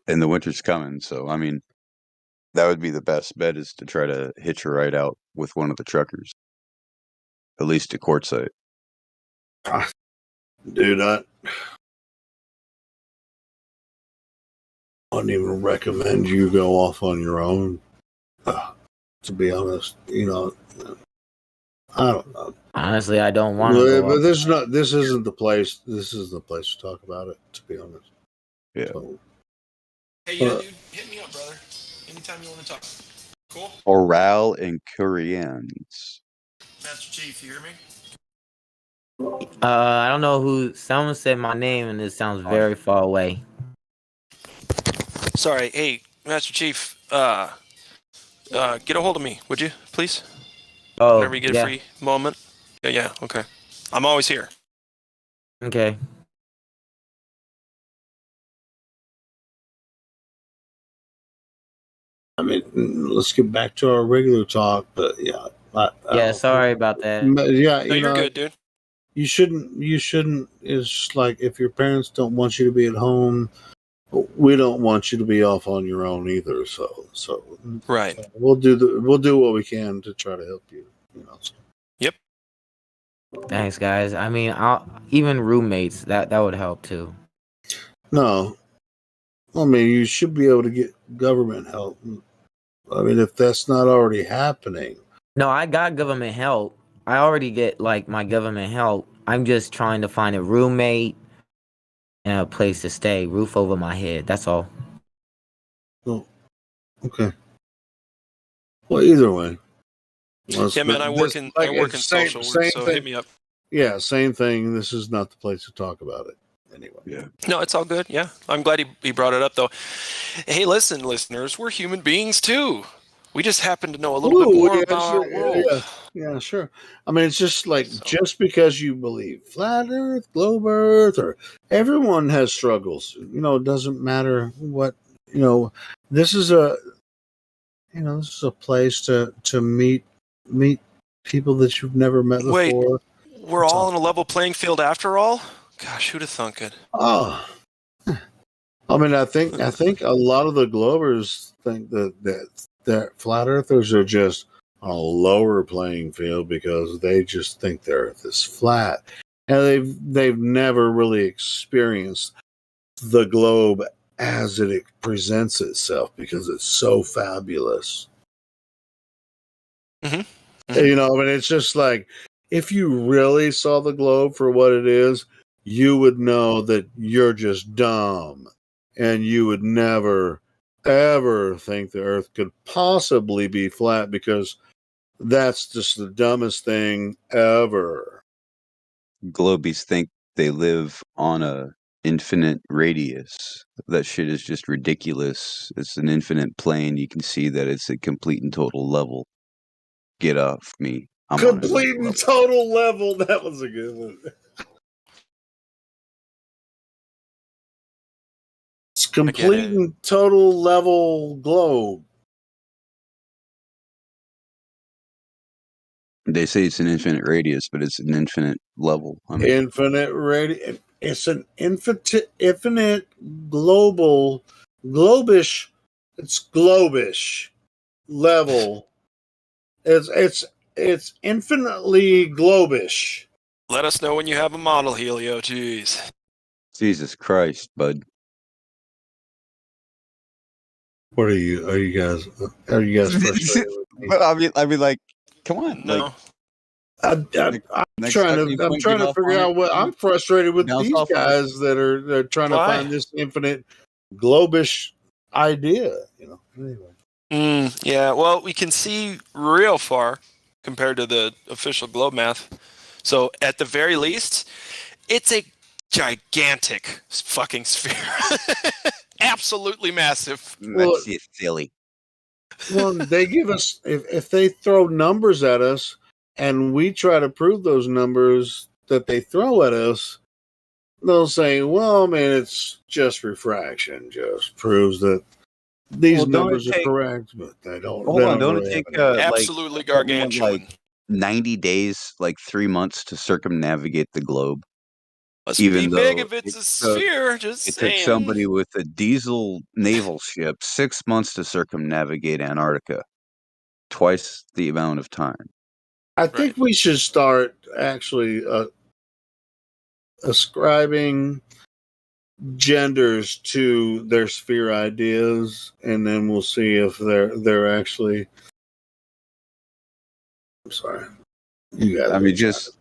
and the winter's coming. So I mean, that would be the best bet is to try to hitch a ride out with one of the truckers, at least to Quartzsite. Dude, I wouldn't even recommend you go off on your own. To be honest, I don't know. Honestly, I don't want to. But this isn't the place. This is the place to talk about it. To be honest. Yeah. So, Hey, yeah, dude, hit me up, brother. Anytime you want to talk. Cool. Oral and Koreans. Master Chief, you hear me? I don't know who. Someone said my name, and it sounds very far away. Sorry. Hey, Master Chief. Get a hold of me, would you, please? Oh, whenever you get a free moment. Yeah. Okay. I'm always here. Okay. I mean, let's get back to our regular talk. But yeah, sorry about that. Yeah, no, you're good, dude. You shouldn't. It's like if your parents don't want you to be at home, we don't want you to be off on your own either. So right. We'll do what we can to try to help you. So. Yep. Thanks, guys. I mean, even roommates that would help too. No, I mean you should be able to get government help. I mean, if that's not already happening. No, I got government help. I already get my government help. I'm just trying to find a roommate and a place to stay, roof over my head. That's all. Oh, okay. Well, either way. Yeah, man, I work in social work, so hit me up. Yeah, same thing. This is not the place to talk about it. Anyway. Yeah. No, it's all good. Yeah. I'm glad he brought it up, though. Hey, listen, listeners, we're human beings, too. We just happen to know a little bit more about our world. Yeah, sure. I mean, it's just just because you believe flat Earth, globe Earth, or everyone has struggles. It doesn't matter what. This is a place to meet people that you've never met before. Wait, we're all on a level playing field after all? Gosh, who'd have thunk it? Oh, I mean, I think a lot of the Globers think that flat earthers are just on a lower playing field because they just think the Earth is flat, and they've never really experienced the globe as it presents itself because it's so fabulous. Mm-hmm. I mean, it's just like if you really saw the globe for what it is, you would know that you're just dumb, and you would never, ever think the Earth could possibly be flat because that's just the dumbest thing ever. Globies think they live on a infinite radius. That shit is just ridiculous. It's an infinite plane. You can see that it's a complete and total level. Get off me. I'm complete and total level. That was a good one. It's complete and total level globe. They say it's an infinite radius, but it's an infinite level. Infinite radius. It's an infinite global, globish. It's globish level. It's infinitely globish. Let us know when you have a model, Helio. Jeez. Jesus Christ, bud. What are you guys frustrated with me? But I mean, like, come on. No. Like, I'm trying to figure out what I'm frustrated with these guys that are trying to find this infinite globish idea. Anyway. Yeah. Well, we can see real far compared to the official globe math. So at the very least, it's a gigantic fucking sphere. Absolutely massive. That's silly. Well, they give us if they throw numbers at us and we try to prove those numbers that they throw at us, they'll say, "Well, man, it's just refraction. Just proves that these numbers are correct." But they don't. Don't it take absolutely gargantuan? Like 90 days, like 3 months to circumnavigate the globe? Must Even be big though if it's a took sphere. Just it took saying. somebody with a diesel naval ship 6 months to circumnavigate Antarctica, twice the amount of time. I think we should start actually ascribing genders to their sphere ideas, and then we'll see if they're actually. I'm sorry, you guys. I mean, just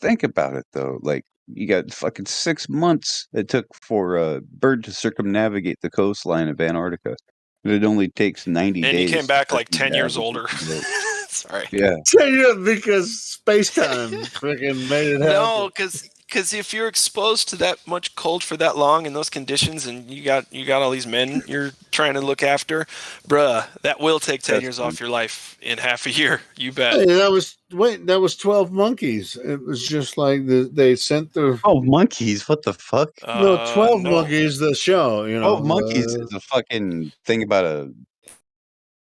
think about it though. Like, you got fucking 6 months it took for a bird to circumnavigate the coastline of Antarctica. And it only takes 90 And days. he came to back like 10 years circumnavigate older. the globe. Sorry. Yeah. Yeah, because space time freaking made it happen. No, because if you're exposed to that much cold for that long in those conditions, and you got all these men you're trying to look after, bruh, that will take 10 years off your life in half a year. You bet. Hey, that was 12 monkeys. It was just like they sent the 12 monkeys? What the fuck? 12 No. monkeys. The show, 12 monkeys is a fucking thing about a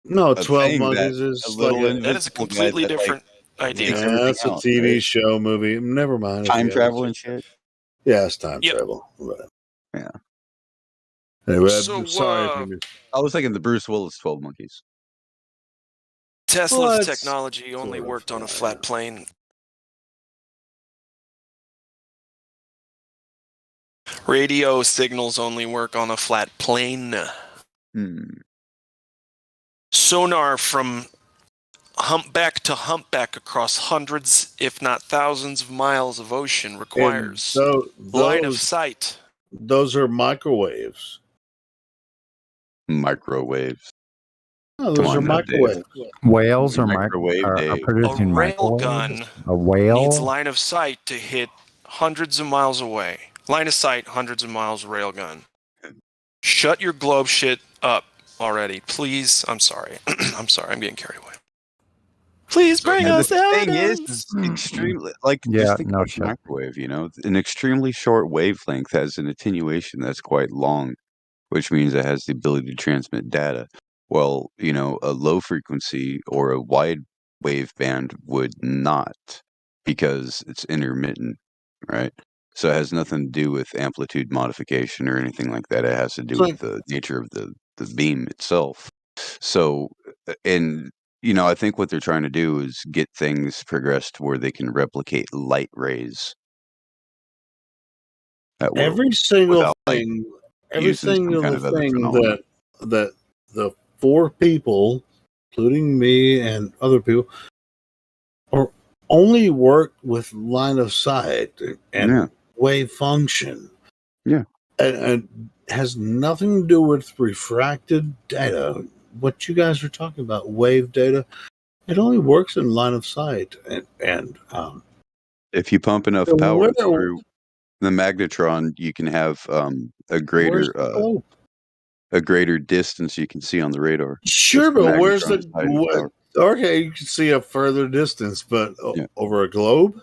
12 thing monkeys that is a little like That is a invisible guy completely that, like, different idea. takes everything that's a out, TV right? show movie. Never mind. Time travel and shit. Yeah, it's time Yep. travel. But Yeah. anyway, So, I'm sorry if you I was thinking the Bruce Willis 12 monkeys. Tesla's it's technology only sort of, worked on a flat plane. Radio signals only work on a flat plane. Sonar from humpback to humpback across hundreds, if not thousands of miles of ocean requires line of sight. Those are microwaves. Microwaves. No, those are microwaves. Whales are Microwave are Dave. producing A rail microwaves. gun A whale needs line of sight to hit hundreds of miles away. Line of sight, hundreds of miles rail gun. Shut your globe shit up already, please. I'm sorry. I'm sorry. I'm getting carried away. Please bring us the thing evidence. is extremely, like, Yeah, just think no about the shit. microwave, an extremely short wavelength has an attenuation that's quite long, which means it has the ability to transmit data. Well, a low frequency or a wide wave band would not, because it's intermittent, right? So it has nothing to do with amplitude modification or anything like that. It has to do with the nature of the beam itself. So, and I think what they're trying to do is get things progressed where they can replicate light rays at will, Every single without, like, thing, using some kind of other phenomenon. that the four people, including me and other people, are only work with line of sight and wave function. Yeah. And has nothing to do with refracted data. What you guys are talking about, wave data, it only works in line of sight. And if you pump enough power through the magnetron, you can have a greater distance you can see on the radar. Sure, but where's okay, you can see a further distance, but over a globe?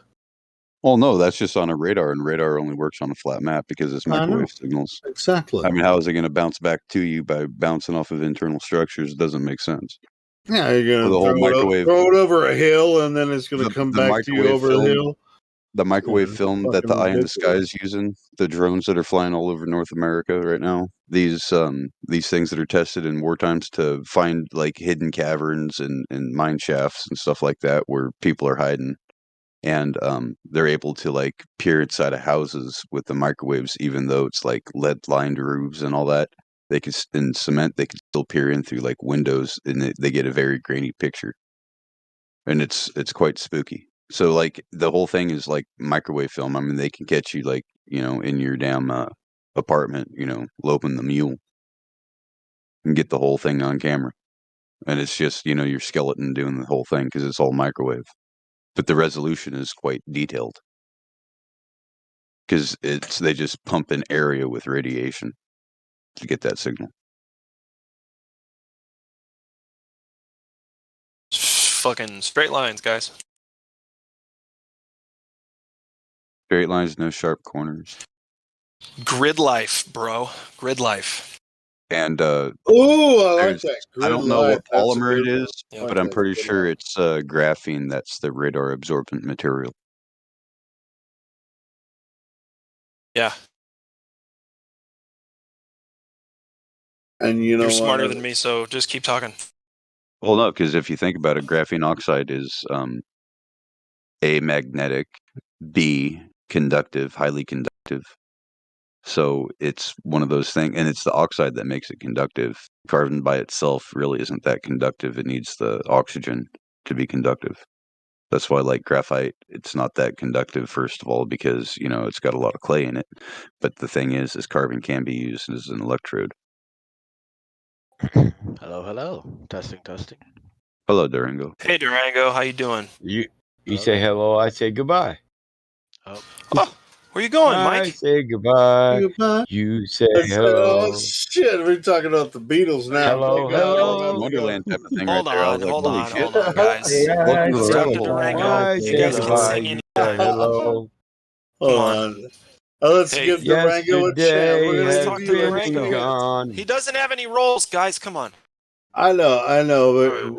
Well, no, that's just on a radar, and radar only works on a flat map because it's microwave signals. Exactly. I mean, how is it going to bounce back to you by bouncing off of internal structures? It doesn't make sense. Yeah, you're going to throw it over a hill, and then it's going to come back to you over the hill. The microwave film that the Eye in the Sky is using, the drones that are flying all over North America right now, these things that are tested in war times to find, like, hidden caverns and mine shafts and stuff like that where people are hiding. And they're able to, like, peer inside of houses with the microwaves, even though it's like lead-lined roofs and all that. They can, in cement, they can still peer in through, like, windows, and they get a very grainy picture. And it's quite spooky. So, like, the whole thing is like microwave film. I mean, they can catch you, like, in your damn apartment, loping the mule, and get the whole thing on camera. And it's just, your skeleton doing the whole thing because it's all microwave. But the resolution is quite detailed because they just pump an area with radiation to get that signal. Fucking straight lines, guys. Straight lines, no sharp corners. Grid life, bro. Grid life. And I like that. I don't know what polymer it is, Yeah, but I'm pretty sure it's graphene. That's the radar absorbent material. Yeah, And you know you're smarter what? than me, so just keep talking. Well, no, because if you think about it, graphene oxide is A, magnetic, B, conductive, highly conductive. So it's one of those things, and it's the oxide that makes it conductive. Carbon by itself really isn't that conductive. It needs the oxygen to be conductive. That's why, like graphite, it's not that conductive, first of all, because, it's got a lot of clay in it. But the thing is carbon can be used as an electrode. Hello, hello. Testing, testing. Hello, Durango. Hey, Durango, how you doing? You Hello. say hello, I say goodbye. Oh, Oh, where you going, I Mike? say goodbye. Goodbye. You say Oh hello. shit! We're talking about the Beatles now. Hello, Thank God, hello. we're about to Wonderland go. type of thing Hold right there. I on, was like, hold holy on, shit. hold on, guys. Welcome Let's to talk to Rebel. Durango. I You say guys can goodbye. sing You any. say hello. Hold Come on. on. Let's Hey. give Durango a chance. Yesterday We're Let's gonna has talk give to you been a Durango. gone. He doesn't have any roles, guys. Come on. I know, but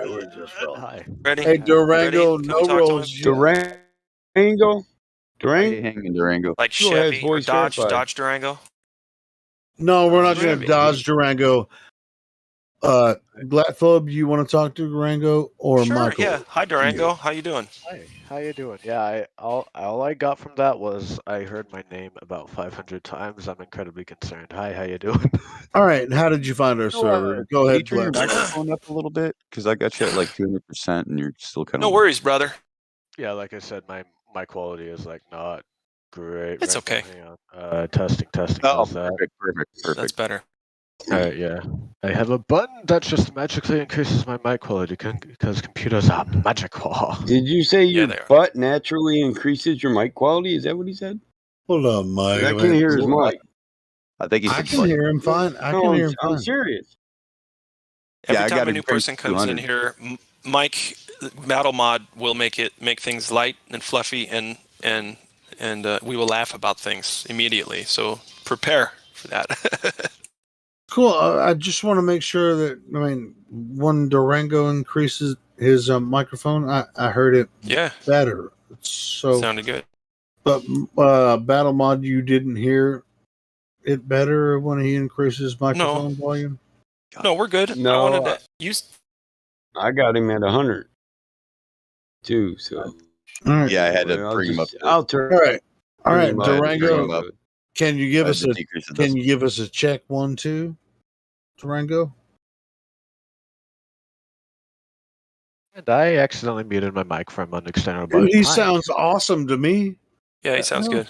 we're just rolling. hi. Ready? Hey, Durango, Ready? Can no we talk to rolls him? yet. Durango? Hey, Durango? hanging Durango. Like Go ahead, Chevy or voice Dodge? verified. Dodge Durango? No, we're not going Chevy. to dodge Durango. Glatphobe, you want to talk to Durango or Sure, Michael? yeah. Hi, Durango. How you doing? Hi. How you doing? Yeah, all I got from that was I heard my name about 500 times. I'm incredibly concerned. Hi, how you doing? All right. How did you find our server? Go Can you ahead, turn your Glatphobe. microphone up a little bit? Because I got you at like 200% and you're still kind No of... worries, brother. Yeah, like I said, my quality is like not great. It's right now. okay. Hang on. Testing. Oh, How's that? perfect. That's better. Alright, yeah. I have a button that just magically increases my mic quality because computers are magical. Did you say Yeah, your they are. butt naturally increases your mic quality? Is that what he said? Hold on, 'Cause Mike. I can't hear his mic. I think he I said can butt. hear him fine. I can hear him I'm fine. serious. Every I time got a a new great person comes in 200. here, Mike Battle Mod will make things light and fluffy, and we will laugh about things immediately. So prepare for that. Cool. I just want to make sure that, when Durango increases his microphone, I heard it Yeah, better. So, sounded good. but Battle Mod, you didn't hear it better when he increases microphone volume? No, we're good. I No, wanted to use. I got him at 100 too. So All right. Yeah, I had to I'll bring him up. I'll turn. All right. All right, him up. Durango, up. can you give I had us to a decrease the can decibel. you give us a check 1, 2, Durango? And I accidentally muted my mic from an external button. He Hi. sounds awesome to me. Yeah, he sounds good.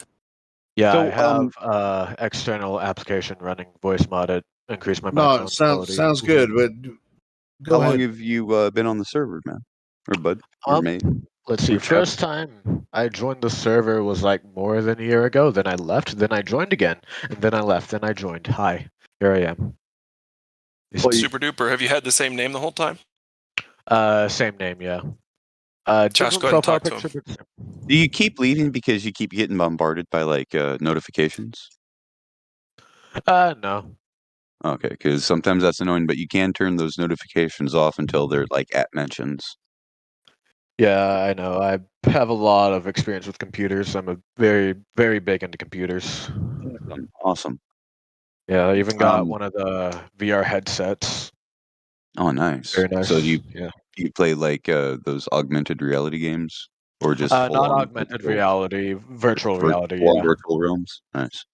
Yeah, So, I have external application running voice mod it, increase my No, microphone it quality. sounds good, but go How long ahead. have you been on the server, man? Or bud? Or mate? Let's see. Or chap? First time I joined the server was like more than a year ago. Then I left. Then I joined again, and then I left. Then I joined. Hi, here I am. Super duper. Have you had the same name the whole time? Same name, yeah. Josh, Different go ahead and profile talk to him. picture, but Do you keep leaving because you keep getting bombarded by like notifications? no. Okay, because sometimes that's annoying, but you can turn those notifications off until they're like at mentions. Yeah, I know. I have a lot of experience with computers. I'm a very, very big into computers. Awesome. Yeah, I even got Um, one of the VR headsets. Oh, nice. Very nice. So do yeah. you play like those augmented reality games, or just Not full-on augmented virtual, reality, virtual reality. full-on Yeah, virtual realms? Nice.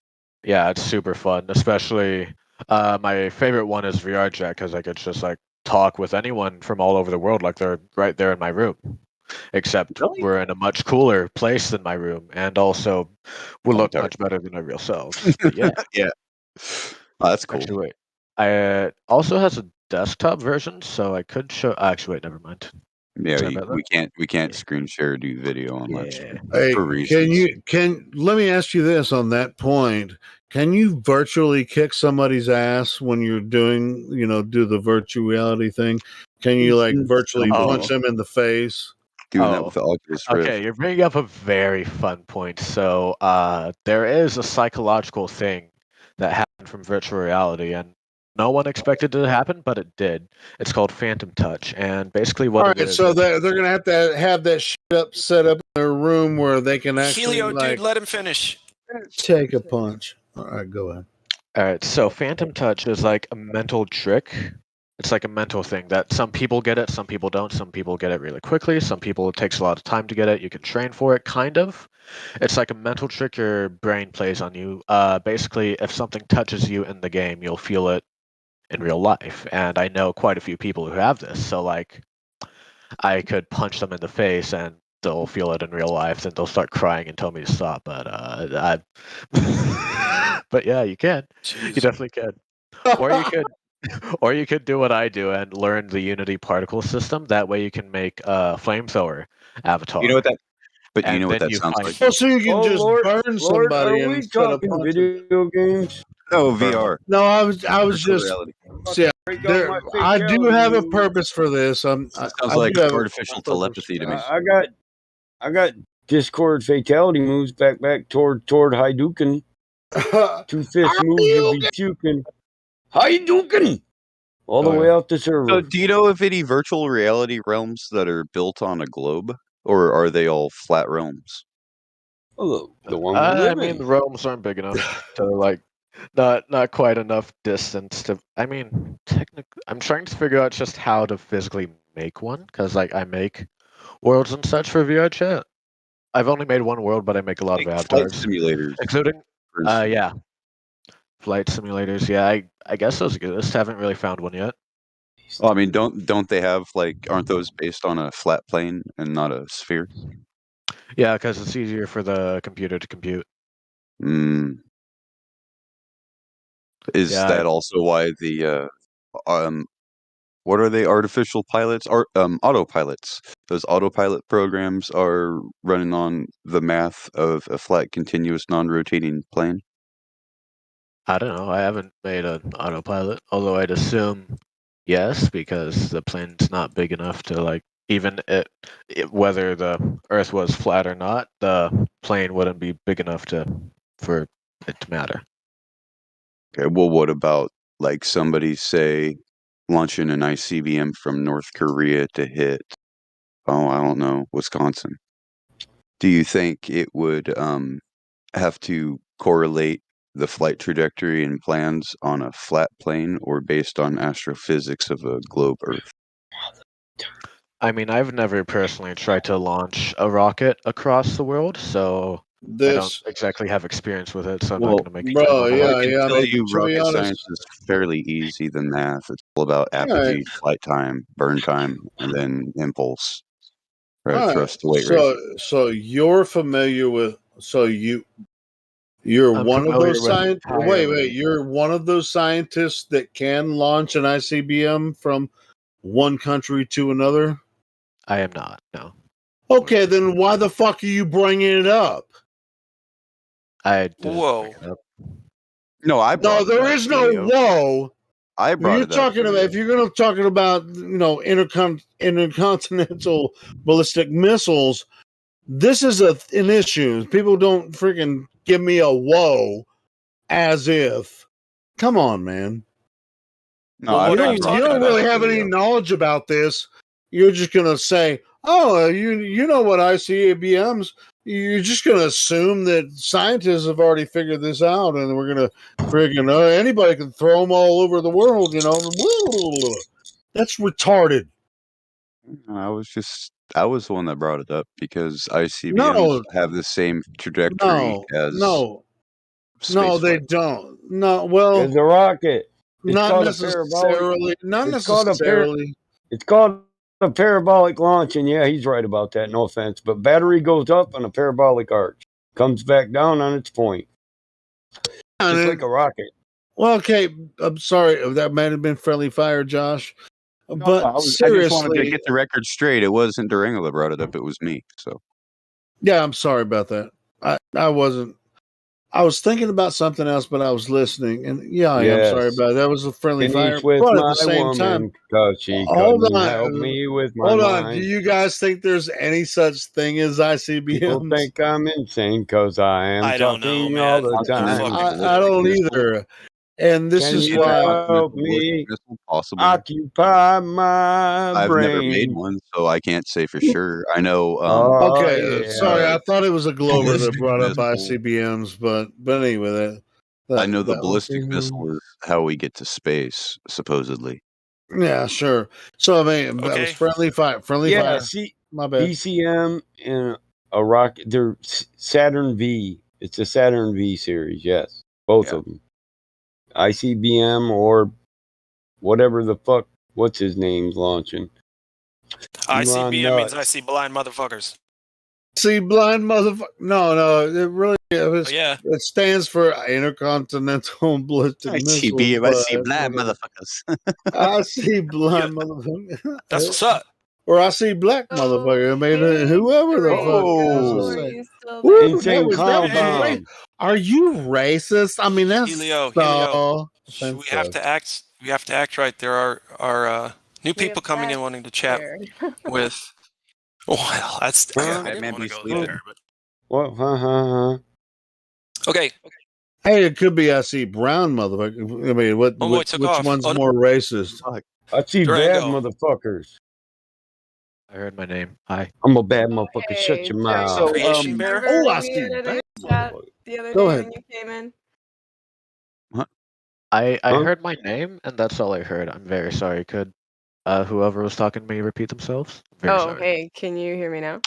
yeah, it's super fun. Especially, my favorite one is VR Chat because I could just like talk with anyone from all over the world, like they're right there in my room. Except Really? we're in a much cooler place than my room, and also we look sorry. much better than our real selves. But yeah, Yeah. Oh, that's cool. actually, wait. I also has a desktop version, so I could show. Actually, wait, never mind. Yeah, Sorry about that. we can't Yeah. screen share or do video on Yeah. Livestream Hey, for reasons. let me ask you this on that point. Can you virtually kick somebody's ass when you're doing, do the virtual reality thing? Can you like virtually Oh. punch them in the face? Doing that with the Oculus Rift. Okay, you're bringing up a very fun point. So, there is a psychological thing that happened from virtual reality, and no one expected it to happen, but it did. It's called phantom touch, and basically what All it right, is. so they're going to have that shit set up in their room where they can actually Helio, like. dude, let him finish. Take a punch. All right, go ahead. All right, so Phantom Touch is like a mental trick. It's like a mental thing that some people get it, some people don't. Some people get it really quickly. Some people it takes a lot of time to get it. You can train for it, kind of. It's like a mental trick your brain plays on you. Basically, if something touches you in the game, you'll feel it in real life. And I know quite a few people who have this. So like, I could punch them in the face and they'll feel it in real life. Then they'll start crying and tell me to stop. But but yeah, you can. You Jeez. definitely can. Or you could. Or you could do what I do and learn the Unity particle system. That way you can make a flamethrower avatar. You know what that? But you And know what then that you sounds find- like? Well, so you can Oh, just burn Lord, are somebody we instead of talking punching. video games? No, VR. No, I was Virtual just. reality. See, Break out there, my I do fatality have a moves. purpose for this. I Sounds I like do have a artificial purpose telepathy for to me. this. I got Discord fatality moves back toward Hadouken. Two fist moves you be puking. Hadouken! All the Oh, way yeah. out the server. So, do you know of any virtual reality realms that are built on a globe, or are they all flat realms? Oh, the one we I live mean, in. the realms aren't big enough to like, not quite enough distance to. I mean, technically, I'm trying to figure out just how to physically make one because like I make worlds and such for VR chat. I've only made one world, but I make a lot Like of flight avatars, simulators, including for instance. yeah, flight simulators. Yeah, I guess those exist. Haven't really found one yet. Well, I mean, don't they have like? Aren't those based on a flat plane and not a sphere? Yeah, because it's easier for the computer to compute. Mm. Is Yeah, that also why the what are they? Artificial pilots, or autopilots? Those autopilot programs are running on the math of a flat, continuous, non-rotating plane. I don't know. I haven't made an autopilot, although I'd assume yes, because the plane's not big enough to like even whether the Earth was flat or not, the plane wouldn't be big enough for it to matter. Okay, well, what about like somebody say launching an ICBM from North Korea to hit? Oh, I don't know, Wisconsin. Do you think it would have to correlate the flight trajectory and plans on a flat plane or based on astrophysics of a globe Earth? I mean, I've never personally tried to launch a rocket across the world, so I don't This, exactly have experience with it, so I'm Well, not going to make a bro, judgment yeah, call. I can I tell mean, you to be rocket honest, science is fairly easy than math. It's all about all right, apogee, flight time, burn time, and then impulse, right? all right. Thrust to weight ratio. So you're familiar with, you're I'm one of familiar those with scientists. entirely. You're one of those scientists that can launch an ICBM from one country to another. I am not. No, Okay, then why the fuck are you bringing it up? I didn't Whoa. bring it up. No, I brought No, it there up, is no Leo. whoa. I brought You're it up. talking about, Leo. if you're going to talking about, intercontinental ballistic missiles, this is an issue. People don't freaking give me a whoa as if. Come on, man. No, Well, I, what are I you brought You talking don't that really up, have any Leo. knowledge about this. You're just going to say, "Oh, you know what ICBMs." You're just going to assume that scientists have already figured this out, and we're going to friggin' anybody can throw them all over the world. That's retarded. I was the one that brought it up because ICBMs No, have the same trajectory no, as no, space they flight. don't. No, well, It's a rocket. It's not called a parabolic. necessarily. Not It's called a necessarily. It's called a parabolic launch, and yeah, he's right about that. No offense, but battery goes up on a parabolic arch, comes back down on its point, just like a rocket. Well, okay. I'm sorry. That might have been friendly fire, Josh. But I just wanted to seriously, get the record straight. It wasn't Durango that brought it up. It was me. So yeah, I'm sorry about that. I wasn't. I was thinking about something else, but I was listening, and yeah, I am sorry Yes. about it. That was a friendly fire. Finish with But at my the same time, woman, cause she hold couldn't on, help me with my hold on. Do mind. you guys think there's any such thing as People ICBMs? think I'm insane cause I am I don't know, talking man. all the I'm time. fucking- I don't either. And this Can is you why. help Ballistic me missile, possibly. occupy my I've never made brain? one, so I can't say for sure. I know. Oh, Okay, sorry, yeah. I thought it was a Glover that Ballistic brought up missile. ICBMs, but anyway, I know the that was, ballistic missile is how we get to space, supposedly. yeah, sure. So I mean, that was Okay. friendly fire. Friendly Yeah, fire. see, My bad. BCM and a rocket. They're Saturn V. It's a Saturn V series. Yes, both Yeah. of them. ICBM or whatever the fuck. What's his name's launching? ICBM means I Nuts. see blind motherfuckers. See, blind motherfucker. No, it really Oh, yeah. it stands for Intercontinental Ballistic Missile. But motherfuckers. I see blind Yeah. motherfucker. That's what's up. Or I see black motherfucker. I mean, whoever the fuck Durango, is are to say. you still Woo, there? Insane that clown was Hey. right. bomb. Are you racist? I mean, that's Helio. so We have offensive. to act. We have to act right. There are new We people have coming in that wanting to chat here. with. Well, that's. Huh? I didn't want to go sleeping. there, but What? Huh? okay. Hey, it could be I see brown motherfucker. I mean, Homeboy took which off. one's Oh, no. more racist? I see bad Durango. motherfuckers. I heard my name. Hi. I'm a bad motherfucker. Shut Hey, your Durango, mouth. So, Creation bear. remember I we see had it in bad the chat motherfucker. the other Go day ahead. when you came in? I Huh? heard my name, and that's all I heard. I'm very sorry. Could whoever was talking to me repeat themselves? I'm very Oh, sorry. hey, can you hear me now?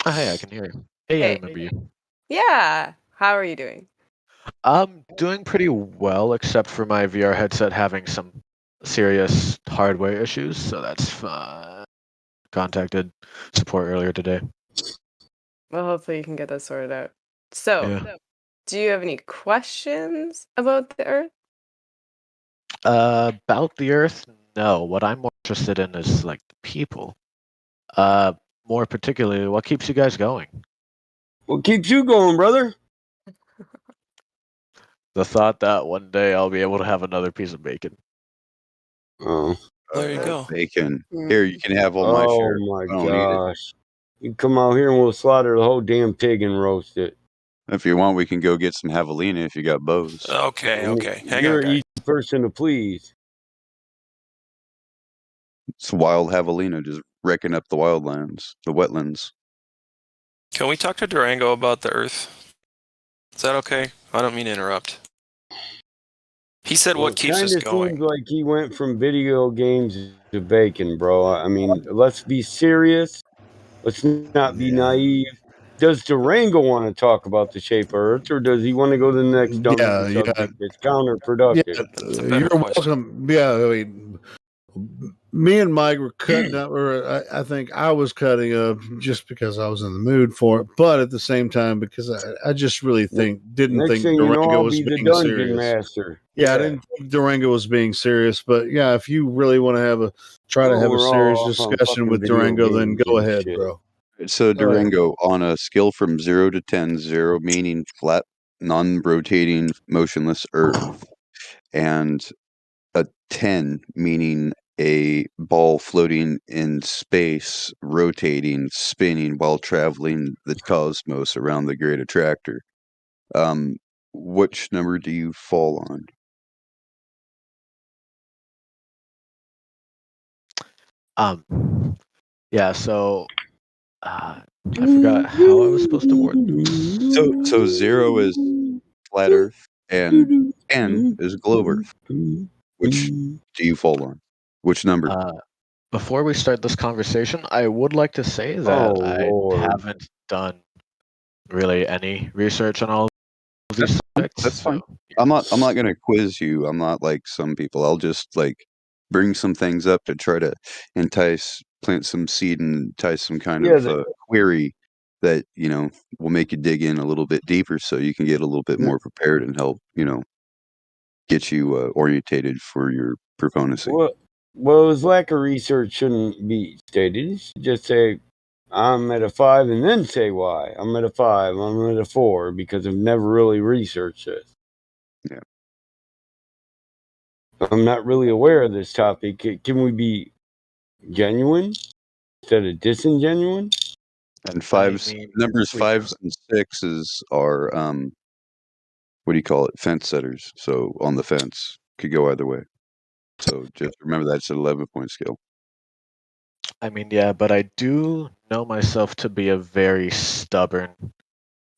Oh, hey, I can hear you. Hey, I Hey. remember you. Yeah. How are you doing? I'm doing pretty well, except for my VR headset having some serious hardware issues, so that's contacted support earlier today. Well, hopefully you can get that sorted out. So, Yeah. do you have any questions about the Earth? About the Earth, no. What I'm more interested in is like the people. More particularly, what keeps you guys going? What keeps you going, brother? The thought that one day I'll be able to have another piece of bacon. Oh. There you go. Bacon. Here, you can have all my Oh share. my I don't need it. gosh. You come out here and we'll slaughter the whole damn pig and roast it. If you want, we can go get some javelina if you got bows. Okay. Okay. Hang You're on, an guys. easy person to please. It's wild javelina, just wrecking up the wildlands, the wetlands. Can we talk to Durango about the Earth? Is that okay? I don't mean to interrupt. He said Well, what it keeps kinda us going. seems like he went from video games to bacon, bro. I mean, let's be serious. Let's not be naive. Does Durango want to talk about the shape of Earth, or does he want to go to the next Yeah, dumpster yeah, subject that's yeah. counterproductive? That's a better You're question. welcome. Yeah, I mean, me and Mike were cutting up, or I think I was cutting up just because I was in the mood for it, but at the same time because I just really didn't Next think thing you know, Durango I'll was be the being dungeon serious. master. Yeah, I didn't think Durango was being serious, but yeah, if you really want to try to Oh, have a we're serious all off on discussion fucking with video Durango, then games go and ahead, shit. bro. So Go ahead. Durango, on a scale from 0 to 10, 0 meaning flat, non-rotating, motionless Earth, and a 10 meaning a ball floating in space, rotating, spinning while traveling the cosmos around the great attractor. Which number do you fall on? Yeah, so I forgot how I was supposed to word this. So 0 is flat Earth and 10 is globe Earth. Which do you fall on? Which number? Before we start this conversation, I would like to say that Oh, I Lord. haven't done really any research on all of these subjects. That's fine. so, I'm not gonna quiz you. I'm not like some people. I'll just like bring some things up to try to plant some seed and entice some kind Yeah, of query that, will make you dig in a little bit deeper so you can get a little bit more prepared and help, get you orientated for your proponency. Well, his lack of research shouldn't be stated. He should just say, I'm at a 5 and then say why. I'm at a 5, I'm at a 4, because I've never really researched this. Yeah. I'm not really aware of this topic. Can we be genuine instead of disingenuine? And I mean, numbers we- 5s and 6s are what do you call it? Fence setters. So on the fence, could go either way. So just remember that's an 11-point scale. I mean, yeah, but I do know myself to be a very stubborn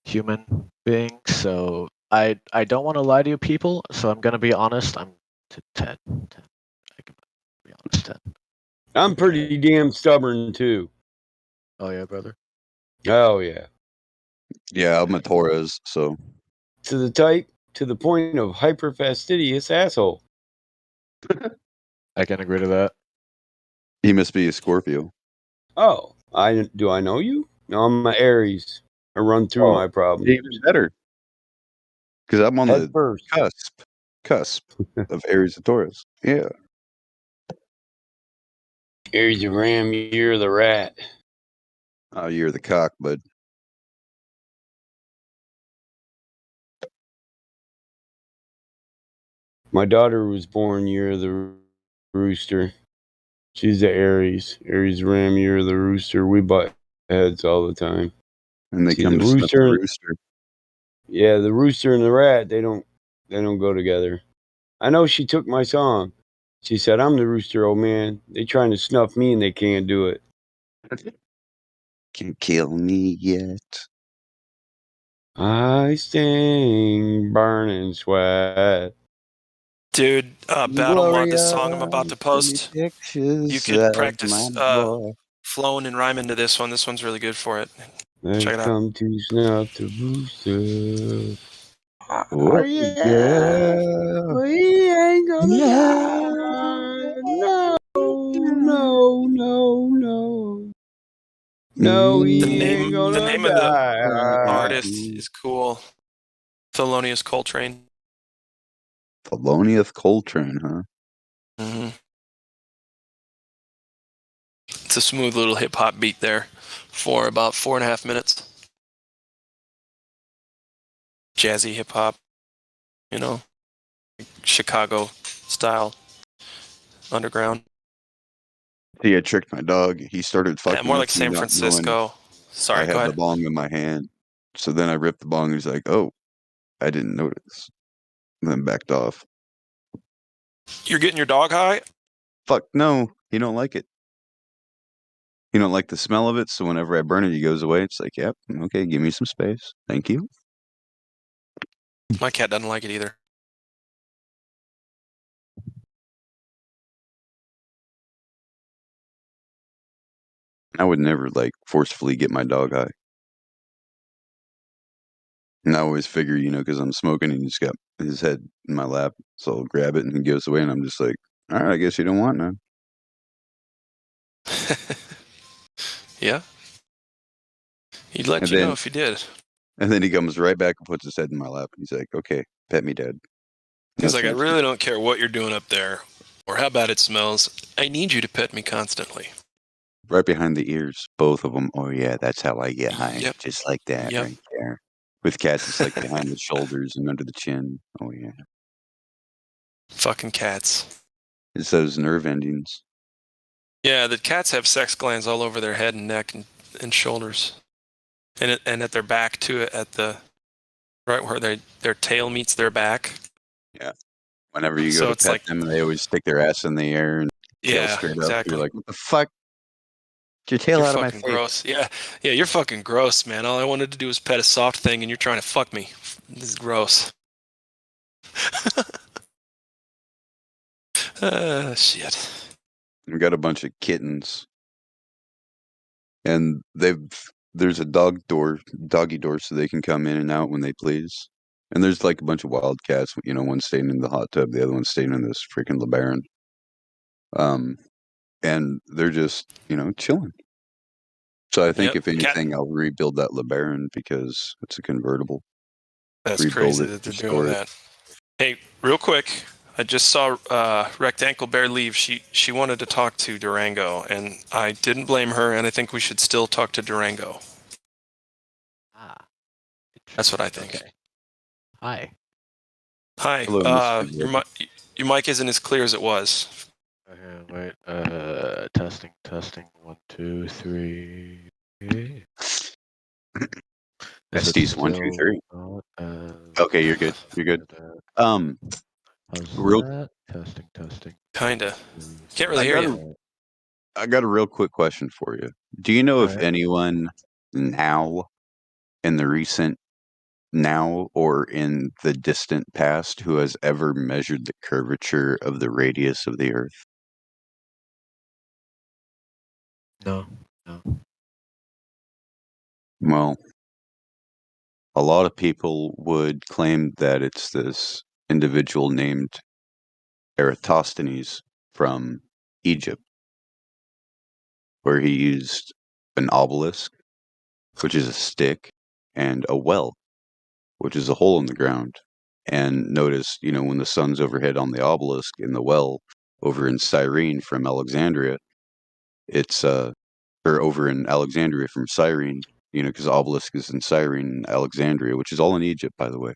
human being, so I don't want to lie to you people, so I'm gonna be honest. I'm to 10. I can be honest, 10. I'm pretty damn stubborn too. Oh yeah, brother. Oh yeah. Yeah, I'm a Torres, so To the point of hyper fastidious asshole. I can agree to that. he must be a Scorpio. Oh, I know you? No, I'm an Aries. I run through Oh, my problems. even better. Because I'm on Head the first. cusp of Aries and Taurus. Yeah. Aries the ram, you're the rat. Oh, you're the cock, bud. My daughter was born year of the rooster. She's the Aries. Aries ram, you're the rooster. We butt heads all the time. And they See, come the to snuff the rooster- rooster. Yeah, the rooster and the rat, they don't go together. I know she took my song. She said, I'm the rooster, old man. They trying to snuff me and they can't do it. Can't kill me yet. I sting burning sweat. Dude, Battle Mod, this song I'm about to post, you could practice flowing and rhyming to this one. This one's really good for it. They Check it out. come to snuff the rooster. Oh, yeah. We ain't gonna die. No, no, no, no. No, we The ain't gonna name of the die. artist is cool. Thelonious Coltrane. Thelonious Coltrane, huh? Mm-hmm. It's a smooth little hip hop beat there for about 4.5 minutes. Jazzy hip hop, you know, Chicago style, underground. See, I tricked my dog. He started fucking. Yeah, more like with me San not Francisco. knowing Sorry, I go had ahead. the bong in my hand. So then I ripped the bong. He's like, "Oh, I didn't notice." And then backed off. You're getting your dog high? Fuck no, he don't like it. He don't like the smell of it. So whenever I burn it, he goes away. It's like, yep, okay, give me some space. Thank you. My cat doesn't like it either. I would never like forcefully get my dog high. And I always figure, because I'm smoking and he's got his head in my lap, so I'll grab it and he goes away, and I'm just like, all right, I guess you don't want none. Yeah? He'd let And you then- know if he did. And then he comes right back and puts his head in my lap. He's like, okay, pet me, Dad. He's That's like, I nice. really don't care what you're doing up there or how bad it smells. I need you to pet me constantly. Right behind the ears, both of them. Oh, yeah, that's how I get high. Yep. Just like that Yep. right there. With cats, it's like behind the shoulders and under the chin. Oh, yeah. Fucking cats. It's those nerve endings. Yeah, the cats have sex glands all over their head and neck and shoulders. And at their back, too, at the right where their tail meets their back. Whenever you So go it's to pet like- them, they always stick their ass in the air and tail Yeah, straight up. exactly. You're like, what the fuck? Get your tail You're out of my fucking face. gross. Yeah, you're fucking gross, man. All I wanted to do was pet a soft thing, and you're trying to fuck me. This is gross. Shit. We got a bunch of kittens, and there's a doggy door, so they can come in and out when they please. And there's like a bunch of wild cats. One staying in the hot tub, the other one staying in this freaking LeBaron. And they're just chilling. So I think Yep, if anything, I'll rebuild that LeBaron because it's a convertible. That's Rebuild crazy it, that they're restore doing it. that. Hey, real quick, I just saw Rectangle Bear leave. She wanted to talk to Durango, and I didn't blame her, and I think we should still talk to Durango. That's what I think. Okay. Hi. Hi. Hello, Mr. Your mic isn't as clear as it was. Okay, wait. Testing. 1, 2, 3. Is it SD's 1, 2, still 3. not as Okay, you're good. You're good. How's Real, that? Testing. Kinda. Can't really hear you. I got a real quick question for you. Do you know if Alright. anyone now, in the recent now or in the distant past, who has ever measured the curvature of the radius of the Earth? No. Well, a lot of people would claim that it's this individual named Eratosthenes from Egypt, where he used an obelisk, which is a stick, and a well, which is a hole in the ground. And notice, when the sun's overhead on the obelisk in the well over in Cyrene from Alexandria, it's or over in Alexandria from Cyrene, because obelisk is in Cyrene, Alexandria, which is all in Egypt, by the way,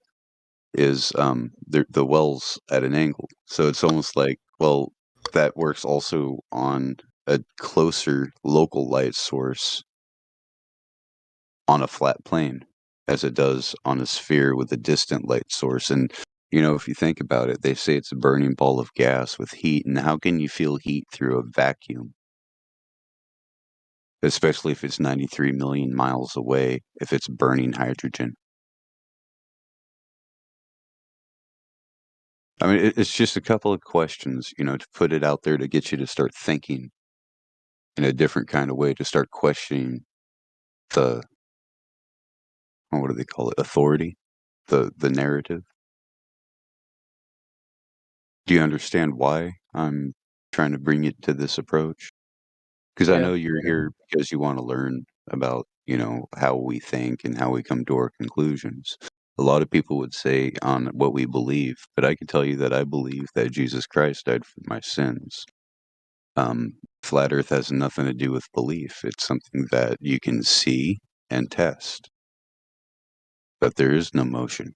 is the wells at an angle. So it's almost like, well, that works also on a closer local light source on a flat plane as it does on a sphere with a distant light source. And, if you think about it, they say it's a burning ball of gas with heat. And how can you feel heat through a vacuum? Especially if it's 93 million miles away, if it's burning hydrogen. I mean, it's just a couple of questions, to put it out there to get you to start thinking in a different kind of way, to start questioning the, what do they call it, authority, the narrative. Do you understand why I'm trying to bring you to this approach? Because I Yeah. know you're here because you want to learn about, how we think and how we come to our conclusions. A lot of people would say on what we believe, but I can tell you that I believe that Jesus Christ died for my sins. Flat Earth has nothing to do with belief. It's something that you can see and test, but there is no motion.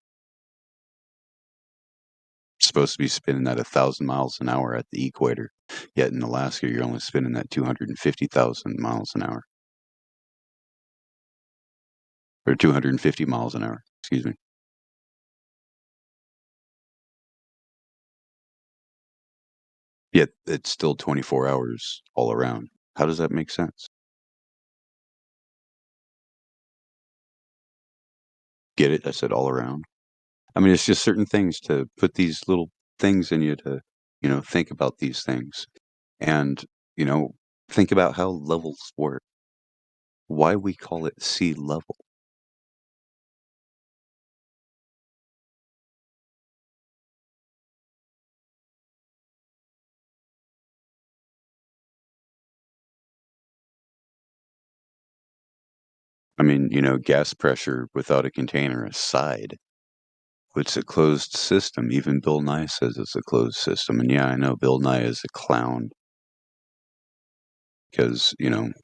It's supposed to be spinning at 1,000 miles an hour at the equator, yet in Alaska, you're only spinning at 250,000 miles an hour. Or 250 miles an hour, excuse me. Yet it's still 24 hours all around. How does that make sense? Get it? I said all around. I mean, it's just certain things to put these little things in you to, think about these things. And, think about how levels work. Why we call it sea level. I mean, gas pressure without a container aside, it's a closed system. Even Bill Nye says it's a closed system. And yeah, I know Bill Nye is a clown because,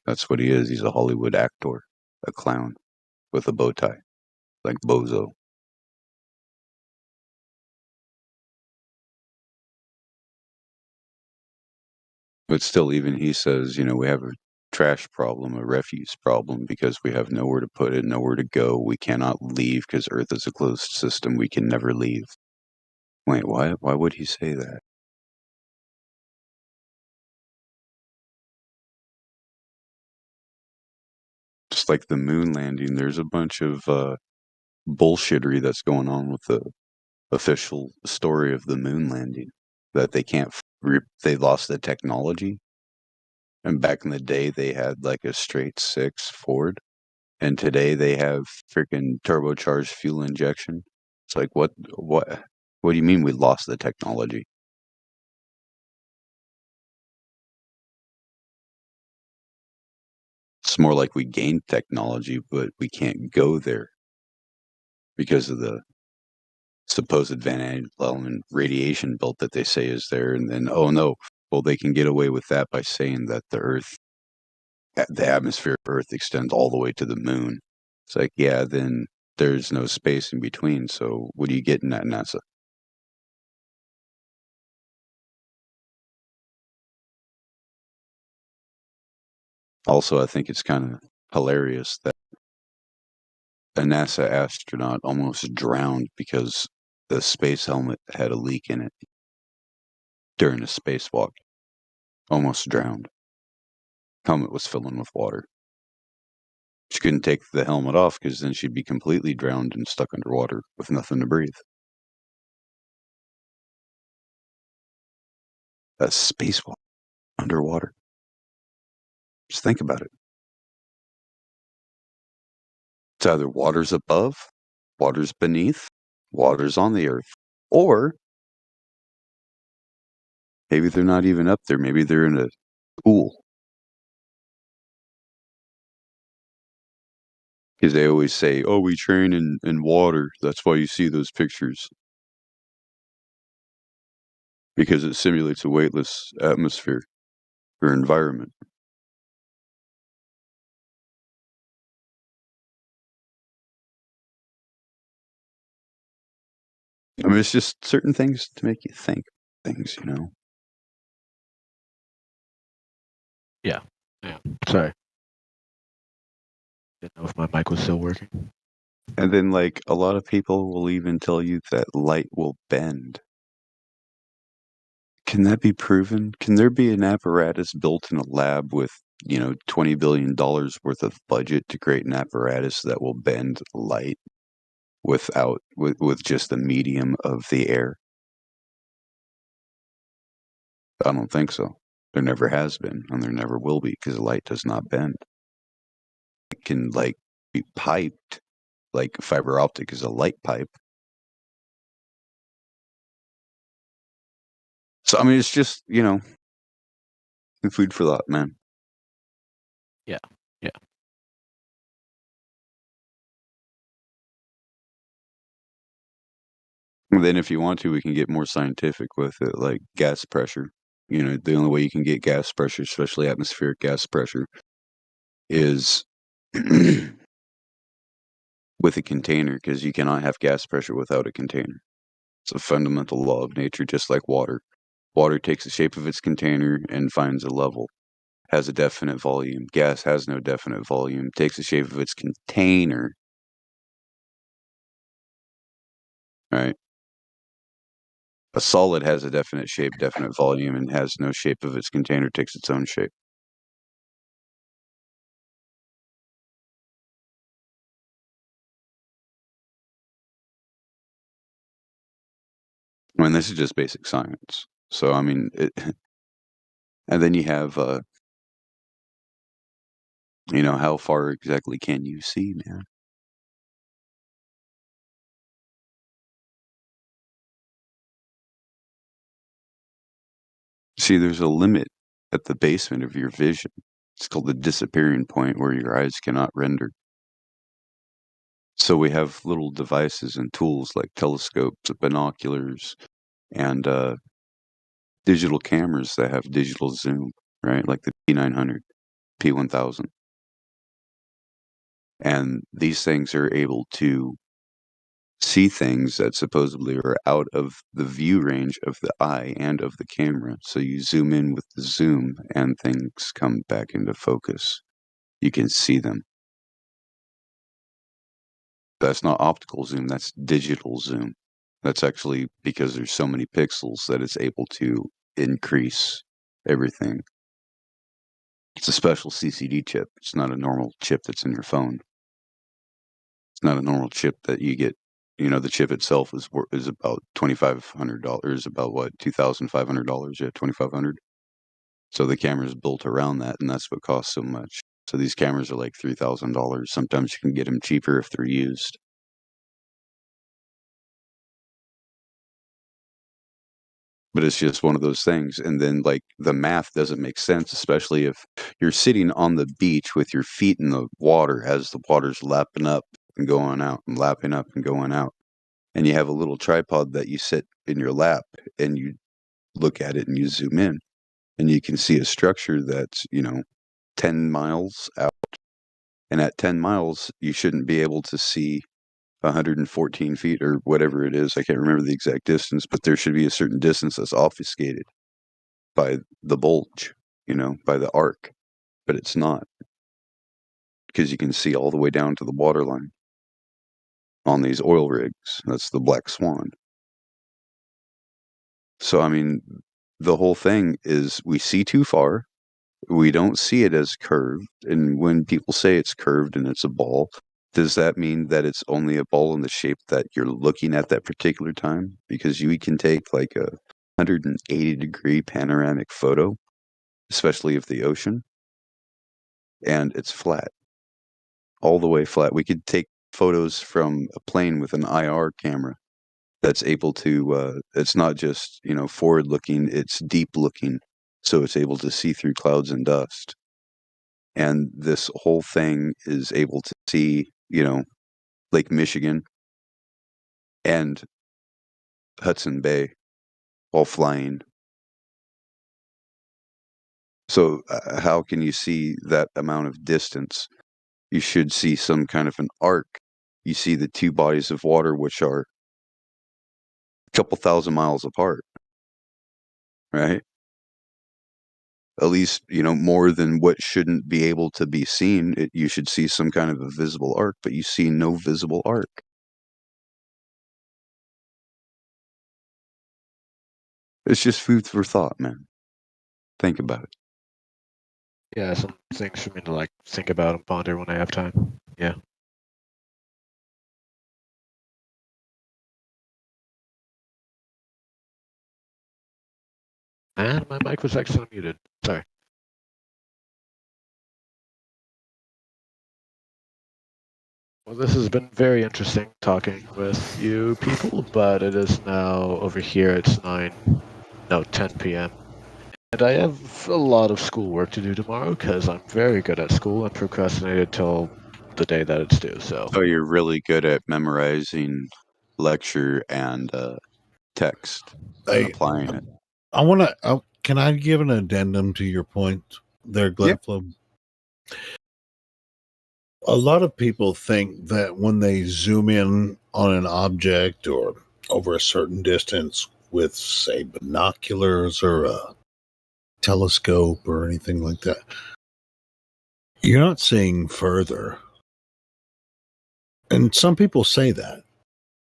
that's what he is. He's a Hollywood actor, a clown with a bow tie, like Bozo. But still, even he says, we have a trash problem, a refuse problem, because we have nowhere to put it, nowhere to go. We cannot leave because Earth is a closed system. We can never leave. Wait, why? Why would he say that? Just like the moon landing, there's a bunch of bullshittery that's going on with the official story of the moon landing. That they can't, they lost the technology. And back in the day, they had like a straight six Ford. And today they have freaking turbocharged fuel injection. It's like, what do you mean we lost the technology? It's more like we gained technology, but we can't go there because of the supposed Van Allen radiation belt that they say is there. And then, oh no, well, they can get away with that by saying that the atmosphere of Earth extends all the way to the moon. It's like, yeah, then there's no space in between. So what are you getting at, NASA? Also, I think it's kind of hilarious that a NASA astronaut almost drowned because the space helmet had a leak in it during a spacewalk. Almost drowned. Helmet was filling with water. She couldn't take the helmet off because then she'd be completely drowned and stuck underwater with nothing to breathe. A spacewalk underwater. Just think about it. It's either water's above, water's beneath, water's on the earth, or maybe they're not even up there. Maybe they're in a pool. Because they always say, oh, we train in water. That's why you see those pictures. Because it simulates a weightless atmosphere or environment. I mean, it's just certain things to make you think things, you know? Yeah. Sorry. Didn't know if my mic was still working. And then, like, a lot of people will even tell you that light will bend. Can that be proven? Can there be an apparatus built in a lab with, $20 billion worth of budget to create an apparatus that will bend light with just the medium of the air? I don't think so. There never has been, and there never will be, because light does not bend. It can, like, be piped, like fiber optic is a light pipe. So, I mean, it's just, food for thought, man. Yeah. Yeah. And then if you want to, we can get more scientific with it, like gas pressure. The only way you can get gas pressure, especially atmospheric gas pressure, is with a container, because you cannot have gas pressure without a container. It's a fundamental law of nature, just like water. Water takes the shape of its container and finds a level, has a definite volume. Gas has no definite volume, takes the shape of its container, right? A solid has a definite shape, definite volume, and has no shape of its container, takes its own shape. I mean, this is just basic science. So, I mean, and then you have, how far exactly can you see, man? See, there's a limit at the basement of your vision. It's called the disappearing point, where your eyes cannot render. So we have little devices and tools like telescopes, binoculars, and digital cameras that have digital zoom, right? Like the P900, P1000. And these things are able to see things that supposedly are out of the view range of the eye and of the camera. So you zoom in with the zoom and things come back into focus. You can see them. That's not optical zoom, that's digital zoom. That's actually because there's so many pixels that it's able to increase everything. It's a special CCD chip. It's not a normal chip that's in your phone. It's not a normal chip that you get. The chip itself is about $2,500. About what, $2,500? Yeah, $2,500. So the camera's built around that, and that's what costs so much. So these cameras are like $3,000. Sometimes you can get them cheaper if they're used. But it's just one of those things. And then, like, the math doesn't make sense, especially if you're sitting on the beach with your feet in the water as the water's lapping up and going out and lapping up and going out. And you have a little tripod that you sit in your lap and you look at it and you zoom in and you can see a structure that's, 10 miles out. And at 10 miles, you shouldn't be able to see 114 feet or whatever it is. I can't remember the exact distance, but there should be a certain distance that's obfuscated by the bulge, by the arc, but it's not, because you can see all the way down to the water line. on these oil rigs. That's the black swan. So, I mean, the whole thing is we see too far. We don't see it as curved. And when people say it's curved and it's a ball, does that mean that it's only a ball in the shape that you're looking at that particular time? Because you can take like a 180-degree panoramic photo, especially of the ocean, and it's flat, all the way flat. We could take photos from a plane with an IR camera that's able to, it's not just, forward looking, it's deep looking. So it's able to see through clouds and dust. And this whole thing is able to see, Lake Michigan and Hudson Bay while flying. So how can you see that amount of distance? You should see some kind of an arc. You see the two bodies of water, which are a couple thousand miles apart, right? At least, more than what shouldn't be able to be seen. You should see some kind of a visible arc, but you see no visible arc. It's just food for thought, man. Think about it. Yeah, some things for me to like think about and ponder when I have time. Yeah. And my mic was actually muted. Sorry. Well, this has been very interesting talking with you people, but it is now over here. It's 10 p.m. And I have a lot of schoolwork to do tomorrow because I'm very good at school and procrastinated till the day that it's due. So you're really good at memorizing lecture and text and applying it. I want to. Can I give an addendum to your point there, Glenflo? A lot of people think that when they zoom in on an object or over a certain distance with, say, binoculars or a telescope or anything like that, you're not seeing further. And some people say that.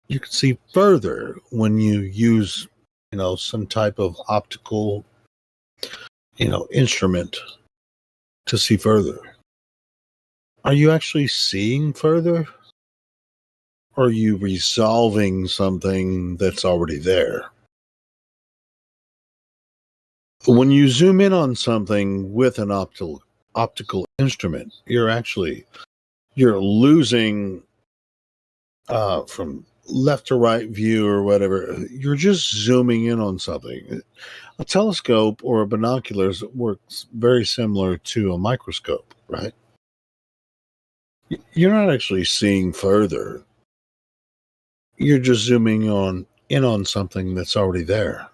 You can see further when you use, some type of optical, instrument to see further. Are you actually seeing further? Or are you resolving something that's already there? When you zoom in on something with an optical instrument, you're losing from left to right view or whatever. You're just zooming in on something. A telescope or a binoculars works very similar to a microscope, right? You're not actually seeing further. You're just zooming in on something that's already there.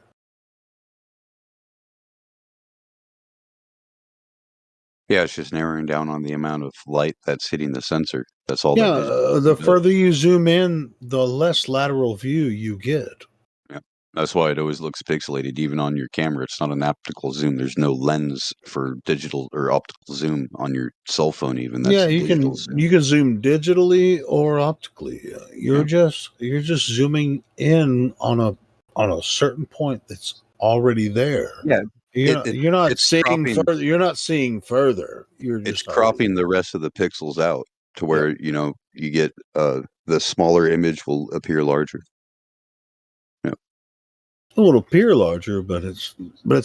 Yeah, it's just narrowing down on the amount of light that's hitting the sensor. That's all Yeah, that is. the further you zoom in, the less lateral view you get. Yeah. That's why it always looks pixelated, even on your camera. It's not an optical zoom. There's no lens for digital or optical zoom on your cell phone. Even that's You digital can zoom. zoom digitally or optically. You're just zooming in on a certain point that's already there. Yeah, You're not it's seeing cropping. further. You're not seeing further. You're It's just already cropping the rest of the pixels out to where you get the smaller image will appear larger. Yeah. It'll appear larger, but it's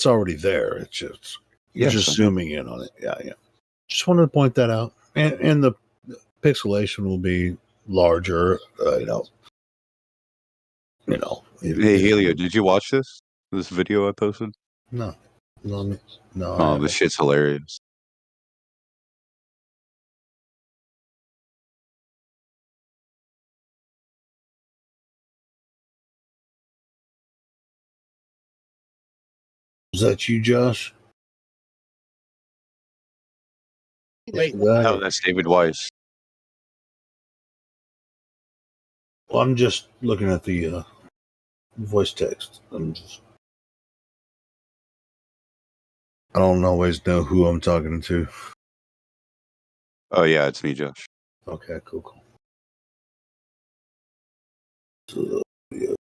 already there. It's just you're Yes, just I know. zooming in on it. Yeah. Just wanted to point that out, and the pixelation will be larger. Hey, Helio, did you watch this video I posted? No. I Oh, haven't. this shit's hilarious. Is that you, Josh? Wait. No, that's David Weiss. Well, I'm just looking at the voice text. I don't always know who I'm talking to. Oh yeah, it's me, Josh. Okay, cool. Yeah. He-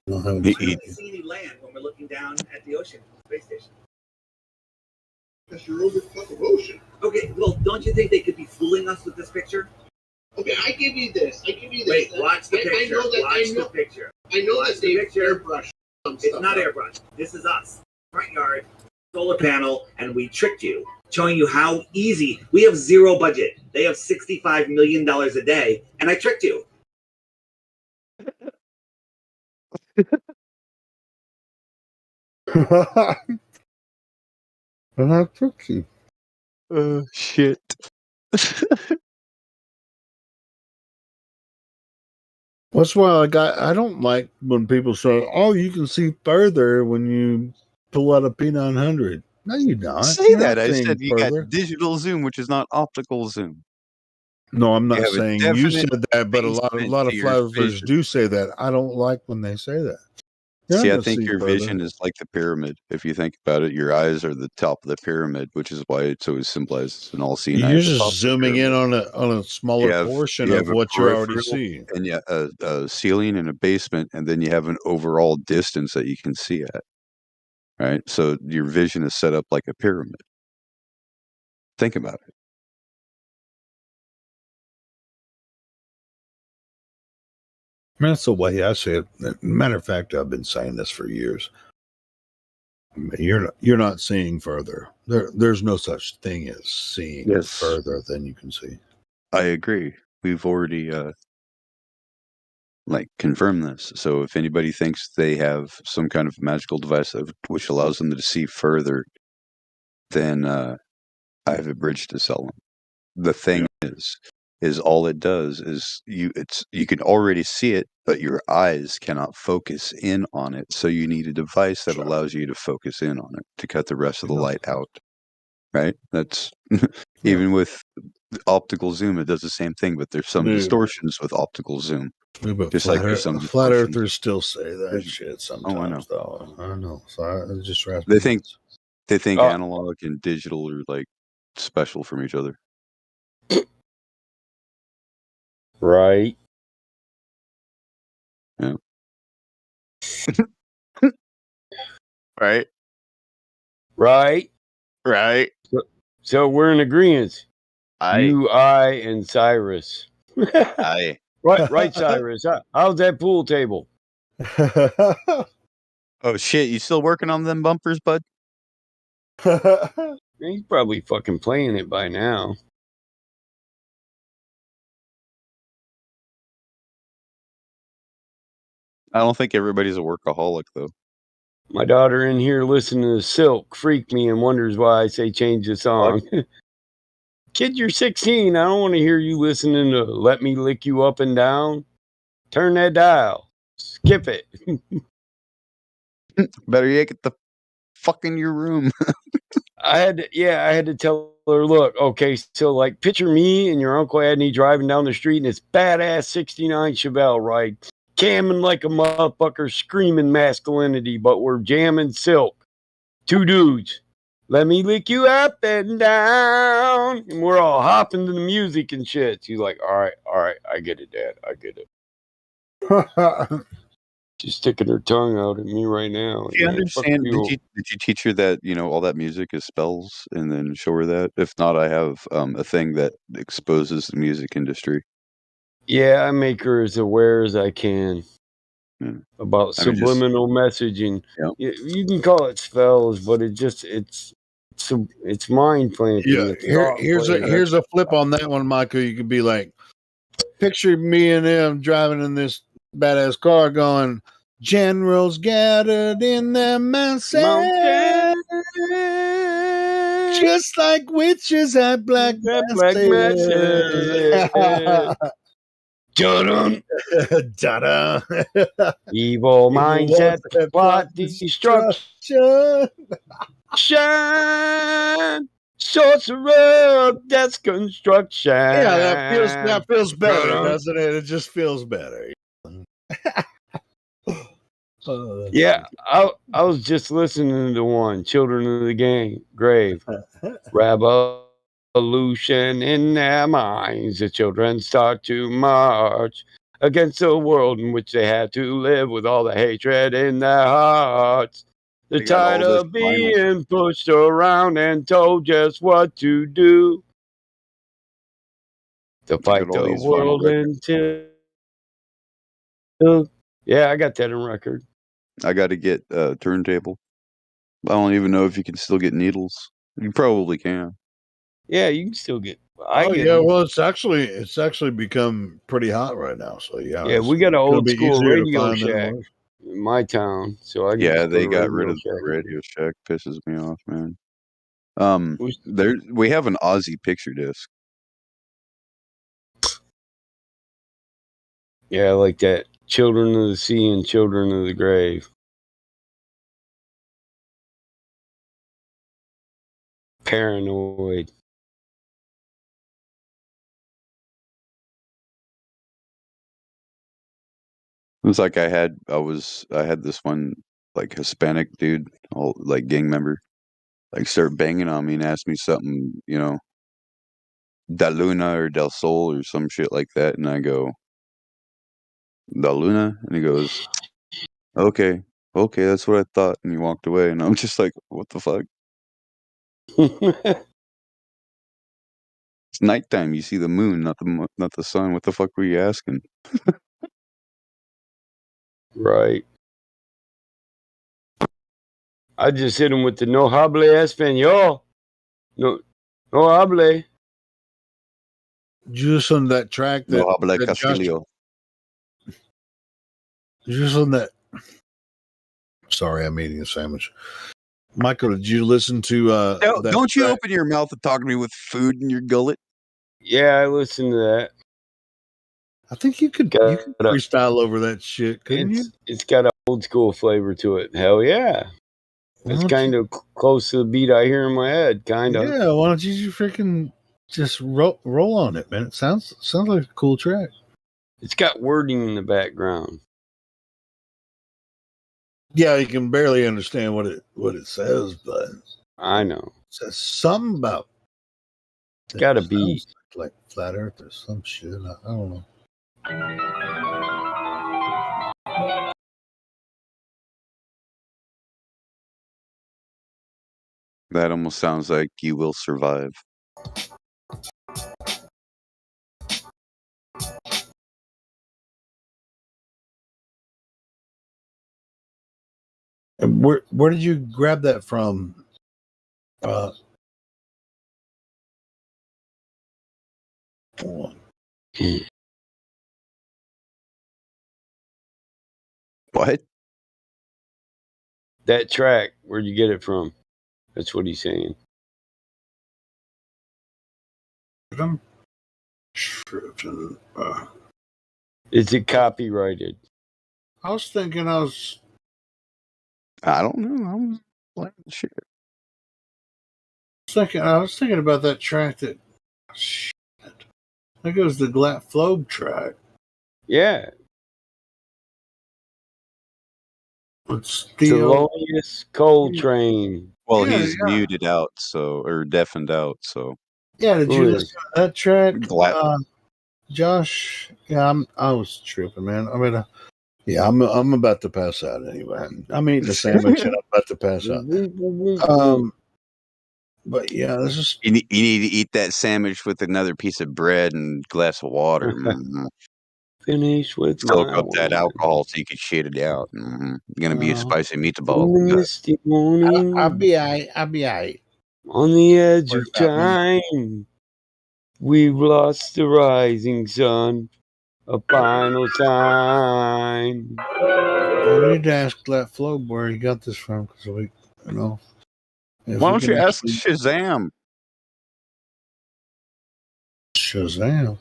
I don't see any land when we're looking down at the ocean, space station. Because you're over fucking ocean. Okay, well, don't you think they could be fooling us with this picture? Okay, I give you this. Wait, watch the picture. Watch the picture. I know Watch that they the picture. airbrush some It's stuff. not airbrush. This is us. Front yard, solar panel, and we tricked you, showing you how easy. We have zero budget. They have $65 million a day, and I tricked you. And I took you. Shit. That's why I don't like when people say, "Oh, you can see further when you pull out a P900." No, you don't. Say You're that. not I seeing said you further. got digital zoom, which is not optical zoom. No, I'm You not have a saying you definite said that, but a lot basement of to your flat earthers vision. do say that. I don't like when they say that. You're See, not I gonna think see your further. vision is like the pyramid. If you think about it, your eyes are the top of the pyramid, which is why it's always symbolized as an all-seeing eye. You're at the top just of the zooming in pyramid. on a smaller portion you of have a what you already peripheral see. and a ceiling and a basement, and then you have an overall distance that you can see at. Right, so your vision is set up like a pyramid. Think about it. That's the way I say it. Matter of fact, I've been saying this for years. I mean, you're not seeing further. There's no such thing as seeing Yes. further than you can see. I agree. We've already confirmed this. So if anybody thinks they have some kind of magical device which allows them to see further, then I have a bridge to sell them. The thing is all it does is you can already see it, but your eyes cannot focus in on it. So you need a device that allows you to focus in on it to cut the rest of the light out. Right? That's even with optical zoom, it does the same thing, but there's some distortions with optical zoom. Yeah, but Just like there's some flat distortions. earthers still say that shit sometimes. Oh, I know. Though. I know. So it just drives They me think nuts. they think analog and digital are like special from each other. Right. Yeah. Right. Right. Right. So we're in agreement. I You, I, and Cyrus. I Right, Cyrus. How's that pool table? Oh shit, you still working on them bumpers, bud? He's probably fucking playing it by now. I don't think everybody's a workaholic though. My daughter in here listening to Silk freaked me and wonders why I say change the song. Kid, you're 16. I don't want to hear you listening to Let Me Lick You Up and Down. Turn that dial. Skip it. Better yet, get the fuck in your room. I had to tell her, look, okay, so like picture me and your Uncle Adney driving down the street in this badass 69 Chevelle, right? Camming like a motherfucker, screaming masculinity, but we're jamming Silk. Two dudes. Let me lick you up and down. And we're all hopping to the music and shit. She's like, all right, I get it, Dad. I get it. She's sticking her tongue out at me right now. Do you understand? Did you teach her that all that music is spells, and then show her that? If not, I have a thing that exposes the music industry. Yeah, I make her as aware as I can about subliminal messaging. Yeah. You can call it spells, but it's mind planting. Yeah, here's a flip on that one, Michael. You could be like, picture me and them driving in this badass car going, generals gathered in their mountains, just like witches at black masses. Dun-dun. Ta-da. Evil mindset, plot destruction. Sorcerer, death construction. Yeah, that feels better, doesn't it? It just feels better. Yeah, I was just listening to one, Children of the Grave. Revolution in their minds. The children start to march. against a world in which they had to live with all the hatred in their hearts. They're They got all tired this of vinyl. being pushed around and told just what to do. To They fight got all the these vinyl world records. until. Yeah, I got that on record. I got to get a turntable. I don't even know if you can still get needles. You probably can. Yeah, you can still get. I Oh get yeah, them. well it's actually become pretty hot right now. So yeah, Yeah, it's we got an gonna old be school easier to radio find than it shack was. in my town, so I can Yeah, just put they a got rid Radio of the Shack in. Radio Shack. Pisses me off, man. Who's- We have an Aussie picture disc. Yeah, I like that. Children of the Sea and Children of the Grave. Paranoid. It was like I had this one like Hispanic dude, all like gang member, like start banging on me and ask me something, Da Luna or Del Sol or some shit like that, and I go, Da Luna, and he goes, okay, that's what I thought, and he walked away, and I'm just like, what the fuck? It's nighttime. You see the moon, not the sun. What the fuck were you asking? Right. I just hit him with the no hable español. No hable. Just on that track No that, habla that Josh, Castillo. just on that. Sorry, I'm eating a sandwich. Michael, did you listen to that Don't you track? open your mouth and talk to me with food in your gullet? Yeah, I listened to that. I think you could Got it. freestyle over that shit, couldn't you? It's got an old school flavor to it. Hell yeah. It's kind of close to the beat I hear in my head, kind of. Yeah, why don't you freaking just roll on it, man? It sounds like a cool track. It's got wording in the background. Yeah, you can barely understand what it says, but I know. it says something about. It's got a beat. Like flat Earth or some shit. I don't know. That almost sounds like You Will Survive. And where did you grab that from? Hold on. What? That track, where'd you get it from? That's what he's saying. Is it copyrighted? I was thinking I don't know. I was playing shit. I was thinking about that track that. Shit. That goes the Glat Flobe track. Yeah. It's Thelonious Coltrane. Well, Yeah, he's muted out, or deafened out, so. Yeah, did Who you is? listen to that track, Glat. Josh? Yeah, I was tripping, man. I mean, yeah, I'm about to pass out anyway. I'm eating a sandwich and I'm about to pass out. But yeah, this is. You need to eat that sandwich with another piece of bread and a glass of water. Mm-hmm. Finish with Soak my up that woman. alcohol so you can shit it out. Mm-hmm. You're gonna be a spicy In the meatball. misty morning, I'll be alright. I'll be alright. on the edge What of about time, we've lost the rising sun, a final sign. I need to ask Glat Flobe where he got this from because we, if Why we don't can you ask actually- Shazam? Shazam?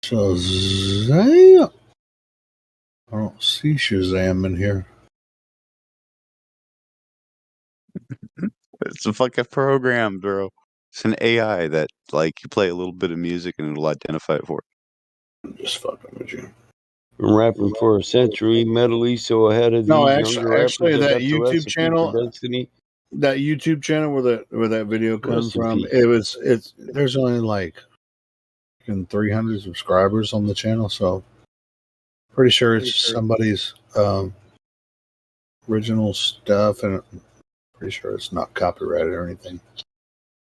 Shazam? I don't see Shazam in here. It's a fucking program, bro. It's an AI that, like, you play a little bit of music and it'll identify it for you. I'm just fucking with you. Been rapping for a century, mentally so ahead of these No, younger actually, rappers. I that got the YouTube recipe channel, for destiny. that YouTube channel where that video comes Rest in from, peace. there's only like 300 subscribers on the channel, so pretty sure it's somebody's original stuff, and pretty sure it's not copyrighted or anything.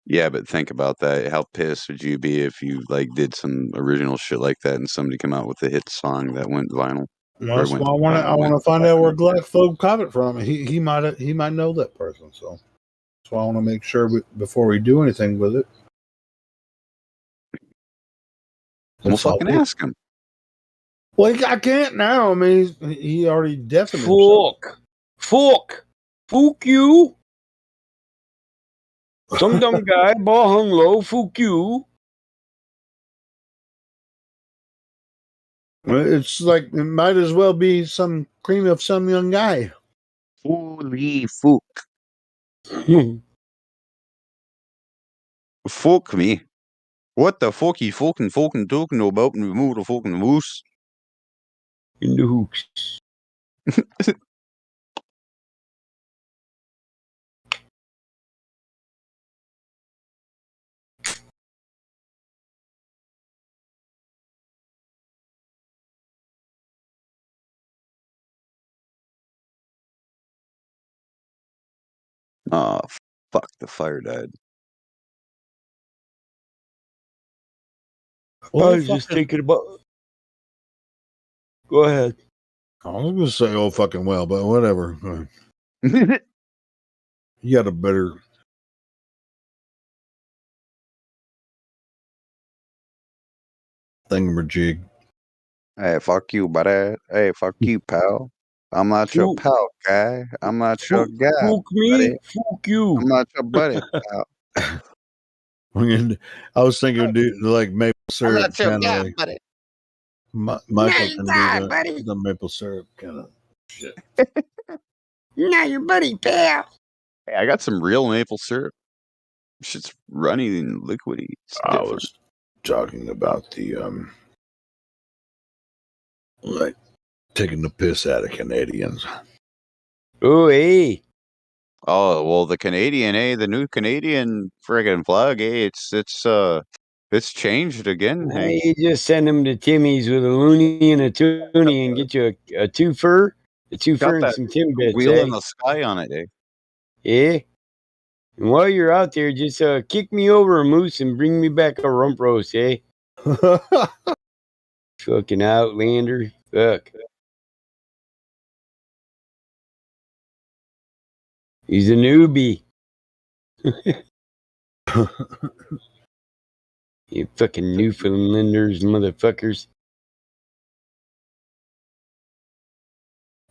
Yeah, but think about that. How pissed would you be if you like did some original shit like that and somebody come out with a hit song that went vinyl? Well, that's why I want to find out where Gladflow caught it from. He might know that person, so that's why I want to make sure before we do anything with it. We'll fucking ask him. Well, I can't now. I mean, he already definitely himself. Fuck you. Some dumb guy, ball hung low, fuck you. It's like it might as well be some cream of some young guy. Holy fuck. Fuck me. What the fuck you fucking talking about me motherfucking moose? In the hooks. Oh, fuck, the fire died. Well, I was just thinking about. Go ahead. I was going to say, oh, fucking well, but whatever. You got a better. Thingamajig. Hey, fuck you, buddy. Hey, fuck you, pal. I'm not your pal, guy. I'm not your guy. Fuck me, buddy. fuck you. I'm not your buddy, pal. I was thinking, dude, like maple syrup. I'm not your kinda guy, like, buddy. Michael can do the maple syrup kind of shit. Not your buddy, pal. Hey, I got some real maple syrup. Shit's runny and liquidy. It's I different. was talking about the like taking the piss out of Canadians. Oh, hey. Oh, well, the Canadian, the new Canadian friggin' flag, it's changed again, Why hey. you just send them to Timmy's with a loony and a toonie and get you a twofer? A twofer Got and that some Timbits, wheel eh? in the sky on it, eh? Yeah. And while you're out there, just kick me over a moose and bring me back a rump roast, eh? Fucking Outlander. Fuck. He's a newbie. You fucking Newfoundlanders, motherfuckers.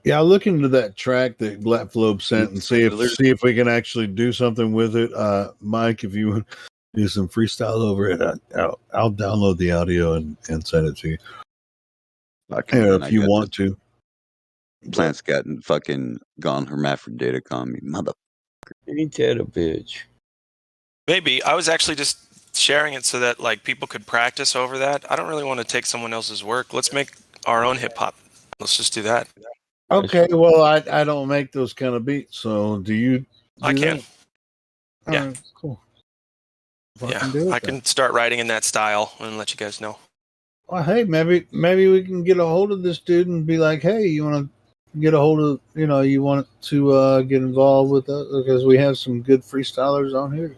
Yeah, I'll look into that track that Gladflow sent and see if we can actually do something with it. Mike, if you want to do some freestyle over it, I'll download the audio and send it to you. If you want to. Plant's gotten fucking gone hermaphroditic on me, mother. Ain't that a bitch? Maybe. I was actually just sharing it so that like people could practice over that. I don't really want to take someone else's work. Let's make our own hip hop. Let's just do that. Okay, well, I don't make those kind of beats, so do you? I can. That? Yeah. Cool. I can start writing in that style and let you guys know. Well, hey, maybe we can get a hold of this dude and be like, hey, you want to get a hold of, you want to get involved with us because we have some good freestylers on here.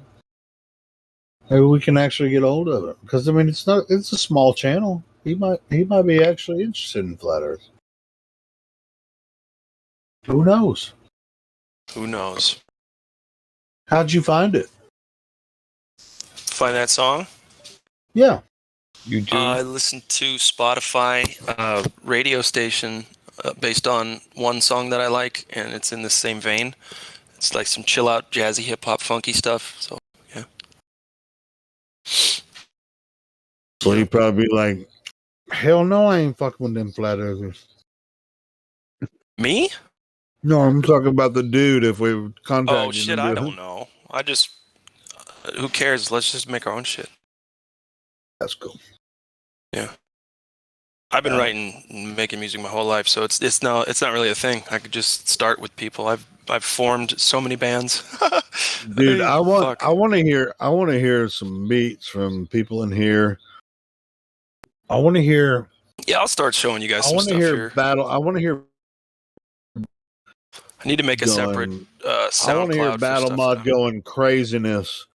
Maybe we can actually get a hold of it because I mean it's a small channel. He might be actually interested in flat Earth. Who knows? Who knows? How'd you find it? Find that song? Yeah. YouTube. I listened to Spotify radio station based on one song that I like, and it's in the same vein. It's like some chill out, jazzy, hip hop, funky stuff. So yeah. So he'd probably be like, hell no, I ain't fucking with them flat earthers. Me? No, I'm talking about the dude. If we contact him. Oh shit, I don't know. I just who cares? Let's just make our own shit. That's cool. Yeah. I've been writing and making music my whole life, so it's not really a thing. I could just start with people. I've formed so many bands. Dude, I want to hear some beats from people in here. I want to hear. Yeah, I'll start showing you guys I some want to stuff hear here. battle. I want to hear. I need to make a separate Going, I want to hear SoundCloud for Battle stuff. Mod Now. going craziness.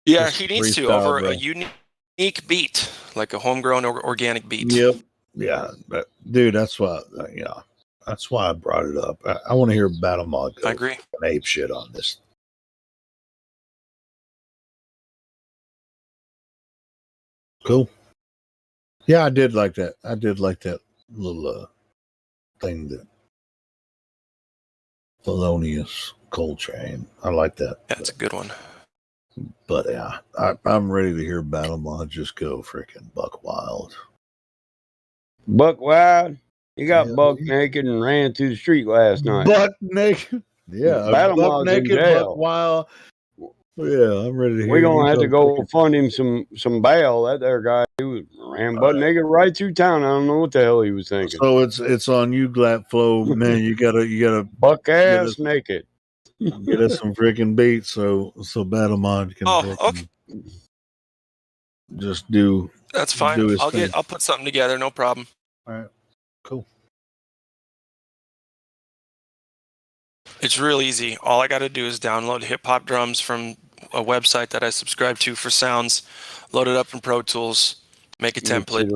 Yeah, Just he needs to freestyle, over bro. a unique beat, like a homegrown organic beat. Yep. Yeah, but, dude, that's why. Yeah, that's why I brought it up. I want to hear Battle Mod go I agree. ape shit on this. Cool. Yeah, I did like that. I did like that little thing that Thelonious Coltrane. I like that. That's a good one. But yeah, I'm ready to hear Battle Mod just go freaking buck wild. Buck wild. He got Yeah. buck naked and ran through the street last night. Buck naked. Yeah, Battle buck Mod's in naked, jail. buck wild. Yeah, I'm ready to hear. We're gonna you have to go go fund him some bail. That there guy, he ran butt naked right through town. I don't know what the hell he was thinking. So it's on you, Glat Flow, man. You gotta Buck ass naked. get us some freaking beats so Battle Mod can Okay. just do. That's fine. do his I'll thing. I'll put something together, no problem. All right, cool. It's real easy. All I got to do is download hip hop drums from a website that I subscribe to for sounds, load it up in Pro Tools, make a template,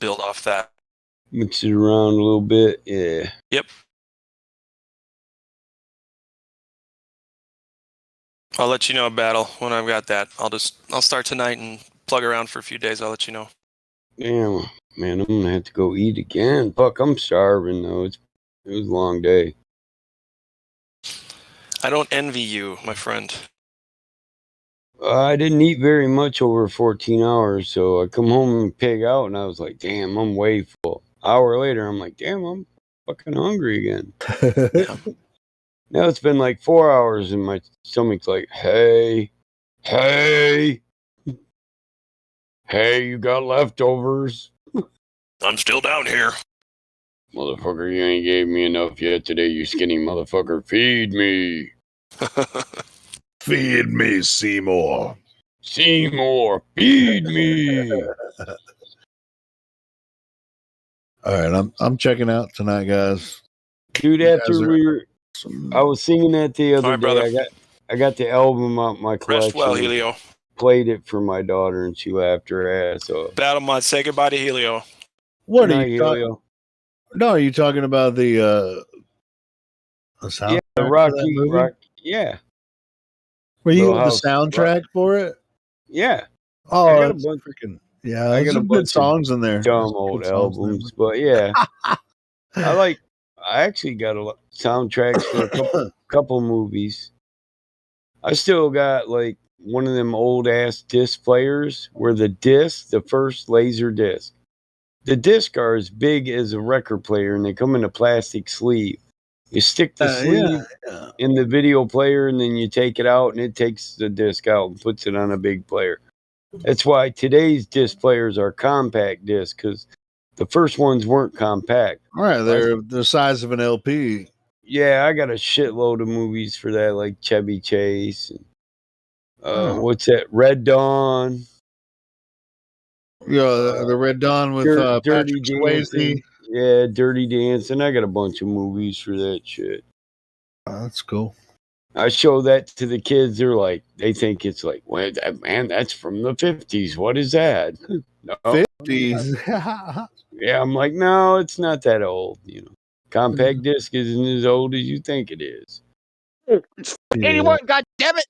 build off that. Mix it around a little bit. Yeah. Yep. I'll let you know, Battle, when I've got that. I'll start tonight and plug around for a few days. I'll let you know. Damn, man, I'm gonna have to go eat again. Fuck, I'm starving though. It was a long day. I don't envy you, my friend. I didn't eat very much over 14 hours, so I come home and pig out, and I was like, damn, I'm way full. Hour later, I'm like, damn, I'm fucking hungry again. Now it's been like 4 hours, and my stomach's like, hey, you got leftovers? I'm still down here. Motherfucker, you ain't gave me enough yet today, you skinny motherfucker. Feed me. Feed me, Seymour. Seymour, feed me. All right, I'm checking out tonight, guys. Dude, after I was singing that the other day. Brother. I got the album out my collection. Rest well, Helio. Played it for my daughter, and she laughed her ass off. Battle Mod, say goodbye to Helio. What Good are night, you talking? Helio. No, are you talking about the soundtrack? Yeah, Rock. Yeah. Were you Little the House soundtrack for it? Yeah. Oh, I got a it's bunch. freaking yeah. I There's got a some bunch good songs in there. Dumb There's old good songs in albums, but yeah. I actually got a lot soundtracks for a couple movies. I still got like one of them old ass disc players where the first laser disc. The disc are as big as a record player, and they come in a plastic sleeve. You stick the sleeve in the video player, and then you take it out, and it takes the disc out and puts it on a big player. That's why today's disc players are compact discs, because the first ones weren't compact. All right, they're the size of an LP. Yeah, I got a shitload of movies for that, like Chevy Chase. And, what's that? Red Dawn. Yeah, the Red Dawn with Dirty Patrick Dancing. Swayze. Yeah, Dirty Dancing. I got a bunch of movies for that shit. That's cool. I show that to the kids. They're like, they think it's like, well, man, that's from the 50s. What is that? No, 50s. Yeah, I'm like, no, it's not that old. Compact disc isn't as old as you think it is. It's 81, God damn it!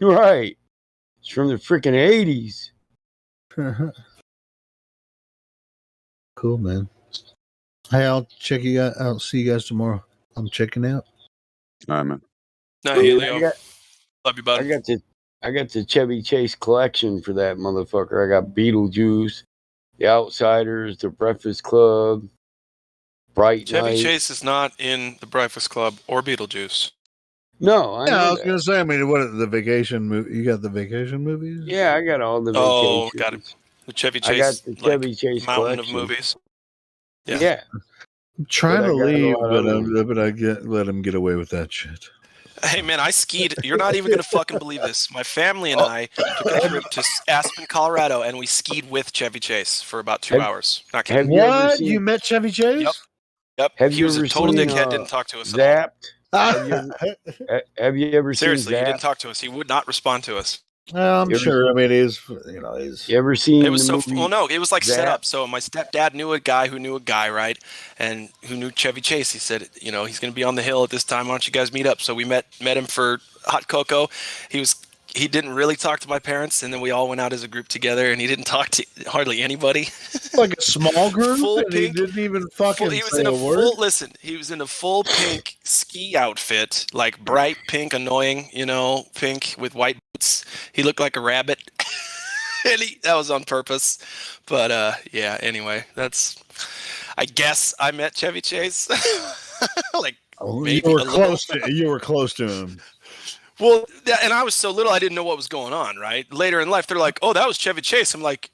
Right. It's from the freaking 80s. Cool, man. Hey, I'll check you out. I'll see you guys tomorrow. I'm checking out. All right, man. No, Helio. Love you, bud. I got the Chevy Chase collection for that motherfucker. I got Beetlejuice, The Outsiders, The Breakfast Club, Bright Chevy Night. Chase is not in The Breakfast Club or Beetlejuice. No, I was gonna say. I mean, what the vacation movie? You got the vacation movies? Yeah, I got all the Oh, vacations. got it. The Chevy Chase. I got the Chevy Chase mountain collection. of movies. Yeah. I'm trying to leave, but I let him get away with that shit. Hey man, I skied. You're not even gonna fucking believe this. My family and I took a trip to Aspen, Colorado, and we skied with Chevy Chase for about 2 Have- hours. Not kidding. Have you ever What? seen? You met Chevy Chase? Yep. Yep. Have He you was a ever total seen dickhead. Didn't talk to us at all. Zapped? Have you ever Seriously, seen he Zapped? didn't talk to us. He would not respond to us. I'm You ever- sure. I mean, he's. You ever seen It was the so movie? well. No, it was like set Zapped? up. So my stepdad knew a guy who knew a guy, right? And who knew Chevy Chase. He said, you know, he's going to be on the hill at this time. Why don't you guys meet up? So we met him for hot cocoa. He didn't really talk to my parents, and then we all went out as a group together, and he didn't talk to hardly anybody. Like a small group, Full and he pink- didn't even fucking He was say in a word. full listen. He was in a full pink ski outfit, like bright pink, annoying, pink with white boots. He looked like a rabbit, and that was on purpose. But yeah. Anyway, I guess I met Chevy Chase. Like maybe You were a little. close to. You were close to him. Well, and I was so little, I didn't know what was going on. Right later in life, they're like, "Oh, that was Chevy Chase." I'm like,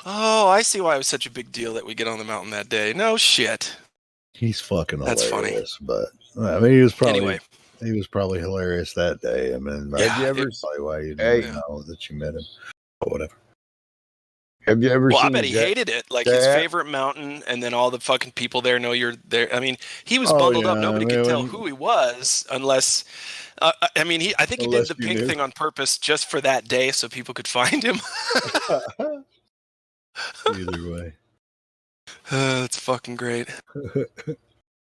"Oh, I see why it was such a big deal that we get on the mountain that day." No shit. He's fucking That's funny. hilarious. But I mean, he was probably Anyway. he was probably hilarious that day. I mean, Yeah, Have you ever? that's probably why you Hey. didn't know that you met him. But whatever. Have you ever Well, I seen? bet he hated it. Like his favorite mountain, and then all the fucking people there know you're there. I mean, he was Oh, bundled yeah, up. Nobody I mean, could tell when- who he was unless. I mean, I think he did Unless the you pink knew. thing on purpose just for that day, so people could find him. Either way. That's fucking great.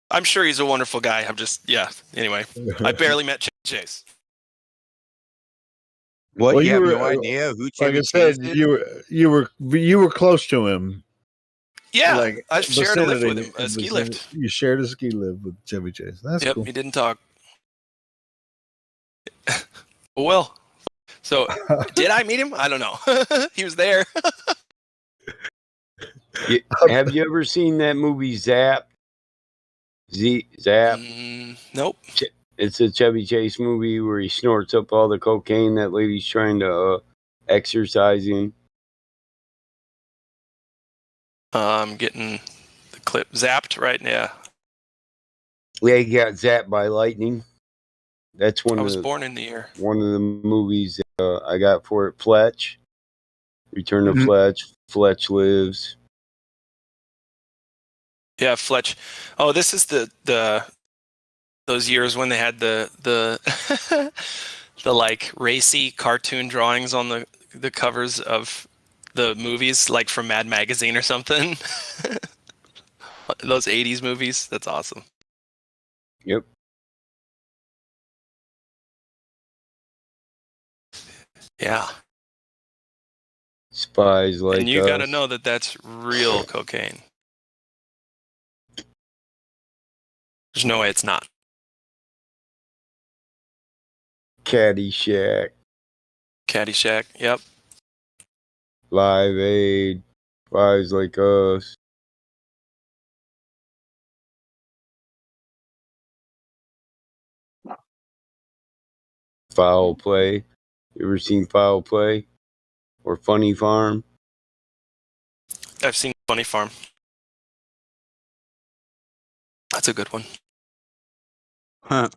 I'm sure he's a wonderful guy. Anyway, I barely met Chase. What? Well, you you have were, no idea who Like Chevy I said, Chase is? you were close to him. Yeah, Like I shared a lift with vicinity- him, a ski lift. You shared a ski lift with Chevy Chase. That's Yep, cool. he didn't talk. Well, so did I meet him? I don't know. He was there. Have you ever seen that movie Zap? Zap. Nope. It's a Chevy Chase movie where he snorts up all the cocaine that lady's trying to exercise in. I'm getting the clip zapped right now. Yeah, he got zapped by lightning. That's I was born in the year. one of the movies I got for it. Fletch. Return to Mhm. Fletch. Fletch lives. Yeah, Fletch. Oh, this is the those years when they had the the like racy cartoon drawings on the covers of the movies, like from Mad Magazine or something. Those 80s movies. That's awesome. Yep. Yeah. Spies like And you us. got to know that that's real cocaine. There's no way it's not. Caddyshack. Caddyshack. Yep. Live Aid. Spies like us. Foul Play. You ever seen Foul Play? Or Funny Farm? I've seen Funny Farm. That's a good one. Huh.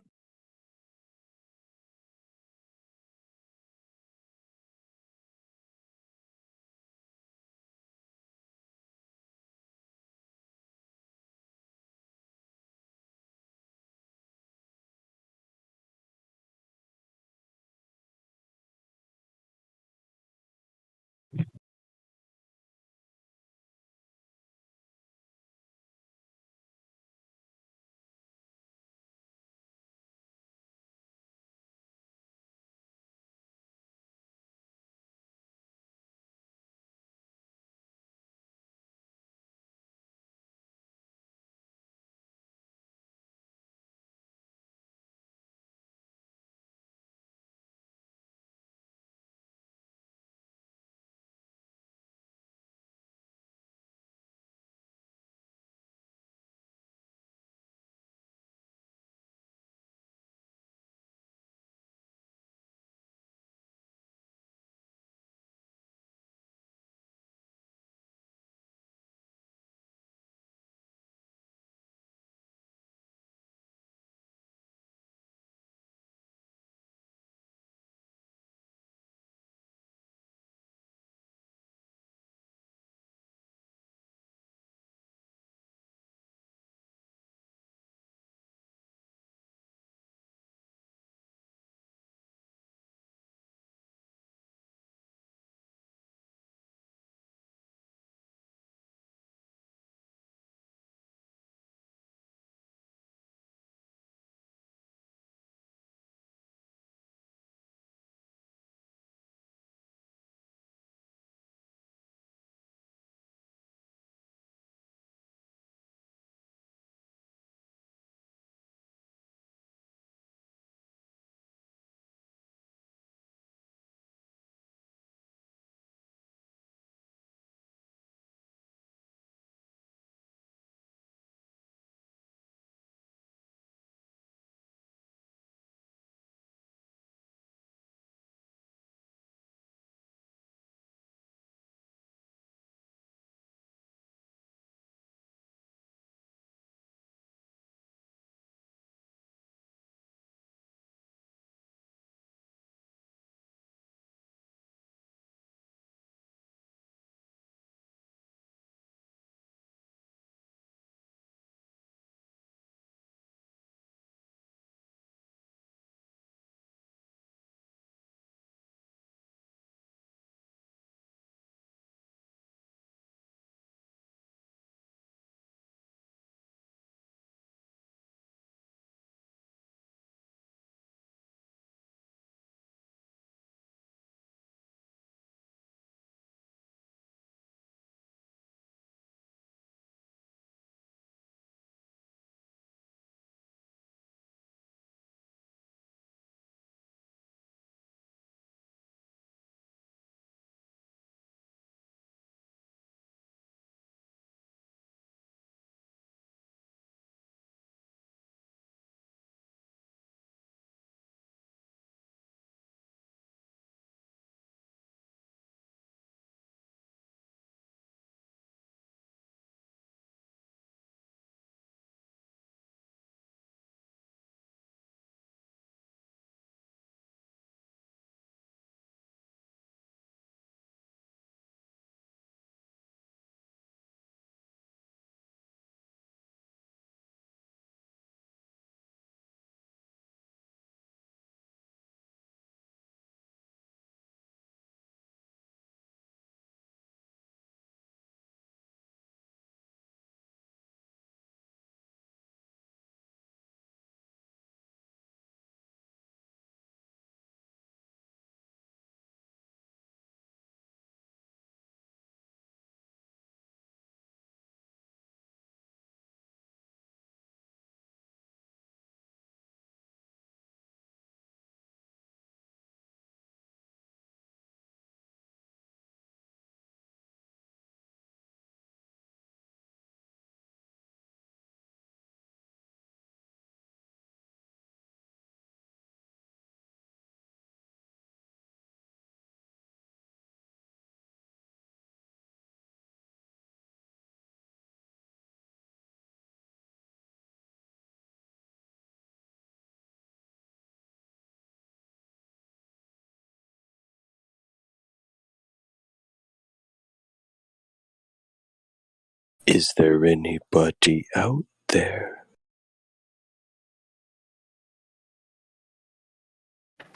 Is there anybody out there?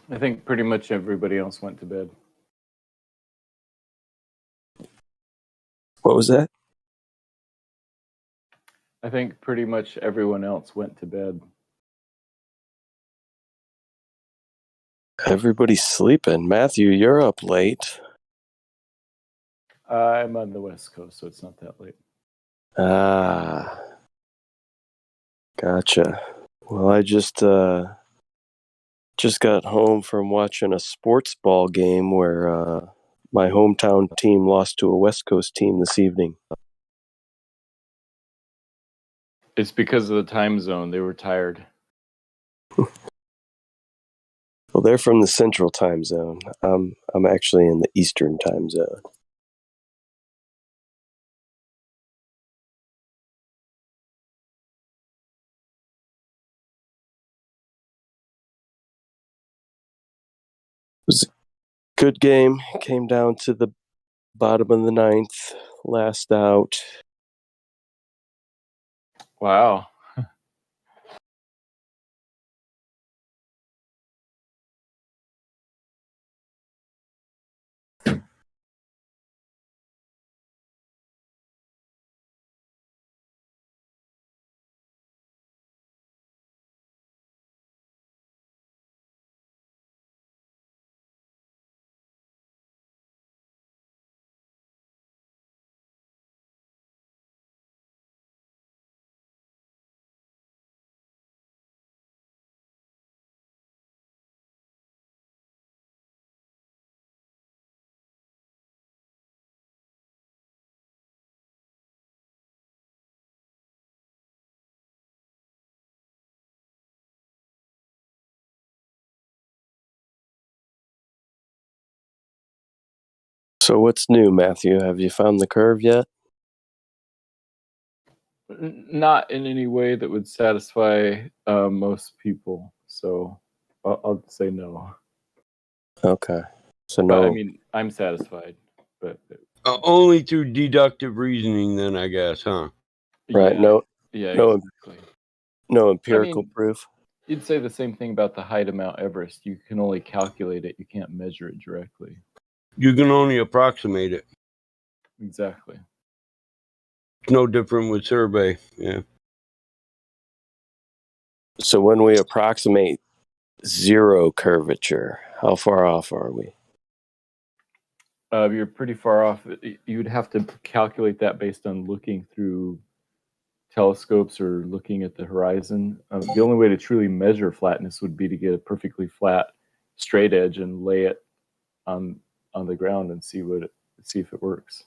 I think pretty much everybody else went to bed. What was that? I think pretty much everyone else went to bed. Everybody's sleeping. Matthew, you're up late. I'm on the West Coast, so it's not that late. Ah, gotcha. Well, I just got home from watching a sports ball game where my hometown team lost to a West Coast team this evening. It's because of the time zone. They were tired. Well, they're from the Central Time Zone. I'm actually in the Eastern Time Zone. It was a good game. Came down to the bottom of the ninth, last out. Wow. So what's new, Matthew? Have you found the curve yet? Not in any way that would satisfy most people. So I'll say no. Okay. So But I no. mean, I'm satisfied. But Only through deductive reasoning, then, I guess, huh? Right. yeah, No. yeah, No. exactly. No empirical proof. You'd say the same thing about the height of Mount Everest. You can only calculate it. You can't measure it directly. You can only approximate it. Exactly. It's no different with survey. Yeah. So when we approximate zero curvature, how far off are we? You're pretty far off. You'd have to calculate that based on looking through telescopes or looking at the horizon. The only way to truly measure flatness would be to get a perfectly flat, straight edge and lay it on the ground and see if it works.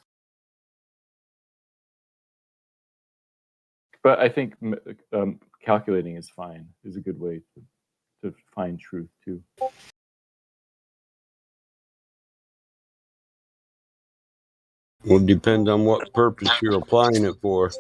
But I think calculating is fine. Is a good way to find truth too. Well, it depends on what purpose you're applying it for.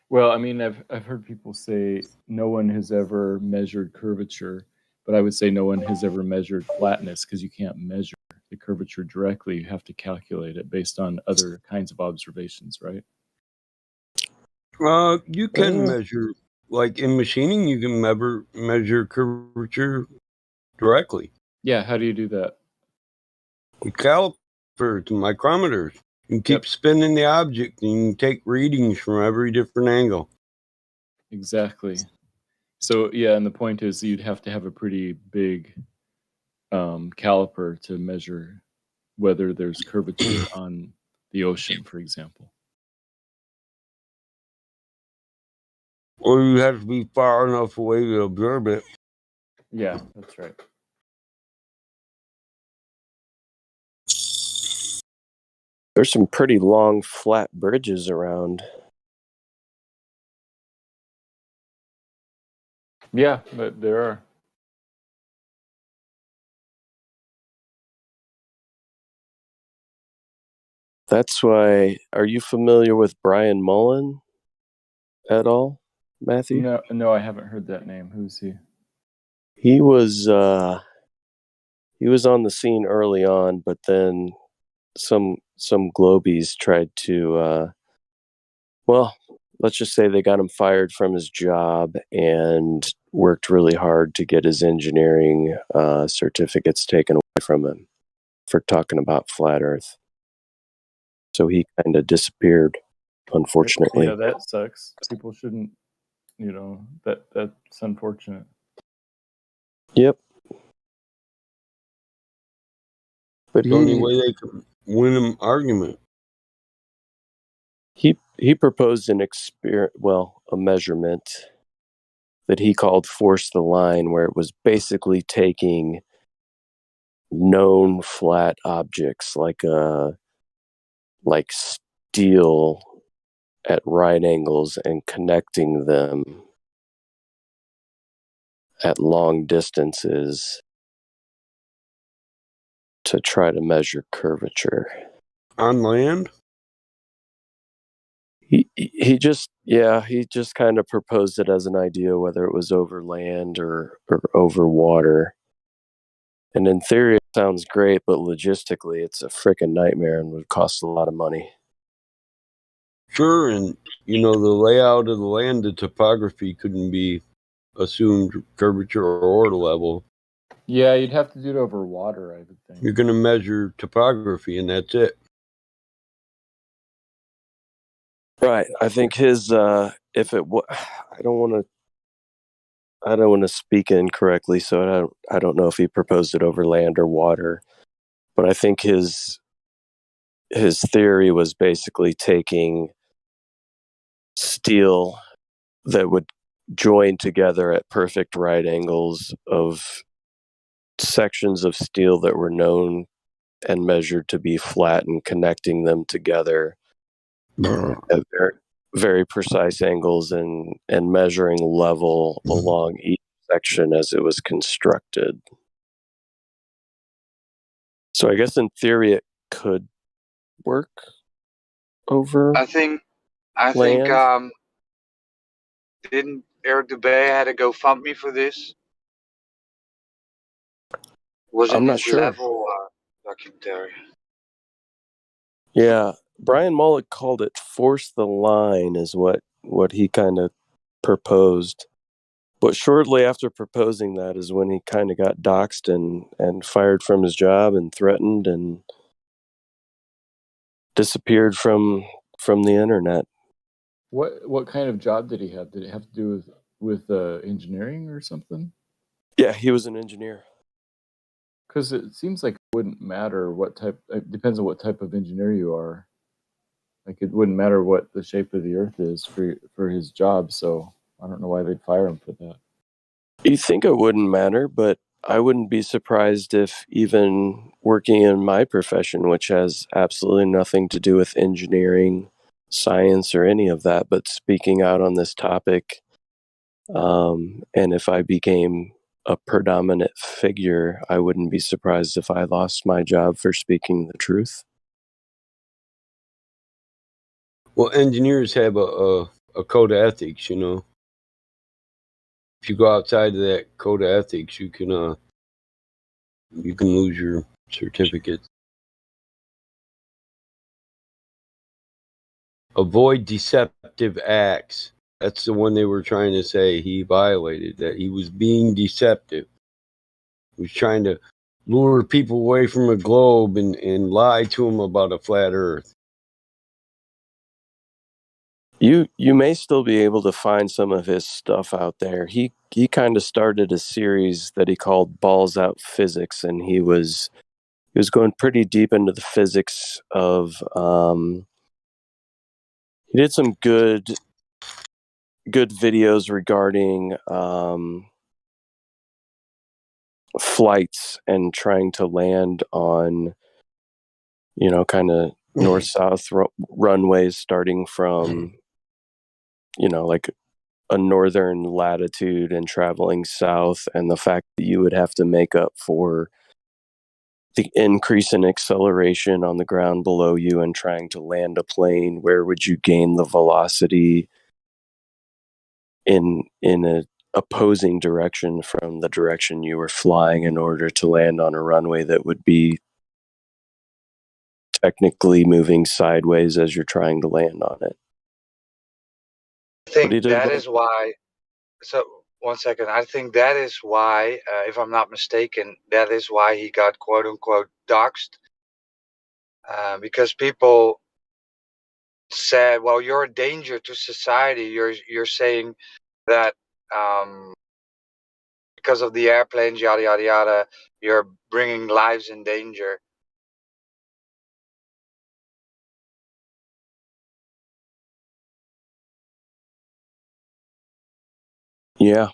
Well, I mean, I've heard people say no one has ever measured curvature, but I would say no one has ever measured flatness because you can't measure the curvature directly. You have to calculate it based on other kinds of observations, right? You can measure, like in machining, you can measure curvature directly. Yeah, how do you do that? With calipers and micrometers. You keep spinning the object and you can take readings from every different angle. Exactly. So yeah, and the point is you'd have to have a pretty big caliper to measure whether there's curvature on the ocean, for example. Or you have to be far enough away to observe it. Yeah, that's right. There's some pretty long, flat bridges around. Yeah, but there are. That's why. Are you familiar with Brian Mullen at all, Matthew? No, I haven't heard that name. Who's he? He was on the scene early on, but then some globies tried to Well, let's just say they got him fired from his job and worked really hard to get his engineering certificates taken away from him for talking about flat Earth. So he kind of disappeared, unfortunately. Yeah, that sucks. People shouldn't, that's unfortunate. Yep. But the only way they could win an argument. He proposed a measurement that he called force the line, where it was basically taking known flat objects like steel at right angles and connecting them at long distances to try to measure curvature. On land? He just kind of proposed it as an idea, whether it was over land or over water. And in theory, it sounds great, but logistically, it's a freaking nightmare and would cost a lot of money. Sure, and the layout of the land, the topography couldn't be assumed curvature or level. Yeah, you'd have to do it over water, I would think. You're going to measure topography, and that's it. Right. I think his I don't want to speak incorrectly, so I don't know if he proposed it over land or water, but I think his theory was basically taking steel that would join together at perfect right angles of sections of steel that were known and measured to be flat and connecting them together at very, very precise angles and measuring level along each section as it was constructed. So I guess in theory it could work over I think land. Didn't Eric Dubay had a GoFundMe for this? Was I'm it not his sure. level documentary? Yeah, Brian Mullick called it "force the line" is what he kind of proposed. But shortly after proposing that is when he kind of got doxxed and fired from his job and threatened and disappeared from the internet. What kind of job did he have? Did it have to do with engineering or something? Yeah, he was an engineer. Because it seems like it wouldn't matter what type. It depends on what type of engineer you are. Like it wouldn't matter what the shape of the Earth is for his job. So I don't know why they'd fire him for that. You think it wouldn't matter, but I wouldn't be surprised if even working in my profession, which has absolutely nothing to do with engineering, science, or any of that, but speaking out on this topic, and if I became a predominant figure, I wouldn't be surprised if I lost my job for speaking the truth. Well, engineers have a code of ethics, If you go outside of that code of ethics, you can lose your certificate. Avoid deceptive acts. That's the one they were trying to say he violated, that he was being deceptive. He was trying to lure people away from a globe and lie to them about a flat Earth. You may still be able to find some of his stuff out there. He kind of started a series that he called Balls Out Physics, and he was going pretty deep into the physics of he did some good videos regarding flights and trying to land on kind of north-south runways starting from like a northern latitude and traveling south, and the fact that you would have to make up for the increase in acceleration on the ground below you and trying to land a plane. Where would you gain the velocity in a opposing direction from the direction you were flying in order to land on a runway that would be technically moving sideways as you're trying to land on it? he think did that well. is why. So 1 second. I think that is why, if I'm not mistaken, that is why he got quote unquote doxxed. Because people said, "Well, you're a danger to society. You're saying that because of the airplanes, yada yada yada, you're bringing lives in danger." Yeah,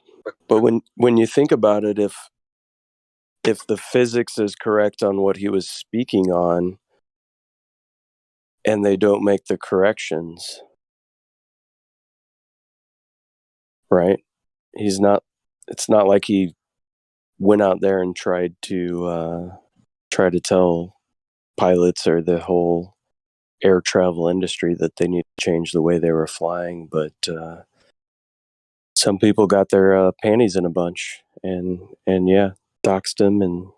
but when you think about it, if the physics is correct on what he was speaking on, and they don't make the corrections, right? He's not. It's not like he went out there and tried to tell pilots or the whole air travel industry that they need to change the way they were flying, but some people got their panties in a bunch, and yeah, doxed him and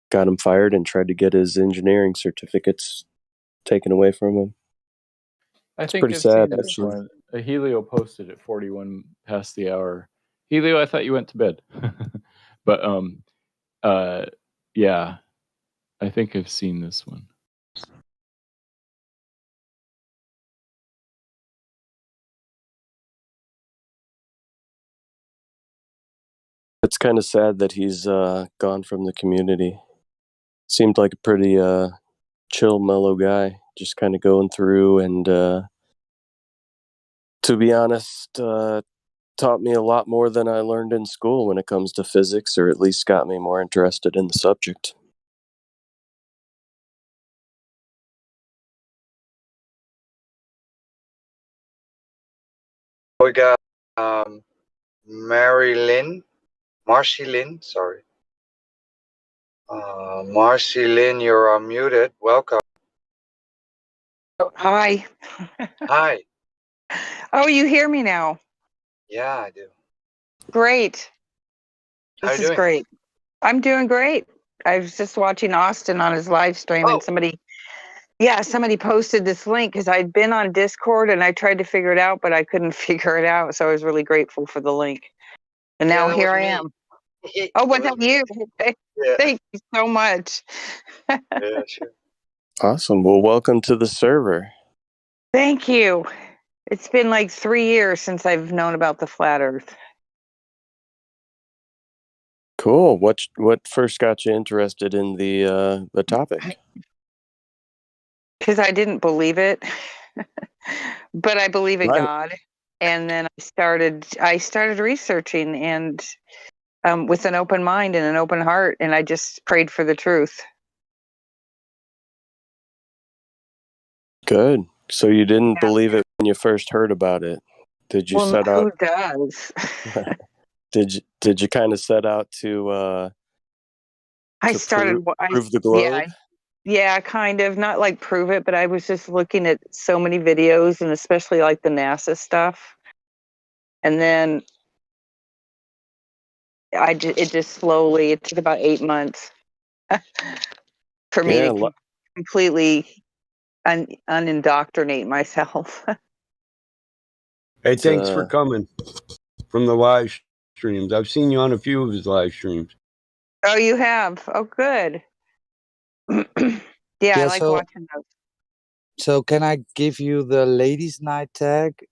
got him fired and tried to get his engineering certificates taken away from him. I It's think pretty I've sad, seen this actually. one. Helio posted at 41 past the hour. Helio, I thought you went to bed. But yeah, I think I've seen this one. It's kind of sad that he's gone from the community. Seemed like a pretty chill, mellow guy, just kind of going through and, to be honest, taught me a lot more than I learned in school when it comes to physics, or at least got me more interested in the subject. We got Marcy Lynn, sorry. Marcy Lynn, you're unmuted. Welcome. Oh, hi. Hi. Oh, you hear me now? Yeah, I do. Great. How This you is doing? great. I'm doing great. I was just watching Austin on his live stream and somebody posted this link because I'd been on Discord and I tried to figure it out, but I couldn't figure it out. So I was really grateful for the link. And Yeah, now that here was I me. am. Oh, was that you? Yeah. Thank you so much. Yeah, sure. Awesome. Well, welcome to the server. Thank you. It's been like 3 years since I've known about the flat earth. Cool. What first got you interested in the topic? Because I didn't believe it, but I believe in Right. God. And then I started researching and with an open mind and an open heart, and I just prayed for the truth. Good. So you didn't believe it when you first heard about it. Did you set out? Who does? Did you kind of set out to prove the globe? Yeah, kind of. Not like prove it, but I was just looking at so many videos and especially like the NASA stuff. And then it just slowly, it took about 8 months for me to completely unindoctrinate myself. Hey, thanks for coming from the live streams. I've seen you on a few of his live streams. Oh, you have? Oh, good. I like watching those. So can I give you the ladies' night tag?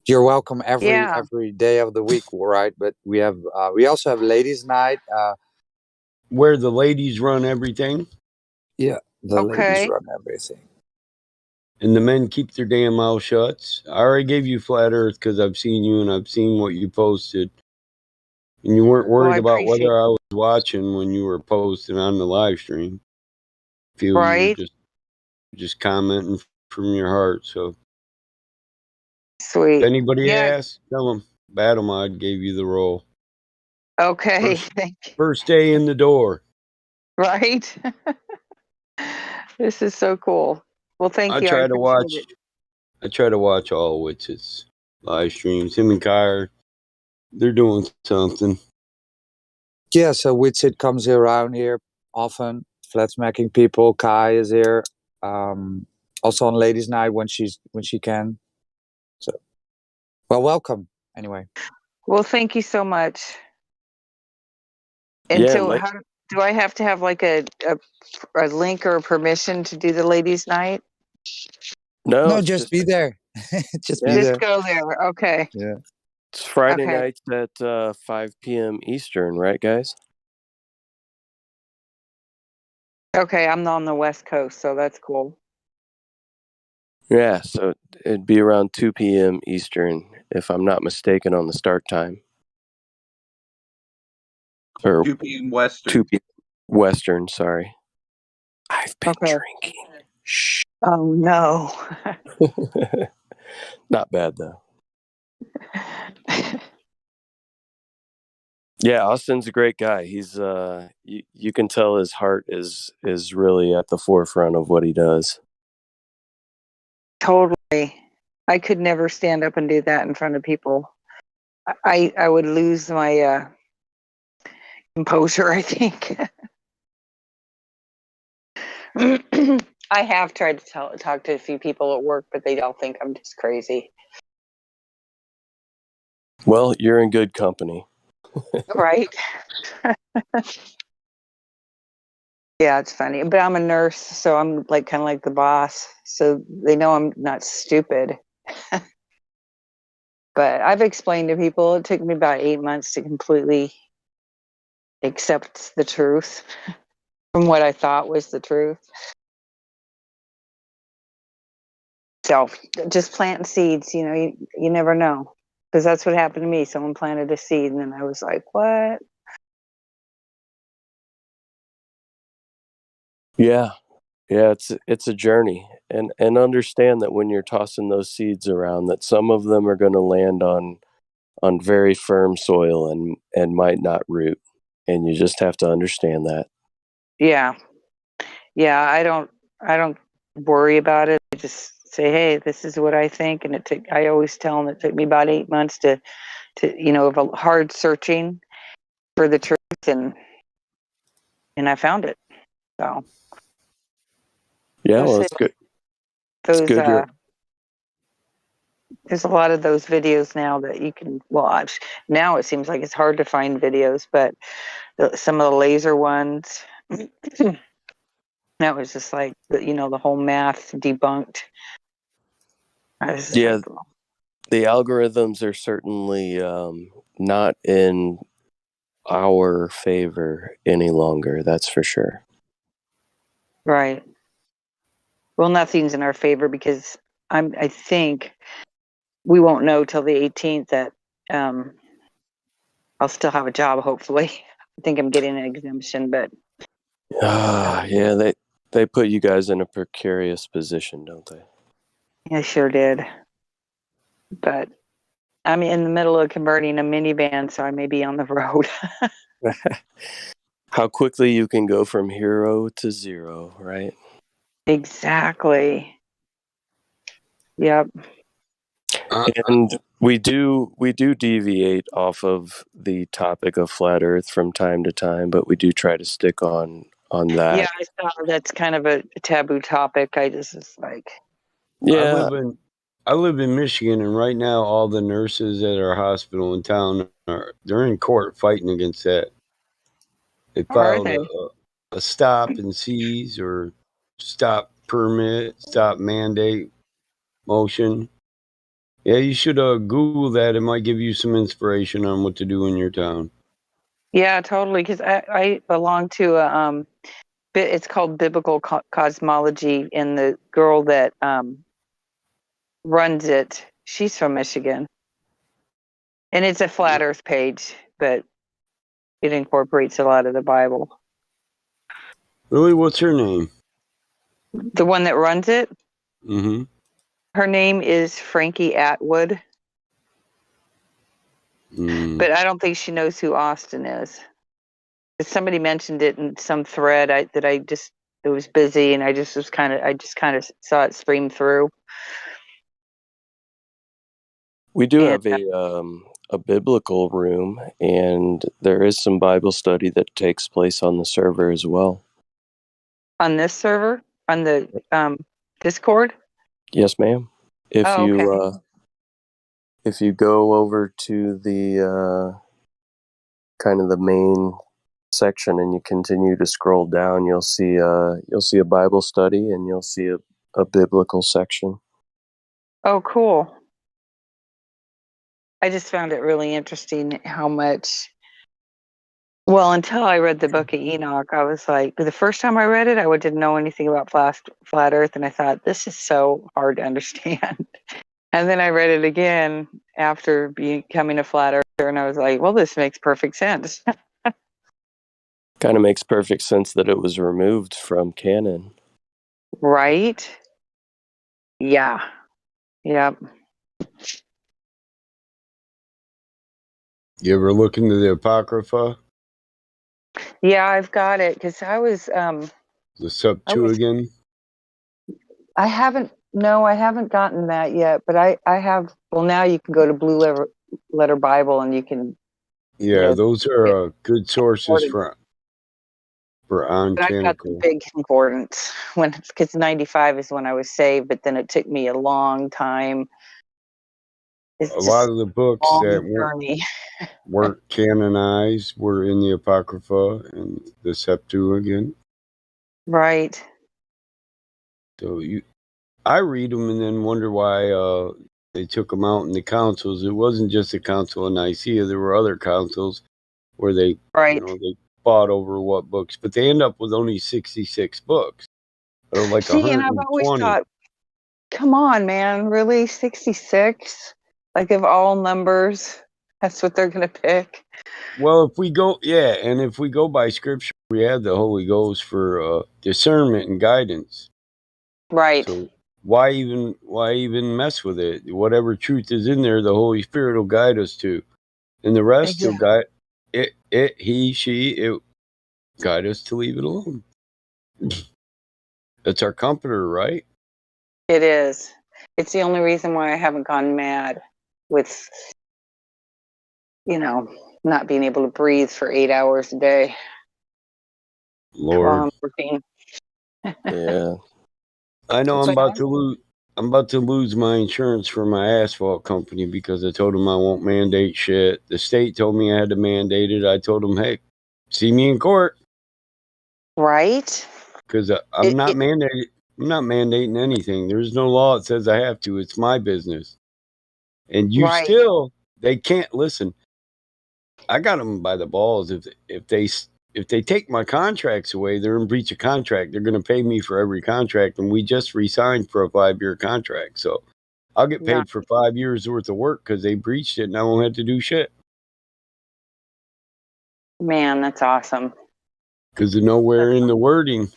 You're welcome every day of the week, right? But we also have ladies' night. Where the ladies run everything? Yeah, the ladies run everything. And the men keep their damn mouth shut. I already gave you flat earth because I've seen you and I've seen what you posted. And you weren't worried about whether I was watching when you were posting on the live stream. You were just commenting from your heart. So sweet. If anybody asks, tell them Battlemod gave you the role. Okay, thank you. First day in the door. Right? This is so cool. Well, thank you. I appreciate it. I try to watch all Witz's live streams. Him and Kyra, they're doing something. Yeah, so Witsit comes around here often, flat smacking people. Kai is here. Also on ladies' night when she can. So Well, welcome anyway. Well, thank you so much. And Yeah, so, how do I have to have like a link or permission to do the ladies' night? no, it's just be there. Just be Yeah. there. Just go there. Okay. Yeah. It's Friday Okay. nights at 5 p.m. Eastern, right, guys? Okay, I'm on the West Coast, so that's cool. Yeah, so it'd be around 2 p.m. Eastern, if I'm not mistaken, on the start time. Or 2 p.m. Western. 2 p.m. Western, sorry. I've been drinking. Shh. Oh, no. Not bad, though. Yeah, Austin's a great guy. He's you can tell his heart is really at the forefront of what he does. Totally. I could never stand up and do that in front of people. I would lose my composure, I think. I have tried to talk to a few people at work, but they all think I'm just crazy. Well, you're in good company. Right? Yeah, it's funny. But I'm a nurse, so I'm like kind of like the boss. So they know I'm not stupid. But I've explained to people it took me about 8 months to completely accept the truth from what I thought was the truth. So just planting seeds, you never know. Because that's what happened to me. Someone planted a seed and then I was like, what? Yeah. Yeah, it's a journey. And understand that when you're tossing those seeds around, that some of them are going to land on very firm soil and might not root. And you just have to understand that. Yeah. Yeah, I don't worry about it. I just say, hey, this is what I think. And I always tell them it took me about 8 months to of a hard searching for the truth, and I found it. So yeah, well, it's good. Those it's good. There's a lot of those videos now that you can. Well, now it seems like it's hard to find videos, but some of the laser ones. That was just like the whole math debunked. Yeah, the algorithms are certainly not in our favor any longer. That's for sure. Right. Well, nothing's in our favor because I think we won't know till the 18th that I'll still have a job. Hopefully, I think I'm getting an exemption, but yeah, they put you guys in a precarious position, don't they? I sure did. But I'm in the middle of converting a minivan, so I may be on the road. How quickly you can go from hero to zero, right? Exactly. Yep. And we do deviate off of the topic of flat Earth from time to time, but we do try to stick on that. Yeah, I saw that's kind of a taboo topic. I just was like, yeah. I live in Michigan, and right now all the nurses at our hospital in town they're in court fighting against that. They filed a stop and seize or stop permit, stop mandate motion. Yeah, you should Google that. It might give you some inspiration on what to do in your town. yeah, totally. Because I belong to it's called Biblical Cosmology, and the girl that runs it, she's from Michigan, and it's a flat Earth page, but it incorporates a lot of the Bible. Really, what's her name? The one that runs it. Mm-hmm. Her name is Frankie Atwood. But I don't think she knows who Austin is. Somebody mentioned it in some thread it was busy, and I just kind of saw it stream through. We do have a biblical room, and there is some Bible study that takes place on the server as well. On this server? On the Discord? Yes, ma'am. If If you go over to the kind of the main section and you continue to scroll down, you'll see a Bible study and you'll see a biblical section. Oh, cool. I just found it really interesting how much. Well, until I read the book of Enoch, I was like, the first time I read it, I didn't know anything about flat Earth, and I thought, this is so hard to understand. And then I read it again after becoming a flat earther, and I was like, well, this makes perfect sense. Kind of makes perfect sense that it was removed from canon. Right? Yeah. Yep. You ever look into the Apocrypha? Yeah, I've got it because The Septuagint? I haven't gotten that yet, but I have. Well, now you can go to Blue Letter Bible and you can. Yeah, those are good sources concordance. for on But I've got the canonical. big concordance because 95 is when I was saved, but then it took me a long time. It's A lot just of the books long that journey. weren't canonized were in the Apocrypha and the Septuagint. Right. So I read them and then wonder why they took them out in the councils. It wasn't just the Council of Nicaea. There were other councils where they they fought over what books, but they end up with only 66 books out of like See, and I've always 120. thought, come on, man, really? 66? Like, of all numbers, that's what they're going to pick? Well, if we go by scripture, we have the Holy Ghost for discernment and guidance. Right. So why even mess with it? Whatever truth is in there, the Holy Spirit will guide us to, and the rest will guide it. He, she, it guide us to leave it alone. That's our comforter, right? It is. It's the only reason why I haven't gone mad with, not being able to breathe for 8 hours a day while Lord, I'm working. Yeah. I know It's I'm about fine. to lose. I'm about to lose my insurance for my asphalt company because I told them I won't mandate shit. The state told me I had to mandate it. I told them, hey, see me in court. Right? Because I'm not mandating. I'm not mandating anything. There's no law that says I have to. It's my business. And they can't listen. I got them by the balls. If they take my contracts away, they're in breach of contract. They're going to pay me for every contract, and we just re-signed for a 5-year contract. So I'll get paid for 5 years worth of work because they breached it, and I won't have to do shit. Man, that's awesome. Because nowhere in the wording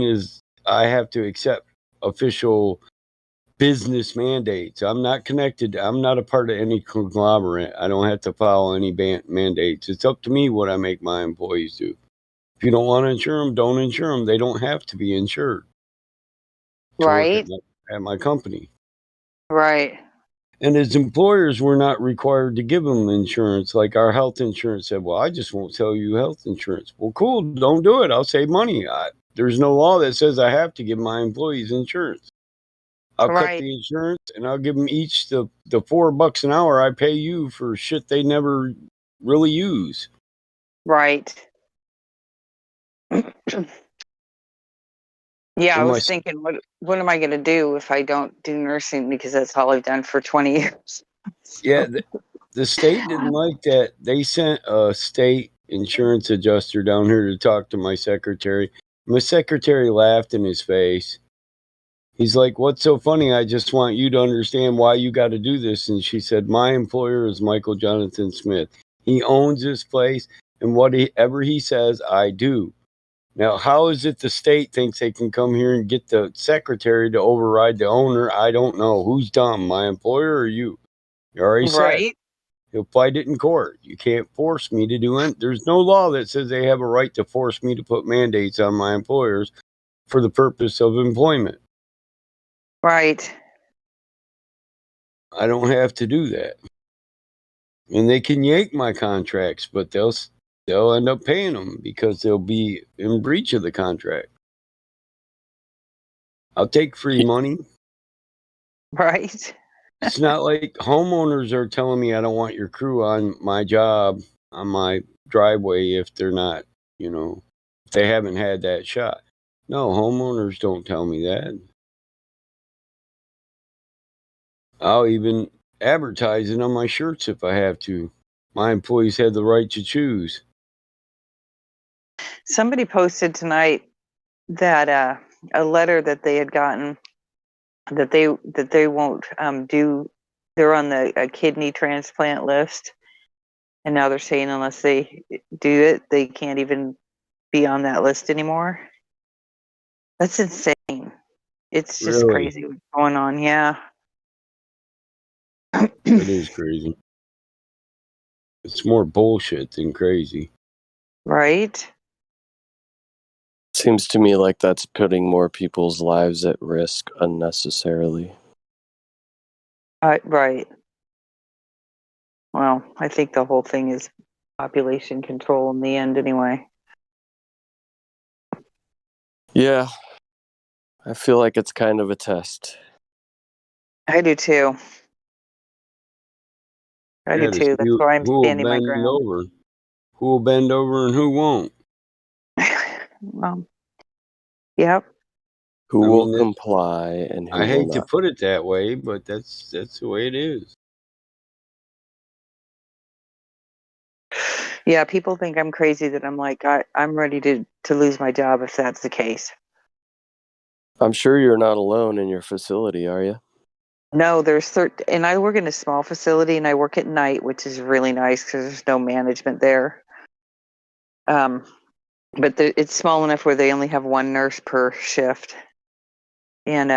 is I have to accept official business mandates. I'm not connected. I'm not a part of any conglomerate. I don't have to follow any mandates. It's up to me what I make my employees do. If you don't want to insure them, don't insure them. They don't have to be insured to work at my company. Right. And as employers, we're not required to give them insurance. Like our health insurance said, well, I just won't sell you health insurance. Well, cool. Don't do it. I'll save money. There's no law that says I have to give my employees insurance. I'll cut the insurance and I'll give them each the $4 an hour I pay you for shit they never really use. Right. Yeah, I was thinking, what am I going to do if I don't do nursing? Because that's all I've done for 20 years. Yeah, the state didn't like that. They sent a state insurance adjuster down here to talk to my secretary. My secretary laughed in his face. He's like, what's so funny? I just want you to understand why you got to do this. And she said, my employer is Michael Jonathan Smith. He owns this place, and whatever he says, I do. Now, how is it the state thinks they can come here and get the secretary to override the owner? I don't know. Who's dumb, my employer or you? You already said he'll fight it in court. You can't force me to do it. There's no law that says they have a right to force me to put mandates on my employers for the purpose of employment. Right. I don't have to do that. And they can yank my contracts, but they'll end up paying them because they'll be in breach of the contract. I'll take free money. Right. It's not like homeowners are telling me I don't want your crew on my job, on my driveway if they're not, if they haven't had that shot. No, homeowners don't tell me that. I'll even advertise it on my shirts if I have to. My employees have the right to choose. Somebody posted tonight that a letter that they had gotten that they won't do. They're on the kidney transplant list, and now they're saying unless they do it, they can't even be on that list anymore. That's insane. It's just Really? crazy what's going on. Yeah. It is crazy. It's more bullshit than crazy. Right? Seems to me like that's putting more people's lives at risk unnecessarily. Right. Well, I think the whole thing is population control in the end anyway. Yeah. I feel like it's kind of a test. I do too. I do to too. see That's why I'm who will standing my bend ground. over. Who will bend over and who won't. Yep. Who I will mean, comply and who I will hate to not? put it that way, but that's the way it is. Yeah, people think I'm crazy that I'm like I'm ready to lose my job if that's the case. I'm sure you're not alone in your facility, are you? No, there's and I work in a small facility and I work at night, which is really nice because there's no management there. But it's small enough where they only have one nurse per shift, and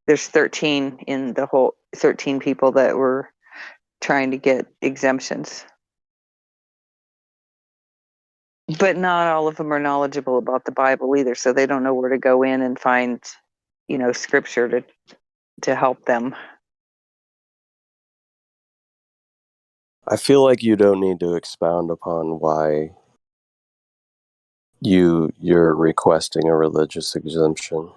there's 13 in the whole 13 people that were trying to get exemptions. But not all of them are knowledgeable about the Bible either, so they don't know where to go in and find, scripture to help them. I feel like you don't need to expound upon why you're requesting a religious exemption.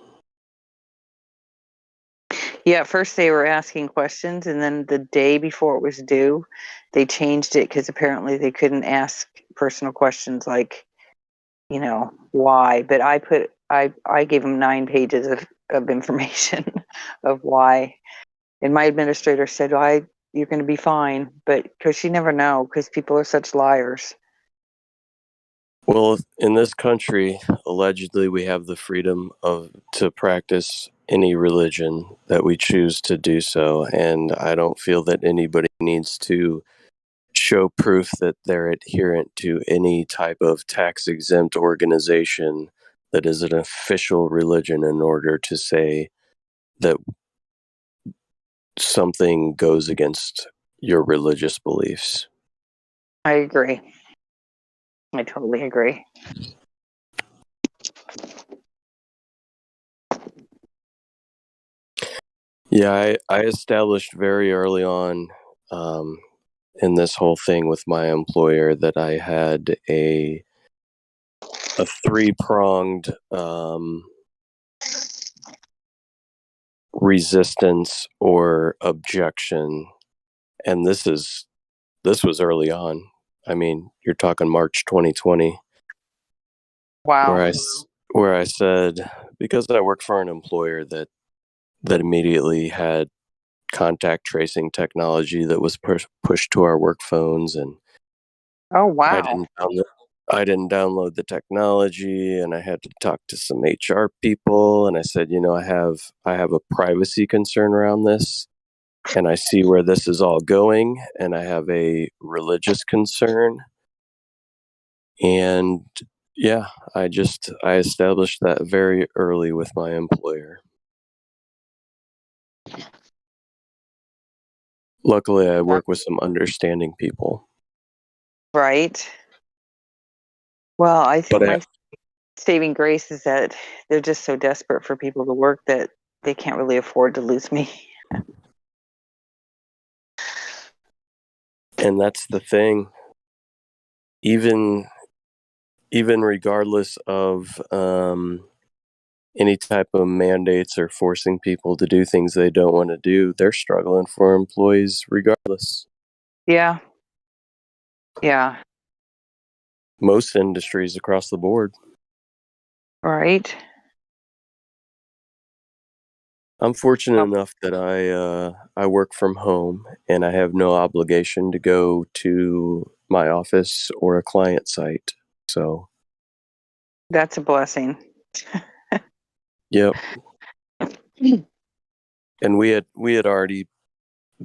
Yeah, at first they were asking questions, and then the day before it was due, they changed it because apparently they couldn't ask personal questions like, why. But I gave them 9 pages of information of why. And my administrator said, you're going to be fine. But because you never know, because people are such liars. Well, in this country, allegedly, we have the freedom to practice any religion that we choose to do so, and I don't feel that anybody needs to show proof that they're adherent to any type of tax-exempt organization that is an official religion in order to say that something goes against your religious beliefs. I agree. I totally agree. Yeah, I established very early on in this whole thing with my employer that I had a 3-pronged resistance or objection, and this was early on. I mean, you're talking March 2020. Wow. Where I said, because I work for an employer that immediately had contact tracing technology that was pushed to our work phones, and oh wow, I didn't download the technology, and I had to talk to some HR people, and I said, I have a privacy concern around this, and I see where this is all going, and I have a religious concern. And yeah, I established that very early with my employer. Luckily, I work with some understanding people. Right. Well, I think my saving grace is that they're just so desperate for people to work that they can't really afford to lose me. And that's the thing. Even regardless of any type of mandates or forcing people to do things they don't want to do, they're struggling for employees regardless. Yeah. Yeah. Most industries across the board. Right. I'm fortunate enough that I work from home and I have no obligation to go to my office or a client site. So That's a blessing. yep. And we had already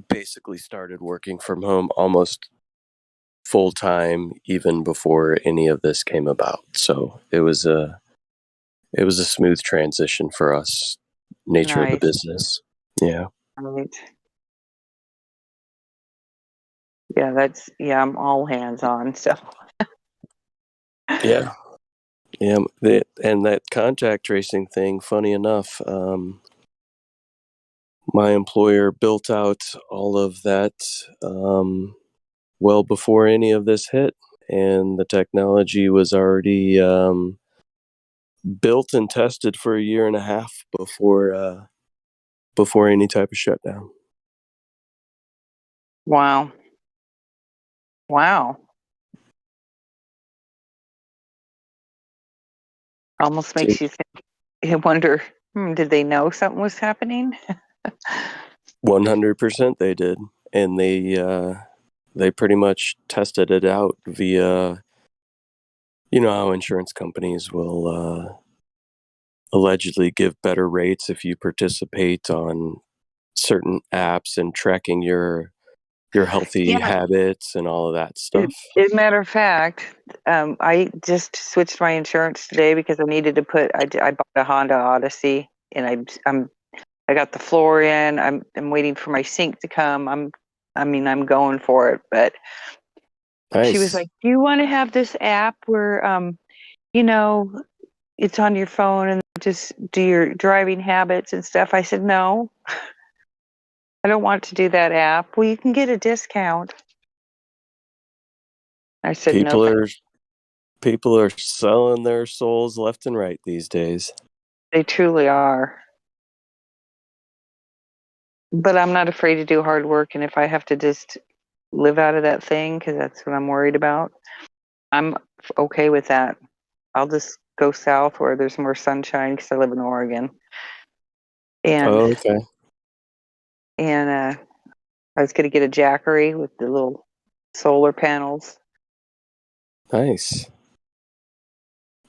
basically started working from home almost full time even before any of this came about. So it was a smooth transition for us. Nature of the Nice. business. Yeah. Right. Yeah, I'm all hands on. So Yeah. Yeah. And that contact tracing thing, funny enough, my employer built out all of that well before any of this hit. And the technology was already built and tested for a year and a half before any type of shutdown. wow. Wow. Almost makes you think. I wonder, did they know something was happening? 100% they did. And they pretty much tested it out via, you know how insurance companies will allegedly give better rates if you participate on certain apps and tracking your healthy Yeah. habits and all of that stuff. As a matter of fact, I just switched my insurance today because I needed to I bought a Honda Odyssey and I got the floor in. I'm waiting for my sink to come. I'm going for it. But she was Nice. like, "Do you want to have this app where you know, it's on your phone and just do your driving habits and stuff?" I said, "No, I don't want to do that app." "Well, you can get a discount." I said, "No, People are selling their souls left and right these days. they truly are." But I'm not afraid to do hard work, and if I have to just live out of that thing, because that's what I'm worried about, I'm okay with that. I'll just go south where there's more sunshine because I live in Oregon. And Oh, okay. I was going to get a Jackery with the little solar panels. Nice.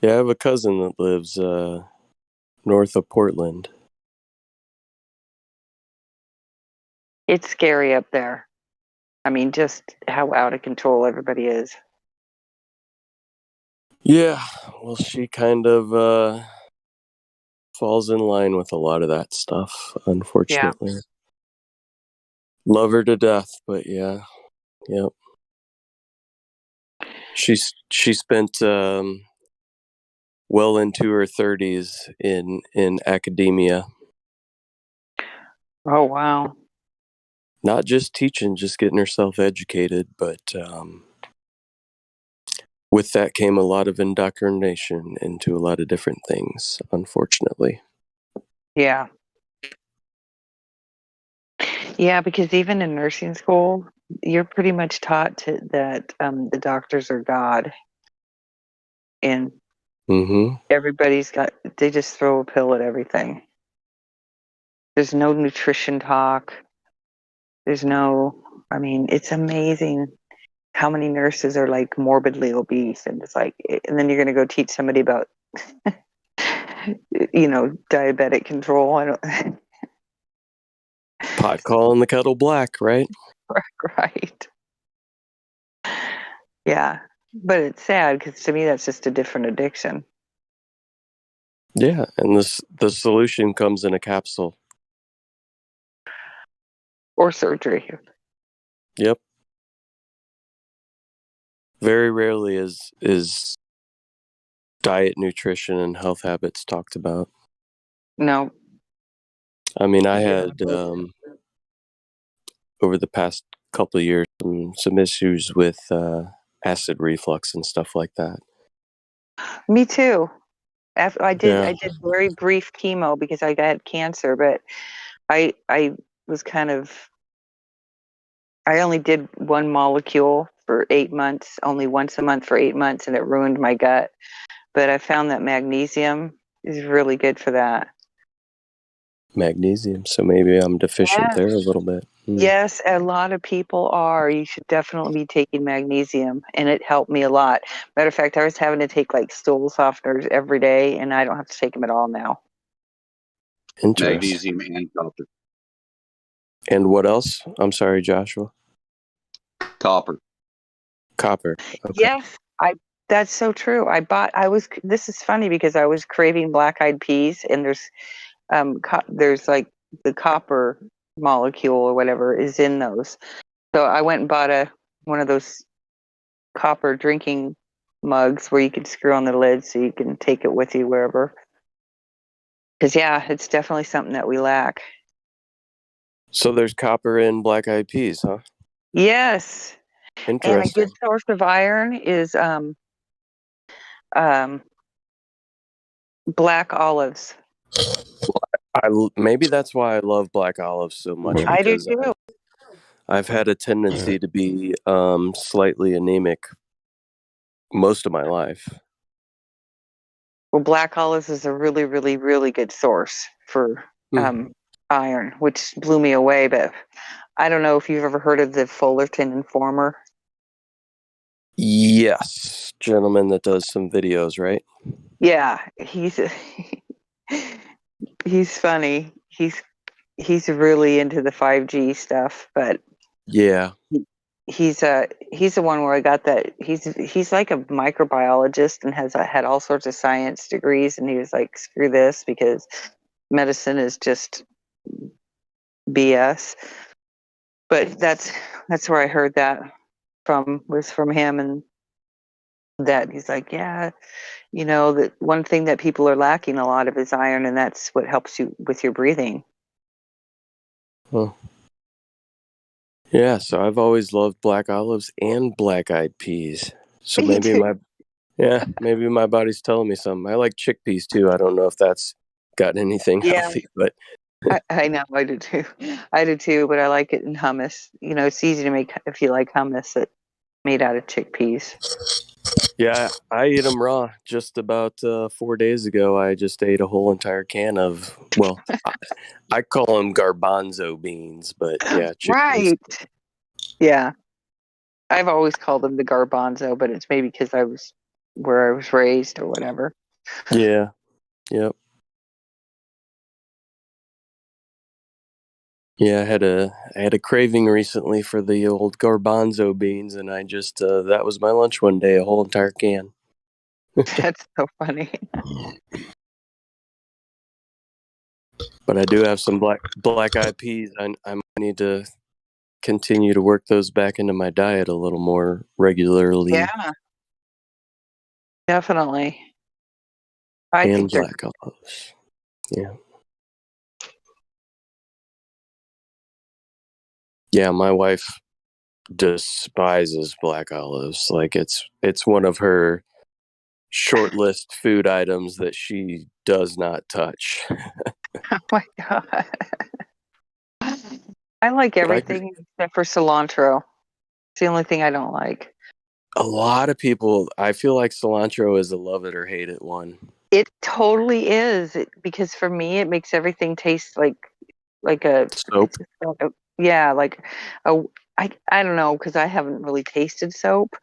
Yeah, I have a cousin that lives north of Portland. It's scary up there. I mean, just how out of control everybody is. Yeah, well, she kind of falls in line with a lot of that stuff, unfortunately. Love her to death, but yeah, yep. She spent well into her 30s in academia. Oh, wow. Not just teaching, just getting herself educated, but with that came a lot of indoctrination into a lot of different things, unfortunately. Yeah. Yeah, because even in nursing school, you're pretty much taught that the doctors are God. And Mm-hmm. they just throw a pill at everything. There's no nutrition talk. I mean, it's amazing how many nurses are like morbidly obese. And it's like, and then you're going to go teach somebody about, diabetic control. I don't, Pot calling the kettle black, right? right. Yeah. But it's sad because to me, that's just a different addiction. Yeah, and the solution comes in a capsule. Or surgery. Yep. Very rarely is diet, nutrition, and health habits talked about. No. I mean, I had over the past couple of years some issues with acid reflux and stuff like that. Me too. After I did very brief chemo because I had cancer, but I was kind of, I only did one molecule for 8 months, only once a month for 8 months, and it ruined my gut. But I found that magnesium is really good for that. Magnesium. So maybe I'm deficient Yes. there a little bit. Yes, a lot of people are. You should definitely be taking magnesium, and it helped me a lot. Matter of fact, I was having to take like stool softeners every day, and I don't have to take them at all now. Interesting. Magnesium and copper. And what else? I'm sorry, Joshua. Copper. Copper. Okay. Yes, that's so true. This is funny because I was craving black-eyed peas, and there's like the copper molecule or whatever is in those. So I went and bought one of those copper drinking mugs where you can screw on the lid so you can take it with you wherever. Because yeah, it's definitely something that we lack. So there's copper in black-eyed peas, huh? Yes. Interesting. And a good source of iron is black olives. Maybe that's why I love black olives so much. I do Because too. I've had a tendency to be slightly anemic most of my life. Well, black olives is a really, really, really good source for iron, which blew me away. But I don't know if you've ever heard of the Fullerton Informer. Yes, gentleman that does some videos, right? Yeah, he's funny. He's really into the 5G stuff, but Yeah. he's the one where I got that. He's like a microbiologist and has had all sorts of science degrees, and he was like, screw this because medicine is just BS. But that's where I heard that was from him, and that he's like, yeah, that one thing that people are lacking a lot of is iron, and that's what helps you with your breathing. Huh. Yeah, so I've always loved black olives and black-eyed peas. So maybe my body's telling me something. I like chickpeas too. I don't know if that's got anything healthy, but I know, I do too. I do too, but I like it in hummus. It's easy to make if you like hummus that made out of chickpeas. yeah, I eat them raw. Just about 4 days ago, I just ate a whole entire can of, well, I call them garbanzo beans, but yeah, chickpeas. Right. Yeah. I've always called them the garbanzo, but it's maybe because I was where I was raised or whatever. Yeah. Yep. Yeah, I had a craving recently for the old garbanzo beans, and I just that was my lunch one day, a whole entire can. That's so funny. But I do have some black-eyed peas. I might need to continue to work those back into my diet a little more regularly. Yeah. Definitely. I and think they're black olives. Yeah. Yeah, my wife despises black olives. Like it's one of her short list food items that she does not touch. Oh my god. I like everything except for cilantro. It's the only thing I don't like. A lot of people, I feel like cilantro is a love it or hate it one. It totally is because for me it makes everything taste like a soap. Yeah, like I don't know because I haven't really tasted soap,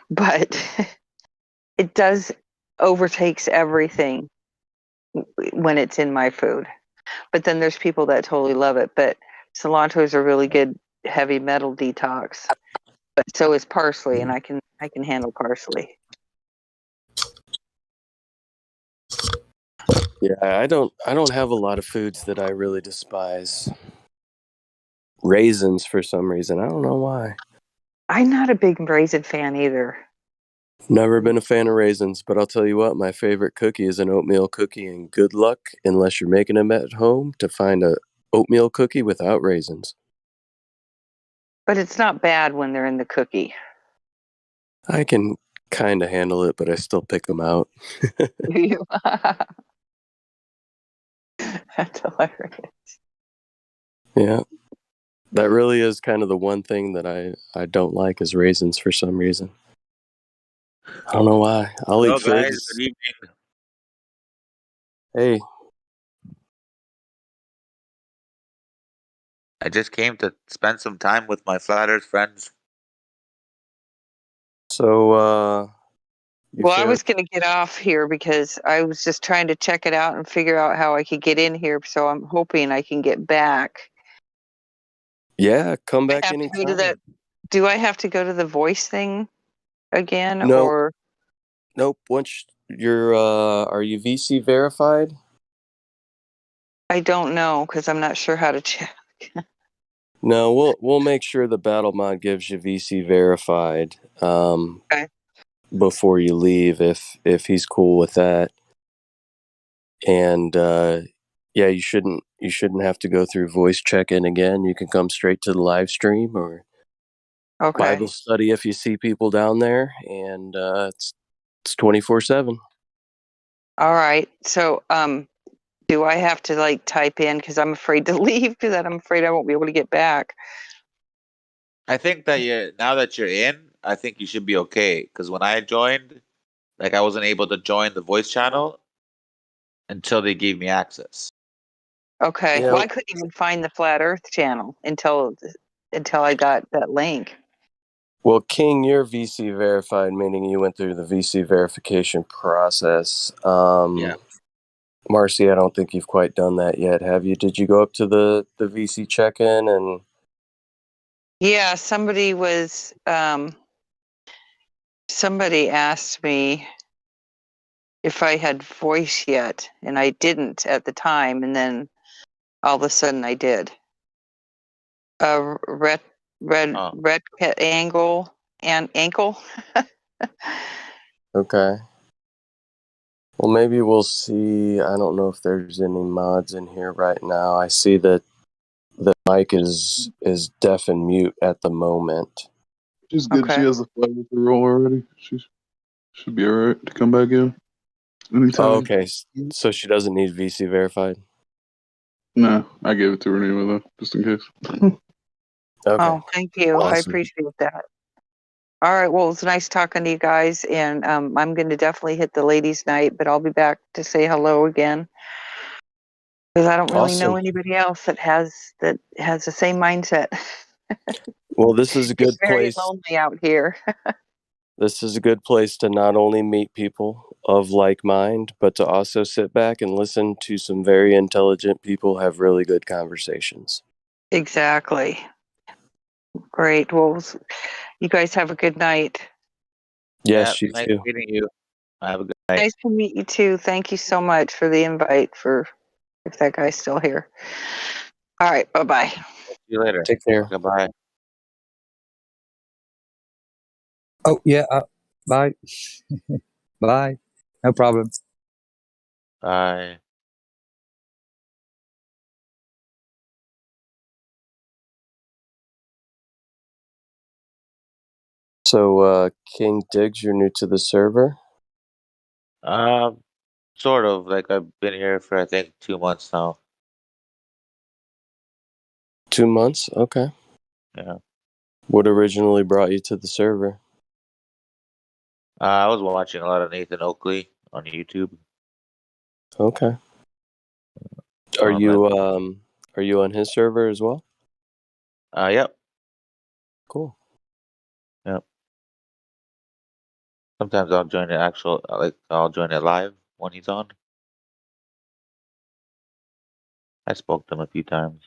but it does overtakes everything when it's in my food. But then there's people that totally love it. But cilantro is a really good heavy metal detox. But so is parsley, and I can handle parsley. Yeah, I don't have a lot of foods that I really despise. Raisins for some reason. I don't know why. I'm not a big raisin fan either. Never been a fan of raisins, but I'll tell you what, my favorite cookie is an oatmeal cookie, and good luck, unless you're making them at home, to find a oatmeal cookie without raisins. But it's not bad when they're in the cookie. I can kind of handle it, but I still pick them out. That's hilarious. Yeah. That really is kind of the one thing that I don't like is raisins for some reason. I don't know why. I'll Hello, eat guys. figs. Good evening. Hey, I just came to spend some time with my flat Earth friends. so you Well, I fair? was going to get off here because I was just trying to check it out and figure out how I could get in here. So I'm hoping I can get back. Yeah, come I back have to go to anytime. that. Do I have to go to the voice thing again, No, or nope. Once you're, are you VC verified? I don't know because I'm not sure how to check. No, we'll make sure the battle mod gives you VC verified Okay. before you leave if he's cool with that. And yeah, you shouldn't have to go through voice check-in again. You can come straight to the live stream or Okay. Bible study if you see people down there, and it's 24/7. All right. So, do I have to like type in because I'm afraid to leave because I'm afraid I won't be able to get back? I think that now that you're in, I think you should be okay. Because when I joined, like I wasn't able to join the voice channel until they gave me access. Okay. Yeah. Well, I couldn't even find the Flat Earth channel until I got that link. Well, King, you're VC verified, meaning you went through the VC verification process. Yeah. Marcy, I don't think you've quite done that yet, have you? Did you go up to the VC check-in and? Yeah, somebody asked me if I had voice yet, and I didn't at the time, and then all of a sudden I did. Red cat angle and ankle. Okay. Well, maybe we'll see. I don't know if there's any mods in here right now. I see that the mic is deaf and mute at the moment. She's good. Okay. She has a flag with the roll already. She should be alright to come back in anytime. Oh, okay. So she doesn't need VC verified? No, I gave it to her anyway, though, just in case. Okay. Oh, thank you. I Awesome. appreciate that. All right. Well, it's nice talking to you guys, and I'm going to definitely hit the ladies' night, but I'll be back to say hello again because I don't really know Awesome. anybody else that has the same mindset. Well, this is a good It's very place. lonely out here. This is a good place to not only meet people of like mind, but to also sit back and listen to some very intelligent people have really good conversations. Exactly. Great. Well, you guys have a good night. Yes, Yeah, you nice too. meeting you. Have a good night. Nice to meet you too. Thank you so much for the invite. For if that guy's still here. All right. Bye bye. See you later. Take care. Goodbye. Oh, yeah. Bye. Bye. No problem. Bye. So, King Diggs, you're new to the server? Sort of. Like I've been here for I think 2 months now. 2 months? Okay. Yeah. What originally brought you to the server? I was watching a lot of Nathan Oakley on YouTube. Okay. Are you on his server as well? Yep. Cool. Yep. Sometimes I'll join I'll join it live when he's on. I spoke to him a few times.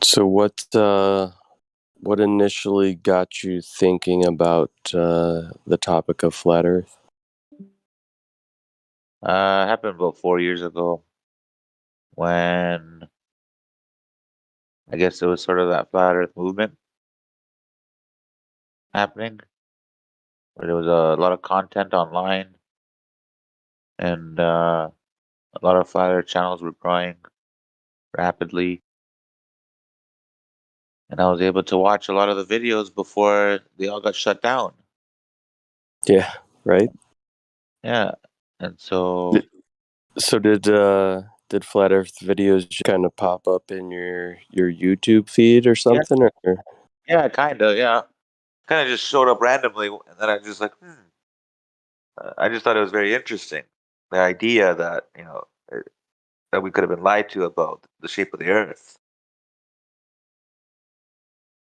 So what initially got you thinking about the topic of flat Earth? It happened about 4 years ago when I guess it was sort of that flat Earth movement happening, where there was a lot of content online, and a lot of flat Earth channels were growing rapidly, and I was able to watch a lot of the videos before they all got shut down. Yeah, right. Yeah, and so So did Flat Earth videos just kind of pop up in your YouTube feed or yeah, something, or yeah, kind of, yeah, kind of just showed up randomly, and then I just like, I just thought it was very interesting, the idea that that we could have been lied to about the shape of the Earth,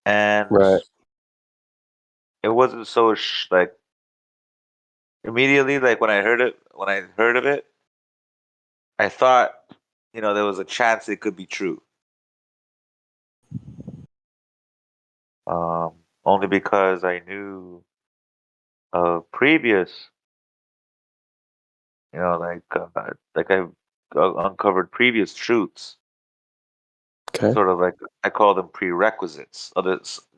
and right? it wasn't so like immediately like when I heard of it, I thought there was a chance it could be true. Only because I knew of previous, like I've uncovered previous truths, Okay. sort of like I call them prerequisites.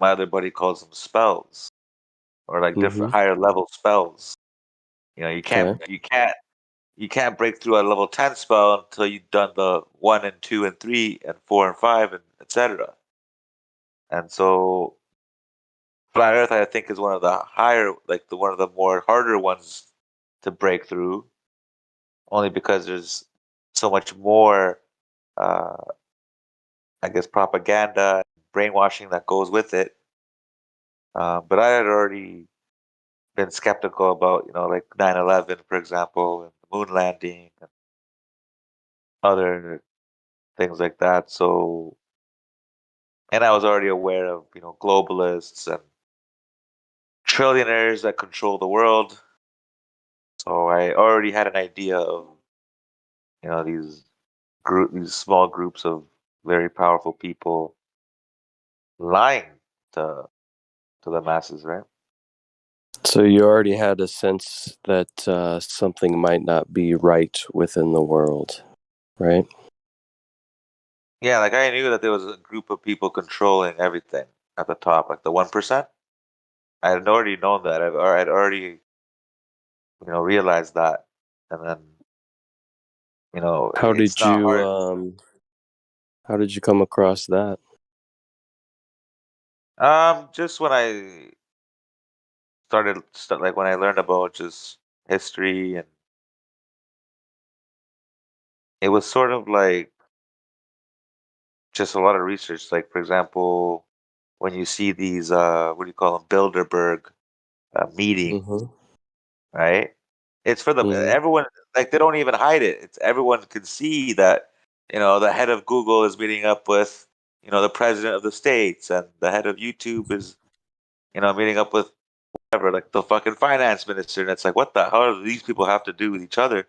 My other buddy calls them spells, or like Mm-hmm. different higher level spells. You can't Okay. you can't break through a level 10 spell until you've done the 1 and 2 and 3 and 4 and 5 and etc. And so Flat Earth, I think, is one of the higher, like one of the more harder ones to break through, only because there's so much more, uh, I guess, propaganda, brainwashing that goes with it. But I had already been skeptical about, like 9/11, for example, and the moon landing and other things like that. So, and I was already aware of, globalists and trillionaires that control the world. So I already had an idea of, these small groups of very powerful people lying to the masses, right? So you already had a sense that something might not be right within the world, right? Yeah, like I knew that there was a group of people controlling everything at the top, like the 1%. I had already known that. I'd already, realized that, and then, How it's did not you hard. how did you come across that? Just when I like when I learned about just history, and it was sort of like just a lot of research. Like for example, when you see these what do you call them, Bilderberg meetings, Mm-hmm. right? It's for them. Mm-hmm. Everyone, like they don't even hide it. It's everyone can see that the head of Google is meeting up with the president of the states, and the head of YouTube is meeting up with whatever, like the fucking finance minister. And it's like, what the hell do these people have to do with each other?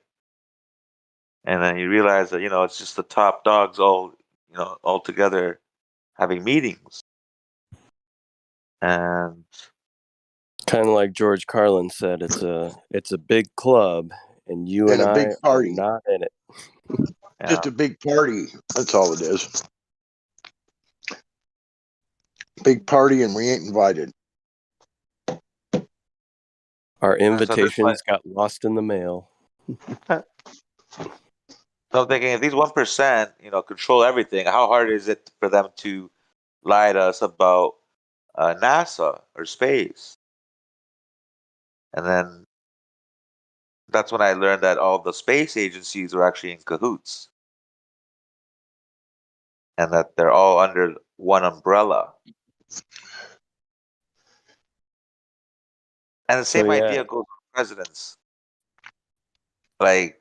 And then you realize that it's just the top dogs all together having meetings. And Kind of like George Carlin said, it's a big club, and you and And a I big are party. not in it. Just a big party. That's all it is. Big party, and we ain't invited. Our so at this point, invitations got lost in the mail. so I'm thinking, if these 1%, control everything, how hard is it for them to lie to us about NASA or space? And then that's when I learned that all the space agencies were actually in cahoots, and that they're all under one umbrella. And the So same yeah, idea goes with presidents. Like,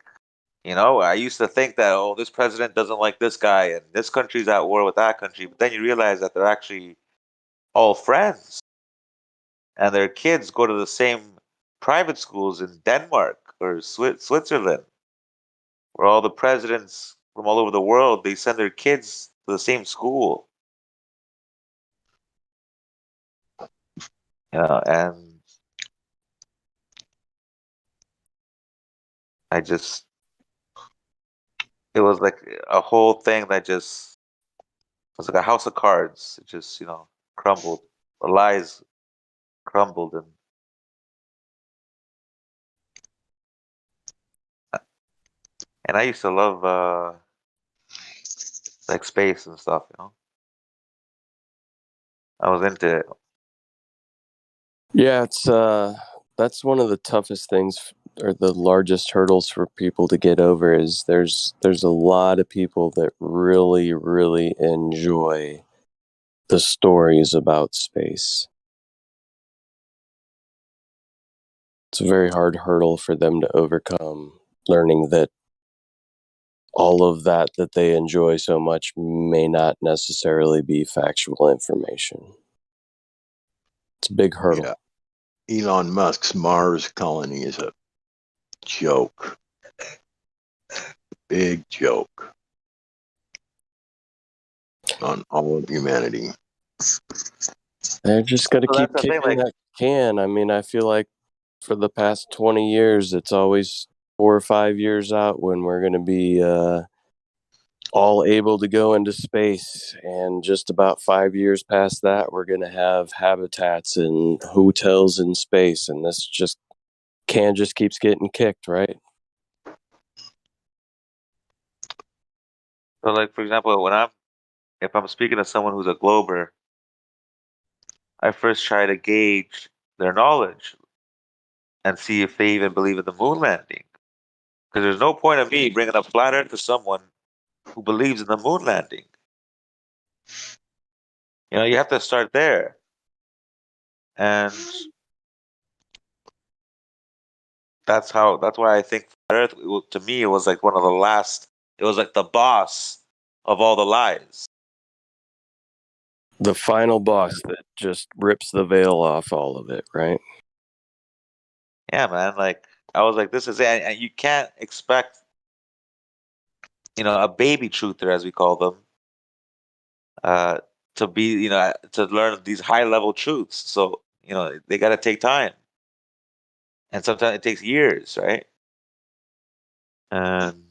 I used to think that, oh, this president doesn't like this guy, and this country's at war with that country. But then you realize that they're actually all friends, and their kids go to the same private schools in Denmark or Switzerland, where all the presidents from all over the world, they send their kids to the same school. And I just, it was like a whole thing that just was like a house of cards. It just, crumbled. The lies crumbled, and I used to love like space and stuff. I was into it. yeah, it's that's one of the toughest things, or the largest hurdles for people to get over. Is there's a lot of people that really, really enjoy the stories about space. It's a very hard hurdle for them to overcome, learning that all of that they enjoy so much may not necessarily be factual information. It's a big hurdle. Yeah. Elon Musk's Mars colony is a joke. Big joke on all of humanity. They're just going to So keep that's the thing, kicking like, that can. I mean, I feel like for the past 20 years, it's always 4 or 5 years out when we're going to be all able to go into space. And just about 5 years past that, we're going to have habitats and hotels in space. And this just keeps getting kicked, right? so like for example, if I'm speaking to someone who's a glober, I first try to gauge their knowledge and see if they even believe in the moon landing. Because there's no point of me bringing up flat Earth to someone who believes in the moon landing. You know, you have to start there. And that's why I think flat Earth, to me, it was like one of the last, it was like the boss of all the lies. The final boss that just rips the veil off all of it, right? Yeah, man. Like, I was like, this is it. And you can't expect, a baby truther, as we call them, to be, to learn these high level truths. So, they got to take time. And sometimes it takes years, right? And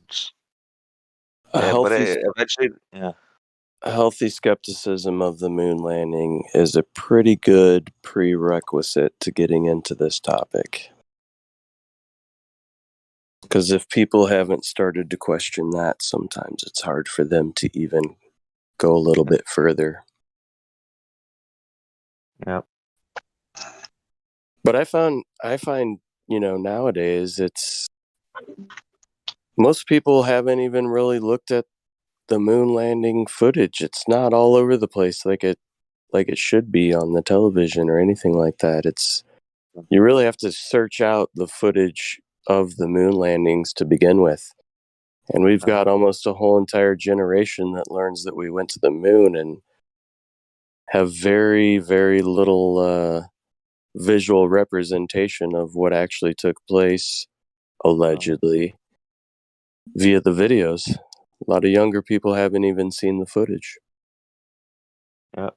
eventually, yeah. A healthy skepticism of the moon landing is a pretty good prerequisite to getting into this topic. Because if people haven't started to question that, sometimes it's hard for them to even go a little bit further. Yeah. But I find, nowadays most people haven't even really looked at the moon landing footage. It's not all over the place like it should be on the television or anything like that. You really have to search out the footage of the moon landings to begin with. And we've got almost a whole entire generation that learns that we went to the moon and have very, very little visual representation of what actually took place, allegedly, via the videos. A lot of younger people haven't even seen the footage. Yeah.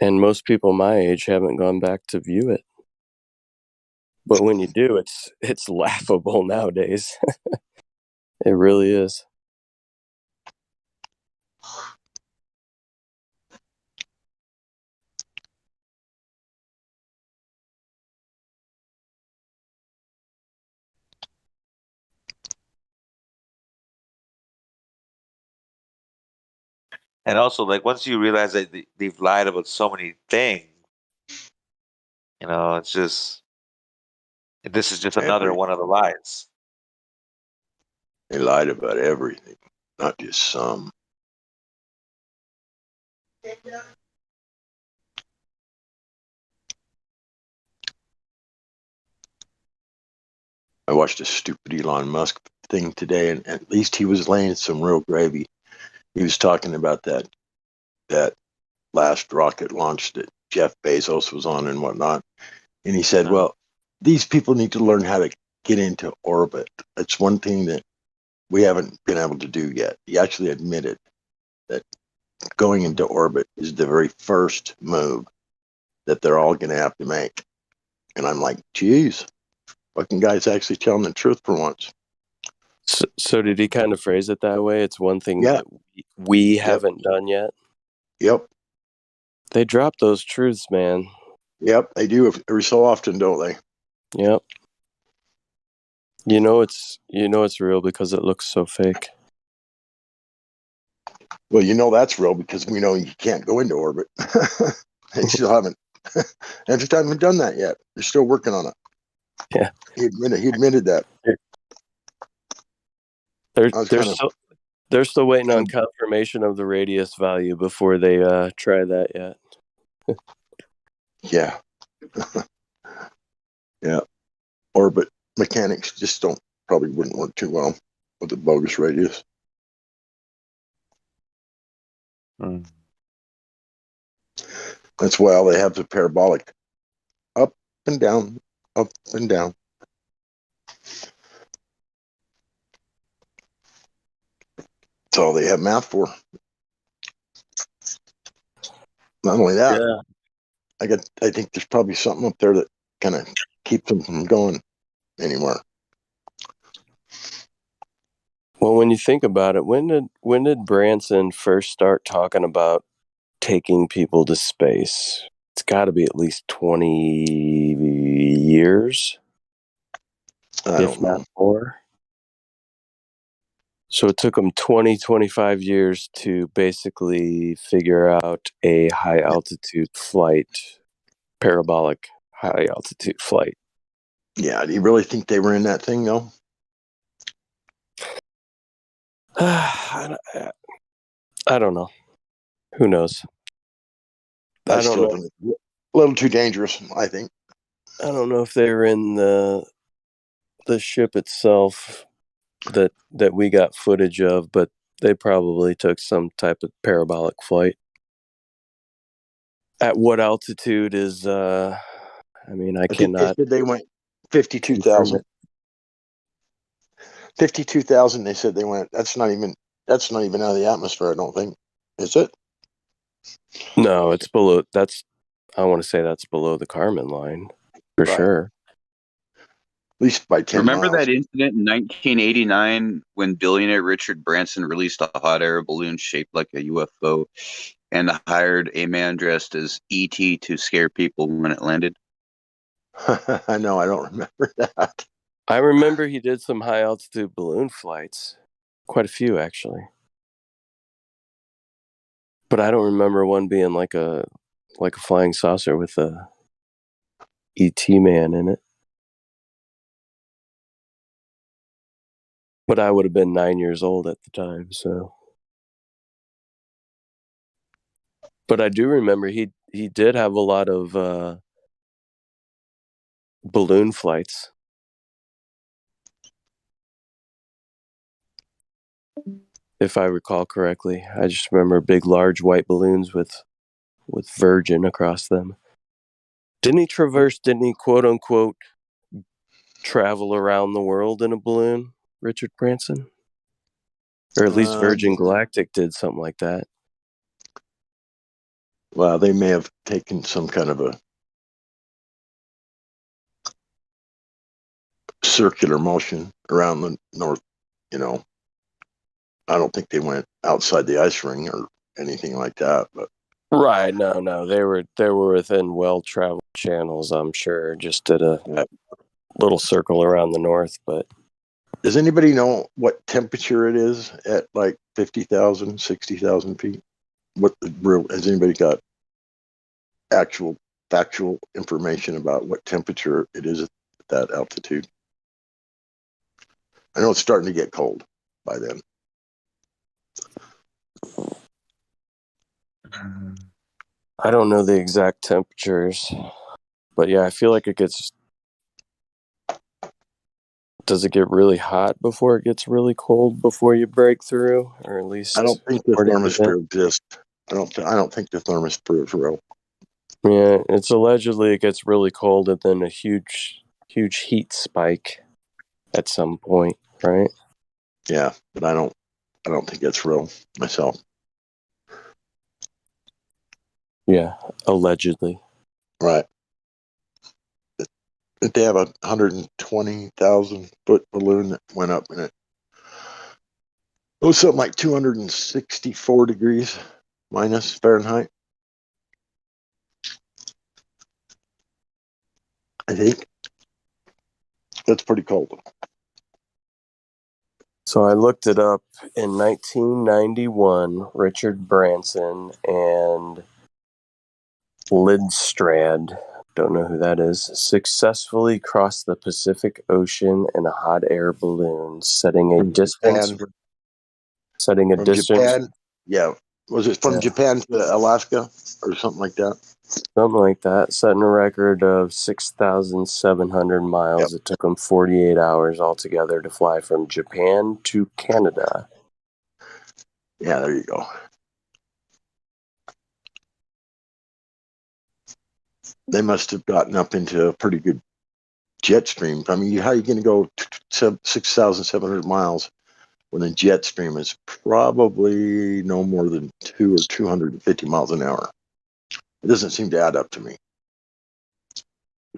And most people my age haven't gone back to view it. But when you do, it's laughable nowadays. It really is. And also, like, once you realize that they've lied about so many things, it's just, this is just another one of the lies. They lied about everything, not just some. I watched a stupid Elon Musk thing today, and at least he was laying some real gravy. He was talking about that last rocket launch that Jeff Bezos was on and whatnot. And he said, well, these people need to learn how to get into orbit. It's one thing that we haven't been able to do yet. He actually admitted that going into orbit is the very first move that they're all going to have to make. And I'm like, geez, fucking guy's actually telling the truth for once. So did he kind of phrase it that way? It's one thing that we haven't done yet. Yep. They drop those truths, man. Yep, they do every so often, don't they? Yep. It's real because it looks so fake. Well, you know that's real because we know you can't go into orbit. They still haven't. Every time haven't done that yet. They're still working on it. Yeah, He admitted that. They're still waiting on confirmation of the radius value before they try that yet. Yeah. Yeah. Orbit mechanics just probably wouldn't work too well with the bogus radius. That's why all they have is a parabolic. Up and down, up and down. That's all they have math for. Not only that, I think there's probably something up there that kind of keeps them from going anywhere. Well, when you think about it, when did Branson first start talking about taking people to space? It's got to be at least 20 years, if not more. So it took them 25 years to basically figure out a high altitude flight, parabolic high altitude flight. Yeah, do you really think they were in that thing, though? I don't know. Who knows? I still think it's a little too dangerous, I think. I don't know if they were in the ship itself that we got footage of, but they probably took some type of parabolic flight. At what altitude is I cannot. They went 52,000. 52,000 they said they went. That's not even out of the atmosphere, I don't think. Is it? No, it's below. I want to say that's below the Kármán line for sure. At least by 10 Remember miles. that incident in 1989 when billionaire Richard Branson released a hot air balloon shaped like a UFO and hired a man dressed as E.T. to scare people when it landed? I know, I don't remember that. I remember he did some high altitude balloon flights, quite a few actually, but I don't remember one being like a flying saucer with a ET man in it. But I would have been 9 years old at the time, so. But I do remember he did have a lot of balloon flights. If I recall correctly. I just remember big, large white balloons with Virgin across them. Didn't he quote unquote travel around the world in a balloon, Richard Branson? Or at least Virgin Galactic did something like that. Well, they may have taken some kind of a circular motion around the north, I don't think they went outside the ice ring or anything like that, but Right, no. They were within well-traveled channels, I'm sure. Just did a little circle around the north, but does anybody know what temperature it is at like 50,000, 60,000 feet? Has anybody got factual information about what temperature it is at that altitude? I know it's starting to get cold by then. I don't know the exact temperatures. But yeah, I feel like does it get really hot before it gets really cold before you break through? Or at least I don't think the thermosphere exists. I don't think the thermosphere is real. Yeah, it's allegedly it gets really cold and then a huge heat spike at some point, right? Yeah, but I don't think it's real myself. Yeah, allegedly. Right. They have a 120,000 foot balloon that went up in it. It was something like 264 degrees minus Fahrenheit. I think that's pretty cold. So I looked it up. In 1991, Richard Branson and Lidstrand, don't know who that is, successfully crossed the Pacific Ocean in a hot air balloon, setting a From distance. Japan. Setting a From distance. Japan. Yeah. Was it from Japan to Alaska or something like that? Something like that. Setting a record of 6,700 miles. It took them 48 hours altogether to fly from Japan to Canada. Yeah, there you go. They must have gotten up into a pretty good jet stream. I mean, how are you going to go 6,700 miles when a jet stream is probably no more than 250 miles an hour? It doesn't seem to add up to me.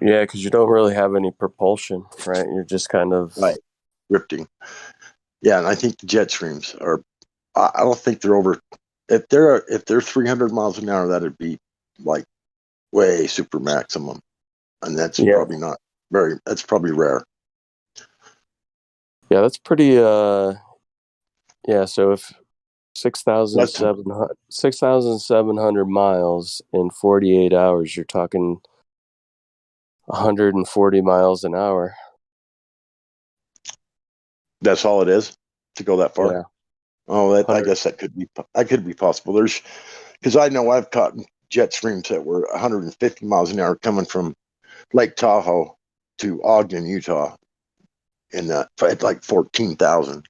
Yeah, because you don't really have any propulsion, right? You're just kind of drifting. Yeah, and I think the jet streams are. I don't think they're over. If they're 300 miles an hour, that'd be like way super maximum, and that's probably not very. That's probably rare. Yeah, that's pretty. Yeah, so if 6,700 miles in 48 hours, you're talking 140 miles an hour. That's all it is to go that far. Yeah. Oh, I guess that could be possible. There's because I know I've caught jet streams that were 150 miles an hour coming from Lake Tahoe to Ogden, Utah, in at like 14,000.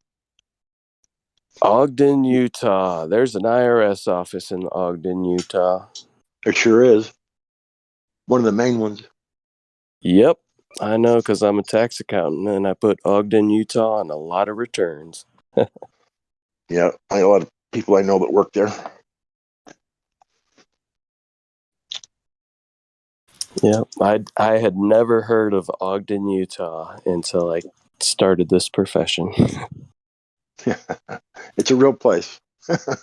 Ogden, Utah. There's an IRS office in Ogden, Utah. It sure is. One of the main ones. Yep, I know because I'm a tax accountant and I put Ogden, Utah on a lot of returns. Yeah, I know a lot of people I know that work there. Yeah, I had never heard of Ogden, Utah until I started this profession. It's a real place. It's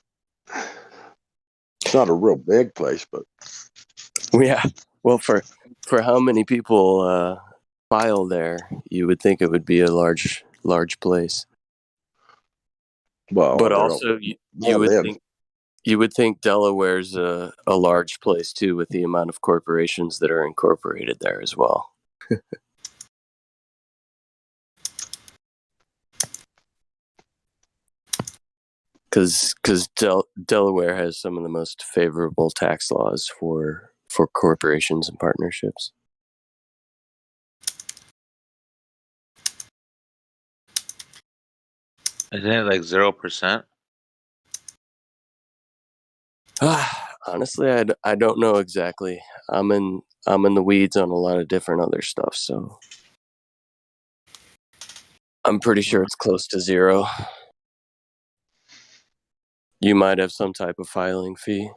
not a real big place, but Yeah, well, for how many people file there, you would think it would be a large place. Well, but also you would think Delaware's a large place too, with the amount of corporations that are incorporated there as well. Because Delaware has some of the most favorable tax laws for corporations and partnerships. Isn't it like 0%? Honestly, I don't know exactly. I'm in the weeds on a lot of different other stuff, so I'm pretty sure it's close to 0. You might have some type of filing fee.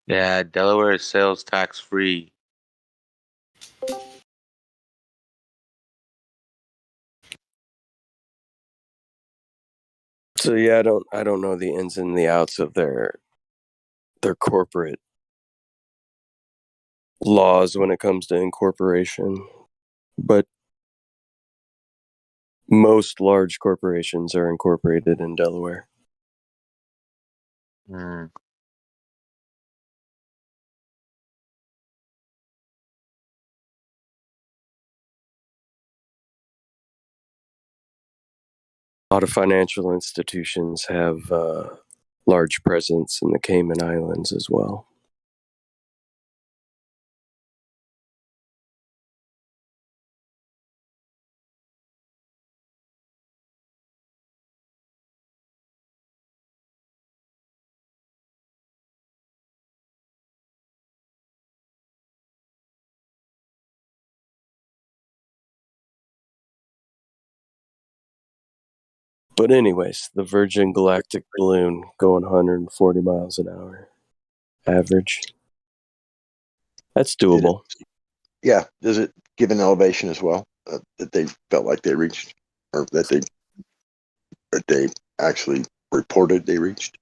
Yeah, Delaware is sales tax free. So yeah, I don't know the ins and the outs of their corporate laws when it comes to incorporation, but most large corporations are incorporated in Delaware. Mm. A lot of financial institutions have large presence in the Cayman Islands as well. But anyways, the Virgin Galactic balloon going 140 miles an hour average. That's doable. Yeah. Does it give an elevation as well that they felt like they reached, or that they actually reported they reached?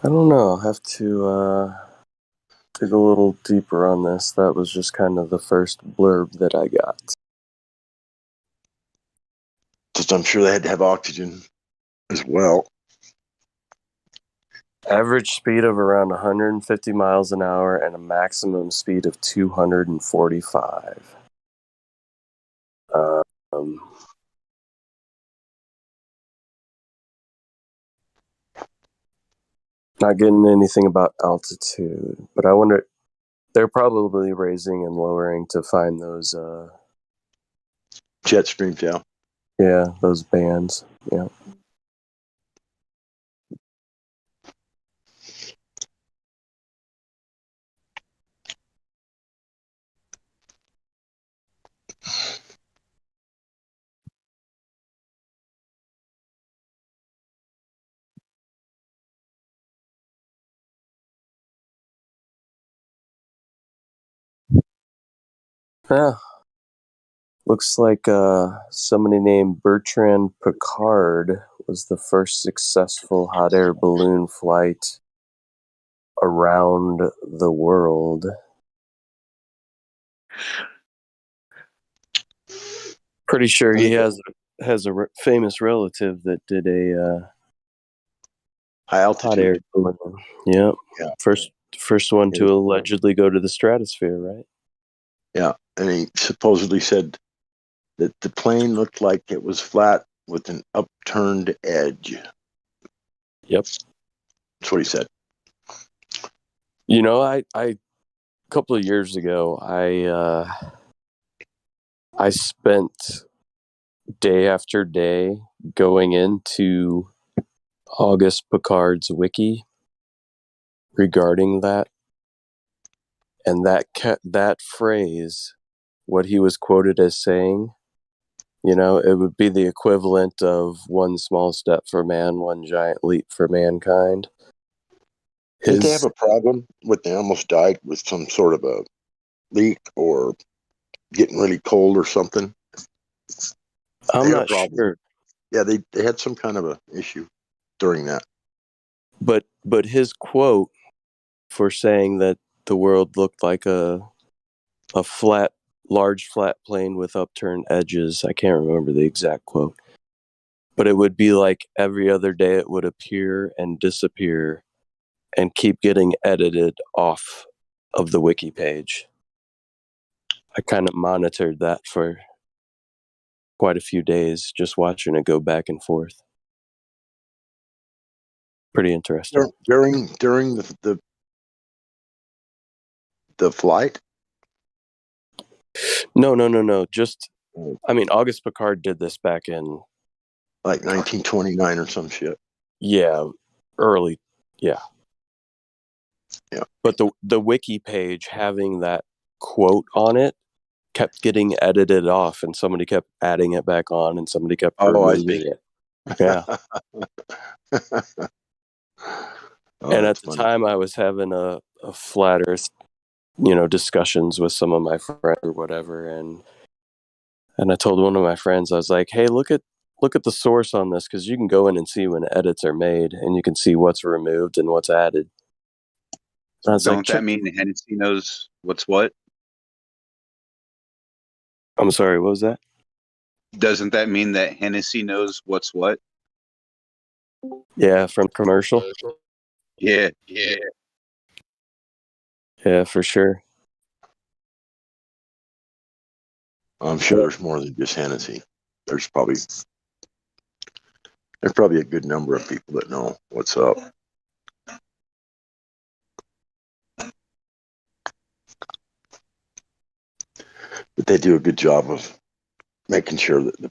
I don't know. I'll have to dig a little deeper on this. That was just kind of the first blurb that I got. Just I'm sure they had to have oxygen as well. Average speed of around 150 miles an hour and a maximum speed of 245. Not getting anything about altitude, but I wonder, they're probably raising and lowering to find those jet streams, yeah, those bands. Yeah. Yeah. Looks like somebody named Bertrand Piccard was the first successful hot air balloon flight around the world. Pretty sure he has a famous relative that did a high altitude hot air balloon. Yep. Yeah. First one to allegedly go to the stratosphere, right? Yeah, and he supposedly said that the plane looked like it was flat with an upturned edge. Yep. That's what he said. You know, I a couple of years ago, I spent day after day going into August Piccard's wiki regarding that, and that phrase, what he was quoted as saying, you know, it would be the equivalent of one small step for man, one giant leap for mankind. Did they have a problem with they almost died with some sort of a leak or getting really cold or something? I'm not sure. Yeah, they had some kind of a issue during that. But his quote for saying that the world looked like a large flat plane with upturned edges, I can't remember the exact quote, but it would be like every other day it would appear and disappear and keep getting edited off of the wiki page. I kind of monitored that for quite a few days, just watching it go back and forth. Pretty interesting. During the flight? No. Just, I mean, August Piccard did this back in like 1929 or some shit. Yeah, early. Yeah. Yeah. But the wiki page having that quote on it kept getting edited off, and somebody kept adding it back on, and somebody kept removing it. Yeah. And at the time, I was having a flat Earth, discussions with some of my friends or whatever, and I told one of my friends, I was like, "Hey, look at the source on this, because you can go in and see when edits are made, and you can see what's removed and what's added." Don't that mean the Hennessy knows what's what? I'm sorry, what was that? Doesn't that mean that Hennessy knows what's what? Yeah, from commercial. Yeah. Yeah, for sure. I'm sure there's more than just Hennessy. There's probably a good number of people that know what's up. But they do a good job of making sure that the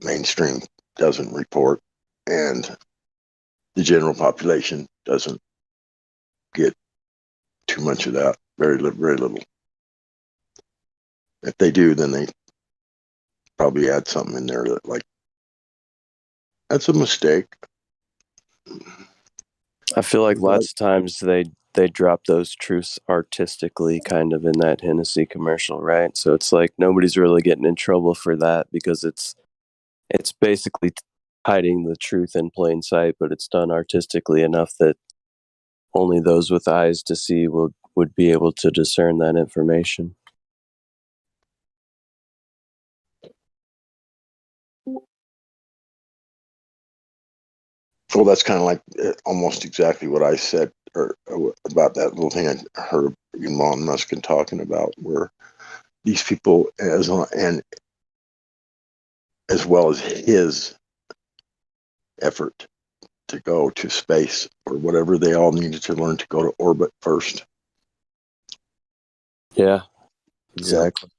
mainstream doesn't report and the general population doesn't get too much of that. Very little. If they do, then they probably add something in there that, like, that's a mistake. I feel like lots of times they they drop those truths artistically kind of in that Hennessy commercial, right? So it's like nobody's really getting in trouble for that because it's basically hiding the truth in plain sight, but it's done artistically enough that only those with eyes to see would be able to discern that information. Well, that's kind of like almost exactly what I said about that little thing I heard Elon Musk talking about, where these people, as well as his effort to go to space or whatever, they all needed to learn to go to orbit first. Yeah, exactly.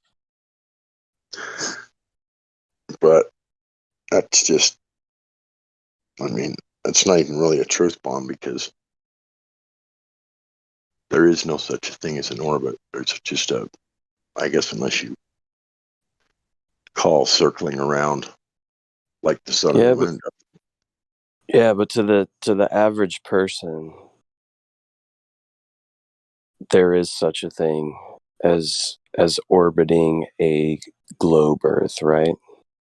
Yeah. But that's just, I mean, that's not even really a truth bomb, because there is no such a thing as an orbit. There's just I guess, unless you call circling around like the sun and the moon. Yeah, but to the average person, there is such a thing as orbiting a globe Earth, right?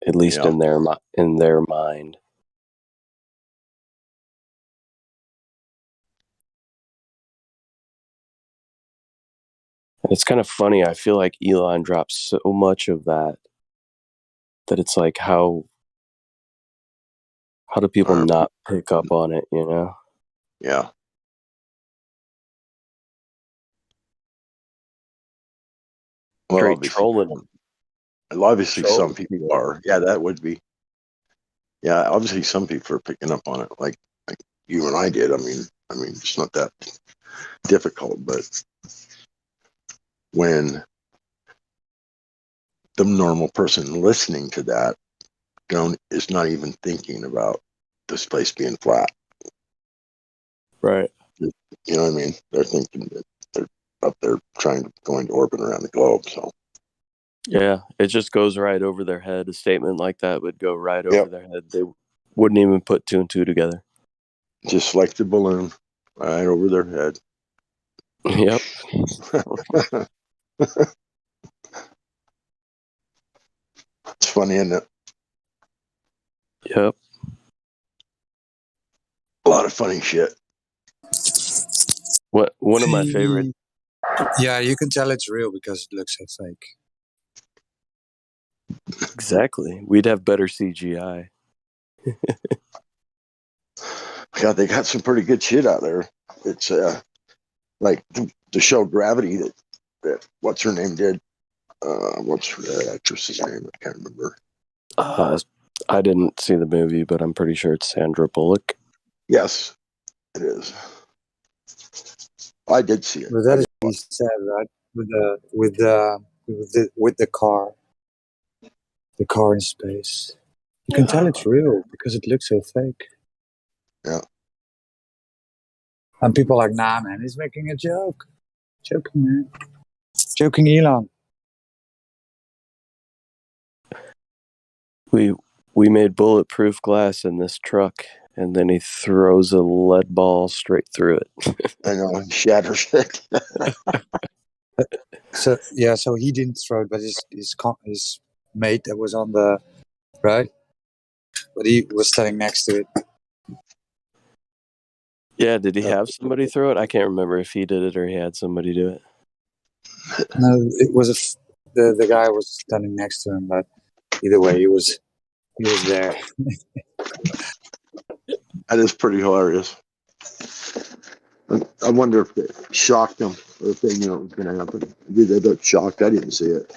At least in their mind. And it's kind of funny. I feel like Elon drops so much of that it's like, how do people not pick up on it, you know? Yeah. Well, Straight trolling them. Obviously, some people are. Yeah, that would be. Yeah, obviously, some people are picking up on it, like you and I did. I mean, it's not that difficult, but when the normal person listening to that is not even thinking about this place being flat. Right. You know what I mean? They're thinking that they're up there going to orbit around the globe. So yeah, it just goes right over their head. A statement like that would go right over their head. They wouldn't even put two and two together. Just like the balloon, right over their head. Yep. It's funny, isn't it? Yep. A lot of funny shit. One of my favorite. Yeah, you can tell it's real because it looks so fake. Exactly. We'd have better CGI. Yeah, they got some pretty good shit out there. It's like the show Gravity that what's her name did. What's the actress's name? I can't remember. I didn't see the movie, but I'm pretty sure it's Sandra Bullock. Yes, it is. I did see it. But that is what he said, right? With the car in space. You can tell it's real because it looks so fake. Yeah. And people are like, nah, man, he's making a joke. Joking, man. Joking, Elon. We made bulletproof glass in this truck, and then he throws a lead ball straight through it. I know, and shatters it. So he didn't throw it, but his mate that was on the right, but he was standing next to it. Yeah, did he have somebody throw it? I can't remember if he did it or he had somebody do it. No, it was the guy was standing next to him, but either way, he was there. That is pretty hilarious. I wonder if it shocked them, or if they knew it was going to happen. Maybe they got shocked. I didn't see it.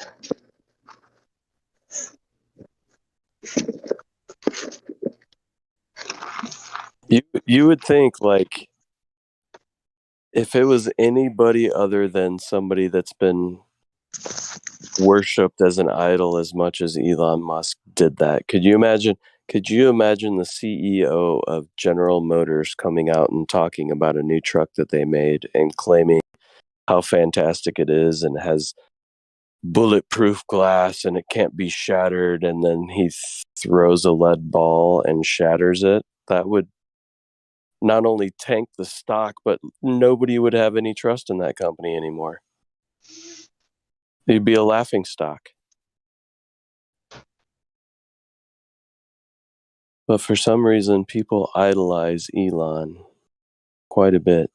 You would think, like, if it was anybody other than somebody that's been worshipped as an idol as much as Elon Musk did that. Could you imagine the CEO of General Motors coming out and talking about a new truck that they made and claiming how fantastic it is and has bulletproof glass and it can't be shattered, and then he throws a lead ball and shatters it? That would not only tank the stock, but nobody would have any trust in that company anymore. It'd be a laughing stock. But for some reason, people idolize Elon quite a bit.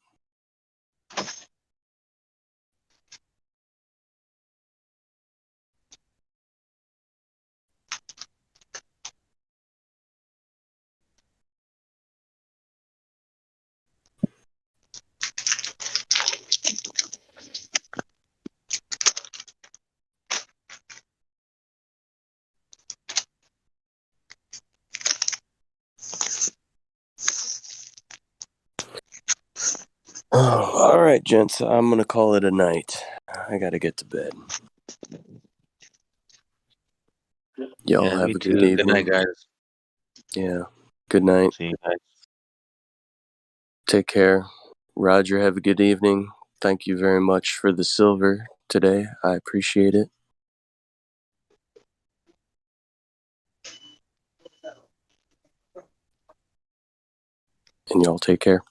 Oh, all right, gents. I'm going to call it a night. I got to get to bed. Y'all Yeah, have me a too. good Good evening. night, guys. Yeah. Good night. See you guys. Take care. Roger, have a good evening. Thank you very much for the silver today. I appreciate it. And y'all take care.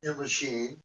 Your machine.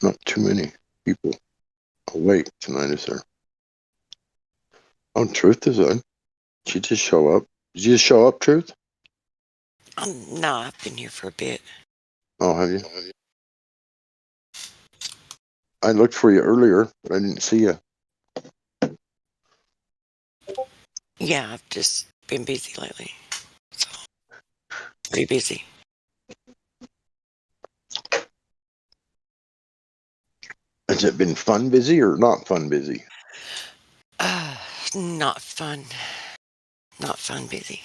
Not too many people awake tonight, is there? Oh, Truth is on. She just show up. Did you just show up, Truth? No, I've been here for a bit. Oh, have you? I looked for you earlier, but I didn't see you. Yeah, I've just been busy lately. So, pretty busy. Has it been fun busy or not fun busy? Not fun. Not fun busy.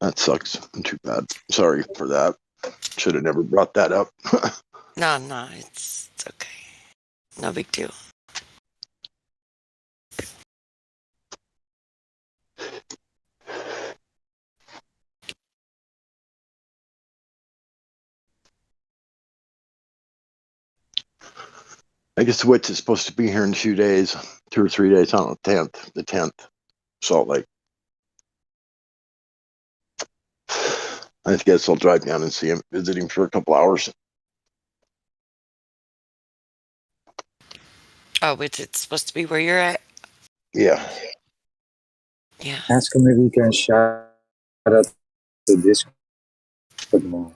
That sucks. Too bad. Sorry for that. Should have never brought that up. No, it's okay. No big deal. I guess the witch is supposed to be here in 2 days, 2 or 3 days. I don't know, the 10th, Salt Lake. I guess I'll drive down and see him, visit him for a couple hours. Oh, it's supposed to be where you're at? Yeah. Yeah. Ask him if he can shout out to Discord more.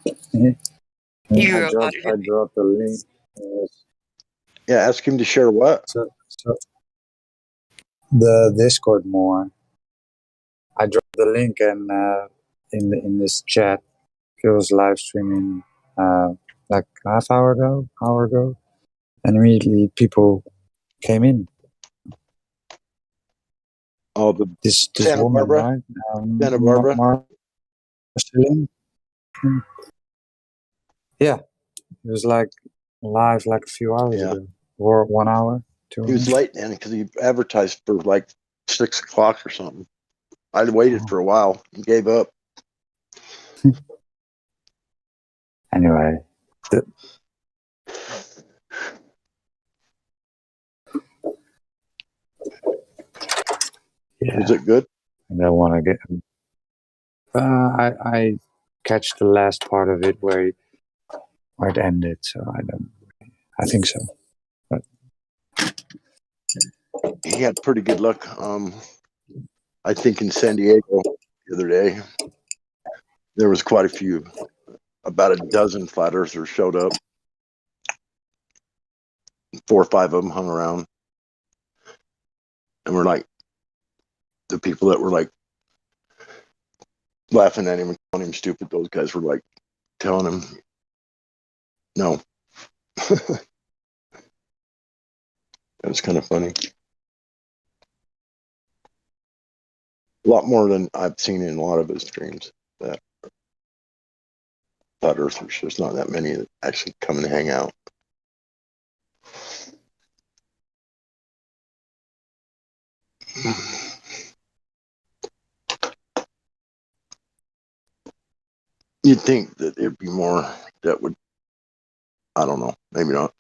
You're I dropped the link. Yeah, ask him to share what? So the Discord more. I dropped the link and in this chat. He was live streaming like half hour ago, and immediately people came in. Oh, this Santa woman, Barbara? right? Santa Barbara? Marceline? Yeah, it was like live like a few hours ago, or 1 hour, 2 hours. He was late then because he advertised for like 6 o'clock or something. I'd waited for a while and gave up. Anyway, yeah. Was it good? I don't want to get. I catch the last part of it where it ended, so I don't. I think so. But he had pretty good luck. I think in San Diego the other day, there was quite a few, about a dozen flat earthers showed up. 4 or 5 of them hung around, and were like, the people that were like laughing at him and calling him stupid, those guys were like telling him no. It was kind of funny. A lot more than I've seen in a lot of his streams. That flat earthers, there's not that many that actually come and hang out. You'd think that there'd be more that would, I don't know, maybe not.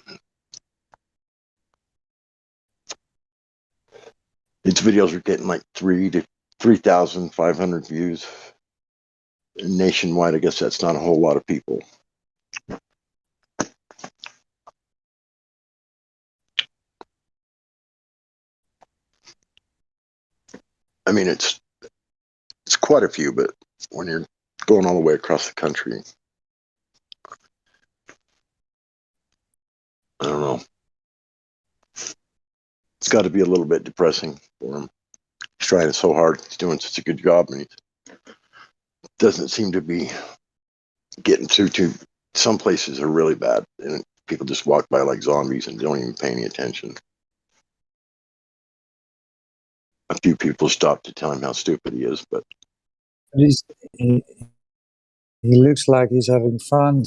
Its videos are getting like 3,500 views nationwide. I guess that's not a whole lot of people. I mean, it's quite a few, but when you're going all the way across the country, I don't know. It's got to be a little bit depressing for him. He's trying so hard. He's doing such a good job, and he doesn't seem to be getting through to. Some places are really bad, and people just walk by like zombies and don't even pay any attention. A few people stop to tell him how stupid he is, but He, he looks like he's having fun.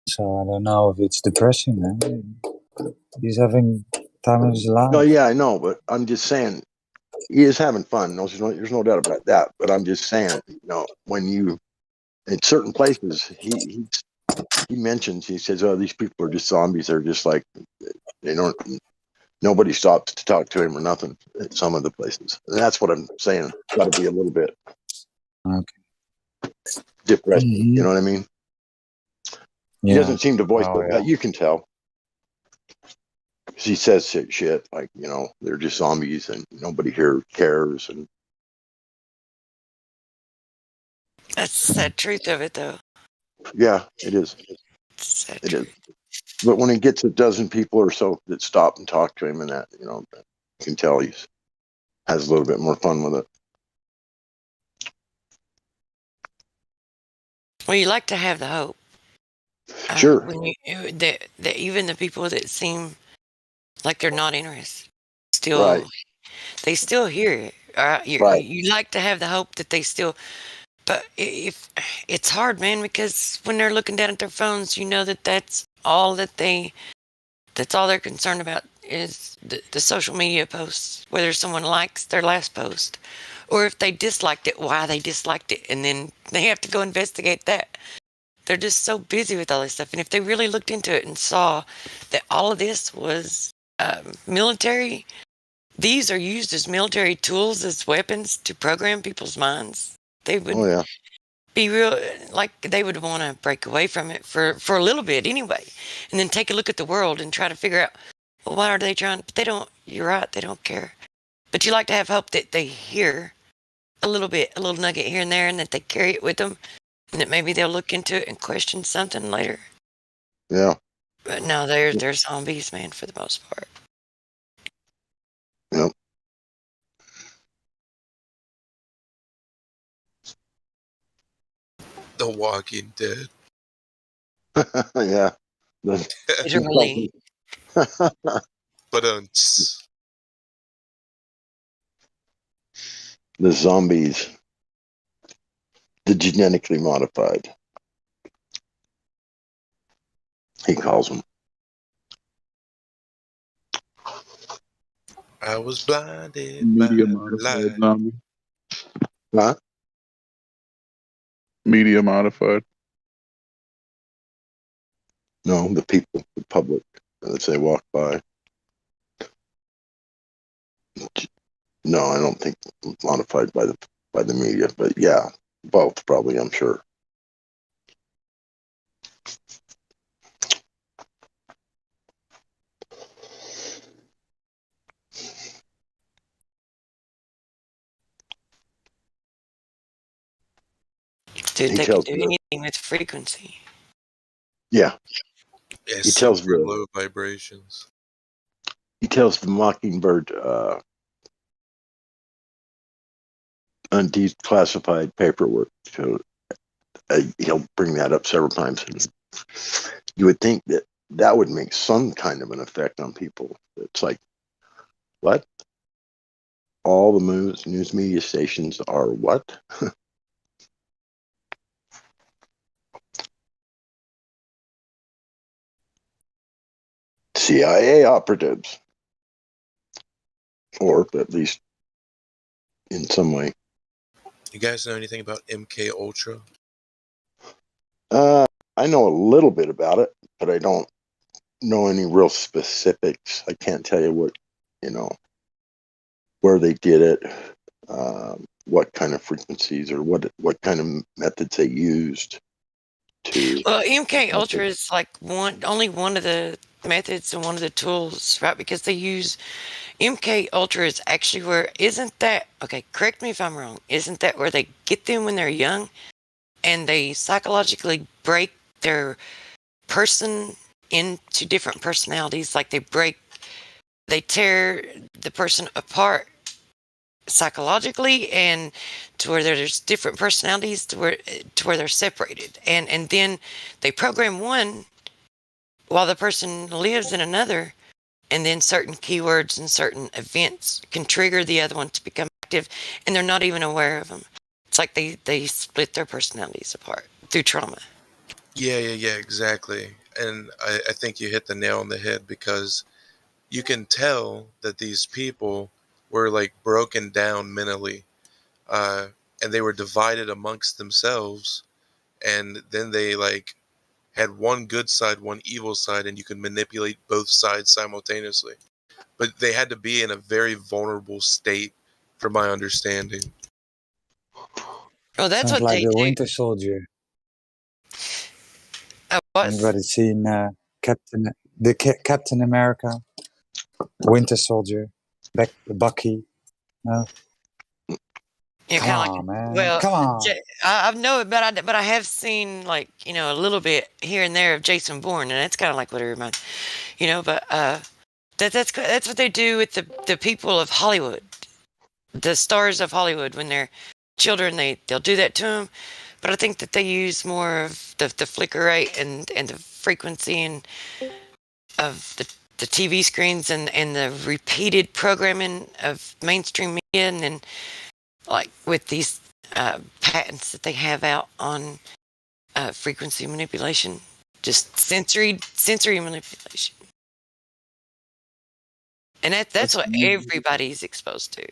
So I don't know if it's depressing, man. He's having time of his life. no, yeah, I know, but I'm just saying he is having fun. No, there's no doubt about that. But I'm just saying, when you in certain places, he mentions, he says, "Oh, these people are just zombies. They're just like they don't. Nobody stops to talk to him or nothing." At some of the places, and that's what I'm saying. Got to be a little bit depressing. You know what I mean? He doesn't seem to voice it, but you can tell. He says shit like, they're just zombies and nobody here cares. And That's the truth of it, though. yeah, it is. It is. But when he gets a dozen people or so that stop and talk to him and that, you can tell he has a little bit more fun with it. Well, you like to have the hope. Sure. When even the people that seem like they're not interested, Right. they still hear it. Right. You like to have the hope that they still, but if it's hard, man, because when they're looking down at their phones, you know that's all they're concerned about is the social media posts, whether someone likes their last post or if they disliked it, why they disliked it, and then they have to go investigate that. They're just so busy with all this stuff. And if they really looked into it and saw that all of this was military, these are used as military tools, as weapons to program people's minds, they would be real, like they would want to break away from it for a little bit anyway, and then take a look at the world and try to figure out, well, why are they trying? But they don't, you're right, they don't care. But you like to have hope that they hear a little nugget here and there, and that they carry it with them, and that maybe they'll look into it and question something later. Yeah. But no, they're zombies, man, for the most part. Yep. The Walking Dead. Yeah. Literally. But the zombies, the genetically modified, he calls them. I was blinded Media by modified light. zombie. Huh? Media modified. No, the people, the public, as they walk by. No, I don't think modified by the media, but yeah, both probably, I'm sure. Dude, He they can tells do the anything with frequency. yeah. Yeah, He tells super the low vibrations. Mockingbird undeclassified paperwork. So he'll bring that up several times, and you would think that that would make some kind of an effect on people. It's like, what? All the news media stations are what? CIA operatives, or at least in some way. You guys know anything about MK Ultra? I know a little bit about it, but I don't know any real specifics. I can't tell you what, where they did it, what kind of frequencies or what kind of methods they used to. Well, MK Ultra is like only one of the methods and one of the tools, right? Because they use MK Ultra is actually isn't that, okay, correct me if I'm wrong, isn't that where they get them when they're young and they psychologically break their person into different personalities? Like they tear the person apart psychologically, and to where there's different personalities to where they're separated, and then they program one while the person lives in another, and then certain keywords and certain events can trigger the other one to become active, and they're not even aware of them. It's like they split their personalities apart through trauma. Yeah, exactly. And I think you hit the nail on the head, because you can tell that these people were like broken down mentally, and they were divided amongst themselves, and then they like had one good side, one evil side, and you could manipulate both sides simultaneously. But they had to be in a very vulnerable state, from my understanding. Oh, that's Sounds what like they the do. Winter Soldier. What? Anybody seen Captain America, Winter Soldier, Bucky? No. Yeah, Come kind of on, like, man. well, Come on. I know it, but I have seen like a little bit here and there of Jason Bourne, and it's kind of like what it reminds, But that's what they do with the people of Hollywood, the stars of Hollywood. When they're children, they'll do that to them. But I think that they use more of the flicker rate and the frequency and of the TV screens and the repeated programming of mainstream media, and then like with these patents that they have out on frequency manipulation, just sensory manipulation, and that's what everybody's exposed to.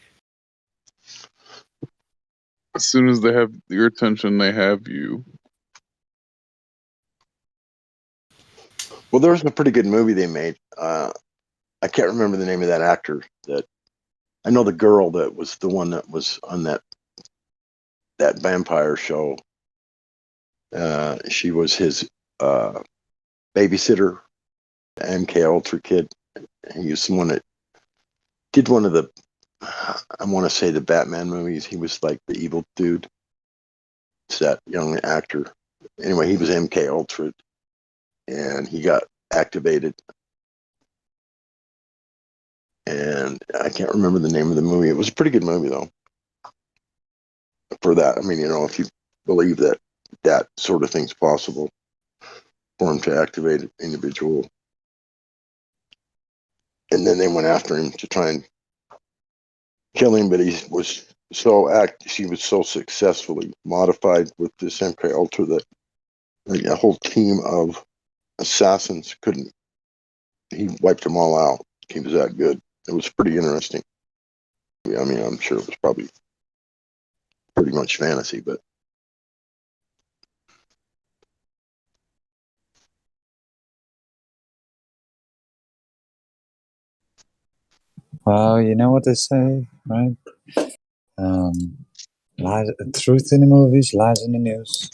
As soon as they have your attention, they have you. Well, there was a pretty good movie they made. I can't remember the name of that actor. That I know the girl that was the one that was on that vampire show. She was his babysitter, the MK Ultra kid. He was someone that did one of the, I want to say, the Batman movies. He was like the evil dude. It's that young actor. Anyway, he was MK Ultra, and he got activated. And I can't remember the name of the movie. It was a pretty good movie, though. For that, I mean, if you believe that that sort of thing's possible for him to activate an individual. And then they went after him to try and kill him, but he was so successfully modified with this MK Ultra that a whole team of assassins couldn't. He wiped them all out. He was that good. It was pretty interesting. I mean, I'm sure it was probably pretty much fantasy, but Well, you know what they say, right? Lies, truth in the movies, lies in the news.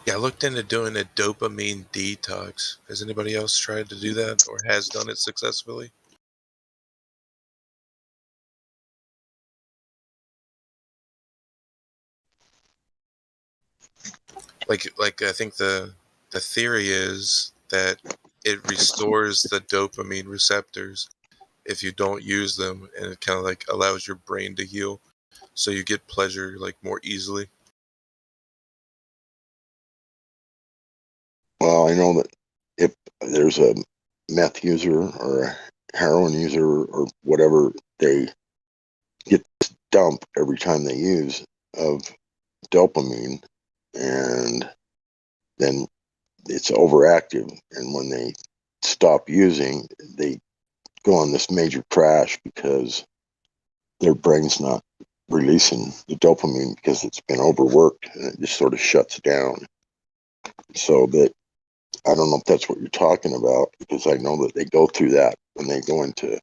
Yeah, I looked into doing a dopamine detox. Has anybody else tried to do that or has done it successfully? Like I think the theory is that it restores the dopamine receptors if you don't use them, and it kind of like allows your brain to heal, so you get pleasure like more easily. Well, I know that if there's a meth user or a heroin user or whatever, they get this dump every time they use of dopamine, and then it's overactive. And when they stop using, they go on this major crash because their brain's not releasing the dopamine because it's been overworked, and it just sort of shuts down. So that I don't know if that's what you're talking about, because I know that they go through that when they go into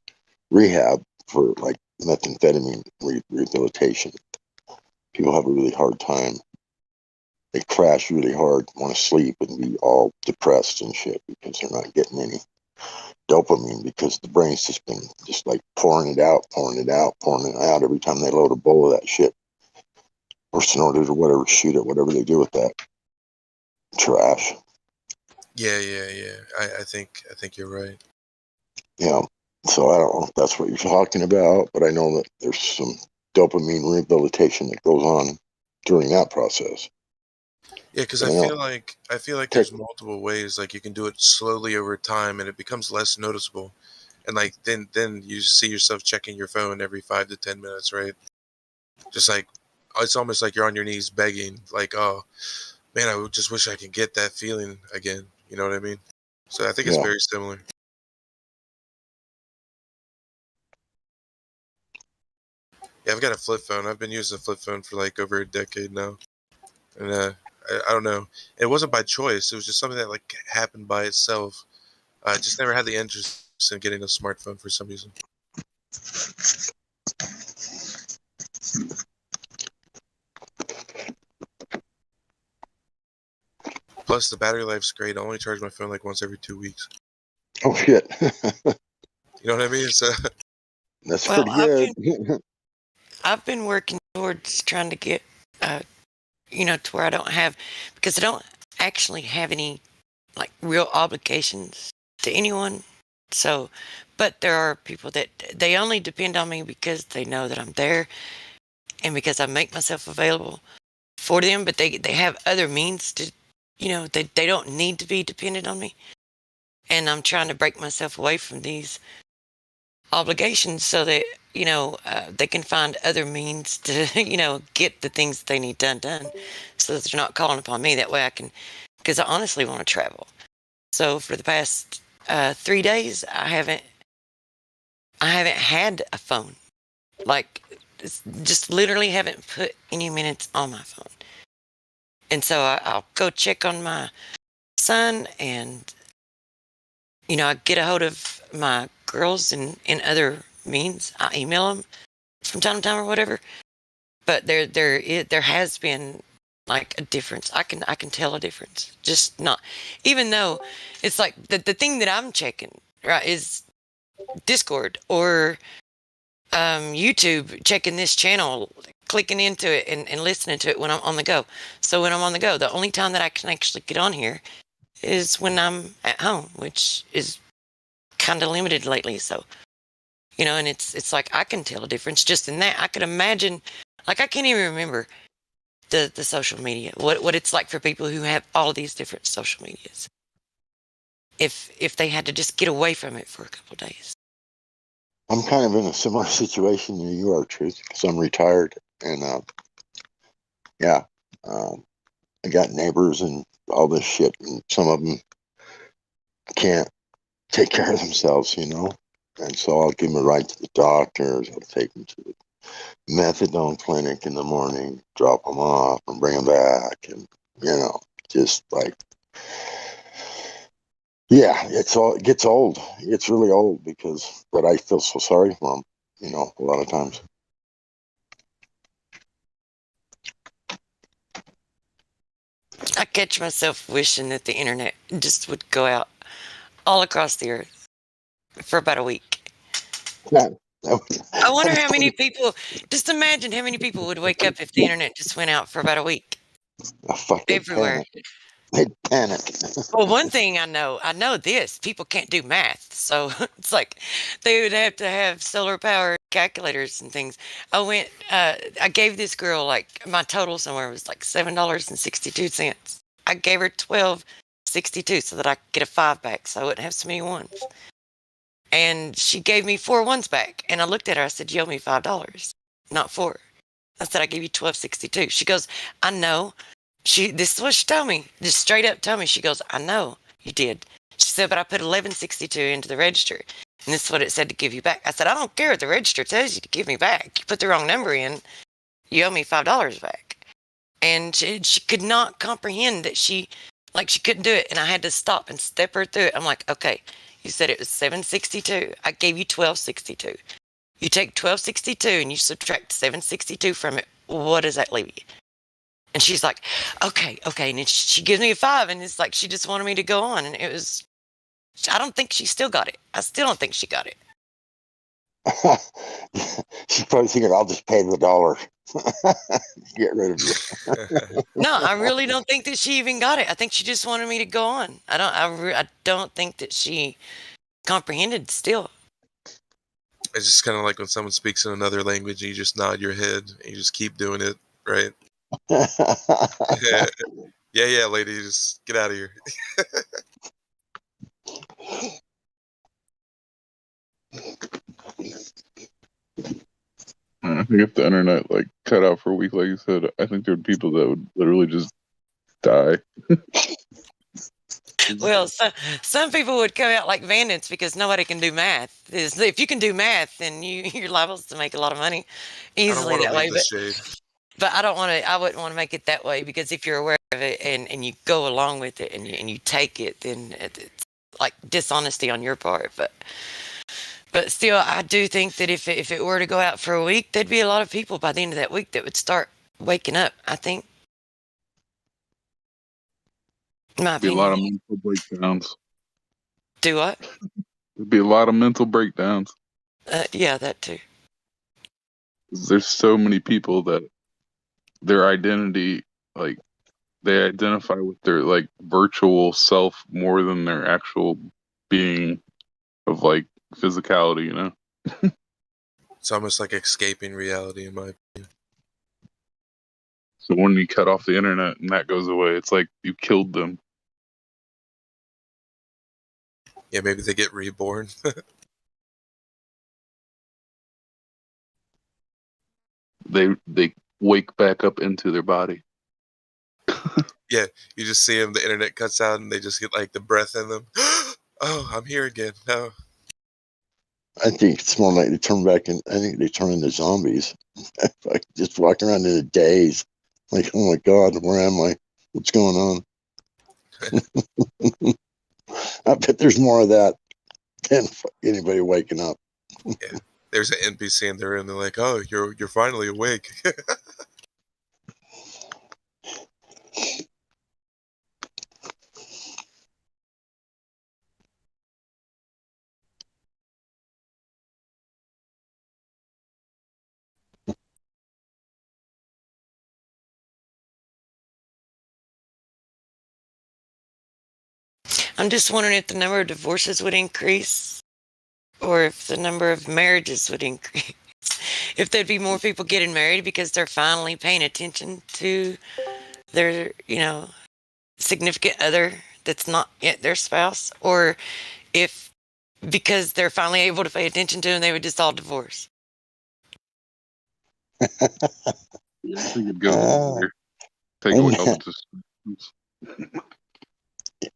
rehab for like methamphetamine rehabilitation. People have a really hard time. They crash really hard, want to sleep, and be all depressed and shit because they're not getting any dopamine, because the brain's just been just like pouring it out every time they load a bowl of that shit or snort it or whatever, shoot it, whatever they do with that trash. Yeah. I think you're right. Yeah. So I don't know if that's what you're talking about, but I know that there's some dopamine rehabilitation that goes on during that process. Yeah, because You I know, feel like there's multiple ways. Like you can do it slowly over time, and it becomes less noticeable. And like then you see yourself checking your phone every 5 to 10 minutes, right? Just like it's almost like you're on your knees begging, like, oh man, I just wish I could get that feeling again. You know what I mean? So I think it's yeah. very similar. Yeah, I've got a flip phone. I've been using a flip phone for like over a decade now, and I don't know. It wasn't by choice. It was just something that like happened by itself. I just never had the interest in getting a smartphone for some reason. Plus, the battery life's great. I only charge my phone like once every 2 weeks. Oh shit. You know what I mean? So That's Well, pretty good. I've been working towards trying to get, to where I don't have, because I don't actually have any like real obligations to anyone. So, but there are people that they only depend on me because they know that I'm there and because I make myself available for them. But they have other means to, they don't need to be dependent on me. And I'm trying to break myself away from these obligations so that they can find other means to get the things that they need done so that they're not calling upon me. That way I can, because I honestly want to travel. So for the past 3 days I haven't had a phone, like just literally haven't put any minutes on my phone. And so I'll go check on my son, and I get a hold of my girls in other means. I email them from time to time or whatever. But there has been like a difference. I can tell a difference. Just not, even though it's like the thing that I'm checking, right, is Discord or YouTube, checking this channel, clicking into it and listening to it when I'm on the go. So when I'm on the go, the only time that I can actually get on here is when I'm at home, which is kind of limited lately. So, and it's like I can tell a difference just in that. I could imagine, like I can't even remember the social media, what it's like for people who have all these different social medias. If they had to just get away from it for a couple of days. I'm kind of in a similar situation than you are, Truth, because I'm retired, and I got neighbors and all this shit, and some of them can't take care of themselves, and so I'll give them a ride to the doctors. I'll take them to the methadone clinic in the morning, drop them off, and bring them back, and just like, yeah, it gets old. It's really old but I feel so sorry for them, a lot of times. I catch myself wishing that the internet just would go out all across the earth for about a week. I wonder how many people, just imagine how many people would wake up if the internet just went out for about a week. Everywhere. They'd panic. Well, one thing I know this, people can't do math. So it's like they would have to have solar power calculators and things. I gave this girl, like, my total somewhere was like $7.62. I gave her $12.62 so that I could get a 5 back so I wouldn't have so many ones. And she gave me 4 ones back. And I looked at her, I said, you owe me $5, not 4. I said, I gave you $12.62. She goes, I know. This is what she told me. Just straight up told me. She goes, I know you did. She said, but I put $11.62 into the register. And this is what it said to give you back. I said, I don't care what the register tells you to give me back. You put the wrong number in, you owe me $5 back. And she could not comprehend that she couldn't do it. And I had to stop and step her through it. I'm like, okay, you said it was $7.62. I gave you $12.62. You take $12.62 and you subtract $7.62 from it. What does that leave you? And she's like, okay. And then she gives me a 5, and it's like she just wanted me to go on. And it was, I don't think she still got it. I still don't think she got it. She's probably thinking, I'll just pay the $1. Get rid of you. No, I really don't think that she even got it. I think she just wanted me to go on. I don't think that she comprehended still. It's just kind of like when someone speaks in another language and you just nod your head and you just keep doing it, right? yeah, lady, just get out of here. I think if the internet cut out for a week, like you said, I think there would be people that would literally just die. Well, some people would come out like bandits because nobody can do math. If you can do math, then you're liable to make a lot of money easily that way. But I don't want to. I wouldn't want to make it that way, because if you're aware of it and you go along with it and you take it, then it's like dishonesty on your part. But still, I do think that if it were to go out for a week, there'd be a lot of people by the end of that week that would start waking up, I think. There'd be a lot of mental breakdowns. Do what? There'd be a lot of mental breakdowns. Yeah, that too. There's so many people that their identity, they identify with their virtual self more than their actual being of physicality, you know? It's almost like escaping reality, in my opinion. So when you cut off the internet and that goes away, it's like you killed them. Yeah, maybe they get reborn. They wake back up into their body. Yeah, you just see them, the internet cuts out, and they just get the breath in them. Oh, I'm here again. No. I think it's more like they turn back, and I think they turn into zombies. Just walking around in a daze. Like, oh my God, where am I? What's going on? I bet there's more of that than anybody waking up. Yeah, there's an NPC in there, and they're like, "Oh, you're finally awake." I'm just wondering if the number of divorces would increase, or if the number of marriages would increase. If there'd be more people getting married because they're finally paying attention to their, significant other that's not yet their spouse, or if because they're finally able to pay attention to them, they would just all divorce. I think it'd go there. Take away all the distractions.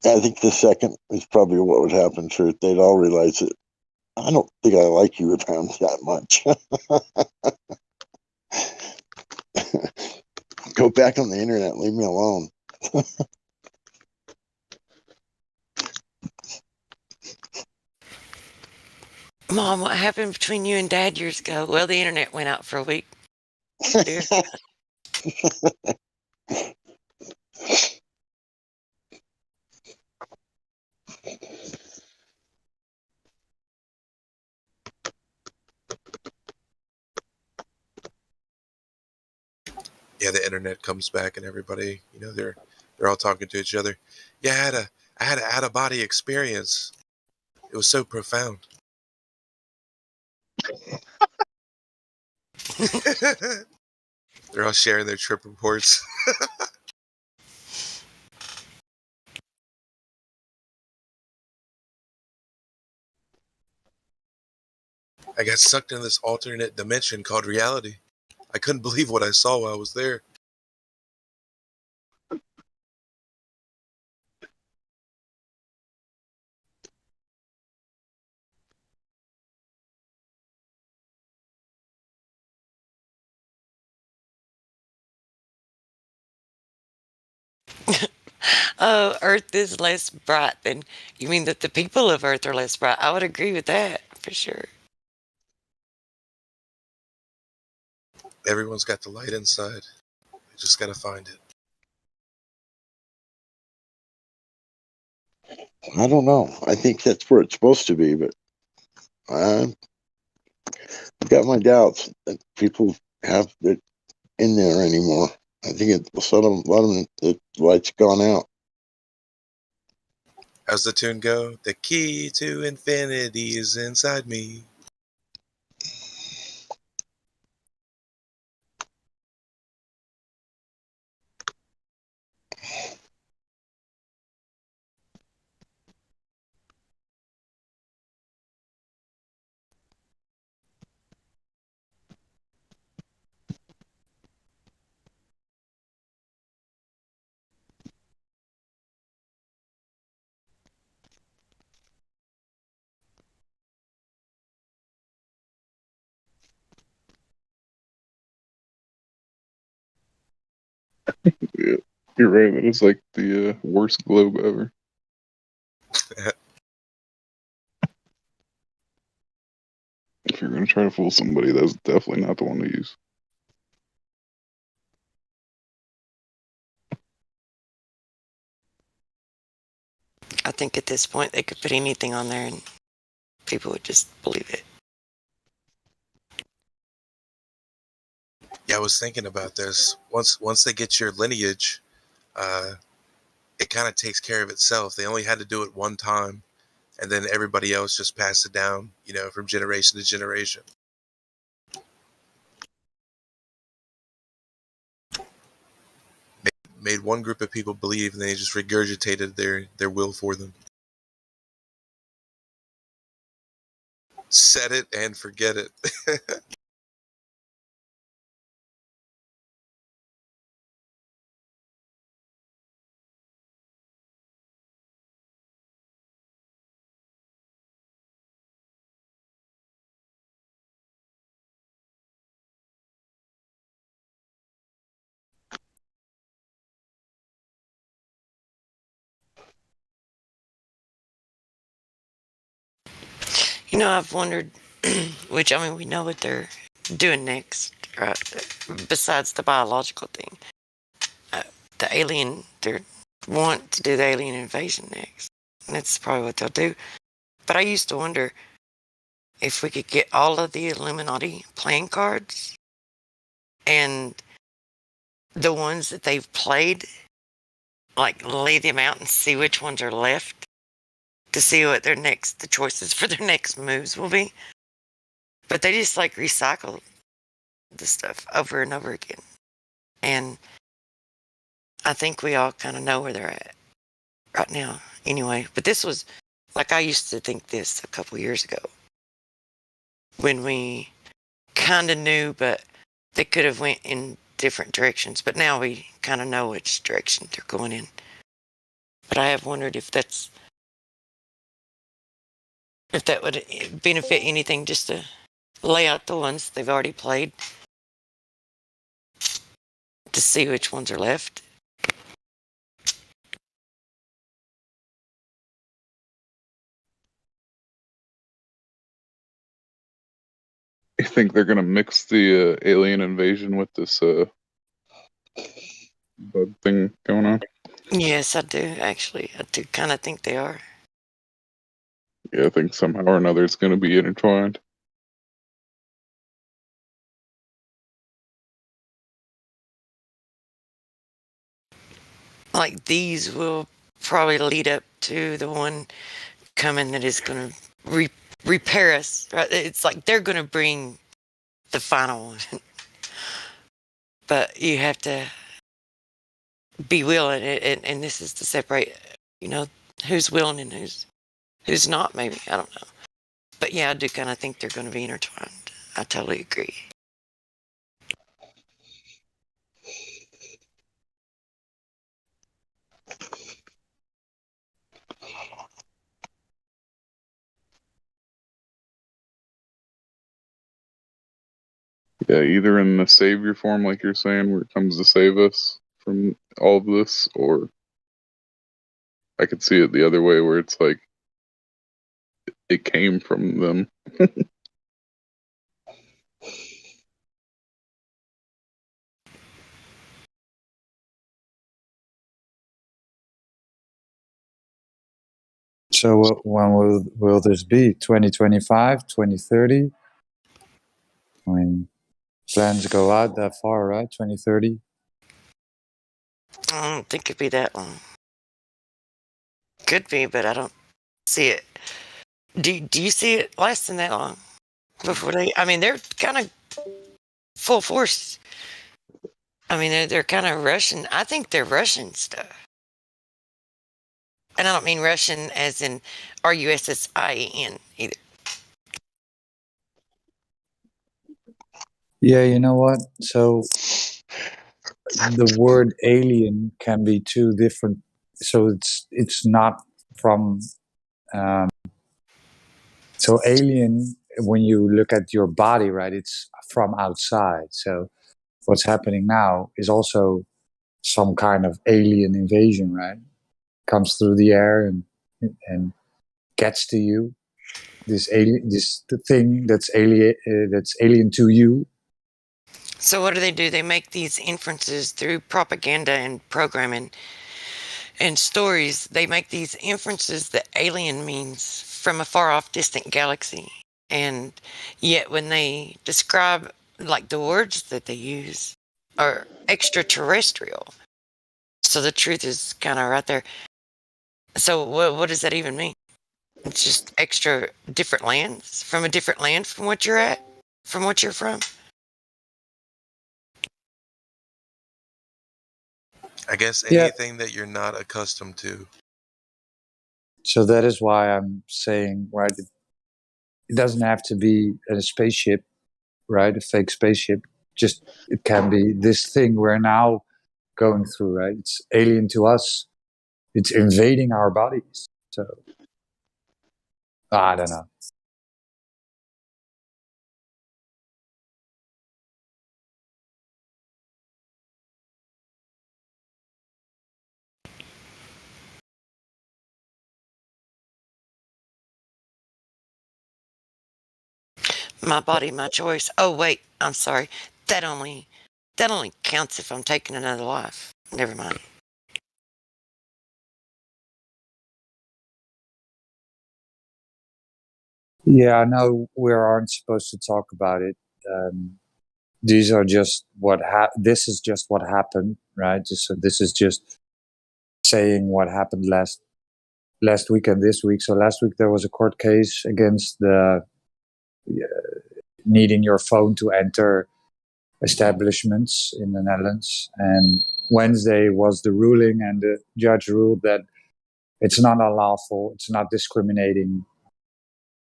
I think the second is probably what would happen, Truth. They'd all realize it. I don't think I like you around that much. Go back on the internet. Leave me alone. Mom, what happened between you and Dad years ago? Well, the internet went out for a week. yeah, the internet comes back and everybody, they're all talking to each other. Yeah, I had an out of body experience. It was so profound. They're all sharing their trip reports. I got sucked into this alternate dimension called reality. I couldn't believe what I saw while I was there. Oh, Earth is less bright than. You mean that the people of Earth are less bright? I would agree with that for sure. Everyone's got the light inside. You just gotta find it. I don't know. I think that's where it's supposed to be, but I've got my doubts that people have it in there anymore. I think a lot of them, the light's gone out. How's the tune go? The key to infinity is inside me. Yeah, you're right. It was like the worst globe ever. If you're gonna try to fool somebody, that's definitely not the one to use. I think at this point they could put anything on there and people would just believe it. Yeah, I was thinking about this. Once they get your lineage, it kind of takes care of itself. They only had to do it one time, and then everybody else just passed it down, from generation to generation. Made one group of people believe, and they just regurgitated their will for them. Set it and forget it. I've wondered, which, I mean, we know what they're doing next, right? Besides the biological thing. The alien, they want to do the alien invasion next. And that's probably what they'll do. But I used to wonder if we could get all of the Illuminati playing cards and the ones that they've played, like lay them out and see which ones are left to see what the choices for their next moves will be. But they just like recycle the stuff over and over again. And I think we all kind of know where they're at right now anyway. But this was, like, I used to think this a couple years ago when we kind of knew, but they could have went in different directions. But now we kind of know which direction they're going in. But I have wondered if that would benefit anything, just to lay out the ones they've already played to see which ones are left. You think they're gonna mix the alien invasion with this bug thing going on? Yes, I do, actually. I do kind of think they are. Yeah, I think somehow or another it's gonna be intertwined. like these will probably lead up to the one coming that is going to repair us. Right? It's like they're going to bring the final one, but you have to be willing, and this is to separate, who's willing and who's not. Maybe I don't know, but yeah, I do kind of think they're going to be intertwined. I totally agree. Yeah, either in the savior form, like you're saying, where it comes to save us from all of this, or I could see it the other way, where it's like it came from them. So when will this be? 2025, 2030? I mean, plans go out that far, right? 2030? I don't think it'd be that long. Could be, but I don't see it. Do you see it lasting that long before they? I mean, they're kind of full force. I mean, they're kind of rushing. I think they're rushing stuff, and I don't mean Russian as in RUSSIAN either. Yeah, you know what? So the word alien can be two different. So it's not from. So alien, when you look at your body, right? It's from outside. So what's happening now is also some kind of alien invasion, right? Comes through the air and gets to you. This thing that's alien to you. So what do? They make these inferences through propaganda and programming and stories. They make these inferences that alien means from a far off distant galaxy. And yet when they describe, like, the words that they use are extraterrestrial. So the truth is kind of right there. So what does that even mean? It's just extra different lands from a different land from what you're at, from what you're from. I guess Yeah. anything that you're not accustomed to. So that is why I'm saying, right, it doesn't have to be a spaceship, right? A fake spaceship. Just, it can be this thing we're now going through, right? It's alien to us. It's invading our bodies. So, I don't know. My body, my choice. Oh wait, I'm sorry. That only counts if I'm taking another life. Never mind. Yeah, I know we aren't supposed to talk about it. These are just this is just what happened, right? So this is just saying what happened last week and this week. So last week there was a court case against the needing your phone to enter establishments in the Netherlands. And Wednesday was the ruling, and the judge ruled that it's not unlawful, it's not discriminating.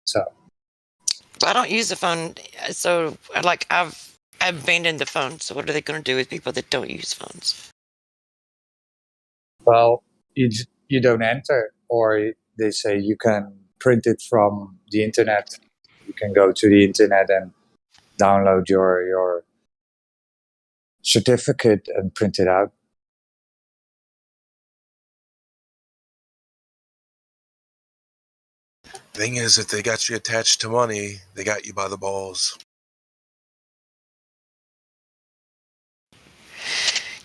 So I don't use the phone, so like I've abandoned the phone. So what are they going to do with people that don't use phones? well, you don't enter, or they say you can print it from the internet. You can go to the internet and download your certificate and print it out. Thing is, if they got you attached to money, they got you by the balls.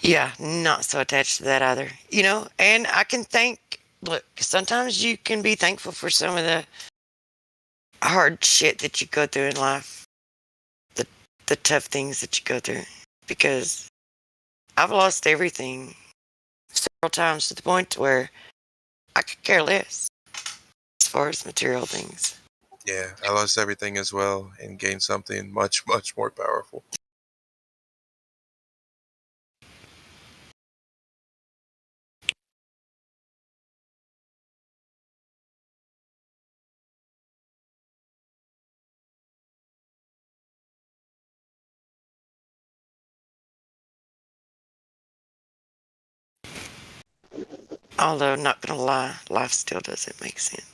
Yeah, not so attached to that either. And I can look, sometimes you can be thankful for some of the hard shit that you go through in life, the tough things that you go through, because I've lost everything times to the point where I could care less as far as material things. Yeah, I lost everything as well and gained something much, much more powerful. Although, not gonna lie, life still doesn't make sense.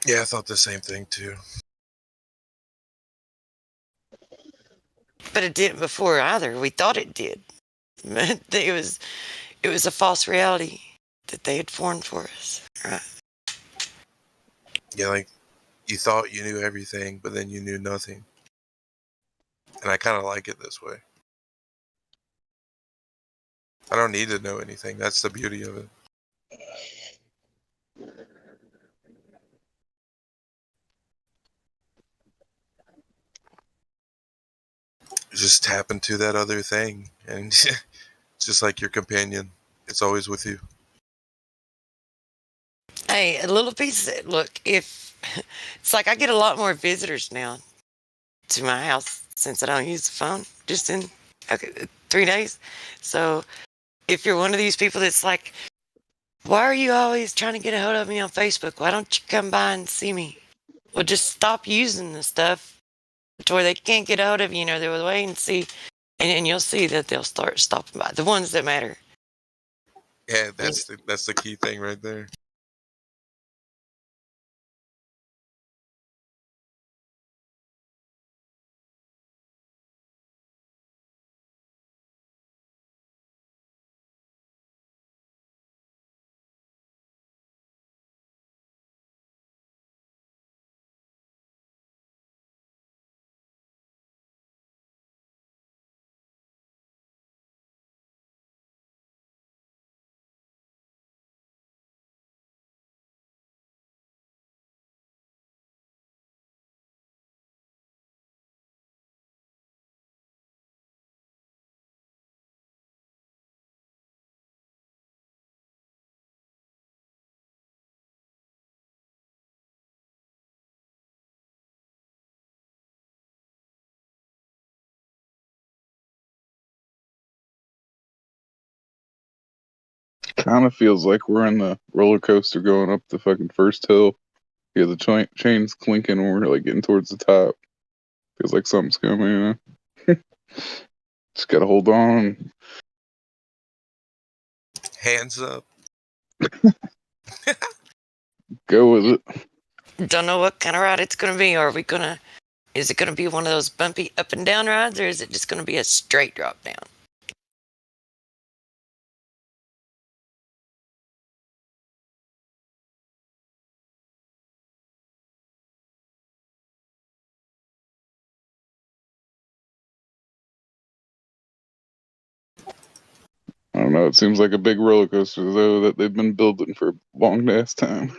Yeah, I thought the same thing too. But it didn't before either. We thought it did. It was a false reality that they had formed for us. Right? Yeah, like you thought you knew everything, but then you knew nothing. And I kind of like it this way. I don't need to know anything. That's the beauty of it. You just tap into that other thing, and it's just like your companion. It's always with you. Hey, a little piece of it. Look, if it's like I get a lot more visitors now to my house since I don't use the phone just in 3 days. So if you're one of these people that's like, why are you always trying to get a hold of me on Facebook? Why don't you come by and see me? Well, just stop using the stuff to where they can't get a hold of you. They'll wait and see, and you'll see that they'll start stopping by. The ones that matter. Yeah, that's the key thing right there. Kind of feels like we're in the roller coaster going up the fucking first hill. Yeah, the chains clinking and we're like getting towards the top. Feels like something's coming, you know? Just gotta hold on. Hands up. Go with it. Don't know what kind of ride it's going to be. Is it going to be one of those bumpy up and down rides, or is it just going to be a straight drop down? I don't know. It seems like a big roller coaster, though, that they've been building for a long ass time.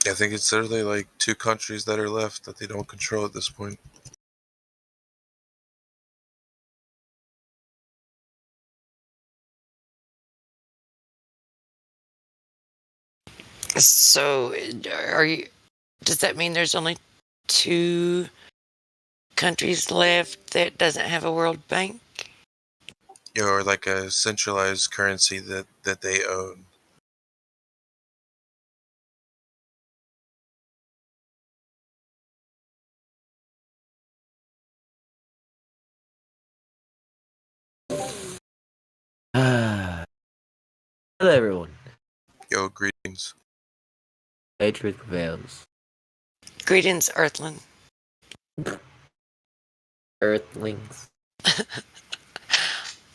I think it's literally like 2 countries that are left that they don't control at this point. So, does that mean there's only 2 countries left that doesn't have a world bank? Or like a centralized currency that they own. Hello, everyone. Yo, greetings. Hey, truth prevails. Greetings, Earthling. Earthlings.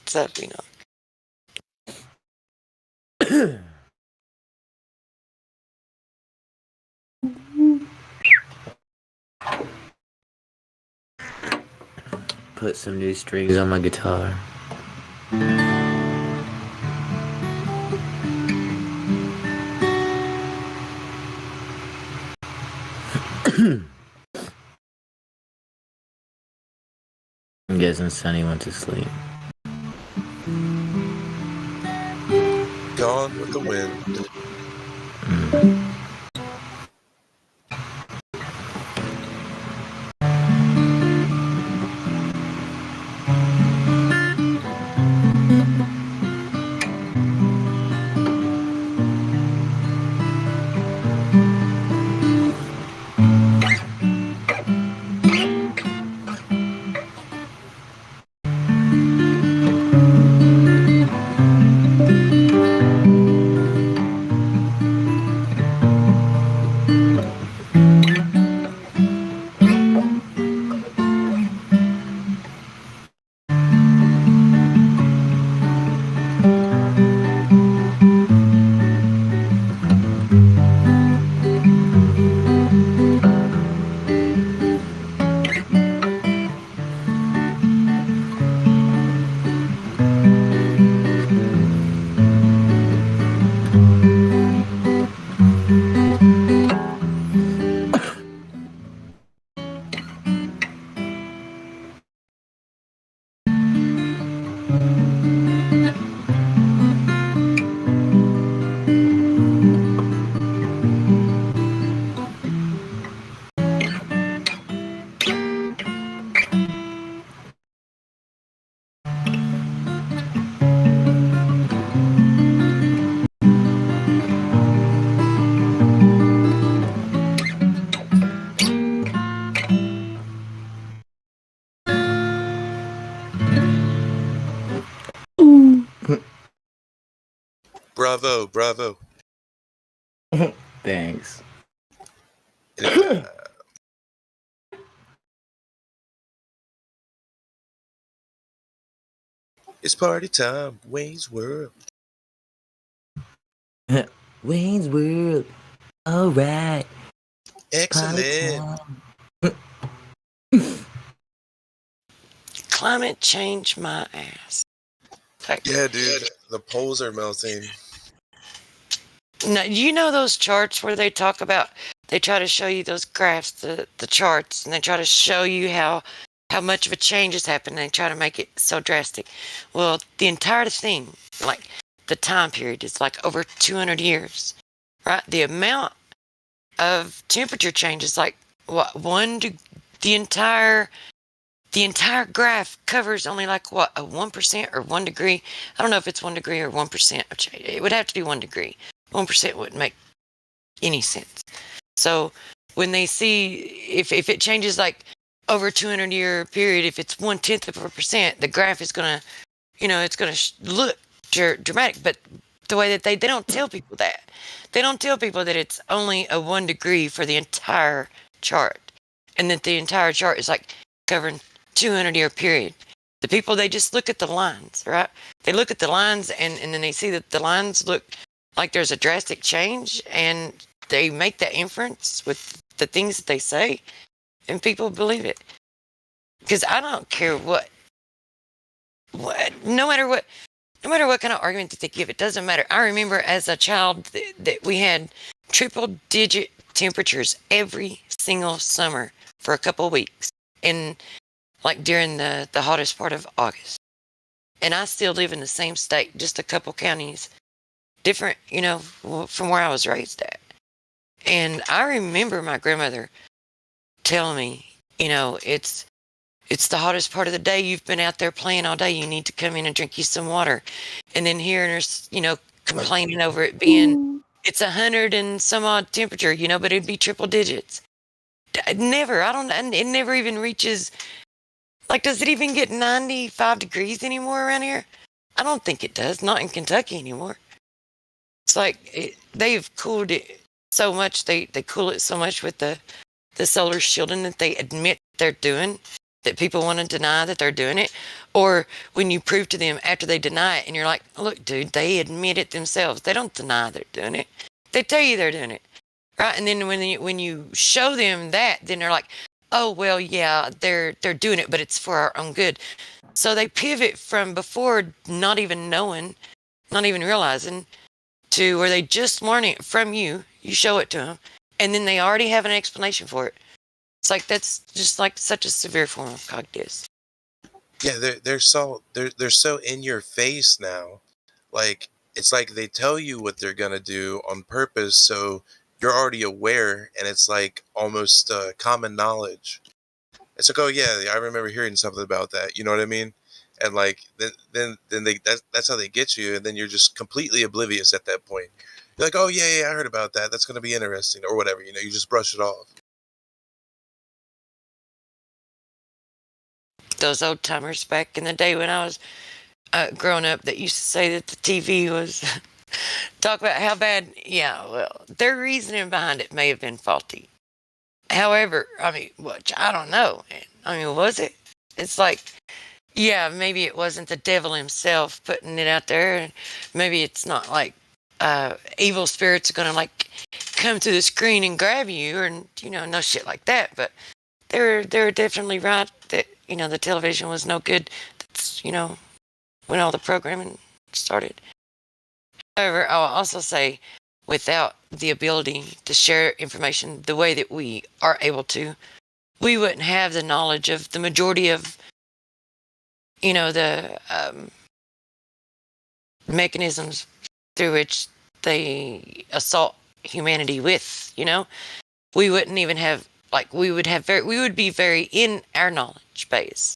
What's up, Enoch? Put some new strings on my guitar. is, and Sunny went to sleep. Gone with the wind. Bravo, bravo. Thanks. It's party time, Wayne's World. Wayne's World. All right. Excellent. Climate change my ass. Like, Yeah, dude, the poles are melting. now, you know those charts where they talk about, they try to show you those graphs, the charts, and they try to show you how much of a change has happened, and they try to make it so drastic. Well, the entire thing, like the time period, is like over 200 years, right? The amount of temperature change is like, what, the entire graph covers only like what, a 1% or 1 degree. I don't know if it's 1 degree or 1% of change. It would have to be 1 degree. 1% wouldn't make any sense. So when they see if it changes like over a 200-year period, if it's 0.1%, the graph is gonna, it's gonna look dramatic. But the way that they don't tell people that, they don't tell people that it's only a 1 degree for the entire chart, and that the entire chart is like covering 200-year period. The people, they just look at the lines, right? They look at the lines and then they see that the lines look like there's a drastic change, and they make that inference with the things that they say, and people believe it. Because I don't care what, no matter what kind of argument that they give, it doesn't matter. I remember as a child that we had triple-digit temperatures every single summer for a couple of weeks, and like during the hottest part of August. And I still live in the same state, just a couple counties different, from where I was raised at. And I remember my grandmother telling me, it's the hottest part of the day. You've been out there playing all day. You need to come in and drink you some water. And then hearing her, complaining over it being, it's 100 and some odd temperature, but it'd be triple digits. It never even reaches, like, does it even get 95 degrees anymore around here? I don't think it does. Not in Kentucky anymore. It's like they've cooled it so much. They cool it so much with the solar shielding that they admit they're doing, that people want to deny that they're doing it. Or when you prove to them after they deny it and you're like, look, dude, they admit it themselves. They don't deny they're doing it. They tell you they're doing it. Right? And then when you show them that, then they're like, oh, well, yeah, they're doing it, but it's for our own good. So they pivot from before not even knowing, not even realizing, to where they just learn it from you. You show it to them, and then they already have an explanation for it. It's like, that's just like such a severe form of cognitive. Yeah, they're so in your face now. Like it's like they tell you what they're gonna do on purpose, so you're already aware, and it's like almost common knowledge. It's like, oh yeah, I remember hearing something about that. You know what I mean? And like then that's how they get you, and then you're just completely oblivious at that point. You're like, oh yeah, I heard about that. That's gonna be interesting, or whatever. You know, you just brush it off. Those old timers back in the day when I was growing up that used to say that the TV was talk about how bad. Yeah, well, their reasoning behind it may have been faulty. However, I mean, which I don't know. I mean, was it? It's like, yeah, maybe it wasn't the devil himself putting it out there, and maybe it's not like evil spirits are gonna like come through the screen and grab you, or no shit like that. But they're definitely right that the television was no good. That's when all the programming started. However, I'll also say, without the ability to share information the way that we are able to, we wouldn't have the knowledge of the majority of the mechanisms through which they assault humanity with. We wouldn't even have we would be very in our knowledge base.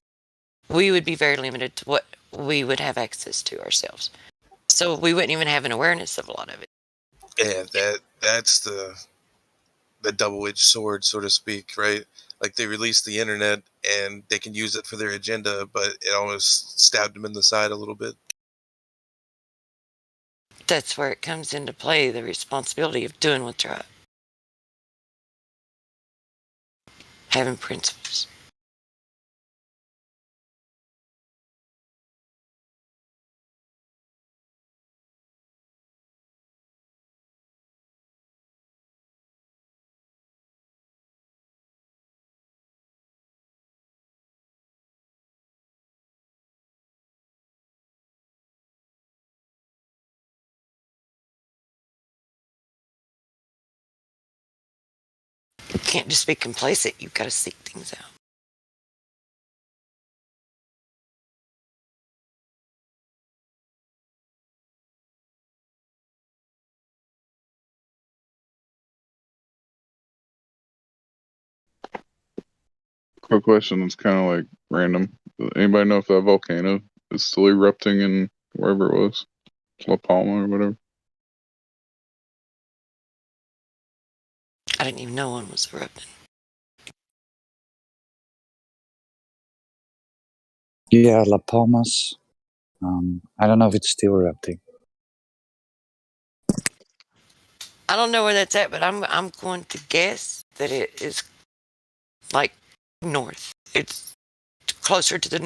We would be very limited to what we would have access to ourselves. So we wouldn't even have an awareness of a lot of it. Yeah, that's the double-edged sword, so to speak, right? Like they released the internet and they can use it for their agenda, but it almost stabbed them in the side a little bit. That's where it comes into play, the responsibility of doing what's right. Having principles. You can't just be complacent. You've got to seek things out. Quick question. It's kind of like random. Anybody know if that volcano is still erupting in wherever it was, La Palma or whatever? I didn't even know one was erupting. Yeah, La Palmas. I don't know if it's still erupting. I don't know where that's at, but I'm going to guess that it is like north. It's closer to the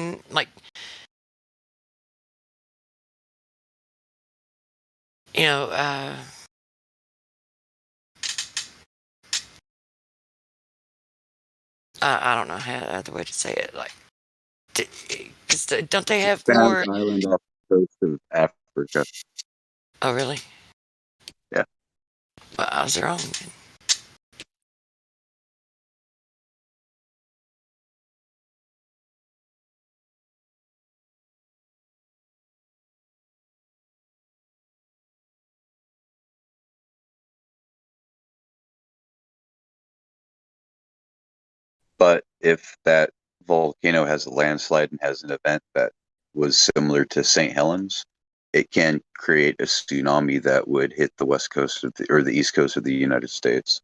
I don't know how other way to say it. Like, because don't they have Found more? an island off the coast of Africa. Oh, really? Yeah. Well, I was wrong. But if that volcano has a landslide and has an event that was similar to St. Helens, it can create a tsunami that would hit the west coast or the east coast of the United States.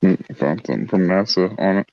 Found something from NASA on it.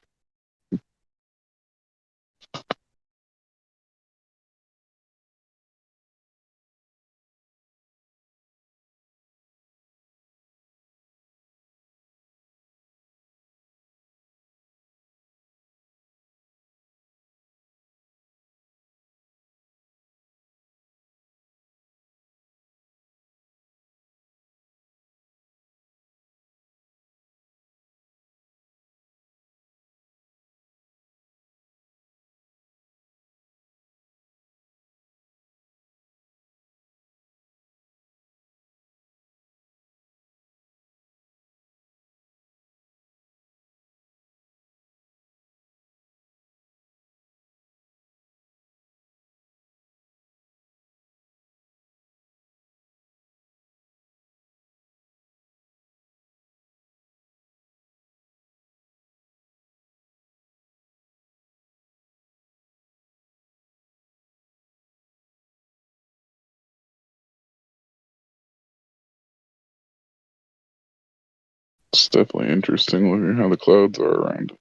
It's definitely interesting looking how the clouds are around.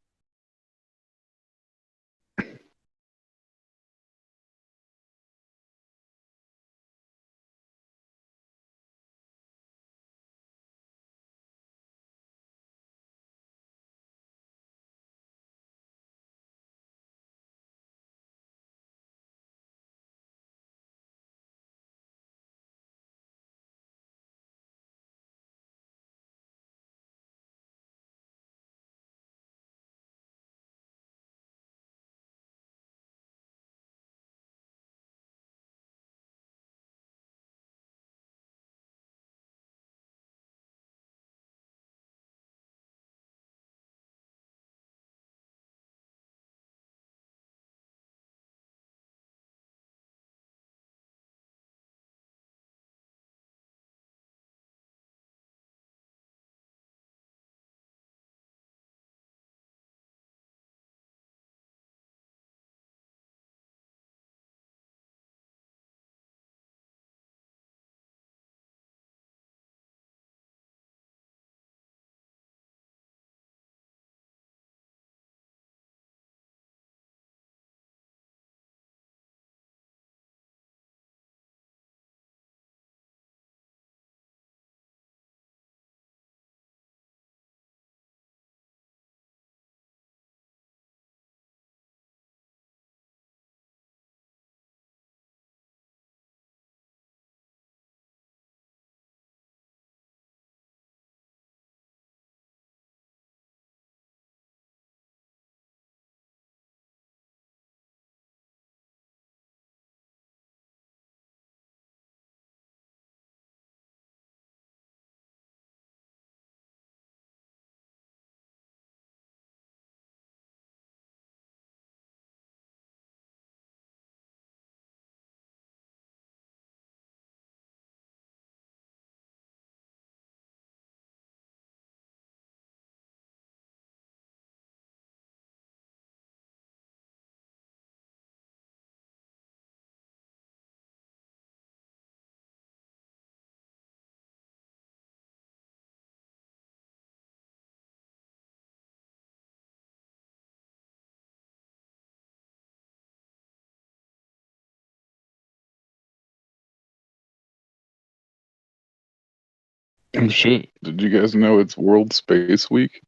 Oh shit. Did you guys know it's World Space Week?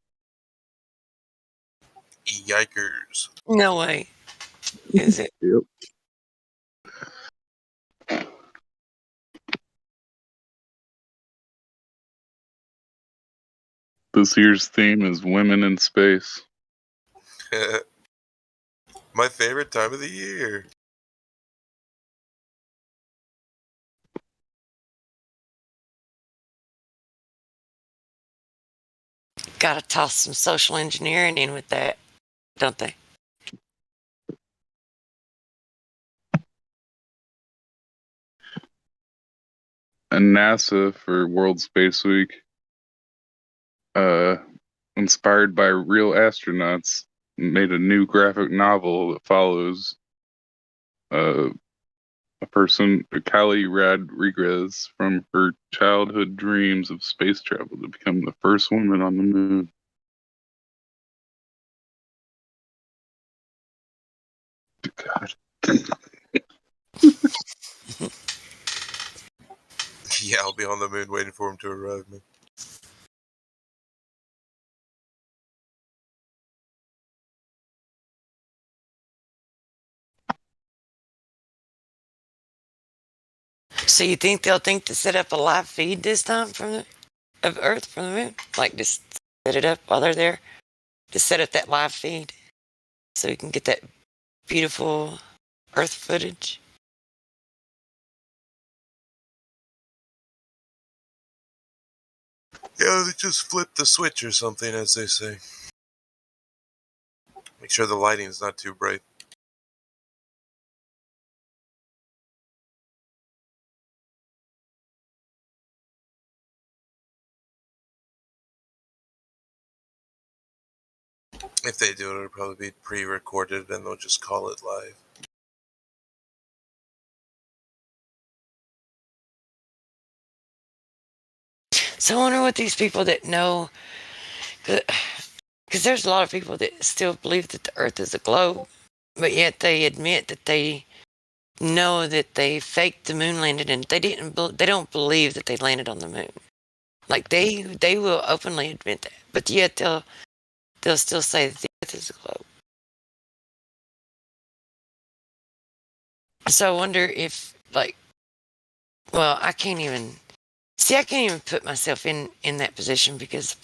Yikers. No way. Is it? Yep. This year's theme is women in space. My favorite time of the year. Gotta toss some social engineering in with that, don't they? And NASA for World Space Week, inspired by real astronauts, made a new graphic novel that follows a person, Kali Rodriguez, from her childhood dreams of space travel to become the first woman on the moon. God. Yeah, I'll be on the moon waiting for him to arrive, man. So you think they'll think to set up a live feed this time of Earth from the moon? Like just set it up while they're there? Just set up that live feed so we can get that beautiful Earth footage? Yeah, they just flip the switch or something, as they say. Make sure the lighting's not too bright. If they do, it'll probably be pre-recorded and they'll just call it live. So I wonder what these people that know, because there's a lot of people that still believe that the Earth is a globe, but yet they admit that they know that they faked the moon landing and they don't believe that they landed on the moon. Like they will openly admit that, but yet they'll still say that the Earth is a globe. So I wonder if well, I can't even put myself in that position because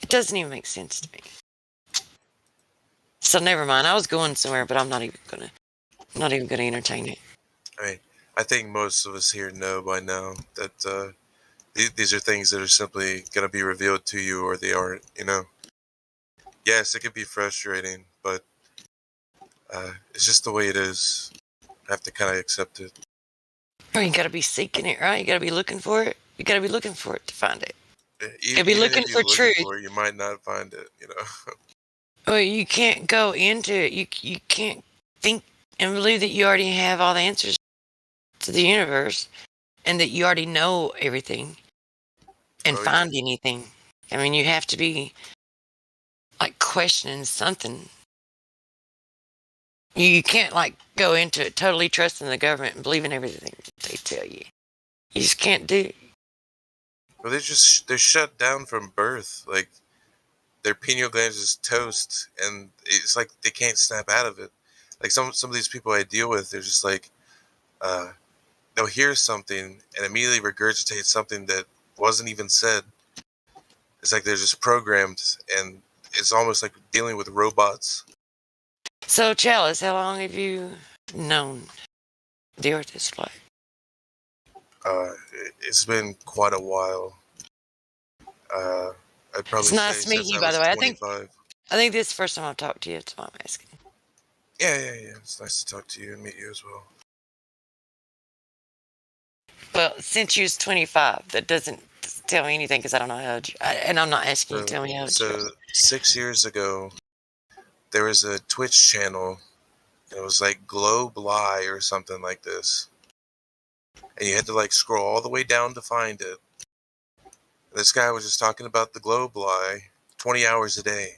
it doesn't even make sense to me. So never mind. I was going somewhere, but I'm not even gonna entertain it. I mean, I think most of us here know by now that these are things that are simply going to be revealed to you, or they aren't. You know. Yes, it can be frustrating, but it's just the way it is. I have to kind of accept it. Or you gotta be seeking it, right? You gotta be looking for it. You gotta be looking for it to find it. You gotta be Even looking if for you're looking truth. for it, you might not find it. You know. Well, you can't go into it. You can't think and believe that you already have all the answers to the universe and that you already know everything and find anything. I mean, you have to be like questioning something. You can't like go into it totally trusting the government and believing everything they tell you. You just can't do it. Well, they're shut down from birth. Like their pineal glands is toast, and it's like they can't snap out of it. Like some of these people I deal with, they're just like they'll hear something and immediately regurgitate something that wasn't even said. It's like they're just programmed, and it's almost like dealing with robots. So, Chalice, how long have you known the Earth is flat? It's been quite a while. I'd probably It's nice say meeting since you, I by was the way. 25. I think this is the first time I've talked to you. That's why I'm asking. Yeah. It's nice to talk to you and meet you as well. Well, since you was 25, that doesn't tell me anything because I don't know how old you and I'm not asking you to tell me how old you are. So 6 years ago, there was a Twitch channel. It was like Globe Lie or something like this. And you had to like scroll all the way down to find it. And this guy was just talking about the Globe Lie 20 hours a day.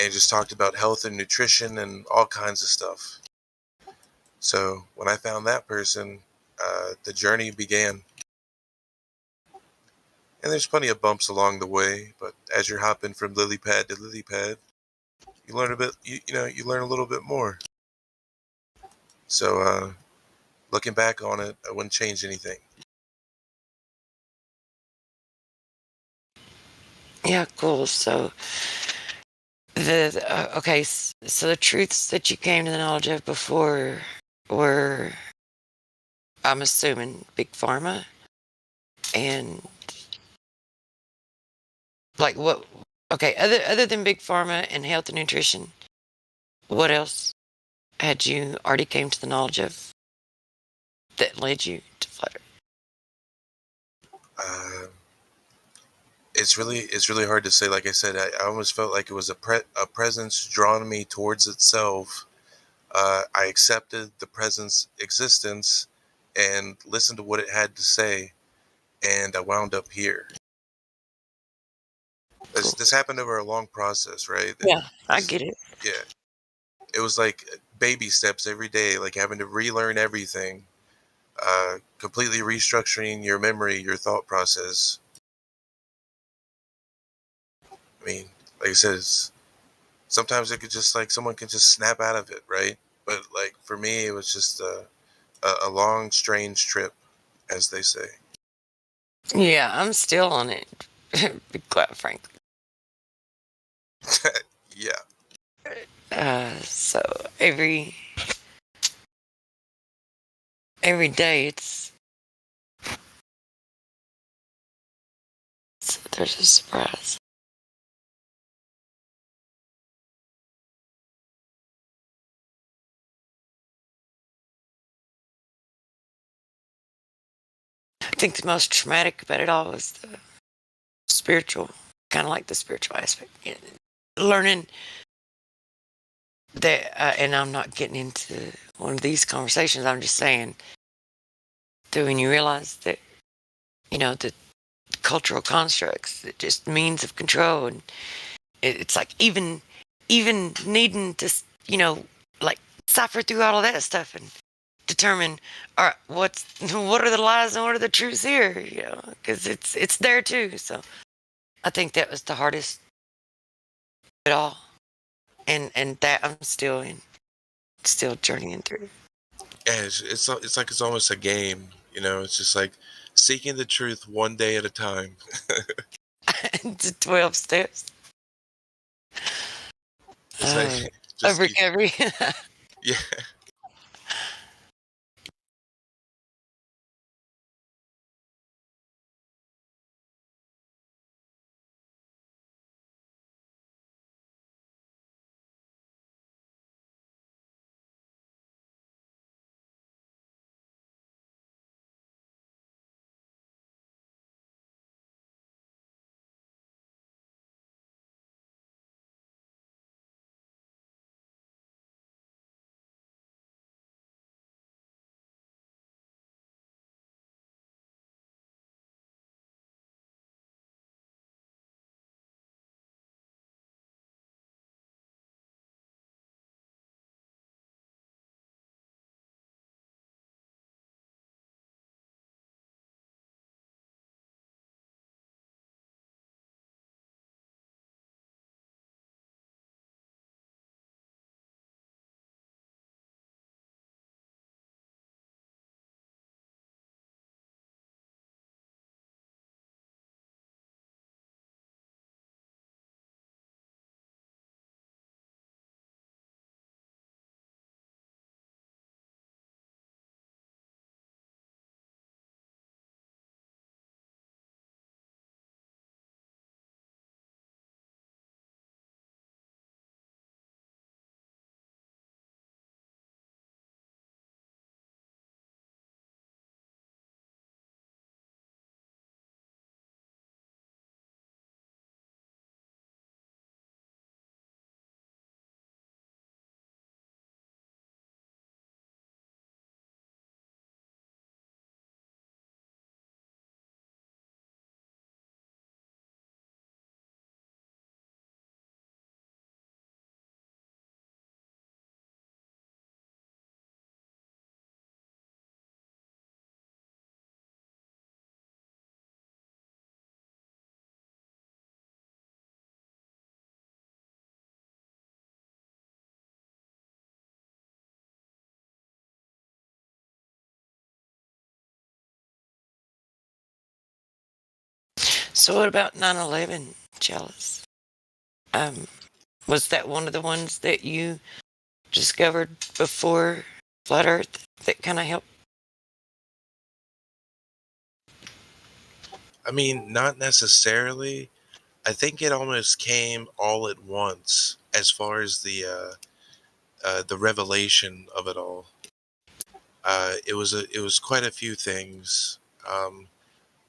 And just talked about health and nutrition and all kinds of stuff. So when I found that person, the journey began. And there's plenty of bumps along the way, but as you're hopping from lily pad to lily pad, you learn a bit. You learn a little bit more. So looking back on it, I wouldn't change anything. Yeah, cool. So okay, so the truths that you came to the knowledge of before were, I'm assuming, big pharma, and like what? Okay, other than big pharma and health and nutrition, what else had you already came to the knowledge of that led you to flat Earth? It's really hard to say. Like I said, I almost felt like it was a presence drawn me towards itself. I accepted the presence existence and listened to what it had to say, and I wound up here. Cool. This happened over a long process, right? Yeah, I get it. Yeah, it was like baby steps every day, like having to relearn everything, completely restructuring your memory, your thought process. I mean, like I said, sometimes it could just like someone can just snap out of it, right? But like for me, it was just a long, strange trip, as they say. Yeah, I'm still on it. Be quite frank. Yeah. So every day there's a surprise. I think the most traumatic about it all was the spiritual, kind of like the spiritual aspect. Learning that, and I'm not getting into one of these conversations, I'm just saying that when you realize that, the cultural constructs, that just means of control, and it's like even needing to, like cipher through all of that stuff and determine, all right, what are the lies and what are the truths here, because it's there too. So I think that was the hardest of it all, and that I'm still journeying through. Yeah, it's like it's almost a game, It's just like seeking the truth one day at a time. It's 12 steps. It's like Of recovery. Yeah. So what about 9/11, Jealous? Was that one of the ones that you discovered before Flat Earth that kind of helped? I mean, not necessarily. I think it almost came all at once as far as the revelation of it all. It was quite a few things,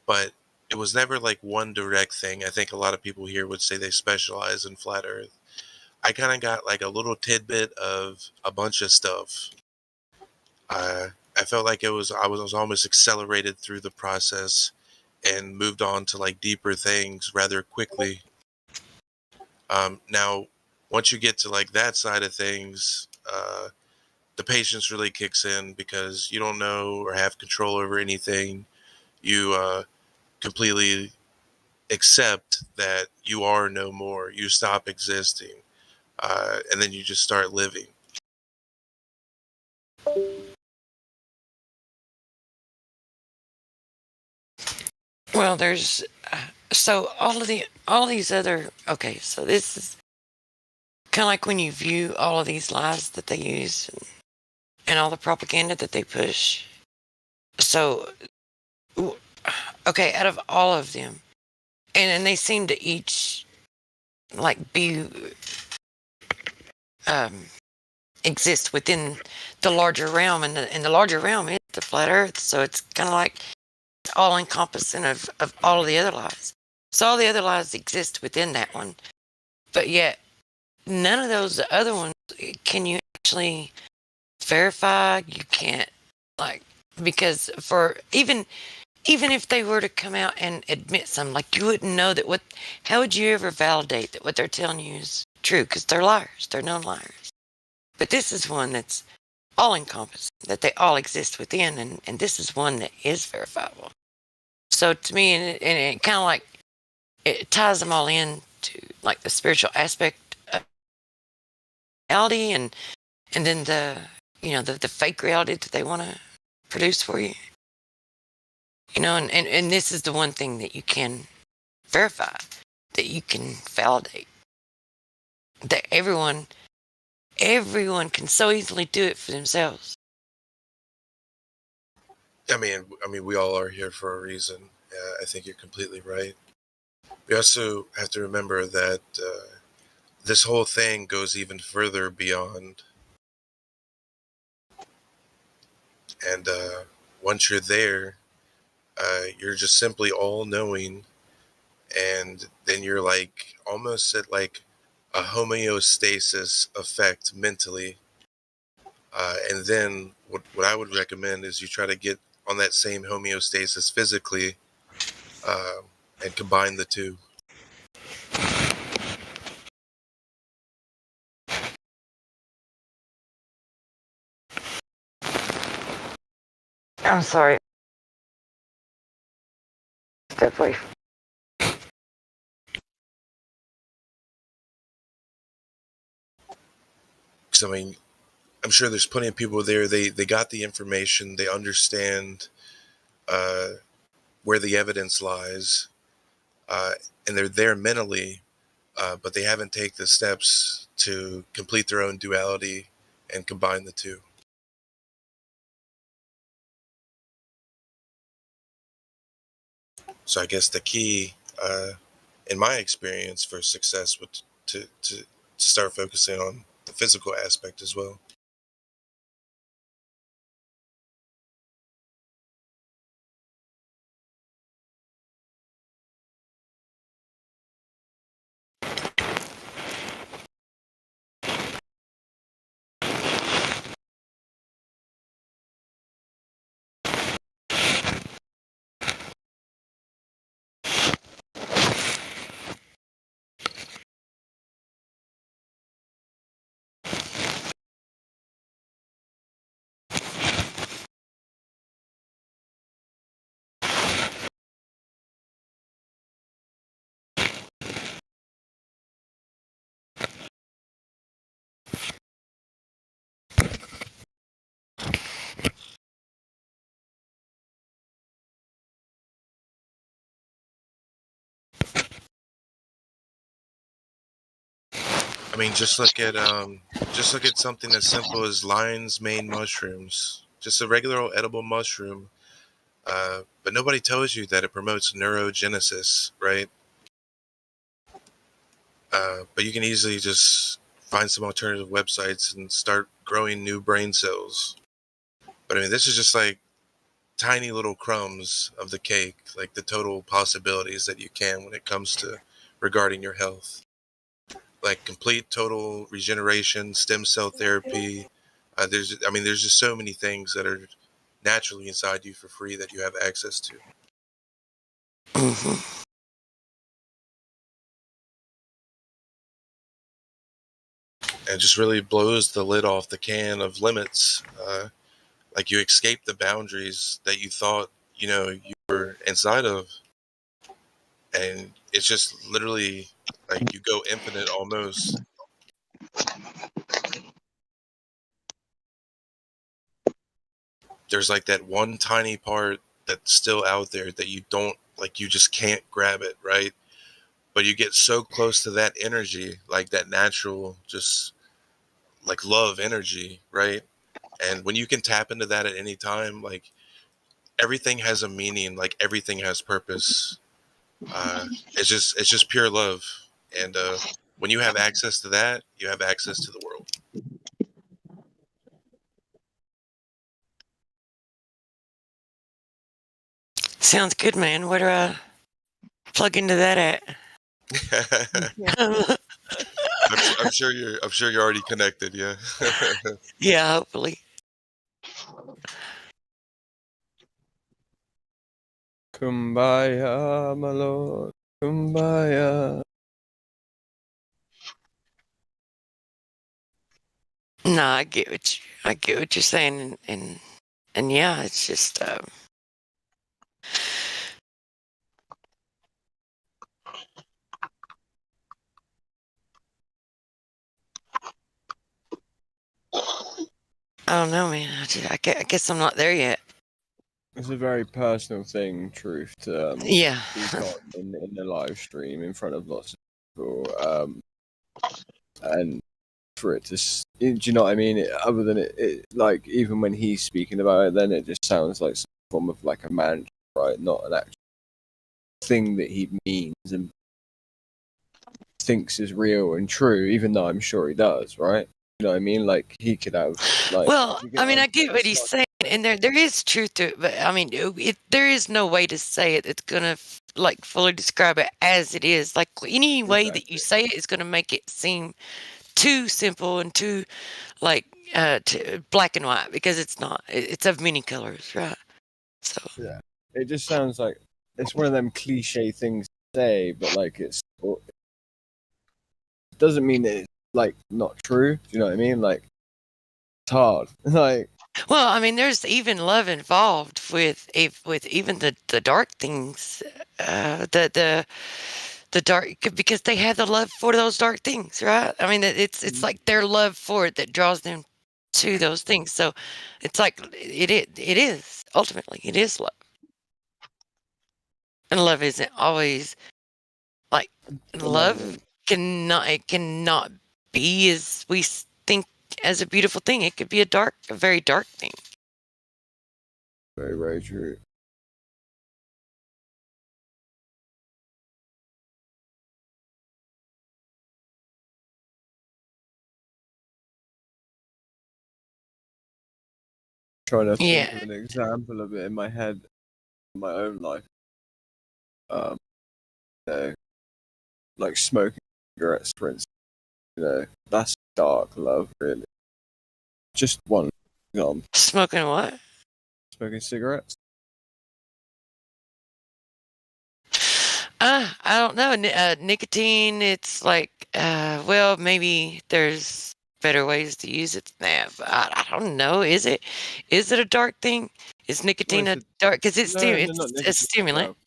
but it was never like one direct thing. I think a lot of people here would say they specialize in flat Earth. I kind of got like a little tidbit of a bunch of stuff. I felt like I was almost accelerated through the process and moved on to like deeper things rather quickly. Now, once you get to like that side of things, the patience really kicks in because you don't know or have control over anything. You completely accept that you are no more. You stop existing, and then you just start living. Well, there's so all these other okay. So this is kind of like when you view all of these lies that they use and all the propaganda that they push. So, okay, out of all of them, and they seem to each like be exist within the larger realm, and the larger realm is the flat Earth. So it's kind of like all encompassing of all of the other lies. So all the other lies exist within that one, but yet none of those other ones can you actually verify. You can't like because for even if they were to come out and admit something, like you wouldn't know that what. How would you ever validate that what they're telling you is true? Because they're liars. They're known liars. But this is one that's all encompassing, that they all exist within, and this is one that is verifiable. So to me, and it kind of like it ties them all in to like the spiritual aspect of reality, and then the the fake reality that they want to produce for you. And this is the one thing that you can verify, that you can validate, that everyone can so easily do it for themselves. I mean, we all are here for a reason. I think you're completely right. We also have to remember that this whole thing goes even further beyond. And once you're there, you're just simply all-knowing, and then you're like almost at like a homeostasis effect mentally. And then what I would recommend is you try to get on that same homeostasis physically, and combine the two. I'm sorry. Step away. Because I mean, I'm sure there's plenty of people there. They got the information. They understand where the evidence lies, and they're there mentally, but they haven't taken the steps to complete their own duality and combine the two. So I guess the key, in my experience, for success would to start focusing on the physical aspect as well. I mean, just look at something as simple as lion's mane mushrooms. Just a regular old edible mushroom, but nobody tells you that it promotes neurogenesis, right? But you can easily just find some alternative websites and start growing new brain cells. But I mean, this is just like tiny little crumbs of the cake, like the total possibilities that you can when it comes to regarding your health. Like complete total regeneration, stem cell therapy. There's just so many things that are naturally inside you for free that you have access to. Mm-hmm. and just really blows the lid off the can of limits. Like you escape the boundaries that you thought you were inside of, and it's just literally like you go infinite almost. There's like that one tiny part that's still out there that you don't like, you just can't grab it, right? But you get so close to that energy, like that natural, just like love energy, right? And when you can tap into that at any time, like everything has a meaning, like everything has purpose. It's just pure love, and when you have access to that, you have access to the world. Sounds good, man. Where do I plug into that at? I'm sure you're already connected. Yeah. Yeah, hopefully. Kumbaya, my lord. Kumbaya. No, I get what you're saying, and yeah, it's just I don't know, man. I guess I'm not there yet. It's a very personal thing, truth, to Yeah. speak on in the live stream in front of lots of people, and for it to, do you know what I mean? Other than it, like even when he's speaking about it, then it just sounds like some form of like a mantra, right? Not an actual thing that he means and thinks is real and true, even though I'm sure he does, right? You know what I mean? Like he could have, like, Well, you get I mean, what I I'm get what he's saying, and there is truth to it, but I mean, there is no way to say it that's gonna like fully describe it as it is. Like any way that you say it is gonna make it seem too simple and too like black and white, because it's not. It's of many colors, right? So yeah, it just sounds like it's one of them cliche things to say, but like it doesn't mean that it's like not true. Do you know what I mean? Like it's hard. Like, well, I mean, there's even love involved with even the dark things, the dark, because they have the love for those dark things, right? I mean, it's like their love for it that draws them to those things. So it's like it is ultimately it is love, and love isn't always like love cannot be as we think as a beautiful thing. It could be a very dark thing. very, very true. Trying to think of an example of it in my head, in my own life. You know, like smoking cigarettes, for instance. You know, that's dark love, really. Just one example. Smoking what? Smoking cigarettes. I don't know. Nicotine, it's like, well, maybe there's better ways to use it than that. But I don't know. Is it a dark thing? Is nicotine Well, a dark? Because it's not it's nicotine a stimulant. itself.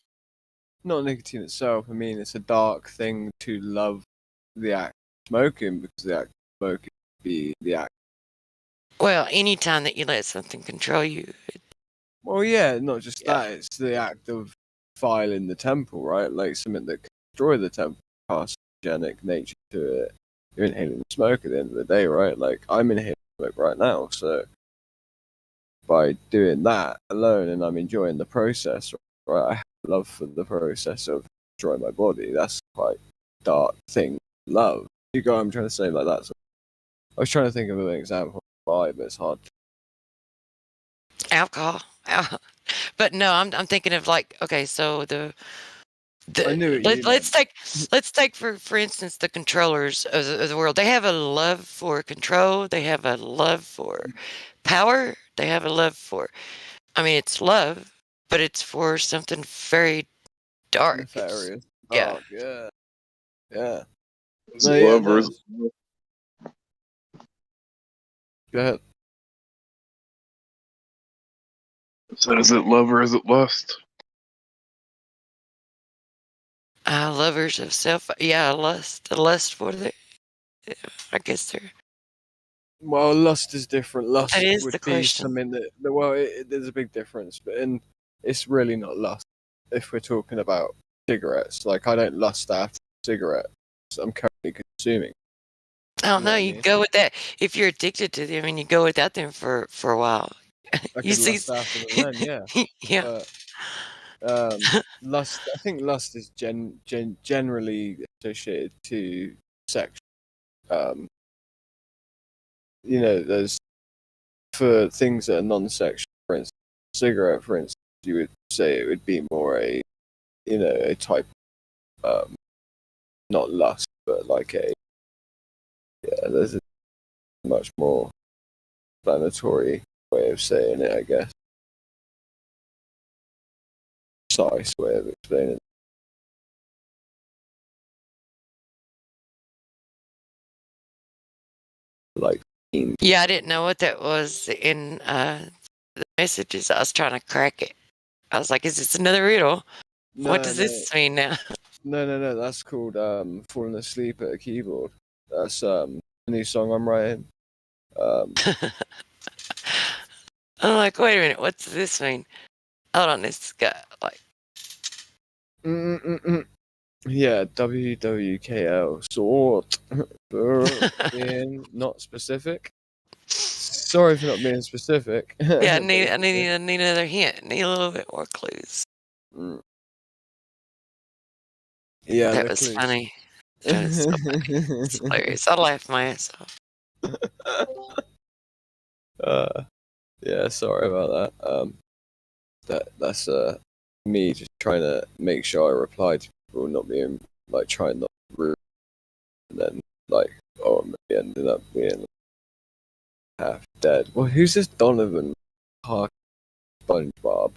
Not nicotine itself. I mean, it's a dark thing to love the act of smoking, because the act of smoking would be the act. Well, anytime that you let something control you. Well, yeah, not just that. It's the act of filing the temple, right? Like something that can destroy the temple, carcinogenic nature to it. You're inhaling smoke at the end of the day, right? Like I'm inhaling smoke right now, so by doing that alone, and I'm enjoying the process, right? I have love for the process of destroying my body. That's quite dark thing. Love. You go. I'm trying to say like that. So I was trying to think of an example, but it's hard. Alcohol. But no, I'm thinking of like, okay, so I knew what you let's take for instance the controllers of the world. They have a love for control. They have a love for power. They have a love for. I mean, it's love, but it's for something very dark. Nefarious. Yeah. Yeah. Yeah. It's No, yeah, love no. versus Go ahead. So is it love or is it lust? Lovers of self. Yeah, lust for the. I guess they're. Well, lust is different. That Lust is would the be question. something that well, there's a big difference, but it's really not lust. If we're talking about cigarettes, like I don't lust after cigarettes I'm currently consuming. I don't You know know. what I You mean? go with that if you're addicted to them, and you go without them for a while. I You could see, lust after them then, yeah. yeah. But lust. I think lust is generally associated to sex. You know, there's for things that are non-sexual. For instance, cigarette, for instance, you would say it would be more a type, not lust, but like there's a much more explanatory way of saying it, I guess. Precise way of explaining it. Like, Yeah, I didn't know what that was in the messages. I was trying to crack it. I was like, "Is this another riddle? What no, does no, this mean now?" no. That's called falling asleep at a keyboard. That's a new song I'm writing. I'm like, "Wait a minute, what does this mean?" Hold on, this guy like. Yeah, WWKL sort. Being not specific. Sorry for not being specific. Yeah, I need another hint. I need a little bit more clues. Yeah, That the was clues. funny. That was so funny. It's hilarious. I laughed my ass off. Yeah, sorry about that. That's me just trying to make sure I reply to people, not being like trying not to be rude, and then like maybe ended up being half dead. Well, who's this Donovan Park SpongeBob?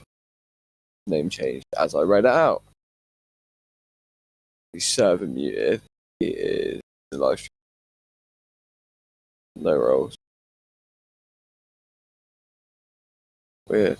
Name changed as I read it out. He's server muted. He is in live stream. No roles. Weird.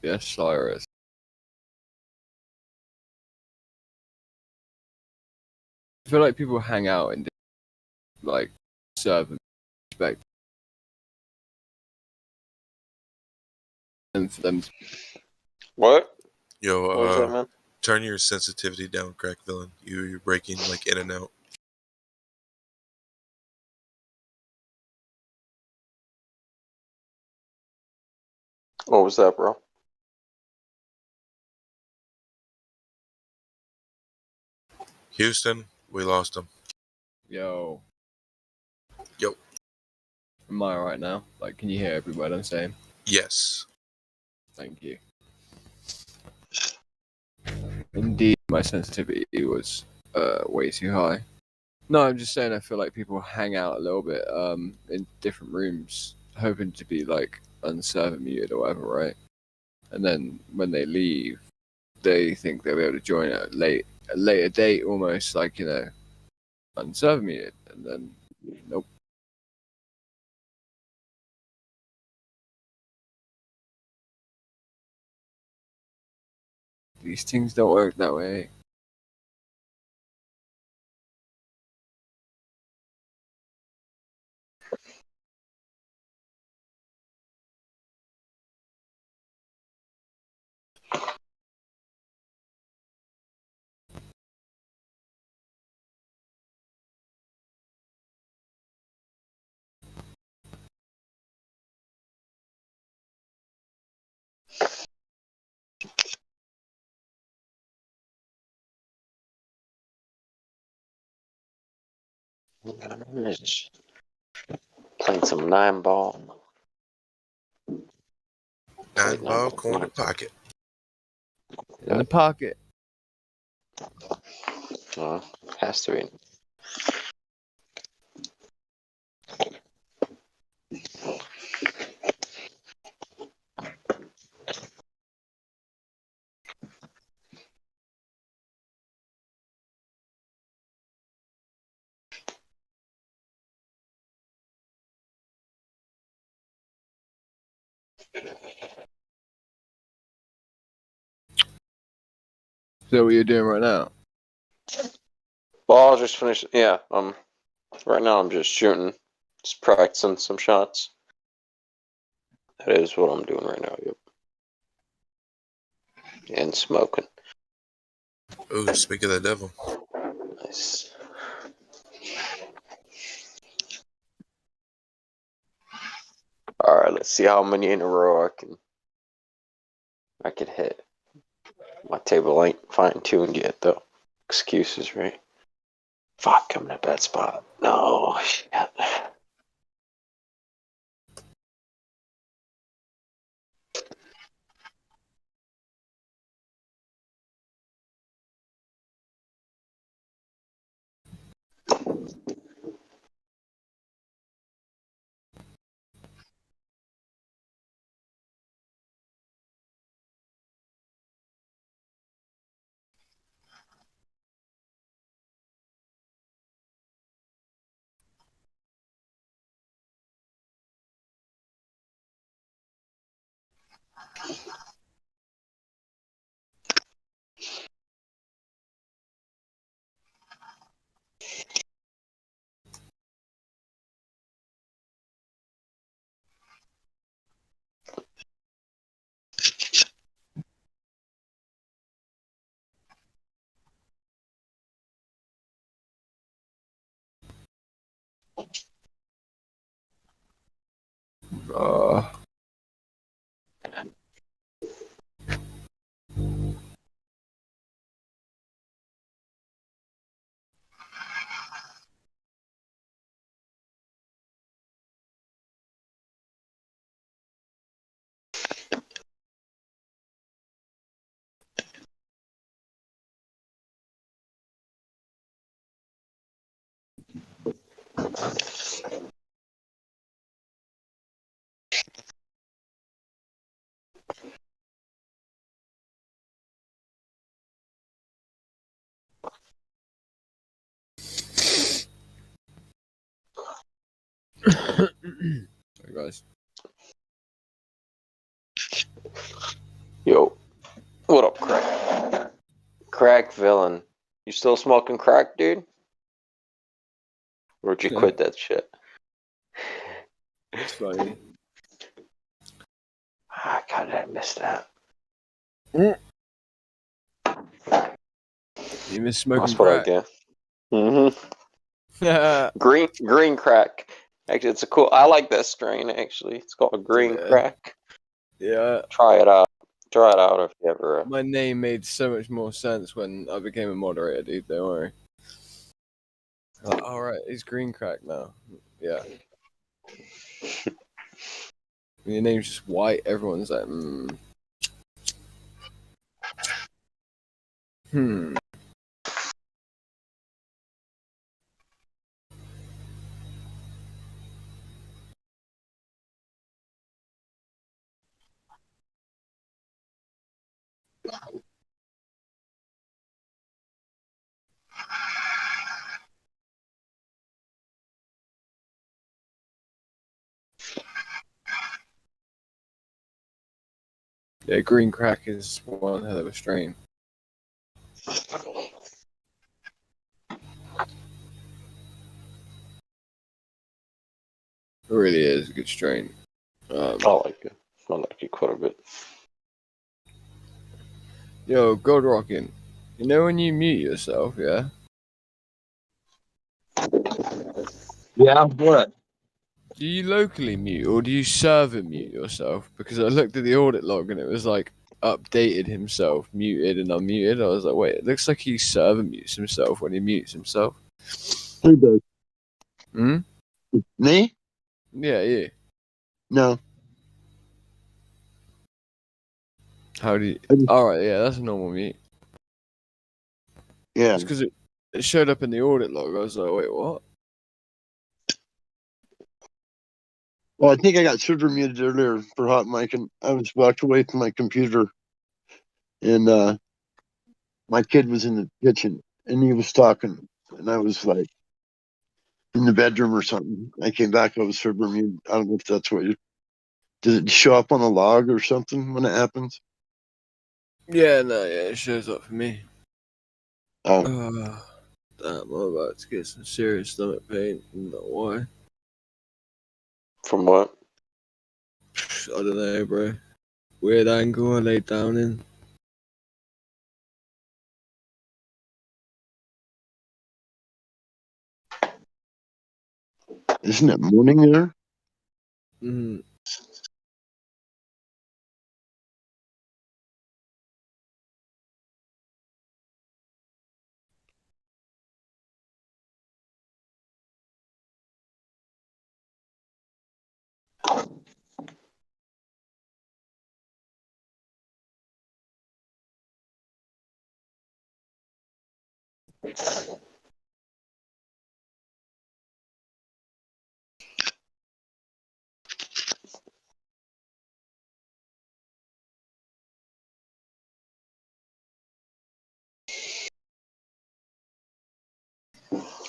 Yes, Cyrus. I feel like people hang out and like serve and respect, and for them. What? Yo, What was that, man? turn your sensitivity down, crack villain. You're breaking like in and out. What was that, bro? Houston, we lost him. Yo. Yo. Am I alright now? Like, can you hear every word I'm saying? Yes. Thank you. Indeed, my sensitivity was way too high. No, I'm just saying I feel like people hang out a little bit in different rooms, hoping to be like unserver muted or whatever, right? And then when they leave, they think they'll be able to join at a later date, almost like, you know, unserver muted, and then nope. These things don't work that way. Playing some 9-ball. 9-ball corner pocket. In the pocket. Has to be. So what you're doing right now? Well, I'll just finish. Yeah, right now I'm just shooting, just practicing some shots. That is what I'm doing right now. Yep. And smoking. Ooh, speak of the devil. Nice. All right, let's see how many in a row I can hit. My table ain't fine-tuned yet, though. Excuses, right? Fuck, I'm in a bad spot. No, shit. Sorry, guys. Yo, what up, crack? Crack villain. You still smoking crack, dude? Where'd you quit that shit? It's funny. God, I missed that. You miss smoking That's what I crack. get. Mm-hmm. Green crack. Actually, it's a cool. I like that strain. Actually, it's called a green crack. Yeah. Try it out. Try it out if you ever. My name made so much more sense when I became a moderator, dude. Don't worry. All right, he's green crack now. Yeah. When your name's just white, everyone's like, Hmm. Yeah, green crack is one hell of a strain. It really is a good strain. I like it. I like it quite a bit. Yo, Gold Rockin', you know when you mute yourself, yeah? Yeah, what? Do you locally mute or do you server mute yourself? Because I looked at the audit log and it was like updated himself, muted and unmuted. I was like, wait, it looks like he server mutes himself when he mutes himself. Who does? Hmm? Me? Yeah, yeah. No. How do you? All right, yeah, that's a normal mute. Yeah. Just because it showed up in the audit log, I was like, wait, what? Well, I think I got server muted earlier for hot mic, and I was walked away from my computer, and my kid was in the kitchen, and he was talking, and I was like in the bedroom or something. I came back, I was server muted. I don't know if that's what you. Does it show up on the log or something when it happens? Yeah, no, yeah, it shows up for me. Oh. Damn, I'm about to get some serious stomach pain. I don't know why. From what? I don't know, bro. Weird angle I laid down in. Isn't it morning there? Mm.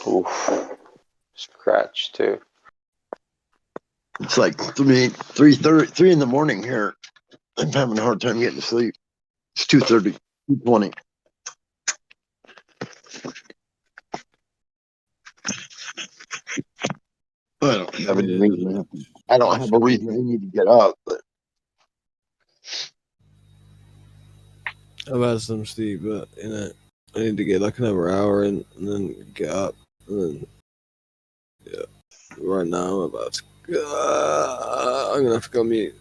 Oof. Scratch too. It's like 3:30 in the morning here. I'm having a hard time getting to sleep. It's 2:30, 2:20. I don't have any reason. I don't have a reason I need to get up, but I've had some sleep, but you know, I need to get like another hour in and then get up. And then, yeah. Right now, I'm about to. I'm gonna have to go mute.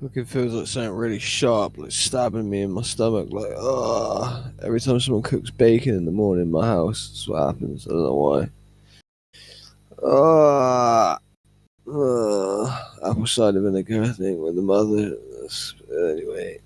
Fucking feels like something really sharp, like stabbing me in my stomach. Like, every time someone cooks bacon in the morning in my house, that's what happens. I don't know why. Apple cider vinegar, I think, with the mother. Anyway.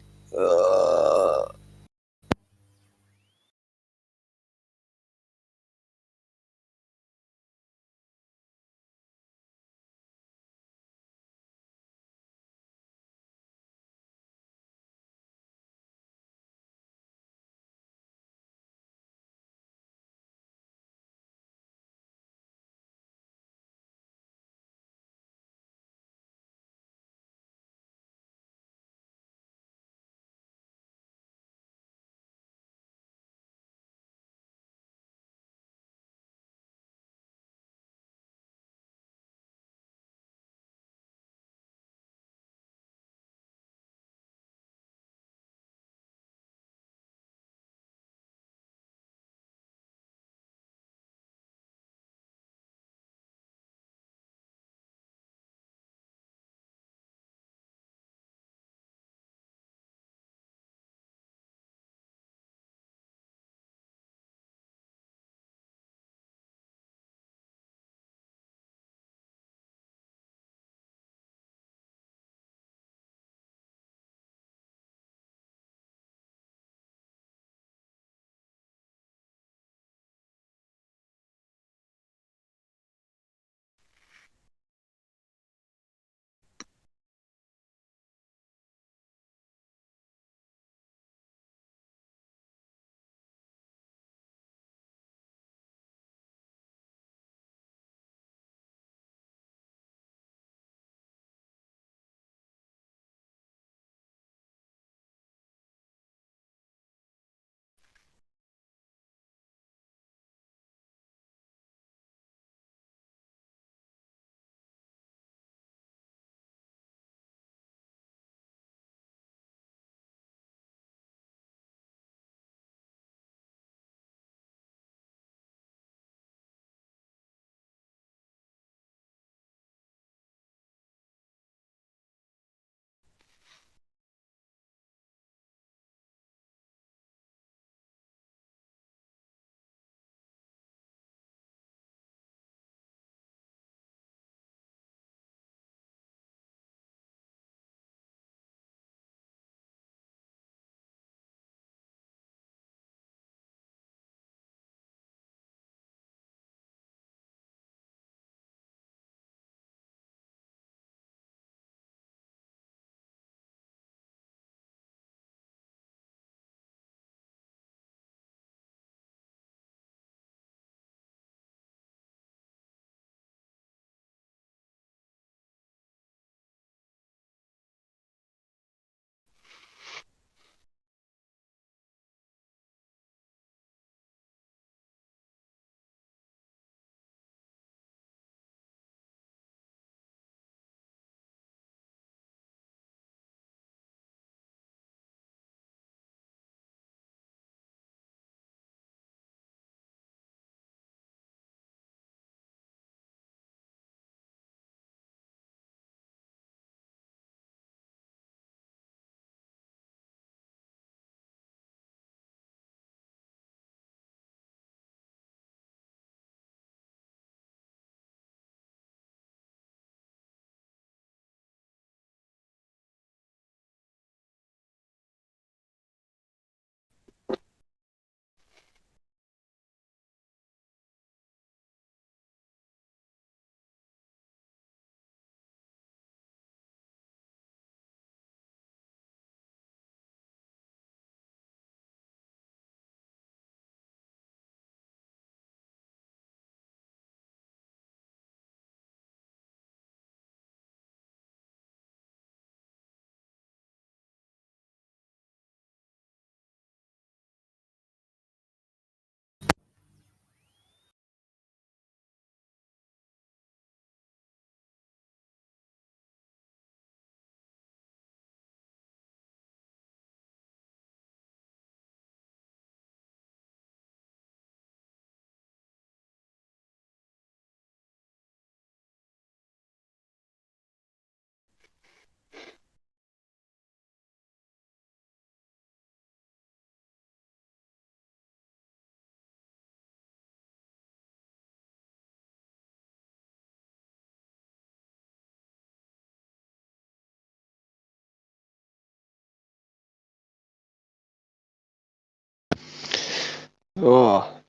Oh,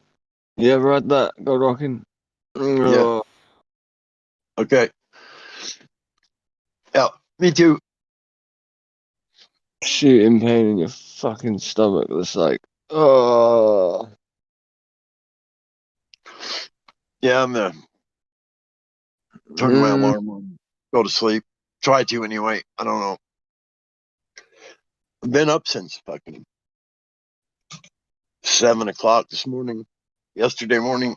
you ever had that? Go rocking. Yeah. Oh, Okay. Yeah, me too. shooting pain in your fucking stomach. That's like, oh. Yeah, I'm gonna turn my alarm on, go to sleep. Try to anyway. I don't know. I've been up since fucking 7 o'clock this morning. Yesterday morning.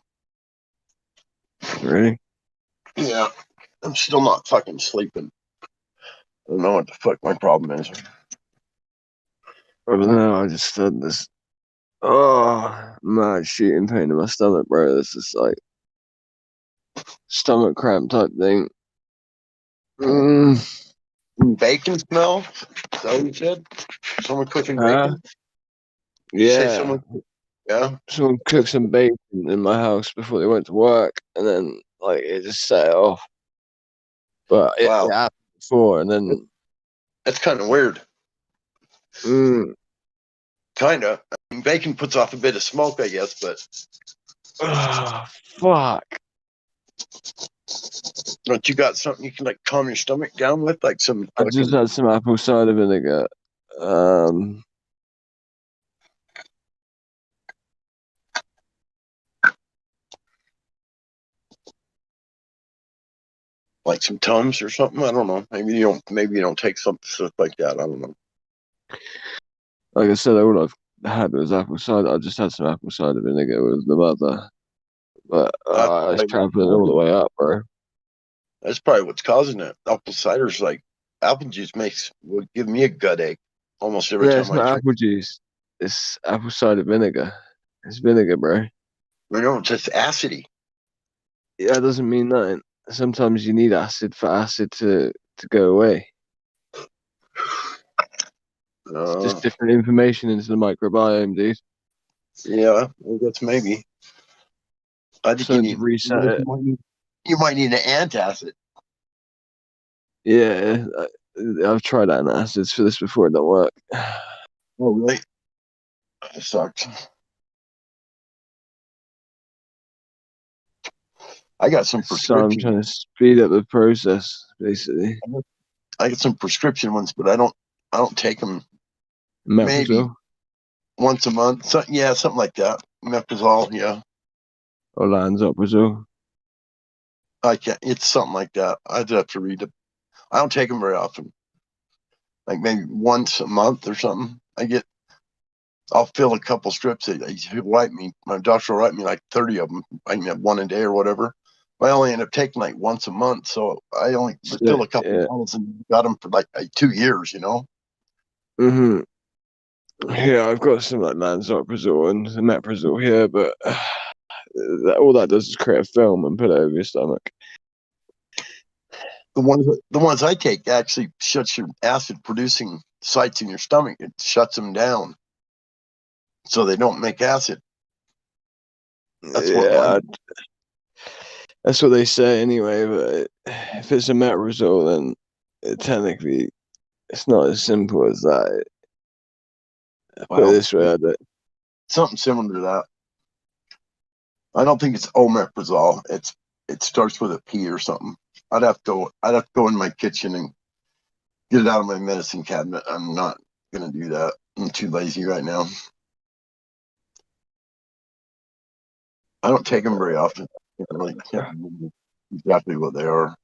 Really? Yeah. I'm still not fucking sleeping. I don't know what the fuck my problem is. I don't know. I just had this. Oh, mad shooting pain in my stomach, bro. This is like stomach cramp type thing. Bacon smell? Is that what you said? Someone cooking Huh? bacon? You say Yeah. someone? Yeah. Someone cooked some bacon in my house before they went to work, and then like it just set it off. But it Wow. happened before, and then That's kind of weird. Kind of. I mean, bacon puts off a bit of smoke, I guess, but. Fuck. Don't you got something you can like calm your stomach down with, like some I just fucking had some apple cider vinegar. like some Tums or something? I don't know. Maybe you don't. Maybe you don't take something stuff like that. I don't know. Like I said, all I've had was apple cider. I just had some apple cider vinegar with the mother, but it's traveling all the way up, bro. That's probably what's causing it. Apple cider's like apple juice would give me a gut ache almost every Yeah, time it's I not drink. apple juice. It's apple cider vinegar. It's vinegar, bro. I know it's just acidy. Yeah, it doesn't mean nothing. Sometimes you need acid for acid to go away. It's just different information into the microbiome, dude. Yeah, I guess maybe. I think So to reset it. you might need an antacid. Yeah, I've tried antacids for this before. It don't work. Oh, really? That sucks. I got some So I'm prescription. trying to speed up the process, basically. I got some prescription ones, but I don't take them. Maybe Meprazole once a month. Something like that. Meprazole, yeah. or lansoprazole. I can't. It's something like that. I'd have to read it. I don't take them very often. Like maybe once a month or something. I'll fill a couple strips. He'll write me. My doctor will write me like 30 of them. I can have one a day or whatever. I only end up taking like once a month, so I only fill a couple of bottles and got them for like 2 years. You know. Yeah, I've got some like lansoprazole and some meprazole here, but all that does is create a film and put it over your stomach. The ones I take actually shuts your acid producing sites in your stomach. It shuts them down, so they don't make acid. That's that's what they say anyway. But if it's a meprazole, then technically it's not as simple as that. Put it this way, something similar to that. I don't think it's omeprazole. It starts with a P or something. I'd have to go in my kitchen and get it out of my medicine cabinet. I'm not gonna do that. I'm too lazy right now. I don't take them very often. I really can't remember exactly what they are.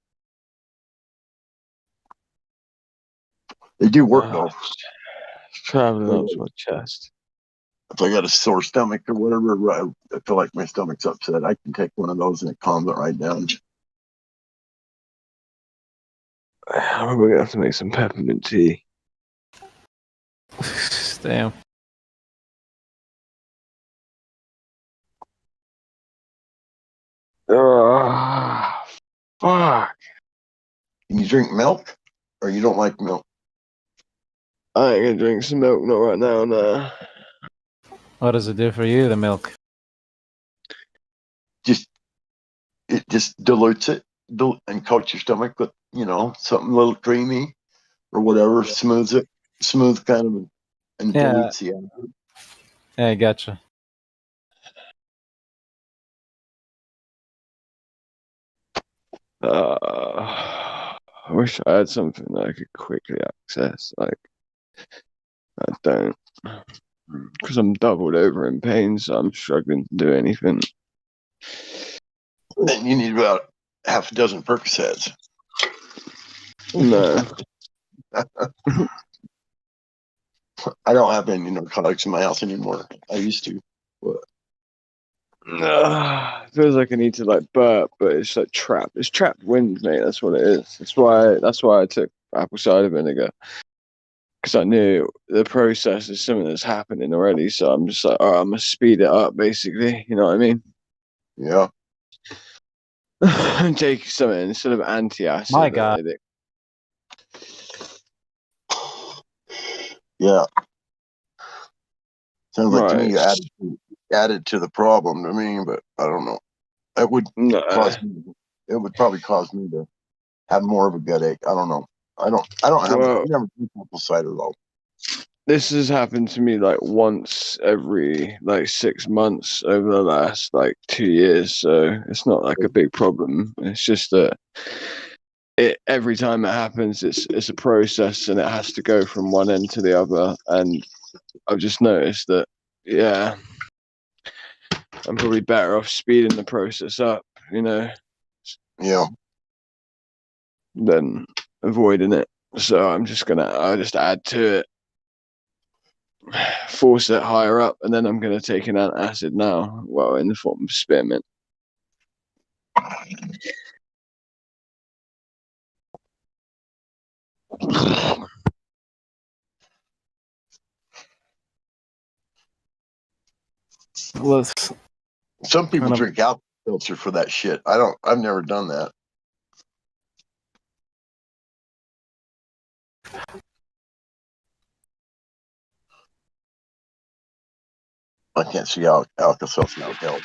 They do work though. Traveling up to my chest. If I got a sore stomach or whatever, I feel like my stomach's upset, I can take one of those and it calms it right down. I'm gonna have to make some peppermint tea. Damn. Fuck. Can you drink milk, or you don't like milk? I ain't gonna drink some milk, not right now, nah. What does it do for you, the milk? It just dilutes it and coats your stomach with, something a little creamy or whatever, smooth kind of, and Yeah. dilutes the acid. Yeah, I gotcha. I wish I had something that I could quickly access. Like, I don't. Because I'm doubled over in pain, so I'm struggling to do anything. Then you need about half a dozen Percocets. No. I don't have any narcotics in my house anymore. I used to. But Feels like I need to like burp, but it's like trapped. It's trapped wind, mate. That's what it is. That's why I took apple cider vinegar. Because I knew the process is something that's happening already. So I'm just like, all right, I'm gonna speed it up, basically. You know what I mean? Yeah. And take something instead of anti-acid. My God. Yeah. Sounds like to me Right. you added to the problem to me, but I don't know. It would it would probably cause me to have more of a gut ache. I don't know. I've never drank apple cider though. This has happened to me like once every like 6 months over the last like 2 years, so it's not like a big problem. It's just that every time it happens, it's a process and it has to go from one end to the other. And I've just noticed that, yeah, I'm probably better off speeding the process up, Yeah. than avoiding it. So I'll just add to it, force it higher up, and then I'm gonna take an antacid now, well, in the form of spearmint. Well, Some people kind of- drink alcohol filter for that shit. I've never done that. I can't see how Alka-Seltzer would help.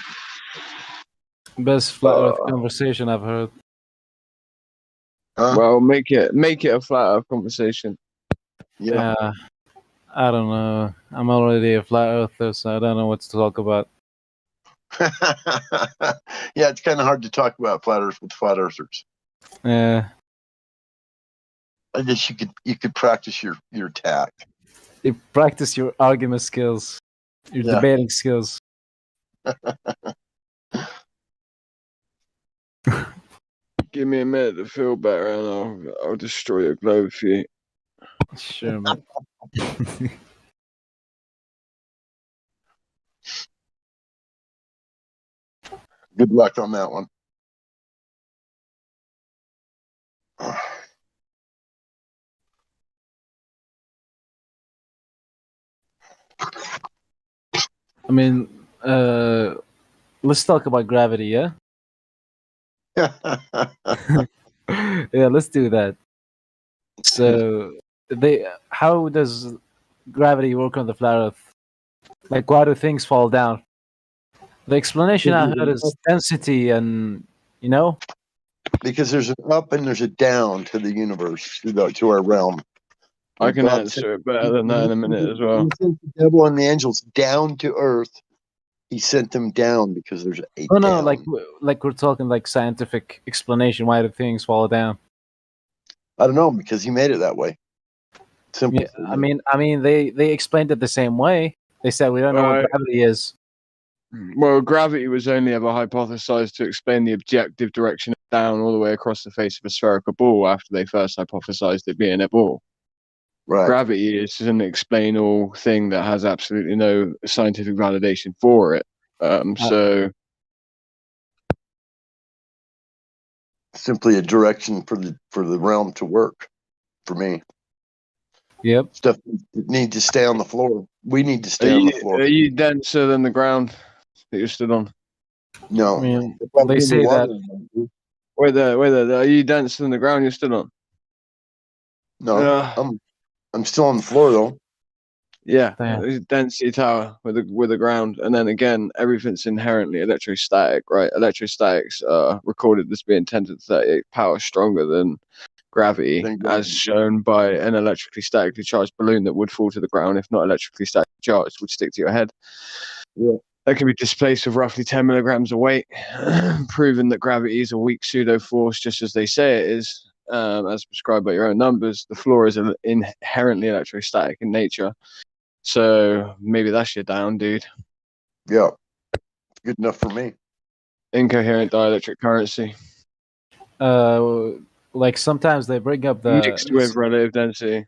Best flat earth conversation I've heard. Well, make it a flat earth conversation. Yeah. I don't know. I'm already a flat earther, so I don't know what to talk about. Yeah, it's kind of hard to talk about flat earth with flat earthers. Yeah. I guess you could practice your tact. You practice your argument skills, your Yeah. debating skills. Give me a minute to feel better, and I'll destroy your globe for you. Sure, man. Good luck on that one. I mean, let's talk about gravity, yeah? Yeah, let's do that. So, how does gravity work on the flat Earth? Like, why do things fall down? The explanation I heard is density, and Because there's an up and there's a down to the universe, to our realm. I can God answer it better than that in a minute as well. He sent the devil and the angels down to earth. He sent them down because there's a Oh no, down. like we're talking like scientific explanation. Why do things fall down? I don't know, because he made it that way. Simple. Yeah, I mean, they explained it the same way. They said we don't know what gravity is. Well, gravity was only ever hypothesized to explain the objective direction down all the way across the face of a spherical ball after they first hypothesized it being a ball. Right. Gravity is an explain-all thing that has absolutely no scientific validation for it. So simply a direction for the realm to work. For me. Yep. Stuff need to stay on the floor. We need to stay on the floor. Are you denser than the ground that you stood on? No. I mean, they say that. Wait there. Are you denser than the ground you stood on? No, I'm still on the floor though. Yeah, density tower with the ground, and then again, everything's inherently electrostatic, right? Electrostatics are recorded as being 10 to the 38 power stronger than gravity, as shown by an electrically statically charged balloon that would fall to the ground if not electrically statically charged, would stick to your head. Yeah. that can be displaced with roughly 10 milligrams of weight, proving that gravity is a weak pseudo force, just as they say it is, as prescribed by your own numbers. The floor is inherently electrostatic in nature. So maybe that's your down, dude. Yeah, good enough for me. Incoherent dielectric currency. Like sometimes they bring up the mixed with relative density.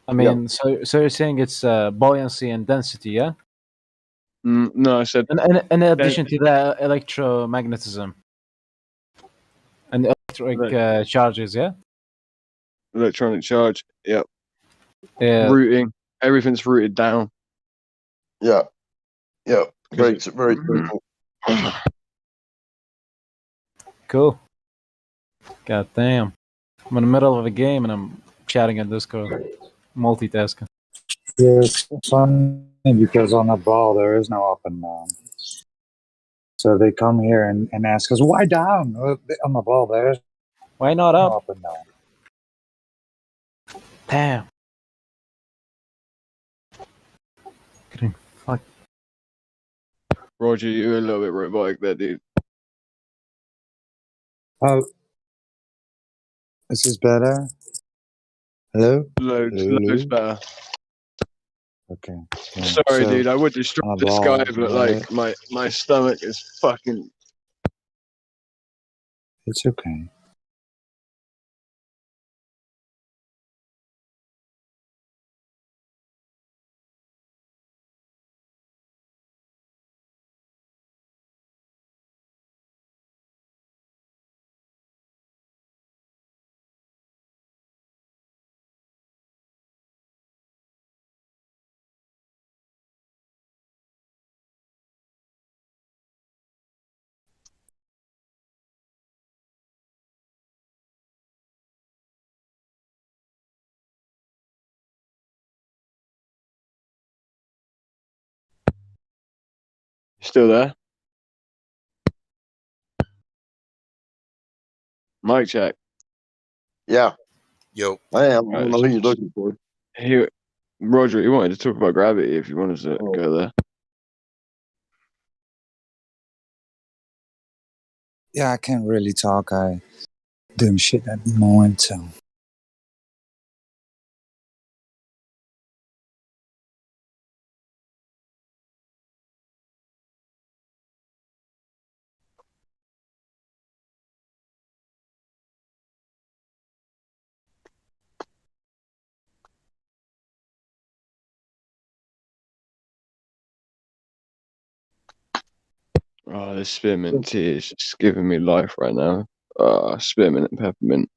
I mean, so you're saying it's buoyancy and density, yeah? No, I said. And in addition to the electromagnetism and electric charges, yeah. Electronic charge, yep. Yeah. Routing, everything's routed down. Yeah, yeah. Very simple. Cool. God damn. I'm in the middle of a game and I'm chatting on Discord. Multitasking. Yes, funny because on the ball there is no up and down. So they come here and ask us, why down? Well, on the ball there's why not no up? up and down. Damn. Getting fucked. Roger, you're a little bit robotic there, dude. Oh, this is better. Hello? Loads better. Okay. Yeah, Sorry, so, dude. I would destroy on the this ball, guy, but like my stomach is fucking. it's okay. Still there? Mic check. Yeah. Yo. I am. I don't know who you're looking for. Here, Roger, you wanted to talk about gravity if you wanted to go there. Yeah, I can't really talk. I doing shit at the moment, so. Oh, this spearmint tea is just giving me life right now. Spearmint and peppermint.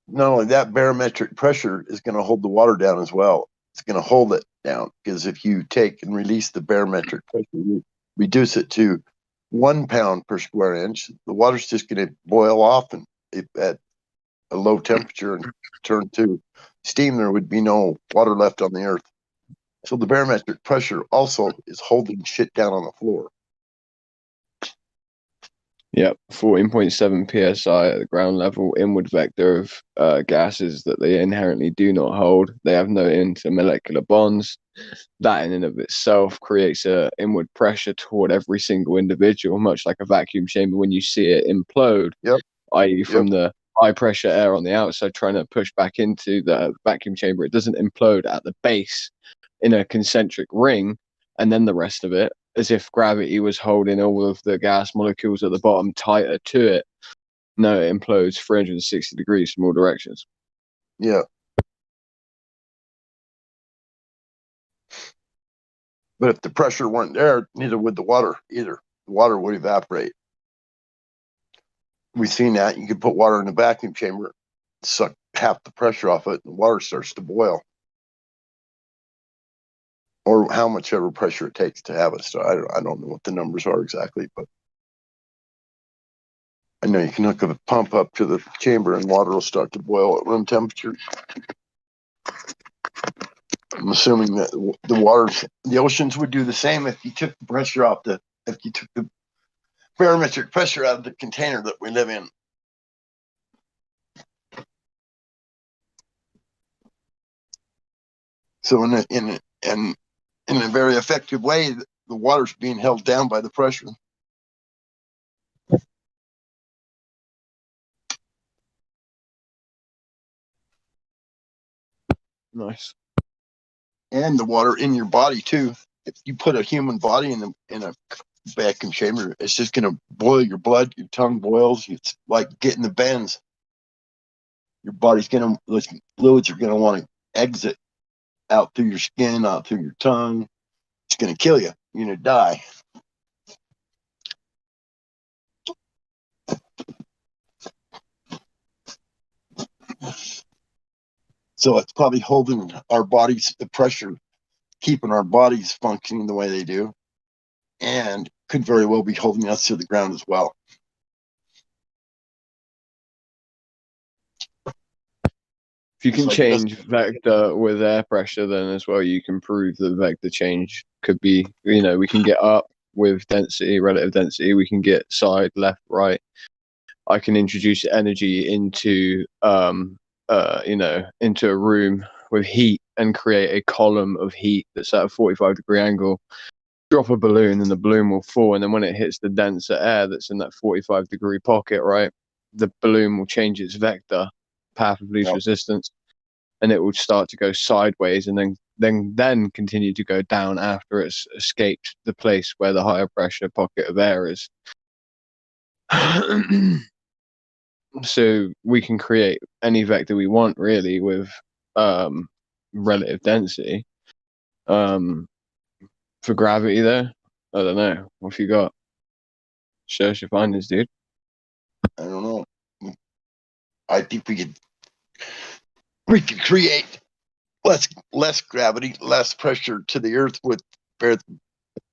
Not only that, barometric pressure is going to hold the water down as well. It's going to hold it down because if you take and release the barometric pressure, you reduce it to 1 pound per square inch, the water's just going to boil off and at a low temperature and turn to steam. There would be no water left on the earth. So the barometric pressure also is holding shit down on the floor. Yep, 14.7 psi at the ground level, inward vector of gases that they inherently do not hold. They have no intermolecular bonds. That in and of itself creates a inward pressure toward every single individual, much like a vacuum chamber when you see it implode, i.e. from the high pressure air on the outside trying to push back into the vacuum chamber. It doesn't implode at the base in a concentric ring, and then the rest of it, as if gravity was holding all of the gas molecules at the bottom tighter to it. No, it implodes 360 degrees from all directions. Yeah. But if the pressure weren't there, neither would the water either. The water would evaporate. We've seen that. You can put water in a vacuum chamber, suck half the pressure off it, and the water starts to boil. Or how much ever pressure it takes to have it. So I don't know what the numbers are exactly, but I know you can hook a pump up to the chamber and water will start to boil at room temperature. I'm assuming that the oceans would do the same if you took the pressure off if you took the barometric pressure out of the container that we live in. So in a very effective way, the water's being held down by the pressure. Nice. And the water in your body too. If you put a human body in a vacuum chamber, it's just going to boil your blood. Your tongue boils. It's like getting the bends. Your body's going to, those fluids are going to want to exit out through your skin, out through your tongue. It's going to kill you. You're going to die. So it's probably holding our bodies, the pressure, keeping our bodies functioning the way they do, and could very well be holding us to the ground as well. If you can Like change vector with air pressure, then as well you can prove that vector change could be, we can get up with density, relative density, we can get side, left, right. I can introduce energy into, into a room with heat and create a column of heat that's at a 45-degree angle. Drop a balloon and the balloon will fall, and then when it hits the denser air that's in that 45-degree pocket, right, the balloon will change its vector, path of least resistance, and it will start to go sideways and then continue to go down after it's escaped the place where the higher pressure pocket of air is. So we can create any vector we want really with relative density. For gravity there, I don't know. What have you got? Show us your findings, dude. I don't know. I think we could create less gravity, less pressure to the earth with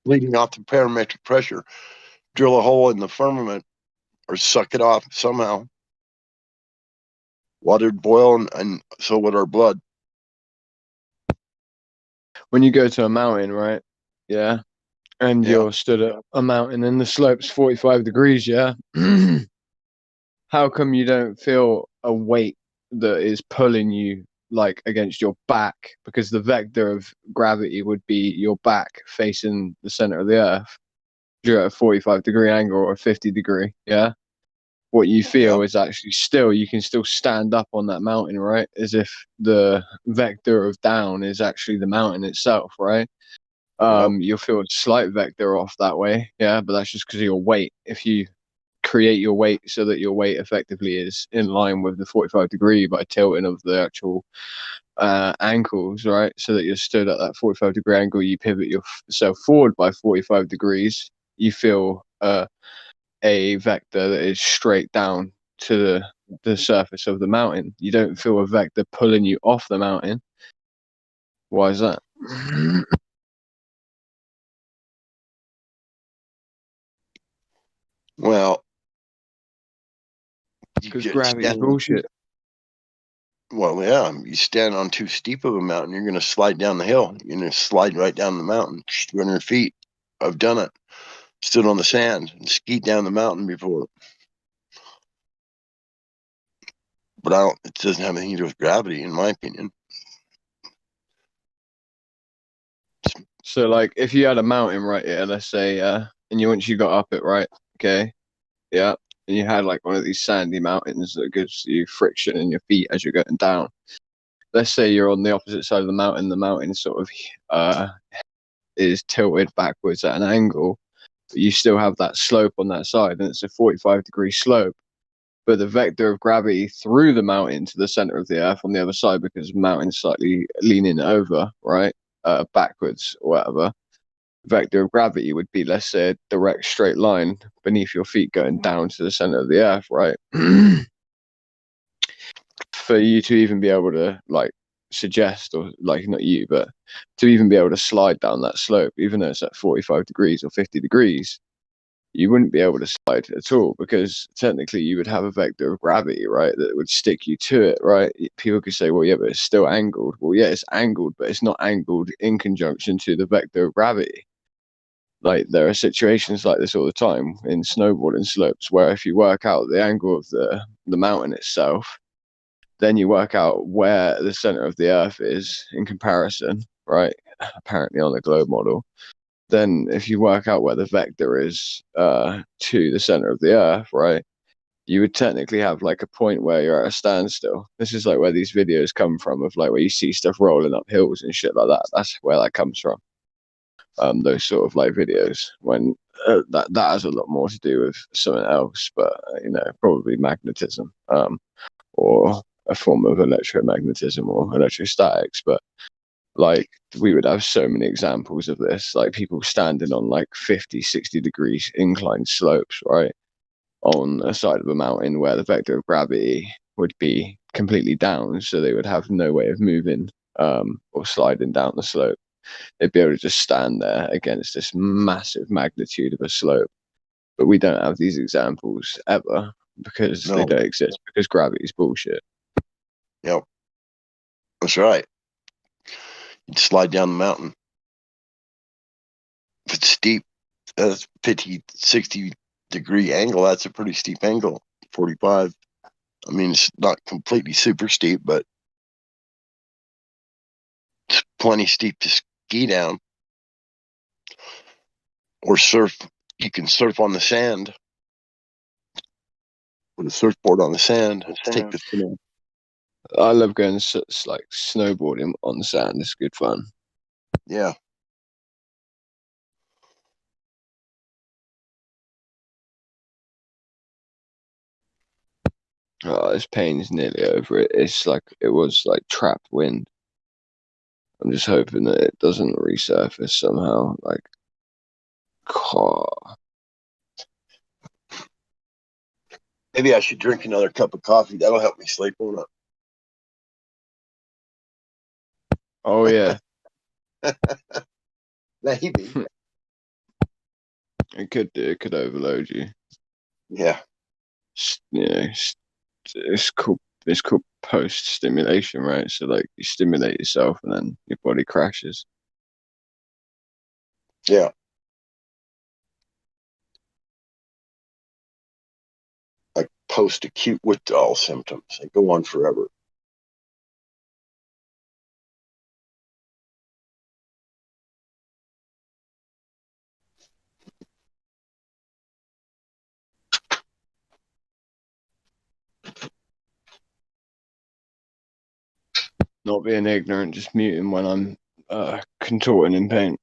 leading off the parametric pressure. Drill a hole in the firmament or suck it off somehow. Water would boil, and so would our blood. When you go to a mountain, right? Yeah. And you're stood at a mountain and the slope's 45 degrees, yeah? How come you don't feel a weight that is pulling you like against your back? Because the vector of gravity would be your back facing the center of the earth. You're at a 45-degree angle or a 50-degree, yeah? What you feel is actually you can still stand up on that mountain, right? As if the vector of down is actually the mountain itself, right? You'll feel a slight vector off that way, yeah, but that's just because of your weight. If you create your weight so that your weight effectively is in line with the 45-degree by tilting of the actual ankles, right, so that you're stood at that 45-degree angle, you pivot yourself forward by 45 degrees, you feel a vector that is straight down to the surface of the mountain. You don't feel a vector pulling you off the mountain. Why is that? Well, because gravity is bullshit. Well, yeah, you stand on too steep of a mountain, you're going to slide down the hill. You're going to slide right down the mountain, run your feet. I've done it. Stood on the sand and skied down the mountain before. But it doesn't have anything to do with gravity, in my opinion. So, like, if you had a mountain, right, yeah, let's say, and once you got up it, right, okay, yeah, and you had, like, one of these sandy mountains that gives you friction in your feet as you're going down. Let's say you're on the opposite side of the mountain sort of is tilted backwards at an angle, but you still have that slope on that side, and it's a 45-degree slope. But the vector of gravity through the mountain to the center of the earth on the other side, because the mountain's slightly leaning over, right, backwards or whatever, vector of gravity would be, let's say, a direct straight line beneath your feet going down to the center of the earth, right? For you to even be able to, like, suggest, or, like, not you, but to even be able to slide down that slope, even though it's at 45 degrees or 50 degrees, you wouldn't be able to slide at all, because technically you would have a vector of gravity, right, that would stick you to it, right? People could say, well, yeah, but it's still angled. Well, yeah, it's angled, but it's not angled in conjunction to the vector of gravity. Like, there are situations like this all the time in snowboarding slopes where if you work out the angle of the mountain itself, then you work out where the center of the earth is in comparison, right? Apparently on the globe model. then if you work out where the vector is to the center of the Earth, right, you would technically have like a point where you're at a standstill. This is like where these videos come from, of like where you see stuff rolling up hills and shit like that. That's where that comes from. Those sort of like videos, when that has a lot more to do with something else, but probably magnetism, or a form of electromagnetism or electrostatics. But like, we would have so many examples of this, like people standing on like 50, 60 degrees inclined slopes, right, on a side of a mountain where the vector of gravity would be completely down, so they would have no way of moving or sliding down the slope. They'd be able to just stand there against this massive magnitude of a slope. But we don't have these examples ever because they don't exist, because gravity is bullshit. Yep, that's right. You'd slide down the mountain. If it's steep, that's 50, 60 degree angle. That's a pretty steep angle. 45. I mean, it's not completely super steep, but it's plenty steep to ski down or surf. You can surf on the sand. With a surfboard on the sand. Take the canoe. I love going like snowboarding on the sand. It's good fun. Yeah. Oh, this pain's nearly over. It's like it was like trapped wind. I'm just hoping that it doesn't resurface somehow. Like, Maybe I should drink another cup of coffee. That'll help me sleep, won't it? Oh yeah. Maybe. It could do. It could overload you. Yeah. It's called post stimulation, right? So like you stimulate yourself and then your body crashes. Yeah. Like post-acute withdrawal symptoms. They go on forever. Not being ignorant, just muting when I'm contorting in pain.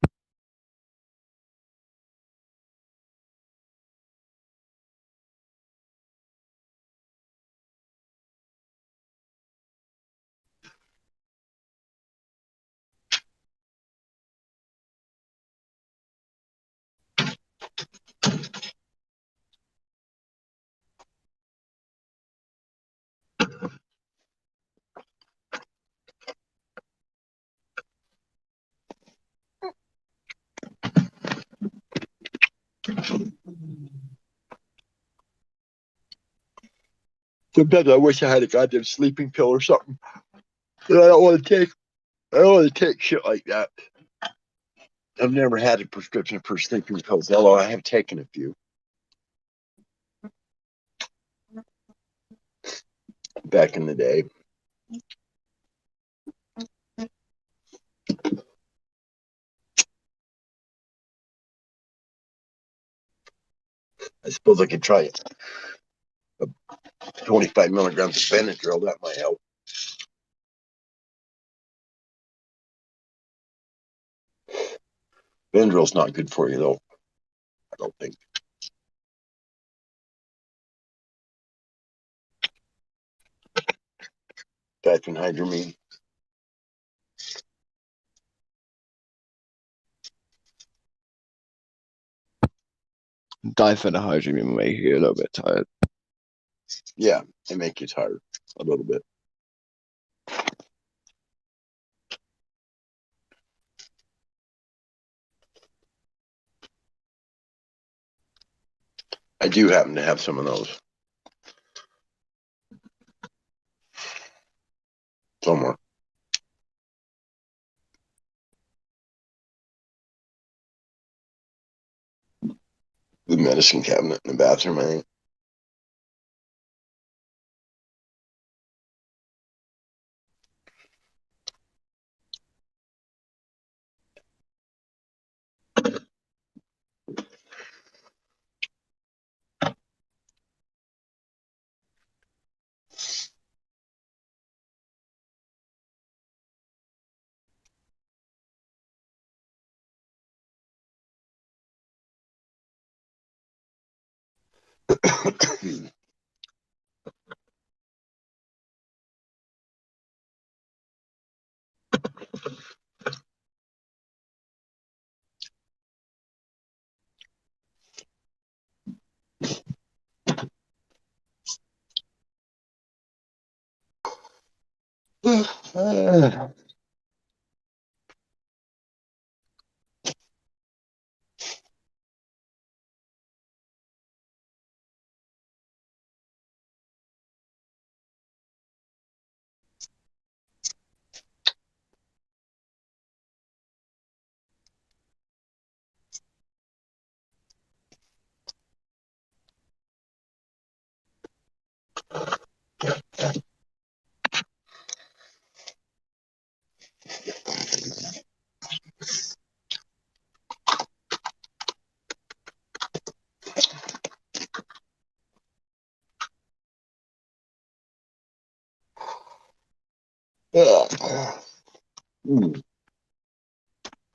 Sometimes I wish I had a goddamn sleeping pill or something. But I don't want to take. I don't want to take shit like that. I've never had a prescription for sleeping pills, although I have taken a few. Back in the day. I suppose I could try it. 25 milligrams of Benadryl, that might help. Benadryl's not good for you, though. I don't think. Diphenhydramine. Diphenhydramine will make you a little bit tired. Yeah, they make you tired a little bit. I do happen to have some of those. Somewhere. The medicine cabinet in the bathroom, I think.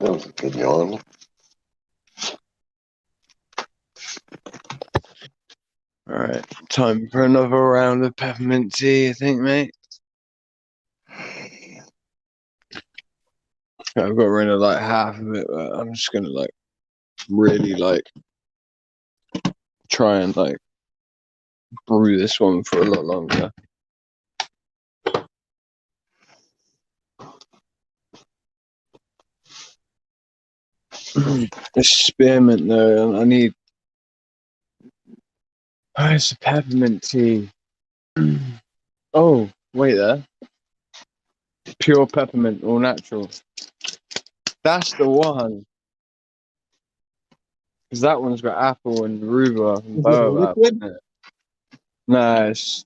That was a good yawn. All right, time for another round of peppermint tea, I think, mate. I've got rid of like half of it, but I'm just gonna like really like try and like brew this one for a lot longer. The spearmint though, I need. Oh, it's a peppermint tea. Oh, wait there. Pure peppermint, all natural. That's the one. Because that one's got apple and rhubarb and Is it a baobab liquid? in it. No, it's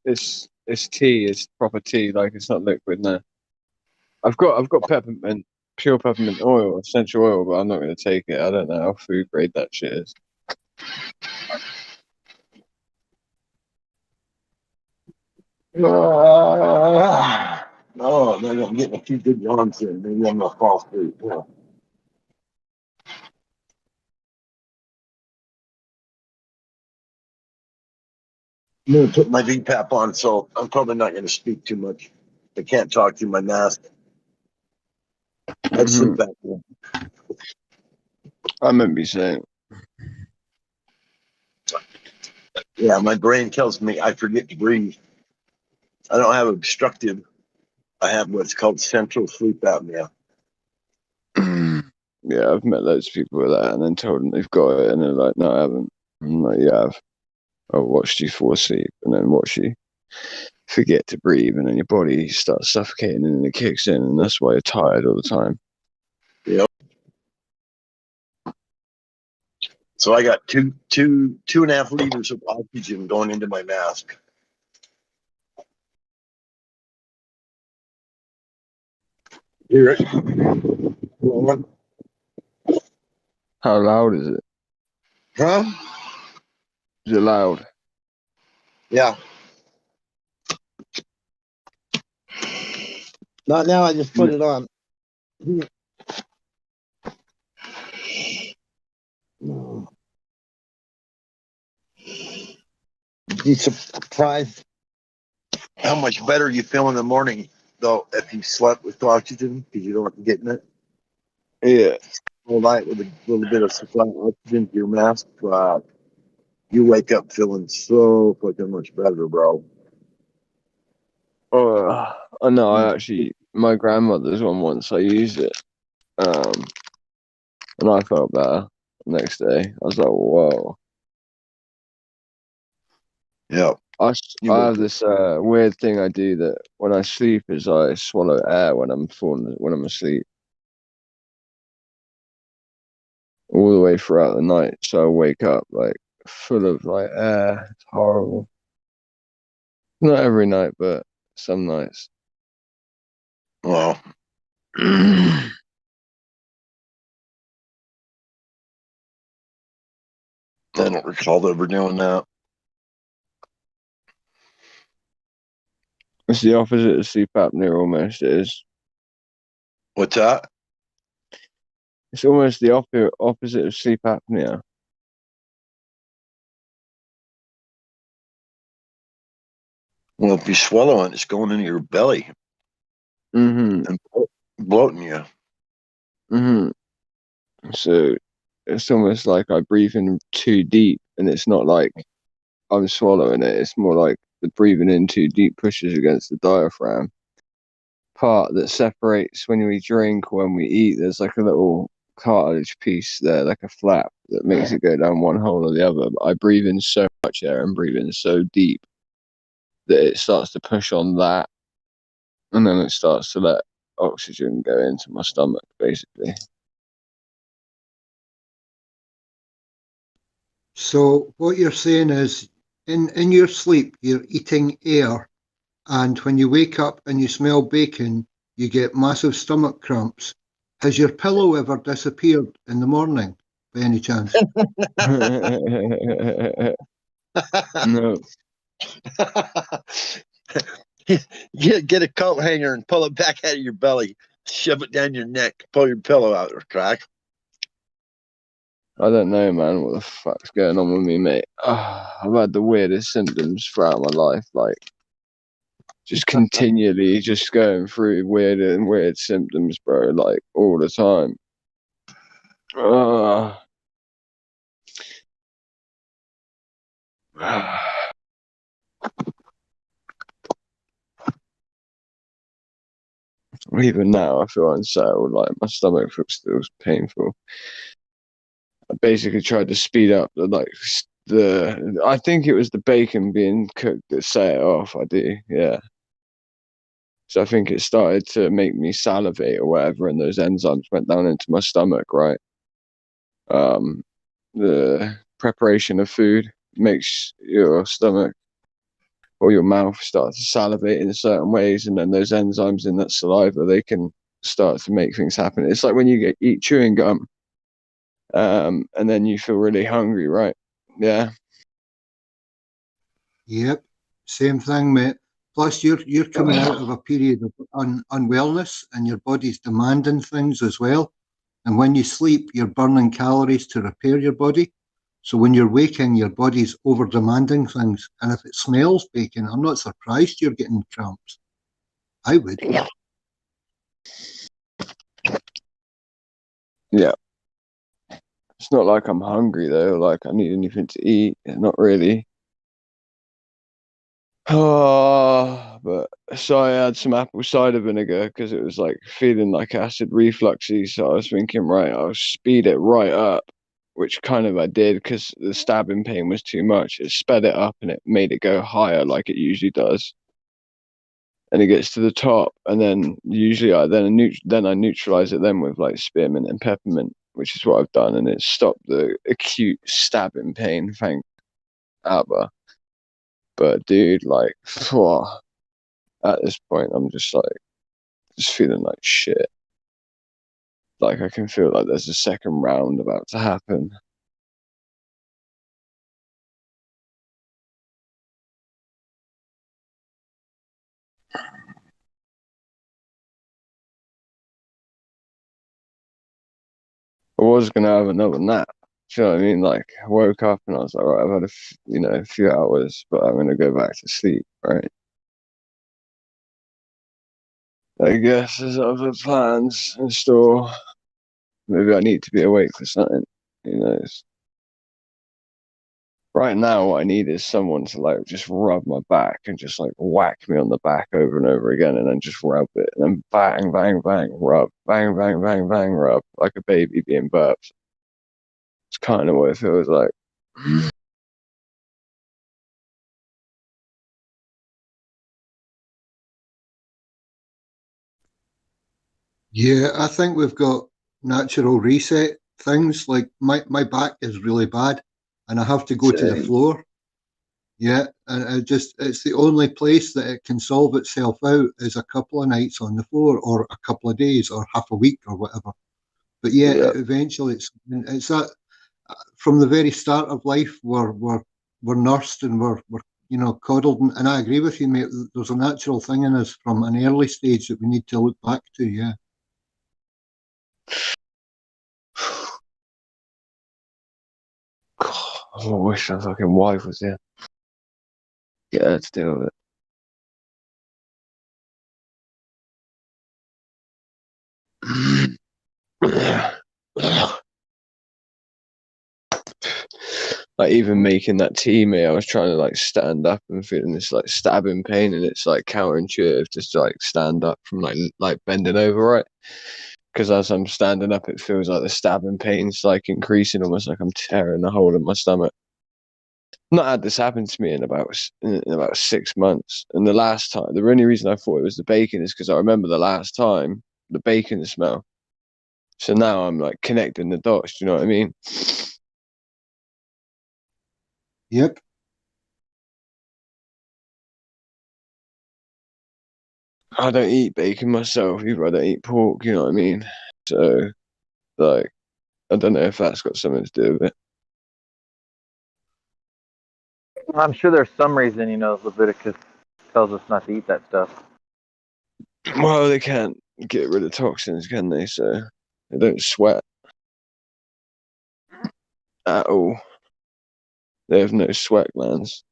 tea. It's proper tea. Like it's not liquid. No, I've got peppermint, pure peppermint oil, essential oil, but I'm not going to take it. I don't know how food grade that shit is. Oh, maybe I'm getting a few good yawns in. Maybe I'm gonna fall asleep. Yeah. I'm gonna put my VPAP on, so I'm probably not gonna speak too much. I can't talk through my mask. I'd sleep back there. I remember you saying. Yeah, my brain tells me I forget to breathe. I don't have obstructive. I have what's called central sleep apnea. Yeah, I've met loads of people with that, and then told them they've got it, and they're like, "No, I haven't." I'm like, "Yeah, I watched you fall asleep, and then watch you forget to breathe, and then your body starts suffocating, and then it kicks in, and that's why you're tired all the time." Yep. So I got two and a half liters of oxygen going into my mask. Hear it? How loud is it? Huh? Is it loud? Yeah. Not now. I just put it on. Be surprised how much better you feel in the morning, though, if you slept with oxygen because you don't get in it. Yeah. All night with a little bit of supply of oxygen to your mask. You wake up feeling so fucking much better, bro. I know. I actually, my grandmother's one once. I used it, and I felt better the next day. I was like, "Whoa." Yeah. I have this weird thing I do that when I sleep is I swallow air when I'm asleep all the way throughout the night. So I wake up like full of like air. It's horrible. Not every night, but some nights. Well, I don't recall ever doing that. It's the opposite of sleep apnea almost. It is. What's that? It's almost the opposite of sleep apnea. Well, if you swallow it, it's going into your belly Mm-hmm. and bloating you. Mm-hmm. So it's almost like I breathe in too deep, and it's not like I'm swallowing it. It's more like the breathing in too deep pushes against the diaphragm part that separates when we drink or when we eat. There's like a little cartilage piece there, like a flap that makes it go down one hole or the other. But I breathe in so much air and breathe in so deep that it starts to push on that, and then it starts to let oxygen go into my stomach, basically. So what you're saying is, in your sleep, you're eating air, and when you wake up and you smell bacon, you get massive stomach cramps. Has your pillow ever disappeared in the morning, by any chance? No. Get a coat hanger and pull it back out of your belly. Shove it down your neck. Pull your pillow out of crack. I don't know, man. What the fuck's going on with me, mate? I've had the weirdest symptoms throughout my life, like just continually just going through weird and weird symptoms, bro, like all the time. Uh, Even now, I feel unsettled. Like my stomach feels painful. I basically tried to speed up the. I think it was the bacon being cooked that set it off. I do, yeah. So I think it started to make me salivate or whatever, and those enzymes went down into my stomach, right? The preparation of food makes your stomach or your mouth start to salivate in certain ways, and then those enzymes in that saliva, they can start to make things happen. It's like when you eat chewing gum, and then you feel really hungry, right? Yeah. Yep, same thing, mate. Plus, you're coming out of a period of unwellness, and your body's demanding things as well. And when you sleep, you're burning calories to repair your body. So when you're waking, your body's over demanding things. And if it smells bacon, I'm not surprised you're getting cramps. I would. Yeah. It's not like I'm hungry though, like I need anything to eat. Not really. Oh, but so I had some apple cider vinegar because it was like feeling like acid refluxy. So I was thinking, right, I'll speed it right up, which kind of I did because the stabbing pain was too much. It sped it up and it made it go higher like it usually does. And it gets to the top, and then usually then I neutralize it then with like spearmint and peppermint, which is what I've done, and it stopped the acute stabbing pain. Thank Abba. But dude, like, at this point, I'm just feeling like shit. Like I can feel like there's a second round about to happen. I was gonna have another nap. Do you know what I mean? Like, I woke up and I was like, right, I've had a few hours, but I'm gonna go back to sleep, right? I guess there's other plans in store. Maybe I need to be awake for something. Who knows? Right now, what I need is someone to like just rub my back and just like whack me on the back over and over again, and then just rub it, and then bang, bang, bang, rub, bang, bang, bang, bang, rub, like a baby being burped. It's kind of what it feels like. Yeah, I think we've got natural reset things. Like my back is really bad, and I have to go to the Same. floor. Yeah, and it's the only place that it can solve itself out is a couple of nights on the floor, or a couple of days, or half a week, or whatever. But yeah, Yeah. eventually it's that from the very start of life we're nursed and we're coddled, and I agree with you, mate. There's a natural thing in us from an early stage that we need to look back to. Yeah. God, I wish my fucking wife was here. Yeah, let's deal with it. Like even making that tea, mate, I was trying to like stand up and feeling this like stabbing pain, and it's like counterintuitive just to like stand up from like bending over, right? Because as I'm standing up, it feels like the stabbing pain's like increasing, almost like I'm tearing a hole in my stomach. Not had this happen to me in about 6 months, and the only reason I thought it was the bacon is because I remember the last time the bacon smell. So now I'm like connecting the dots. Do you know what I mean? Yep. I don't eat bacon myself either. I don't eat pork. You know what I mean? So like, I don't know if that's got something to do with it. I'm sure there's some reason, Leviticus tells us not to eat that stuff. Well, they can't get rid of toxins, can they? So they don't sweat at all. They have no sweat glands.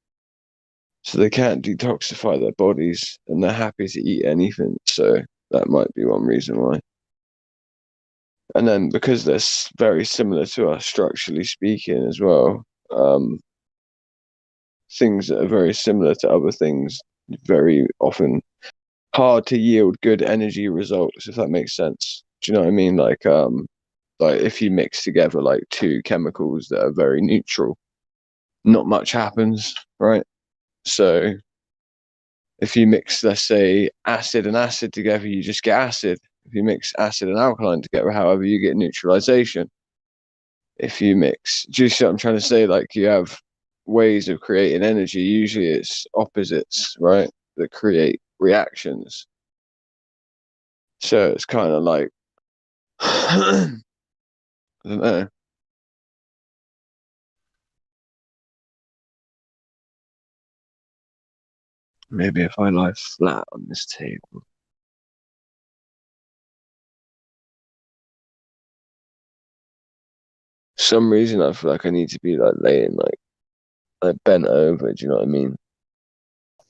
So they can't detoxify their bodies, and they're happy to eat anything. So that might be one reason why. And then because they're very similar to us structurally speaking as well, things that are very similar to other things very often hard to yield good energy results, if that makes sense. Do you know what I mean? Like if you mix together like two chemicals that are very neutral, not much happens, right? So if you mix, let's say, acid and acid together, you just get acid. If you mix acid and alkaline together, however, you get neutralization. If you mix, do you see what I'm trying to say? Like you have ways of creating energy. Usually it's opposites, right? That create reactions. So it's kind of like, I don't know. Maybe if I lie flat on this table. Some reason I feel like I need to be like laying like bent over. Do you know what I mean?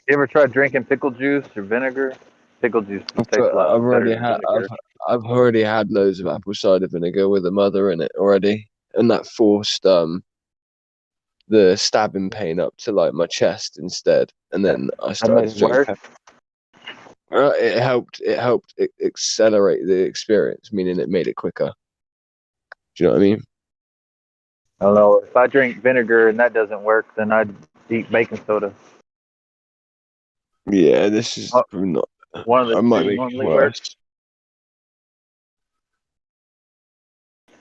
You ever tried drinking pickle juice or vinegar? Pickle juice tastes a But lot better than vinegar. I've already had loads of apple cider vinegar with a mother in it already, and that forced the stabbing pain up to like my chest instead, and then I started to drink. It helped accelerate the experience, meaning it made it quicker. Do you know what I mean? I don't know. If I drink vinegar and that doesn't work, then I'd eat baking soda. Yeah, this is not. One of the I might two make it normally worse. works.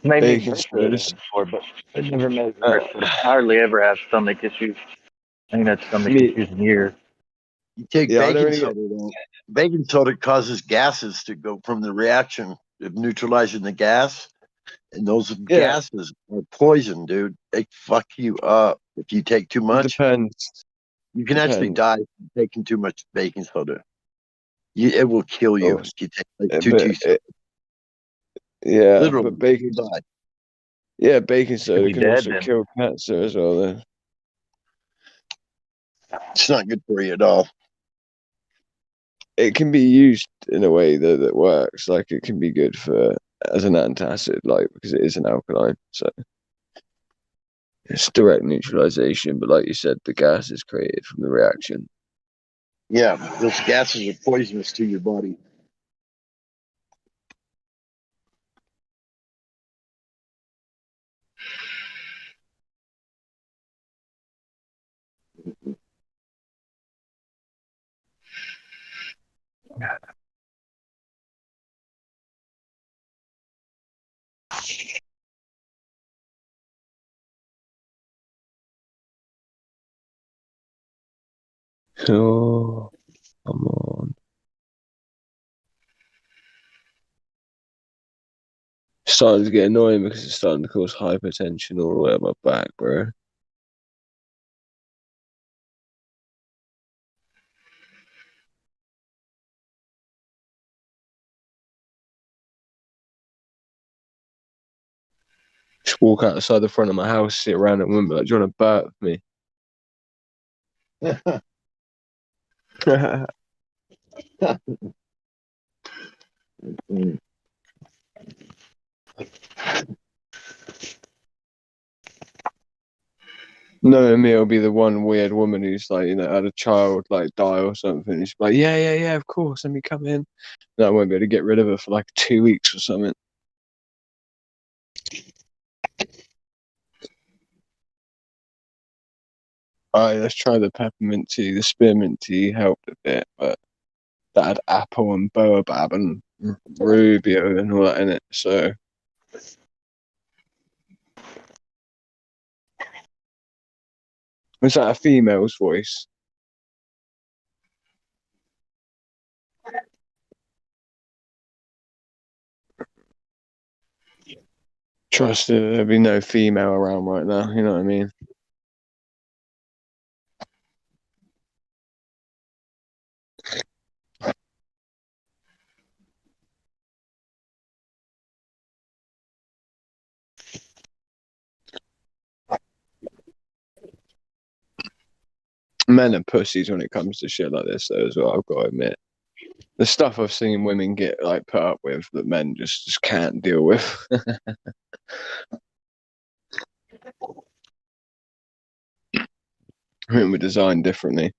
Made me Bacon burp really sodas. bad before, but it never made me worse. But I hardly ever have stomach issues. I ain't had stomach issues in years. You take Yeah, I don't baking really soda, though. Baking soda causes gases to go from the reaction of neutralizing the gas, and those Yeah. gases are poison, dude. They fuck you up if you take too much. Depends. You can actually die from taking too much baking soda. It will kill you if you take like two teaspoons. Yeah, Literally, but baking. you'll die. Yeah, baking soda be can dead also then. kill cancer as well. Then it's not good for you at all. It can be used in a way that works. Like it can be good for as an antacid, like because it is an alkaline, so it's direct neutralization. But like you said, the gas is created from the reaction. Yeah, those gases are poisonous to your body. Oh, come on. It's starting to get annoying because it's starting to cause hypertension all the way up my back, bro. Just walk outside the front of my house, sit around and women like, do you want to burp me? knowing me, it'll be the one weird woman who's like, had a child like die or something. And she's like, yeah, of course, let me come in. And I won't be able to get rid of her for like 2 weeks or something. Alright, let's try the peppermint tea. The spearmint tea helped a bit, but that had apple and baobab and rubio and all that in it. So was that a female's voice? Trust there'll be no female around right now. You know what I mean? Men are pussies when it comes to shit like this, though, as well. I've got to admit, the stuff I've seen women get like put up with that men just can't deal with. I think we're designed differently.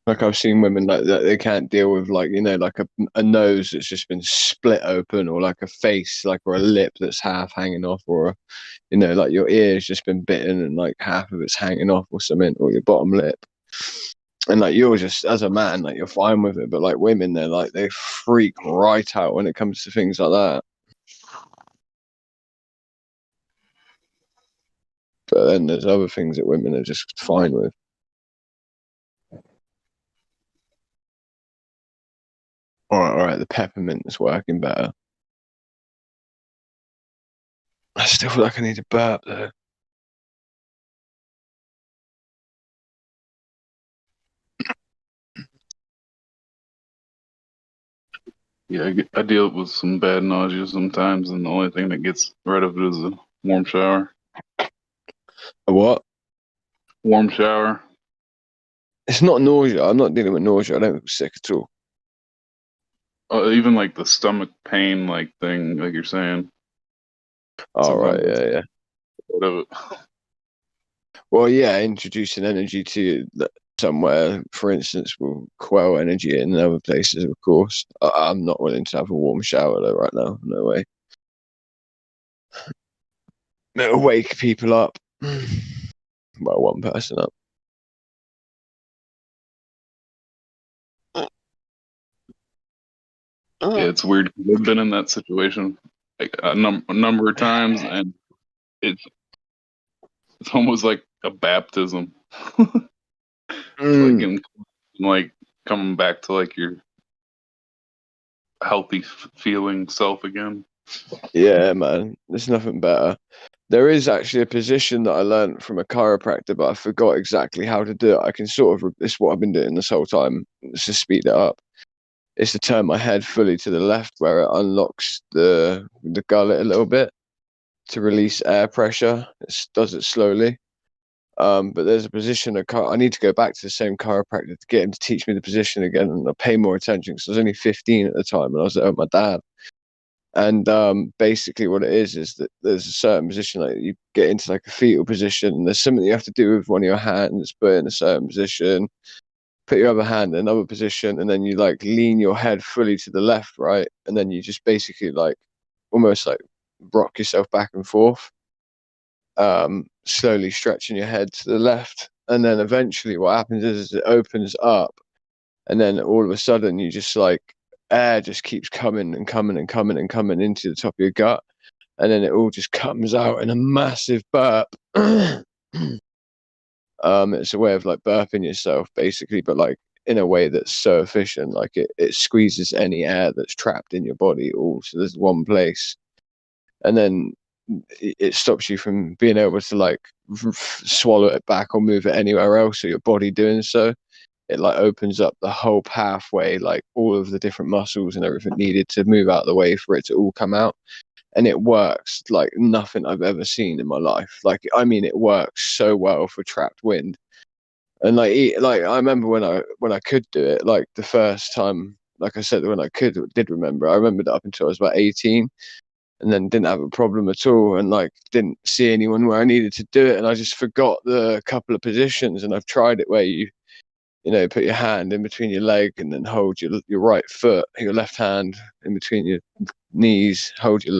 Like I've seen women like that they can't deal with like like a nose that's just been split open, or like a face like or a lip that's half hanging off, or like your ear's just been bitten and like half of it's hanging off or something, or your bottom lip. And like you're just as a man, like you're fine with it, but like women, they're like they freak right out when it comes to things like that. But then there's other things that women are just fine with. All right, the peppermint is working better. I still feel like I need a burp though. Yeah, I deal with some bad nausea sometimes, and the only thing that gets rid of it is a warm shower. A what? Warm shower. It's not nausea. I'm not dealing with nausea. I don't feel sick at all. Even like the stomach pain, like thing, like you're saying. All right, yeah. Whatever. Well, yeah, introducing energy to somewhere, for instance, will quell energy in other places, of course. I'm not willing to have a warm shower though right now. No way. It'll wake people up. Well, one person up. Yeah, it's weird. I've been in that situation like a number of times, and it's almost like a baptism. It's like coming back to like your healthy feeling self again. Yeah, man. There's nothing better. There is actually a position that I learned from a chiropractor, but I forgot exactly how to do it. I can sort of, it's what I've been doing this whole time. Let's just speed it up. It's to turn my head fully to the left, where it unlocks the gullet a little bit to release air pressure. It does it slowly. But there's a position I need to go back to the same chiropractor to get him to teach me the position again, and I pay more attention because I was only 15 at the time, and I was there with my dad. And basically, what it is that there's a certain position, like you get into like a fetal position, and there's something you have to do with one of your hands, put in a certain position, put your other hand in another position, and then you like lean your head fully to the left, right, and then you just basically like almost like rock yourself back and forth, slowly stretching your head to the left, and then eventually what happens is it opens up, and then all of a sudden you just like air just keeps coming and coming and coming and coming into the top of your gut, and then it all just comes out in a massive burp. It's a way of like burping yourself basically, but like in a way that's so efficient, like it squeezes any air that's trapped in your body all to this one place, and then it stops you from being able to like swallow it back or move it anywhere else, or your body doing so. It like opens up the whole pathway, like all of the different muscles and everything needed to move out of the way for it to all come out. And it works like nothing I've ever seen in my life. Like, I mean, it works so well for trapped wind. And like I remember when I could do it, like the first time, like I said, when I did remember, I remembered up until I was about 18. and then didn't have a problem at all, and like didn't see anyone where I needed to do it, and I just forgot the couple of positions, and I've tried it where you know, put your hand in between your leg and then hold your right foot, your left hand in between your knees, hold your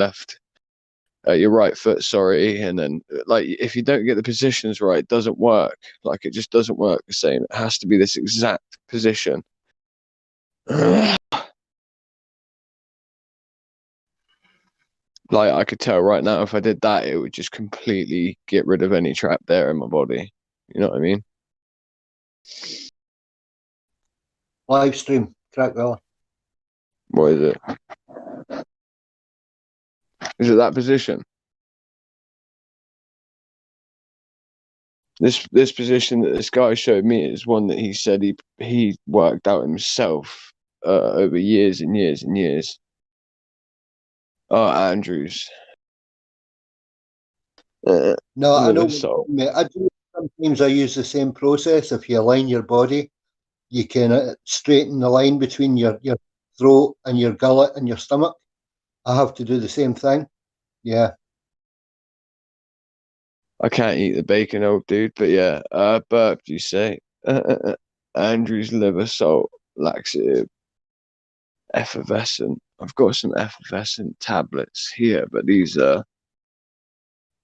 right foot, sorry, and then like if you don't get the positions right, it doesn't work. Like it just doesn't work the same. It has to be this exact position. Like I could tell right now, if I did that, it would just completely get rid of any trap there in my body. You know what I mean? Live stream, crack well. What is it? Is it that position? This position that this guy showed me is one that he said he worked out himself over years and years and years. Andrews. No, I know. So I do. Sometimes I use the same process. If you align your body, you can straighten the line between your throat and your gullet and your stomach. I have to do the same thing. Yeah. I can't eat the bacon, old dude, but yeah. Burp, you say? Andrews liver salt laxative, effervescent. I've got some effervescent tablets here, but these are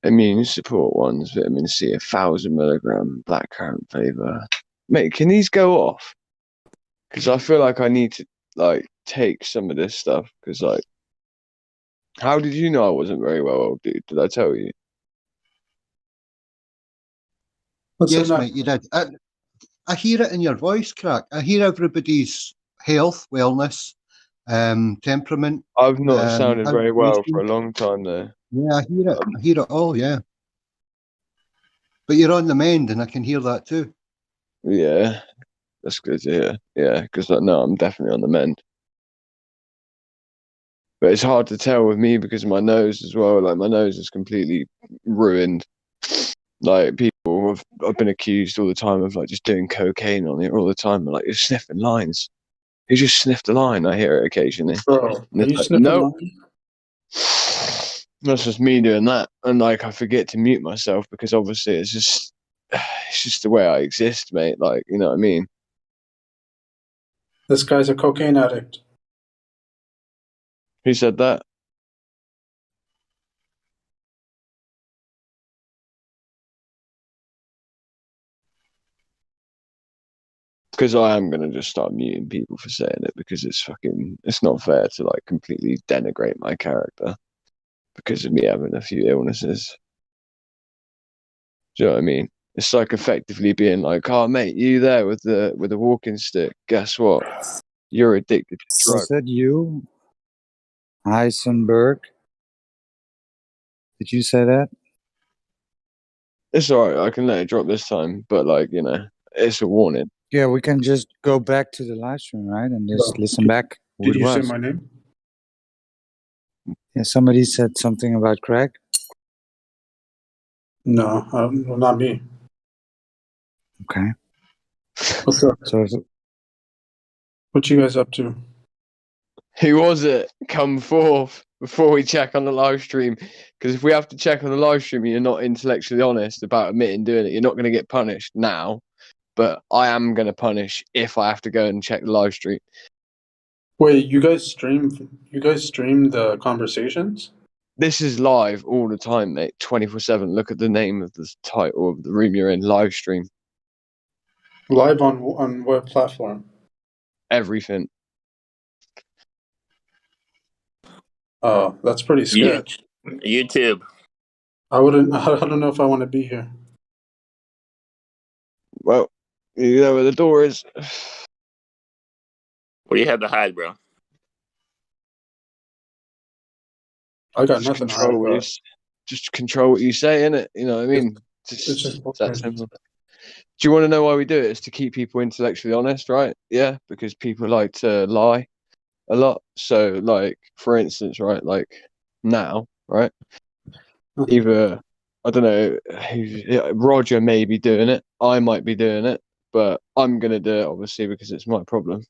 immune support ones. Vitamin C, 1,000 milligram, blackcurrant flavor. Mate, can these go off? Because I feel like I need to like take some of this stuff. Because like, how did you know I wasn't very well, old dude? Did I tell you? Yes, mate, you did. I hear it in your voice, crack. I hear everybody's health, wellness, temperament. I've not sounded very well for a aggravation. long time there. Yeah, I hear it. I hear it all. Yeah. But you're on the mend, and I can hear that too. Yeah, that's good to hear. Yeah, because no, I'm definitely on the mend. But it's hard to tell with me because of my nose as well. Like my nose is completely ruined. Like people I've been accused all the time of like just doing cocaine on it all the time. Like you're sniffing lines. You just sniffed a line. I hear it occasionally. Bro, And are it's you like, sniffing no, mine? that's just me doing that. And like I forget to mute myself because obviously it's just the way I exist, mate. Like you know what I mean. This guy's a cocaine addict. Who said that? Because I am gonna just start muting people for saying it because it's not fair to like completely denigrate my character because of me having a few illnesses. Do you know what I mean? It's like effectively being like, "Oh, mate, you there with the walking stick? Guess what? You're addicted to Was drugs." that you, Heisenberg? Did you say that? It's alright. I can let it drop this time, but like you know, it's a warning. Yeah, we can just go back to the live stream, right? And just listen back who Did it you say was. my name? Yeah, somebody said something about Craig. No, well, not me. Okay. What's up? So What you guys up to? Who was it? Come forth before we check on the live stream. Because if we have to check on the live stream, and you're not intellectually honest about admitting doing it, you're not going to get punished now. But I am going to punish if I have to go and check the live stream. Wait, you guys stream the conversations? This is live all the time, mate. 24/7. Look at the name of the title of the room you're in. Live stream. Live on what platform? Everything. Oh, that's pretty sketch. YouTube. I wouldn't. I don't know if I want to be here. Well, you know where the door is. What do you have to hide, bro? I got Just nothing to control hide, what you, but just control what you say, innit? You know what I mean? it's just It's that simple. Do you want to know why we do it? It's to keep people intellectually honest, right? Yeah, because people like to lie a lot. So, like, for instance, right, like now, right? Either I don't know, Roger may be doing it, I might be doing it, but I'm gonna do it obviously because it's my problem.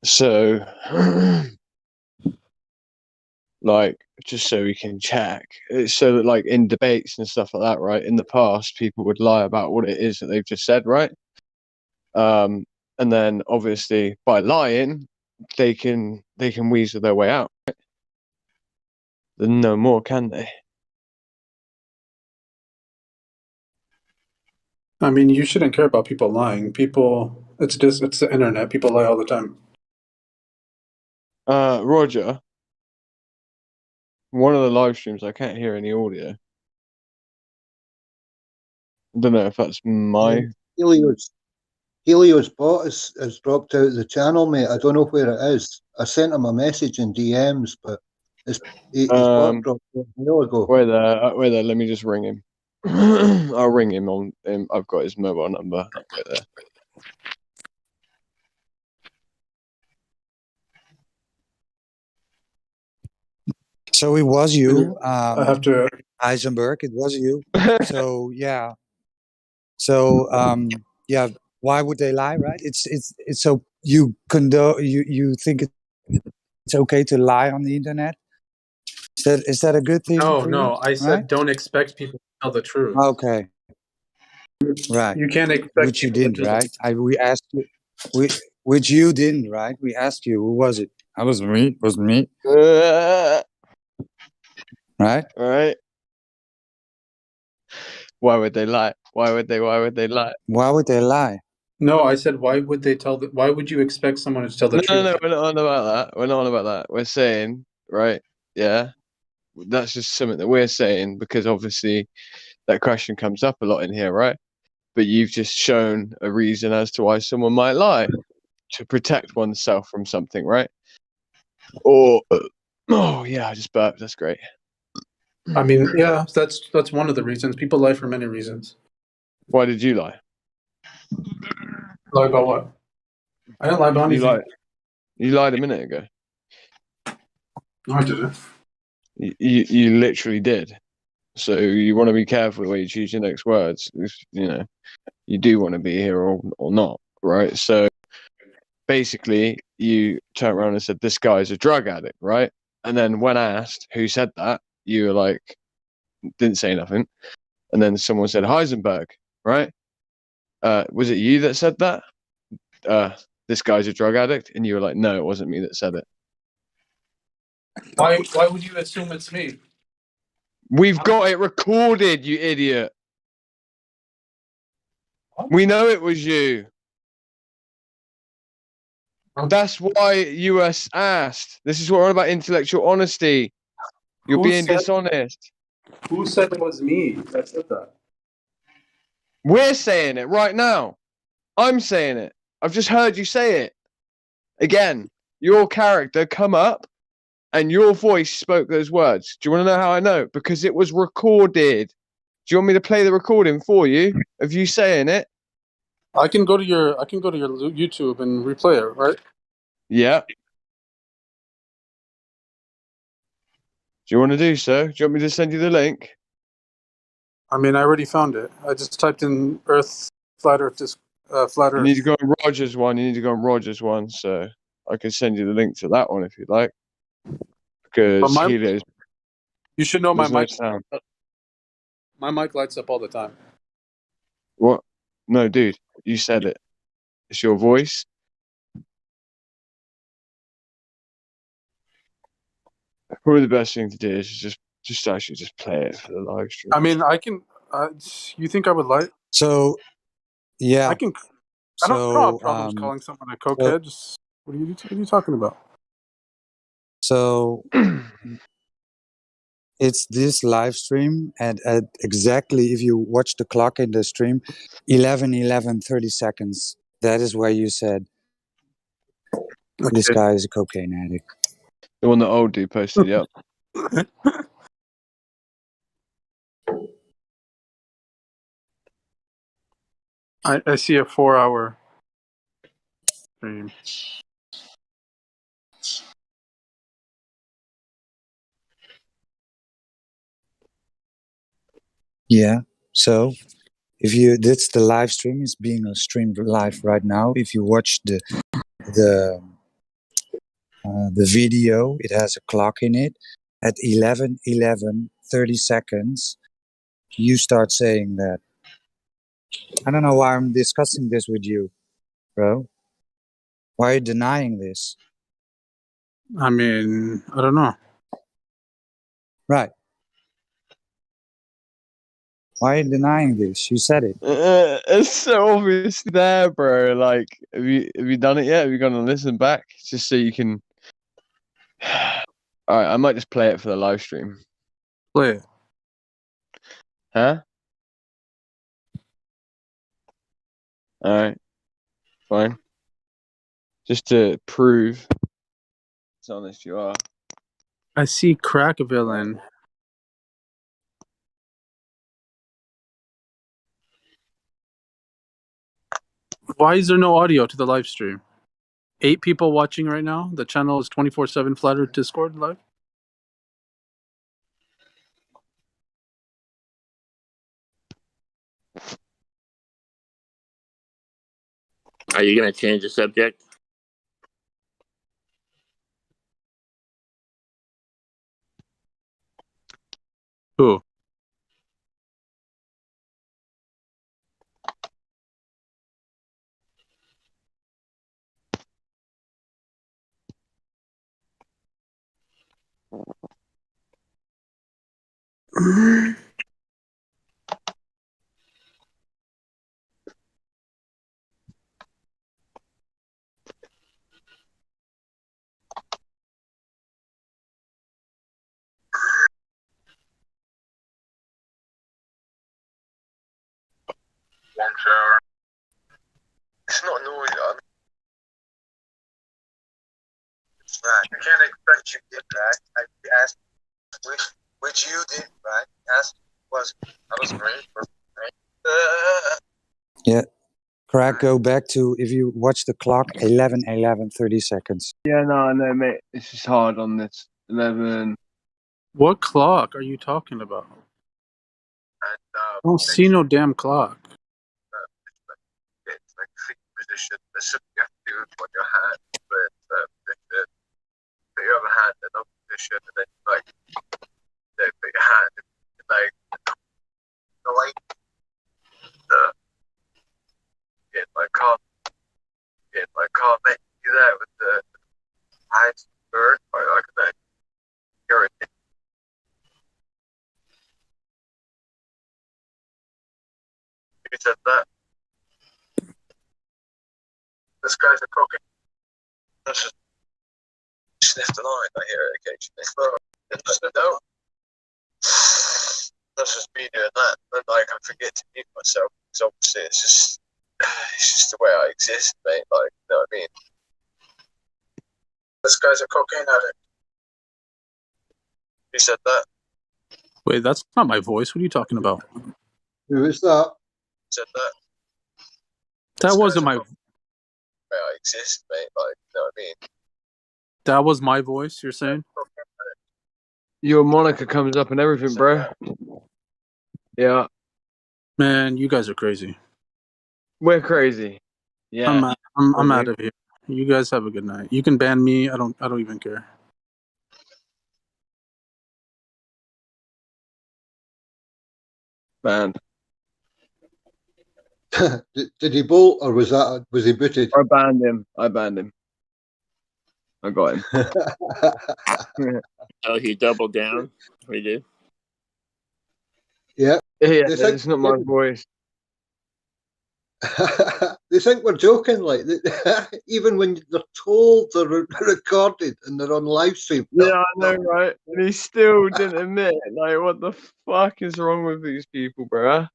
So like just so we can check. It's so that like in debates and stuff like that, right? In the past, people would lie about what it is that they've just said, right? And then obviously by lying, they can weasel their way out. Right? Then no more, can they? I mean, you shouldn't care about people lying. It's the internet. People lie all the time. Roger, one of the live streams, I can't hear any audio. I don't know if that's my... Helio's bot has dropped out of the channel, mate. I don't know where it is. I sent him a message in DMs, but his bot dropped out a while ago. Wait there. Let me just ring him. I'll ring him on. I've got his mobile number. Wait there. So it was you, I have to. Heisenberg. It was you. So yeah. So yeah. Why would they lie, right? It's so you think it's okay to lie on the internet? Is that a good thing for you? No. I said Right? don't expect people to tell the truth. Okay. Right. You can't expect Which you people to didn't, right? We asked you. Which you didn't, right? We asked you. Who was it? That was me. It was me. Right? Right. Why would they lie? Why would they lie? Why would they lie? No, I said why would they why would you expect someone to tell the truth? No, we're not on about that. We're not on about that. We're saying, right, yeah. That's just something that we're saying because obviously that question comes up a lot in here, right? But you've just shown a reason as to why someone might lie to protect oneself from something, right? Or oh yeah, I just burped. That's great. I mean, yeah, that's one of the reasons. People lie for many reasons. Why did you lie? Lie about what? I didn't lie about anything. You lied a minute ago. No, I didn't. You literally did. So you want to be careful the way you choose your next words. You know, you do want to be here or not, right? So basically, you turned around and said, "This guy's a drug addict," right? And then when asked who said that, you were like, didn't say nothing. And then someone said Heisenberg, right? Was it you that said that? This guy's a drug addict, and you were like, "No, it wasn't me that said it." Why would you assume it's me? We've got it recorded, you idiot. We know it was you. That's why you were asked. This is what we're on about intellectual honesty. You're being dishonest. Who said it was me that said that? We're saying it right now. I'm saying it. I've just heard you say it. Again, your character come up and your voice spoke those words. Do you want to know how I know? Because it was recorded. Do you want me to play the recording for you of you saying it? I can go to your YouTube and replay it, right? Yeah. Do you want to do so? Do you want me to send you the link? I mean, I already found it. I just typed in flat Earth. You need to go on Roger's one. So I can send you the link to that one if you'd like. Because you should know my mic. Sound. My mic lights up all the time. What? No, dude. You said it. It's your voice. Probably the best thing to do is just actually just play it for the live stream. I mean, I can. You think I would lie? So, yeah. I can. I don't have problems calling someone a cokehead. What are you talking about? So, it's this live stream, and at exactly, if you watch the clock in the stream, 11:30 seconds. That is where you said this guy is a cocaine addict. The one that old dude posted, yep. I see a 4-hour stream. Yeah. So that's the live stream is being streamed live right now. If you watch the video, it has a clock in it. at 11:30 seconds, you start saying that. I don't know why I'm discussing this with you, bro. Why are you denying this? I mean, I don't know. Right. Why are you denying this? You said it. It's so obvious there, bro. Like, have you done it yet? Have you gone and listened back just so you can? All right, I might just play it for the live stream. Play it. Huh? All right, fine. Just to prove how honest you are. I see crack villain. Why is there no audio to the live stream? 8 people watching right now. The channel is 24/7 Flat Earth Discord live. Are you going to change the subject? Who? One shower. It's not noise. Right. I can't expect you did that. I asked which you did, right? Asked I was green for right? Yeah. Crack, go back to, if you watch the clock, 11:30 seconds. Yeah, no, mate. It's just hard on this 11. What clock are you talking about? I don't see no damn clock. It's like feet position. This should you have to do on your hand, but your other hand in another position, and then like put your hand in, like the light. Can't make you do that with the eyes bird or like that. You're a you said that. This guy's a cookie. That's just sniff the line. I hear it occasionally. No. That's just me doing that. And like I forget to mute myself. Because obviously it's just the way I exist, mate. Like, you know what I mean? This guy's a cocaine addict. He said that. Wait, that's not my voice. What are you talking about? Who is that? He said that. That wasn't my. Way I exist, mate. Like, you know what I mean? That was my voice. You're saying? Your moniker comes up and everything, bro. Yeah. Man, you guys are crazy. We're crazy. Yeah. I'm out of here. You guys have a good night. You can ban me. I don't even care. Banned. Did he bolt or was he booted? I banned him. I got him. Oh, he doubled down? We did? Yeah. Yeah, it's not my voice. They think we're joking, like even when they're told they're recorded and they're on live stream. Yeah, I know, right? And he still didn't admit. Like, what the fuck is wrong with these people, bruh?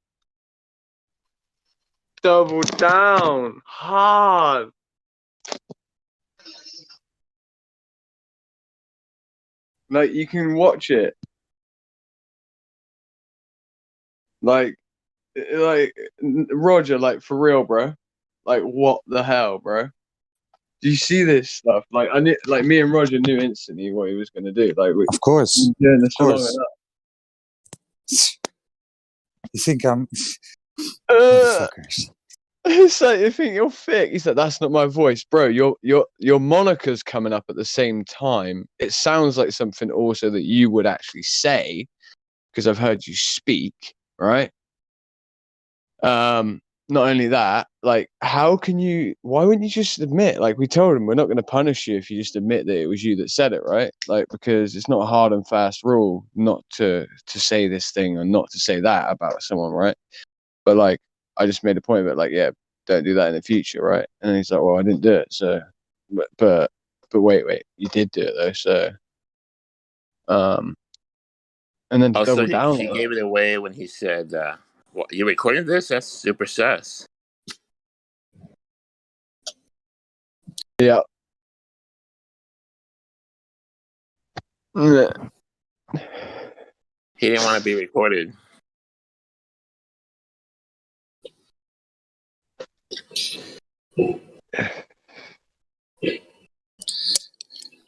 Double down hard. Like, you can watch it. Like Roger, like for real, bro. Like, what the hell, bro? Do you see this stuff? Like, I knew, like me and Roger knew instantly what he was going to do. Like, of course, doing this of for long course. enough. You think I'm motherfuckers? It's like you think you're thick. He's like, that's not my voice, bro. Your moniker's coming up at the same time. It sounds like something also that you would actually say because I've heard you speak, right? Not only that, like, how can you? Why wouldn't you just admit? Like, we told him we're not going to punish you if you just admit that it was you that said it, right? Like, because it's not a hard and fast rule not to say this thing or not to say that about someone, right? But like, I just made a point of it, like, yeah, don't do that in the future, right? And he's like, well, I didn't do it, so, but wait, you did do it though, so, and then to Also, double down he on gave it away when he said, "What, you recording this? That's super sus." it, yeah. He didn't want to be recorded.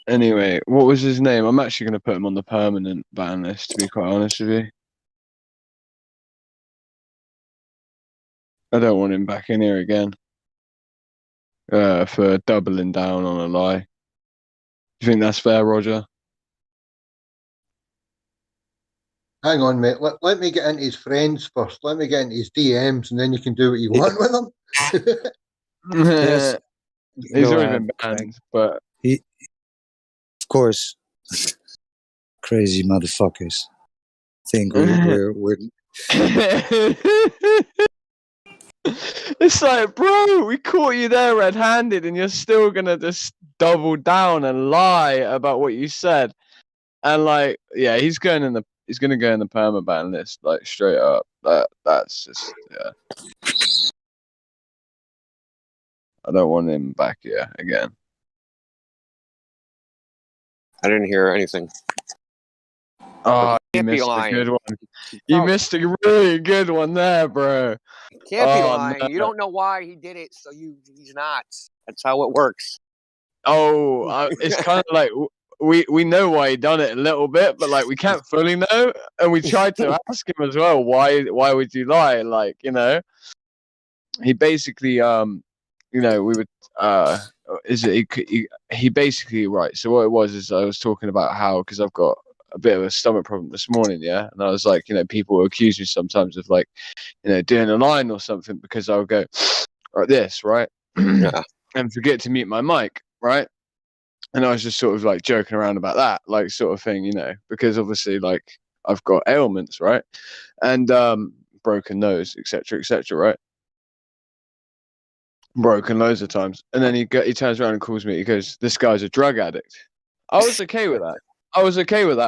Anyway, what was his name? I'm actually going to put him on the permanent ban list, to be quite honest with you. I don't want him back in here again for doubling down on a lie. Do you think that's fair, Roger? Hang on, mate. Let me get into his friends first. Let me get into his DMs, and then you can do what you want with them. Yes, He's go already ahead, been Frank. banned, but He, of course, crazy motherfuckers think we're it's like, bro, we caught you there red-handed, and you're still gonna just double down and lie about what you said. And like, yeah, he's gonna go in the permaban list, like straight up. That's just, yeah. I don't want him back here again. I didn't hear anything. Oh, He you can't be missed a lying. good one. You missed a really good one there, bro. Can't be Oh, lying. no. You don't know why he did it, so he's not. That's how it works. Oh, it's kind of like we know why he done it a little bit, but like we can't fully know, and we tried to ask him as well, why would you lie? Like, you know, he basically you know, we would he basically, right. So what it was is I was talking about how, because I've got a bit of a stomach problem this morning, yeah, and I was like, you know, people will accuse me sometimes of like, you know, doing a line or something because I'll go like this, right, and forget to mute my mic, right. And I was just sort of like joking around about that, like sort of thing, you know, because obviously like I've got ailments, right, and broken nose, etc., right, broken loads of times, and then he turns around and calls me. He goes, "This guy's a drug addict." I was okay with that.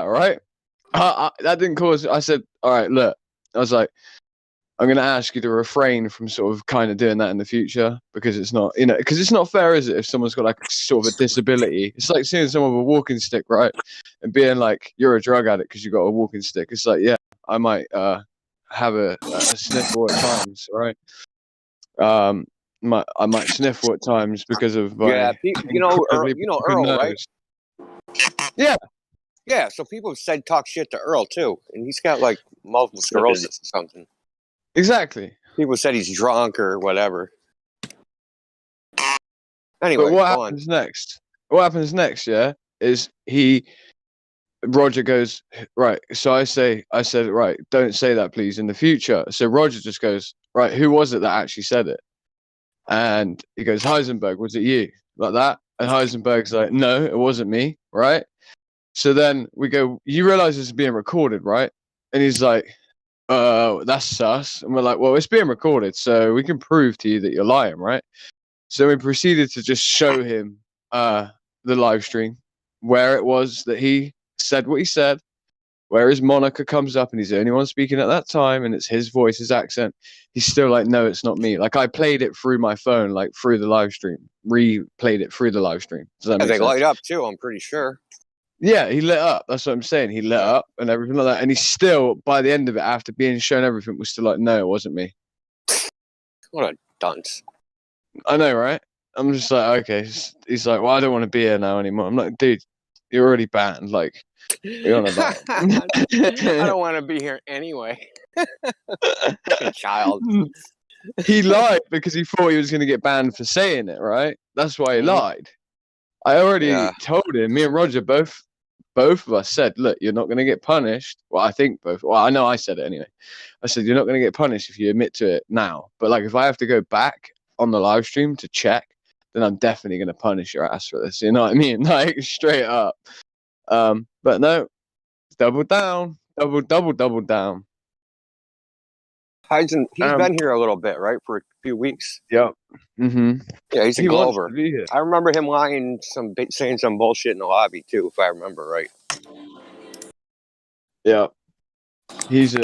Right? That didn't cause. I said, "All right, look." I was like, "I'm going to ask you to refrain from sort of kind of doing that in the future because it's not, you know, because it's not fair, is it? If someone's got like sort of a disability, it's like seeing someone with a walking stick, right, and being like, you're a drug addict because you got a walking stick. It's like, yeah, I might have a sniffle at times, right? I might sniffle at times because of my you know Earl, broken Earl, right? nose. Yeah. Yeah, so people said talk shit to Earl too, and he's got like multiple sclerosis or something. Exactly. People said he's drunk or whatever. Anyway, but what happens next? What happens next? Yeah, is Roger goes, right. So I said, right, don't say that, please, in the future. So Roger just goes, right, who was it that actually said it? And he goes, Heisenberg, was it you? Like that? And Heisenberg's like, no, it wasn't me, right? So then we go, you realize this is being recorded, right? And he's like, that's sus. And we're like, well, it's being recorded, so we can prove to you that you're lying, right? So we proceeded to just show him the live stream where it was that he said what he said, where his moniker comes up and he's the only one speaking at that time, and it's his voice, his accent. He's still like, no, it's not me. Like I played it through my phone, like through the live stream, replayed it through the live stream. Does that make they sense? light up too, I'm pretty sure. Yeah, he lit up. That's what I'm saying. He lit up and everything like that. And he still, by the end of it, after being shown everything, was still like, no, it wasn't me. What a dunce. I know, right? I'm just like, okay. He's like, well, I don't want to be here now anymore. I'm like, dude, you're already banned. Like, you're on about. I don't want to be here anyway. Fucking child. He lied because he thought he was going to get banned for saying it, right? That's why he lied. I already told him. Me and Roger both of us said, look, you're not going to get punished. Well, I think both. Well, I know I said it anyway. I said, you're not going to get punished if you admit to it now. But like, if I have to go back on the live stream to check, then I'm definitely going to punish your ass for this. You know what I mean? Like, straight up. But no, double down, double down. He's been here a little bit, right, for a few weeks. Yep. Mm-hmm. Yeah, he's a He wants Glover. to be here. I remember him lying, saying some bullshit in the lobby too, if I remember right. Yeah. He's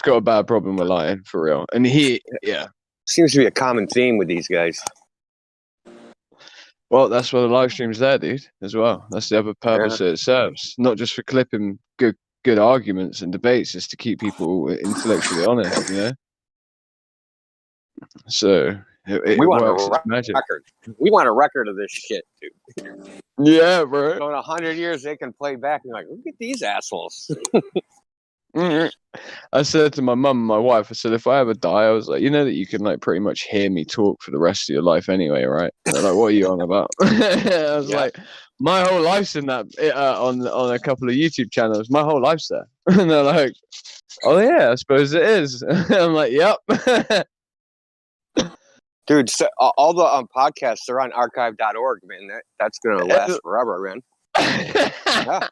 got a bad problem with lying, for real. And seems to be a common theme with these guys. Well, that's why the live stream's there, dude, as well. That's the other purpose that it serves. Not just for clipping good arguments and debates, is to keep people intellectually honest, you know? So it We want works a its magic. record. We want a record of this shit, dude. Yeah, bro. So in 100 years, they can play back and be like, look at these assholes. I said to my mum and my wife, I said, if I ever die, I was like, you know that you can like pretty much hear me talk for the rest of your life anyway, right? They're like, what are you on about? I was like, my whole life's in that on a couple of YouTube channels. My whole life's there. And they're like, oh yeah, I suppose it is. I'm like, yep. Dude, so, all the podcasts are on archive.org, man. That's going to last forever, man. Yeah.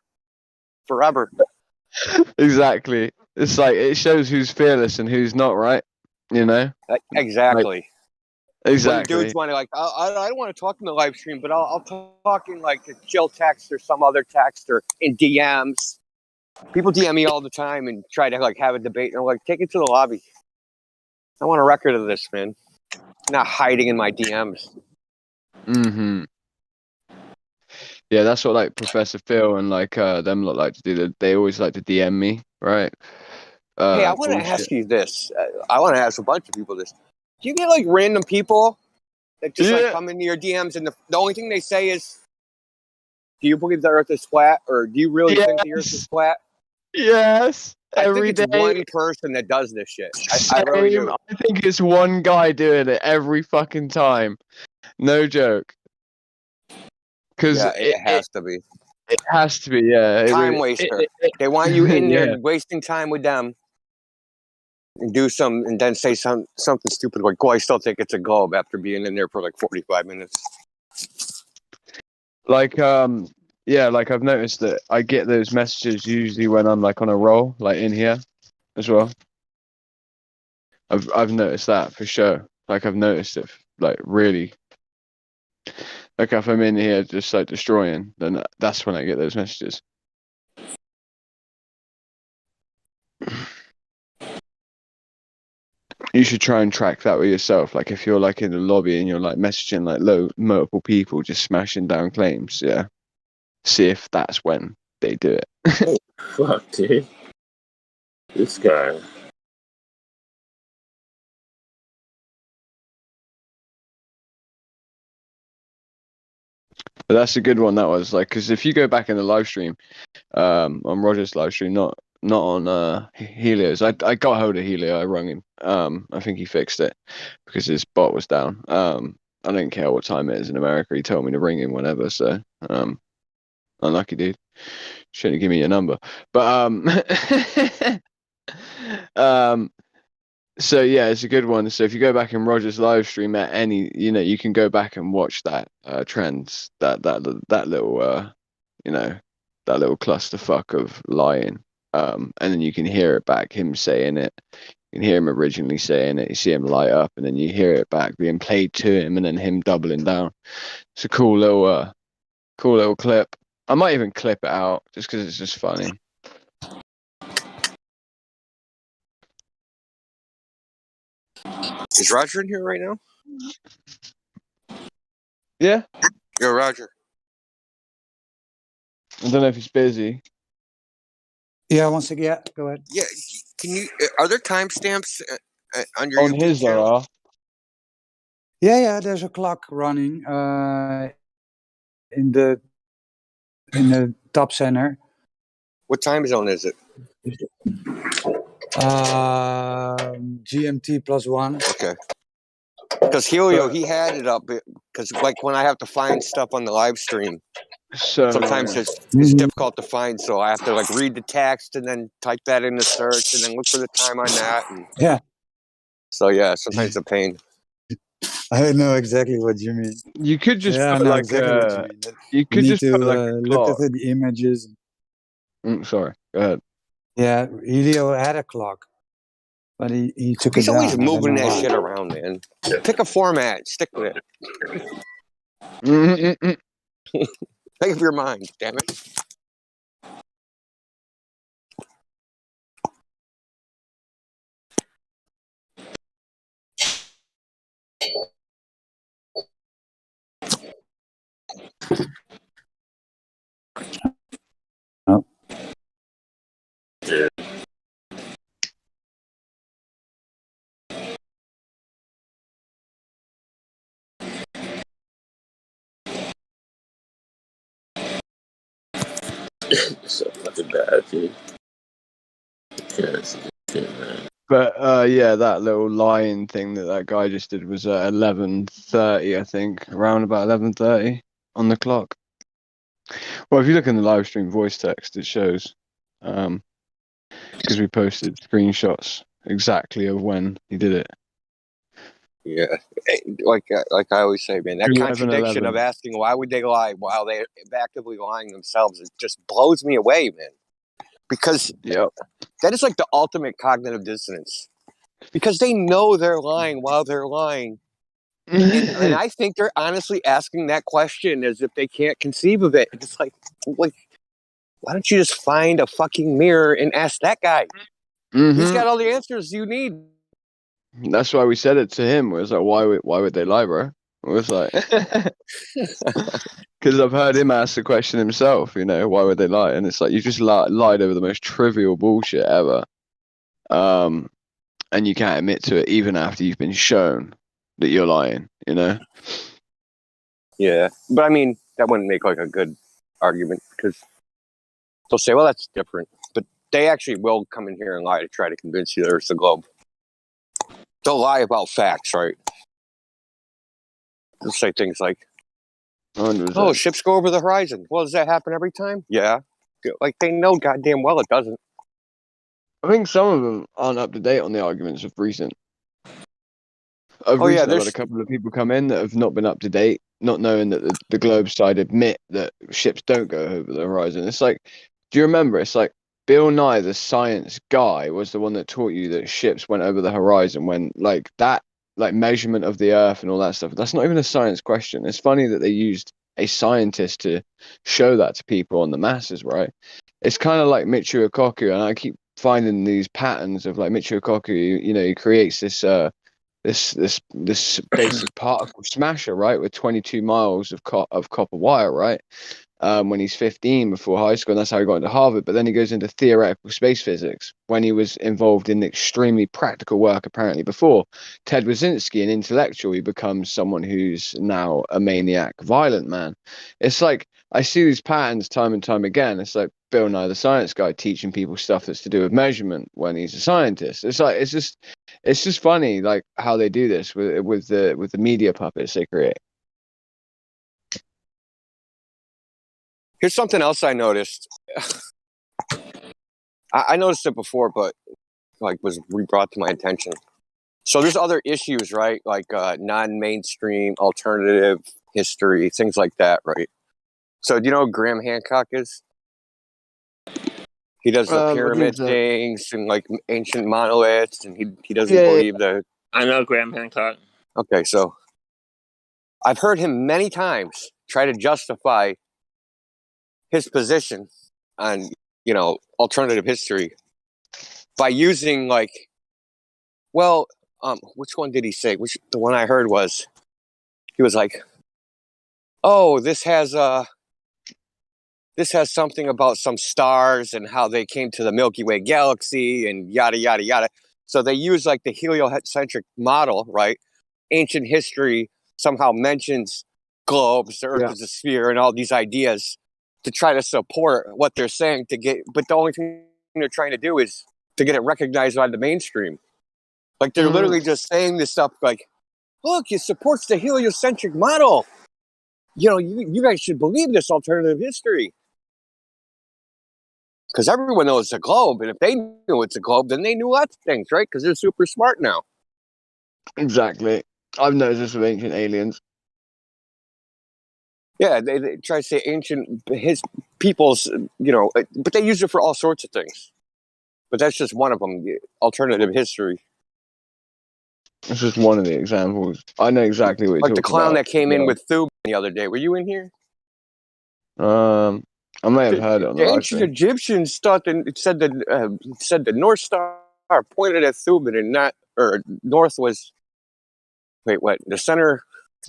Forever. Exactly. It's like, it shows who's fearless and who's not, right? You know? Exactly. Exactly. When dudes want to I don't want to talk in the live stream, but I'll talk in like a chill text or some other text or in DMs. People DM me all the time and try to like have a debate, and I'm like, take it to the lobby. I want a record of this, man. Not hiding in my DMs. Mm-hmm. Yeah, that's what like Professor Phil and like them lot like to do. They always like to DM me, right? Hey, I want to ask you this. I want to ask a bunch of people this. Do you get like random people that just like come into your DMs and the only thing they say is, do you believe the earth is flat, or do you really think the earth is flat? Yes. I think it's one person that does this shit. I really do. I think it's one guy doing it every fucking time. No joke. Because it has to be. It has to be, yeah. Time waster. They want you in there wasting time with them. And do and then say something stupid like, "Oh, I still think it's a globe," after being in there for like 45 minutes. Like, like I've noticed that I get those messages usually when I'm like on a roll, like in here, as well. I've noticed that for sure. Like I've noticed it, like really. Like if I'm in here just like destroying, then that's when I get those messages. You should try and track that with yourself. Like if you're like in the lobby and you're like messaging like multiple people, just smashing down claims. Yeah. See if that's when they do it. Fuck, dude. This guy. But that's a good one. That was like, because if you go back in the live stream, on Roger's live stream, not on Helio's. I got hold of Helio. I rung him. I think he fixed it because his bot was down. I don't care what time it is in America. He told me to ring him whenever. So, unlucky dude. Shouldn't give me your number. But so yeah, it's a good one. So if you go back in Roger's live stream at any, you can go back and watch that trends, that little that little clusterfuck of lying. And then you can hear it back, him saying it. You can hear him originally saying it. You see him light up, and then you hear it back being played to him, and then him doubling down. It's a cool little clip. I might even clip it out just because it's just funny. Is Roger in here right now? Yeah. Yo, Roger. I don't know if he's busy. Yeah, once again, yeah, go ahead. Yeah, can you? Are there timestamps on your YouTube his channel? Yeah, there's a clock running in the top center. What time zone is it? GMT +1. Okay. Because Helio, But he had it up because like when I have to find stuff on the live stream, so sometimes it's Mhm. difficult to find, so I have to like read the text and then type that in the search and then look for the time on that. And Yeah, so yeah, sometimes it's a pain. I know exactly what you mean. you could just Yeah, I put know like exactly what you mean. you You could need just to put like a look at clock. the images. Sorry, go ahead. Yeah, Helio had a clock, but he took it He's always down. I don't moving know that why. shit around, man. Pick a format, stick with it. Think of your mind, damn it. Oh. So fucking bad, dude. Yes, man. But yeah, that little lying thing that guy just did was at 11:30, I think, around about 11:30 on the clock. Well, if you look in the live stream voice text, it shows, because we posted screenshots exactly of when he did it. Yeah, like I always say, man, that 11:11. contradiction of asking why would they lie while they're actively lying themselves, it just blows me away, man. Because Yep. that is like the ultimate cognitive dissonance. Because they know they're lying while they're lying, and I think they're honestly asking that question as if they can't conceive of it. It's like, why don't you just find a fucking mirror and ask that guy? He's got all the answers you need. That's why we said it to him. It was like, why would they lie, bro? It was like, because I've heard him ask the question himself. You know, why would they lie? And it's like you just lied over the most trivial bullshit ever, and you can't admit to it even after you've been shown that you're lying. You know. Yeah, but I mean, that wouldn't make like a good argument because they'll say, well, that's different. But they actually will come in here and lie to try to convince you there's a globe. They'll lie about facts, right? They'll say things like, 100%. oh, ships go over the horizon. Well, does that happen every time? Yeah. Like, they know goddamn well it doesn't. I think some of them aren't up to date on the arguments of recent. I've had a couple of people come in that have not been up to date, not knowing that the globe side admit that ships don't go over the horizon. It's like, do you remember? It's like Bill Nye, the science guy, was the one that taught you that ships went over the horizon when like that, like measurement of the Earth and all that stuff. That's not even a science question. It's funny that they used a scientist to show that to people on the masses, right? It's kind of like Michio Kaku, and I keep finding these patterns of like Michio Kaku. You know, he creates this this basic particle smasher, right, with 22 miles of copper wire, right? When he's 15 before high school, and that's how he got into Harvard. But then he goes into theoretical space physics when he was involved in extremely practical work, apparently before. Ted Wazinski, an intellectual, he becomes someone who's now a maniac, violent man. It's like I see these patterns time and time again. It's like Bill Nye, the science guy, teaching people stuff that's to do with measurement when he's a scientist. It's like it's just funny, like how they do this with the media puppets they create. Here's something else I noticed. I noticed it before, but like was brought to my attention. So there's other issues, right? Like non-mainstream, alternative history, things like that, right? So do you know who Graham Hancock is? He does the I pyramid think so. things and like ancient monoliths, and he doesn't Yeah, yeah. believe that. I know Graham Hancock. Okay, so I've heard him many times try to justify his position on, alternative history by using like, well, which one did he say? The one I heard was, he was like, oh, this has something about some stars and how they came to the Milky Way galaxy and yada, yada, yada. So they use like the heliocentric model, right? Ancient history somehow mentions globes, the Earth is a sphere, and all these ideas to try to support what they're saying but the only thing they're trying to do is to get it recognized by the mainstream. Like they're literally just saying this stuff like, look, it supports the heliocentric model. You know, you guys should believe this alternative history. Because everyone knows it's a globe, and if they knew it's a globe, then they knew lots of things, right? Because they're super smart now. Exactly. I've noticed this with ancient aliens. Yeah, they try to say ancient his people's, you know, but they use it for all sorts of things. But that's just one of them, the alternative history. It's just one of the examples. I know exactly what you're Like the talking clown about. that came in with Thub the other day. Were you in here? I may have heard it on the The live ancient stream. Egyptians thought that it said the North Star pointed at Thuban and not, or North was. Wait, what? The center.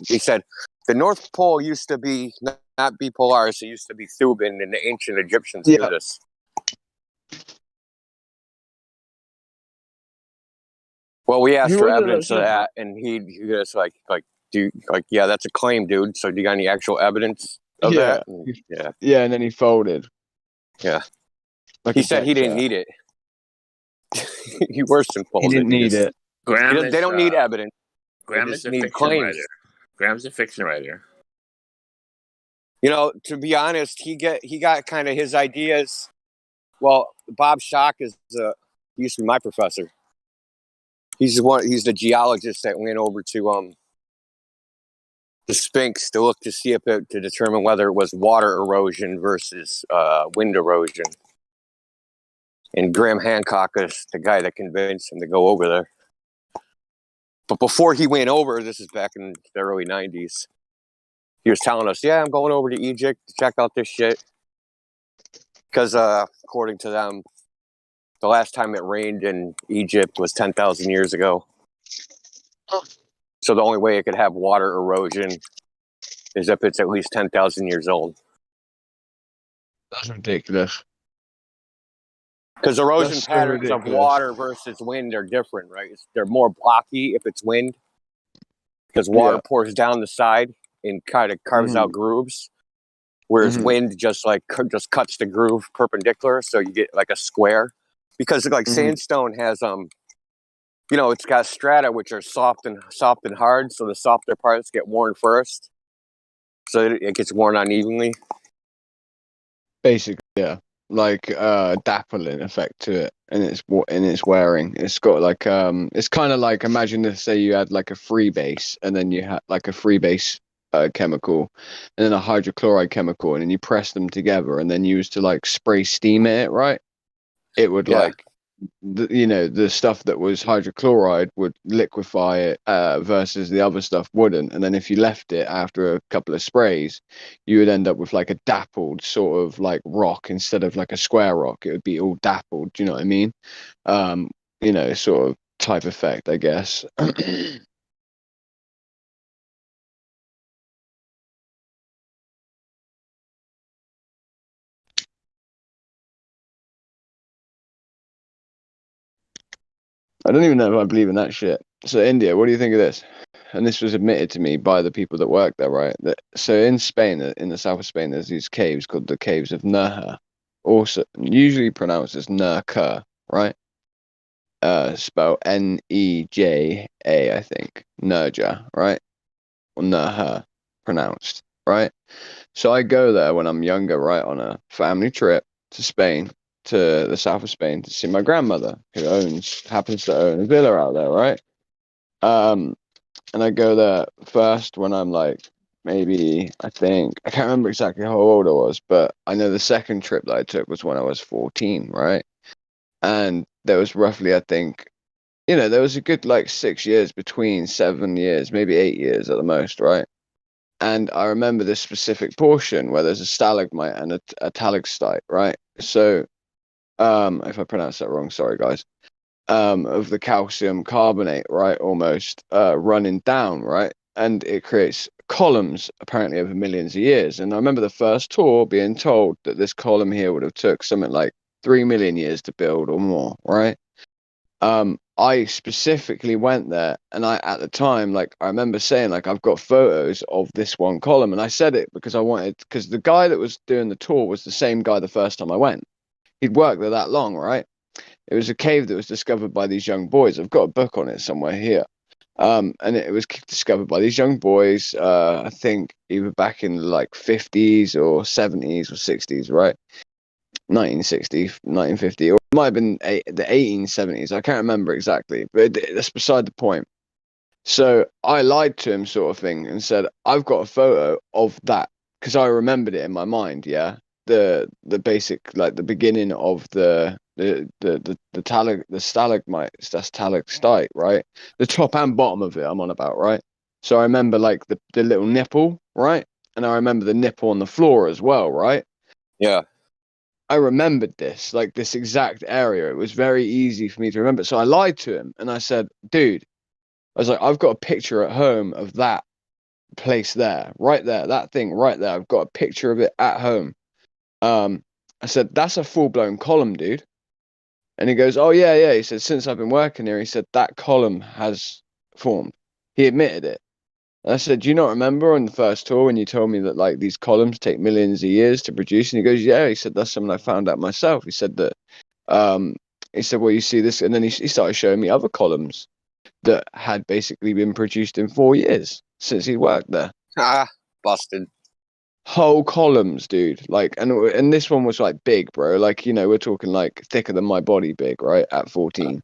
He said the North Pole used to be not be Polaris. It used to be Thuban, and the ancient Egyptians knew this. Well, we asked for evidence of that, and he just like, yeah, that's a claim, dude. So do you got any actual evidence of that? And, Yeah, and then he folded. Yeah. Like He a said he deck didn't chair. need it. He worse than folded. He didn't need it. Graham They don't need evidence. Graham They is just a need fiction claims. writer. Graham's a fiction writer. You know, to be honest, he got kind of his ideas. Well, Bob Schock he used to be my professor. He's the geologist that went over to the Sphinx to look to see if to determine whether it was water erosion versus wind erosion. And Graham Hancock is the guy that convinced him to go over there. But before he went over, this is back in the early 90s, he was telling us, yeah, I'm going over to Egypt to check out this shit. Because according to them, the last time it rained in Egypt was 10,000 years ago. So the only way it could have water erosion is if it's at least 10,000 years old. That's ridiculous. Because erosion That's so patterns of ridiculous. water versus wind are different, right? They're more blocky if it's wind. Because water pours down the side and kind of carves out grooves. Whereas wind just cuts the groove perpendicular, so you get like a square. Because like sandstone has you know, it's got strata which are soft and hard, so the softer parts get worn first, so it gets worn unevenly. Basically, yeah, like dappling effect to it, and it's wearing. It's got like it's kind of like, imagine if say you had like a freebase, and then you had like a freebase chemical, and then a hydrochloride chemical, and then you press them together, and then you used to like spray steam at it, right? It would like. The stuff that was hydrochloride would liquefy it versus the other stuff wouldn't. And then if you left it after a couple of sprays, you would end up with like a dappled sort of like rock instead of like a square rock. It would be all dappled. Do you know what I mean? Sort of type effect, I guess. I don't even know if I believe in that shit. So India, what do you think of this? And this was admitted to me by the people that work there, right? So in Spain, in the south of Spain, there's these caves called the caves of Nerja, also usually pronounced as Nerka, right? Spelled Neja, I think. Nerja, right? Or Nerja, pronounced, right? So I go there when I'm younger, right, on a family trip to Spain, to the south of Spain, to see my grandmother, who happens to own a villa out there, right? And I go there first when I'm like, maybe, I can't remember exactly how old I was, but I know the second trip that I took was when I was 14, right? And there was roughly, I think, there was a good like 6 years between, 7 years, maybe 8 years at the most, right? And I remember this specific portion where there's a stalagmite and a talagstite, right? So, if I pronounce that wrong, sorry guys. Of the calcium carbonate, right, almost running down, right, and it creates columns apparently over millions of years. And I remember the first tour being told that this column here would have took something like 3 million years to build or more, right? I specifically went there, and at the time, like, I remember saying, like, I've got photos of this one column, and I said it because the guy that was doing the tour was the same guy the first time I went. He'd worked there that long, right? It was a cave that was discovered by these young boys. I've got a book on it somewhere here. And it was discovered by these young boys, I think either back in like 50s or 70s or 60s, right? 1960, 1950, or it might have been the 1870s. I can't remember exactly, but that's beside the point. So I lied to him, sort of thing, and said, I've got a photo of that because I remembered it in my mind, yeah. The basic, like the beginning of the stalagmite, that's stalactite, right? The top and bottom of it I'm on about, right? So I remember like the little nipple, right? And I remember the nipple on the floor as well, right? Yeah. I remembered this, like this exact area. It was very easy for me to remember. So I lied to him and I said, dude, I was like, I've got a picture at home of that place there, right there, that thing right there. I've got a picture of it at home. I said, that's a full-blown column, dude. And he goes, oh, yeah, yeah. He said, since I've been working here, he said, that column has formed. He admitted it. And I said, do you not remember on the first tour when you told me that, like, these columns take millions of years to produce? And he goes, yeah. He said, that's something I found out myself. He said that, he said, well, you see this. And then he started showing me other columns that had basically been produced in 4 years since he worked there. Ah, busted. Whole columns, dude. Like, and this one was like big, bro. Like, you know, we're talking like thicker than my body big, right? At 14.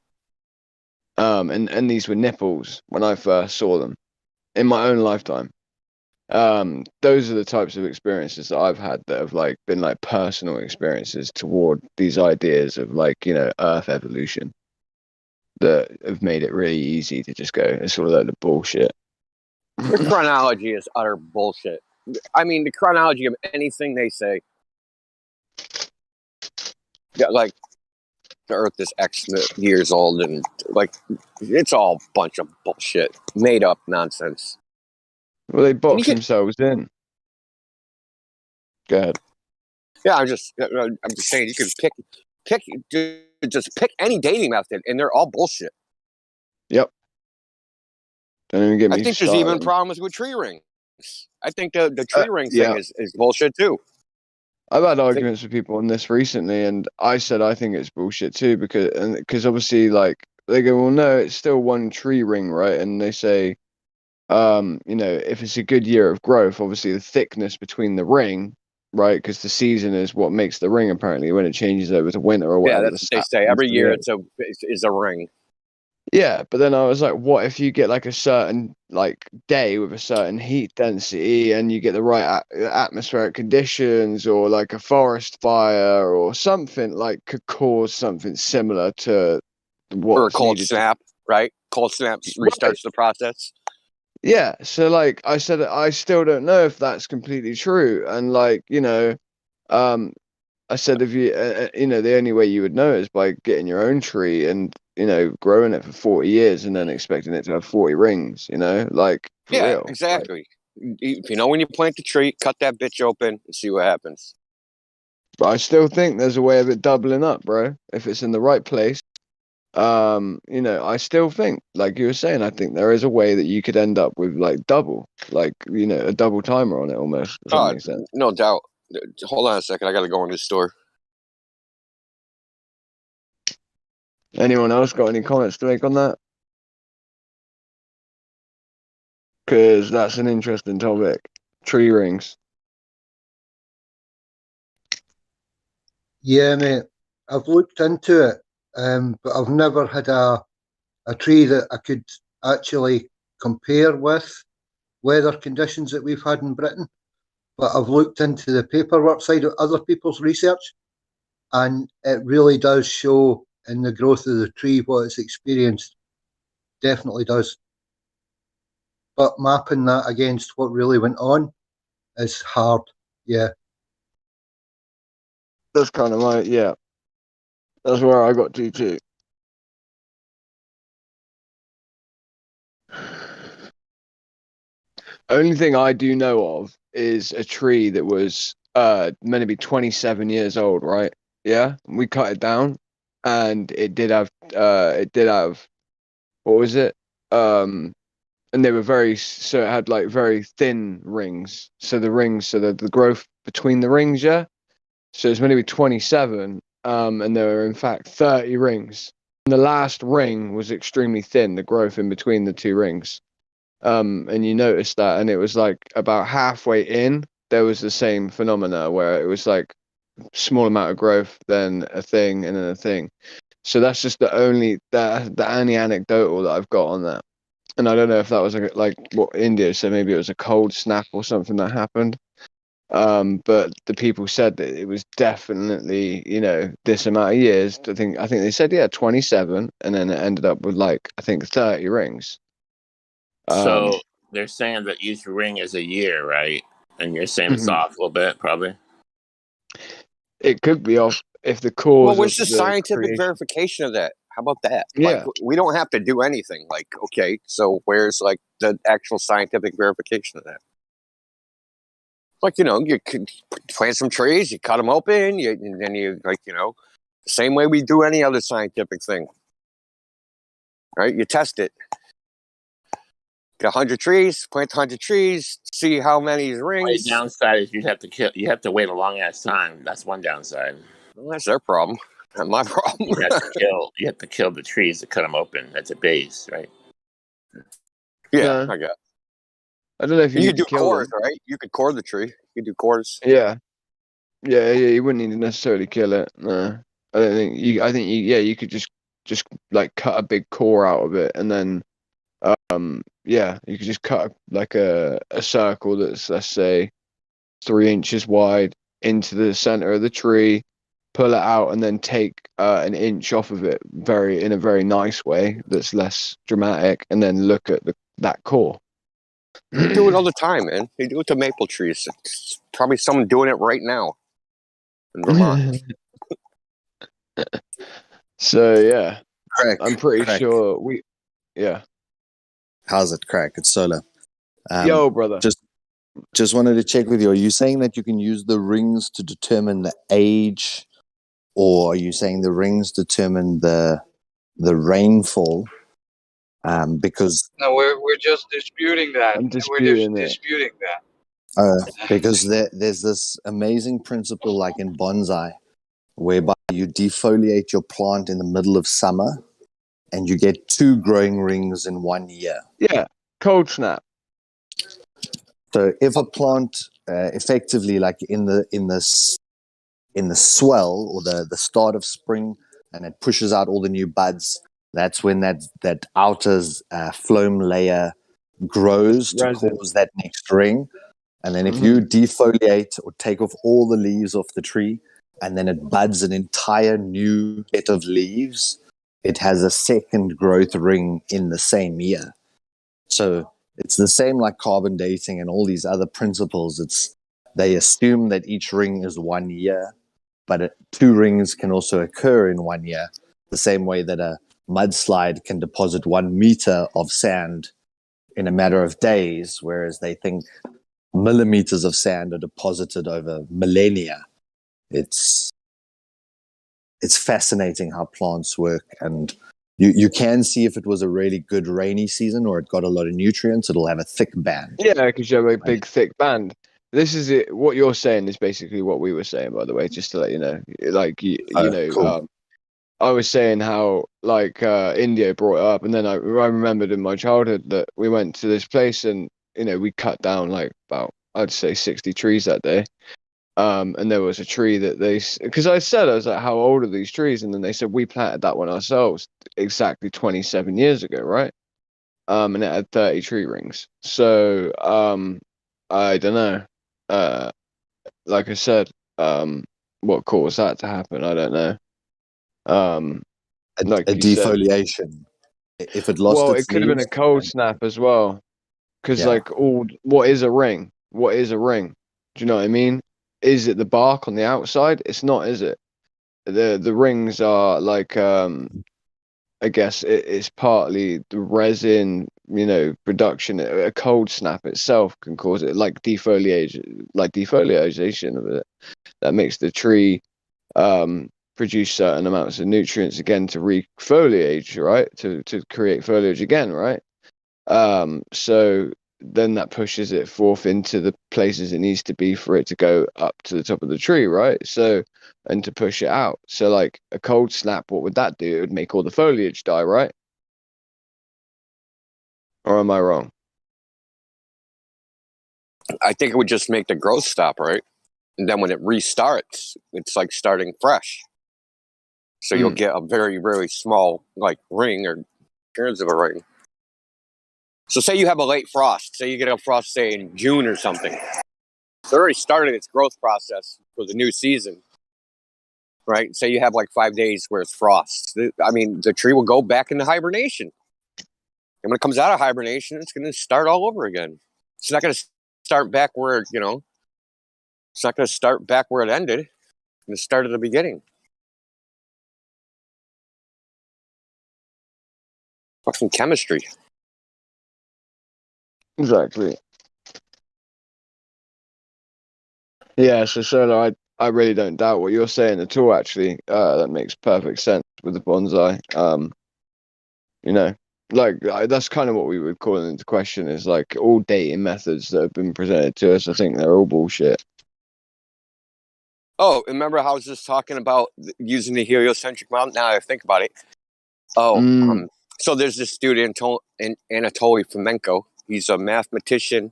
And these were nipples when I first saw them in my own lifetime. Those are the types of experiences that I've had that have like been like personal experiences toward these ideas of like, you know, Earth evolution that have made it really easy to just go, it's all a load of bullshit. The chronology is utter bullshit. I mean, the chronology of anything they say. Yeah, like the Earth is X years old, and like it's all a bunch of bullshit, made up nonsense. Well, they box themselves in. Go ahead. Yeah, I'm just saying you can pick, just pick any dating method, and they're all bullshit. Yep. Don't even get me I think started. there's even problems with tree rings. I think the tree ring thing is bullshit too. I've had arguments with people on this recently, and I said I think it's bullshit too because obviously like they go, well, no, it's still one tree ring, right? And they say, you know, if it's a good year of growth, obviously the thickness between the ring, right? Because the season is what makes the ring apparently when it changes over to winter or whatever. Yeah, that's what they say. Every year it's a ring. Yeah, but then I was like, what if you get like a certain like day with a certain heat density and you get the right atmospheric conditions, or like a forest fire or something like could cause something similar to what or a cold snap, right? Cold snap restarts the process. Yeah, so like I said, I still don't know if that's completely true, and like you know, I said if you you know the only way you would know is by getting your own tree and you know growing it for 40 years and then expecting it to have 40 rings, you know, like for yeah, real. exactly. If you know when you plant the tree, cut that bitch open and see what happens. But I still think there's a way of it doubling up, bro. If it's in the right place, you know, I still think, like you were saying, I think there is a way that you could end up with like double, like you know, a double timer on it almost. If that makes sense. No doubt. Hold on a second. I got to go in the store. Anyone else got any comments to make on that? Because that's an interesting topic. Tree rings. Yeah, mate. I've looked into it, but I've never had a tree that I could actually compare with weather conditions that we've had in Britain. But I've looked into the paperwork side of other people's research, and it really does show in the growth of the tree what it's experienced. Definitely does. But mapping that against what really went on is hard. Yeah. That's kind of like, yeah. That's where I got to too. Only thing I do know of is a tree that was meant to be 27 years old, right? Yeah. We cut it down and it did have what was it? And they were so it had like very thin rings. So the growth between the rings, yeah. So it's meant to be 27 and there were in fact 30 rings. And the last ring was extremely thin, the growth in between the two rings. And you noticed that, and it was like about halfway in, there was the same phenomena where it was like small amount of growth, then a thing, and then a thing. So that's just the only anecdotal that I've got on that. And I don't know if that was like what India said, maybe it was a cold snap or something that happened. But the people said that it was definitely, this amount of years. I think they said 27, and then it ended up with like I think 30 rings. So they're saying that each ring is a year, right? And you're saying it's off a little bit, probably. It could be off if the Well, cause what's of the the scientific creation. verification of that? How about that? Yeah. Like, we don't have to do anything. Like, okay, so where's like the actual scientific verification of that? Like, you could plant some trees, you cut them open, and then you same way we do any other scientific thing, right? You test it. Get 100 trees, plant 100 trees, see how many The rings. downside is you have to wait a long ass time. That's one downside. Well, that's their problem, not my problem. You have to kill the trees to cut them open. That's a base, right? Yeah, No. I guess. I don't know if you You need could to do kill cores, them. right? You could core the tree. You could do cores. Yeah. You wouldn't need to necessarily kill it. No, I don't think you. I think you could just like cut a big core out of it, and then you could just cut like a circle that's, let's say, 3 inches wide into the center of the tree, pull it out, and then take an inch off of it in a very nice way that's less dramatic, and then look at that core. You do it all the time, man. You do it to maple trees. It's probably someone doing it right now in Vermont. So yeah, Craig, I'm pretty Craig. sure yeah. How's it, Craig? It's Solar. Yo, brother. Just wanted to check with you. Are you saying that you can use the rings to determine the age, or are you saying the rings determine the rainfall? Because No, we're just disputing that. I'm We're just disputing it. disputing that. because there's this amazing principle, like in bonsai, whereby you defoliate your plant in the middle of summer, and you get 2 growing rings in 1 year. Yeah, cold snap. So if a plant effectively, like in the swell or the start of spring, and it pushes out all the new buds, that's when that outer phloem layer grows to Resin. cause that next ring. And then if you defoliate or take off all the leaves off the tree, and then it buds an entire new set of leaves, it has a second growth ring in the same year. So it's the same like carbon dating and all these other principles. They assume that each ring is 1 year, but 2 rings can also occur in 1 year, the same way that a mudslide can deposit 1 meter of sand in a matter of days, whereas they think millimeters of sand are deposited over millennia. It's fascinating how plants work, and you can see if it was a really good rainy season or it got a lot of nutrients, it'll have a thick band. Yeah, because you have a big thick band. This is it. What you're saying is basically what we were saying, by the way, just to let you know. Like Cool. I was saying how like India brought it up, and then I remembered in my childhood that we went to this place and we cut down like about, I'd say, 60 trees that day. And there was a tree that because I was like, how old are these trees? And then they said we planted that one ourselves exactly 27 years ago, right? And it had 30 tree rings. So I don't know. Like I said, what caused that to happen? I don't know. Like A you said, defoliation. If it lost well, its it could have been leaves, a cold snap as well. Because yeah. what is a ring? What is a ring? Do you know what I mean? Is it the bark on the outside? It's not, is it? The rings are like I guess it's partly the resin, production. A cold snap itself can cause it, like defoliation of it. That makes the tree produce certain amounts of nutrients again to refoliage, right? To create foliage again, right? So then that pushes it forth into the places it needs to be for it to go up to the top of the tree, right? So, and to push it out. So, like a cold snap, what would that do? It would make all the foliage die, right? Or am I wrong? I think it would just make the growth stop, right? And then when it restarts, it's like starting fresh. So you'll get a very, very small like ring or appearance of a ring. So say you have a late frost. Say you get a frost, say in June or something. It's already started its growth process for the new season, right? Say you have like 5 days where it's frost. I mean, the tree will go back into hibernation. And when it comes out of hibernation, it's going to start all over again. It's not going to start back where, it's not going to start back where it ended. It's going to start at the beginning. Fucking chemistry. Exactly. Yeah, so I really don't doubt what you're saying at all. Actually, that makes perfect sense with the bonsai. That's kind of what we would call into question is like all dating methods that have been presented to us. I think they're all bullshit. Oh, remember how I was just talking about using the heliocentric model? Now I think about it. So there's this dude, Anatoly Fomenko. He's a mathematician,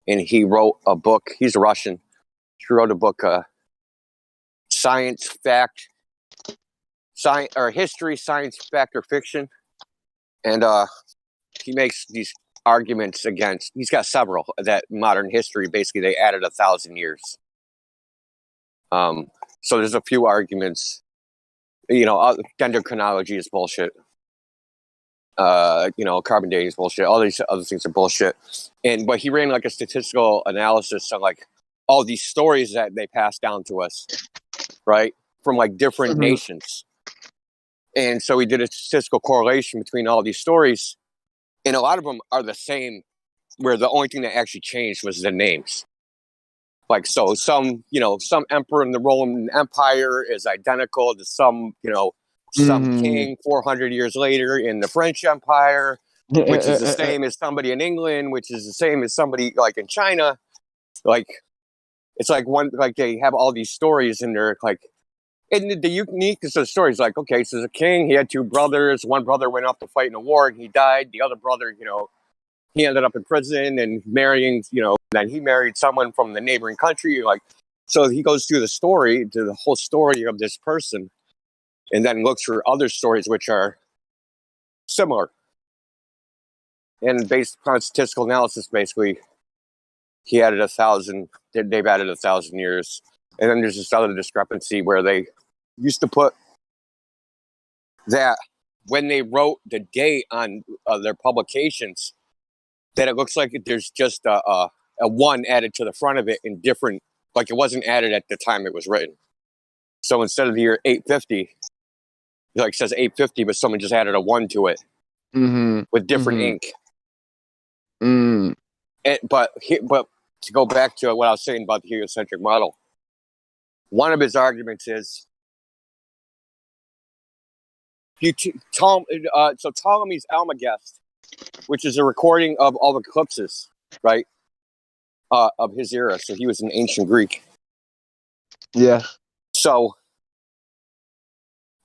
and he wrote a book. He's a Russian. He wrote a book, history, science, fact, or fiction. And he makes these arguments against. He's got several that modern history. Basically, they added 1,000 years. So there's a few arguments. Dendrochronology is bullshit. Carbon dating is bullshit. All these other things are bullshit. But he ran like a statistical analysis on like all these stories that they passed down to us, right, from like different nations. And so he did a statistical correlation between all these stories, and a lot of them are the same, where the only thing that actually changed was the names. Like, so some emperor in the Roman Empire is identical to some king 400 years later in the French Empire, which is the same as somebody in England, which is the same as somebody like in China. Like, it's like they have all these stories, and they're like, and the uniqueness of the story is like, okay, so there's a king, he had two brothers. One brother went off to fight in a war and he died. The other brother, he ended up in prison and marrying, then he married someone from the neighboring country. Like, so he goes through the whole story of this person, and then looks for other stories which are similar. And based upon statistical analysis, basically, they've added 1,000 years. And then there's this other discrepancy where they used to put that when they wrote the date on their publications, that it looks like there's just a one added to the front of it in different, like it wasn't added at the time it was written. So instead of the year 850, like it says 850, but someone just added a 1 to it with different ink. But to go back to what I was saying about the heliocentric model, one of his arguments is Ptolemy's Almagest, which is a recording of all the eclipses, right, of his era. So he was an ancient Greek. Yeah. So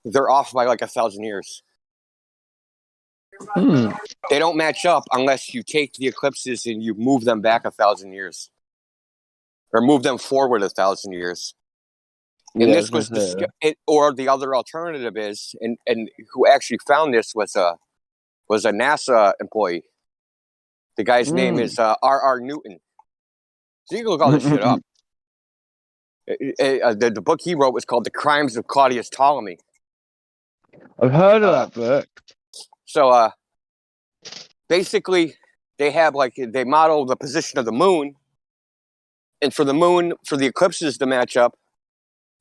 they're off by like 1,000 years. They don't match up unless you take the eclipses and you move them back 1,000 years, or move them forward 1,000 years. And this was or the other alternative is, and who actually found this was a NASA employee. The guy's name is R.R. Newton. So you can look all this shit up. The book he wrote was called The Crimes of Claudius Ptolemy. I've heard of that book. So basically, they have they model the position of the moon, and for the eclipses to match up,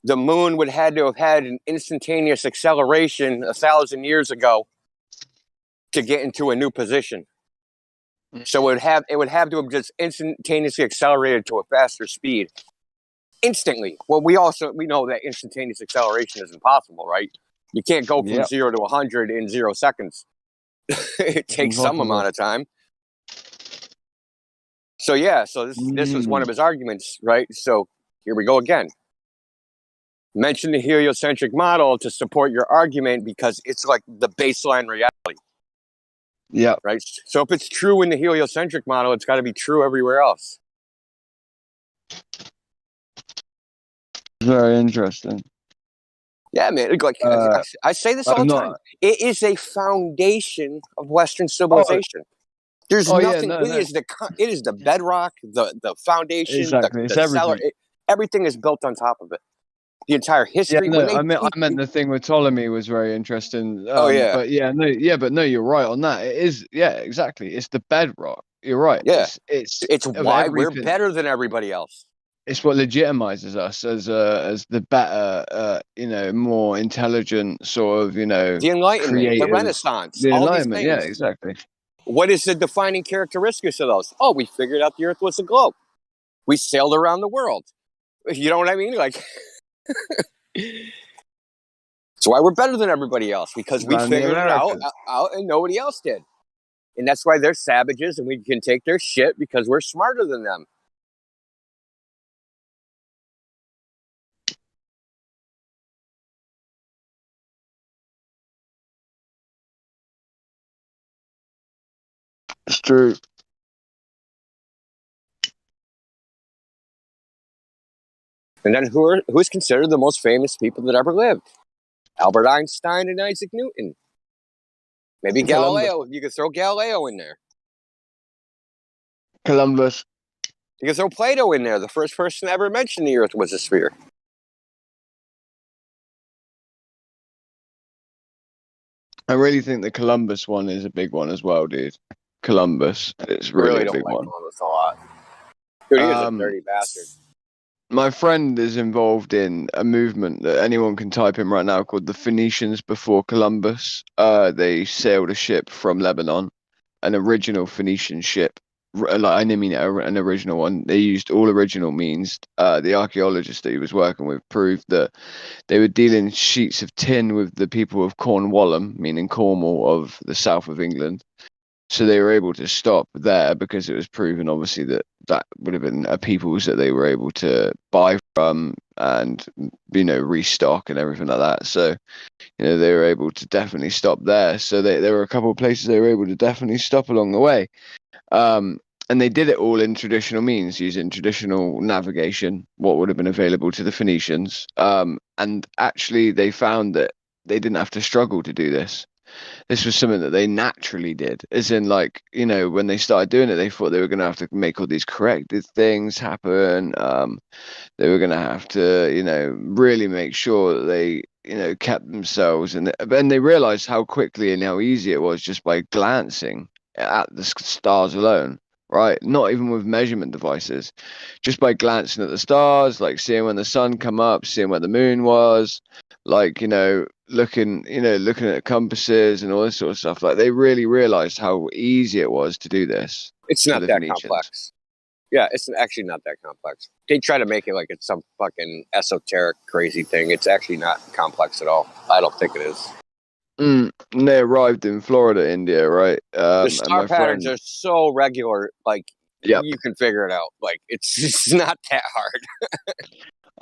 the moon would have to have had an instantaneous acceleration 1,000 years ago to get into a new position. So it would have to have just instantaneously accelerated to a faster speed instantly. Well, we know that instantaneous acceleration is impossible, right? You can't go from 0 to 100 in 0 seconds. It takes some amount of time. So yeah, so this was one of his arguments, right? So here we go again. Mention the heliocentric model to support your argument because it's like the baseline reality. Yeah. Right. So if it's true in the heliocentric model, it's got to be true everywhere else. Very interesting. Yeah, man. Like I say this all I'm the time. not. It is a foundation of Western Oh, civilization. There's oh yeah, nothing. no, It no. is the bedrock, the foundation, Exactly. It's the cellar. everything. Everything is built on top of it. The entire Yeah, history. When no, they I meant the thing with Ptolemy was very interesting. oh yeah, But no, you're right on that. It is, yeah, exactly. It's the bedrock. You're right. yeah. It's It's of why we're everything. better than everybody else. It's what legitimizes us as the better, more intelligent sort of, The Enlightenment, the creators. Renaissance, The all these Enlightenment. Yeah, things. exactly. What is the defining characteristics of those? Oh, we figured out the Earth was a globe. We sailed around the world. You know what I mean? Like, that's why we're better than everybody else because we Around the figured it out, Americas. and nobody else did. And that's why they're savages and we can take their shit because we're smarter than them. It's true. And then who's considered the most famous people that ever lived? Albert Einstein and Isaac Newton. Maybe Columbus. Galileo. You could throw Galileo in there. Columbus. You could throw Plato in there. The first person to ever mention the Earth was a sphere. I really think the Columbus one is a big one as well, dude. Columbus. It's I really really a don't big like one. Columbus a lot. Dude, he was a dirty bastard. My friend is involved in a movement that anyone can type in right now called the Phoenicians before Columbus. They sailed a ship from Lebanon, an original Phoenician ship. An original one. They used all original means. The archaeologist that he was working with proved that they were dealing sheets of tin with the people of Cornwallum, meaning Cornwall of the south of England. So they were able to stop there because it was proven, obviously, that would have been a peoples that they were able to buy from and, restock and everything like that. So, they were able to definitely stop there. So there were a couple of places they were able to definitely stop along the way. And they did it all in traditional means, using traditional navigation, what would have been available to the Phoenicians. And actually, they found that they didn't have to struggle to do this. This was something that they naturally did, as in, when they started doing it, they thought they were going to have to make all these corrective things happen. They were going to have to, really make sure that they, kept themselves. And then they realized how quickly and how easy it was just by glancing at the stars alone. Right, not even with measurement devices, just by glancing at the stars, like seeing when the sun come up, seeing where the moon was, looking at compasses and all this sort of stuff. Like, they really realized how easy it was to do this. It's not that complex. Yeah, it's actually not that complex. They try to make it like it's some fucking esoteric, crazy thing. It's actually not complex at all. I don't think it is. And they arrived in Florida, India, right? The star patterns are so regular, like you can figure it out. Like it's not that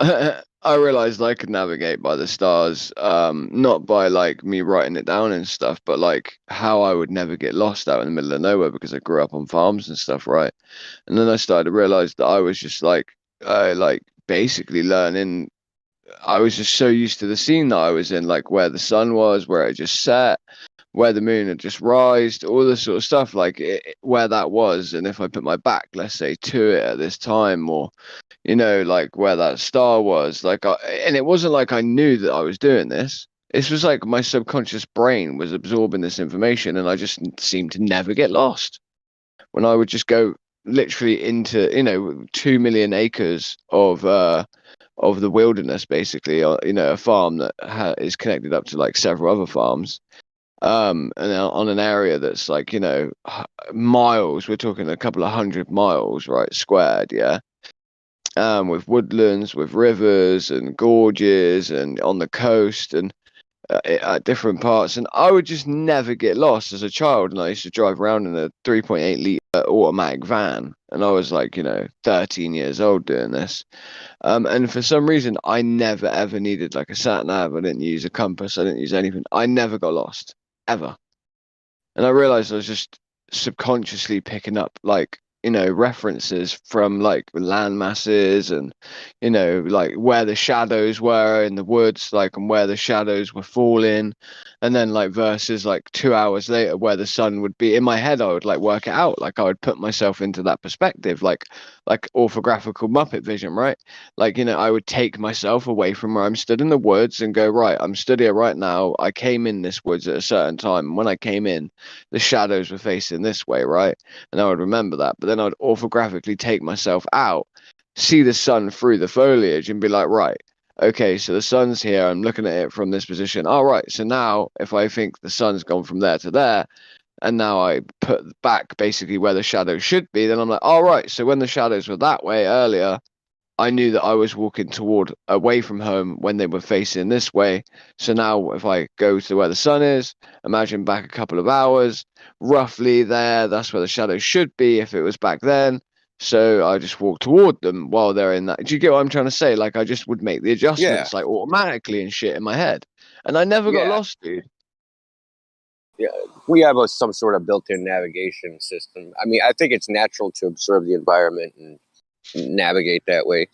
hard. I realized I could navigate by the stars, not by me writing it down and stuff, but how I would never get lost out in the middle of nowhere because I grew up on farms and stuff, right? And then I started to realize that I was just basically learning. I was just so used to the scene that I was in, where the sun was, where it just set, where the moon had just rised, all this sort of stuff, where that was. And if I put my back, let's say, to it at this time, or, where that star was, and it wasn't like I knew that I was doing this. This was like my subconscious brain was absorbing this information, and I just seemed to never get lost. When I would just go literally into, 2 million acres of the wilderness, basically, a farm that is connected up to several other farms, and on an area that's miles, we're talking a couple of 100 miles, right, squared, yeah, with woodlands, with rivers and gorges, and on the coast, and at different parts, and I would just never get lost as a child. And I used to drive around in a 3.8 liter automatic van, and I was like, 13 years old doing this. And for some reason, I never ever needed like a sat nav. I didn't use a compass. I didn't use anything. I never got lost ever. And I realized I was just subconsciously picking up like references from like land masses and like where the shadows were in the woods, like, and where the shadows were falling, and then like versus like 2 hours later where the sun would be. In my head I would like work it out, like I would put myself into that perspective, like orthographical Muppet vision, right? Like, I would take myself away from where I'm stood in the woods and go, right, I'm stood here right now. I came in this woods at a certain time, and when I came in, the shadows were facing this way, right? And I would remember that. But then I'd orthographically take myself out, see the sun through the foliage, and be like, right, okay, so the sun's here. I'm looking at it from this position. All right, so now if I think the sun's gone from there to there, and now I put back basically where the shadows should be, then I'm like, all right, so when the shadows were that way earlier, I knew that I was walking toward away from home when they were facing this way. So now if I go to where the sun is, imagine back a couple of hours, roughly there, that's where the shadow should be if it was back then. So I just walk toward them while they're in that. Do you get what I'm trying to say? Like I just would make the Yeah. adjustments like automatically and shit in my head. And I never got Yeah. lost, dude. Yeah, we have some sort of built-in navigation system. I mean, I think it's natural to observe the environment and navigate that way.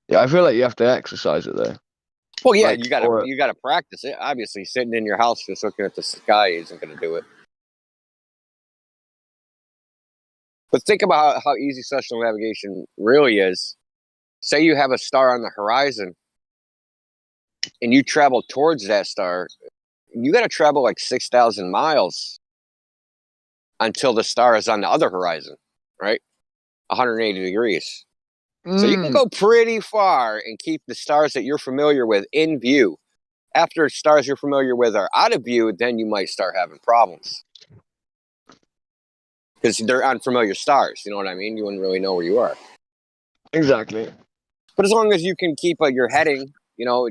Yeah, I feel like you have to exercise it though. Well, yeah, Like, you gotta practice it. Obviously, sitting in your house just looking at the sky isn't going to do it. But think about how easy celestial navigation really is. Say you have a star on the horizon, and you travel towards that star. You got to travel like 6,000 miles until the star is on the other horizon, right? 180 degrees. So you can go pretty far and keep the stars that you're familiar with in view. After stars you're familiar with are out of view, then you might start having problems. Because they're unfamiliar stars, you know what I mean? You wouldn't really know where you are. Exactly. But as long as you can keep your heading,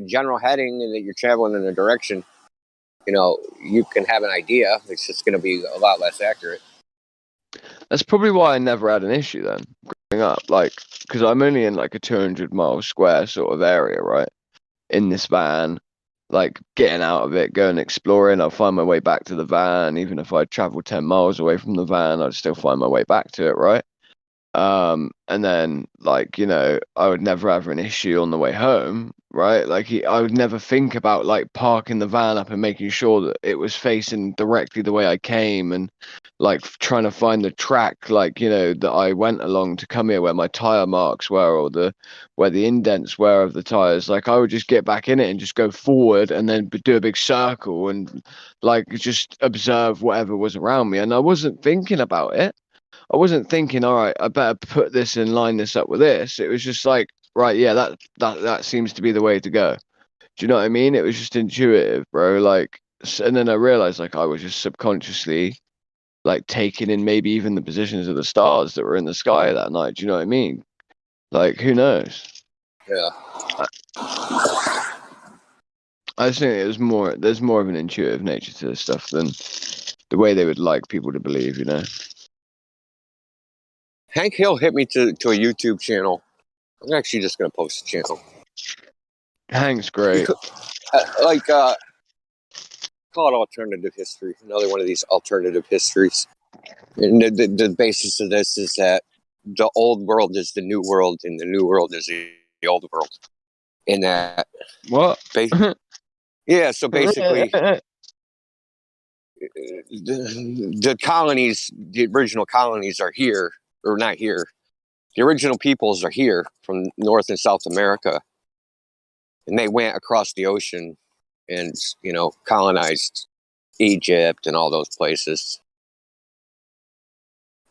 general heading, and that you're traveling in a direction, you can have an idea. It's just going to be a lot less accurate. That's probably why I never had an issue then growing up, like, because I'm only in like a 200-mile square sort of area, right? In this van, like getting out of it, going exploring, I'll find my way back to the van. Even if I travel 10 miles away from the van, I'd still find my way back to it, right? And then like, I would never have an issue on the way home, right? Like I would never think about like parking the van up and making sure that it was facing directly the way I came, and like trying to find the track, like, that I went along to come here, where my tire marks were, or where the indents were of the tires. Like I would just get back in it and just go forward and then do a big circle and like just observe whatever was around me. And I wasn't thinking about it. I wasn't thinking, all right, I better put this and line this up with this. It was just like, right, yeah, that seems to be the way to go. Do you know what I mean? It was just intuitive, bro. Like, and then I realized like I was just subconsciously like taking in maybe even the positions of the stars that were in the sky that night. Do you know what I mean? Like, who knows? Yeah. I just think there's more of an intuitive nature to this stuff than the way they would like people to believe, Hank Hill hit me to a YouTube channel. I'm actually just going to post the channel. Hank's great. Call it alternative history. Another one of these alternative histories. And the basis of this is that the old world is the new world, and the new world is the old world. And that what? Yeah. So basically, the colonies, the original colonies, are here, or not here. The original peoples are here from North and South America, and they went across the ocean and colonized Egypt and all those places.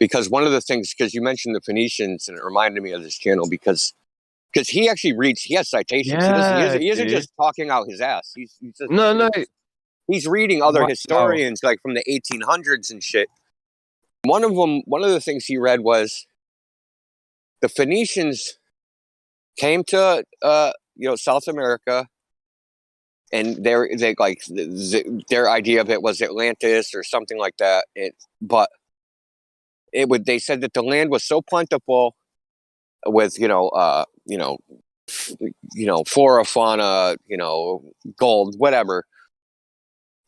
Because one of the things, because you mentioned the Phoenicians, and it reminded me of this channel because he actually reads, he has citations. He isn't just talking out his ass. He's reading other historians like from the 1800s and shit. One of the things he read was the Phoenicians came to South America, and their idea of it was Atlantis or something like that. But they said that the land was so plentiful with flora, fauna, gold, whatever.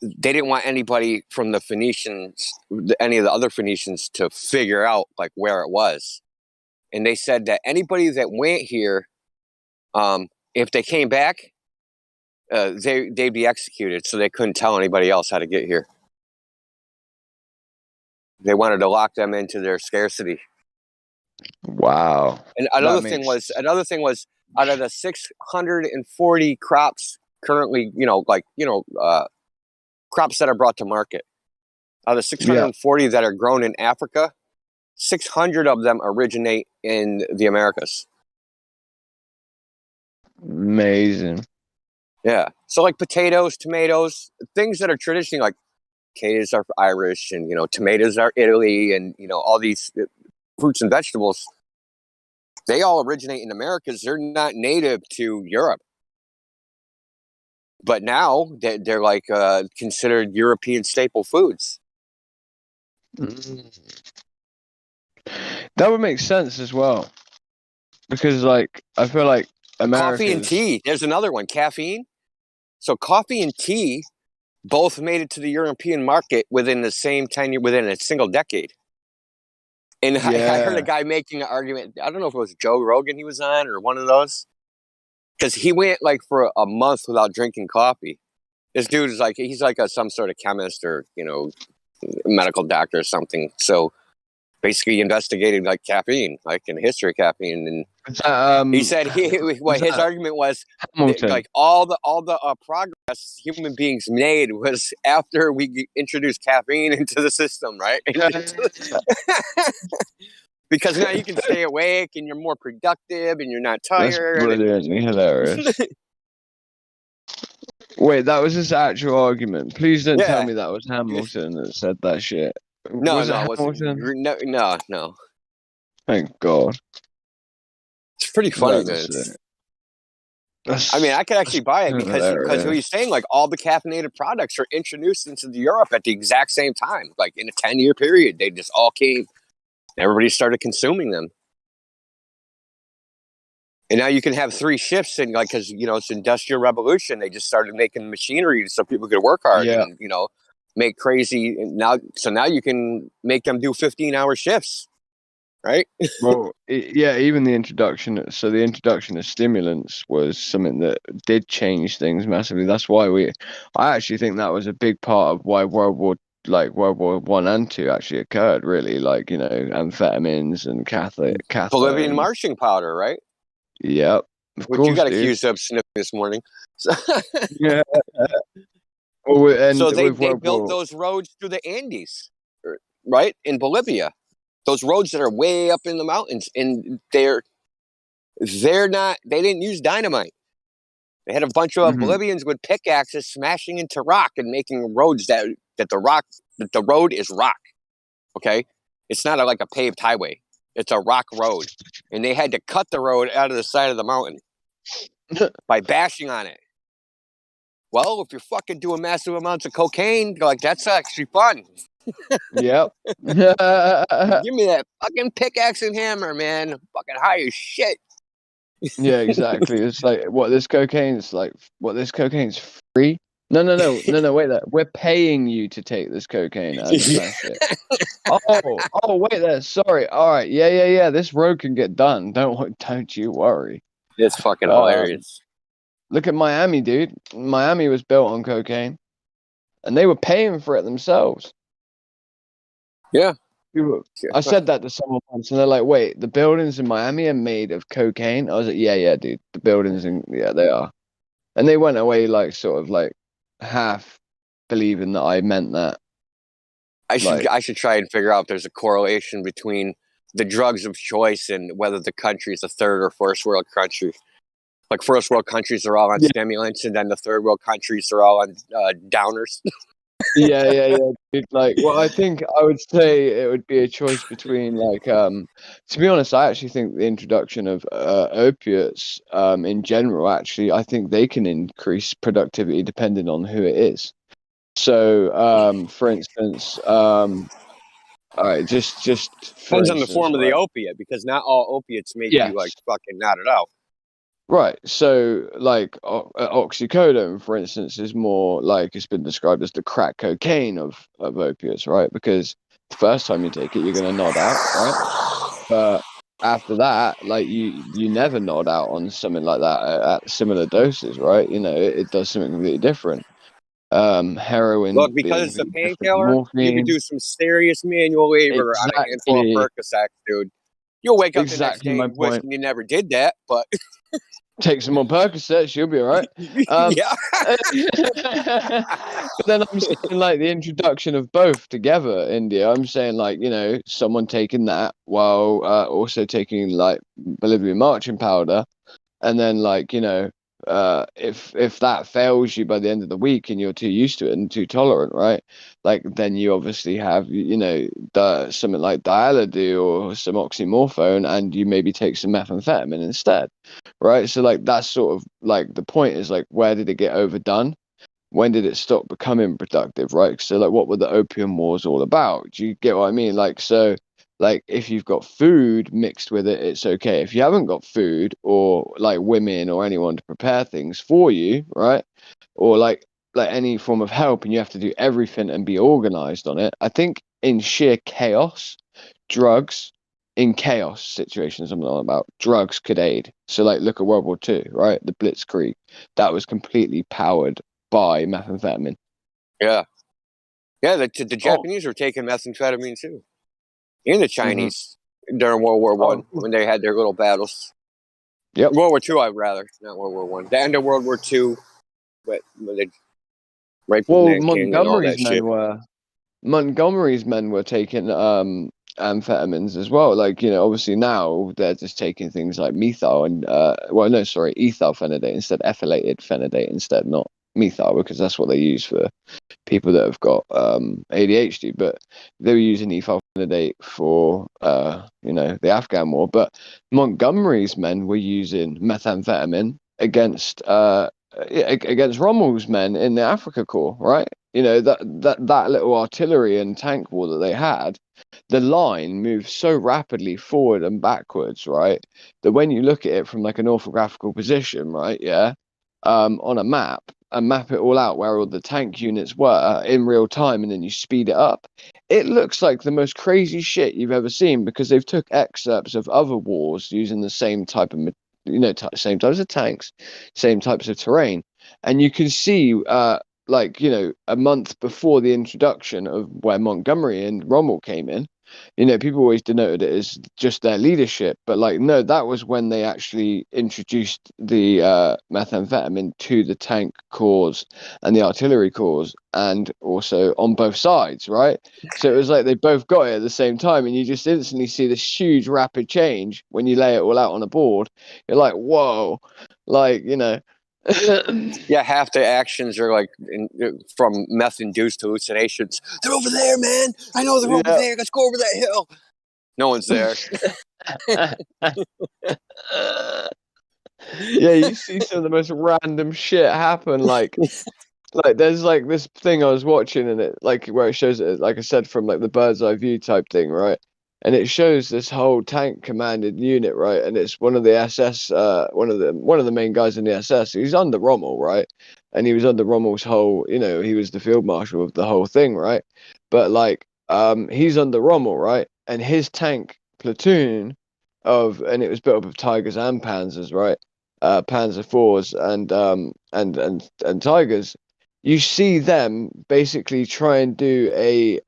They didn't want anybody from the Phoenicians, any of the other Phoenicians, to figure out like where it was. And they said that anybody that went here, if they came back, they'd be executed. So they couldn't tell anybody else how to get here. They wanted to lock them into their scarcity. Wow. And another thing was out of the 640 crops currently, crops that are brought to market, out of the 640 that are grown in Africa, 600 of them originate in the Americas. Amazing. Yeah. So like potatoes, tomatoes, things that are traditionally like potatoes are Irish and, tomatoes are Italy and, all these fruits and vegetables, they all originate in Americas. They're not native to Europe. But now they're like considered European staple foods. That would make sense as well, because like I feel like Coffee and tea. There's another one, caffeine. So coffee and tea both made it to the European market within the same tenure, within a single decade. And I heard a guy making an argument. I don't know if it was Joe Rogan he was on or one of those, because he went like for a month without drinking coffee. This dude is like, he's like some sort of chemist or, medical doctor or something. So basically he investigated like caffeine, like in the history of caffeine. And he said his argument was that, like all the progress human beings made was after we introduced caffeine into the system, right? Because now you can stay awake and you're more productive and you're not tired. That's brilliantly hilarious. Wait, that was his actual argument. Please don't tell me that was Hamilton that said that shit. No, was no, it Hamilton? No. Thank God. It's pretty funny, man. I mean, I could actually buy it because he's saying like all the caffeinated products are introduced into Europe at the exact same time, like in a 10-year period. They just all came. Everybody started consuming them. And now you can have 3 shifts, and like, because it's industrial revolution. They just started making machinery so people could work hard and make crazy. And now you can make them do 15-hour shifts, right? Well, even the introduction. So the introduction of stimulants was something that did change things massively. That's why I actually think that was a big part of why World War I and II actually occurred. Really, like amphetamines and cathode. Bolivian marching powder, right? Yep. Which you got accused of sniffing this morning. Yeah. Well, so they built those roads through the Andes, right, in Bolivia. Those roads that are way up in the mountains, and they didn't use dynamite. They had a bunch of Bolivians with pickaxes smashing into rock and making roads that the road is rock. Okay, it's not like a paved highway. It's a rock road, and they had to cut the road out of the side of the mountain by bashing on it. Well, if you're fucking doing massive amounts of cocaine, like that's actually fun. Yep. Give me that fucking pickaxe and hammer, man. I'm fucking high as shit. Yeah, exactly. It's like this cocaine's free. No, wait there. We're paying you to take this cocaine and smash it. Oh, wait there. Sorry. All right. Yeah. This road can get done. Don't you worry. It's fucking hilarious. Look at Miami, dude. Miami was built on cocaine, and they were paying for it themselves. Yeah. I said that to someone once, and they're like, "Wait, the buildings in Miami are made of cocaine?" I was like, "Yeah, dude. The buildings they are." And they went away like sort of like half believing that I meant that. I should try and figure out if there's a correlation between the drugs of choice and whether the country is a third or first world country. Like first world countries are all on stimulants, and then the third world countries are all on downers. Yeah. Dude, like, well, I think I would say it would be a choice between like, to be honest, I actually think the introduction of opiates, in general, actually, I think they can increase productivity depending on who it is. So, for instance, all right, just for Depends on the instance, form of the right? opiate, because not all opiates make you like Yes. fucking knock it out. Right. So, like, oxycodone, for instance, is more like it's been described as the crack cocaine of opiates, right? Because the first time you take it, you're gonna nod out, right? But after that, like, you never nod out on something like that at similar doses, right? You know, it does something completely different. Heroin Look, because being it's a completely different, painkiller, you could morphine, do some serious manual labor on a handful of exactly, Percocets, dude. You'll wake up the next exactly day my point. wishing you never did that, but Take some more Percocets, you'll be all right. yeah. But then I'm saying like the introduction of both together, India. I'm saying like, you know, someone taking that while also taking like Bolivian marching powder, and then like, you know, if that fails you by the end of the week and you're too used to it and too tolerant, right? Like then you obviously have, you know, something like Dialed or some oxymorphone, and you maybe take some methamphetamine instead, right? So like that's sort of like the point is like, where did it get overdone? When did it stop becoming productive, right? So like what were the opium wars all about? Do you get what I mean? Like, so like if you've got food mixed with it, it's okay. If you haven't got food or like women or anyone to prepare things for you, right? Or like any form of help, and you have to do everything and be organized on it, I think in sheer chaos, drugs in chaos situations, I'm not about drugs could aid. So like look at World War II, right? The Blitzkrieg, that was completely powered by methamphetamine. Yeah. Yeah, the Oh. Japanese were taking methamphetamine too. And the Mm-hmm. Chinese during World War One Oh. when they had their little battles. Yep. World War Two, I'd rather, not World War One. The end of World War Two, but when they rifled Well, Nanking and all that shit. Montgomery's men were taking amphetamines as well. Like, you know, obviously now they're just taking things like methyl and ethyl phenidate instead, ethylated phenidate instead, not methyl, because that's what they use for people that have got ADHD. But they were using ethyl phenidate for you know, the Afghan war. But Montgomery's men were using methamphetamine against Rommel's men in the Africa Corps, right? You know, that little artillery and tank war that they had, the line moved so rapidly forward and backwards, right? That when you look at it from like an orthographical position, right, yeah, on a map and map it all out where all the tank units were in real time, and then you speed it up, it looks like the most crazy shit you've ever seen, because they've took excerpts of other wars using the same type of same types of tanks, same types of terrain, and you can see like, you know, a month before the introduction of where Montgomery and Rommel came in, you know, people always denoted it as just their leadership, but like, no, that was when they actually introduced the methamphetamine to the tank corps and the artillery corps, and also on both sides, right? So it was like they both got it at the same time, and you just instantly see this huge rapid change when you lay it all out on a board. You're like, whoa, like, you know. Yeah, half the actions are like from meth-induced hallucinations. They're over there, man. I know they're over Yeah. there. Let's go over that hill. No one's there. Yeah, you see some of the most random shit happen. Like there's like this thing I was watching, and it like where it shows it, like I said, from like the bird's eye view type thing, right? And it shows this whole tank commanded unit, right? And it's one of the SS, one of the main guys in the SS. He's under Rommel, right? And he was under Rommel's whole, you know, he was the field marshal of the whole thing, right? But like, he's under Rommel, right? And his tank platoon and it was built up of Tigers and Panzers, right? Panzer fours and Tigers. You see them basically try and do a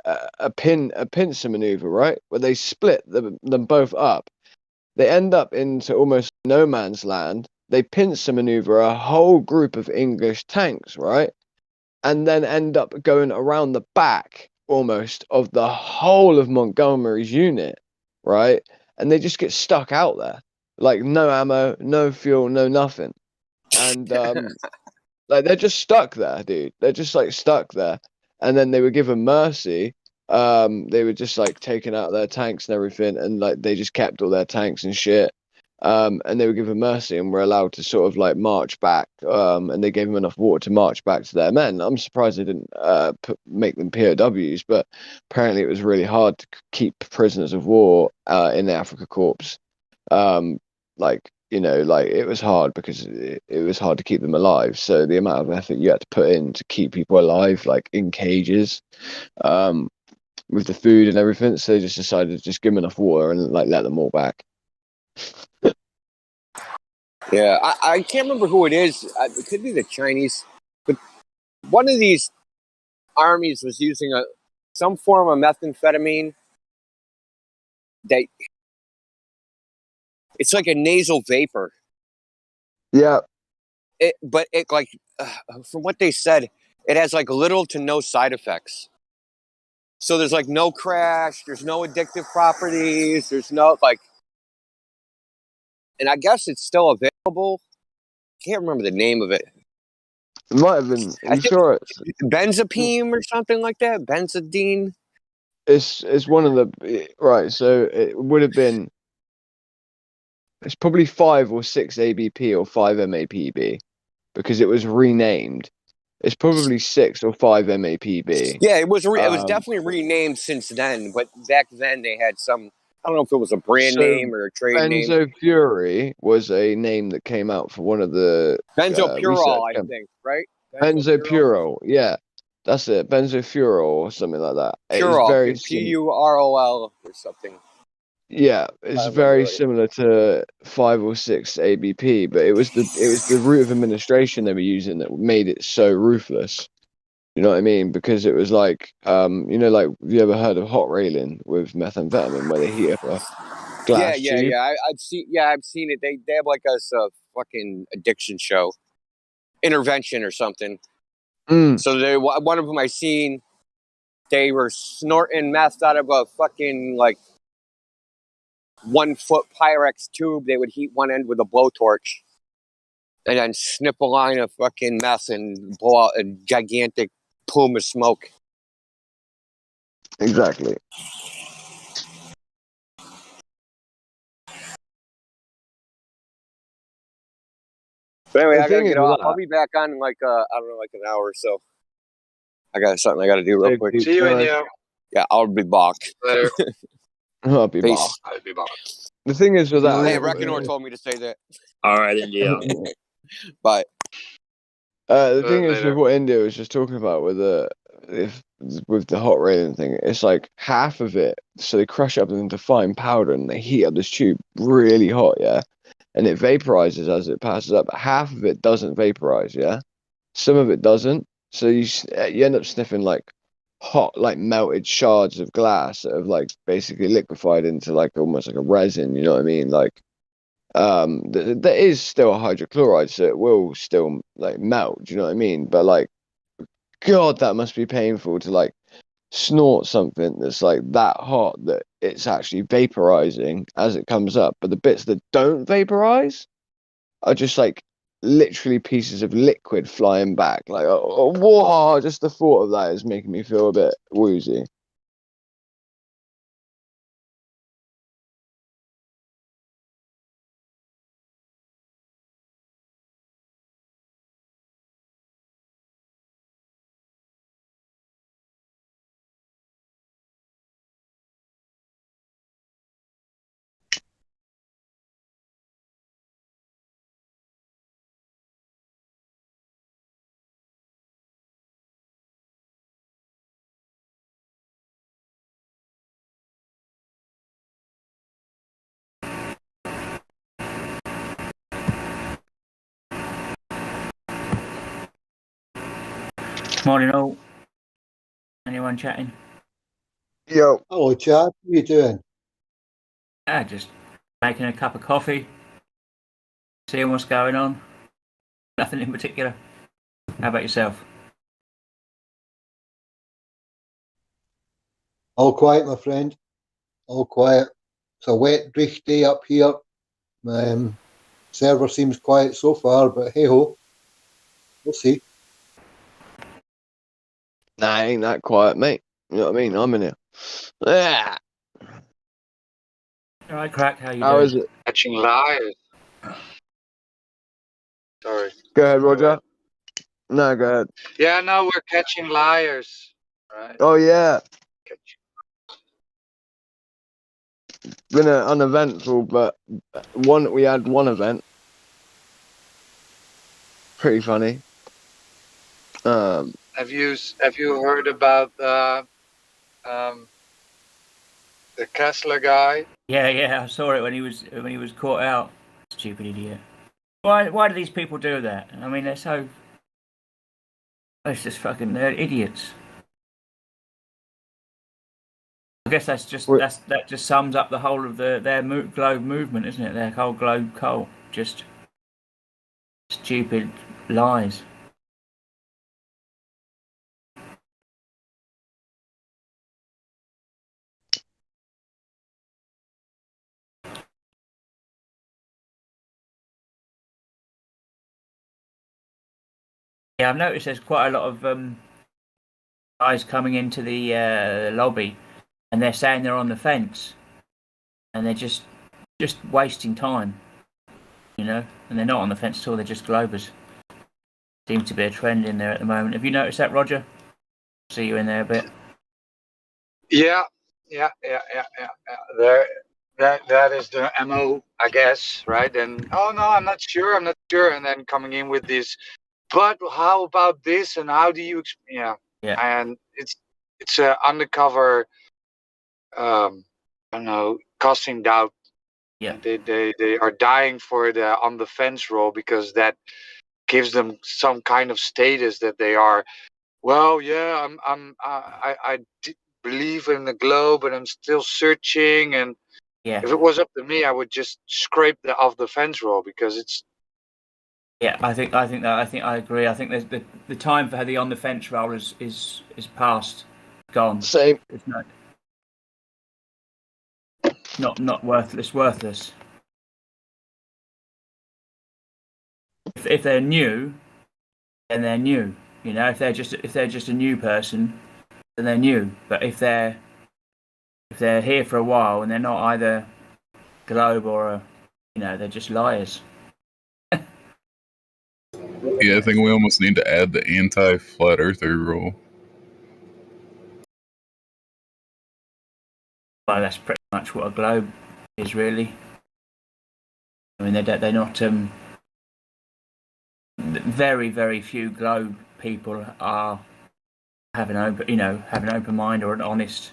pincer maneuver, right? Where they split them both up. They end up into almost no man's land. They pincer maneuver a whole group of English tanks, right? And then end up going around the back almost of the whole of Montgomery's unit, right? And they just get stuck out there. Like no ammo, no fuel, no nothing. And like they're just stuck there, dude. They're just like stuck there. and then they were given mercy. They were just like taken out of their tanks and everything, and like they just kept all their tanks and shit. And they were given mercy and were allowed to sort of like march back. And they gave them enough water to march back to their men. I'm surprised they didn't make them POWs, but apparently it was really hard to keep prisoners of war in the Africa Corps. Like, you know, like it was hard because it was hard to keep them alive. So the amount of effort you had to put in to keep people alive, like in cages, with the food and everything. So they just decided to just give them enough water and like let them all back. Yeah, I can't remember who it is. It could be the Chinese, but one of these armies was using some form of methamphetamine. It's like a nasal vapor. Yeah. But like from what they said, it has like little to no side effects. So there's like no crash, there's no addictive properties, there's no like, and I guess it's still available. Can't remember the name of it. It might have been. Are you sure it's benzapine or something like that? Benzidine. It's one of the right. So it would have been. It's probably 5 or 6 ABP or 5 MAPB because it was renamed. It's probably 6 or 5 MAPB. Yeah, it was definitely renamed since then, but back then they had some. I don't know if it was a brand name or a trade name. Benzo Fury was a name that came out for one of the Benzopurol, I think, right? Benzopurol, yeah, that's it. Benzopurol or something like that. Purol, It's very Purol or something. Yeah, it's very similar to 5 or 6 ABP, but it was the route of administration they were using that made it so ruthless. You know what I mean? Because it was like, you know, like have you ever heard of hot railing with methamphetamine where they heat up a glass tube? Yeah. I've seen it. They have like a fucking addiction show, intervention or something. So one of them I seen, they were snorting meth out of a fucking like 1 foot Pyrex tube. They would heat one end with a blowtorch and then snip a line of fucking meth and blow out a gigantic plume of smoke. Exactly. But anyway, I gotta get off. I'll be back on in like I don't know, like an hour or so. I got something I gotta do real quick. See you, Indio. Yeah, I'll be back. Later. I'll be back. I'll be back. The thing is with that. Hey, Reconor told me to say that. All right, Indio. Bye. The thing is with what India was just talking about with the hot railing thing, it's like half of it. So they crush up into fine powder and they heat up this tube really hot, yeah, and it vaporizes as it passes up. But half of it doesn't vaporize, yeah. Some of it doesn't. So you end up sniffing like hot, like melted shards of glass that have like basically liquefied into like almost like a resin. You know what I mean? Like, there is still a hydrochloride, so it will still like melt. Do you know what I mean? But like, God, that must be painful to like snort something that's like that hot that it's actually vaporizing as it comes up. But the bits that don't vaporize are just like literally pieces of liquid flying back. Like, whoa, just the thought of that is making me feel a bit woozy. Morning all. Anyone chatting? Yo. Hello, Chad. How you doing? Just making a cup of coffee, seeing what's going on. Nothing in particular. How about yourself? All quiet, my friend. All quiet. It's a wet, dreich day up here. Server seems quiet so far, but hey ho, we'll see. Nah, ain't that quiet, mate. You know what I mean? I'm in here. Yeah. All right, Crack, how you How doing? is it? Catching liars. Sorry. Go ahead, Go Roger. ahead. No, go ahead. Yeah, no, we're catching liars. Right. Oh yeah, been uneventful, but we had one event, pretty funny. Have you heard about um, the Kessler guy? Yeah, I saw it when he was caught out. Stupid idiot. Why do these people do that? I mean, it's just fucking, they're idiots. I guess that just sums up the whole of their globe movement, isn't it? Their whole globe cult, just stupid lies. Yeah, I've noticed there's quite a lot of guys coming into the lobby, and they're saying they're on the fence, and they're just wasting time, you know. And they're not on the fence at all. They're just globers. Seems to be a trend in there at the moment. Have you noticed that, Roger? See you in there a bit. Yeah. There, that is the MO, I guess, right? And oh no, I'm not sure, and then coming in with this, but how about this? And how do you, yeah, and it's a undercover, I don't know, casting doubt. Yeah, and they are dying for the on the fence role because that gives them some kind of status that they are. Well, yeah, believe in the globe, and I'm still searching. And yeah, if it was up to me, I would just scrape the off the fence roll because it's. yeah. I think I agree. I think there's the time for the on the fence role is past, gone. Same. It's not worthless. Worthless. If they're new, then they're new. You know, if they're just a new person, then they're new. But if they're here for a while and they're not either globe or they're just liars. Yeah, I think we almost need to add the anti-flat earther rule. Well, that's pretty much what a globe is, really. I mean, they're not. Very, very few globe people have an open mind or an honest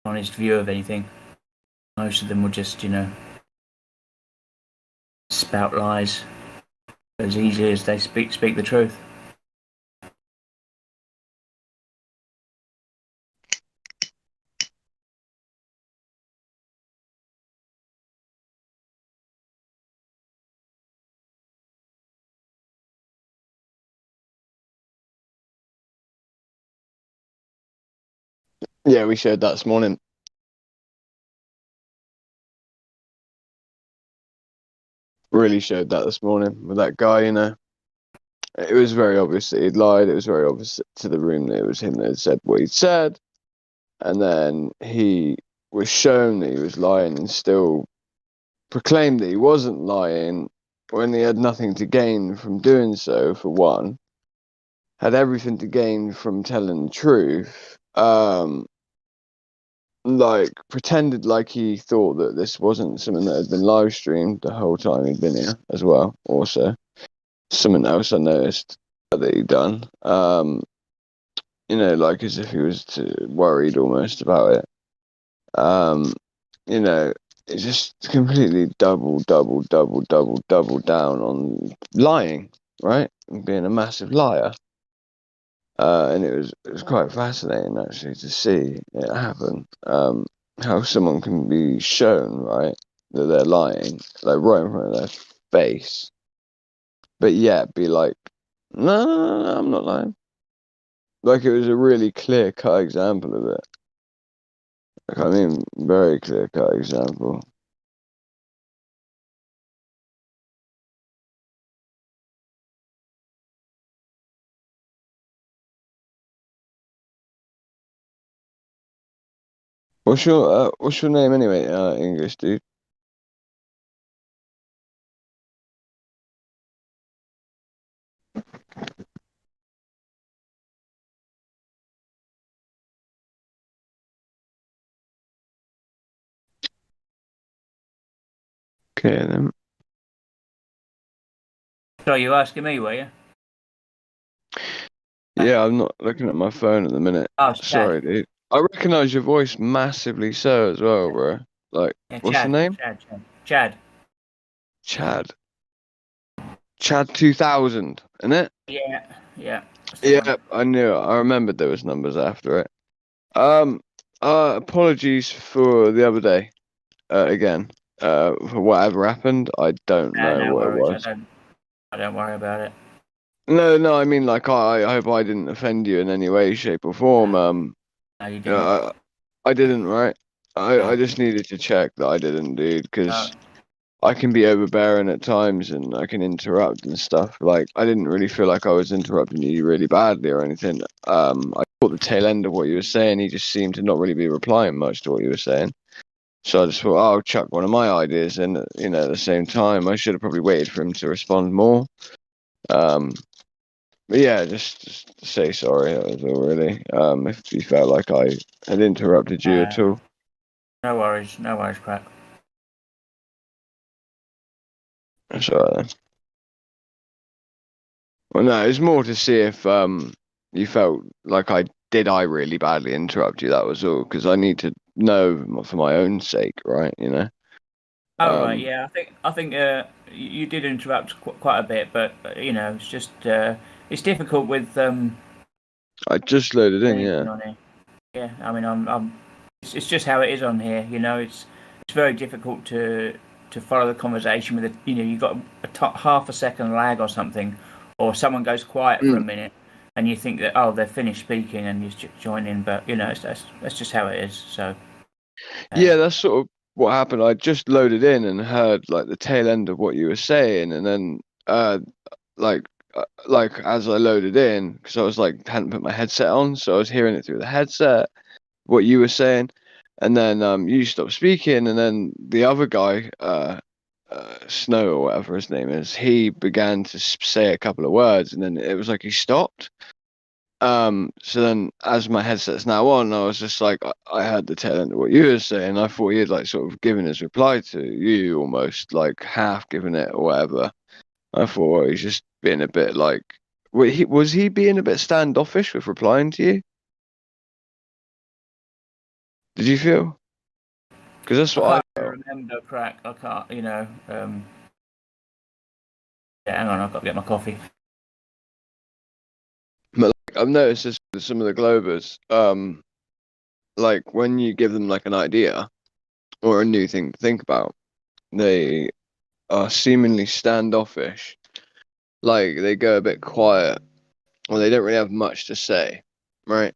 view of anything. Most of them will just spout lies as easily as they speak the truth. Yeah, we showed that this morning. Really showed that this morning with that guy. It was very obvious that he'd lied. It was very obvious to the room that it was him that had said what he'd said, and then he was shown that he was lying and still proclaimed that he wasn't lying when he had nothing to gain from doing so, for one, had everything to gain from telling the truth. Like, pretended like he thought that this wasn't something that had been live streamed the whole time he'd been here as well. Also, something else I noticed that he'd done. Like as if he was worried almost about it. You know, it just completely double down on lying, right? And being a massive liar. And it was quite fascinating actually to see it happen. How someone can be shown, right, that they're lying, like right in front of their face, but yet be like, no, I'm not lying. Like it was a really clear cut example of it. Like, I mean, very clear cut example. what's your name anyway? English dude. Okay then. So you asking me, were you? Yeah, I'm not looking at my phone at the minute. Oh, it's Sorry, Chad. dude. I recognise your voice massively so as well, bro. Like, Yeah, what's the Chad. name? Chad. Chad. Chad 2000, isn't it? Yeah, yeah. That's the Yeah, one. I knew it. I remembered there was numbers after it. Apologies for the other day. Again. For whatever happened. I don't know No what it worries. was. I don't worry about it. No, I mean, like, I hope I didn't offend you in any way, shape, or form. No, you didn't. I didn't, right? I just needed to check that I didn't, dude, because I can be overbearing at times and I can interrupt and stuff. Like, I didn't really feel like I was interrupting you really badly or anything. I caught the tail end of what you were saying. He just seemed to not really be replying much to what you were saying. So I just thought, oh, I'll chuck one of my ideas in, at the same time. I should have probably waited for him to respond more. But yeah, just to say sorry, that was all really. If you felt like I had interrupted you at all. No worries, Crack. That's all right then. Well, no, it's more to see if you felt like I really badly interrupt you. That was all, because I need to know for my own sake, right? Oh right, yeah. I think you did interrupt quite a bit, but it's just it's difficult with I just loaded in, anything yeah. on here. Yeah, I mean, it's just how it is on here. It's very difficult to follow the conversation with you've got half a second lag or something, or someone goes quiet for a minute, and you think that they're finished speaking and you join in, but that's just how it is. So yeah, that's sort of what happened. I just loaded in and heard like the tail end of what you were saying, and then like as I loaded in, because I was like hadn't put my headset on, so I was hearing it through the headset what you were saying, and then you stopped speaking, and then the other guy, Snow or whatever his name is, he began to say a couple of words, and then it was like he stopped. So then as my headset's now on, I was just like, I heard the tail end of what you were saying. I thought he had like sort of given his reply to you, almost like half given it or whatever. I thought, well, he's just being a bit like, was he being a bit standoffish with replying to you? Did you feel? Because that's what I felt. remember, Crack. I can't, yeah, hang on, I've got to get my coffee. But like, I've noticed this with some of the Globers. Like when you give them like an idea or a new thing to think about, they are seemingly standoffish. Like they go a bit quiet, or they don't really have much to say, right?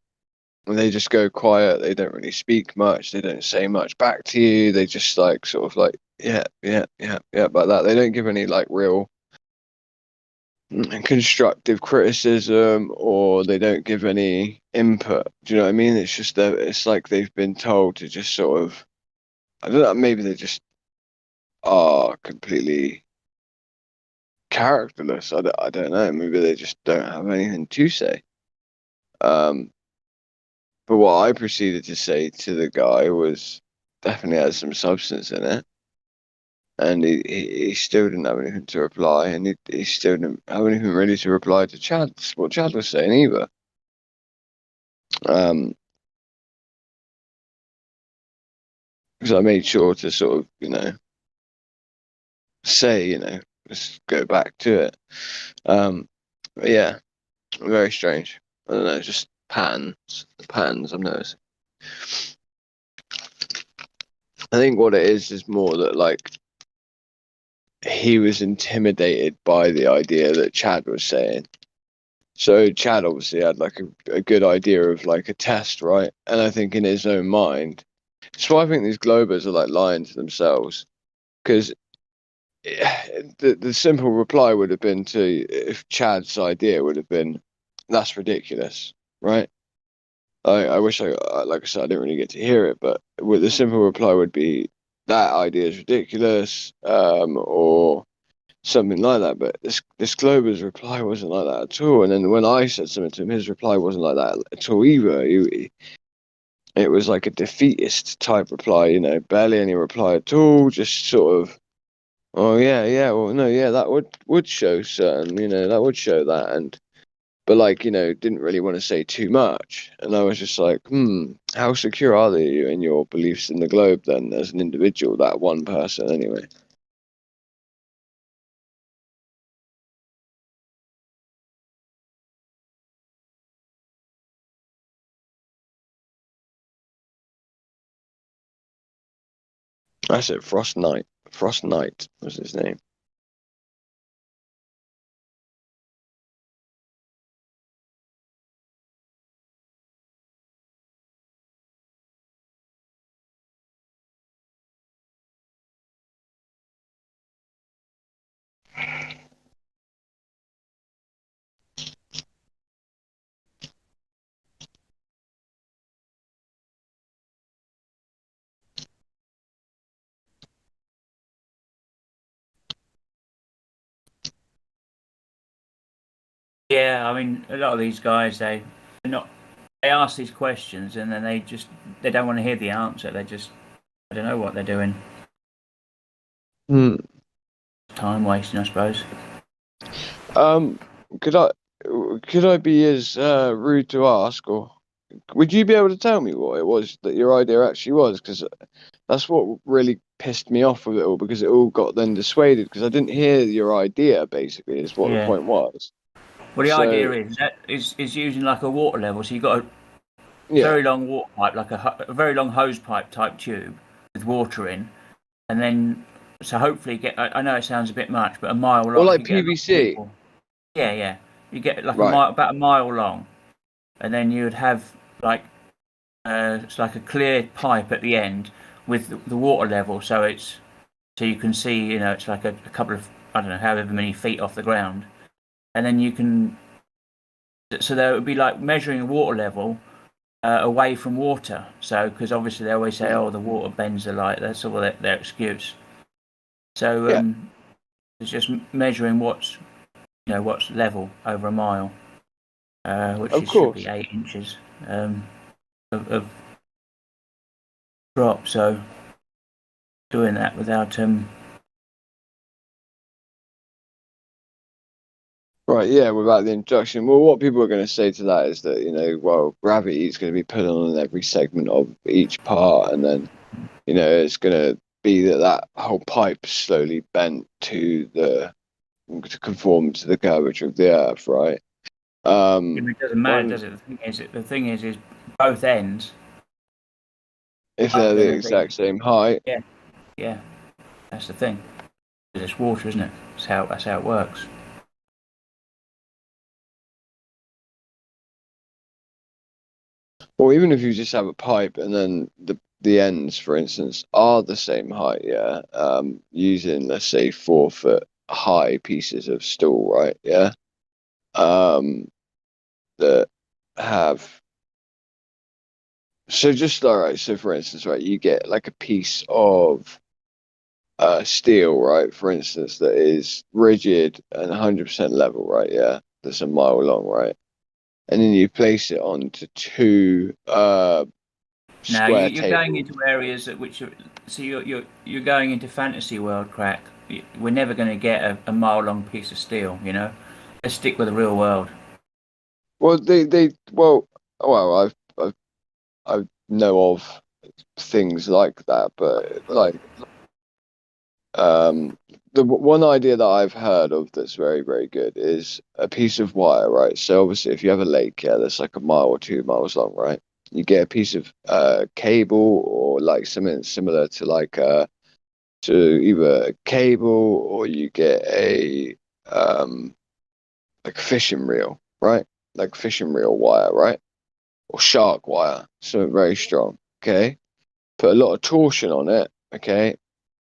And they just go quiet. They don't really speak much. They don't say much back to you. They just like sort of like yeah, like that. They don't give any like real constructive criticism, or they don't give any input. Do you know what I mean? It's just that it's like they've been told to just sort of, I don't know, maybe they just are completely characterless. I don't know. Maybe they just don't have anything to say. But what I proceeded to say to the guy was definitely has some substance in it. And he still didn't have anything to reply, and he still didn't have anything really to reply to what Chad was saying either. Because I made sure to sort of, say, just go back to it. But yeah, very strange. I don't know, just patterns I've noticed. I think what it is more that like he was intimidated by the idea that Chad was saying. So Chad obviously had like a good idea of like a test, right? And I think in his own mind, that's why I think these Globers are like lying to themselves, because the simple reply would have been to, if Chad's idea would have been, that's ridiculous, right? I wish like I said, I didn't really get to hear it, but the simple reply would be that idea is ridiculous, or something like that. But this Glober's reply wasn't like that at all. And then when I said something to him, his reply wasn't like that at all either. It was like a defeatist type reply, you know, barely any reply at all, just sort of, oh yeah, well no, yeah, that would show certain, you know, that would show that, and but like, you know, didn't really want to say too much. And I was just like, how secure are you in your beliefs in the globe then, as an individual, that one person anyway? I said Frost Knight. Frost Knight was his name. Yeah, I mean, a lot of these guys, they're not. They ask these questions and then they don't want to hear the answer. They just, I don't know what they're doing. Time wasting, I suppose. Could I be as rude to ask, or would you be able to tell me what it was that your idea actually was? Because that's what really pissed me off with it all, because it all got then dissuaded because I didn't hear your idea. Basically, is what the point was. Well, the So, idea is using like a water level. So you've got a very long water pipe, like a very long hose pipe type tube with water in, and then so hopefully get. I know it sounds a bit much, but a mile long. Or like PVC. Yeah. You get like Right. about a mile long, and then you would have like it's like a clear pipe at the end with the water level, so you can see, you know, it's like a couple of, I don't know, however many feet off the ground, and then you can. So there would be like measuring the water level away from water. So because obviously they always say, oh, the water bends the light. That's all their excuse. So it's just measuring what's level over a mile, which should be 8 inches of drop. So doing that without Right, yeah, without the introduction. Well, what people are going to say to that is that, you know, well, gravity is going to be put on in every segment of each part, and then, you know, it's going to be that whole pipe slowly bent to conform to the curvature of the Earth, right? it doesn't matter, does it? The thing is both ends. If they're the exact same height. Yeah, that's the thing. It's water, isn't it? That's how it works. Or even if you just have a pipe and then the ends, for instance, are the same height, using, let's say, 4 foot high pieces of steel, right? Yeah. That have. So just all right. So for instance, right, you get like a piece of steel, right? For instance, that is rigid and 100% level, right? Yeah, that's a mile long, right? And then you place it onto 2 square you're tables. going into areas at which you're going into fantasy world, crack. We're never going to get a mile long piece of steel, you know. Let's stick with the real world. Well, I know of things like that, but like the one idea that I've heard of that's very, very good is a piece of wire, right? So obviously, if you have a lake, that's like a mile or 2 miles long, right? You get a piece of cable or like something similar to like to either a cable, or you get a like a fishing reel, right? Like fishing reel wire, right? Or shark wire, something very strong. Okay, put a lot of torsion on it. Okay,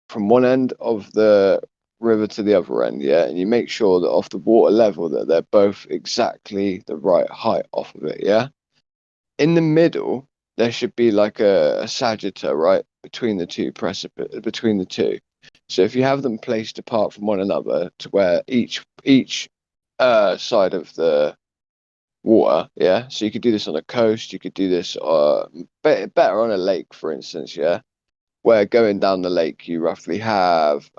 from one end of the river to the other end, and you make sure that off the water level that they're both exactly the right height off of it, in the middle there should be like a sagittar, right, between the two between the two. So if you have them placed apart from one another to where each side of the water, yeah. So you could do this on a coast, you could do this better on a lake, for instance, yeah, where going down the lake you roughly have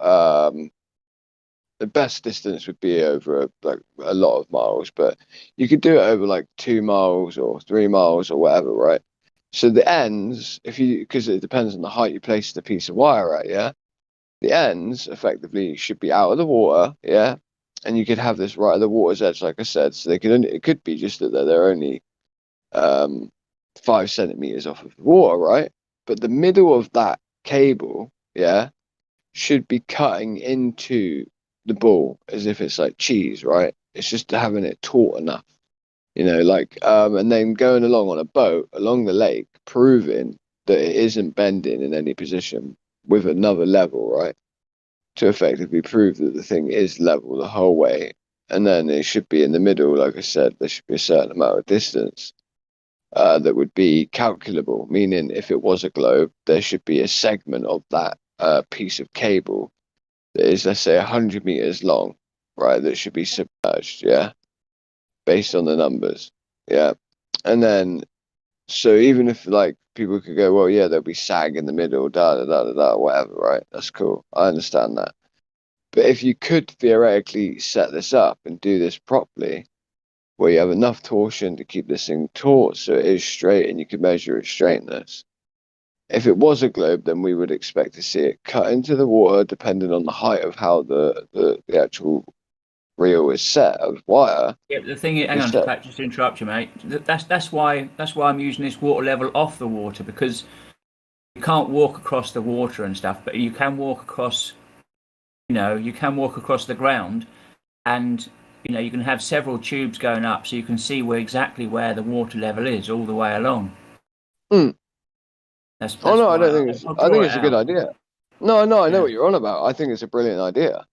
the best distance would be over like a lot of miles, but you could do it over like 2 miles or 3 miles or whatever, right? So the ends, because it depends on the height you place the piece of wire at, yeah, the ends effectively should be out of the water, yeah, and you could have this right at the water's edge, like I said. So it could be just that they're only 5 centimeters off of the water, right? But the middle of that cable, yeah, should be cutting into the ball as if it's like cheese, right? It's just having it taut enough, and then going along on a boat along the lake, proving that it isn't bending in any position with another level, right? To effectively prove that the thing is level the whole way. And then it should be in the middle, like I said, there should be a certain amount of distance that would be calculable, meaning if it was a globe, there should be a segment of that piece of cable that is, let's say, 100 meters long, right? That should be submerged, yeah, based on the numbers, yeah. And then, so even if like people could go, well, yeah, there'll be sag in the middle, whatever, right? That's cool. I understand that. But if you could theoretically set this up and do this properly, where you have enough torsion to keep this thing taut so it is straight and you can measure its straightness. If it was a globe, then we would expect to see it cut into the water depending on the height of how the actual reel is set of wire. Yeah, the thing is, hang on, Pat, just to interrupt you, mate. That's why I'm using this water level off the water, because you can't walk across the water and stuff, but you can walk across. You can walk across the ground, and you can have several tubes going up, so you can see exactly where the water level is all the way along. Mm. That's I don't why think I think it's a good idea. No, I know what you're on about. I think it's a brilliant idea.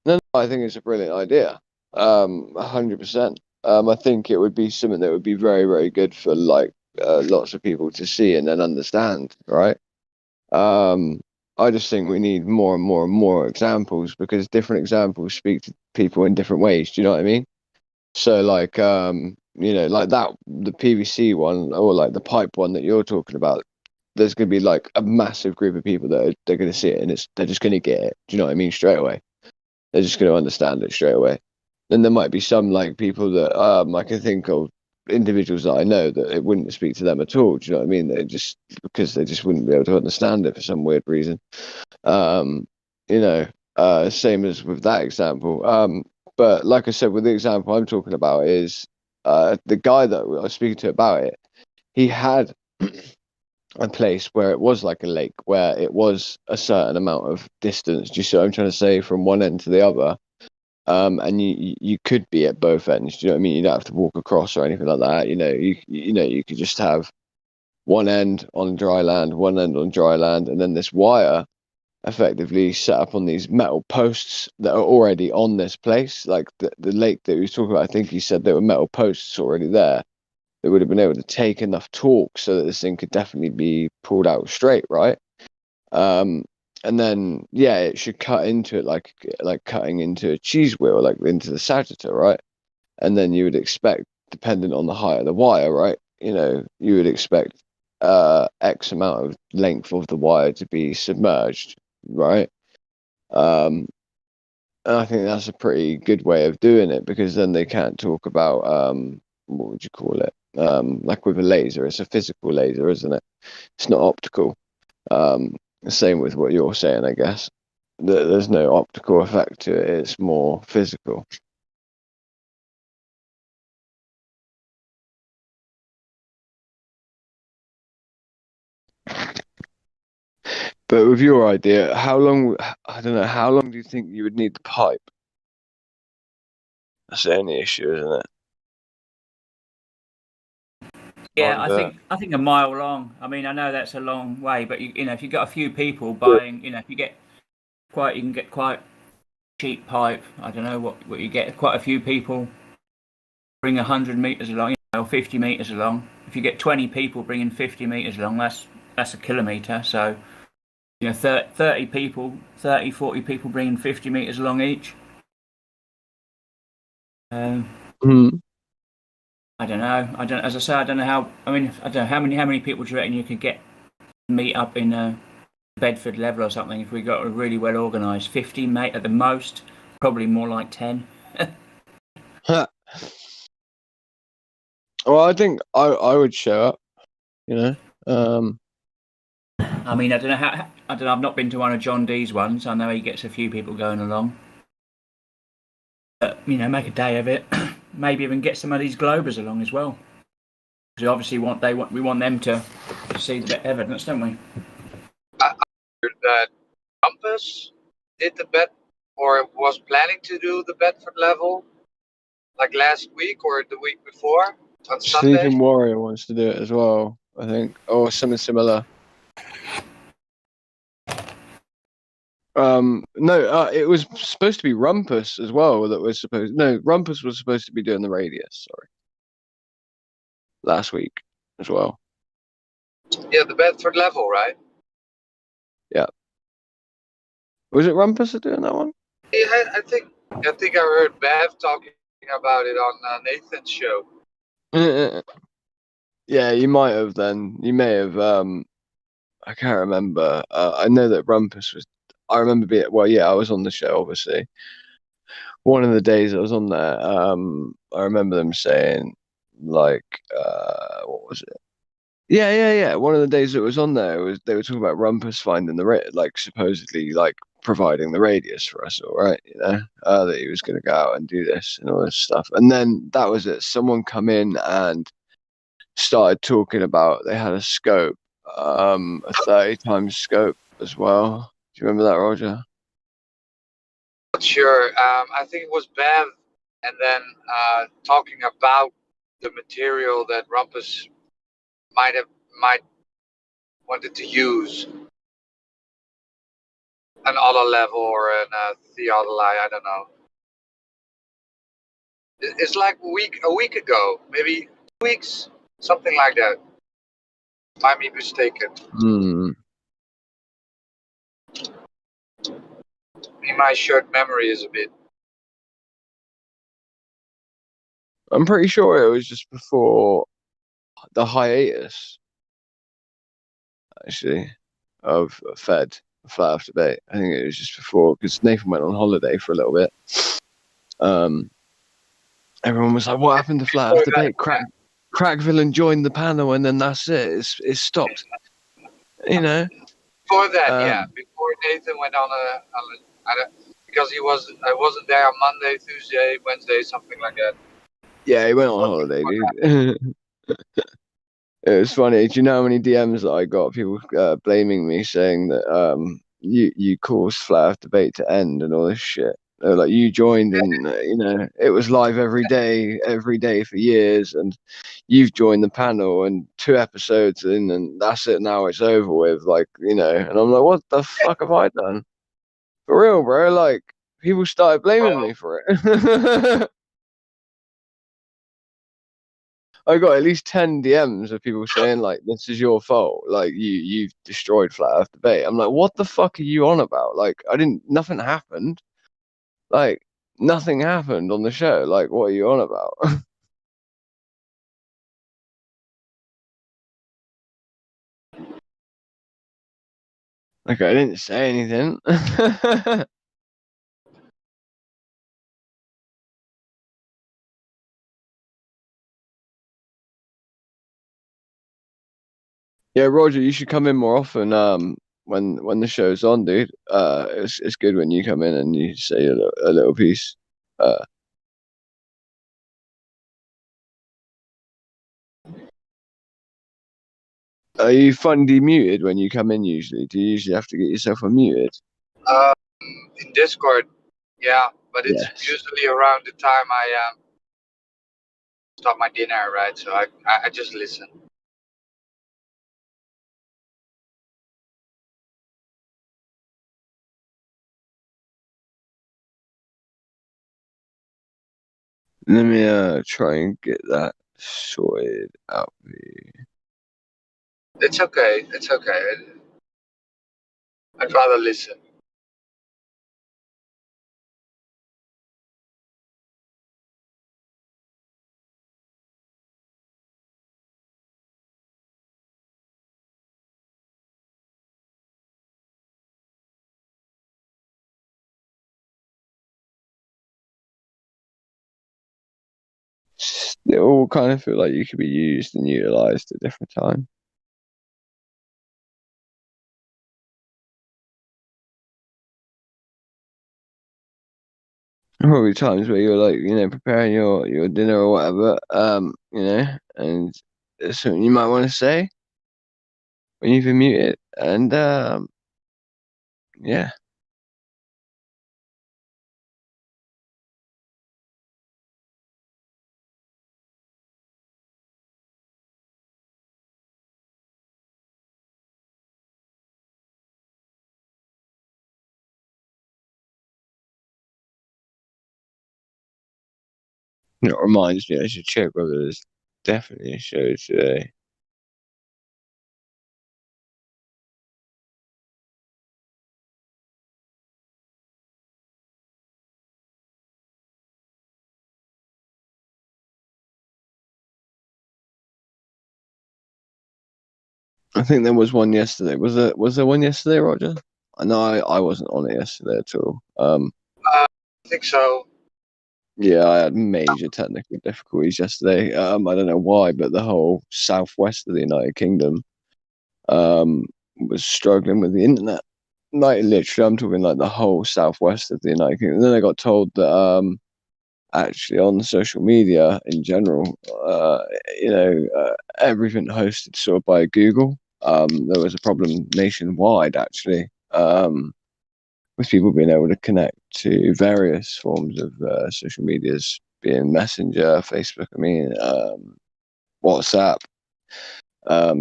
No, I think it's a brilliant idea. 100%. I think it would be something that would be very, very good for like lots of people to see and then understand, right? I just think we need more and more and more examples, because different examples speak to people in different ways. Do you know what I mean? So like like that, the PVC one, or like the pipe one that you're talking about, there's going to be like a massive group of people that they're going to see it, and they're just going to get it. Do you know what I mean? Straight away. They're just going to understand it straight away. Then there might be some like people that I can think of, individuals that I know, that it wouldn't speak to them at all. Do you know what I mean? Because they just wouldn't be able to understand it for some weird reason. Same as with that example. But like I said, with the example I'm talking about is the guy that I was speaking to about it. He had a place where it was like a lake, where it was a certain amount of distance. Do you see what I'm trying to say? From one end to the other. And you could be at both ends. Do you know what I mean? You don't have to walk across or anything like that. You could just have one end on dry land, one end on dry land, and then this wire effectively set up on these metal posts that are already on this place. Like the lake that he was talking about, I think he said there were metal posts already there. They would have been able to take enough torque so that this thing could definitely be pulled out straight, right? And then it should cut into it like cutting into a cheese wheel, like into the sagittar, right? And then you would expect, depending on the height of the wire, right? You would expect X amount of length of the wire to be submerged, right? And I think that's a pretty good way of doing it, because then they can't talk about what would you call it? Like with a laser, it's a physical laser, isn't it? It's not optical. Same with what you're saying, I guess. There's no optical effect to it. It's more physical. But with your idea, how long do you think you would need the pipe? That's the only issue, isn't it? Yeah, I think a mile long. I mean, I know that's a long way, but if you've got a few people buying, if you can get quite cheap pipe. I don't know what you get. Quite a few people bring 100 meters along. or 50 meters along. If you get 20 people bringing 50 meters along, that's a kilometer. So, 30 people, 30, 40 people bringing 50 meters along each. I don't know. As I say, I don't know how. I mean, I don't know how many people do you reckon you could get meet up in Bedford level or something if we got a really well organised 50 mate at the most, probably more like 10. Well, I think I would show up. I mean, I don't know how. I don't know. I've not been to one of John D's ones. I know he gets a few people going along. But make a day of it. Maybe even get some of these Globers along as well. Because obviously we want them to see the evidence, don't we? I heard that Compass did the bet, or was planning to do the Bedford level, like last week or the week before on Sunday. Sleeping Warrior wants to do it as well, I think, or something similar. No, it was supposed to be Rumpus as well. Rumpus was supposed to be doing the radius. Sorry, last week as well. Yeah, the Bedford level, right? Yeah. Was it Rumpus doing that one? Yeah, I think I heard Bev talking about it on Nathan's show. Yeah, you might have then. You may have. I can't remember. I know that Rumpus was. I remember being. Well, yeah, I was on the show, obviously. One of the days I was on there, I remember them saying, like, what was it? Yeah. One of the days that was on there was they were talking about Rumpus finding like supposedly like providing the radius for us, all right, that he was going to go out and do this and all this stuff. And then that was it. Someone come in and started talking about they had a scope, a 30 times scope as well. Do you remember that, Roger? Not sure. I think it was Bev, and then talking about the material that Rumpus might wanted to use, an auto level or an theodolite. I don't know. It's like a week ago, maybe 2 weeks, something like that. Might be mistaken. My short memory is a bit. I'm pretty sure it was just before the hiatus, actually, of Flat Earth Debate. I think it was just before, because Nathan went on holiday for a little bit. Everyone was like, "What happened to Flat Earth Debate?" Crackvillain joined the panel, and then that's it. It's stopped. Before that, before Nathan went on because I wasn't there on Monday, Tuesday, Wednesday, something like that. Yeah, he went on holiday, dude. It was funny. Do you know how many DMs that I got? People blaming me, saying that you caused Flat Earth Debate to end and all this shit. They were like, you joined and it was live every day for years, and you've joined the panel and 2 episodes in, and that's it. Now it's over with, and I'm like, what the fuck have I done? For real, bro. Like, people started blaming me for it. I got at least 10 DMs of people saying, like, this is your fault. Like, you've destroyed Flat Earth Debate. I'm like, what the fuck are you on about? Like, nothing happened. Like, nothing happened on the show. Like, what are you on about? Like, I didn't say anything. Yeah, Roger, you should come in more often. When the show's on, dude. It's good when you come in and you say a little piece. Are you Fundy muted when you come in usually? Do you usually have to get yourself unmuted? In Discord, yeah, but it's Yes. usually around the time I stop my dinner, right? So I just listen. Let me try and get that sorted out. It's okay. It's okay. I'd rather listen. They all kind of feel like you could be used and utilized at different times. Probably times where you're like, preparing your dinner or whatever, and there's something you might want to say when you've been muted, and yeah. It reminds me I should check whether there's definitely a show today. I think there was one yesterday. Was there one yesterday, Roger? I know I wasn't on it yesterday at all. I think so. Yeah, I had major technical difficulties yesterday. I don't know why, but the whole southwest of the United Kingdom was struggling with the internet. Like literally, I'm talking like the whole southwest of the United Kingdom. And then I got told that actually on social media in general, everything hosted sort of by Google. There was a problem nationwide actually. With people being able to connect to various forms of social medias, being Messenger, Facebook, WhatsApp,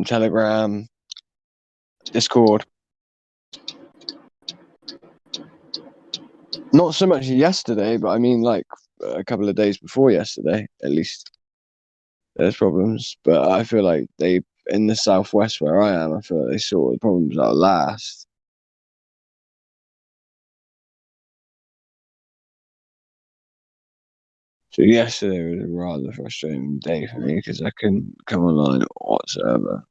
Telegram, Discord. Not so much yesterday, but I mean like a couple of days before yesterday, at least. There's problems, but I feel like they in the southwest where I am, I feel like they sort the problems out last. So yesterday was a rather frustrating day for me because I couldn't come online whatsoever.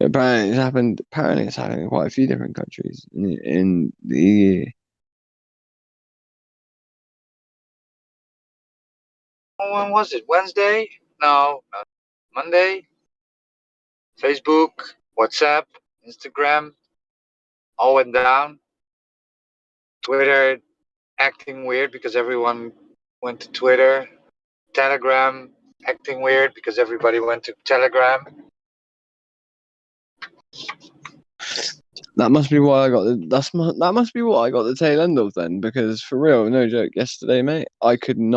Apparently, it's happened. Apparently, it's happened in quite a few different countries in the EU. When was it? Wednesday? No, Monday. Facebook, WhatsApp, Instagram, all went down. Twitter acting weird because everyone went to Twitter. Telegram acting weird because everybody went to Telegram. That must be why I got the. That must be what I got the tail end of then, because for real, no joke. Yesterday, mate, I couldn't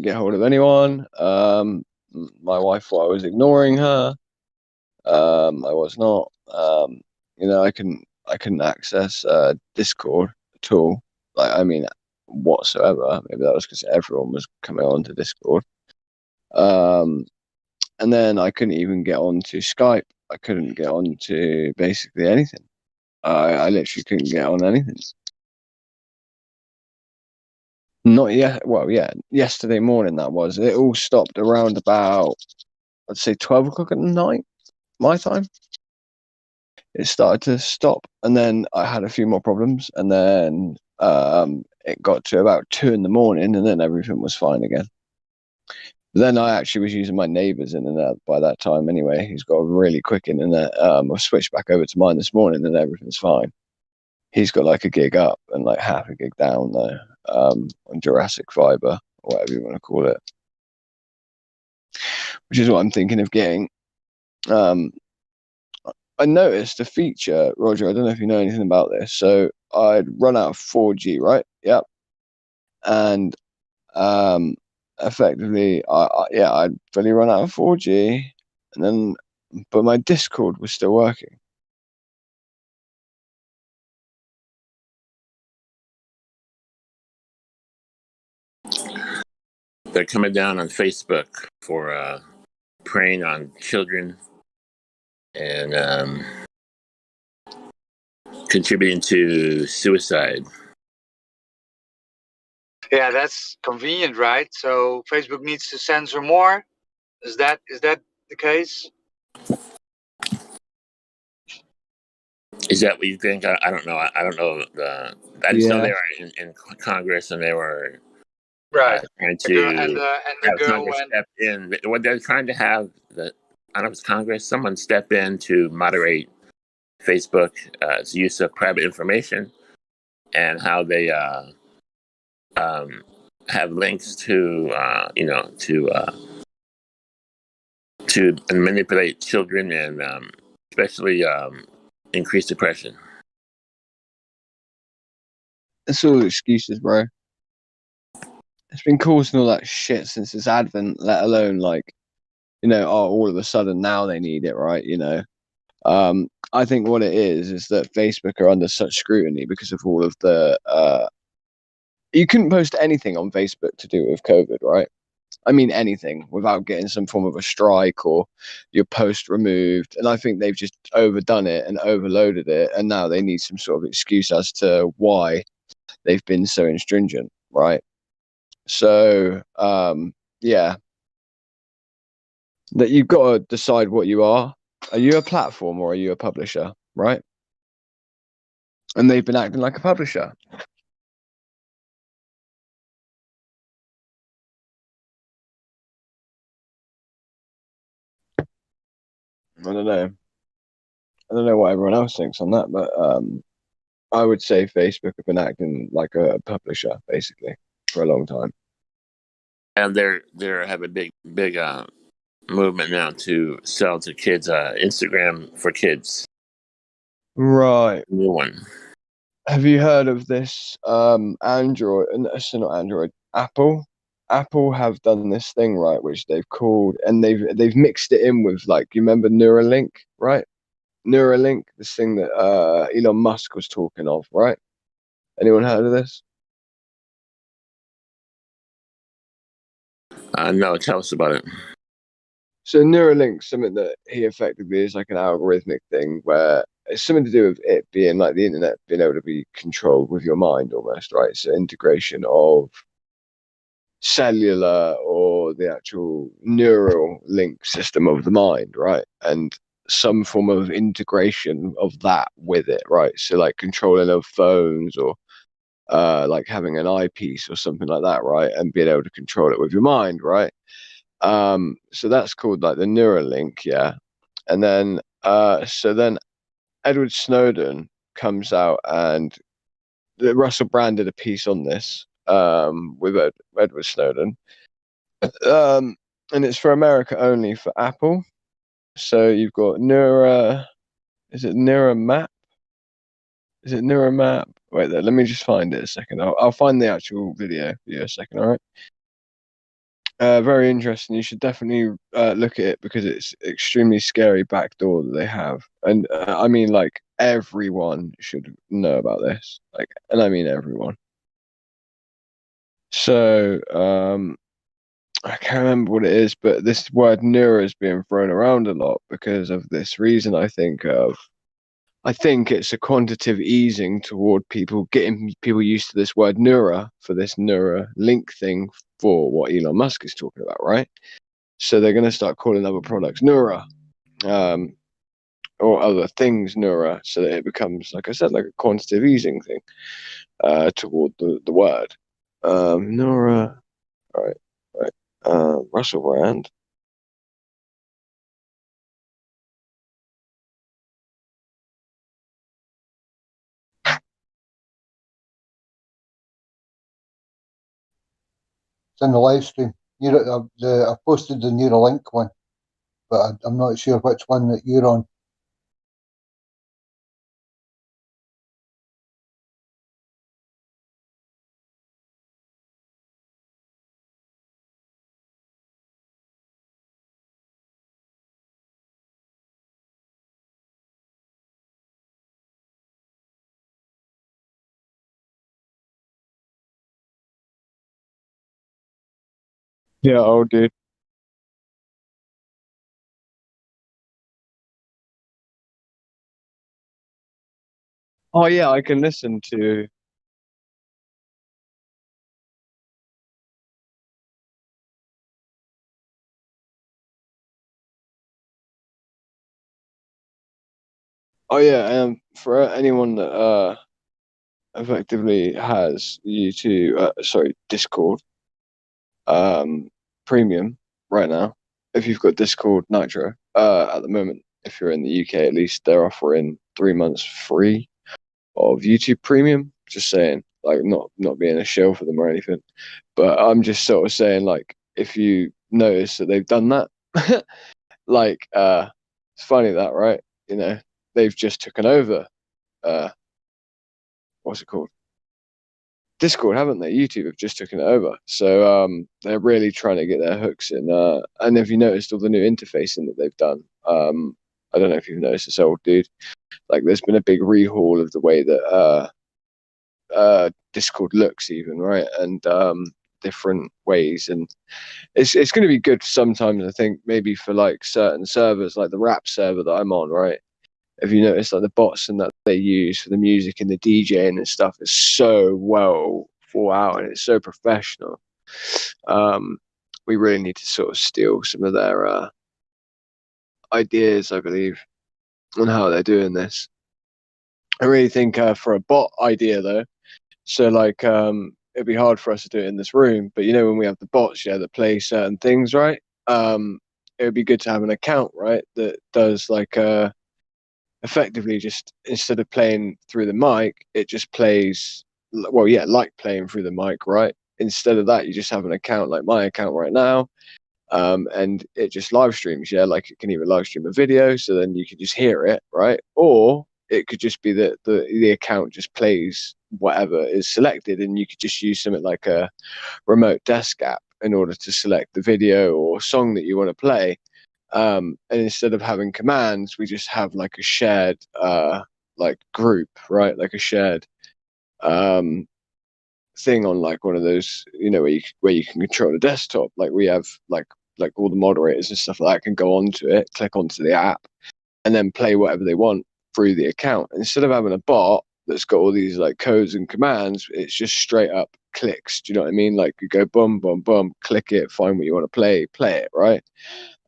get hold of anyone. My wife thought I was ignoring her. I was not. I couldn't access Discord at all. Whatsoever. Maybe that was because everyone was coming on to Discord. And then I couldn't even get onto Skype. I couldn't get onto basically anything. I literally couldn't get on anything. Not yet. Well, yeah, yesterday morning that was. It all stopped around about, I'd say 12 o'clock at night, my time. It started to stop, and then I had a few more problems, and then it got to about 2 in the morning, and then everything was fine again. Then I actually was using my neighbour's internet by that time anyway. He's got a really quick internet. I switched back over to mine this morning, and everything's fine. He's got like a gig up and like half a gig down there on Jurassic Fiber, or whatever you want to call it, which is what I'm thinking of getting. I noticed a feature, Roger. I don't know if you know anything about this. So I'd run out of 4G, right? Yep. And effectively, I'd fully run out of 4G, and then but my Discord was still working. They're coming down on Facebook for preying on children and contributing to suicide. Yeah, that's convenient, right? So Facebook needs to censor more. Is that the case? Is that what you think? I don't know. I don't know. I just know they Yeah. were in Congress and they were Right. trying The girl to and the have girl Congress went. step in. What they're trying to have the I don't know if it's Congress, someone step in to moderate Facebook's use of private information and how they um, have links to to manipulate children and especially increase depression. It's all excuses, bro. It's been causing all that shit since its advent, let alone like, all of a sudden now they need it, right? I think what it is that Facebook are under such scrutiny because of all of the you couldn't post anything on Facebook to do with COVID, right? I mean anything without getting some form of a strike or your post removed. And I think they've just overdone it and overloaded it, and now they need some sort of excuse as to why they've been so stringent, right? So yeah, that you've got to decide what you are. Are you a platform or are you a publisher, right? And they've been acting like a publisher. I don't know. I don't know what everyone else thinks on that, but I would say Facebook have been acting like a publisher basically for a long time. And they're have a big movement now to sell to kids Instagram for kids. Right. New one. Have you heard of this Android? So not Android. Apple have done this thing, right, which they've called, and they've mixed it in with, like, you remember Neuralink, right? Neuralink, this thing that Elon Musk was talking of, right? Anyone heard of this? No, tell us about it. So Neuralink, something that he effectively is like an algorithmic thing where it's something to do with it being like the internet being able to be controlled with your mind almost, right? So integration of cellular or the actual neural link system of the mind, right? And some form of integration of that with it, right? So like controlling of phones or like having an eyepiece or something like that, right? And being able to control it with your mind, right? So that's called like the Neuralink, yeah. And then so then Edward Snowden comes out and Russell Brand did a piece on this with Edward Snowden. And it's for America only for Apple. So you've got is it Neuramap? Is it Neuramap? Wait there, let me just find it a second. I'll find the actual video for you a second, all right? Very interesting. You should definitely look at it because it's extremely scary backdoor that they have, and I mean, like everyone should know about this. Like, and I mean everyone. So, I can't remember what it is, but this word neuro is being thrown around a lot because of this reason. I think it's a quantitative easing toward people getting people used to this word neura for this neura link thing for what Elon Musk is talking about, right? So they're going to start calling other products neura, or other things neura, so that it becomes, like I said, like a quantitative easing thing toward the word neura. Right, right. Russell Brand. It's in the live stream. I posted the Neuralink one, but I'm not sure which one that you're on. Yeah, old dude. Oh yeah, I can listen to. Oh yeah, for anyone that effectively has YouTube, sorry, Discord, premium right now. If you've got Discord Nitro, at the moment, if you're in the UK at least, they're offering 3 months free of YouTube Premium. Just saying, like not being a shill for them or anything, but I'm just sort of saying, like, if you notice that they've done that, like, it's funny that, right? You know, they've just taken over. What's it called? Discord, haven't they? YouTube have just taken it over, so they're really trying to get their hooks in. And have you noticed all the new interfacing that they've done? I don't know if you've noticed this, old dude. Like, there's been a big rehaul of the way that Discord looks, even, right, and different ways, and it's going to be good sometimes. I think maybe for like certain servers, like the rap server that I'm on, right. Have you noticed like the bots and that they use for the music and the DJing and stuff is so well thought out and it's so professional. We really need to sort of steal some of their ideas, I believe, on how they're doing this. I really think for a bot idea though, so like it'd be hard for us to do it in this room, but you know when we have the bots, yeah, that play certain things, right? It would be good to have an account, right, that does like effectively just instead of playing through the mic, it just plays, well, yeah, like playing through the mic, right? Instead of that, you just have an account like my account right now, and it just live streams. Yeah, like it can even live stream a video, so then you can just hear it, right? Or it could just be that the account just plays whatever is selected, and you could just use something like a remote desk app in order to select the video or song that you want to play. And instead of having commands, we just have like a shared like group, right? Like a shared um, thing on like one of those, you know, where you can control the desktop. Like we have like all the moderators and stuff like that can go onto it, click onto the app, and then play whatever they want through the account. Instead of having a bot that's got all these like codes and commands, it's just straight up clicks. Do you know what I mean? Like you go boom, boom, boom, click it, find what you want to play it, right?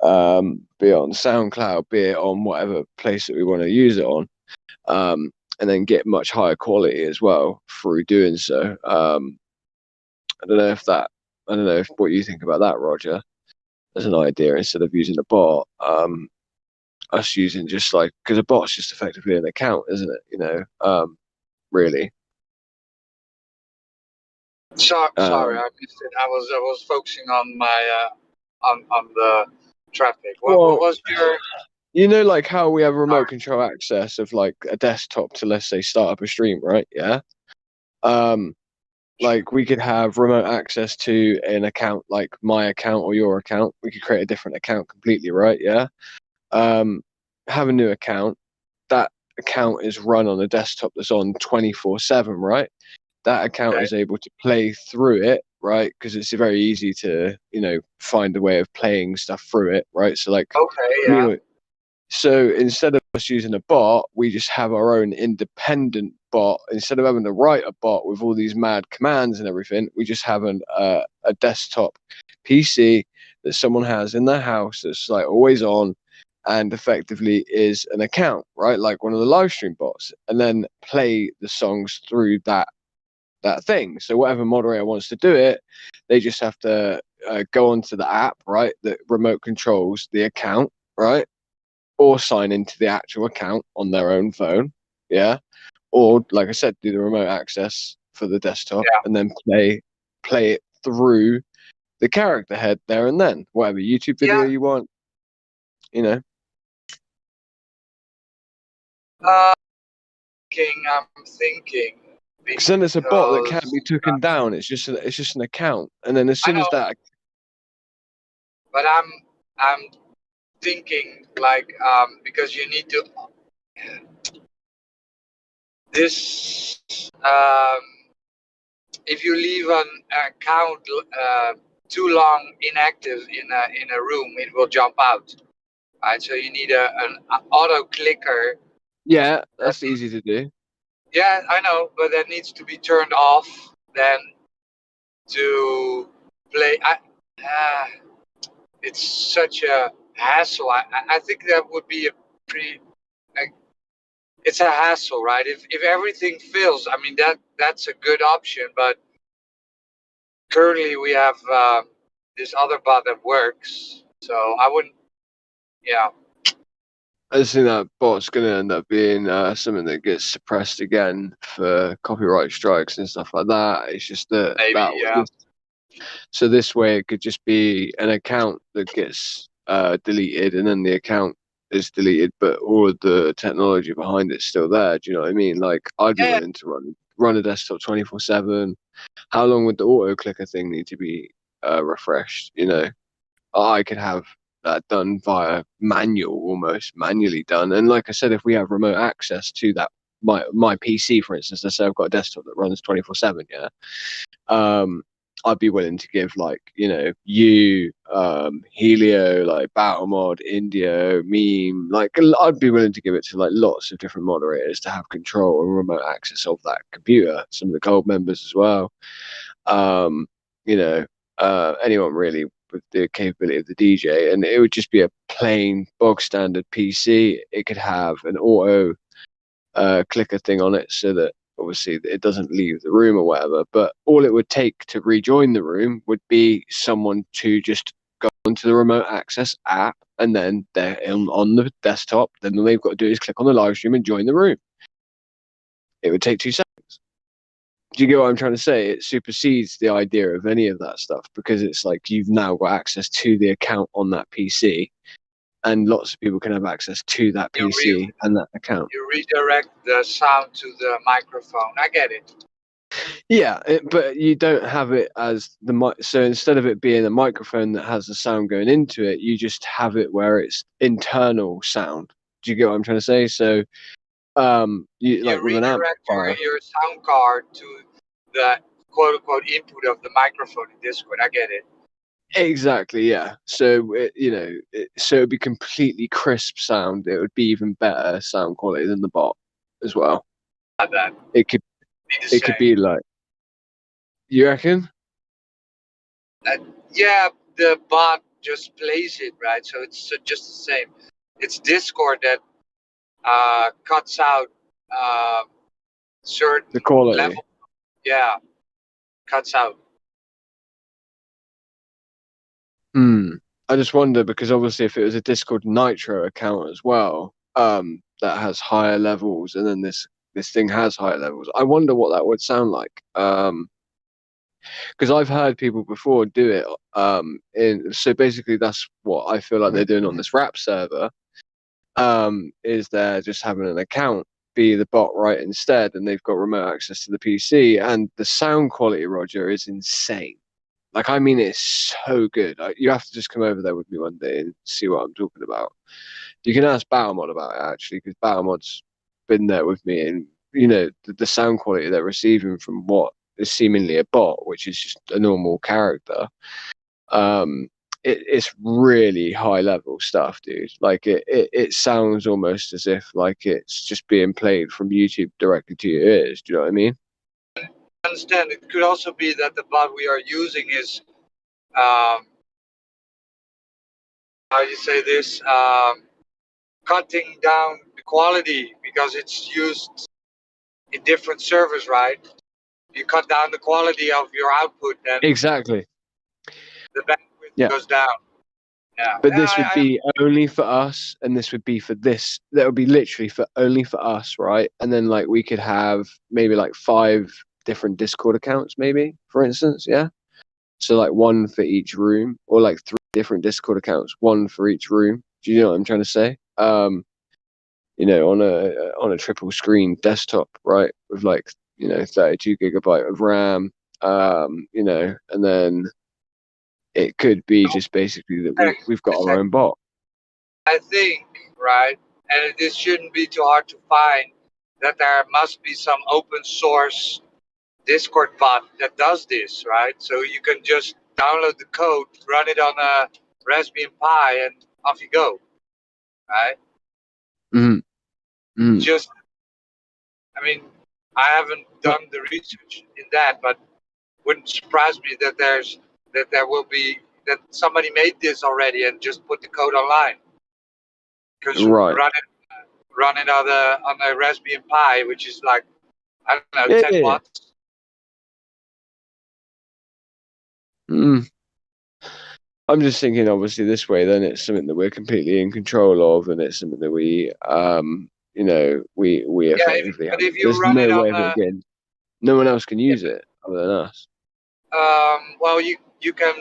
Be it on SoundCloud, be it on whatever place that we want to use it on, and then get much higher quality as well through doing so. I don't know if what you think about that, Roger, as an idea instead of using a bot. Us using just like, because a bot's just effectively an account, isn't it? You know, really. Sorry, I missed it. I was focusing on my on the traffic. What was your? You know, like how we have remote control access of like a desktop to, let's say, start up a stream, right? Yeah. Like we could have remote access to an account, like my account or your account. We could create a different account completely, right? Yeah. Have a new account. That account is run on a desktop that's on 24/7, right? That account is able to play through it, right? Because it's very easy to, you know, find a way of playing stuff through it, right? So like, so instead of us using a bot, we just have our own independent bot. Instead of having to write a bot with all these mad commands and everything, we just have a desktop PC that someone has in their house that's like always on and effectively is an account, right? Like one of the live stream bots, and then play the songs through that thing. So whatever moderator wants to do it, they just have to go onto the app, right, that remote controls the account, right, or sign into the actual account on their own phone, yeah, or like I said, do the remote access for the desktop and then play it through the character head there and then, whatever YouTube video you want, you know. I'm thinking. Because then it's a bot that can't be taken down. It's just an account, and then as soon as that. But I'm thinking like because you need to this if you leave an account too long inactive in a room, it will jump out. Right, so you need an auto clicker. Yeah, that's easy to do. Yeah, I know, but that needs to be turned off then to play. It's such a hassle. I think that would be a pretty. It's a hassle, right? If everything fails, I mean that's a good option. But currently we have this other bot that works, so I wouldn't. Yeah. I just think that bot's going to end up being something that gets suppressed again for copyright strikes and stuff like that. It's just that Maybe, yeah. So this way, it could just be an account that gets deleted, and then the account is deleted, but all of the technology behind it's still there. Do you know what I mean? Like, I'd be willing to run a desktop 24/7. How long would the auto clicker thing need to be refreshed? You know, I could have that done via manually done. And like I said, if we have remote access to that, my PC, for instance, let's say I've got a desktop that runs 24/7, yeah. I'd be willing to give, like, you know, Helio, like Battlemod, Indio, Meme, like I'd be willing to give it to like lots of different moderators to have control and remote access of that computer. Some of the gold members as well. You know, anyone really with the capability of the DJ, and it would just be a plain bog standard PC. It could have an auto clicker thing on it so that obviously it doesn't leave the room or whatever, but all it would take to rejoin the room would be someone to just go onto the remote access app, and then they're on the desktop. Then all they've got to do is click on the live stream and join the room. It would take 2 seconds. Do you get what I'm trying to say? It supersedes the idea of any of that stuff, because it's like you've now got access to the account on that PC, and lots of people can have access to that PC and that account. You redirect the sound to the microphone. I get it. Yeah, but you don't have it as the mic. So instead of it being a microphone that has the sound going into it, you just have it where it's internal sound. Do you get what I'm trying to say? So, you like with an amplifier. Your sound card to the quote unquote input of the microphone in Discord. I get it. Exactly, yeah. So so it'd be completely crisp sound. It would be even better sound quality than the bot as well. It could be like. You reckon? Yeah, the bot just plays it, right? So it's just the same. It's Discord that cuts out certain the quality. level. Yeah, cuts out. I just wonder, because obviously if it was a Discord Nitro account as well, that has higher levels, and then this thing has higher levels, I wonder what that would sound like. Because I've heard people before do it. So basically, that's what I feel like they're doing on this rap server. Is they're just having an account be the bot right instead, and they've got remote access to the PC, and the sound quality, Roger, is insane. Like, I mean, it's so good. You have to just come over there with me one day and see what I'm talking about. You can ask Battlemod about it, actually, because Battlemod's been there with me, and you know the sound quality they're receiving from what is seemingly a bot, which is just a normal character. It's really high level stuff, dude. Like it sounds almost as if like it's just being played from YouTube directly to your ears. Do you know what I mean? I understand. It could also be that the bot we are using is how do you say this? Cutting down the quality because it's used in different servers, right? You cut down the quality of your output, then exactly the bandwidth goes down. Yeah. But this would be only for us, and this would be for this. That would be literally only for us, right? And then like we could have maybe like 5 different Discord accounts, maybe, for instance, yeah. So like 1 for each room, or like 3 different Discord accounts, 1 for each room. Do you know what I'm trying to say? You know, on a triple screen desktop, right, with like 32 gigabyte of RAM. You know, and then it could be just basically that we've got our own bot. I think, right, and this shouldn't be too hard to find, that there must be some open source Discord bot that does this, right? So you can just download the code, run it on a Raspberry Pi, and off you go. Right? Just, I mean, I haven't done the research in that, but wouldn't surprise me that there will be that somebody made this already and just put the code online. Because Right. run it on a Raspberry Pi, which is like, I don't know, Yeah, 10 yeah. watts. I'm just thinking, obviously, this way. Then it's something that we're completely in control of, and it's something that we effectively have. if you There's run it no on way of it getting. No one else can use it other than us. well, you can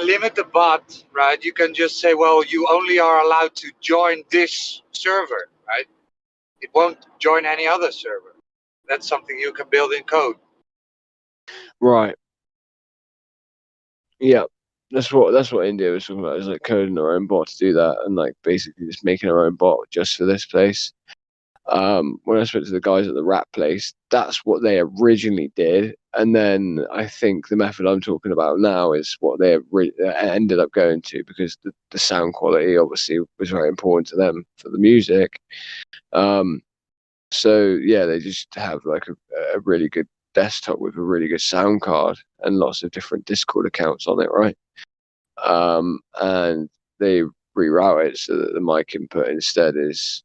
limit the bot, right? You can just say, well, you only are allowed to join this server, right? It won't join any other server. That's something you can build in code. Right. Yeah. That's what India was talking about. Is like coding our own bot to do that, and like basically just making our own bot just for this place. When I spoke to the guys at the rat place, that's what they originally did, and then I think the method I'm talking about now is what they ended up going to, because the sound quality obviously was very important to them for the music. So yeah, they just have like a really good desktop with a really good sound card and lots of different Discord accounts on it, right? And they reroute it so that the mic input instead is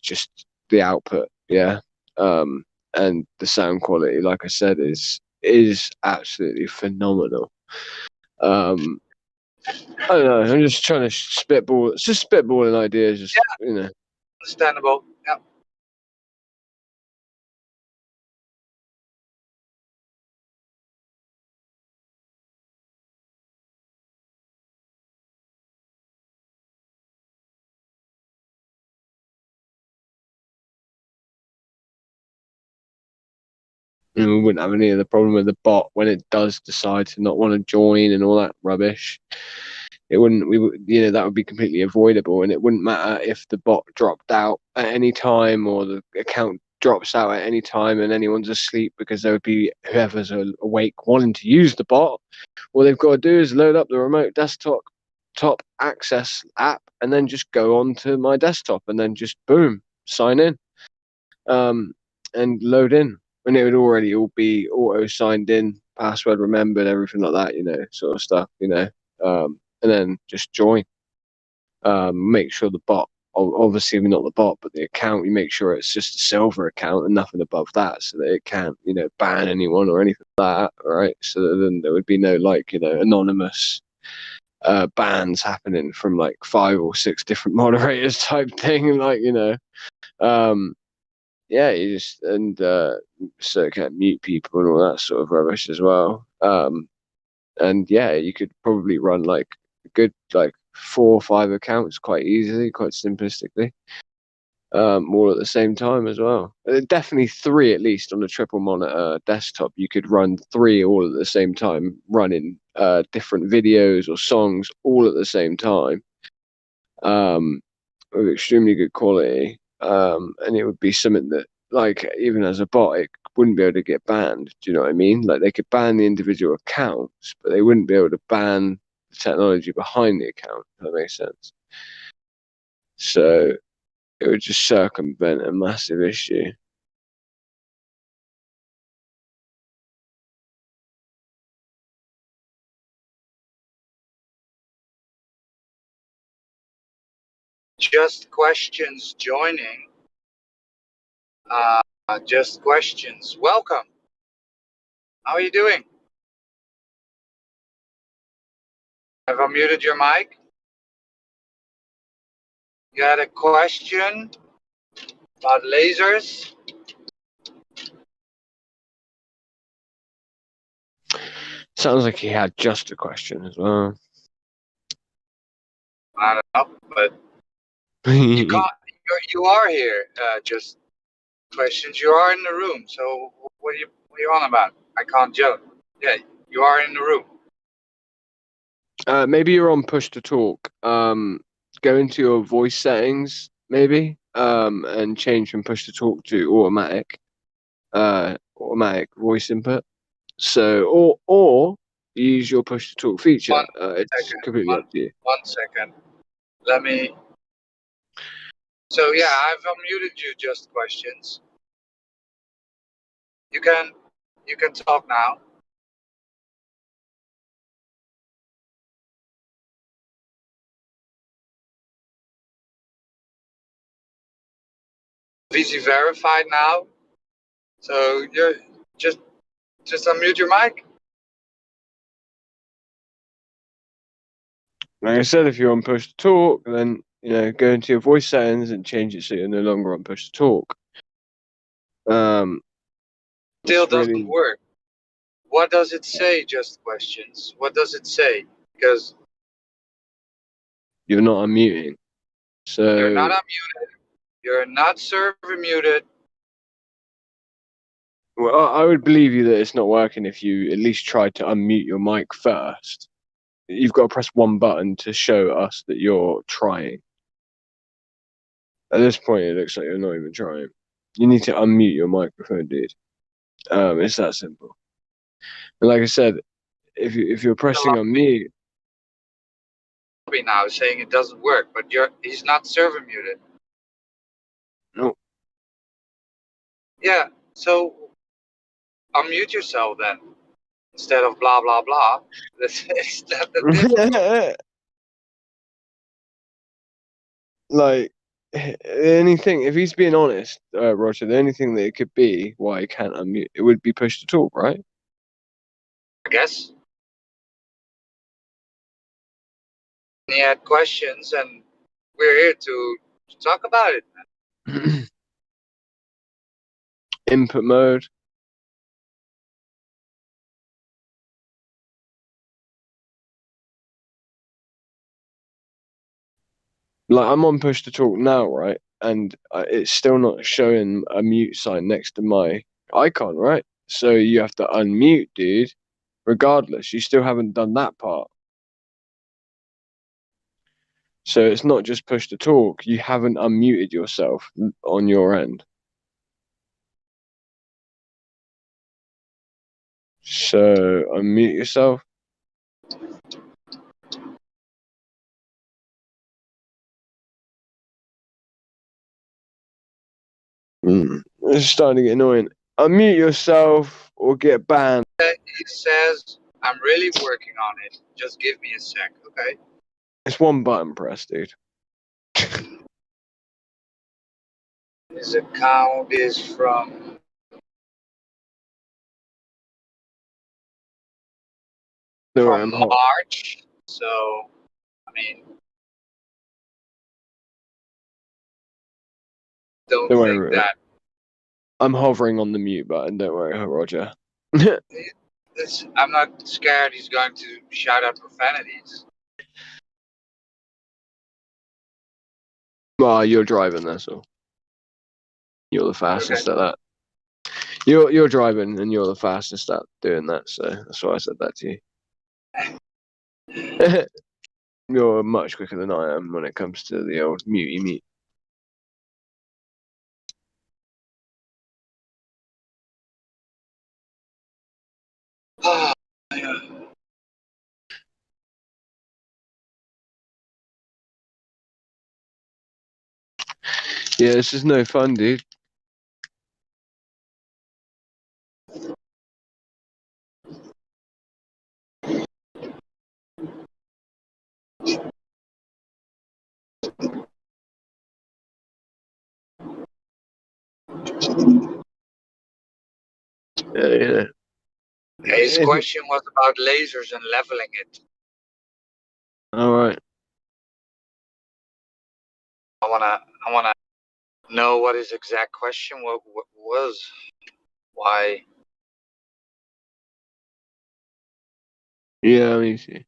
just the output, and the sound quality, like I said, is absolutely phenomenal. I don't know. I'm just trying to spitball. It's just spitballing ideas. Just Understandable. Yeah. We wouldn't have any of the problem with the bot when it does decide to not want to join and all that rubbish. It wouldn't. We would, that would be completely avoidable, and it wouldn't matter if the bot dropped out at any time or the account drops out at any time and anyone's asleep, because there would be whoever's awake wanting to use the bot. All they've got to do is load up the remote desktop top access app and then just go on to my desktop and then just boom, sign in, and load in. And it would already all be auto signed in, password remembered, everything like that, sort of stuff, and then just join. Make sure the bot, obviously not the bot, but the account, you make sure it's just a silver account and nothing above that, so that it can't, ban anyone or anything like that, right? So that then there would be no anonymous bans happening from like 5 or 6 different moderators type thing, you just so it can't mute people and all that sort of rubbish as well. And yeah, you could probably run like a good 4 or 5 accounts quite easily, quite simplistically, all at the same time as well. Definitely 3 at least on a triple monitor desktop. You could run 3 all at the same time, running different videos or songs all at the same time, with extremely good quality. And it would be something that, even as a bot, it wouldn't be able to get banned. Do you know what I mean? Like, they could ban the individual accounts, but they wouldn't be able to ban the technology behind the account, if that makes sense. So it would just circumvent a massive issue. Just questions joining. Just questions. Welcome. How are you doing? Have I muted your mic? You had a question about lasers? Sounds like he had just a question as well. I don't know, but you can't. You are here. Just questions. You are in the room. So what are you on about? I can't joke. Yeah, you are in the room. Maybe you're on push to talk. Go into your voice settings, maybe, and change from push to talk to automatic voice input. So, or use your push to talk feature. It's completely up to you. 1 second. Let me. So yeah, I've unmuted you. Just questions. You can talk now. VC verified now. So you're just unmute your mic. Like I said, if you're on push to talk, then go into your voice settings and change it so you're no longer on push to talk. Still doesn't work. What does it say? Just questions. What does it say? Because you're not unmuting. So you're not unmuted. You're not server muted. Well, I would believe you that it's not working if you at least try to unmute your mic first. You've got to press one button to show us that you're trying. At this point, it looks like you're not even trying. You need to unmute your microphone, dude. It's that simple. And like I said, if you're pressing unmute, Now saying it doesn't work, but he's not server muted. no. Yeah, so unmute yourself then instead of blah blah blah. It's not that difficult. Like anything, if he's being honest, Roger, the only thing that it could be why he can't unmute, it would be push to talk, right? I guess. He had questions, and we're here to talk about it. Input mode. Like I'm on push to talk now, right? And it's still not showing a mute sign next to my icon, right? So you have to unmute, dude. Regardless, you still haven't done that part. So it's not just push to talk. You haven't unmuted yourself on your end. So unmute yourself. It's starting to get annoying. Unmute yourself or get banned. He says, I'm really working on it. Just give me a sec, okay? It's one button press, dude. His account is from March. So, I mean, don't think that. I'm hovering on the mute button. Don't worry, Roger. I'm not scared he's going to shout out profanities. Well, you're driving, that's all. You're the fastest at that. You're driving, and you're the fastest at doing that. So that's why I said that to you. You're much quicker than I am when it comes to the old mutey mute. Yeah, this is no fun, dude. Yeah. His question was about lasers and leveling it. All right. I wanna know what his exact question was. Why? Yeah, let me see.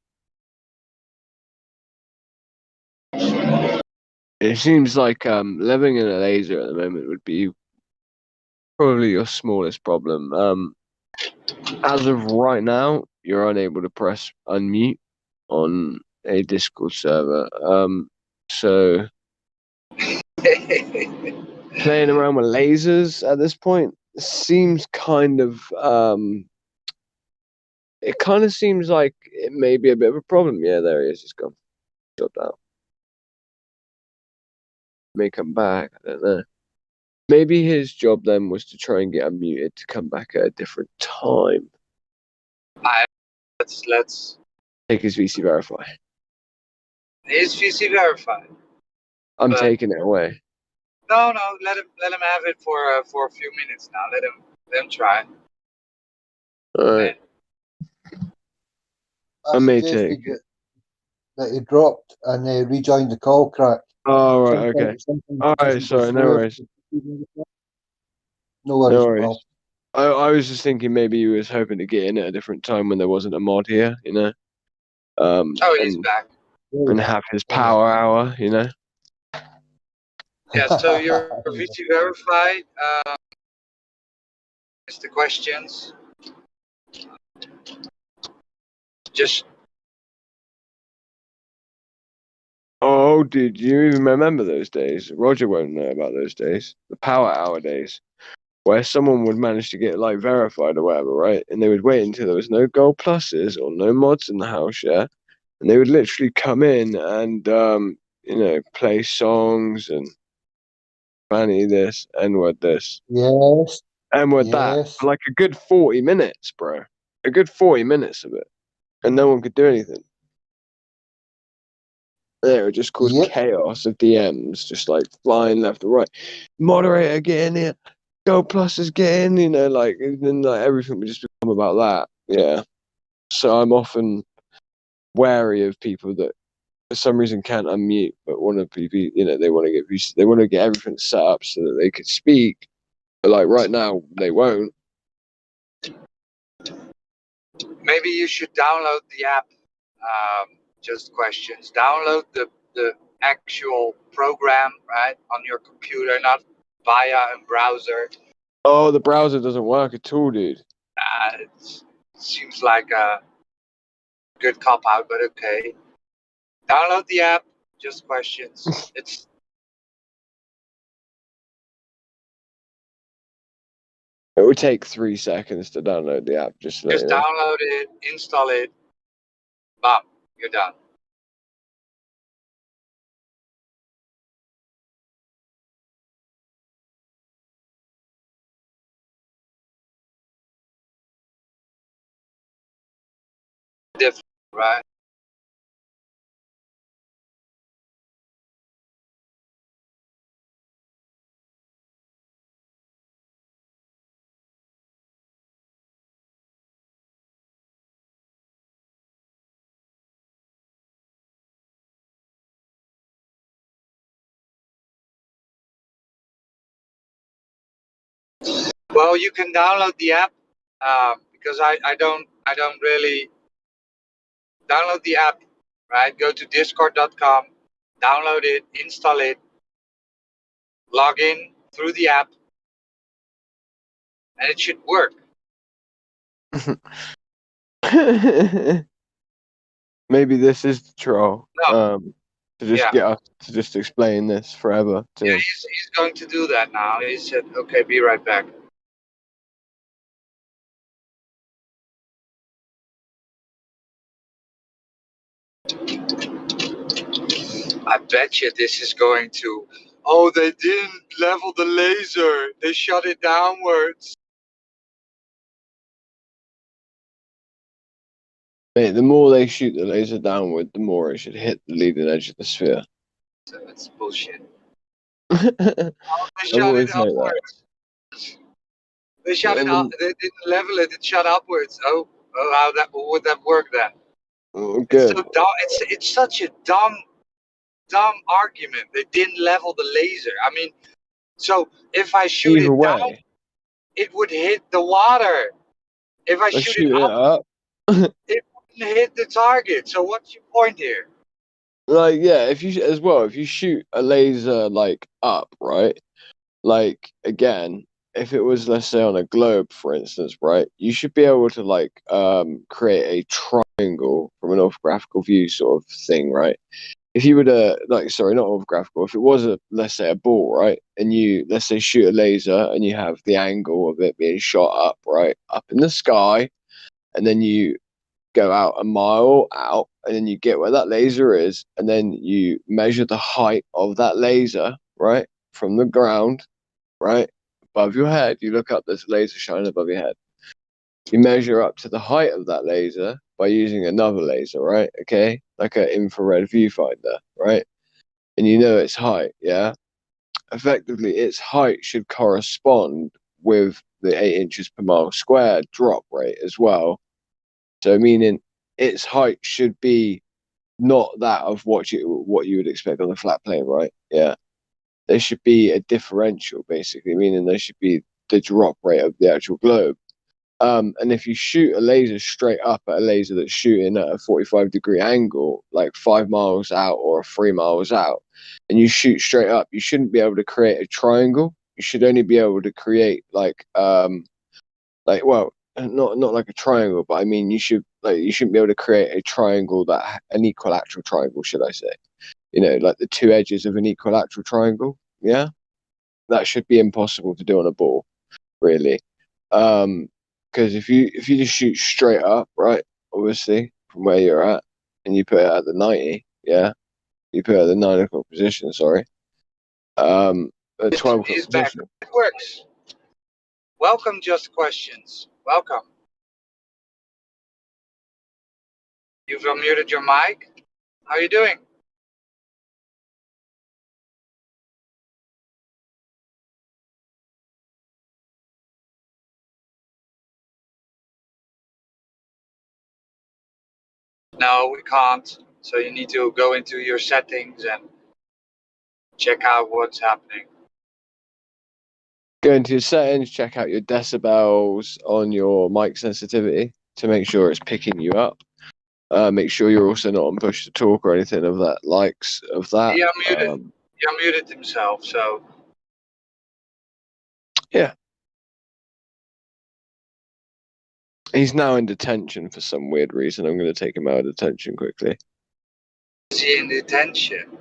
It seems like living in a laser at the moment would be probably your smallest problem. As of right now, you're unable to press unmute on a Discord server. So playing around with lasers at this point seems kind of it kind of seems like it may be a bit of a problem. Yeah, there he is. He's gone. Dropped out. May come back. I don't know. Maybe his job then was to try and get unmuted to come back at a different time. Let's. Take his VC verify. Is VC verified? I'm But- taking it away. No, let him have it for a few minutes now. Let him try. All right. I may take it. That he dropped and rejoined the call, crack. Oh, right, okay. Sometimes All it right, doesn't go sorry, no through. worries. No worries, No worries. pal. I was just thinking maybe he was hoping to get in at a different time when there wasn't a mod here, you know? He's back. And have his power hour, you know? Yeah, so you're VC verified. It's the questions. Just Oh, did you even remember those days? Roger won't know about those days. The power hour days. Where someone would manage to get like verified or whatever, right? And they would wait until there was no gold pluses or no mods in the house, yeah? And they would literally come in and you know, play songs and Fanny this, N-word this. Yes. N-word that. For like a good 40 minutes, bro. A good 40 minutes of it. And no one could do anything. It would just cause chaos of DMs, just like flying left or right. Moderator, get in here. Go pluses, get in. You know, like, and then like everything would just become about that. Yeah. So I'm often wary of people that for some reason can't unmute, but want to be, you know, they want to get everything set up so that they could speak. But like right now, they won't. maybe you should download the app. Just questions. Download the actual program, right, on your computer, not via a browser. Oh, the browser doesn't work at all, dude. It seems like a good cop out, but okay. Download the app. Just questions. It's It would take 3 seconds to download the app, just to let just you know. download it, install it. Bam, you're done. Different, right? Well, you can download the app because I don't really download the app. Right? Go to discord.com, download it, install it, log in through the app, and it should work. Maybe this is the troll. No. To just Yeah. get us to just explain this forever. To Yeah, he's going to do that now. He said, "Okay, be right back." I bet you this is going to. Oh, they didn't level the laser. They shot it downwards. Mate, the more they shoot the laser downward, the more it should hit the leading edge of the sphere. So that's bullshit. I've They shot always it known that. upwards. They shot it And up. They didn't level it. It shot upwards. Oh, how that would that work then? Oh, It's good. so dumb. It's such a dumb argument. They didn't level the laser. I mean, so if I shoot Either it down, way, it would hit the water. If I let's shoot shoot it it up, up. it wouldn't hit the target. So what's your point here? Like, yeah, if you shoot a laser like up, right? Like again, if it was, let's say, on a globe, for instance, right, you should be able to like create a triangle from an orthographical view sort of thing, right? If you were to like, sorry, not orthographical, if it was a, let's say, a ball, right, and you, let's say, shoot a laser and you have the angle of it being shot up, right, up in the sky, and then you go out a mile out, and then you get where that laser is, and then you measure the height of that laser, right, from the ground, right, above your head. You look up, this laser shining above your head. You measure up to the height of that laser by using another laser, right? Okay, like an infrared viewfinder, right? And you know its height, yeah? Effectively, its height should correspond with the 8 inches per mile squared drop rate as well. So, meaning its height should be not that of what you would expect on a flat plane, right? Yeah. There should be a differential, basically, meaning there should be the drop rate of the actual globe. And if you shoot a laser straight up at a laser that's shooting at a 45-degree angle, like 5 miles out or 3 miles out, and you shoot straight up, you shouldn't be able to create a triangle. You should only be able to create well, not like a triangle, but I mean you shouldn't be able to create a triangle an equilateral triangle, should I say? You know, like the two edges of an equilateral triangle. Yeah, that should be impossible to do on a ball, really. Because if you just shoot straight up, right, obviously from where you're at, and you put it at the 90, yeah, you put it at the 9 o'clock position. Sorry, at 12 o'clock He's back. position. It works. Welcome, Just Questions. Welcome. You've unmuted your mic. How are you doing? No, we can't. So you need to go into your settings and check out what's happening. Go into your settings, check out your decibels on your mic sensitivity to make sure it's picking you up. Make sure you're also not on push to talk or anything of that likes of that. He unmuted himself, so Yeah. He's now in detention for some weird reason. I'm going to take him out of detention quickly. is he in detention?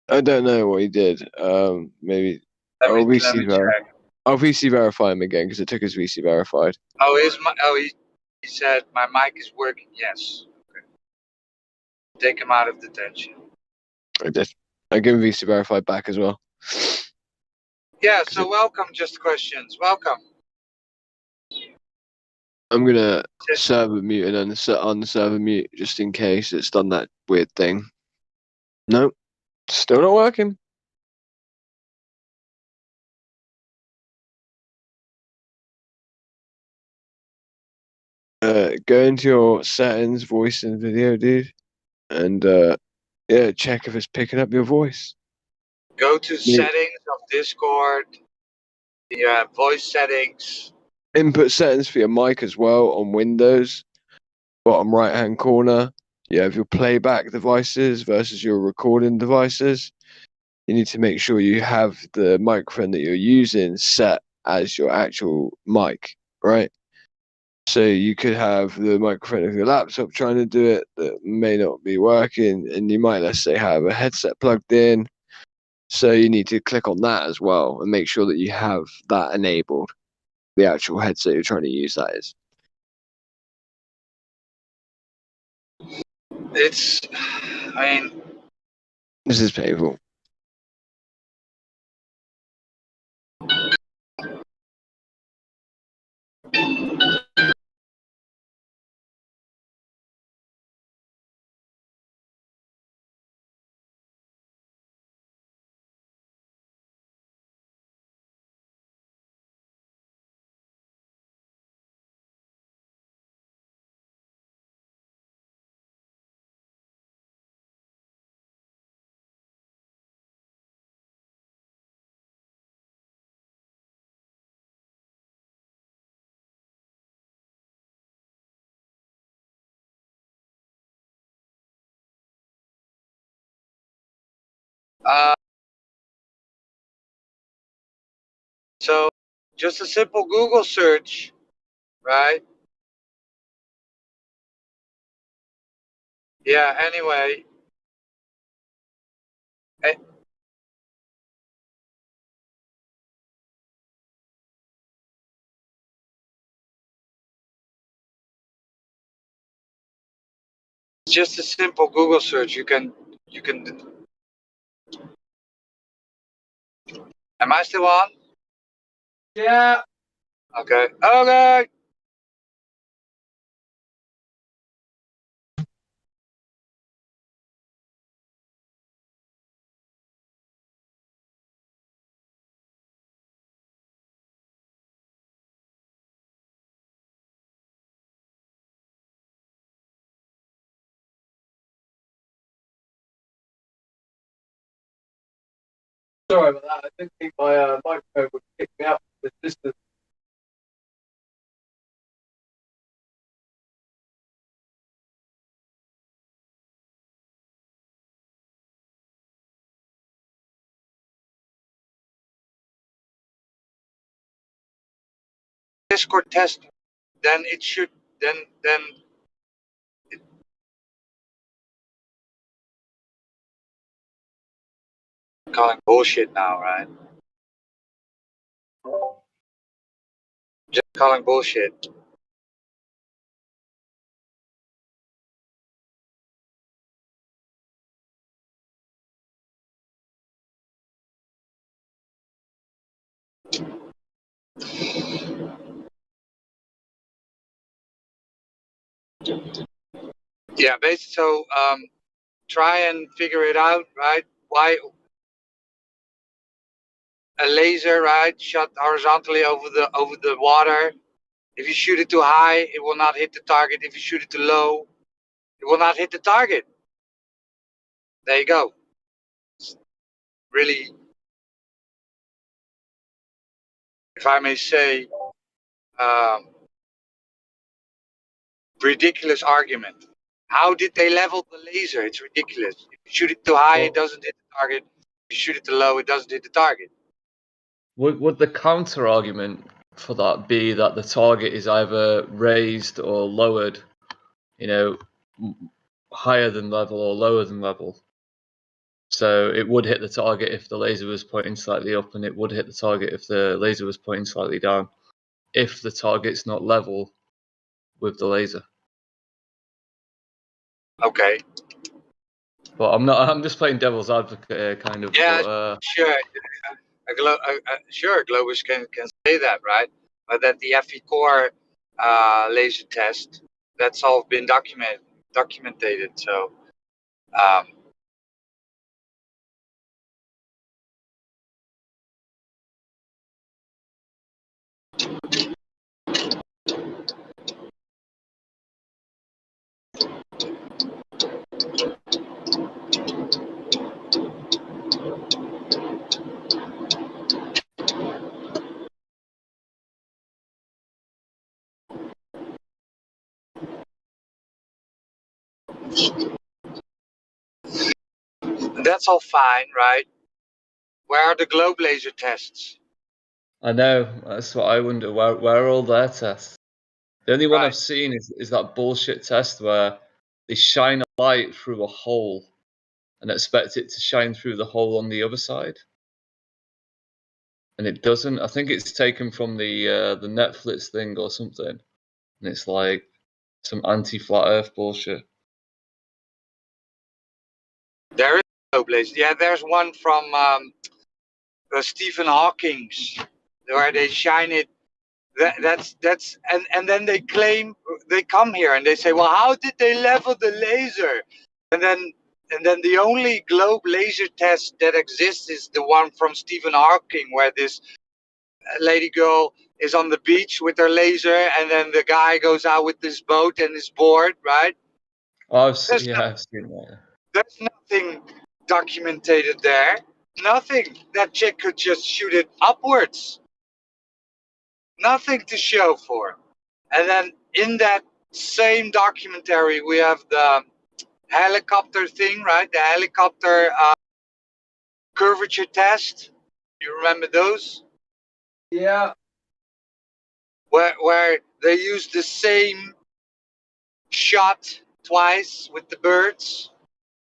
I don't know what he did. Maybe Let I'll me VC check. I'll VC verify him again because it took his VC verified. He said my mic is working. Yes. Okay. Take him out of detention. I did. I give him VC verified back as well. Yeah. So welcome, Just Questions. Welcome. I'm gonna server mute and then set on the server mute just in case it's done that weird thing. Nope, still not working. Go into your settings, voice and video, dude, and yeah, check if it's picking up your voice. Go to settings of Discord. You have voice settings. Input settings for your mic as well on Windows. Bottom right hand corner, you have your playback devices versus your recording devices. You need to make sure you have the microphone that you're using set as your actual mic, right? So you could have the microphone of your laptop trying to do it that may not be working, and you might, let's say, have a headset plugged in. So you need to click on that as well and make sure that you have that enabled. The actual headset you're trying to use, that is. This is painful. So just a simple Google search, right? Yeah. Anyway. It's just a simple Google search. You can. Am I still on? Yeah. Okay. Okay. Sorry about that. I didn't think my microphone would pick me up with this distance. Discord test. Then it should. Then. Calling bullshit now, right? Just calling bullshit. Yeah, basically. So try and figure it out, right? Why a laser, right, shot horizontally over the water. If you shoot it too high, it will not hit the target. If you shoot it too low, it will not hit the target. There you go. Really, if I may say, um, ridiculous argument. How did they level the laser? It's ridiculous. If you shoot it too high, it doesn't hit the target. If you shoot it too low, it doesn't hit the target. Would the counter argument for that be that the target is either raised or lowered, higher than level or lower than level? So it would hit the target if the laser was pointing slightly up, and it would hit the target if the laser was pointing slightly down, if the target's not level with the laser. Okay. But I'm just playing devil's advocate here, kind of. Yeah, But, sure. Sure, Globus can say that, right? But that the FE core laser test, that's all been documented. So, that's all fine, right? Where are the globe laser tests? I know, that's what I wonder. Where are all their tests? The only one Right. I've seen is that bullshit test where they shine a light through a hole and expect it to shine through the hole on the other side, and it doesn't. I think it's taken from the Netflix thing or something, and it's like some anti-flat Earth bullshit. There is globe laser. Yeah, there's one from Stephen Hawking's where they shine it. That's and then they claim they come here and they say, well, how did they level the laser? And then the only globe laser test that exists is the one from Stephen Hawking, where this lady girl is on the beach with her laser, and then the guy goes out with this boat and is bored, right? I've seen that. There's nothing documented there. Nothing. That chick could just shoot it upwards. Nothing to show for. And then in that same documentary, we have the helicopter thing, right? The helicopter curvature test. You remember those? Yeah. Where they use the same shot twice with the birds.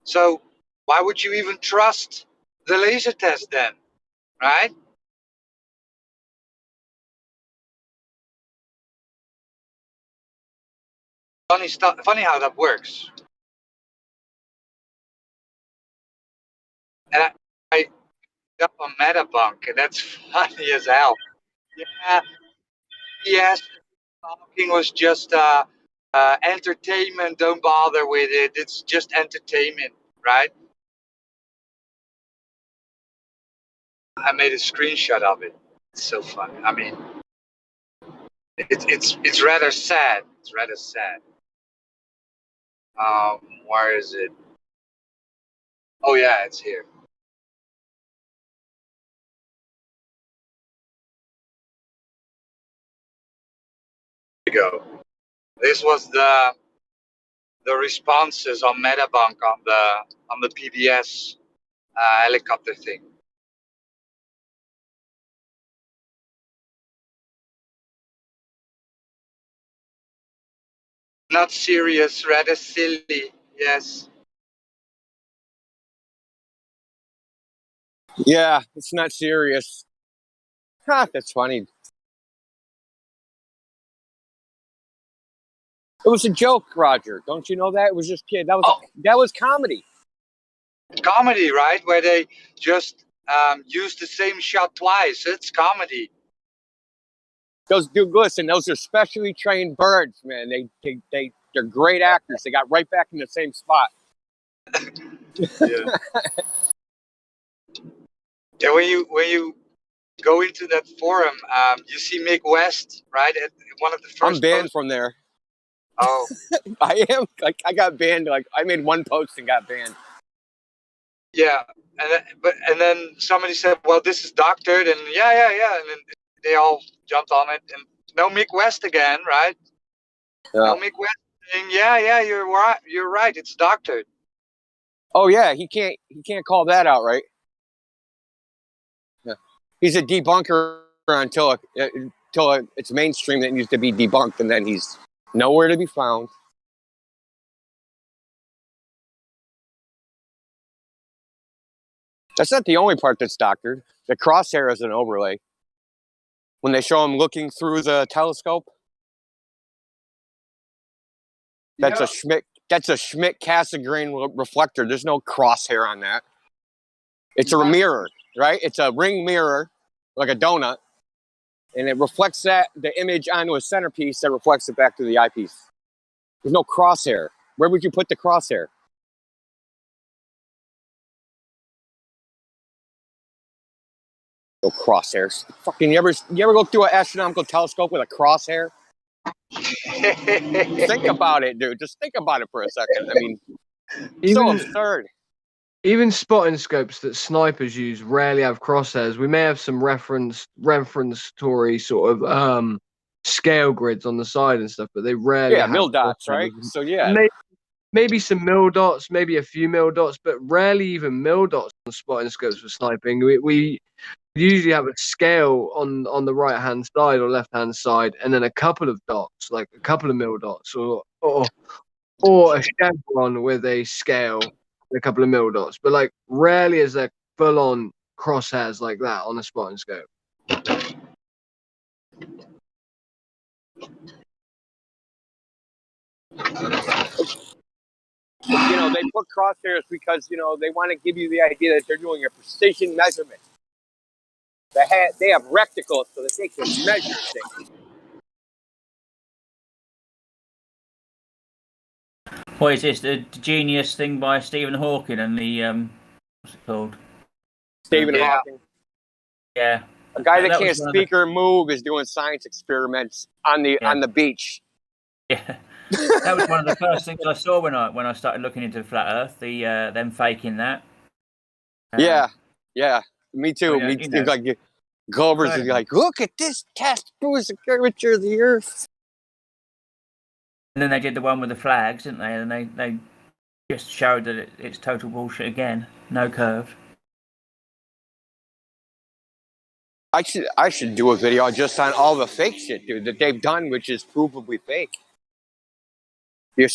So why would you even trust the laser test then, right? Funny stuff. Funny how that works. and I up on Metabunk, and that's funny as hell. Yeah, yes, talking was just entertainment. Don't bother with it. It's just entertainment, right? I made a screenshot of it. It's so funny. I mean, it's rather sad. It's rather sad. Where is it? Oh yeah, it's here. Here we go. This was the responses on Metabunk on the PBS helicopter thing. Not serious, rather silly. Yes. Yeah, it's not serious. Ha, that's funny. It was a joke, Roger. Don't you know that? It was just kid. That was comedy. Comedy, right? Where they just use the same shot twice. It's comedy. Listen, those are specially trained birds, man. They're great actors. They got right back in the same spot. Yeah. Yeah, when you go into that forum, you see Mick West, right? At one of the first. I'm banned from there. Oh, I am. Like, I got banned. Like, I made one post and got banned. yeah, and then somebody said, "Well, this is doctored," and yeah, and then they all jumped on it, and no Mick West again, right? Yeah. No Mick West saying, "Yeah, you're right. You're right. It's doctored." Oh yeah, he can't call that out, right? Yeah. He's a debunker until it's mainstream that needs to be debunked, and then he's nowhere to be found. That's not the only part that's doctored. The crosshair is an overlay. When they show him looking through the telescope, that's a Schmidt-Cassegrain reflector. There's no crosshair on that. It's a mirror, right? It's a ring mirror, like a donut, and it reflects the image onto a centerpiece that reflects it back to the eyepiece. There's no crosshair. Where would you put the crosshair? No crosshairs. Fucking, you ever go through an astronomical telescope with a crosshair? Think about it, dude. Just think about it for a second. I mean, so absurd. Even spotting scopes that snipers use rarely have crosshairs. We may have some reference-tory sort of scale grids on the side and stuff, but they rarely have mil dots, crosshairs. right? So yeah. Maybe some mil dots, maybe a few mil dots, but rarely even mil dots on spotting scopes for sniping. We usually have a scale on the right hand side or left hand side, and then a couple of dots, like a couple of mil dots, or a chevron with a scale, and a couple of mil dots. But like rarely is there full on crosshairs like that on a spotting scope. You know, they put crosshairs because, you know, they want to give you the idea that they're doing a precision measurement. They have reticles so that they can measure things. What is this? The genius thing by Stephen Hawking and the what's it called? Stephen Hawking. Yeah. A guy that can't was one of speak or move is doing science experiments on the beach. Yeah. That was one of the first things I saw when I started looking into flat Earth. Them faking that. Yeah. Me too. Well, yeah, Me you too. know. Like Glover's is like, look at this test proves the curvature of the Earth. And then they did the one with the flags, didn't they? And they just showed that it's total bullshit again. No curve. I should do a video just on all the fake shit, dude, that they've done, which is provably fake. The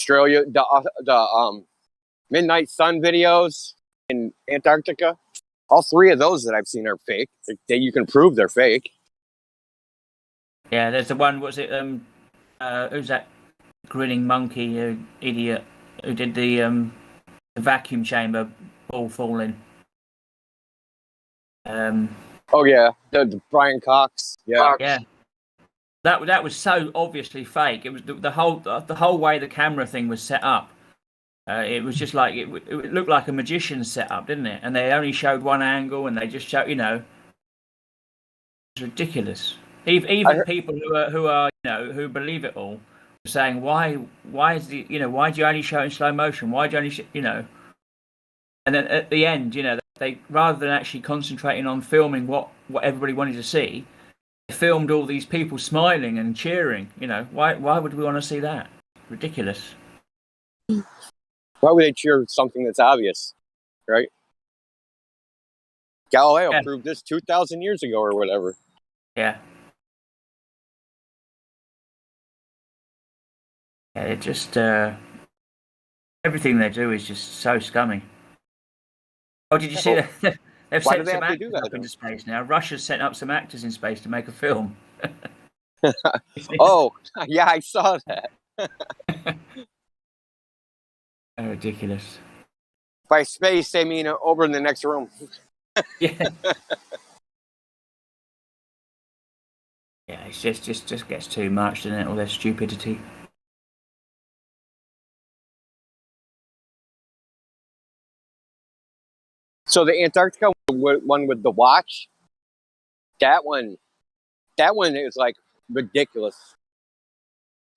Midnight Sun videos in Antarctica. All three of those that I've seen are fake. You can prove they're fake. Yeah, there's the one. What's it? Who's that grinning monkey idiot who did the vacuum chamber ball falling? Oh yeah, the Brian Cox. Yeah. Yeah. That was so obviously fake. It was the whole way the camera thing was set up. It was just like it looked like a magician's setup, didn't it? And they only showed one angle, and they just showed, it's ridiculous. Even people who are who believe it all were saying, why is why do you only show it in slow motion? Why do you only And then at the end, they rather than actually concentrating on filming what everybody wanted to see, they filmed all these people smiling and cheering. Why would we want to see that? Ridiculous. Why would they cheer something that's obvious, right? Galileo proved this 2,000 years ago or whatever. Yeah. Yeah, it just everything they do is just so scummy. Oh, did you see that? They've Why do sent they some have to do actors that, up into space now. Russia's sent up some actors in space to make a film. Oh, yeah, I saw that. Ridiculous. By space, they mean over in the next room. Yeah. Yeah, it's just gets too much, doesn't it? All their stupidity. So the Antarctica one with the watch, that one is like ridiculous.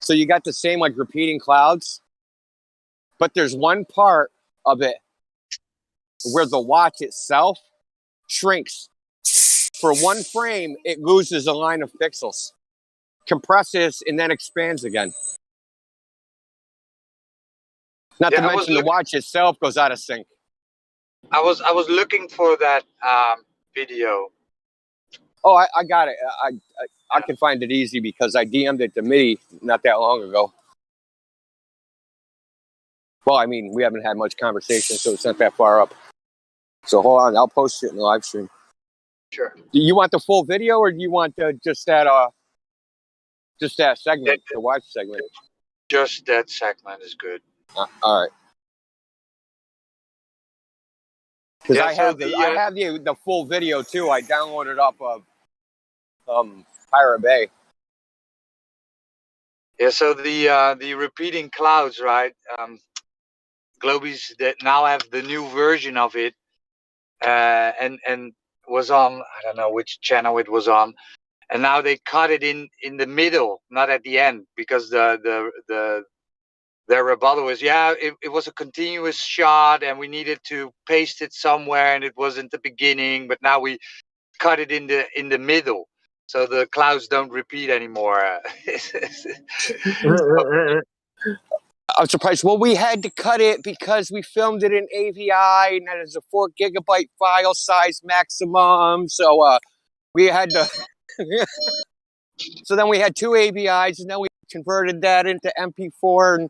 So you got the same like repeating clouds, but there's one part of it where the watch itself shrinks. For one frame, it loses a line of pixels, compresses, and then expands again. Not to mention the watch itself goes out of sync. I was looking for that video. Oh, I got it. I can find it easy because I DM'd it to me not that long ago. Well, I mean, we haven't had much conversation, so it's not that far up. So hold on, I'll post it in the live stream. Sure. Do you want the full video, or do you want just that segment, the watch segment? Just that segment is good. All right. Because I have the full video too. I downloaded up of Pirate Bay. Yeah, so the repeating clouds, right? Globies that now have the new version of it, and was on, I don't know which channel it was on, and now they cut it in the middle, not at the end, because their rebuttal was, it was a continuous shot, and we needed to paste it somewhere, and it wasn't the beginning, but now we cut it in the middle. So the clouds don't repeat anymore. I'm surprised. Well, we had to cut it because we filmed it in AVI, and that is a 4 gigabyte file size maximum. So we had to. So then we had 2 AVIs, and then we converted that into MP4,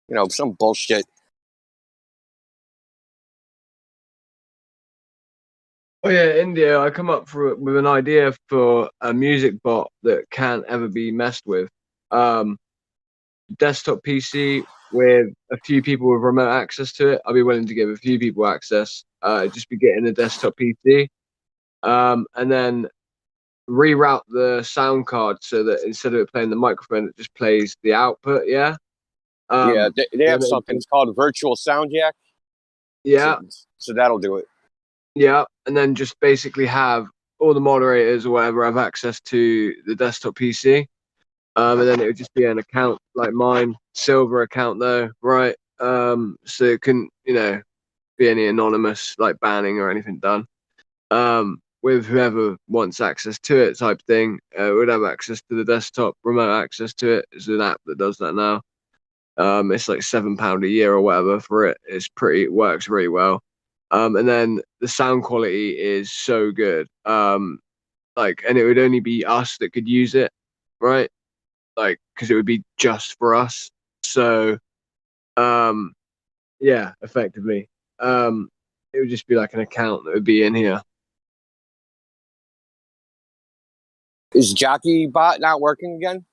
and some bullshit. Oh yeah, India. I come up with an idea for a music bot that can't ever be messed with. Desktop PC with a few people with remote access to it. I'll be willing to give a few people access. Just be getting a desktop PC, and then reroute the sound card so that instead of it playing the microphone, it just plays the output. Yeah. Yeah, they have something. It's called Virtual Sound Jack. Yeah. So that'll do it. Yeah, and then just basically have all the moderators or whatever have access to the desktop PC. And then it would just be an account like mine, silver account though, right? So it couldn't, be any anonymous like banning or anything done. With whoever wants access to it type thing, would have access to the desktop, remote access to it. It's an app that does that now. It's like £7 a year or whatever for it. It works really well. And then the sound quality is so good. And it would only be us that could use it, right? Because it would be just for us. So, yeah, effectively, it would just be like an account that would be in here. Is Jockey Bot not working again?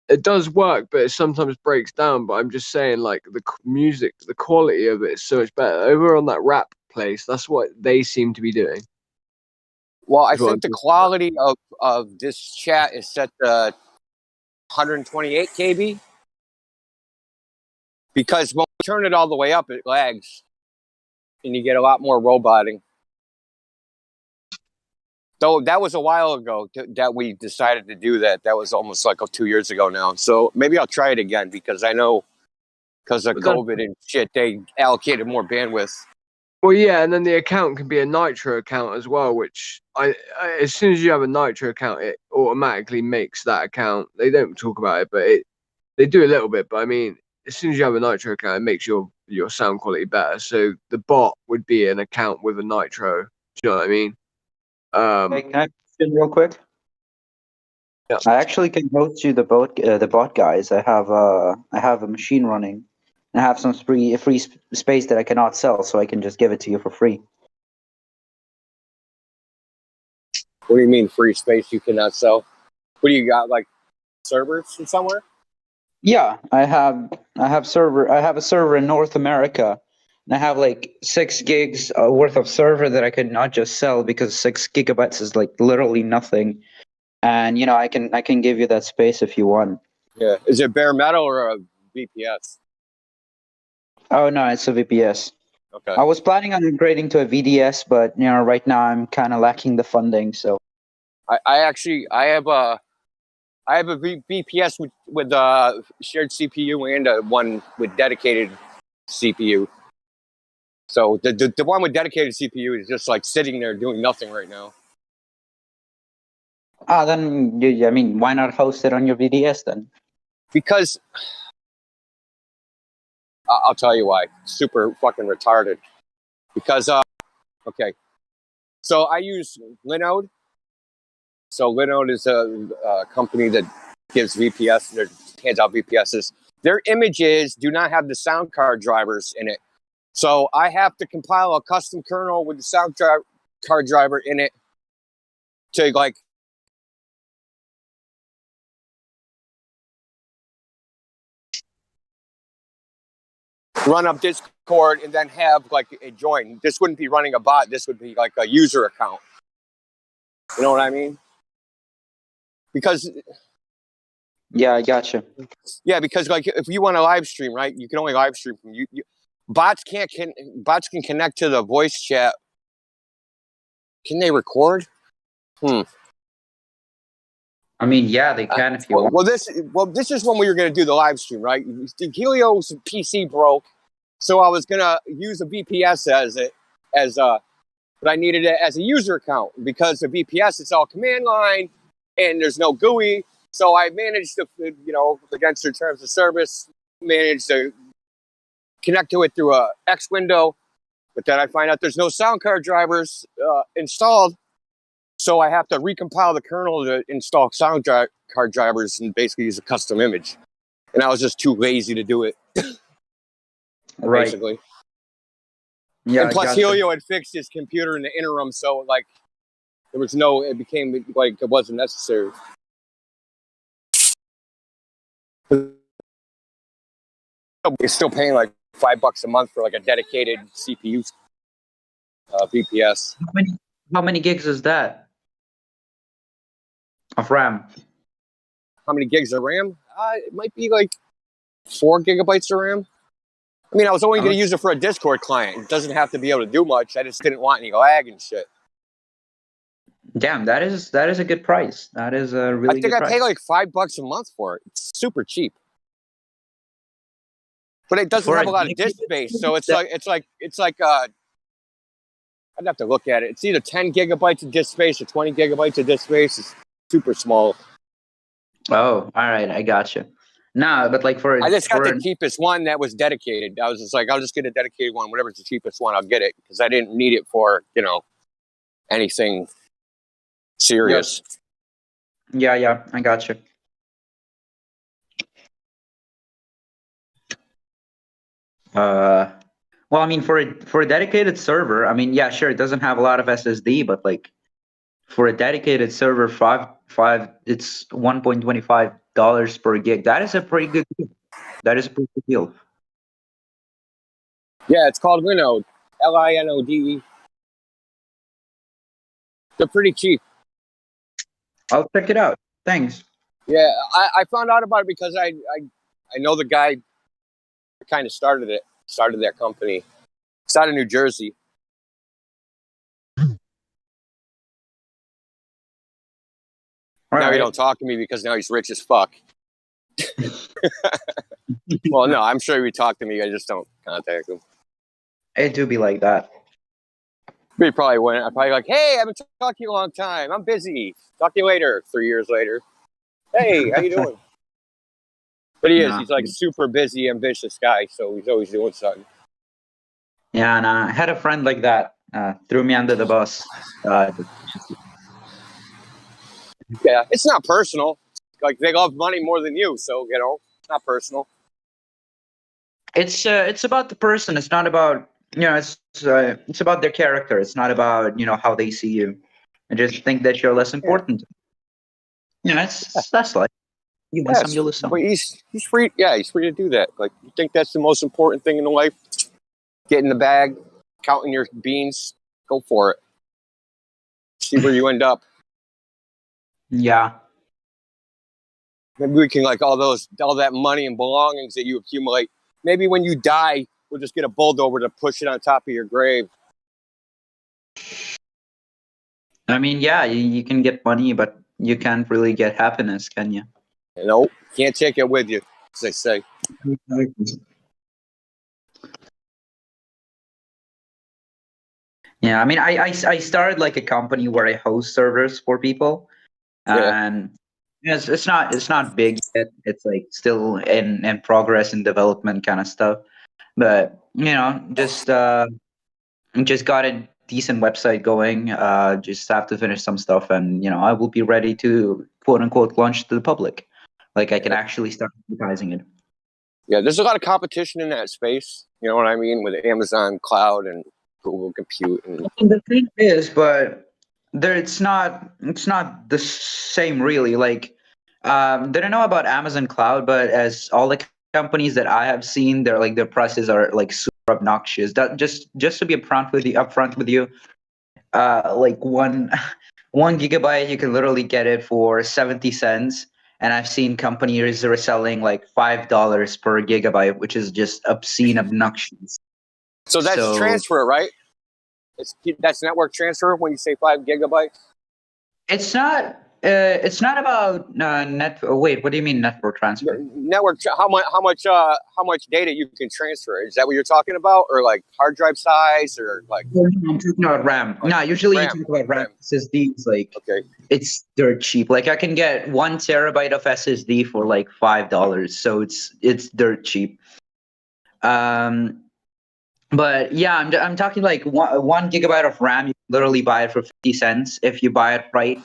It does work, but it sometimes breaks down. But I'm just saying, like the music, the quality of it is so much better. Over on that rap place, that's what they seem to be doing. Well, I Is what think I'm the talking quality of this chat is set to 128 KB because when we turn it all the way up, it lags, and you get a lot more roboting. Though that was a while ago that we decided to do that. That was almost like 2 years ago now. So maybe I'll try it again because I know because of But then- COVID and shit, they allocated more bandwidth. Well, yeah, and then the account can be a Nitro account as well, which I as soon as you have a Nitro account, it automatically makes that account. They don't talk about it, but they do a little bit. But I mean, as soon as you have a Nitro account, it makes your sound quality better. So the bot would be an account with a Nitro. Do you know what I mean? Hey, can I question real quick? Yeah. I actually can host you the bot guys. I have a machine running. I have some free space that I cannot sell, so I can just give it to you for free. What do you mean free space you cannot sell? What do you got, like servers from somewhere? Yeah, I have a server in North America, and I have like 6 gigs worth of server that I could not just sell because 6 gigabytes is like literally nothing. And I can give you that space if you want. Yeah. Is it bare metal or a VPS? Oh no, it's a VPS. Okay. I was planning on upgrading to a VDS, but right now I'm kind of lacking the funding. So I have a VPS with shared CPU and one with dedicated CPU. So the one with dedicated CPU is just like sitting there doing nothing right now. then I mean, why not host it on your VDS then? Because I'll tell you why. Super fucking retarded. Because okay, so I use Linode. So Linode is a company that gives VPS, that hands out VPSs. Their images do not have the sound card drivers in it. So I have to compile a custom kernel with the sound card driver in it to like run up Discord and then have like a join. This wouldn't be running a bot. This would be like a user account. You know what I mean? Because yeah, I gotcha. Yeah, because like if you want to live stream, right, you can only live stream from you. Bots bots can connect to the voice chat. Can they record? I mean, yeah, they can if you want. Well, this is when we were going to do the live stream, right? Helio's PC broke, so I was going to use a VPS but I needed it as a user account because the VPS it's all command line and there's no GUI. So I managed to, against their terms of service, managed to connect to it through a X window. But then I find out there's no sound card drivers installed. So I have to recompile the kernel to install sound card drivers and basically use a custom image. And I was just too lazy to do it. Right. Basically. Yeah, and plus gotcha. Helio had fixed his computer in the interim, so like it became like it wasn't necessary. It's still paying like $5 a month for like a dedicated CPU VPS. How many gigs is that of RAM? How many gigs of RAM? It might be like 4 gigabytes of RAM. I mean, I was only going to use it for a Discord client. It doesn't have to be able to do much. I just didn't want any lag and shit. Damn, that is a good price. That is a really good price. I think I pay like $5 a month for it. It's super cheap. But it doesn't have a lot of disk space, so it's like I'd have to look at it. It's either 10 gigabytes of disk space or 20 gigabytes of disk space. It's super small. Oh, all right, I gotcha. No, but like I just got the cheapest one that was dedicated. I was just like, I'll just get a dedicated one. Whatever's the cheapest one, I'll get it because I didn't need it for anything serious. Yeah, I gotcha. Well, I mean, for a dedicated server, I mean, yeah, sure, it doesn't have a lot of SSD, but like for a dedicated server, it's $1.25 per gig. That is a pretty good deal. That is a pretty good deal. Yeah, it's called Linode, Linode. They're pretty cheap. I'll check it out. Thanks. Yeah, I found out about it because I know the guy that kind of started that company. It's out of New Jersey. Now he don't talk to me because now he's rich as fuck. Well, no, I'm sure he would talk to me. I just don't contact him. It do be like that. He probably wouldn't. I'd probably like, hey, I haven't talked to you in a long time. I'm busy. Talk to you later. 3 years later. Hey, how you doing? But he is. Yeah. He's like a super busy, ambitious guy. So he's always doing something. Yeah, and I had a friend like that. Threw me under the bus. Yeah, it's not personal. Like they love money more than you, so it's not personal. It's about the person. It's not about it's about their character. It's not about how they see you. I just think that you're less important. Yeah, that's like you win some, you lose some. But he's free. Yeah, he's free to do that. Like you think that's the most important thing in life? Get in the bag, counting your beans. Go for it. See where you end up. Yeah. Maybe we can all that money and belongings that you accumulate. Maybe when you die, we'll just get a bulldozer to push it on top of your grave. I mean, yeah, you can get money, but you can't really get happiness, can you? Nope, can't take it with you, as they say. Yeah, I mean, I started like a company where I host servers for people, and it's not big yet. It's like still in progress and development kind of stuff. But just got a decent website going. Just have to finish some stuff, and I will be ready to quote unquote launch to the public. Like I can actually start advertising it. Yeah, there's a lot of competition in that space. You know what I mean, with Amazon Cloud and Google Compute. And the thing is, but it's not the same really. Like they don't know about Amazon Cloud, but as all the companies that I have seen, their prices are like super obnoxious. That just to be upfront with you, like one 1 gigabyte you can literally get it for 70 cents, and I've seen companies are selling like $5 per gigabyte, which is just obscene, obnoxious. so that's transfer, right? That's network transfer when you say 5 gigabytes. It's not. It's not about net. Wait, what do you mean network transfer? Network. How much data you can transfer? Is that what you're talking about, or like hard drive size, or like? I'm talking about RAM. No, usually you talk about RAM SSDs. Like, it's dirt cheap. Like I can get 1 terabyte of SSD for like $5, so it's dirt cheap. But yeah, I'm talking like one gigabyte of RAM. You can literally buy it for 50 cents if you buy it right.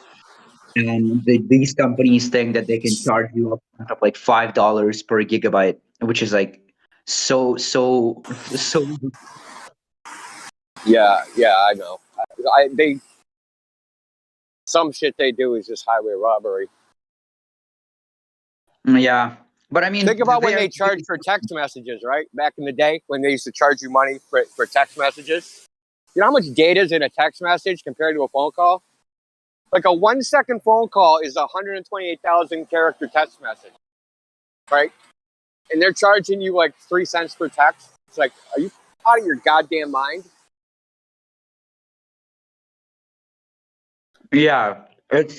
And these companies think that they can charge you up like $5 per gigabyte, which is like so. Yeah, I know. Some shit they do is just highway robbery. Yeah, but I mean, think about when they charged for text messages, right? Back in the day when they used to charge you money for text messages. You know how much data is in a text message compared to a phone call? Like a 1 second phone call is 128,000 character text message, right? And they're charging you like 3 cents per text. It's like, are you out of your goddamn mind? Yeah, it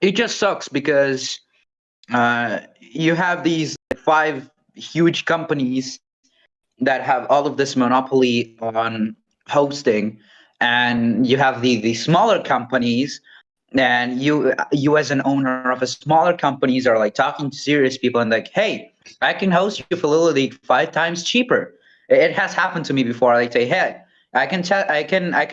just sucks because you have these 5 huge companies that have all of this monopoly on hosting, and you have the smaller companies, and you as an owner of a smaller companies are like talking to serious people and like, hey, I can host you for literally 5 times cheaper. It has happened to me before. Like say, hey, I can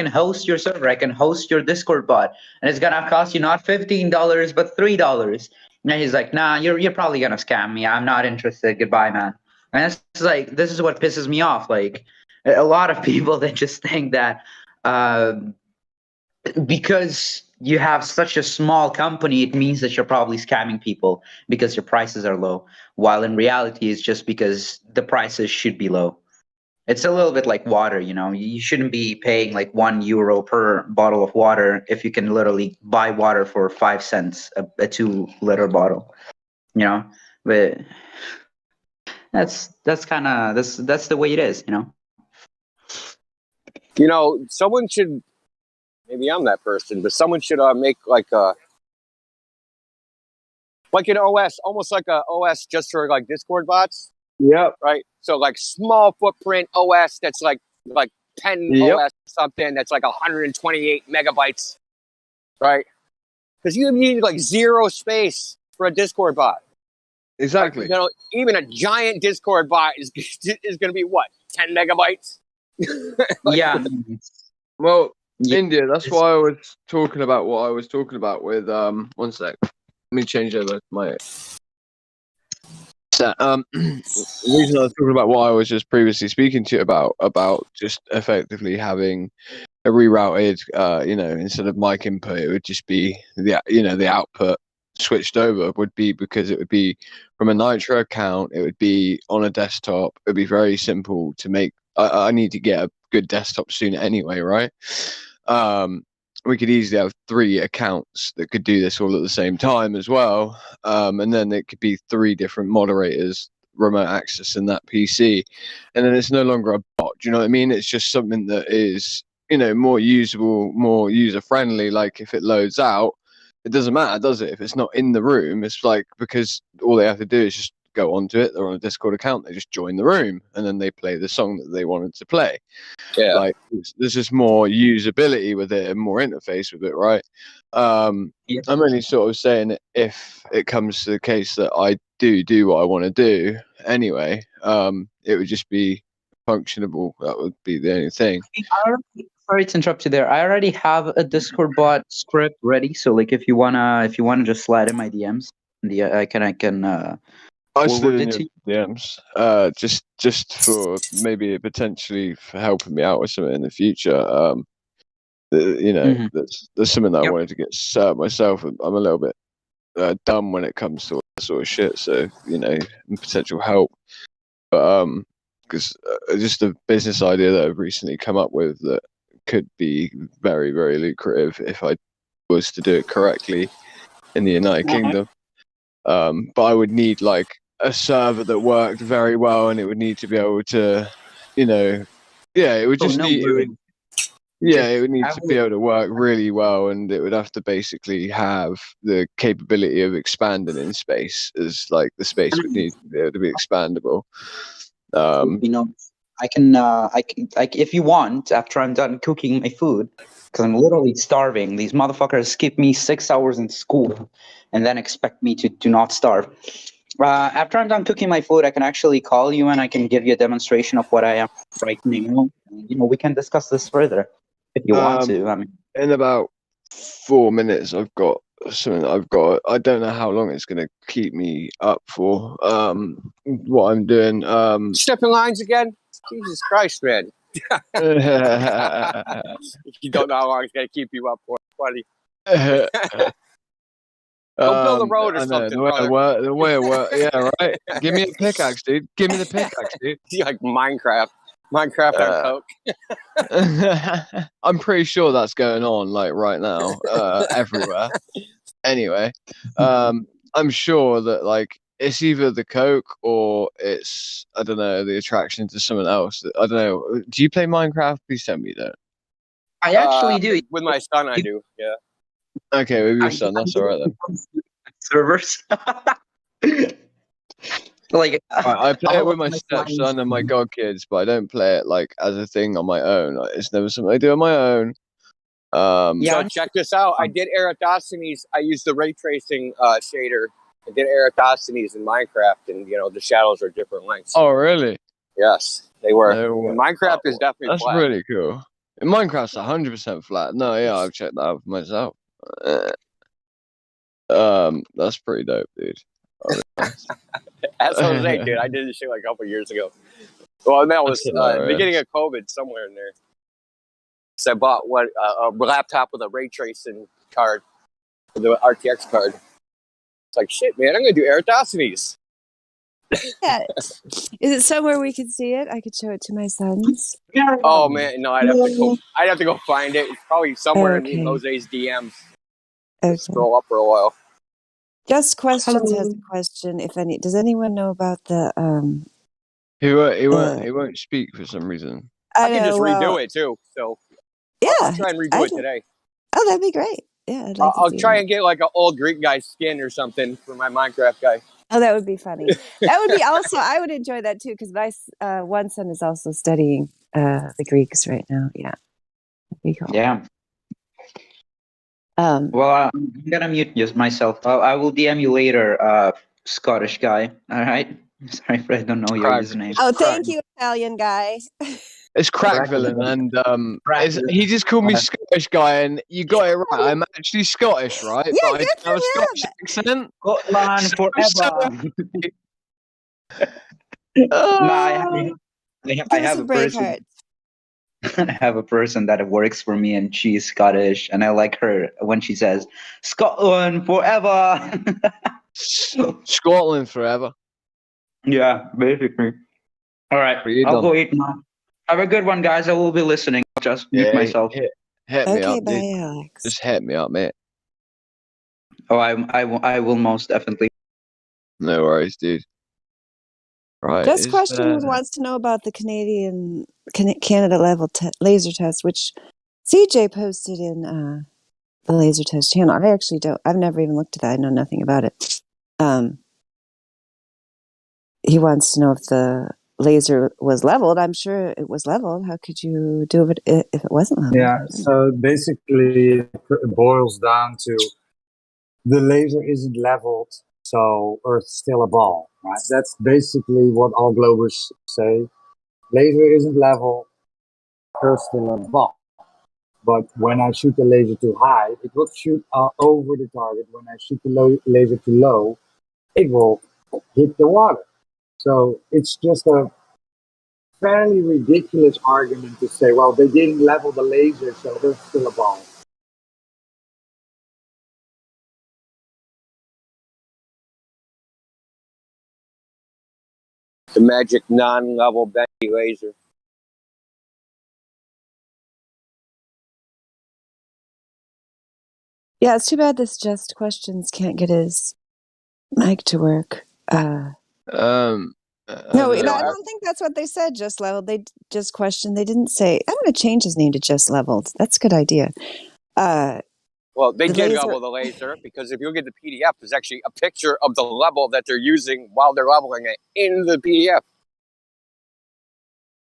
host your server, I can host your Discord bot, and it's gonna cost you not $15 but $3. And he's like, nah, you're probably gonna scam me. I'm not interested. Goodbye, man. And it's like, this is what pisses me off. Like a lot of people that just think that because you have such a small company, it means that you're probably scamming people because your prices are low. While in reality, it's just because the prices should be low. It's a little bit like water, you know. You shouldn't be paying like €1 per bottle of water if you can literally buy water for 5 cents a 2 liter bottle, you know. But that's kind of that's the way it is, you know. You know, someone should. Maybe I'm that person, but someone should make like an OS, almost like a OS just for like Discord bots. Yep. Right. So like small footprint OS that's like 10 Yep. OS something that's like 128 megabytes. Right. Because you need like zero space for a Discord bot. Exactly. Like, you know, even a giant Discord bot is going to be what, 10 megabytes? Yeah. Well, India, that's why I was talking about what I was talking about with one sec. Let me change over my set. The reason I was talking about what I was just previously speaking to you about just effectively having a rerouted instead of mic input, it would just be the output switched over would be, because it would be from a Nitro account, it would be on a desktop, it would be very simple to make. I need to get a good desktop soon anyway, right? We could easily have 3 accounts that could do this all at the same time as well, and then it could be 3 different moderators remote access in that PC, and then it's no longer a bot. Do you know what I mean? It's just something that is more usable, more user friendly. Like if it loads out, it doesn't matter, does it? If it's not in the room, it's like, because all they have to do is just go onto it. They're on a Discord account. They just join the room, and then they play the song that they wanted to play. Yeah. Like there's just more usability with it and more interface with it, right? I'm only sort of saying that if it comes to the case that I do what I want to do anyway, it would just be functionable. That would be the only thing. Sorry to interrupt you there. I already have a Discord bot script ready, so like if you wanna just slide in my DMs, I can I forward slid in it your to you. DMs, just for maybe potentially for helping me out with something in the future. There's something that I wanted to get set up myself. I'm a little bit dumb when it comes to all that sort of shit. So potential help, but because just a business idea that I've recently come up with that could be very, very lucrative if I was to do it correctly in the United Kingdom. But I would need like a server that worked very well, and it would need to be able to, it would just need it would. Yeah, it would need to be able to work really well, and it would have to basically have the capability of expanding in space, as like the space would need to be able to be expandable. I can, if you want, after I'm done cooking my food, because I'm literally starving. These motherfuckers skip me 6 hours in school, and then expect me to not starve. After I'm done cooking my food, I can actually call you and I can give you a demonstration of what I am right now. We can discuss this further if you want to. I mean, in about 4 minutes, I've got something that I've got. I don't know how long it's going to keep me up for. What I'm doing. Stepping lines again? Jesus Christ, man. You don't know how long it's going to keep you up for, buddy. Go build a road or I know, something, the way brother. the way it works. Yeah, right. Give me a pickaxe, dude. Give me the pickaxe, dude. Like Minecraft on coke. I'm pretty sure that's going on like right now, everywhere. Anyway, I'm sure that like it's either the coke or it's, I don't know, the attraction to someone else. I don't know. Do you play Minecraft? Please tell me you don't. I actually do. With my son, I do. Yeah. Okay, with your son, that's all right then. Servers. Like I play it with my my stepson and my godkids, but I don't play it like as a thing on my own. Like, it's never something I do on my own. So check this out. I did Eratosthenes. I used the ray tracing shader. I did Eratosthenes in Minecraft, and the shadows are different lengths. Oh, really? Yes, they were. No, And Minecraft is definitely that's flat. really cool. In Minecraft's 100% flat. No, yeah, I've checked that out for myself. That's pretty dope, dude. That's what I'm saying, dude. I did this shit like a couple years ago. Well, that was beginning of COVID, somewhere in there. So I bought a laptop with a ray tracing card, with the RTX card. It's like, shit, man, I'm gonna do Eratosthenes. Yeah. Is it somewhere we can see it? I could show it to my sons. Oh man, no, I'd have to go find it. It's probably somewhere in Okay. Jose's DMs. Okay. Scroll up for a while. Just Questions Hello. has a question. If any, does anyone know about the He won't speak for some reason. I can just know. Well, redo it too. So yeah, I'll try and redo I'd it today. Oh, that'd be great. Yeah, I'd like to I'll see try that. and get like an old Greek guy's skin or something for my Minecraft guy. Oh, that would be funny. That would be also. I would enjoy that too because my one son is also studying the Greeks right now. Yeah, that'd be cool. Yeah. Well, I'm gonna mute just myself. I will DM you later, Scottish guy. All right. Sorry if I don't know your username. Oh, thank you, Italian guy. It's Crack Villain, and he just called me Scottish guy, and you got it right. I'm actually Scottish, right? Yeah, but I good don't have a for Scottish accent. Scotland So forever. I have a person. I have a person that works for me, and she's Scottish, and I like her when she says "Scotland forever." Scotland forever. Yeah, basically. All right, I'll go eat now. Have a good one, guys. I will be listening. I'll just mute myself. Hit me Okay, up, bye, dude. Alex. Just hit me up, mate. Oh, I will most definitely. No worries, dude. Right. Just Questions wants to know about the Canada level laser test, which CJ posted in the laser test channel. I actually don't. I've never even looked at that. I know nothing about it. He wants to know if the laser was leveled. I'm sure it was leveled. How could you do it if it wasn't leveled? Yeah, so basically it boils down to the laser isn't leveled, so Earth's still a ball, right? That's basically what all globers say. Laser isn't level, Earth's still a ball. But when I shoot the laser too high, it will shoot over the target. When I shoot the laser too low, it will hit the water. So it's just a fairly ridiculous argument to say, well, they didn't level the laser, so there's still a ball. The magic non-level bendy laser. Yeah, it's too bad this Just Questions can't get his mic to work. No, I don't think that's what they said. Just leveled. They just questioned. They didn't say. I'm going to change his name to Just Leveled. That's a good idea. Well, they The did laser- level the laser because if you look at the PDF, there's actually a picture of the level that they're using while they're leveling it in the PDF.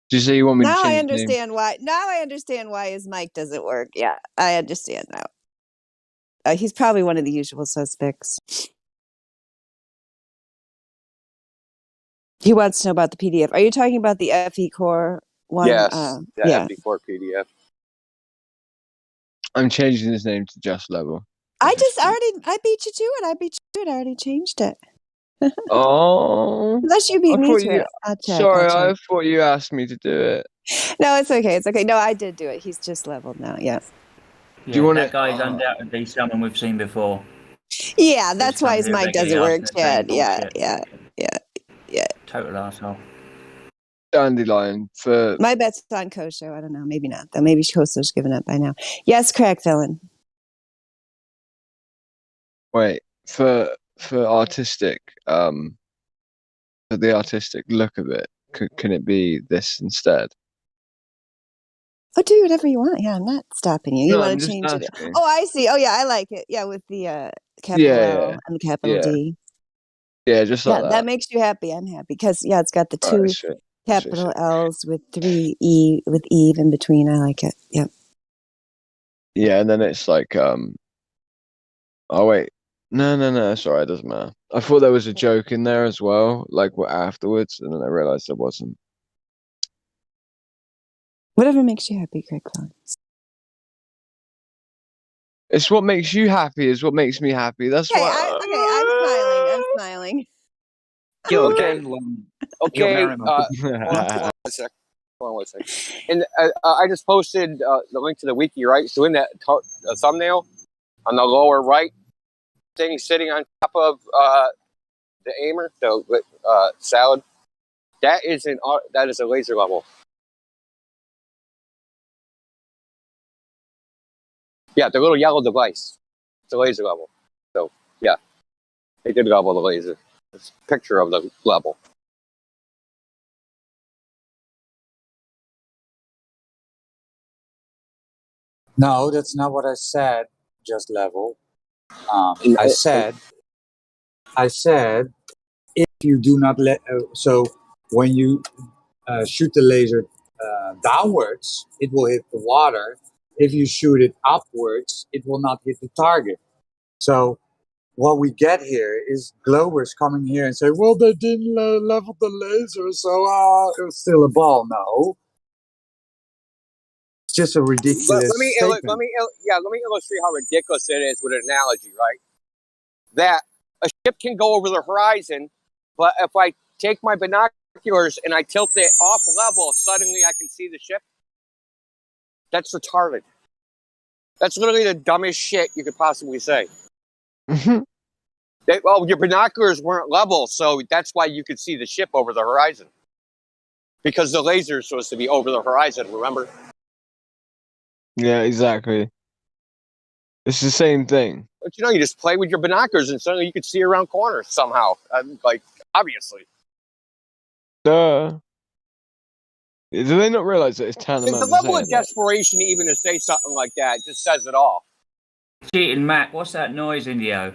Did you say you want me to Now change I his understand why. Now I understand why his mic doesn't work. Yeah, I understand now. He's probably one of the usual suspects. He wants to know about the PDF. Are you talking about the FE Core one? Yes, the yeah. FD4 PDF. I'm changing his name to Just Level. I beat you to it. I beat you to it. I already changed it. Oh. Unless you beat I me thought to you- it. I'll check. Sorry, I'll I check. thought you asked me to do it. No, it's okay. It's okay. No, I did do it. He's just leveled now. Yeah. Yeah, that guy's undoubtedly someone we've seen before. Yeah, that's why his Comes here mic doesn't regularly work, asking the same Chad. Yeah, bullshit. yeah. Total asshole. Dandelion for My bet's on Kosho. I don't know. Maybe not, though. Maybe Kosho's given up by now. Yes, Crack Villain. wait for artistic for the artistic look of it. Can it be this instead? Oh, do whatever you want. Yeah, I'm not stopping you. You No, want I'm to just change it? asking. Oh, I see. Oh, yeah, I like it. Yeah, with the capital L and the capital D. Yeah, just like Yeah, that makes you happy. I'm happy because it's got the Alright, two sweet. capital L's with 3 E with Eve in between. I like it. Yep. Yeah, and then it's like oh wait. No, sorry, it doesn't matter. I thought there was a joke in there as well, like what afterwards, and then I realized there wasn't. Whatever makes you happy, Craig Villain. It's what makes you happy is what makes me happy. That's Okay, why I'm smiling. I'm smiling. Yo, Okay. Yo, Okay. Merriman. Hold on one sec. Hold on one sec. And I just posted the link to the wiki, right? So in that thumbnail on the lower right, thing sitting on top of the aimer, the salad, that is a laser level. Yeah, the little yellow device. It's a laser level. So yeah, they did level the laser. It's a picture of the level. No, that's not what I said. Just level. I said if you do not let so when you shoot the laser downwards, it will hit the water. If you shoot it upwards, it will not hit the target. So what we get here is Globers coming here and say, well, they didn't level the laser, so it was still a ball. No. It's just a ridiculous statement. Let me illustrate how ridiculous it is with an analogy, right? That a ship can go over the horizon, but if I take my binoculars and I tilt it off level, suddenly I can see the ship. That's retarded. That's literally the dumbest shit you could possibly say. Your binoculars weren't level, so that's why you could see the ship over the horizon. Because the laser is supposed to be over the horizon, remember? Yeah, exactly. It's the same thing. But you just play with your binoculars and suddenly you could see around corners somehow. Obviously. Duh. Do they not realize that it's tantamount The level of desperation even to say something like that just says it all. Cheating Mac, what's that noise, Indio?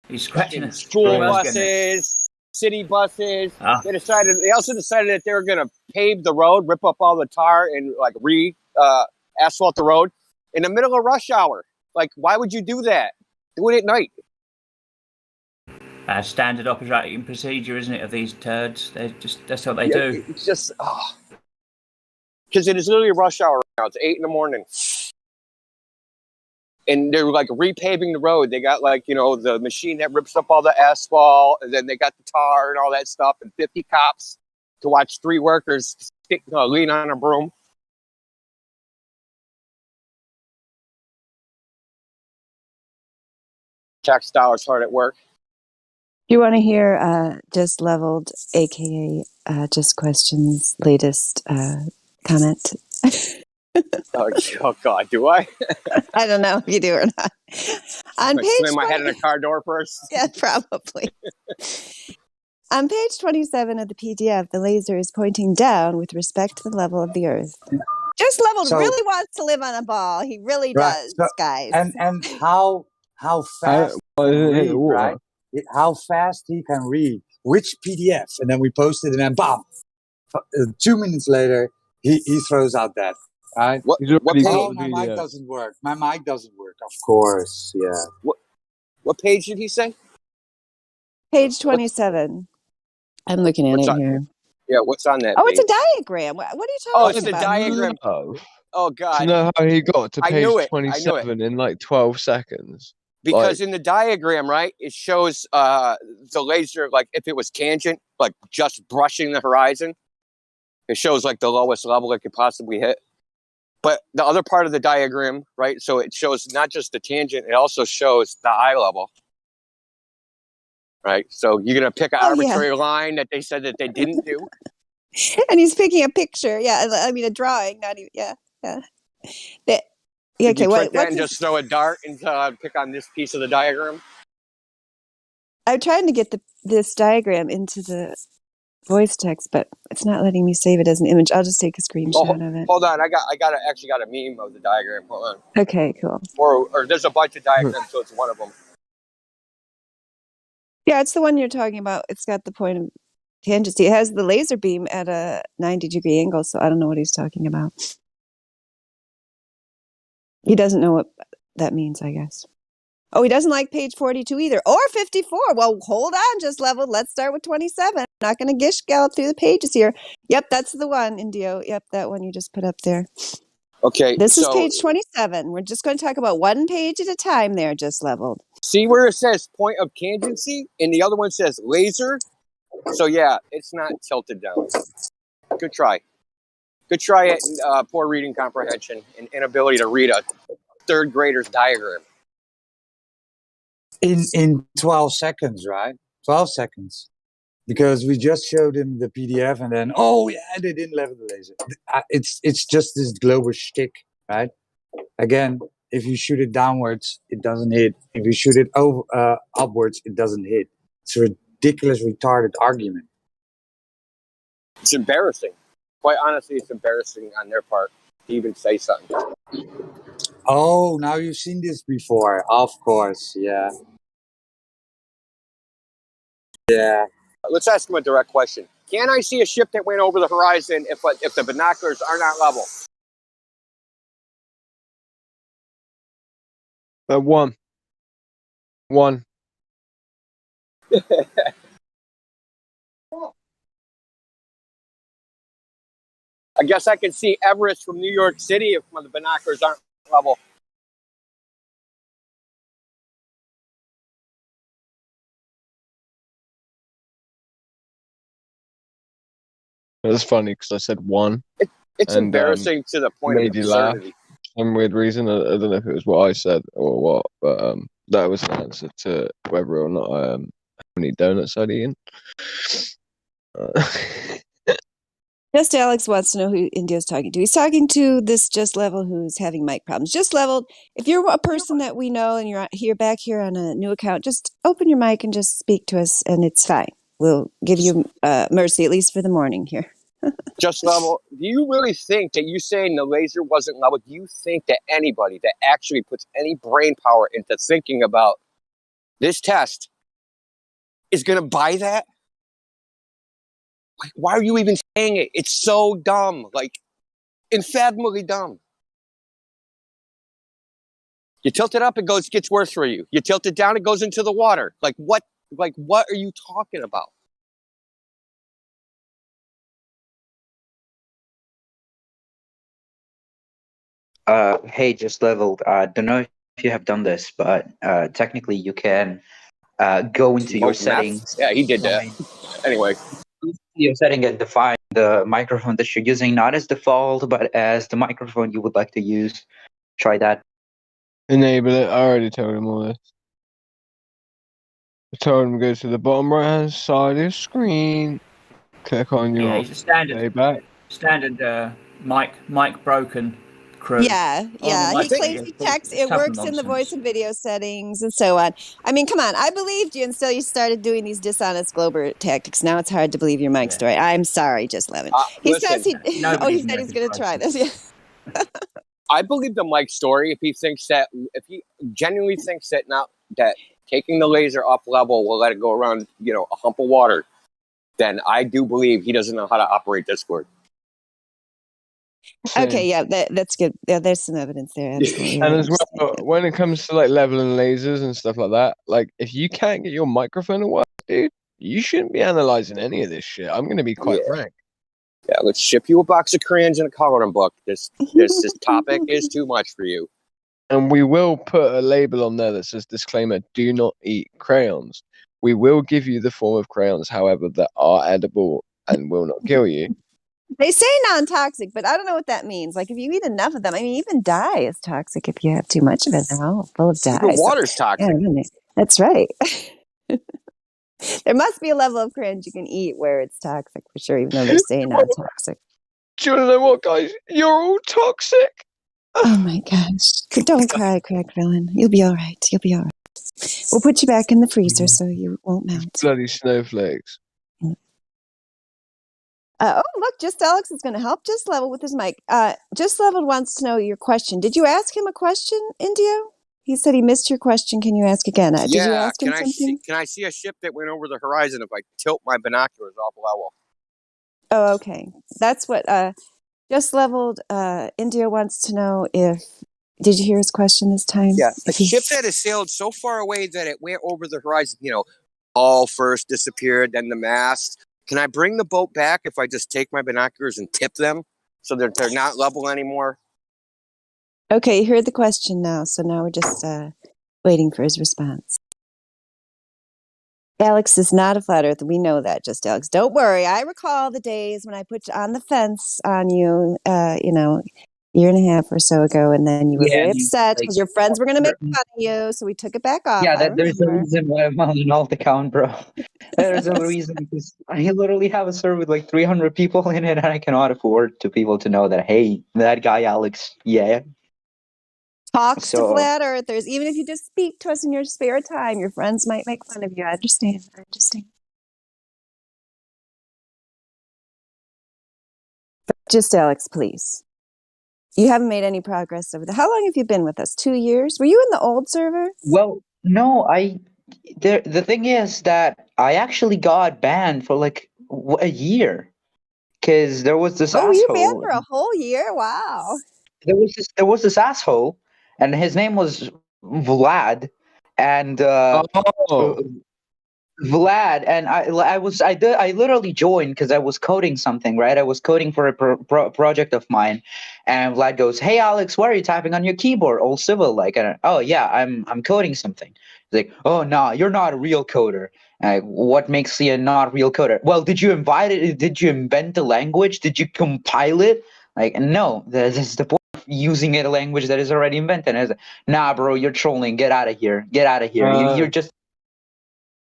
He's scratching a school buses, city buses. They also decided that they were going to pave the road, rip up all the tar, and asphalt the road in the middle of rush hour. Like, why would you do that? Do it at night. Standard operating procedure, isn't it, of these turds? That's what they do. It's just because it is literally rush hour now. It's 8 a.m. And they're like repaving the road. They got the machine that rips up all the asphalt, and then they got the tar and all that stuff, and 50 cops to watch 3 workers lean on a broom. Tax dollars hard at work. You want to hear Just Leveled, aka Just Questions' latest comment? Oh God, do I? I don't know if you do or not. On page slam my head in a car door first. Yeah, probably. On page 27 of the PDF, the laser is pointing down with respect to the level of the Earth. Just Leveled really wants to live on a ball. He really does, guys. And how fast he can read, right? How fast he can read which PDF, and then we post it, and then bam, 2 minutes later he throws out that. Right? What page? Oh, my mic doesn't work. My mic doesn't work. Of course, yeah. What page did he say? Page 27. I'm looking at it here. Yeah, what's on that? Oh, page? it's a diagram. What are you talking about? It's a diagram. Oh God! Do you know how he got to I page knew it. 27 in like 12 seconds? Because in the diagram, right, it shows the laser, like if it was tangent, like just brushing the horizon, it shows like the lowest level it could possibly hit. But the other part of the diagram, right, so it shows not just the tangent, it also shows the eye level. Right? So you're going to pick an arbitrary line that they said that they didn't do. And he's picking a picture. Yeah, I mean a drawing, not even, yeah. Okay, what? And just throw a dart and pick on this piece of the diagram? I'm trying to get this diagram into the voice text, but it's not letting me save it as an image. I'll just take a screenshot of it. Hold on, I actually got a meme of the diagram. Hold on. Okay, cool. Or there's a bunch of diagrams, so it's one of them. Yeah, it's the one you're talking about. It's got the point of tangency. It has the laser beam at a 90-degree angle, so I don't know what he's talking about. He doesn't know what that means, I guess. Oh, he doesn't like page 42 either. Or 54. Well, hold on, Just Leveled. Let's start with 27. I'm not going to gish gallop through the pages here. Yep, that's the one, Indio. Yep, that one you just put up there. Okay. This is page 27. We're just going to talk about one page at a time there, Just Leveled. See where it says point of tangency? And the other one says laser? So, yeah, it's not tilted down. Good try. Good try at poor reading comprehension and inability to read a third grader's diagram. In 12 seconds, right? 12 seconds. Because we just showed him the PDF and then, oh yeah, they didn't level the laser. It's just this global shtick, right? Again, if you shoot it downwards, it doesn't hit. If you shoot it upwards, it doesn't hit. It's a ridiculous, retarded argument. It's embarrassing. Quite honestly, it's embarrassing on their part to even say something. Oh, now you've seen this before. Of course, yeah. Yeah. Let's ask him a direct question. Can I see a ship that went over the horizon if the binoculars are not level? One. I guess I can see Everest from New York City if the binoculars aren't level. It's funny because I said one. It's embarrassing to the point of made you laugh absurdity. for some weird reason. I don't know if it was what I said or what, but that was the answer to whether or not how many donuts I'd eaten. Just Alex wants to know who India's talking to. He's talking to this Just Level who's having mic problems. Just Level, if you're a person that we know and you're back here on a new account, just open your mic and just speak to us, and it's fine. We'll give you mercy, at least for the morning here. Just Level, do you really think that you saying the laser wasn't level, do you think that anybody that actually puts any brain power into thinking about this test is going to buy that? Like, why are you even saying it? It's so dumb, like unfathomably dumb. You tilt it up, it gets worse for you. You tilt it down, it goes into the water. Like what are you talking about? Hey, Just Leveled. Don't know if you have done this, but technically you can go into your settings. Yeah, he did that. Anyway. Your setting and define the microphone that you're using, not as default, but as the microphone you would like to use. Try that. Enable it. I already told him all this. I told him to go to the bottom right hand side of your screen. Click on your it's a standard mic broken crew. Yeah. He claims he checks. It works in the voice and video settings and so on. I mean, come on. I believed you until you started doing these dishonest Glober tactics. Now it's hard to believe your mic story. I'm sorry, Just Levin. He said he's going to try this. Yeah. I believe the Mike story if he genuinely thinks that that taking the laser off level will let it go around, a hump of water, then I do believe he doesn't know how to operate Discord. Okay, yeah, that's good. Yeah, there's some evidence there. Absolutely. And as well, when it comes to like leveling lasers and stuff like that, like if you can't get your microphone to work, dude, you shouldn't be analyzing any of this shit. I'm going to be quite frank. Yeah, let's ship you a box of crayons and a coloring book. This topic is too much for you. And we will put a label on there that says disclaimer: do not eat crayons. We will give you the form of crayons, however, that are edible and will not kill you. They say non-toxic, but I don't know what that means. Like if you eat enough of them, I mean, even dye is toxic if you have too much of it. They're all full of dye. Even water's toxic. Yeah, that's right. There must be a level of crayons you can eat where it's toxic for sure, even though they say non-toxic. Do you want to know what, guys? You're all toxic. Oh my gosh. Don't cry, Craig Villain. You'll be all right. You'll be all right. We'll put you back in the freezer so you won't melt. Bloody snowflakes. Oh, look, Just Alex is going to help Just Level with his mic. Just Level wants to know your question. Did you ask him a question, Indio? He said he missed your question. Can you ask again? Did you ask him something? Can I see a ship that went over the horizon if I tilt my binoculars off level? Oh, okay. That's what Just Leveled India wants to know if... Did you hear his question this time? Yeah, a ship that has sailed so far away that it went over the horizon, all first disappeared, then the mast. Can I bring the boat back if I just take my binoculars and tip them so that they're not level anymore? Okay, you heard the question now, so now we're just waiting for his response. Alex is not a flat earther. We know that, Just Alex. Don't worry. I recall the days when I put you on the fence on you, year and a half or so ago, and then you were very upset like because your friends were going to make fun of you, so we took it back off. yeah, I that there's a remember. reason why I'm on an alt account, bro. There's a reason because I literally have a server with like 300 people in it, and I cannot afford to people to know that hey, that guy Alex, yeah. Talks to So flat earthers. Even if you just speak to us in your spare time, your friends might make fun of you. I understand. I understand. But just Alex, please. You haven't made any progress over there. How long have you been with us? 2 years? Were you in the old server? well, no, the thing is that I actually got banned for like a year because there was this Oh, were you banned asshole. for a whole year? Wow. There was this asshole, and his name was Vlad, and Oh, Vlad, and I literally joined because I was coding something, right? I was coding for a project of mine, and Vlad goes, "Hey Alex, why are you typing on your keyboard, all civil like?" And oh yeah, I'm coding something. He's like, "Oh no, you're not a real coder." What makes you a not real coder? Well, did you invite it? Did you invent the language? Did you compile it? Like, no, this is the point of using a language that is already invented. And I was like, nah, bro, you're trolling. Get out of here. Get out of here. You're just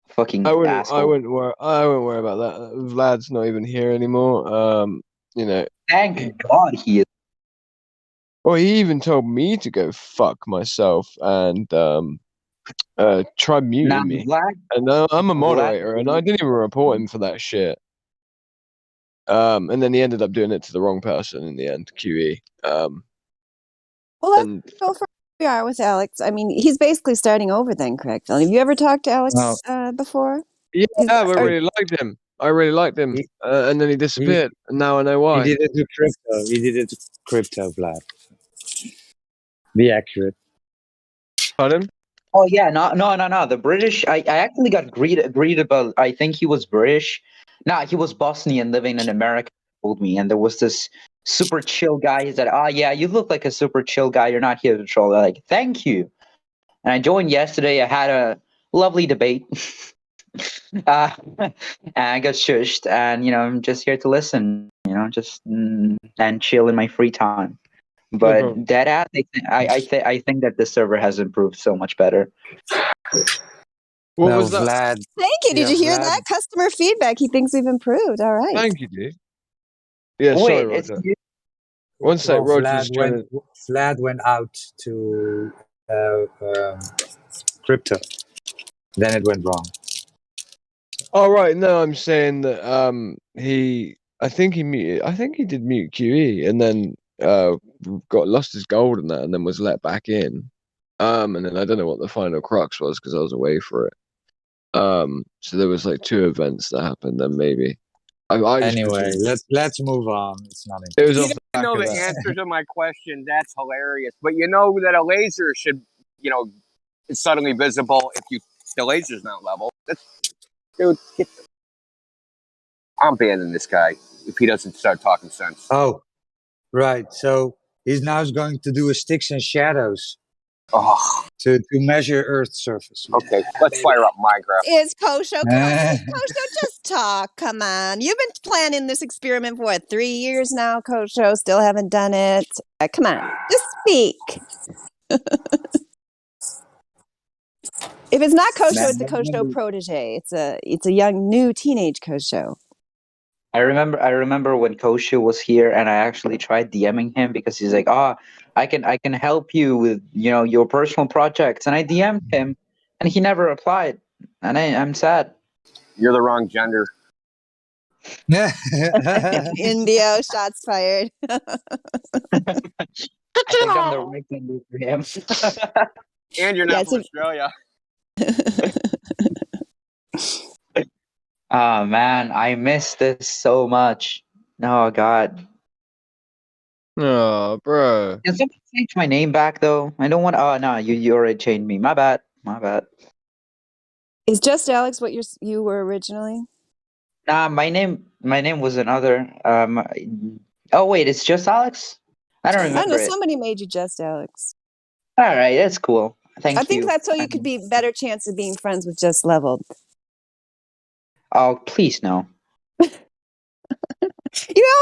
fucking I asshole. wouldn't worry. I wouldn't worry about that. Vlad's not even here anymore. You know. Thank God he is. Well, he even told me to go fuck myself and try muting Now, me. Vlad, And I'm a Vlad, moderator, and I didn't even report him for that shit. And then he ended up doing it to the wrong person in the end, QE. Well, let's go for where we are with Alex. I mean, he's basically starting over then, correct? Have you ever talked to Alex before? Yeah, I really liked him. I really liked him. And then he disappeared, and now I know why. He did it to crypto. He did it to crypto, Vlad. Be accurate. Pardon? Oh yeah, no. The British. I actually got greeted about. I think he was British. Nah, he was Bosnian living in America. Told me, and there was this super chill guy. He said, "Ah, yeah, you look like a super chill guy. You're not here to troll." I'm like, thank you. And I joined yesterday. I had a lovely debate. And I got shushed, and I'm just here to listen. Just and chill in my free time. But problem. dead ass, I think that the server has improved so much better. What No, was that? Vlad. Thank you. Did Yeah, you hear Vlad. that? Customer feedback. He thinks we've improved. All right. Thank you, dude. Yeah, Wait, sorry, it's Roger. One sec, Well, Roger's trying to. Vlad went out to crypto. Then it went wrong. Oh right, no, I'm saying that I think he did mute QE and then got lost his gold and that and then was let back in. And then I don't know what the final crux was because I was away for it. So there was like 2 events that happened then maybe. I just Anyway, presumed. let's move on. It's not It was You off the don't back know of the that. answer to my question. That's hilarious. But you know that a laser should, is suddenly visible if the laser's not level. Dude, I'm banning this guy if he doesn't start talking sense. Oh, right. So he's now going to do a sticks and shadows to measure Earth's surface. Okay, let's fire up Minecraft. Is Kosho? Come on, Kosho, just talk. Come on. You've been planning this experiment for 3 years now, Kosho. Still haven't done it. Come on, just speak. If it's not Kosho, it's a Kosho protege. It's a young, new teenage Kosho. I remember when Koshu was here, and I actually tried DMing him because he's like, "Oh, I can help you with your personal projects," and I DM'd him, and he never replied, and I'm sad. You're the wrong gender. Indio, shots fired. I think I'm the right gender for him. And you're not from Australia. Oh man, I miss this so much. Oh god. Oh, bro. Can someone change my name back though? I don't want. Oh no, you already changed me. My bad. My bad. Is just Alex what you were originally? Nah, my name was another. Oh wait, it's just Alex. I don't I remember don't know. it. Somebody made you just Alex. All right, that's cool. Thank you. I think that's so you could be better chance of being friends with Just Leveled. Oh please no. You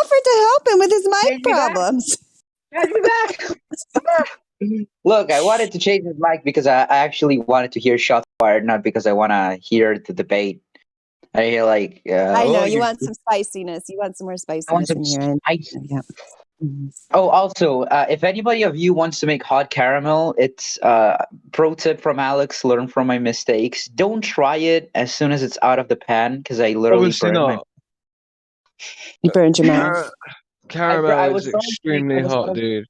offered to help him with his mic problems. Add me back. Look, I wanted to change his mic because I actually wanted to hear shots fired, not because I want to hear the debate. I hear like, I know oh, you you want some spiciness. You want some more I want spiciness some in here. spice. Yeah. Mhm. Oh, also, if anybody of you wants to make hot caramel, it's pro tip from Alex. Learn from my mistakes. Don't try it as soon as it's out of the pan because I literally Obviously burned my. not. You burned your mouth. Caramel I is was trying to make. extremely hot, dude.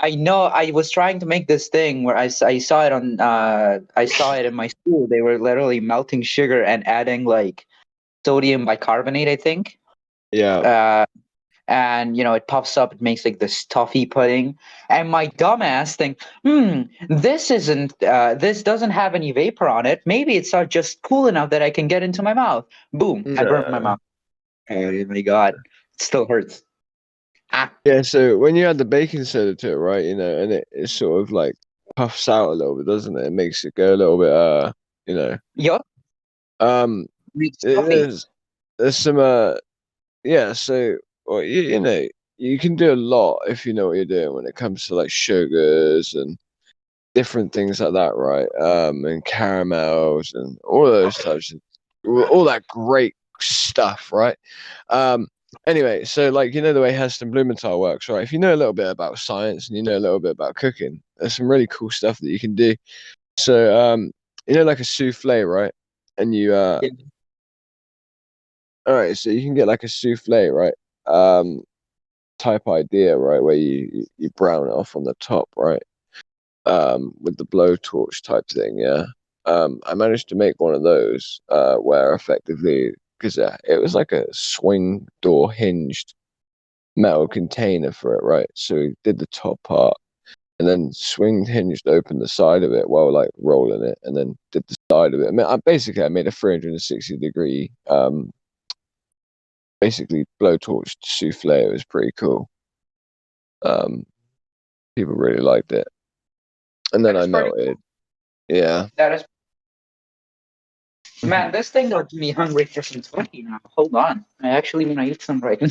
I know. I was trying to make this thing where I saw it on. I saw it in my school. They were literally melting sugar and adding like sodium bicarbonate, I think. Yeah. And it puffs up. It makes like this toffee pudding. And my dumbass think, this isn't. This doesn't have any vapor on it. Maybe it's not just cool enough that I can get into my mouth. Boom! I burnt my mouth. Oh my god! It still hurts. Yeah, so when you add the baking soda to it, right, and it sort of like puffs out a little bit, doesn't it? It makes it go a little bit, Yeah. There's some yeah, so well, you can do a lot if you know what you're doing when it comes to like sugars and different things like that, right? And caramels and all those types of all that great stuff, right? Anyway, so like the way Heston Blumenthal works, right? If you know a little bit about science and you know a little bit about cooking, there's some really cool stuff that you can do. So like a souffle, right? And you all right, so you can get like a souffle, right? Type idea, right, where you brown it off on the top, right? With the blowtorch type thing, yeah. I managed to make one of those where effectively, because it was like a swing door hinged metal container for it, right? So we did the top part and then swing hinged open the side of it while like rolling it, and then did the side of it. I made a 360-degree basically blowtorch souffle. It was pretty cool. People really liked it, and then I melted. Yeah. That is. Man, this thing got me hungry for some turkey now. Hold on. I actually want to eat some right now.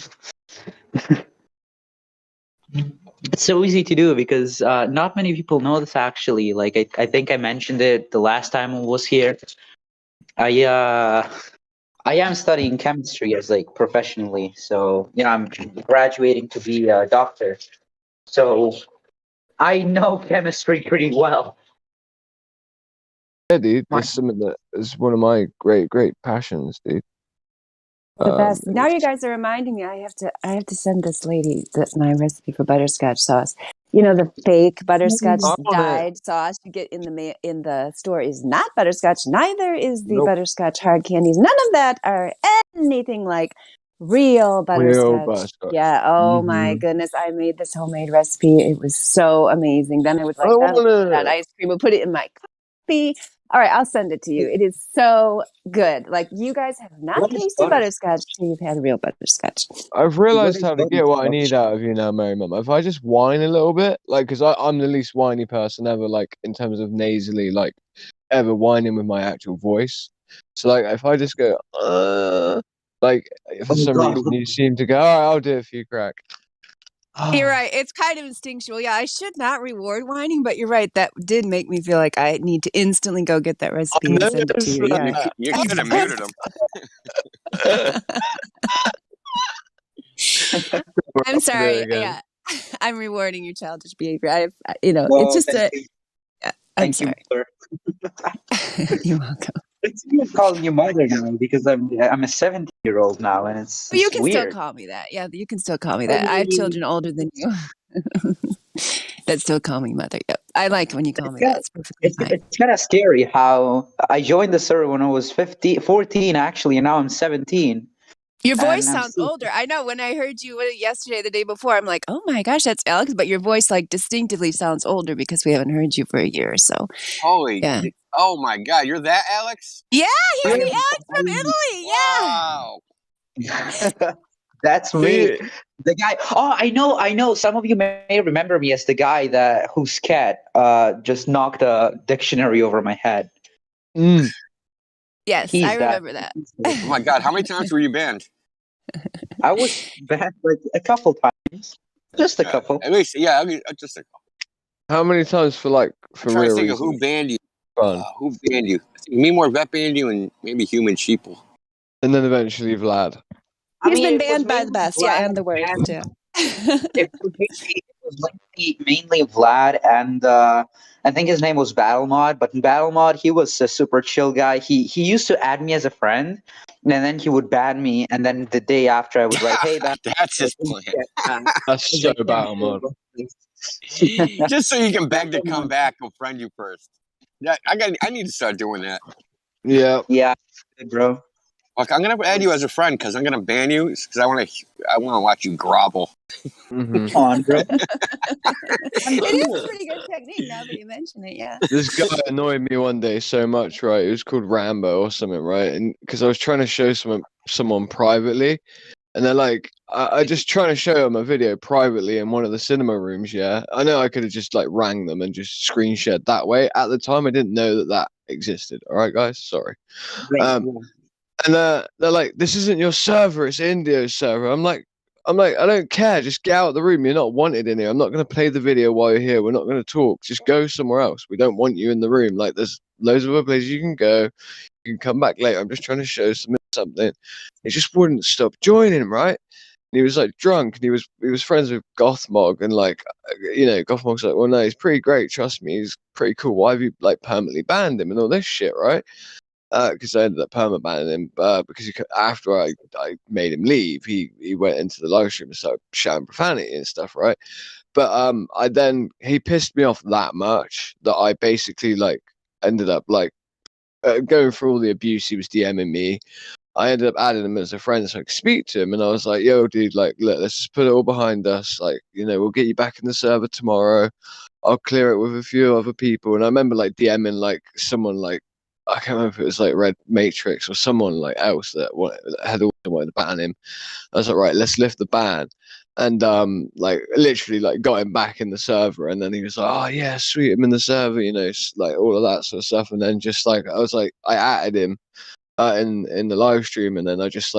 It's so easy to do because not many people know this actually. Like I think I mentioned it the last time I was here. I am studying chemistry as like professionally. So I'm graduating to be a doctor. So I know chemistry pretty well. Yeah, dude. That's something that is one of my great passions, dude. The best. Now you guys are reminding me. I have to send this lady my recipe for butterscotch sauce. The fake butterscotch dyed sauce you get in the store is not butterscotch. Neither is the butterscotch hard candies. None of that are anything like real butterscotch. Yeah. Oh my goodness! I made this homemade recipe. It was so amazing. Then I was like, that ice cream. I put it in my coffee. All right, I'll send it to you. It is so good. Like, you guys have not tasted butterscotch till you've had real butterscotch. I've realized how to get what I need out of you now, Mary Mum. If I just whine a little bit, like, because I'm the least whiny person ever, like, in terms of nasally, like, ever whining with my actual voice. So, like, if I just go, like, for some reason you seem to go, all right, I'll do it for you, crack. You're right. It's kind of instinctual. Yeah, I should not reward whining, but you're right. That did make me feel like I need to instantly go get that recipe and send it to you. Yeah. You should have muted him. I'm sorry. Yeah, I'm rewarding your childish behavior. It's just I'm sorry. You're welcome. It's me calling you mother now because I'm a 70-year-old now, and it's you can weird. still call me that. Yeah, you can still call me that. I have children older than you that still call me mother. Yep. I like when you call me that. It's perfectly fine. It's kind of scary how I joined the server when I was 14 actually, and now I'm 17. Your voice sounds older. I know. When I heard you yesterday, the day before, I'm like, oh my gosh, that's Alex. But your voice like distinctively sounds older because we haven't heard you for a year or so. Holy! Yeah. Oh my God, you're that Alex? Yeah, he's the Alex from Italy. Wow. Yeah. That's me. The guy. Oh, I know. Some of you may remember me as the guy whose cat just knocked a dictionary over my head. Yes, I remember that. Oh my God, how many times were you banned? I was banned like a couple times. Just a couple. At least, yeah, I mean, just a couple. How many times for I'm trying real to think of reasons? who banned you. Fun. Who banned you? I think me more vet banned you and maybe human sheeple. And then eventually Vlad. He's been banned by the best, yeah, and the worst, yeah. It was mainly Vlad, and I think his name was Battle Mod. But in Battle Mod, he was a super chill guy. He used to add me as a friend, and then he would ban me. And then the day after, I would write, "Hey, that's his plan. That's so Battle Mod. Just so you can beg to come back, he'll friend you first. Yeah, I need to start doing that. Yeah. Yeah, bro. Look, I'm gonna add you as a friend because I'm gonna ban you because I want to watch you grovel. Mm-hmm. Come on, bro. It is a pretty good technique now that you mention it, yeah. This guy annoyed me one day so much, right? It was called Rambo or something, right? And because I was trying to show someone privately, and they're like, I just trying to show them a video privately in one of the cinema rooms. Yeah, I know I could have just like rang them and just screen shared that way. At the time, I didn't know that existed. All right, guys, sorry. And they're like, this isn't your server, it's Indio's server. I'm like, I don't care. Just get out of the room. You're not wanted in here. I'm not going to play the video while you're here. We're not going to talk. Just go somewhere else. We don't want you in the room. Like, there's loads of other places you can go. You can come back later. I'm just trying to show something. He just wouldn't stop joining, right? And he was like drunk, and he was friends with Gothmog, and like, Gothmog's like, well, no, he's pretty great. Trust me, he's pretty cool. Why have you like permanently banned him and all this shit, right? Because I ended up permanent banning him because after I made him leave, he went into the live stream and started shouting profanity and stuff, right? But he pissed me off that much that I basically like ended up like going through all the abuse he was DMing me. I ended up adding him as a friend so I could speak to him, and I was like, yo, dude, like, look, let's just put it all behind us. Like, we'll get you back in the server tomorrow. I'll clear it with a few other people. And I remember like DMing like someone like, I can't remember if it was like Red Matrix or someone like else that had also wanted to ban him. I was like, right, let's lift the ban. And like literally like got him back in the server, and then he was like, oh yeah, sweet, I'm in the server, like all of that sort of stuff. And then just like I added him in the live stream, and then I just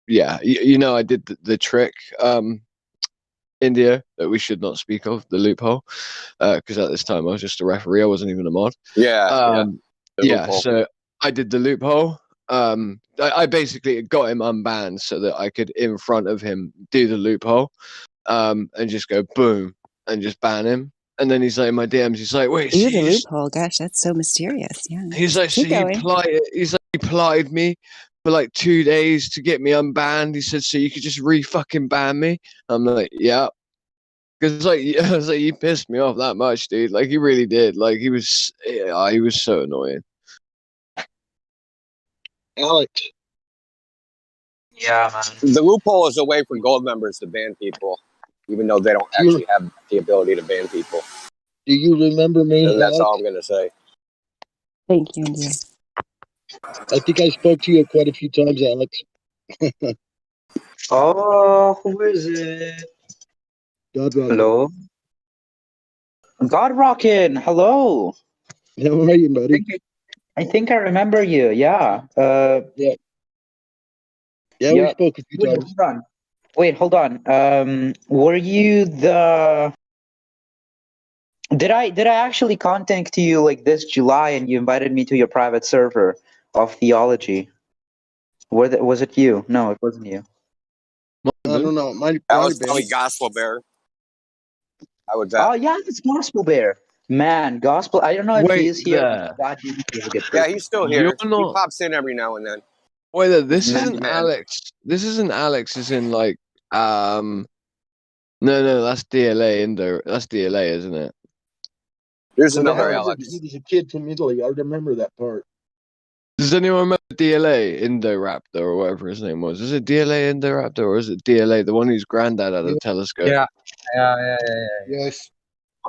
yeah, I did the trick India that we should not speak of, the loophole, because at this time I was just a referee, I wasn't even a mod. Yeah, so I did the loophole. I basically got him unbanned so that I could in front of him do the loophole, and just go boom and just ban him. And then he's like in my DMs, he's like, wait, Ooh, the loophole, gosh, that's so mysterious. Yeah. He's like, so he plied me for like 2 days to get me unbanned. He said, so you could just fucking ban me. I'm like, yeah. Because I was like, you pissed me off that much, dude. Like, he really did. Like, he was so annoying. Alex. Yeah, man. The loophole is a way for gold members to ban people, even though they don't actually have the ability to ban people. Do you remember me? And that's Alex? all I'm going to say. Thank you, India. I think I spoke to you quite a few times, Alex. Oh, who is it? God Rockin'. Hello? God Rockin', hello. How are you, buddy? I think I remember you, yeah. Yeah. Yeah, we spoke a few times. Hold on. Were you the... Did I actually contact you like this July and you invited me to your private server of theology? Was it you? No, it wasn't you. I don't know. That was probably Gospel Bear. I would bet. Oh yeah, it's Gospel Bear. Man, Gospel. I don't know if he is here. Yeah, he's still here. He pops in every now and then. Wait, this isn't Alex. This isn't Alex. Is in like no, that's DLA Indo. That's DLA, isn't it? There's another Alex. He was a kid from Italy. I remember that part. Does anyone remember DLA Indoraptor or whatever his name was? Is it DLA Indoraptor or is it DLA, the one whose granddad had a telescope? Yeah. Yes.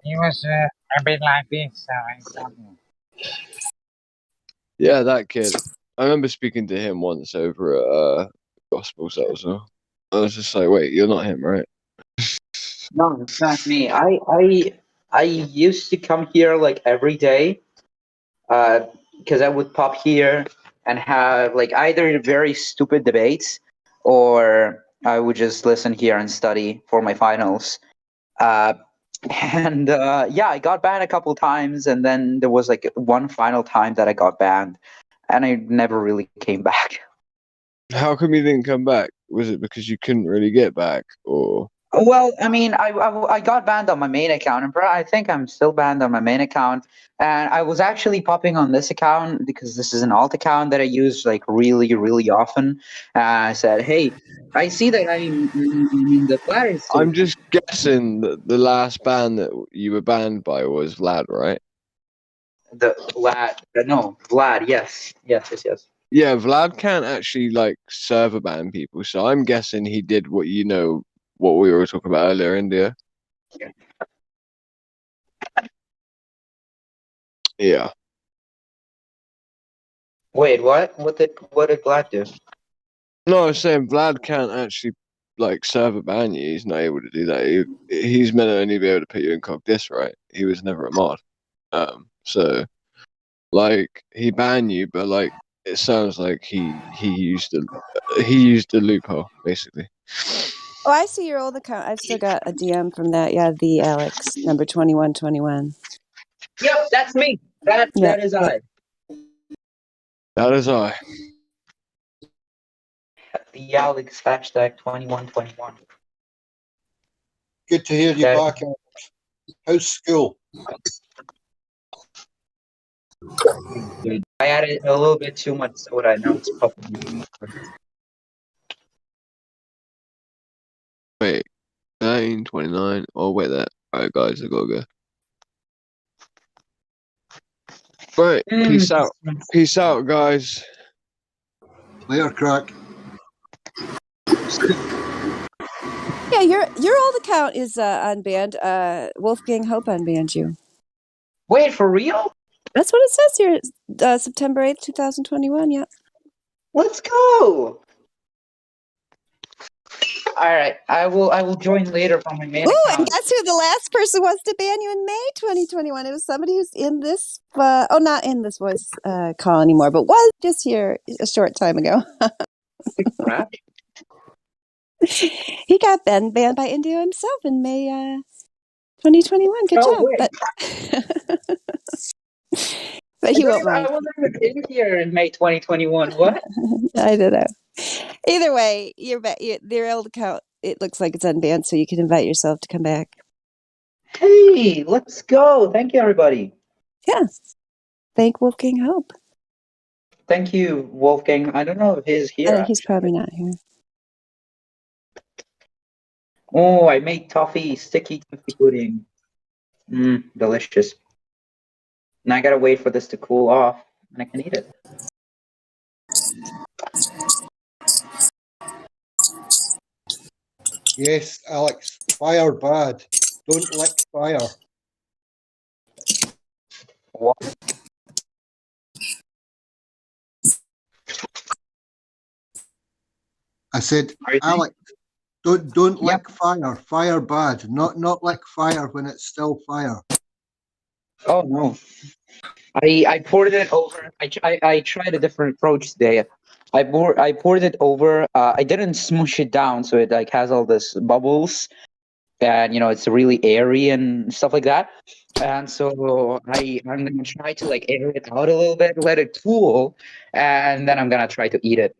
He was a bit like this. Yeah, that kid. I remember speaking to him once over at Gospels. That was all. I was just like, wait, you're not him, right? No, it's not me. I used to come here like every day, because I would pop here and have like either very stupid debates or I would just listen here and study for my finals. And yeah, I got banned a couple times, and then there was like one final time that I got banned, and I never really came back. How come you didn't come back? Was it because you couldn't really get back, or? Well, I mean, I got banned on my main account, and I think I'm still banned on my main account. And I was actually popping on this account because this is an alt account that I use like really, really often. I said, "Hey, I see that I'm in the flat." I'm just guessing that the last ban that you were banned by was Vlad, right? The Vlad, no, Vlad, yes. Yeah, Vlad can't actually like server ban people, so I'm guessing he did what we were talking about earlier, India. Yeah. Wait, what? What did Vlad do? No, I was saying Vlad can't actually like server ban you. He's not able to do that. He's meant to only be able to put you in cog dis, right? He was never a mod. So like he banned you, but like it sounds like he used the loophole basically. Oh, I see your old account. I've still got a DM from that. Yeah, the Alex number 2121. Yep, that's me. That is I. That is I. The Alex hashtag 2121. Good to hear you back. How's school? I added a little bit too much soda. Now it's popping. Wait, 1929. Oh wait, that. Alright, guys, I gotta go. Right, peace out. Peace out, guys. Later, crack. Yeah, your old account is unbanned. Wolfgang Hope unbanned you. Wait, for real? That's what it says here. September 8th, 2021. Yeah. Let's go. All right, I will join later from my main account. And guess who the last person was to ban you in May 2021? It was somebody who's in this, not in this voice call anymore, but was just here a short time ago. He got banned by Indio himself in May 2021. Good job. Wait. But he won't mind. I wasn't even in here in May 2021. What? I don't know. Either way, your old account, it looks like it's unbanned, so you can invite yourself to come back. Hey, let's go. Thank you, everybody. Yeah. Thank Wolfgang Hope. Thank you, Wolfgang. I don't know if he's here. He's probably not here. Oh, I made sticky toffee pudding. Delicious. Now I gotta wait for this to cool off, and I can eat it. Yes, Alex. Fire bad. Don't lick fire. What? I said, Alex, don't lick fire. Fire bad. Not lick fire when it's still fire. Oh no. I poured it over. I tried a different approach today. I poured it over. I didn't smush it down, so it like has all this bubbles, and it's really airy and stuff like that. And so I'm gonna try to like air it out a little bit, let it cool, and then I'm gonna try to eat it.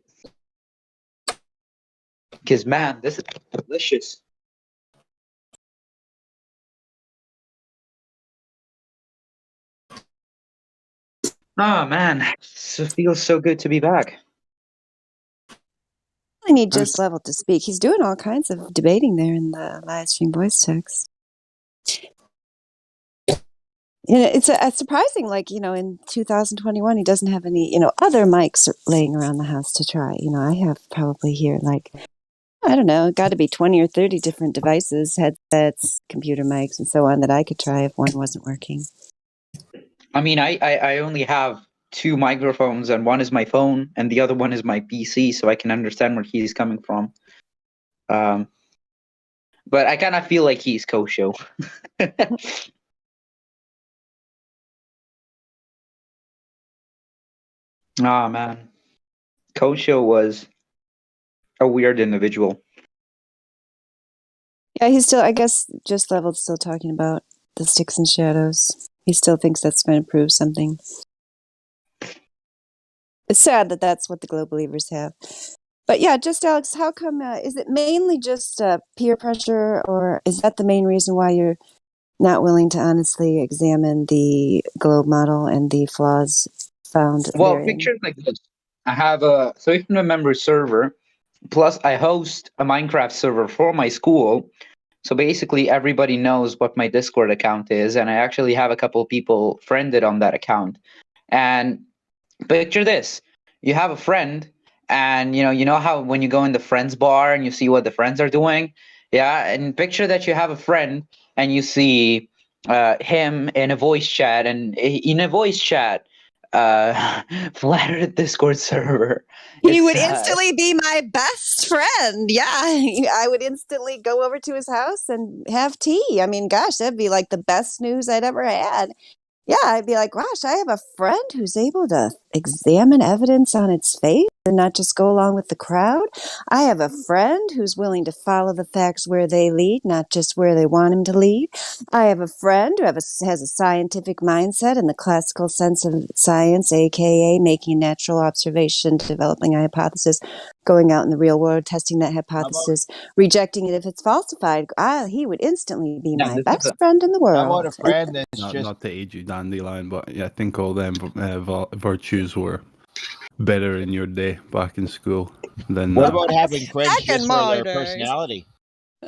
Because man, this is delicious. Oh man, it feels so good to be back. I need Just Level to speak. He's doing all kinds of debating there in the live stream voice text. It's a surprising, like, in 2021, he doesn't have any, other mics laying around the house to try. I have probably here, like, I don't know, got to be 20 or 30 different devices, headsets, computer mics, and so on that I could try if one wasn't working. I mean, I only have 2 microphones, and one is my phone, and the other one is my PC, so I can understand where he's coming from. But I kind of feel like he's Kosho. Oh man, Kosho was a weird individual. he's still, I guess, just leveled, still talking about the sticks and shadows. He still thinks that's going to prove something. It's sad that that's what the glow believers have. But yeah, just Alex, how come, is it mainly just peer pressure, or is that the main reason why you're not willing to honestly examine the globe model and the flaws found Well, therein? picture it like this. I have a 300-member server, plus I host a Minecraft server for my school. So basically, everybody knows what my Discord account is, and I actually have a couple people friended on that account. And picture this: you have a friend, and you know how when you go in the friends bar and you see what the friends are doing, yeah. And picture that you have a friend and you see him in a voice chat, and in a voice chat, flat Earth Discord server. He It's would instantly be my best friend. Yeah, I would instantly go over to his house and have tea. I mean, gosh, that'd be like the best news I'd ever had. Yeah, I'd be like, gosh, I have a friend who's able to examine evidence on its face and not just go along with the crowd. I have a friend who's willing to follow the facts where they lead, not just where they want him to lead. I have a friend who has a scientific mindset in the classical sense of science, aka making natural observation, developing a hypothesis, going out in the real world, testing that hypothesis, rejecting it if it's falsified. He would instantly be my best friend in the world. How about a friend that's Not to age you, Dandelion, but yeah, I think all them virtues were better in your day back in school than What now. about having friends Back in just my for their days. personality?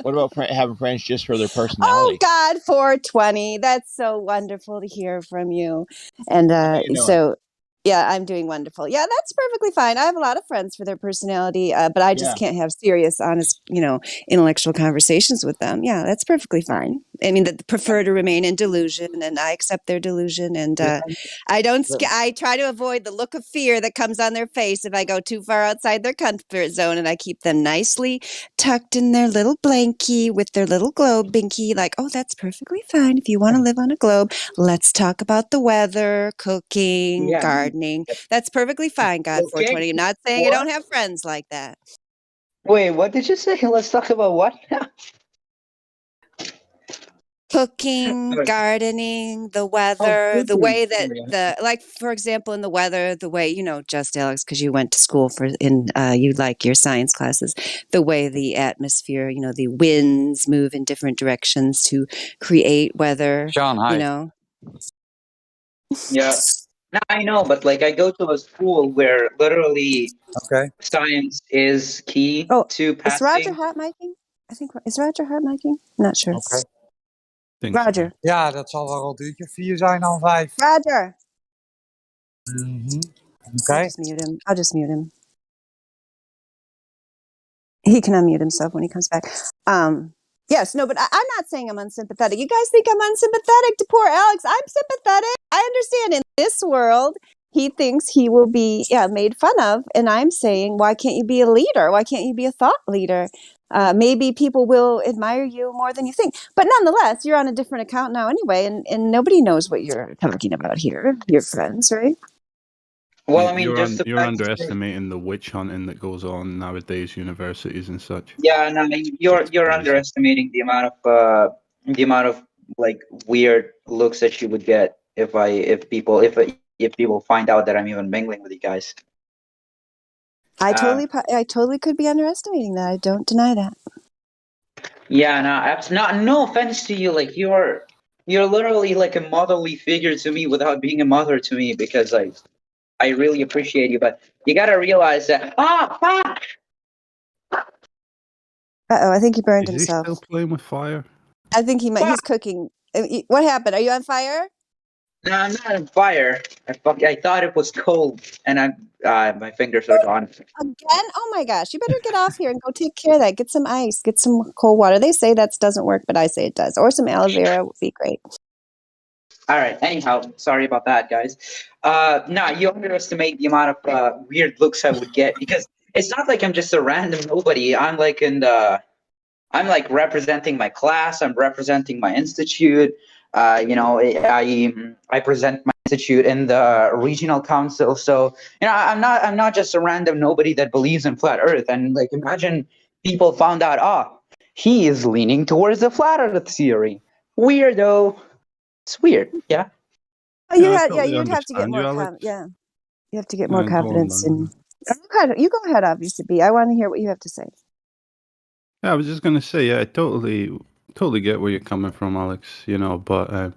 What about having friends just for their Oh personality? God, 420. That's so wonderful to hear from you. And How you doing? so, yeah, I'm doing wonderful. Yeah, that's perfectly fine. I have a lot of friends for their personality, but I just Yeah. can't have serious, honest, intellectual conversations with them. Yeah, that's perfectly fine. I mean, that prefer to remain in delusion, and I accept their delusion, and I don't. I try to avoid the look of fear that comes on their face if I go too far outside their comfort zone, and I keep them nicely tucked in their little blankie with their little globe binky. Like, oh, that's perfectly fine. If you want to live on a globe, let's talk about the weather, cooking, Yeah. gardening. That's perfectly fine. God, Okay. 420. I'm not saying I don't have friends like that. Wait, what did you say? Let's talk about what now? Cooking, gardening, the weather, the way that like, for example, in the weather, the way, just Alex, because you went to school you like your science classes, the way the atmosphere, the winds move in different directions to create weather, Sean, hi. Yeah. No, I know, but like I go to a school where literally science is key to Is Roger passing. hot miking? I think, is Roger hot miking? Not sure. Oké. Roger. Ja, dat zal wel een uurtje 4 zijn, al 5. Roger. Oké. I'll just mute him. He can unmute himself when he comes back. Yes, no, but I'm not saying I'm unsympathetic. You guys think I'm unsympathetic to poor Alex? I'm sympathetic. I understand in this world, he thinks he will be made fun of. And I'm saying, why can't you be a leader? Why can't you be a thought leader? Maybe people will admire you more than you think. But nonetheless, you're on a different account now anyway, and nobody knows what you're talking about here. Your friends, right? Well, I mean, You're underestimating the witch hunting that goes on nowadays, universities and such. Yeah, no, you're underestimating the amount of like weird looks that you would get if people find out that I'm even mingling with you guys. I totally could be underestimating that. I don't deny that. Yeah, no offense to you. Like you're literally like a motherly figure to me without being a mother to me, because I really appreciate you, but you gotta realize that fuck. Uh-oh, I think he burned Is himself. he still playing with fire? I think he's cooking. What happened? Are you on fire? No, I'm not on fire. I thought it was cold, and my fingers are gone. Again? Oh my gosh! You better get off here and go take care of that. Get some ice. Get some cold water. They say that doesn't work, but I say it does. Or some aloe vera would be great. All right. Anyhow, sorry about that, guys. No, you underestimate the amount of weird looks I would get, because it's not like I'm just a random nobody. I'm like representing my class. I'm representing my institute. I present my institute in the regional council. So I'm not just a random nobody that believes in flat Earth. And like, imagine people found out, he is leaning towards the flat Earth theory. Weirdo. It's weird, yeah. Oh, you'd have to get more. You have to get more confidence in. You go ahead, obviously, B. I want to hear what you have to say. Yeah, I was just gonna say, yeah, I totally get where you're coming from, Alex. But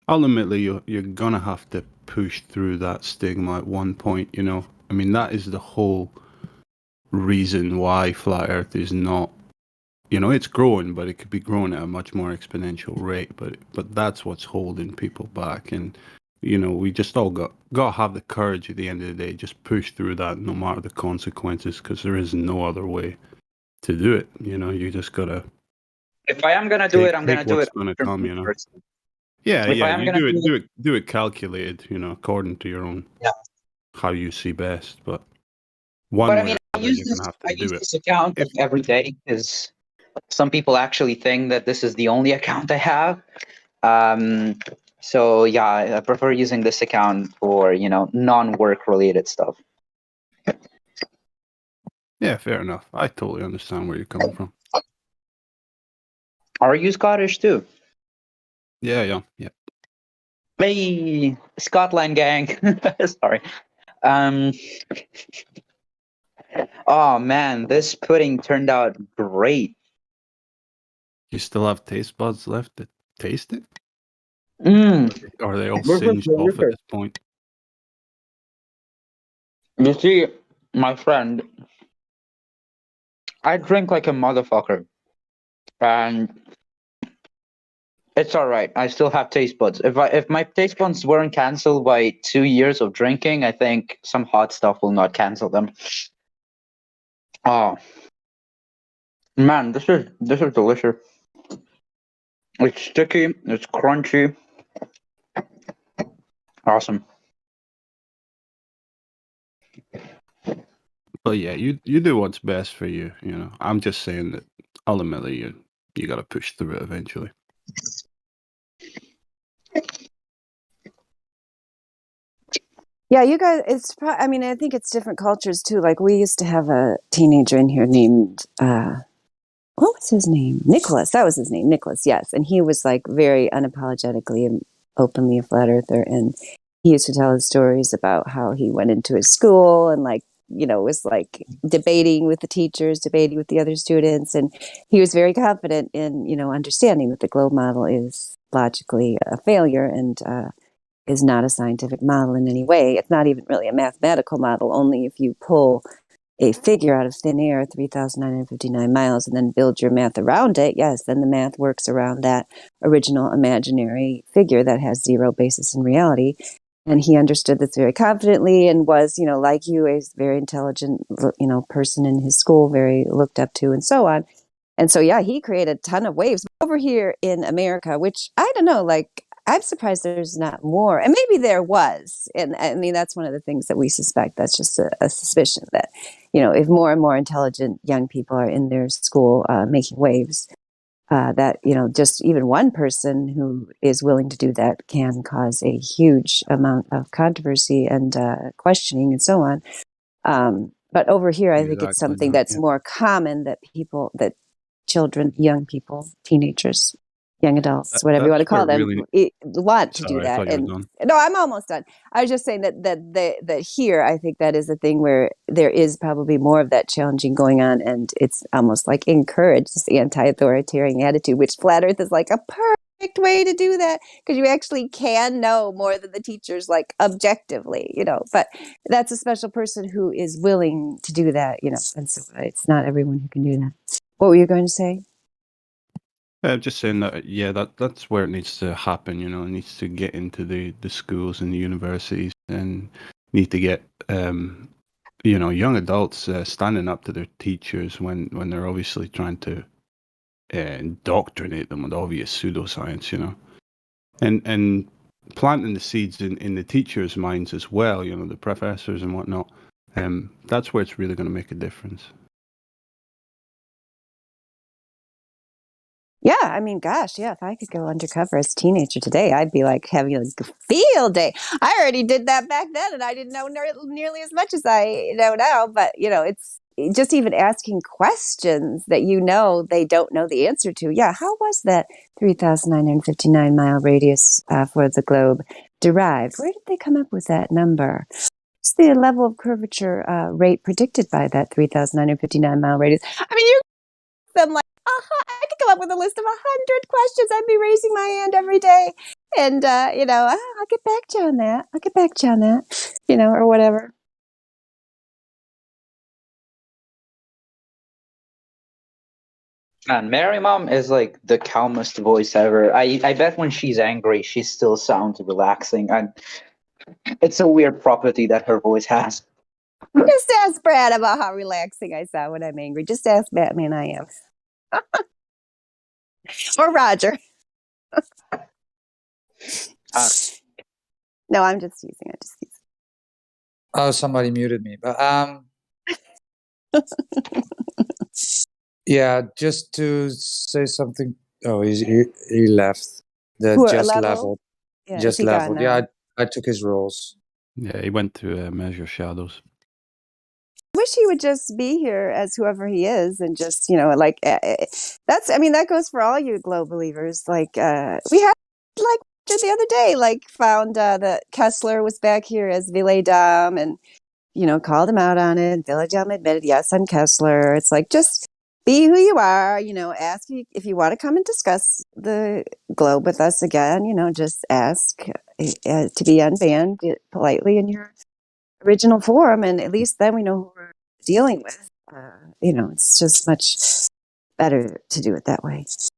ultimately, you're gonna have to push through that stigma at one point. I mean, that is the whole reason why flat Earth is not. It's growing, but it could be growing at a much more exponential rate. But that's what's holding people back, and we just all got to have the courage at the end of the day, just push through that, no matter the consequences, because there is no other way to do it. You just gotta. If I am gonna do it, I'm gonna do it. What's gonna come, Yeah, If I yeah. am You gonna do it calculated, according to your own how you see best. But one But I way mean, or another, you're gonna have to do use it. this account like every day because some people actually think that this is the only account I have. So yeah, I prefer using this account for non-work related stuff. Yeah, fair enough. I totally understand where you're coming from. Are you Scottish too? Yeah. Hey, Scotland gang. Sorry. Oh man, this pudding turned out great. You still have taste buds left to taste it? Or are they all This is singed off at delicious. this point? You see, my friend, I drink like a motherfucker, and it's all right. I still have taste buds. If my taste buds weren't canceled by 2 years of drinking, I think some hot stuff will not cancel them. Oh man, this is delicious. It's sticky. It's crunchy. Awesome. But yeah, you do what's best for you. I'm just saying that ultimately you got to push through it eventually. Yeah, you guys. I mean, I think it's different cultures too. Like we used to have a teenager in here named what was his name? Nicholas. That was his name, Nicholas. Yes, and he was like very unapologetically and openly a flat earther, and he used to tell his stories about how he went into his school and was like debating with the teachers, debating with the other students, and he was very confident in understanding that the globe model is logically a failure and is not a scientific model in any way. It's not even really a mathematical model. Only if you pull a figure out of thin air, 3,959 miles, and then build your math around it, yes, then the math works around that original imaginary figure that has zero basis in reality. And he understood this very confidently and was, like you, a very intelligent, person in his school, very looked up to and so on. And so, yeah, he created a ton of waves over here in America, which I don't know, like, I'm surprised there's not more. And maybe there was. And I mean, that's one of the things that we suspect. That's just a suspicion that, if more and more intelligent young people are in their school making waves, that, just even one person who is willing to do that can cause a huge amount of controversy and questioning and so on. But over here, I think it's something that's more common that children, young people, teenagers, young adults, whatever you want to call them, want to do that. And no, I'm almost done. I was just saying that here, I think that is a thing where there is probably more of that challenging going on, and it's almost like encouraged, this anti-authoritarian attitude, which flat Earth is like a perfect way to do that because you actually can know more than the teachers, like objectively, But that's a special person who is willing to do that, And so it's not everyone who can do that. What were you going to say? Just saying that, yeah, that's where it needs to happen. It needs to get into the schools and the universities, and need to get young adults standing up to their teachers when they're obviously trying to indoctrinate them with obvious pseudoscience, and planting the seeds in the teachers' minds as well, the professors and whatnot. That's where it's really going to make a difference. Yeah, I mean, gosh, yeah, if I could go undercover as a teenager today, I'd be like having a field day. I already did that back then, and I didn't know nearly as much as I know now. But, it's just even asking questions that they don't know the answer to. Yeah, how was that 3,959 mile radius for the globe derived? Where did they come up with that number? What's the level of curvature rate predicted by that 3,959 mile radius? I mean, you them like, I could come up with a list of 100 questions. I'd be raising my hand every day. And, I'll get back to you on that. I'll get back to you on that, or whatever. And Mary Mom is like the calmest voice ever. I bet when she's angry, she still sounds relaxing. And it's a weird property that her voice has. Just ask Brad about how relaxing I sound when I'm angry. Just ask Batman I am. Or Roger. No, I'm just using it. Oh, somebody muted me. But yeah, just to say something. Oh, he left. Leveled. Yeah, just is he leveled. gone Yeah, now? I took his roles. Yeah, he went to measure shadows. Wish he would just be here as whoever he is and just that goes for all you glow believers. We had the other day found that Kessler was back here as Ville Dom and called him out on it. Ville Dom admitted, yes, I'm Kessler. It's like, just be who you are, ask if you want to come and discuss the globe with us again, just ask to be unbanned politely in your original form, and at least then we know who we're dealing with. It's just much better to do it that way. It's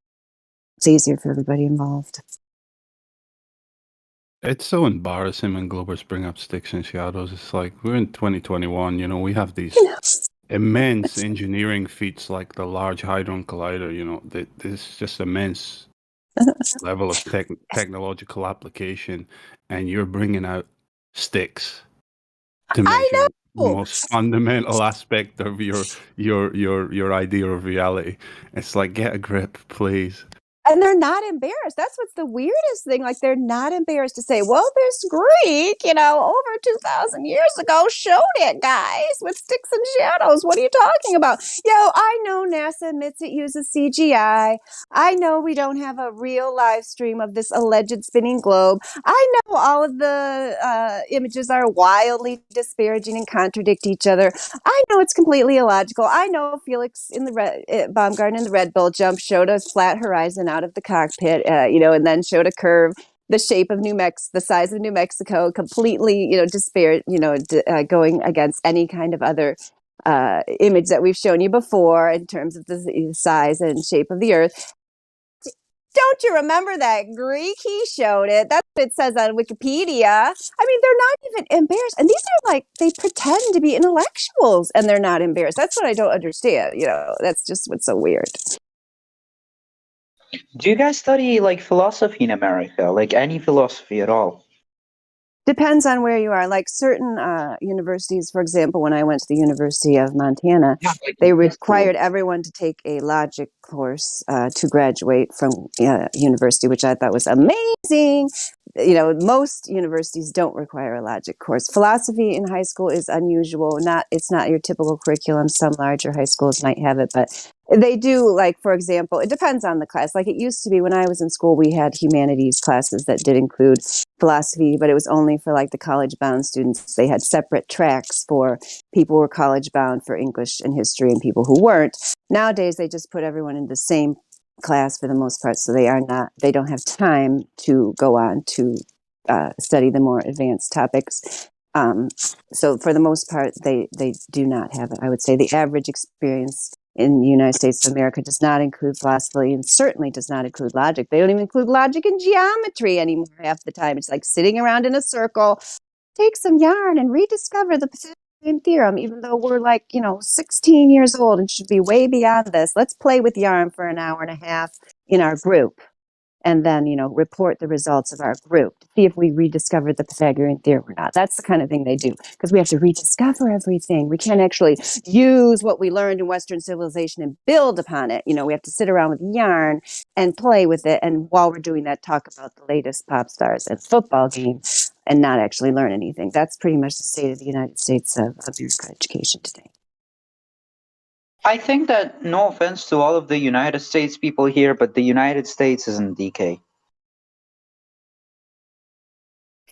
easier for everybody involved. It's so embarrassing when Globers bring up sticks and shadows. It's like, we're in 2021, we have these immense engineering feats like the Large Hadron Collider, this just immense level of technological application, and you're bringing out sticks to measure the most fundamental aspect of your idea of reality. It's like, get a grip, please. And they're not embarrassed. That's what's the weirdest thing. They're not embarrassed to say, well, this Greek, over 2,000 years ago showed it, guys, with sticks and shadows. What are you talking about? I know NASA admits it uses CGI. I know we don't have a real live stream of this alleged spinning globe. I know all of the images are wildly disparaging and contradict each other. I know it's completely illogical. I know Felix in the Baumgarten in the Red Bull jump showed a flat horizon out of the cockpit, and then showed a curve, the shape of the size of New Mexico, completely, going against any kind of other image that we've shown you before in terms of the size and shape of the Earth. Don't you remember that Greek? He showed it. That's what it says on Wikipedia. I mean, they're not even embarrassed. And these are they pretend to be intellectuals and they're not embarrassed. That's what I don't understand. That's just what's so weird. Do you guys study philosophy in America? Any philosophy at all? Depends on where you are. Certain universities, for example, when I went to the University of Montana, they required everyone to take a logic course to graduate from university, which I thought was amazing. Most universities don't require a logic course. Philosophy in high school is unusual. It's not your typical curriculum. Some larger high schools might have it, but they do, for example, it depends on the class. It used to be when I was in school, we had humanities classes that did include philosophy, but it was only for the college-bound students. They had separate tracks for people who were college-bound for English and history and people who weren't. Nowadays, they just put everyone in the same class for the most part, so they don't have time to go on to study the more advanced topics. So for the most part, they do not have it. I would say the average experience in the United States of America does not include philosophy and certainly does not include logic. They don't even include logic and geometry anymore half the time. It's like sitting around in a circle, take some yarn and rediscover the Pythagorean theorem, even though we're 16 years old and should be way beyond this. Let's play with yarn for an hour and a half in our group and then, report the results of our group to see if we rediscovered the Pythagorean theorem or not. That's the kind of thing they do because we have to rediscover everything. We can't actually use what we learned in Western civilization and build upon it. We have to sit around with yarn and play with it. And while we're doing that, talk about the latest pop stars and football games and not actually learn anything. That's pretty much the state of the United States of America education today. I think that, no offense to all of the United States people here, but the United States is in decay.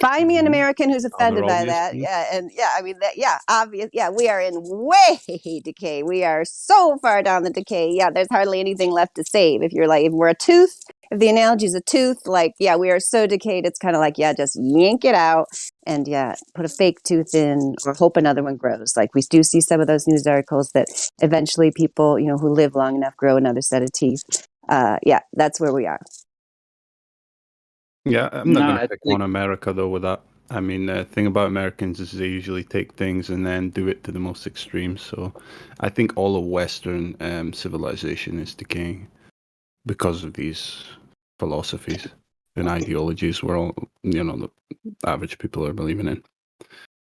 Find me an American who's Other offended by obvious that. things? Yeah, and yeah, I mean that. Yeah, obvious. Yeah, we are in way decay. We are so far down the decay. Yeah, there's hardly anything left to save. If you're like, if we're a tooth, if the analogy is a tooth, like, yeah, we are so decayed. It's kind of like, yeah, just yank it out and yeah, put a fake tooth in, or hope another one grows. Like we do see some of those news articles that eventually people, you know, who live long enough grow another set of teeth. Yeah, that's where we are. Yeah, I'm not No, going to it's pick like, on America though with that. I mean, the thing about Americans is they usually take things and then do it to the most extreme. So I think all of Western civilization is decaying because of these philosophies and ideologies we're all, you know, the average people are believing in.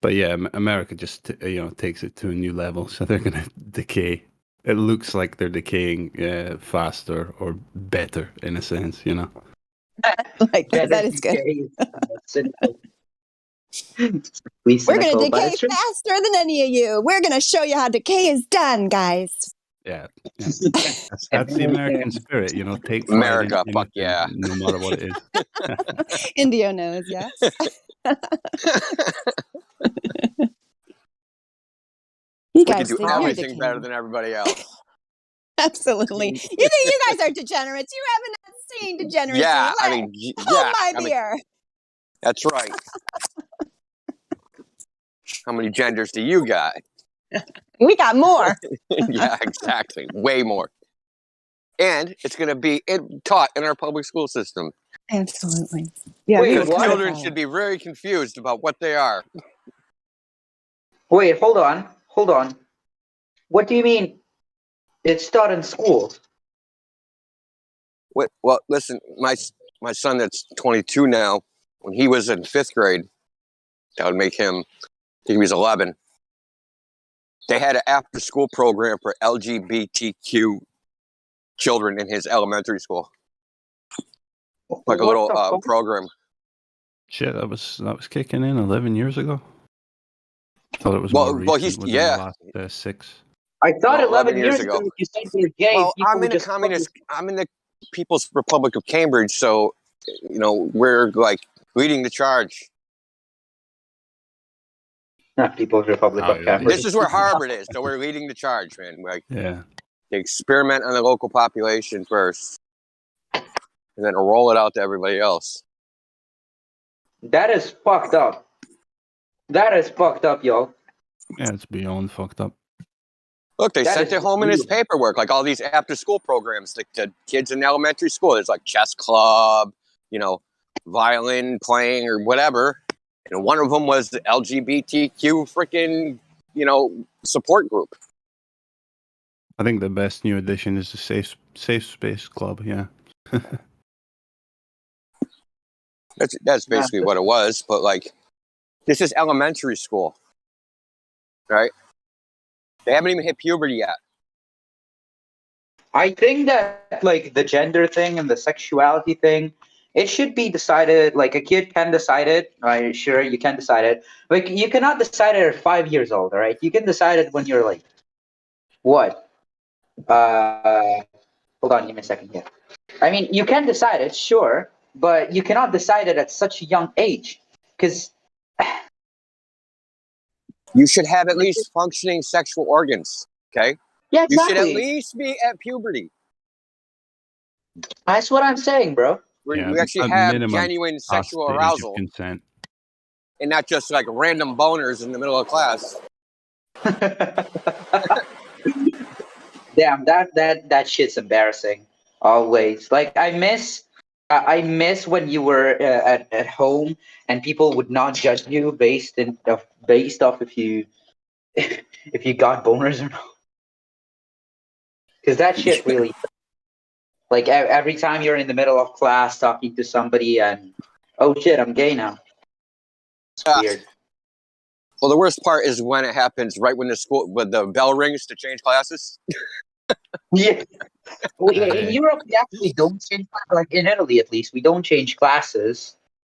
But yeah, America just, you know, takes it to a new level. So they're going to decay. It looks like they're decaying faster or better in a sense, you know. Like better that is good. decay. Cynical. We're Cynical, gonna but decay it's true. faster than any of you. We're gonna show you how decay is done, guys. Yeah, yeah. That's the American spirit, you know. Take pride in America, fuck anything, yeah. no matter what it is. Indio knows, yeah. You We can guys do think you're everything better decaying. than everybody else. Absolutely. You think you guys are degenerates? You haven't seen degeneracy. Yeah, I Let mean, hold yeah, my I mean, beer. that's right. How many genders do you got? We got more. Yeah, exactly. Way more. And it's going to be taught in our public school system. Absolutely. Yeah, Wait, Because what? children should be very confused about what they are. Wait, hold on. Hold on. What do you mean it's taught in school? Well, listen, my son that's 22 now, when he was in 5th grade, that would make him, I think he was 11. They had an after-school program for LGBTQ children in his elementary school. Like a What little the fuck? program. Shit, that was kicking in 11 years ago. I thought it was Well, more recent. he's within the last 6. I thought No, 11 years years ago. ago you said you're gay. Well, People I'm would in the just I'm in the People's Republic of Cambridge, so you know we're like leading the charge. Not People's Republic Oh, of yeah. Cambridge. This is where Harvard is, so we're leading the charge, man. Like Yeah. they experiment on the local population first, and then roll it out to everybody else. That is fucked up. That is fucked up, yo. Yeah, it's beyond fucked up. Look, they That sent is it home in his weird. paperwork, like all these after-school programs, like the kids in elementary school. There's like chess club, you know, violin playing or whatever. And one of them was the LGBTQ freaking, you know, support group. I think the best new addition is the safe space club. Yeah. That's basically what it was. But like, this is elementary school, right? They haven't even hit puberty yet. I think that like the gender thing and the sexuality thing, it should be decided. Like a kid can decide it. Right? Sure, you can decide it. Like you cannot decide it at 5 years old. All right, you can decide it when you're like, what? Hold on, give me a second here. I mean, you can decide it, sure, but you cannot decide it at such a young age, because You should have at least functioning sexual organs. Okay. yeah, You should at exactly. least be at puberty. That's what I'm saying, bro. Yeah, We actually at have minimum, genuine past sexual the age of arousal, consent. and not just like random boners in the middle of class. Damn, that shit's embarrassing. Always, like I miss when you were at home and people would not judge you based off if you if you got boners or not. Because that shit really, like every time you're in the middle of class talking to somebody and oh shit, I'm gay now. It's weird. Well, the worst part is when it happens right when the bell rings to change classes. Yeah. In Europe, we actually don't change, like in Italy at least, we don't change classes.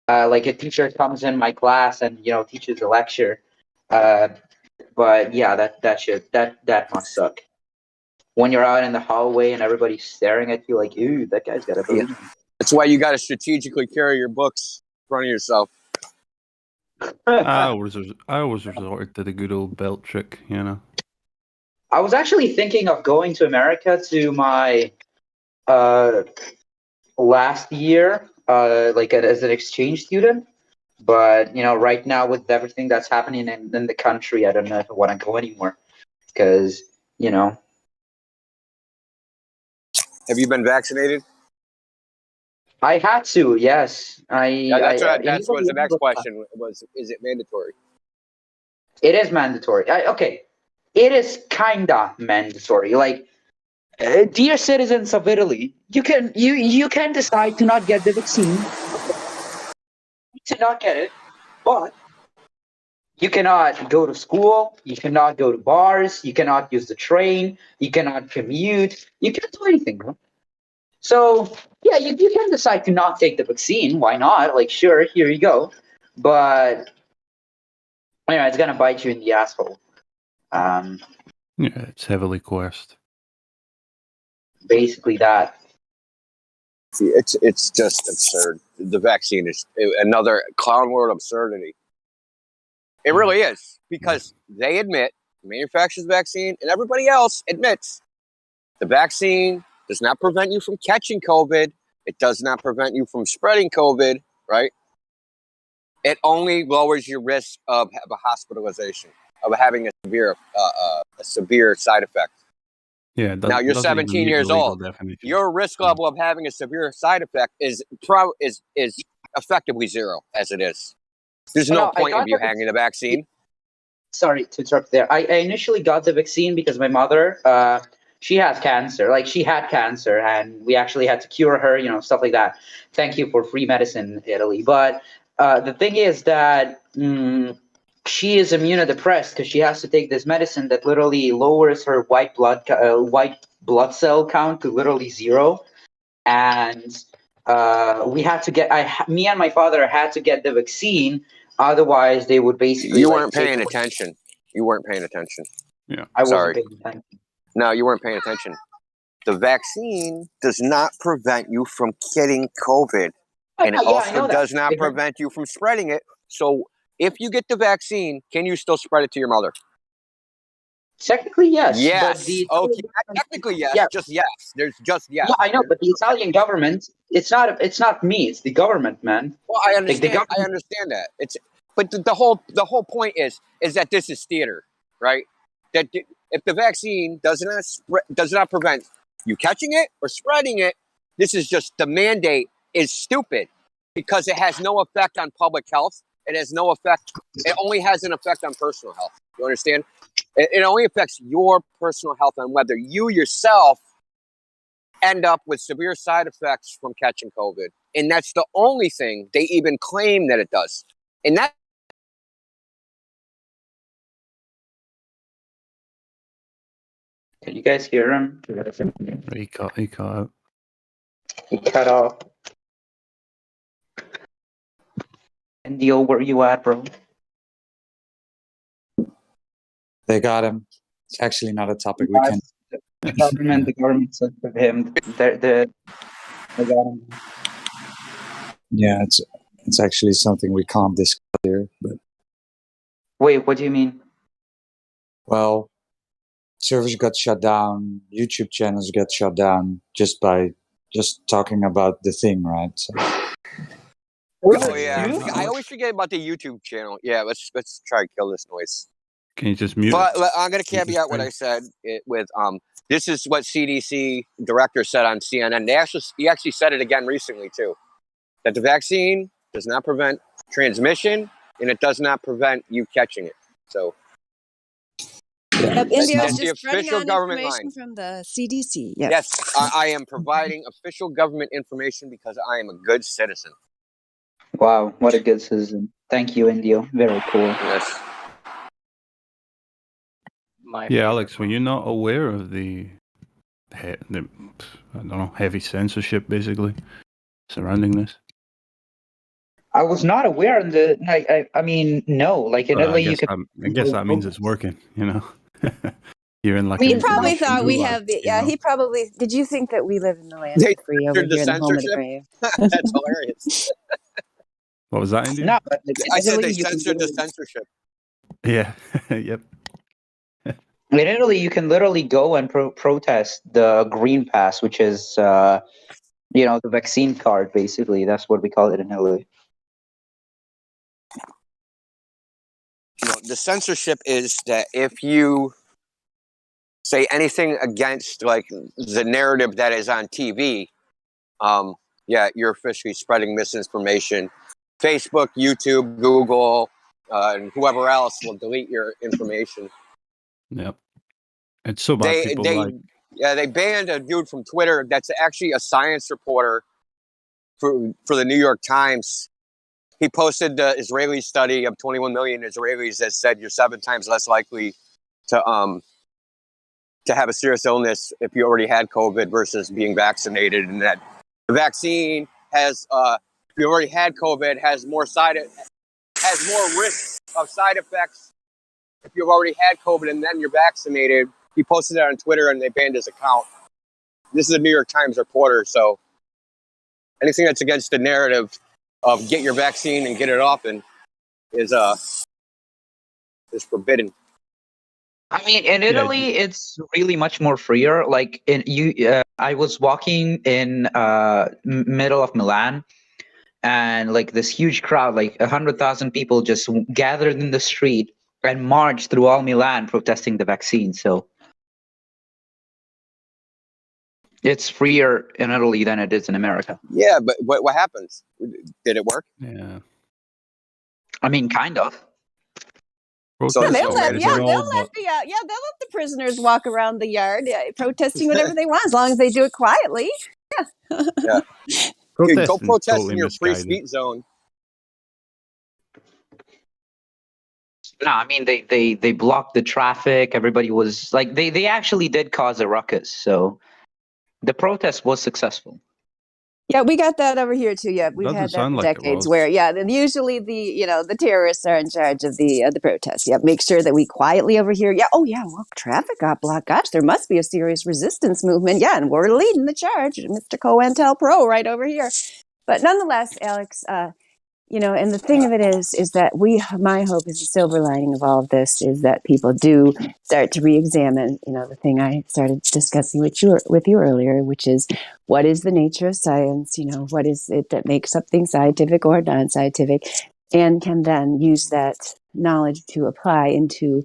Like a teacher comes in my class and teaches a lecture. But yeah, that must suck. when you're out in the hallway and everybody's staring at you like, "Ooh, that guy's got a Yeah. balloon." That's why you got to strategically carry your books in front of yourself. I always resorted to the good old belt trick, you know. I was actually thinking of going to America to my last year, as an exchange student. But right now with everything that's happening in the country, I don't know if I want to go anymore because Have you been vaccinated? I had to. Yes, Yeah, that's I right. That was the next question. Is it mandatory? It is mandatory. Okay, it is kinda mandatory. Like, dear citizens of Italy, you can decide to not get the vaccine, to not get it, but you cannot go to school, you cannot go to bars, you cannot use the train, you cannot commute, you can't do anything, bro. So yeah, you can decide to not take the vaccine. Why not? Like, sure, here you go, but it's gonna bite you in the asshole. Yeah, it's heavily coerced. Basically that. See, it's just absurd. The vaccine is another clown world absurdity. It really is, because they admit, the manufacturer's vaccine and everybody else admits, the vaccine does not prevent you from catching COVID. It does not prevent you from spreading COVID, right? It only lowers your risk of a hospitalization, of having a severe side effect. Yeah, Now you're 17 years old. Your risk level of having a severe side effect is effectively zero, as it is. There's no point of you having the vaccine. Sorry to interrupt there. I initially got the vaccine because my mother, she has cancer. Like, she had cancer, and we actually had to cure her, stuff like that. Thank you for free medicine, Italy. But the thing is that she is immunodepressed because she has to take this medicine that literally lowers her white blood cell count to literally zero. And we had to me and my father had to get the vaccine. Otherwise, they would basically. You weren't paying attention. You weren't paying attention. Yeah, I wasn't paying attention. No, you weren't paying attention. The vaccine does not prevent you from getting COVID, and it also does not prevent you from spreading it. So, if you get the vaccine, can you still spread it to your mother? Technically, yes. Yes. But Okay. Technically, yes. Yeah. Just yes. There's just yes. Yeah, I know, but the Italian government, it's not me, it's the government, man. Well, I understand. I understand that. But the whole point is that this is theater, right? That if the vaccine does not prevent you catching it or spreading it, this is just the mandate is stupid because it has no effect on public health. It has no effect. It only has an effect on personal health. You understand? It only affects your personal health and whether you yourself end up with severe side effects from catching COVID. And that's the only thing they even claim that it does. And that. Can you guys hear him? He cut out. He cut off. Indio, where you at, bro? They got him. It's actually not a topic we can. The government said for him. They got him. Yeah, it's actually something we can't discuss here. But wait, what do you mean? Well, servers got shut down, YouTube channels got shut down just by talking about the thing, right? So. Oh yeah, I always forget about the YouTube channel. Yeah, let's try to kill this noise. Can you just mute? But I'm going to caveat what I said with this is what CDC director said on CNN. He actually said it again recently too, that the vaccine does not prevent transmission and it does not prevent you catching it. So. India is the just spreading official on government information line. from the CDC. Yes, yes, I am providing official government information because I am a good citizen. Wow, what a good citizen! Thank you, Indio. Very cool. Yes. Yeah, Alex, were you not aware of the I don't know, heavy censorship basically surrounding this? I was not aware. I mean, no. Like in Italy, you can. I guess that means it's working. You know. You're in like He an probably information thought we gulag, have the. you Yeah, know? he probably. Did you think that we live in the land They of the free over censored the here in the home of the censorship. brave? That's hilarious. What was that, India? No, but like, I in said Italy, they you can censored the literally, censorship. Yeah. Yep. in Italy, you can literally go and protest the green pass, which is, the vaccine card. Basically, that's what we call it in Italy. The censorship is that if you say anything against like the narrative that is on TV, you're officially spreading misinformation. Facebook, YouTube, Google, and whoever else will delete your information. Yep. It's so bad. People like. They banned a dude from Twitter that's actually a science reporter for the New York Times. He posted the Israeli study of 21 million Israelis that said you're 7 times less likely to have a serious illness if you already had COVID versus being vaccinated, and that the vaccine has, if you already had COVID, has more risk of side effects if you've already had COVID and then you're vaccinated. He posted that on Twitter and they banned his account. This is a New York Times reporter, so anything that's against the narrative of get your vaccine and get it often is forbidden. I mean, in Italy, it's really much more freer. Like I was walking in middle of Milan, and like this huge crowd, like 100,000 people, just gathered in the street and marched through all Milan protesting the vaccine. So it's freer in Italy than it is in America. Yeah, but what happens? Did it work? Yeah. I mean, kind of. So They'll let the prisoners walk around the yard, protesting whatever they want, as long as they do it quietly. Yeah. Dude, go protest in your free speech zone. No, I mean they blocked the traffic. Everybody was like they actually did cause a ruckus. So the protest was successful. Yeah, we got that over here too. Yeah, we've Doesn't had that sound for like it decades. was. Where then usually the terrorists are in charge of the protests. Yeah, make sure that we quietly over here. Yeah, well, traffic got blocked. Gosh, there must be a serious resistance movement. Yeah, and we're leading the charge, Mr. COINTELPRO, right over here. But nonetheless, Alex, and the thing of it is that my hope is the silver lining of all of this is that people do start to re-examine, the thing I started discussing with you earlier, which is what is the nature of science? What is it that makes something scientific or non-scientific, and can then use that knowledge to apply into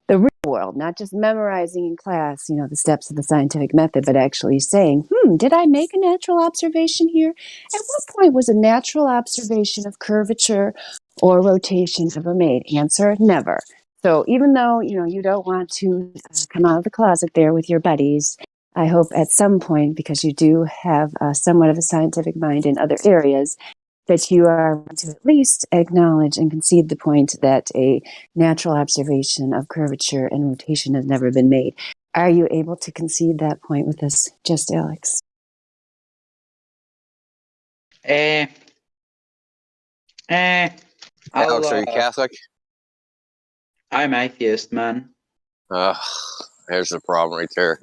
the real world, not just memorizing in class, the steps of the scientific method, but actually saying, did I make a natural observation here? At what point was a natural observation of curvature or rotation ever made? Answer, never. So even though, you don't want to come out of the closet there with your buddies, I hope at some point, because you do have somewhat of a scientific mind in other areas, that you are to at least acknowledge and concede the point that a natural observation of curvature and rotation has never been made. Are you able to concede that point with us, just Alex? Alex, are you Catholic? I'm atheist, man. There's the problem right there.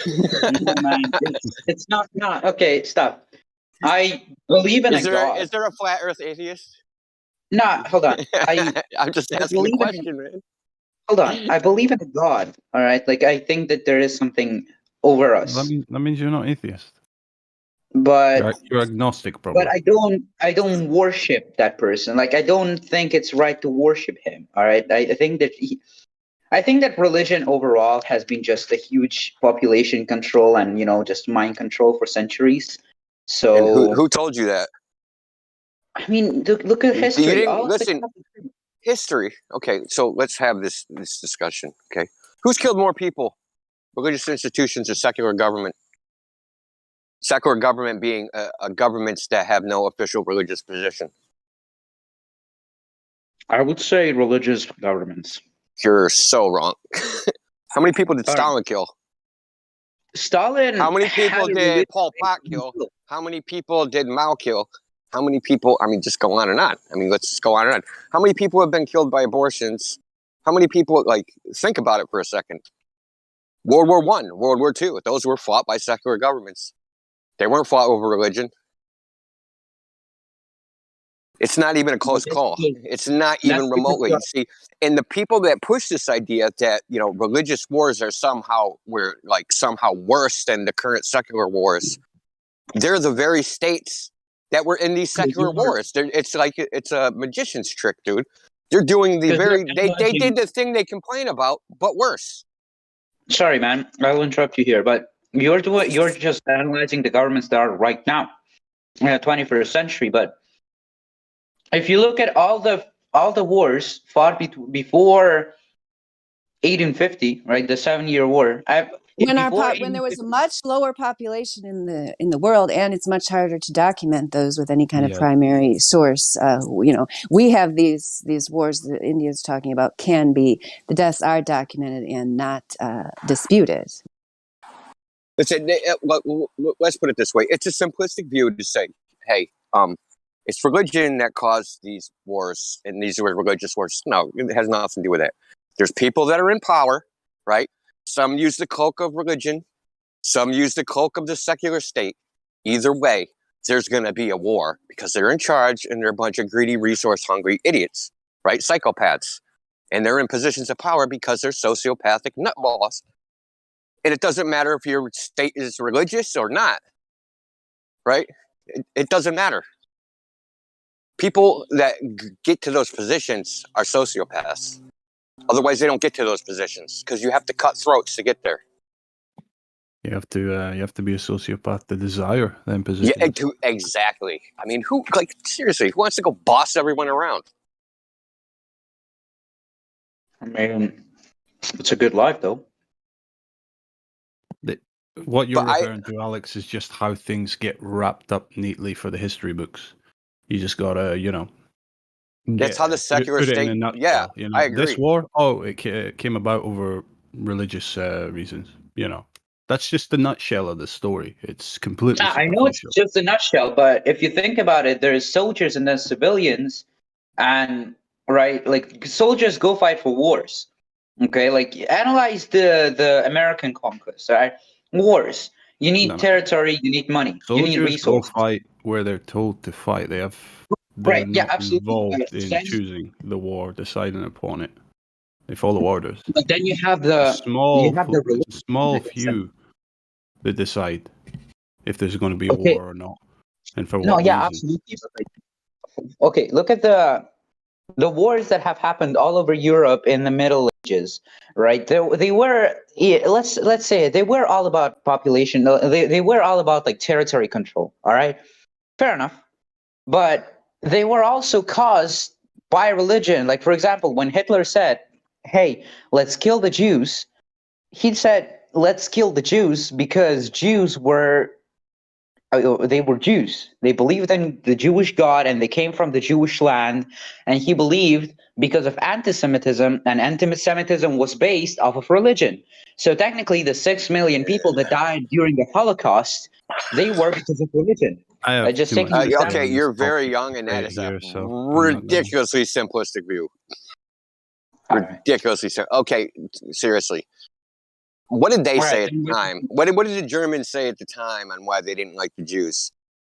No, man, it's not okay. Stop. I believe in a God. Is there a flat Earth atheist? No, hold on. I'm just asking the question, man. Hold on. I believe in a God. All right. Like I think that there is something over us. That means you're not atheist. But you're agnostic, probably. But I don't worship that person. Like I don't think it's right to worship him. All right. I think that religion overall has been just a huge population control and just mind control for centuries. So and who told you that? I mean, look at history. History. Okay, so let's have this discussion. Okay, who's killed more people, religious institutions or secular government? Secular government being governments that have no official religious position. I would say religious governments. You're so wrong. How many people did Stalin kill? Stalin. How many people did Pol Pot kill? How many people did Mao kill? How many people? I mean, just go on and on. I mean, let's just go on and on. How many people have been killed by abortions? How many people? Like, think about it for a second. World War I, World War II, those were fought by secular governments. They weren't fought over religion. It's not even a close call. It's not even remotely. See, and the people that push this idea that, you know, religious wars are somehow worse than the current secular wars, they're the very states that were in these secular wars. It's like it's a magician's trick, dude. They're doing the they did the thing they complain about, but worse. Sorry, man, I will interrupt you here, but you're just analyzing the governments that are right now in the 21st century. But if you look at all the wars fought before 1850, right, the 7-Year War, when there was a much lower population in the world, and it's much harder to document those with any kind of primary source. You know, we have these wars that India's talking about. The deaths are documented and not disputed. Let's put it this way: it's a simplistic view to say, "Hey, it's religion that caused these wars, and these were religious wars." No, it has nothing to do with it. There's people that are in power, right? Some use the cloak of religion. Some use the cloak of the secular state. Either way, there's going to be a war because they're in charge and they're a bunch of greedy, resource-hungry idiots, right? Psychopaths. And they're in positions of power because they're sociopathic nutballs. And it doesn't matter if your state is religious or not, right? It doesn't matter. People that get to those positions are sociopaths. Otherwise, they don't get to those positions because you have to cut throats to get there. You have to be a sociopath to desire them positions. Yeah, exactly. I mean, seriously, who wants to go boss everyone around? I mean, it's a good life, though. What you're referring to, Alex, is just how things get wrapped up neatly for the history books. You just gotta, you know. That's how the secular put it state. in a nutshell, Yeah, you know? I agree. This war, it came about over religious reasons. You know, that's just the nutshell of the story. It's completely. I know it's just a nutshell, but if you think about it, there's soldiers and there's civilians, and right, like soldiers go fight for wars. Okay, like analyze the American conquest. Right, wars. You need territory. You need money. Soldiers you need resources. go fight where they're told to fight. They're right. Yeah, not absolutely. involved in choosing the war, deciding upon it. They follow orders. But then you have the small few that decide if there's going to be a war or not, and for what reason. Absolutely. Okay, look at the wars that have happened all over Europe in the Middle Ages, right? They were let's say they were all about population. They were all about like territory control. All right, fair enough, but they were also caused by religion. Like for example, when Hitler said, "Hey, let's kill the Jews," he said, "Let's kill the Jews because Jews were." They were Jews. They believed in the Jewish God and they came from the Jewish land. And he believed because of anti-Semitism, and anti-Semitism was based off of religion. So technically the 6 million people that died during the Holocaust, they were because of religion. Okay, you're very young and that is a ridiculously simplistic view. Ridiculously simple. Okay, seriously. What did they say at the time? What did the Germans say at the time on why they didn't like the Jews?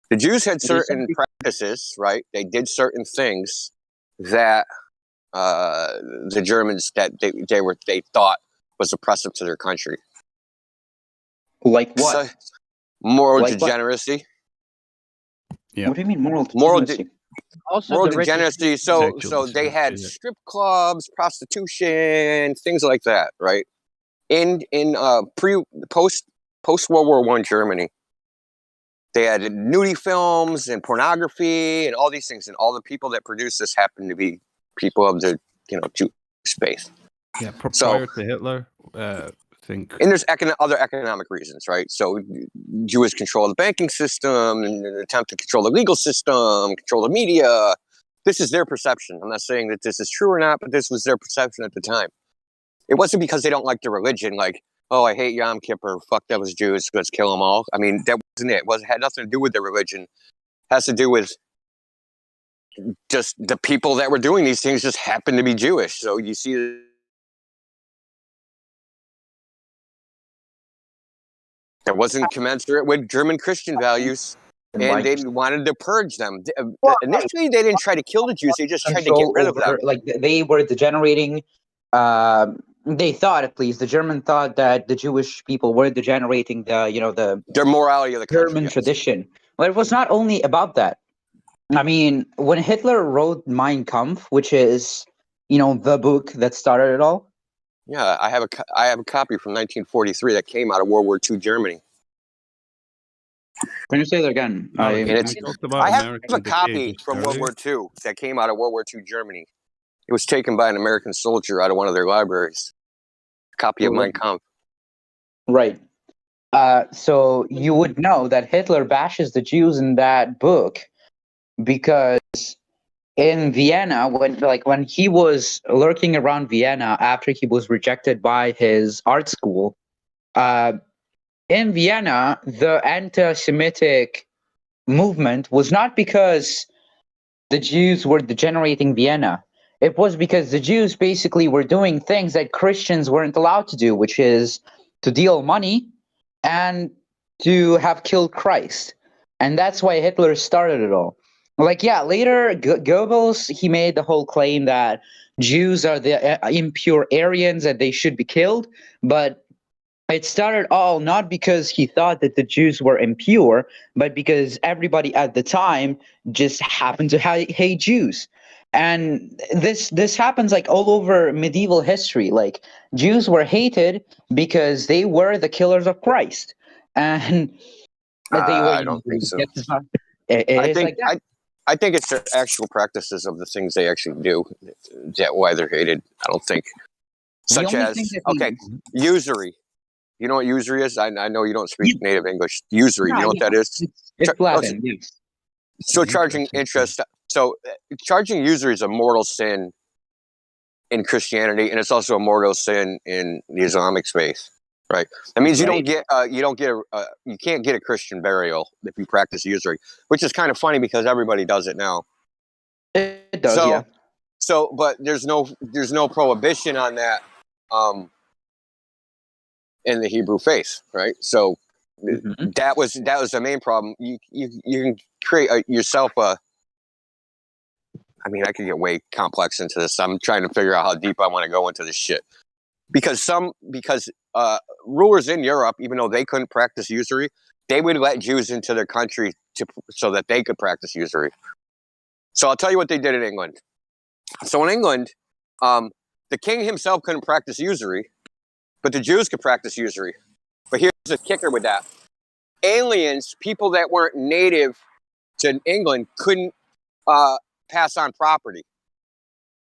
The Jews had certain practices, right? They did certain things that the Germans that they thought was oppressive to their country. Like what? So, moral degeneracy. Yeah. What do you mean moral degeneracy? Moral degeneracy. So they had strip clubs, prostitution, things like that, right? In post World War I Germany, they had nudie films and pornography and all these things, and all the people that produced this happened to be people of the Jewish faith. Yeah, prior to Hitler, think. And there's other economic reasons, right? So Jewish control the banking system and an attempt to control the legal system, control the media. This is their perception. I'm not saying that this is true or not, but this was their perception at the time. It wasn't because they don't like the religion, like, oh, I hate Yom Kippur, fuck those Jews, let's kill them all. I mean, that wasn't it. It had nothing to do with their religion. It has to do with just the people that were doing these things just happened to be Jewish. So you see It wasn't commensurate with German Christian values, and they wanted to purge them. Initially, they didn't try to kill the Jews; they just tried to get rid of them. Like they were degenerating. They thought, at least, the German thought that the Jewish people were degenerating their morality of the German country, tradition. But it was not only about that. I mean, when Hitler wrote Mein Kampf, which is, the book that started it all. Yeah, I have a copy from 1943 that came out of World War II Germany. Can you say that again? I have a copy from World War II that came out of World War II Germany. It was taken by an American soldier out of one of their libraries. A copy of Mein Kampf. Right. So you would know that Hitler bashes the Jews in that book because in Vienna, when he was lurking around Vienna after he was rejected by his art school, in Vienna, the anti-Semitic movement was not because the Jews were degenerating Vienna. It was because the Jews basically were doing things that Christians weren't allowed to do, which is to deal money and to have killed Christ. And that's why Hitler started it all. Later, Goebbels, he made the whole claim that Jews are the impure Aryans and they should be killed. But it started all not because he thought that the Jews were impure, but because everybody at the time just happened to hate Jews. And this happens all over medieval history. Jews were hated because they were the killers of Christ. And they were. I don't think so. I think it's the actual practices of the things they actually do that why they're hated. I don't think, such as usury. You know what usury is? I know you don't speak native English. Usury, you know what that is? It's Latin, yes. So charging interest. So charging usury is a mortal sin in Christianity, and it's also a mortal sin in the Islamic faith. Right. That means you can't get a Christian burial if you practice usury, which is kind of funny because everybody does it now. It does, yeah. So, but there's no prohibition on that in the Hebrew faith, right? So that was the main problem. You can create yourself a. I mean, I could get way complex into this. I'm trying to figure out how deep I want to go into this shit. Because rulers in Europe, even though they couldn't practice usury, they would let Jews into their country so that they could practice usury. So I'll tell you what they did in England. So in England, the king himself couldn't practice usury, but the Jews could practice usury. But here's the kicker with that. Aliens, people that weren't native to England, couldn't pass on property.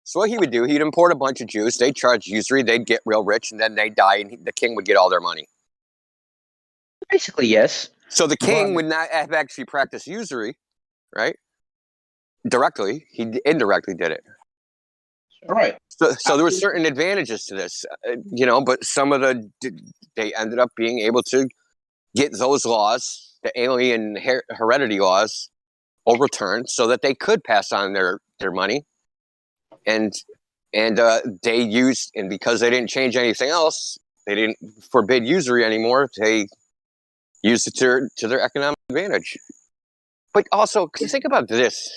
So what he would do, he'd import a bunch of Jews, they'd charge usury, they'd get real rich, and then they'd die, and the king would get all their money. Basically, yes. So the king would not have actually practiced usury, right? Directly. He indirectly did it. Right. So there were certain advantages to this, but some of they ended up being able to get those laws, the alien heredity laws, overturned so that they could pass on their money. And they used, and because they didn't change anything else, they didn't forbid usury anymore. They used it to their economic advantage. But also, think about this.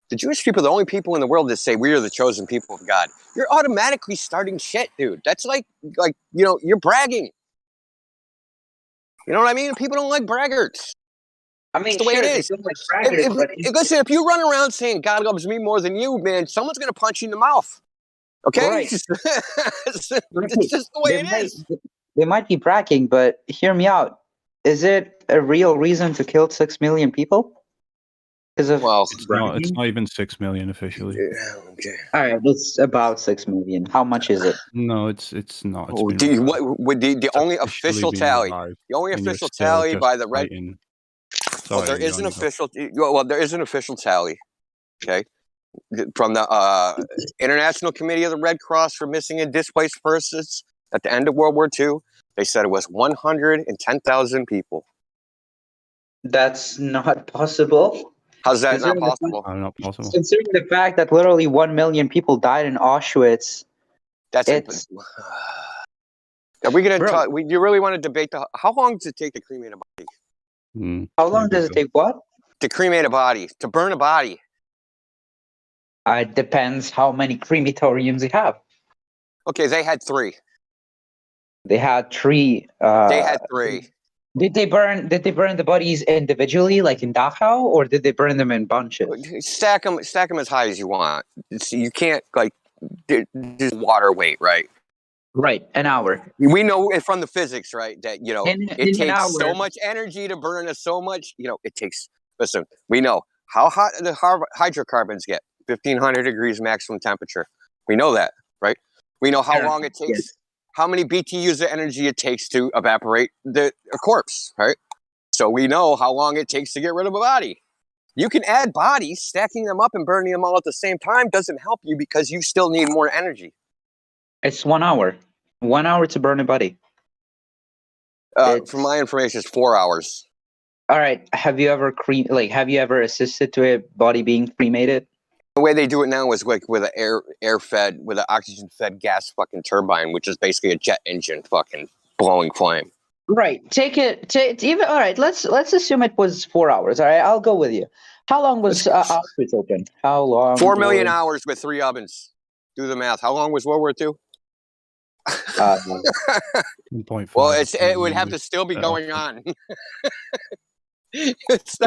The Jewish people are the only people in the world that say we are the chosen people of God. You're automatically starting shit, dude. That's like you're bragging. You know what I mean? People don't like braggarts. I mean, it's the way it is. Listen, if you run around saying God loves me more than you, man, someone's going to punch you in the mouth. Okay? Right. It's just the way it is. They might be bragging, but hear me out. Is it a real reason to kill 6 million people? It's not even 6 million officially. Yeah, okay. All right, it's about 6 million. How much is it? No, it's not. The only official tally? The only official tally by the Red. There is an official. There is an official tally. Okay, from the International Committee of the Red Cross for Missing and Displaced Persons at the end of World War II. They said it was 110,000 people. That's not possible. How's that not possible? Not possible. Considering the fact that literally 1 million people died in Auschwitz. Are we going to Bro. talk? You really want to debate how long does it take to cremate a body? How long does it take what? To cremate a body, to burn a body. It depends how many crematoriums you have. Okay, they had 3. They had 3. They had 3. Did they burn the bodies individually, like in Dachau, or did they burn them in bunches? Stack them as high as you want. You can't like just water weight, right? Right, an hour. We know from the physics, right, that it in an takes so hour. much energy to burn so much. It takes. Listen, we know how hot the hydrocarbons get. 1,500 degrees maximum temperature. We know that, right? We know how long it takes. Yes. How many BTUs of energy it takes to evaporate a corpse, right? So we know how long it takes to get rid of a body. You can add bodies, stacking them up and burning them all at the same time doesn't help you because you still need more energy. It's 1 hour. 1 hour to burn a body. From my information, it's 4 hours. All right. Have you ever assisted to a body being cremated? The way they do it now is like with an with an oxygen fed gas fucking turbine, which is basically a jet engine fucking blowing flame. Right. Even all right. Let's assume it was 4 hours. All right. I'll go with you. How long was Auschwitz open? How long? 4 million hours with 3 ovens. Do the math. How long was World War II? 1.5. Well, it would have to still be going on.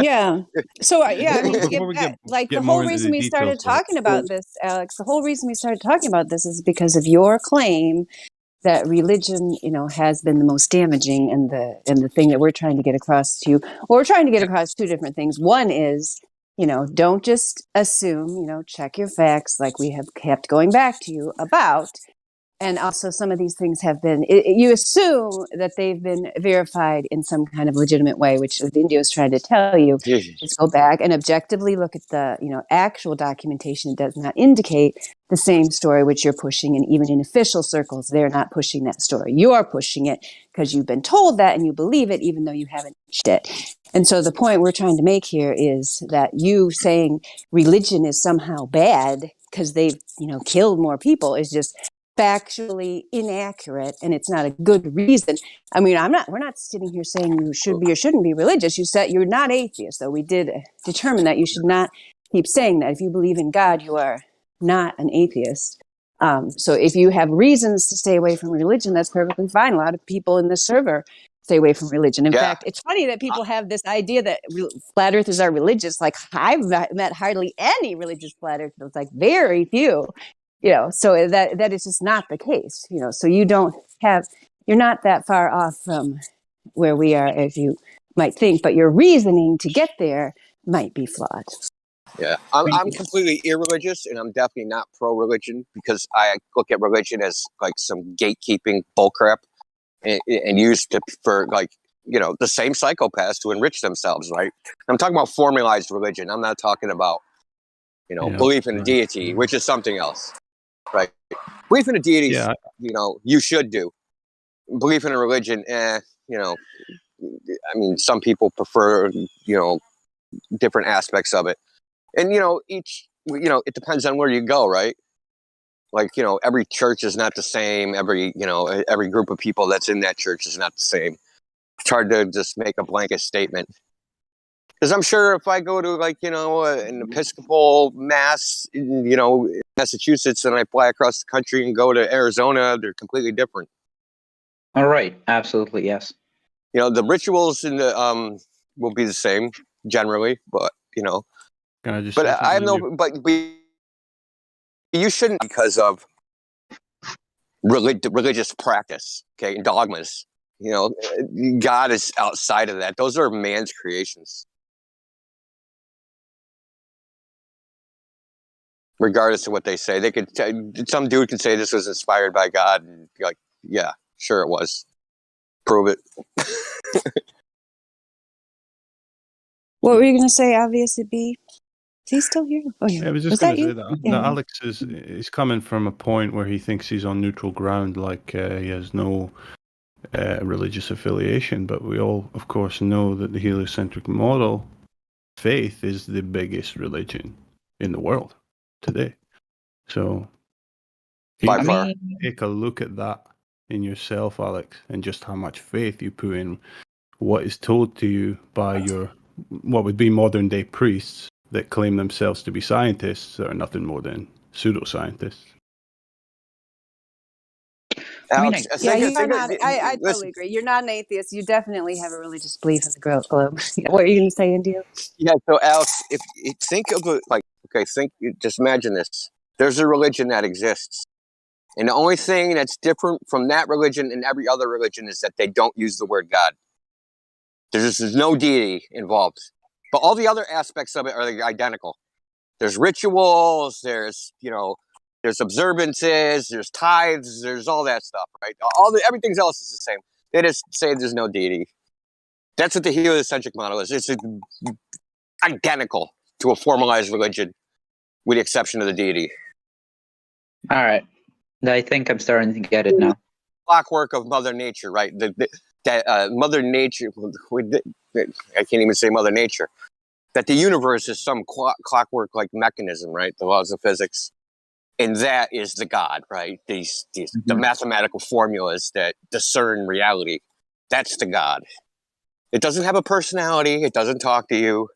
Yeah. So yeah, I mean, to get back, like the whole reason we started talking about this, Alex, the whole reason we started talking about this is because of your claim that religion, has been the most damaging, and the thing that we're trying to get across to you. Well, we're trying to get across 2 different things. One is, don't just assume, check your facts, like we have kept going back to you about. And also some of these things have been, you assume that they've been verified in some kind of legitimate way, which Indio is trying to tell you. Is go back and objectively look at the, actual documentation. It does not indicate the same story which you're pushing. And even in official circles, they're not pushing that story. You are pushing it because you've been told that and you believe it, even though you haven't reached it. And so the point we're trying to make here is that you saying religion is somehow bad because they've, killed more people is just factually inaccurate, and it's not a good reason. I mean, we're not sitting here saying you should be or shouldn't be religious. You said you're not atheist, though we did determine that you should not keep saying that. If you believe in God, you are not an atheist. So if you have reasons to stay away from religion, that's perfectly fine. A lot of people in this server stay away from religion. In fact, it's funny that people have this idea that flat earthers are religious. Like, I've met hardly any religious flat earthers. It's like very few. So that is just not the case, so you're not that far off from where we are as you might think, but your reasoning to get there might be flawed. Yeah, I'm completely irreligious, and I'm definitely not pro-religion because I look at religion as like some gatekeeping bullcrap and used for like, the same psychopaths to enrich themselves, right? I'm talking about formalized religion. I'm not talking about, belief in a deity, which is something else. Right. Belief in a deity, you should do. Belief in a religion, I mean, some people prefer, different aspects of it. And, it depends on where you go, right? Like, every church is not the same. Every group of people that's in that church is not the same. It's hard to just make a blanket statement. Because I'm sure if I go to an Episcopal mass, in Massachusetts, and I fly across the country and go to Arizona, they're completely different. All right, absolutely, yes. The rituals in the will be the same generally, but Can I just? But I have but you shouldn't because of religious practice, okay, and dogmas. God is outside of that. Those are man's creations. Regardless of what they say, they could. Some dude can say this was inspired by God, and be like, yeah, sure it was. Prove it. What were you going to say? Obvious it be. Is he still here? Oh yeah. I was just going to say that Alex is coming from a point where he thinks he's on neutral ground, like he has no religious affiliation. But we all, of course, know that the heliocentric model faith is the biggest religion in the world today. So by far, take a look at that in yourself, Alex, and just how much faith you put in what is told to you by your what would be modern day priests that claim themselves to be scientists that are nothing more than pseudoscientists. Alex, I totally agree. You're not an atheist. You definitely have a religious belief in the globe. What are you going to say, Indio? Yeah, so Alex, if you think of it like, okay, just imagine this. There's a religion that exists. And the only thing that's different from that religion and every other religion is that they don't use the word God. There's no deity involved. But all the other aspects of it are identical. There's rituals, there's observances, there's tithes, there's all that stuff, right? Everything else is the same. They just say there's no deity. That's what the heliocentric model is. It's identical to a formalized religion, with the exception of the deity. All right. I think I'm starting to get it now. Clockwork of Mother Nature, right? That Mother Nature, I can't even say Mother Nature, that the universe is some clockwork-like mechanism, right? The laws of physics. And that is the God, right? The mathematical formulas that discern reality. That's the God. It doesn't have a personality. It doesn't talk to you,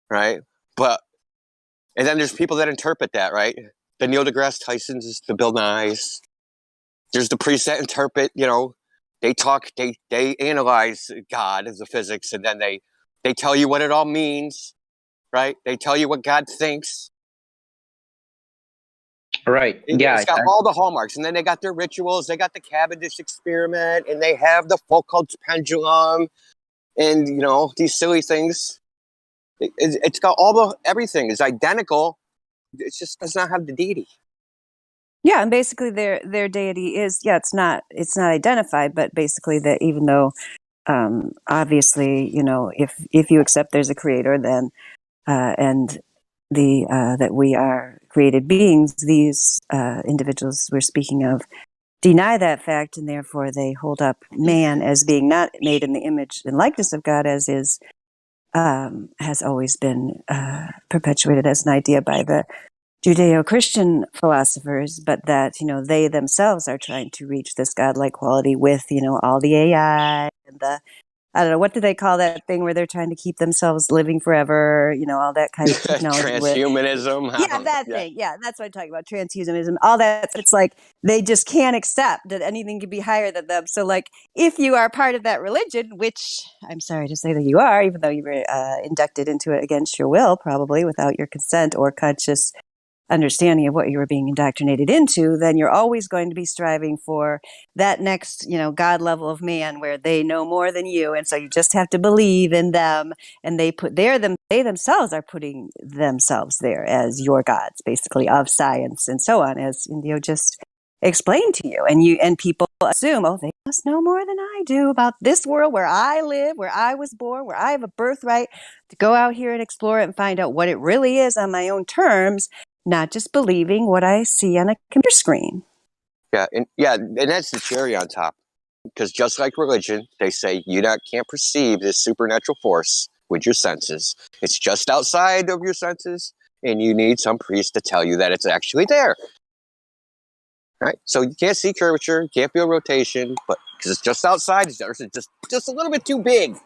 right? And then there's people that interpret that, right? The Neil deGrasse Tysons, the Bill Nyes. There's the priests that interpret, they analyze God as the physics, and then they tell you what it all means, right? They tell you what God thinks. Right. Yeah. It's got all the hallmarks, and then they got their rituals. They got the Cavendish experiment, and they have the Foucault's pendulum, and these silly things. It's got everything is identical. It just does not have the deity. Yeah, and basically their deity is it's not identified, but basically that even though obviously if you accept there's a creator, then and that we are created beings, these individuals we're speaking of deny that fact, and therefore they hold up man as being not made in the image and likeness of God, as is has always been perpetuated as an idea by the Judeo-Christian philosophers, but that they themselves are trying to reach this godlike quality with all the AI and the I don't know, what do they call that thing where they're trying to keep themselves living forever, all that kind of technology. Transhumanism. Thing. Yeah, that's what I'm talking about. Transhumanism, all that. It's like they just can't accept that anything can be higher than them. So, like, if you are part of that religion, which I'm sorry to say that you are, even though you were inducted into it against your will, probably without your consent or conscious understanding of what you were being indoctrinated into, then you're always going to be striving for that next, God level of man where they know more than you. And so you just have to believe in them. And they themselves are putting themselves there as your gods, basically, of science and so on, as Indio just explained to you. And people assume, they must know more than I do about this world where I live, where I was born, where I have a birthright to go out here and explore it and find out what it really is on my own terms, not just believing what I see on a computer screen. And that's the cherry on top. Because just like religion, they say you can't perceive this supernatural force with your senses. It's just outside of your senses, and you need some priest to tell you that it's actually there. Right? So you can't see curvature, you can't feel rotation, but because it's just outside, it's just a little bit too big.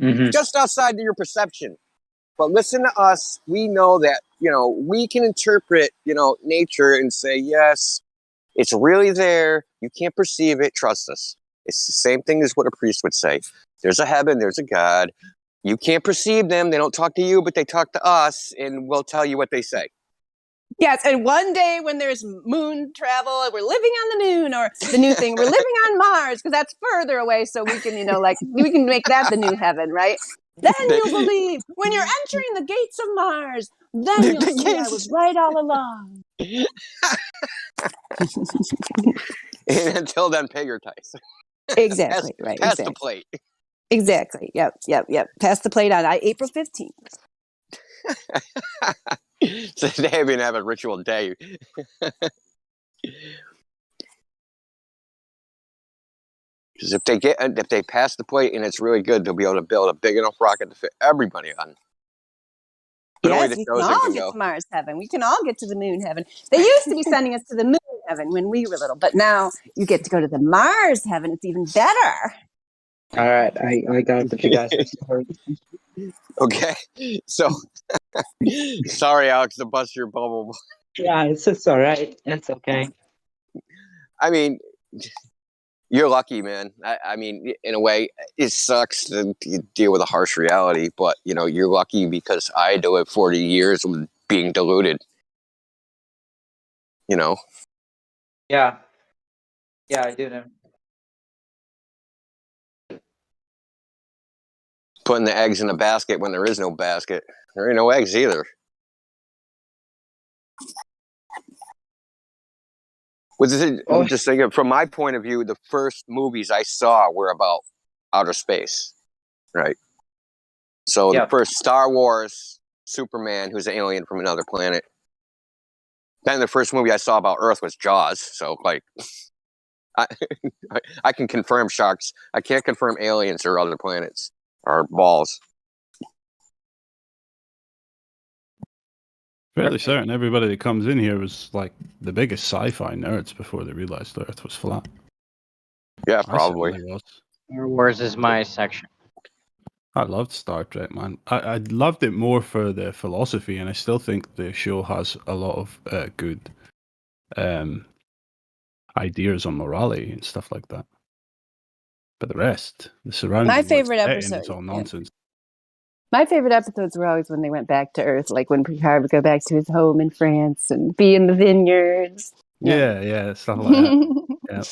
Mm-hmm. Just outside of your perception. But listen to us. We know that, we can interpret, nature and say, yes, it's really there. You can't perceive it. Trust us. It's the same thing as what a priest would say. There's a heaven. There's a God. You can't perceive them. They don't talk to you, but they talk to us, and we'll tell you what they say. Yes, and one day when there's moon travel, we're living on the moon, or the new thing, we're living on Mars, because that's further away, so we can, we can make that the new heaven, right? Then you'll believe. When you're entering the gates of Mars, then you'll see I was right all along. And until then, pay your tithes. Exactly, right. Pass the plate. Exactly, yep. Pass the plate on April 15th. So they even have a ritual day. Because if they pass the plate and it's really good, they'll be able to build a big enough rocket to fit everybody on. But yes, we can all get to Mars heaven. We can all get to the moon heaven. They used to be sending us to the moon heaven when we were little, but now you get to go to the Mars heaven. It's even better. All right, I got what you guys are saying. Okay, so sorry, Alex, to bust your bubble. Yeah, it's all right. It's okay. I mean, you're lucky, man. I mean, in a way, it sucks to deal with a harsh reality, but you're lucky because I had to live 40 years with being deluded. Yeah, I do know. Putting the eggs in a basket when there is no basket. There ain't no eggs either. Just thinking, from my point of view, the first movies I saw were about outer space, right? So the first Star Wars, Superman, who's an alien from another planet. Then the first movie I saw about Earth was Jaws. So I can confirm sharks. I can't confirm aliens or other planets or balls. Fairly certain everybody that comes in here was like the biggest sci-fi nerds before they realized the Earth was flat. Yeah, probably. Star Wars is my section. I loved Star Trek, man. I loved it more for the philosophy, and I still think the show has a lot of good ideas on morality and stuff like that. But the rest, the surrounding, My favorite world episode, it's all nonsense. My favorite episodes were always when they went back to Earth, like when Picard would go back to his home in France and be in the vineyards. Yeah, stuff like that. Yeah.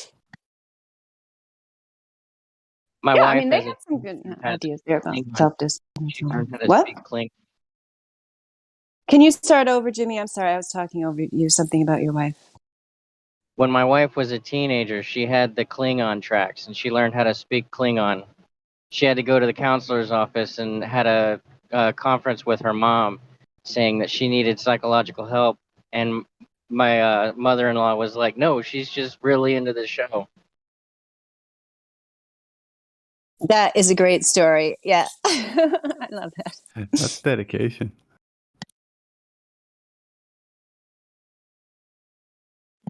My I wife mean, they has had some good has ideas there about Klingon. self-discipline. She learned how to What? speak Klingon. Can you start over, Jimmy? I'm sorry, I was talking over you. Something about your wife. When my wife was a teenager, she had the Klingon tracks, and she learned how to speak Klingon. She had to go to the counselor's office and had a conference with her mom, saying that she needed psychological help. And my mother-in-law was like, "No, she's just really into the show." That is a great story. Yeah, I love that. That's dedication.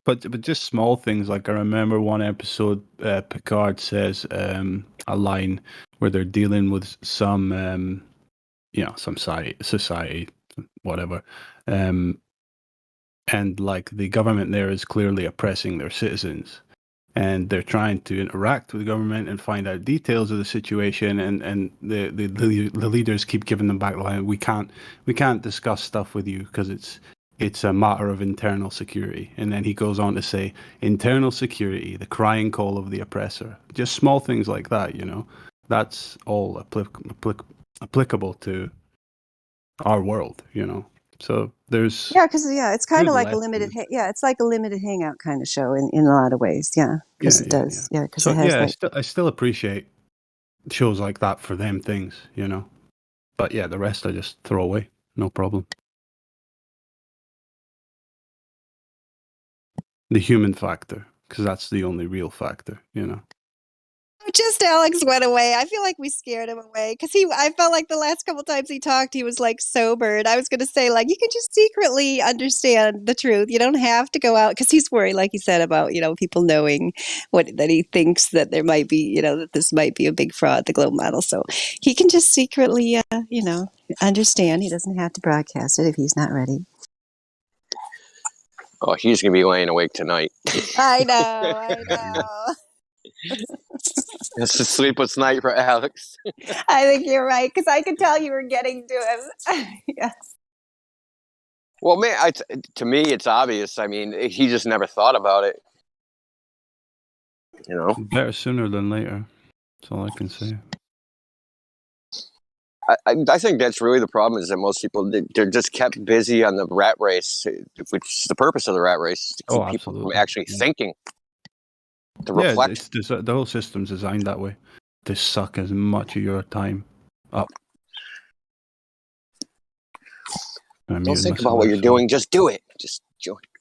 But just small things, like I remember one episode, Picard says a line where they're dealing with some society, whatever, and like the government there is clearly oppressing their citizens, and they're trying to interact with the government and find out details of the situation, and the leaders keep giving them back the line, we can't discuss stuff with you because it's a matter of internal security. And then he goes on to say, internal security, the crying call of the oppressor. Just small things like that, that's all applicable to our world, So there's it's kind of like a limited. It's like a limited hangout kind of show in a lot of ways. Yeah, because it does. Yeah, because so it has. I still appreciate shows like that for them things, But yeah, the rest I just throw away, no problem. The human factor, because that's the only real factor, Just Alex went away. I feel like we scared him away because I felt like the last couple times he talked, he was like sober. And I was going to say, like, you can just secretly understand the truth. You don't have to go out because he's worried, like he said, about, people knowing that he thinks that there might be, that this might be a big fraud, the globe model. So he can just secretly, understand. He doesn't have to broadcast it if he's not ready. Oh, he's going to be laying awake tonight. I know. It's a sleepless night for Alex. I think you're right, because I could tell you were getting to him. Yes. Well, man, to me, it's obvious. I mean, he just never thought about it. Better sooner than later. That's all I can say. I think that's really the problem, is that most people, they're just kept busy on the rat race, which is the purpose of the rat race, to keep people from actually thinking. To reflect. The whole system's designed that way, to suck as much of your time up. Don't think about what you're doing, just do it. Just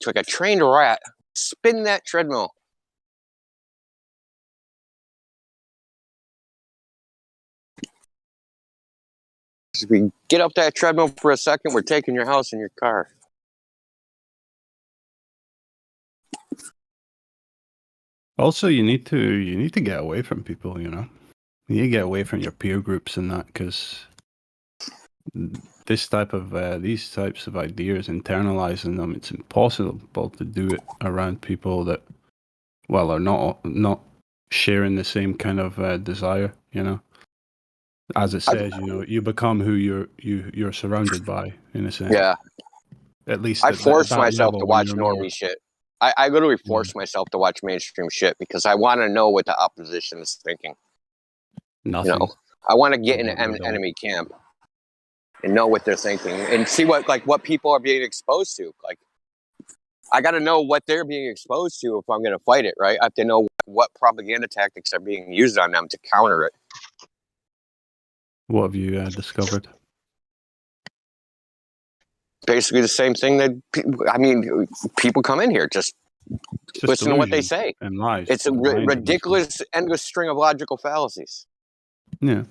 like a trained rat, spin that treadmill. If we get up that treadmill for a second, we're taking your house and your car. Also, you need to get away from people. You know, you need to get away from your peer groups and that, because these types of ideas, internalizing them, it's impossible to do it around people that, well, are not sharing the same kind of desire. You know, as it says, you know, you become who you're surrounded by, in a sense. Yeah. At least I at force that myself level to when watch you're normie more. shit. I literally force myself to watch mainstream shit because I want to know what the opposition is thinking. Nothing. You know, I want to get in Well, an they don't. enemy camp and know what they're thinking and see what people are being exposed to. Like, I got to know what they're being exposed to if I'm going to fight it, right? I have to know what propaganda tactics are being used on them to counter it. What have you discovered? Basically the same thing that people come in here just listen to what they say and lies. it's a ridiculous endless string of logical fallacies. Yeah.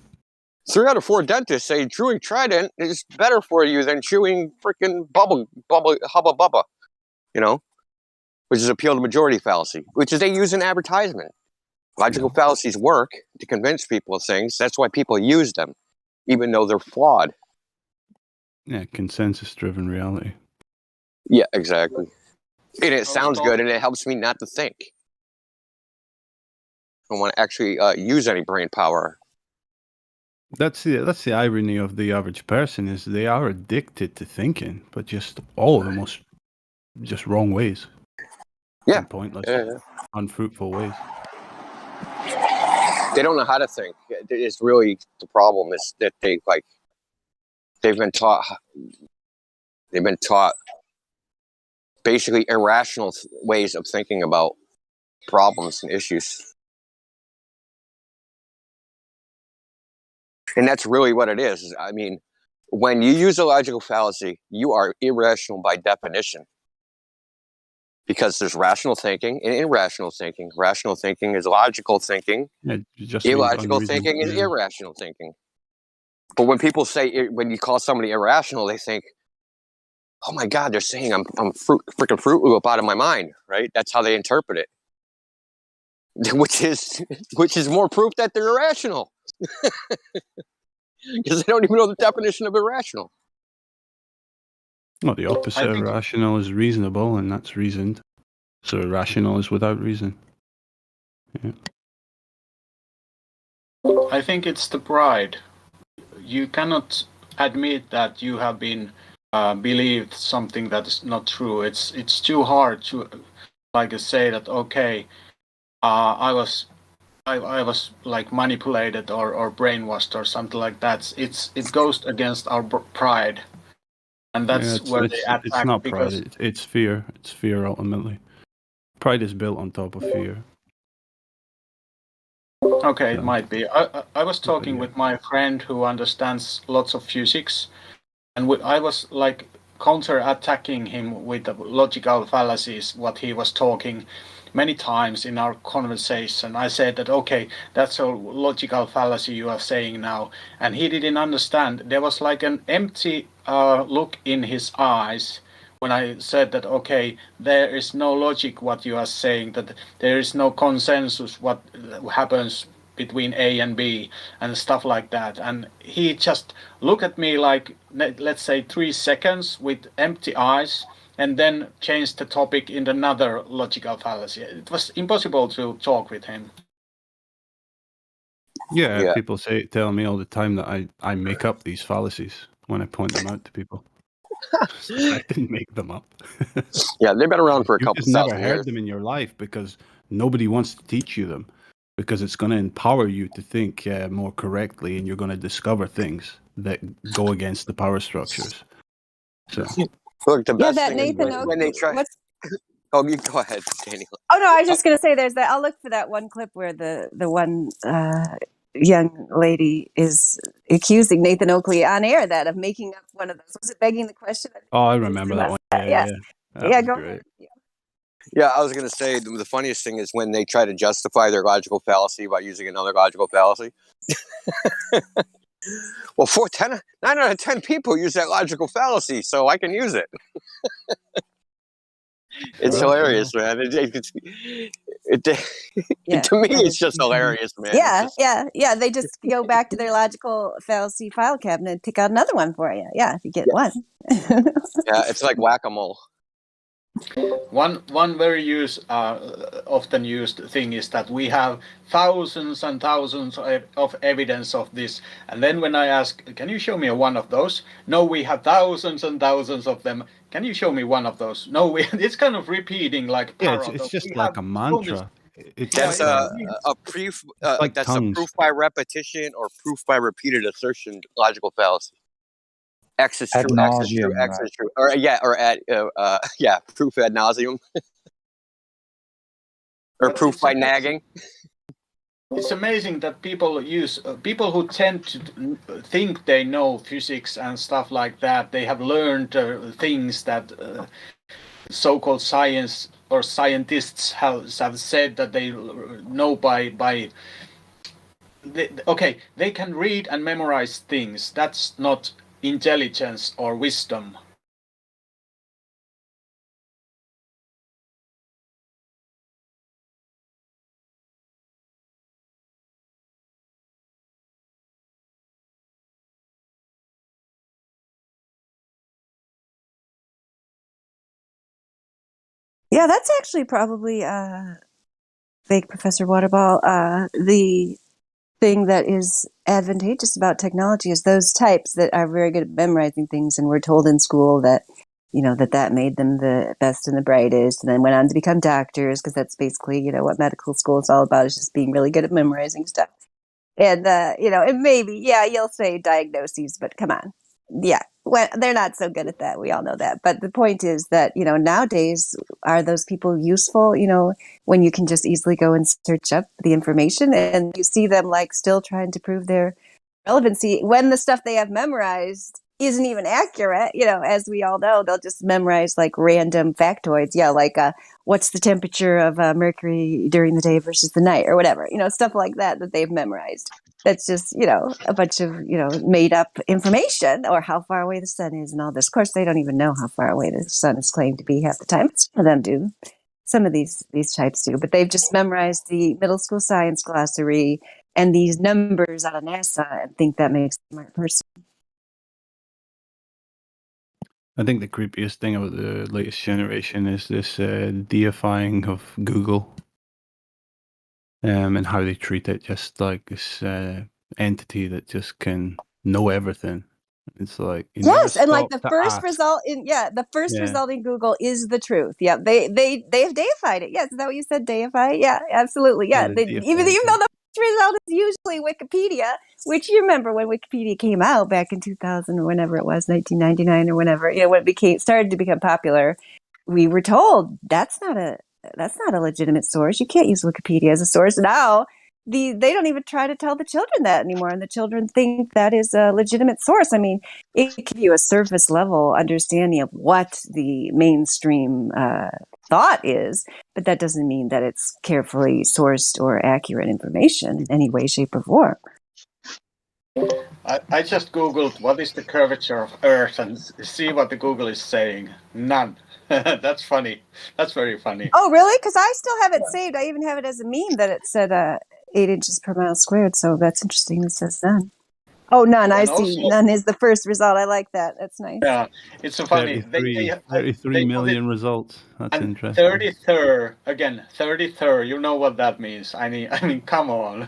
3 out of 4 dentists say chewing Trident is better for you than chewing freaking bubble hubba bubba, you know, which is appeal to majority fallacy, which is they use in advertisement. Logical fallacies work to convince people of things. That's why people use them, even though they're flawed. Yeah, consensus-driven reality. Yeah, exactly. And it sounds good, and it helps me not to think. I don't want to actually use any brain power. That's the irony of the average person, is they are addicted to thinking, but just all of the most just wrong ways. Yeah. And pointless, Yeah. unfruitful ways. They don't know how to think. It's really the problem is that they've been taught basically irrational ways of thinking about problems and issues. And that's really what it is. I mean, when you use a logical fallacy, you are irrational by definition. Because there's rational thinking and irrational thinking. Rational thinking is logical thinking. Yeah, it just Illogical means thinking is yeah. irrational thinking. But when people say, when you call somebody irrational, they think, oh my God, they're saying I'm freaking Fruit Loop out of my mind, right? That's how they interpret it. Which is more proof that they're irrational. Because they don't even know the definition of irrational. Well, the opposite of rational is reasonable, and that's reasoned. So irrational is without reason. Yeah. I think it's the pride. You cannot admit that you have been believed something that is not true. It's too hard to say that okay, I was like manipulated or brainwashed or something like that. It goes against our pride, and that's where they attack. It's not pride. It's fear. It's fear ultimately. Pride is built on top of fear. Okay, it might be. I was talking with my friend who understands lots of physics, and I was like counter-attacking him with the logical fallacies, what he was talking many times in our conversation. I said that, okay, that's a logical fallacy you are saying now. And he didn't understand. There was like an empty look in his eyes when I said that, okay, there is no logic what you are saying, that there is no consensus what happens between A and B and stuff like that. And he just looked at me like, let's say 3 seconds with empty eyes, and then changed the topic in another logical fallacy. It was impossible to talk with him. Yeah, people tell me all the time that I make up these fallacies when I point them out to people. I didn't make them up. Yeah, they've been around for a couple You've never thousand heard years. them in your life because nobody wants to teach you them, because it's going to empower you to think more correctly, and you're going to discover things that go against the power structures. So, look, the best that thing Nathan is when they try. Oh, you go ahead, Daniel. Oh no, I was just going to say there's that. I'll look for that one clip where the one young lady is accusing Nathan Oakley on air of making up one of those. Was it begging the question? I remember that one. Yeah. That Go was great. ahead. Yeah, I was going to say the funniest thing is when they try to justify their logical fallacy by using another logical fallacy. Well, 9 out of 10 people use that logical fallacy, so I can use it. It's hilarious, man. Yeah. To me, it's just hilarious, man. Yeah, yeah. They just go back to their logical fallacy file cabinet and pick out another one for you. Yeah, if you get one. Yeah, it's like whack-a-mole. One very often used thing is that we have thousands and thousands of evidence of this, and then when I ask, can you show me one of those? No, we have thousands and thousands of them. Can you show me one of those? No, it's kind of repeating like parrot. It's just like a mantra. That's a proof. like That's tongues. a proof by repetition or proof by repeated assertion. Logical fallacy. X is Ad true. X is true. nauseam, X right? is true. Or proof ad nauseum. Or proof by nagging. It's amazing that people who tend to think they know physics and stuff like that. They have learned things that so-called science or scientists have said that they know by. They can read and memorize things. That's not intelligence or wisdom. Yeah, that's actually probably fake Professor Waterball. The thing that is advantageous about technology is those types that are very good at memorizing things, and we're told in school that that made them the best and the brightest, and then went on to become doctors, because that's basically what medical school is all about, is just being really good at memorizing stuff. And and maybe you'll say diagnoses, but come on, well, they're not so good at that. We all know that. But the point is that nowadays, are those people useful? When you can just easily go and search up the information, and you see them like still trying to prove their relevancy when the stuff they have memorized isn't even accurate. As we all know, they'll just memorize like random factoids. Yeah, like what's the temperature of mercury during the day versus the night, or whatever. Stuff like that they've memorized. That's just a bunch of made up information, or how far away the sun is and all this. Of course, they don't even know how far away the sun is claimed to be half the time. Some of them do. Some of these types do, but they've just memorized the middle school science glossary and these numbers out of NASA and think that makes them a smart person. I think the creepiest thing about the latest generation is this deifying of Google, and how they treat it just like this entity that just can know everything. It's like yes, and like the first result in Google is the truth. Yeah, they have deified it. Yes, is that what you said? Deify? Yeah, absolutely. Yeah, even though the first result is usually Wikipedia, which you remember when Wikipedia came out back in 2000 or whenever it was, 1999 or whenever, when it started to become popular, we were told that's not a legitimate source. You can't use Wikipedia as a source. Now they don't even try to tell the children that anymore, and the children think that is a legitimate source. I mean, it gives you a surface level understanding of what the mainstream thought is, but that doesn't mean that it's carefully sourced or accurate information in any way, shape, or form. I just Googled what is the curvature of Earth and see what the Google is saying. None. That's funny. That's very funny. Oh, really? Because I still have it saved. I even have it as a meme that it said 8 inches per mile squared. So that's interesting. It says none. Oh, none. I see. None is the first result. I like that. That's nice. Yeah, it's so funny. 33 million results. That's interesting. 33rd, again, 33rd. You know what that means. I mean, come on.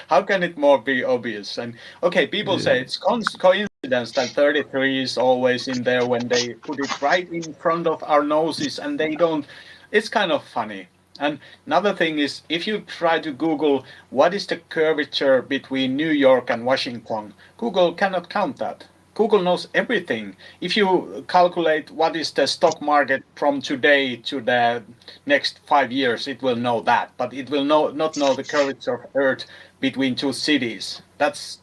How can it more be obvious? And okay, people say it's coincidence that 33 is always in there when they put it right in front of our noses, and they don't. It's kind of funny. And another thing is, if you try to Google what is the curvature between New York and Washington, Google cannot count that. Google knows everything. If you calculate what is the stock market from today to the next 5 years, it will know that. But it will not know the curvature of Earth between two cities. That's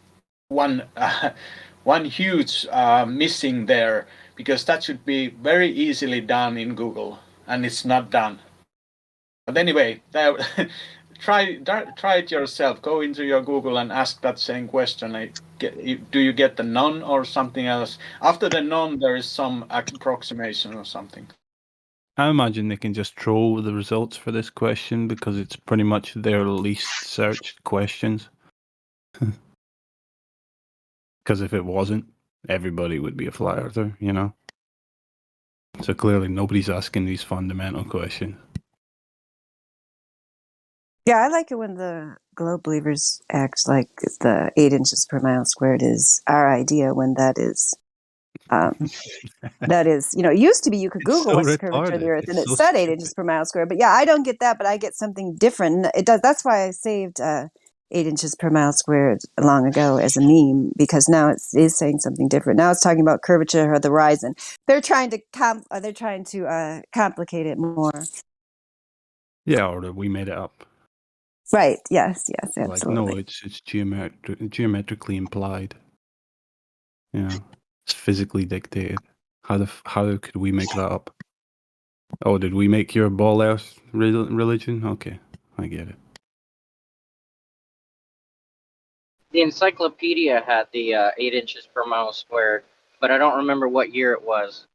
one huge missing there, because that should be very easily done in Google, and it's not done. But anyway, try it yourself. Go into your Google and ask that same question. Do you get the none or something else? After the none, there is some approximation or something. I imagine they can just troll the results for this question because it's pretty much their least searched questions. Because if it wasn't, everybody would be a flat earther, you know? So clearly nobody's asking these fundamental questions. Yeah, I like it when the globe believers act like the 8 inches per mile squared is our idea when that is, it used to be you could It's Google so what's the curvature of the retarded. Earth and It's it so said 8 stupid. inches per mile squared. But yeah, I don't get that, but I get something different. It does. That's why I saved 8 inches per mile squared long ago as a meme, because now it is saying something different. Now it's talking about curvature of the horizon. They're trying to complicate it more. Yeah, or that we made it up. Right. Yes. Absolutely. Like, no, it's geometrically implied. You know, it's physically dictated. How could we make that up? Oh, did we make your ball earth religion? Okay, I get it. The encyclopedia had the 8 inches per mile squared, but I don't remember what year it was.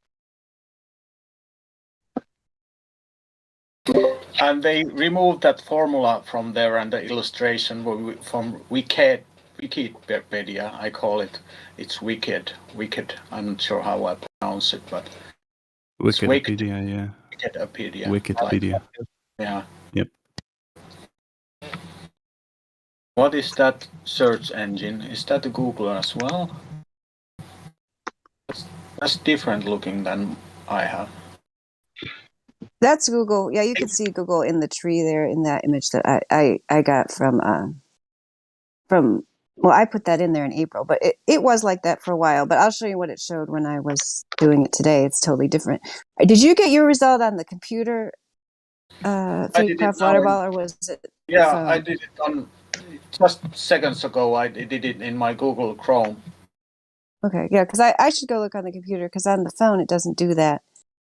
And they removed that formula from there and the illustration from Wikipedia, I call it. It's wicked. I'm not sure how I pronounce it, but Wikipedia, yeah. Wikipedia. Wikipedia. Yeah. Yep. What is that search engine? Is that a Google as well? That's different looking than I have. That's Google. Yeah, you can see Google in the tree there in that image that I got from well, I put that in there in April, but it was like that for a while. But I'll show you what it showed when I was doing it today. It's totally different. Did you get your result on the computer, Fake Prof Waterball, or was it? Yeah, I did it on just seconds ago. I did it in my Google Chrome. Okay, yeah, because I should go look on the computer, because on the phone it doesn't do that.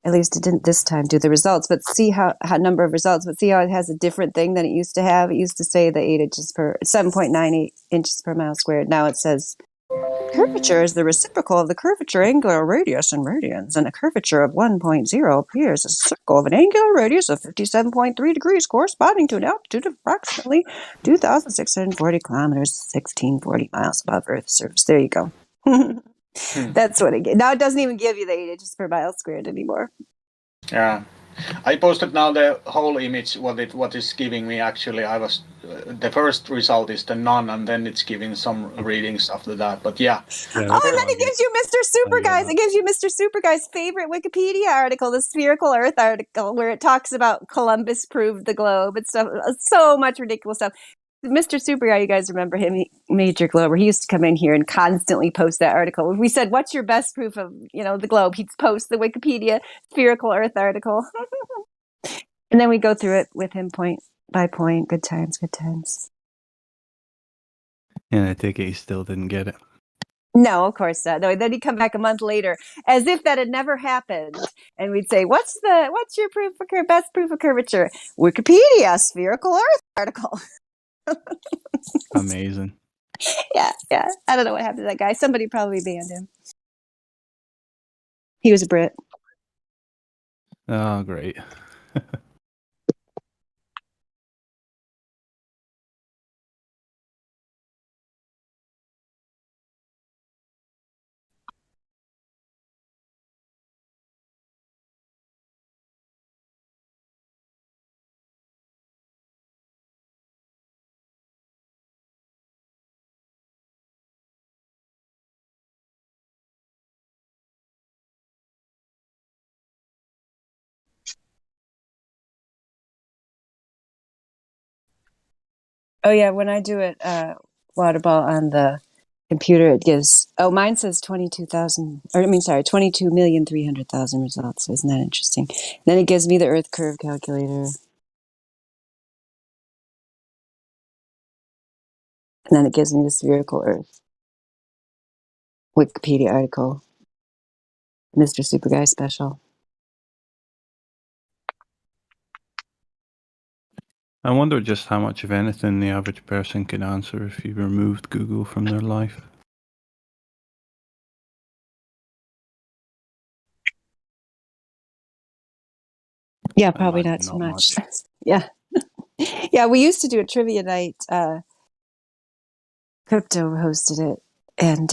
At least it didn't this time do the results, but see how number of results, but see how it has a different thing than it used to have. It used to say the 7.98 inches per mile squared. Now it says curvature is the reciprocal of the curvature angular radius in radians, and a curvature of 1.0 appears as a circle of an angular radius of 57.3 degrees corresponding to an altitude of approximately 2,640 kilometers, 1,640 miles above Earth's surface. There you go. That's what it. Now it doesn't even give you the 8 inches per mile squared anymore. Yeah, I posted now the whole image. What is giving me actually? I was the first result is the none, and then it's giving some readings after that. But yeah. Oh, and then it gives you Mr. Super Guy's. It gives you Mr. Super Guy's favorite Wikipedia article, the Spherical Earth article, where it talks about Columbus proved the globe and stuff. So much ridiculous stuff. Mr. Super Guy, you guys remember him, Major Glober. He used to come in here and constantly post that article. If we said, "What's your best proof of, the globe?" He'd post the Wikipedia Spherical Earth article, and then we go through it with him point by point. Good times, good times. Yeah, I take it he still didn't get it. No, of course not. No, then he'd come back a month later, as if that had never happened, and we'd say, "What's your best proof of curvature?" Wikipedia Spherical Earth article. Amazing. Yeah. I don't know what happened to that guy. Somebody probably banned him. He was a Brit. Oh, great. Oh yeah, when I do it, Waterball on the computer, it gives. Oh, mine says 22,300,000 results. So isn't that interesting? Then it gives me the Earth curve calculator, and then it gives me the Spherical Earth Wikipedia article, Mr. Super Guy special. I wonder just how much of anything the average person could answer if you removed Google from their life. Yeah, probably not too much. Yeah. Yeah, we used to do a trivia night. Crypto hosted it, and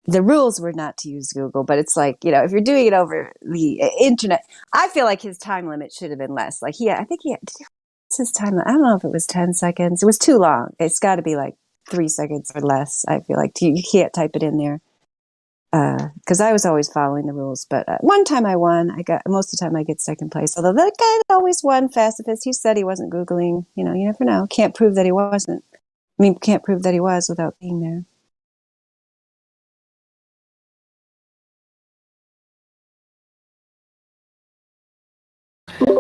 the rules were not to use Google, but it's like, if you're doing it over the internet, I feel like his time limit should have been less. Like I think what's his time limit? I don't know if it was 10 seconds. It was too long. It's got to be like 3 seconds or less. I feel like you can't type it in there. Because I was always following the rules, but one time I won. Most of the time I get second place. Although the guy that always won fastest, he said he wasn't Googling. You never know. Can't prove that he wasn't. I mean, can't prove that he was without being there.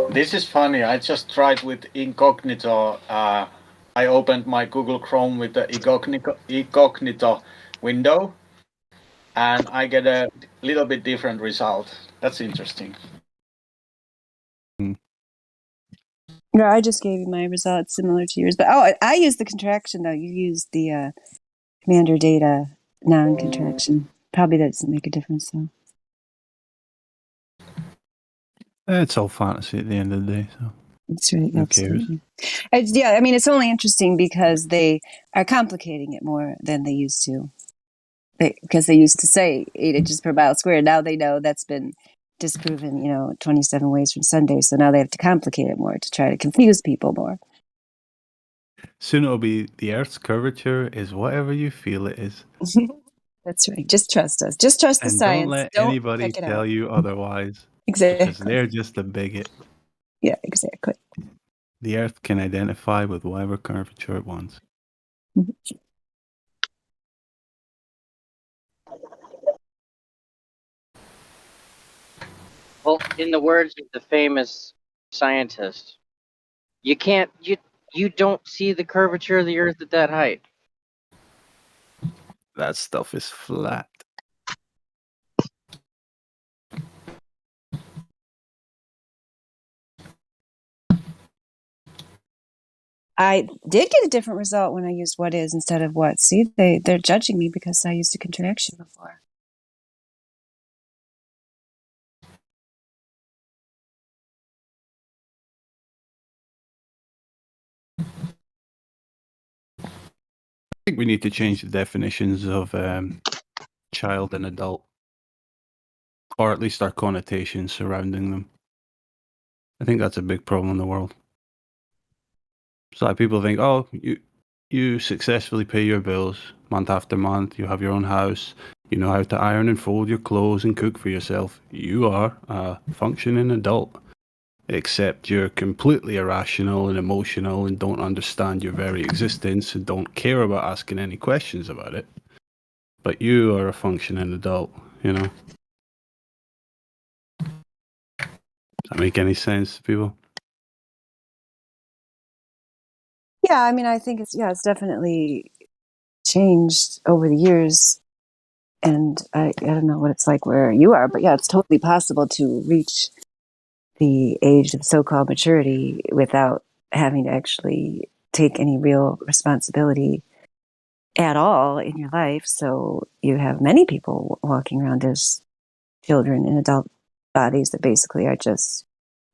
This is funny. I just tried with incognito. I opened my Google Chrome with the incognito window, and I get a little bit different result. That's interesting. No, I just gave you my results similar to yours. But I used the contraction, though. You used the commander data non-contraction. Probably that doesn't make a difference, though. It's all fantasy at the end of the day, so that's right. Who Absolutely. Yeah, I mean, it's only interesting because they are complicating it more than they used to. Because they used to say 8 inches per mile squared. Now they know that's been disproven, 27 ways from Sunday. So now they have to complicate it more to try to confuse people more. Soon it'll be the Earth's curvature is whatever you feel it is. That's right. Just trust us. Just trust the And science. don't let Don't anybody check it tell out. you otherwise. Exactly. Because they're just a bigot. Yeah, exactly. The Earth can identify with whatever curvature it wants. Well, in the words of the famous scientist, you don't see the curvature of the Earth at that height. That stuff is flat. I did get a different result when I used what is instead of what. See, they're judging me because I used a contraction before. I think we need to change the definitions of child and adult, or at least our connotations surrounding them. I think that's a big problem in the world. So like people think, oh, you successfully pay your bills month after month. You have your own house. You know how to iron and fold your clothes and cook for yourself. You are a functioning adult, except you're completely irrational and emotional and don't understand your very existence and don't care about asking any questions about it. But you are a functioning adult, Does that make any sense to people? Yeah, I mean, I think it's definitely changed over the years. And I don't know what it's like where you are, but yeah, it's totally possible to reach the age of so-called maturity without having to actually take any real responsibility at all in your life. So you have many people walking around as children in adult bodies that basically are just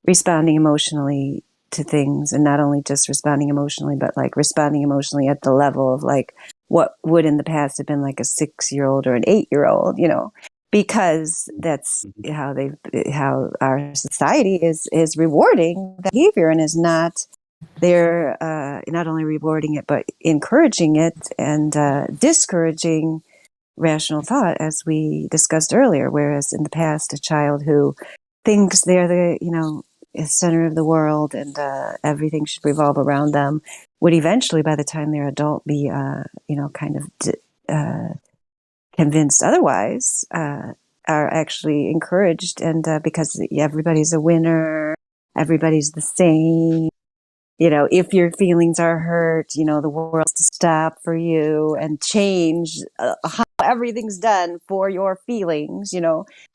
responding emotionally to things, and not only just responding emotionally, but like responding emotionally at the level of like what would in the past have been like a 6-year-old or an 8-year-old, because that's how our society is rewarding that behavior and is not they're not only rewarding it but encouraging it and discouraging rational thought, as we discussed earlier. Whereas in the past, a child who thinks they're the center of the world and everything should revolve around them would eventually, by the time they're adult, be kind of convinced otherwise, are actually encouraged, and because everybody's a winner, everybody's the same. If your feelings are hurt, the world's to stop for you and change how everything's done for your feelings,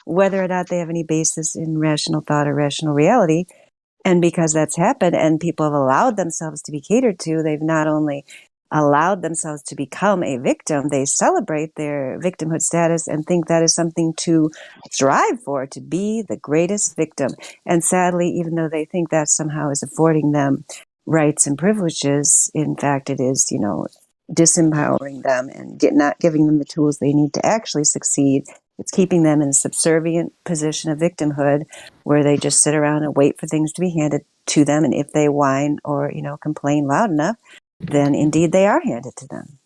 whether or not they have any basis in rational thought or rational reality. And because that's happened and people have allowed themselves to be catered to, they've not only allowed themselves to become a victim, they celebrate their victimhood status and think that is something to strive for, to be the greatest victim. And sadly, even though they think that somehow is affording them rights and privileges, in fact, it is, disempowering them and not giving them the tools they need to actually succeed. It's keeping them in a subservient position of victimhood where they just sit around and wait for things to be handed to them. And if they whine or, complain loud enough, then indeed they are handed to them.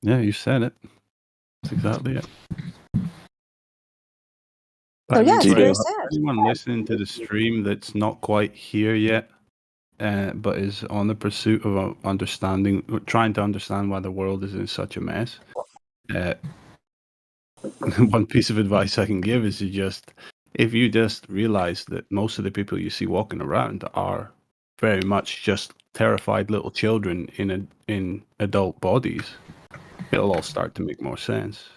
Yeah, you said it. That's exactly it. So yeah, it's very sad. Anyone listening to the stream that's not quite here yet, but is on the pursuit of trying to understand why the world is in such a mess, one piece of advice I can give is if you just realize that most of the people you see walking around are very much just terrified little children in adult bodies, it'll all start to make more sense,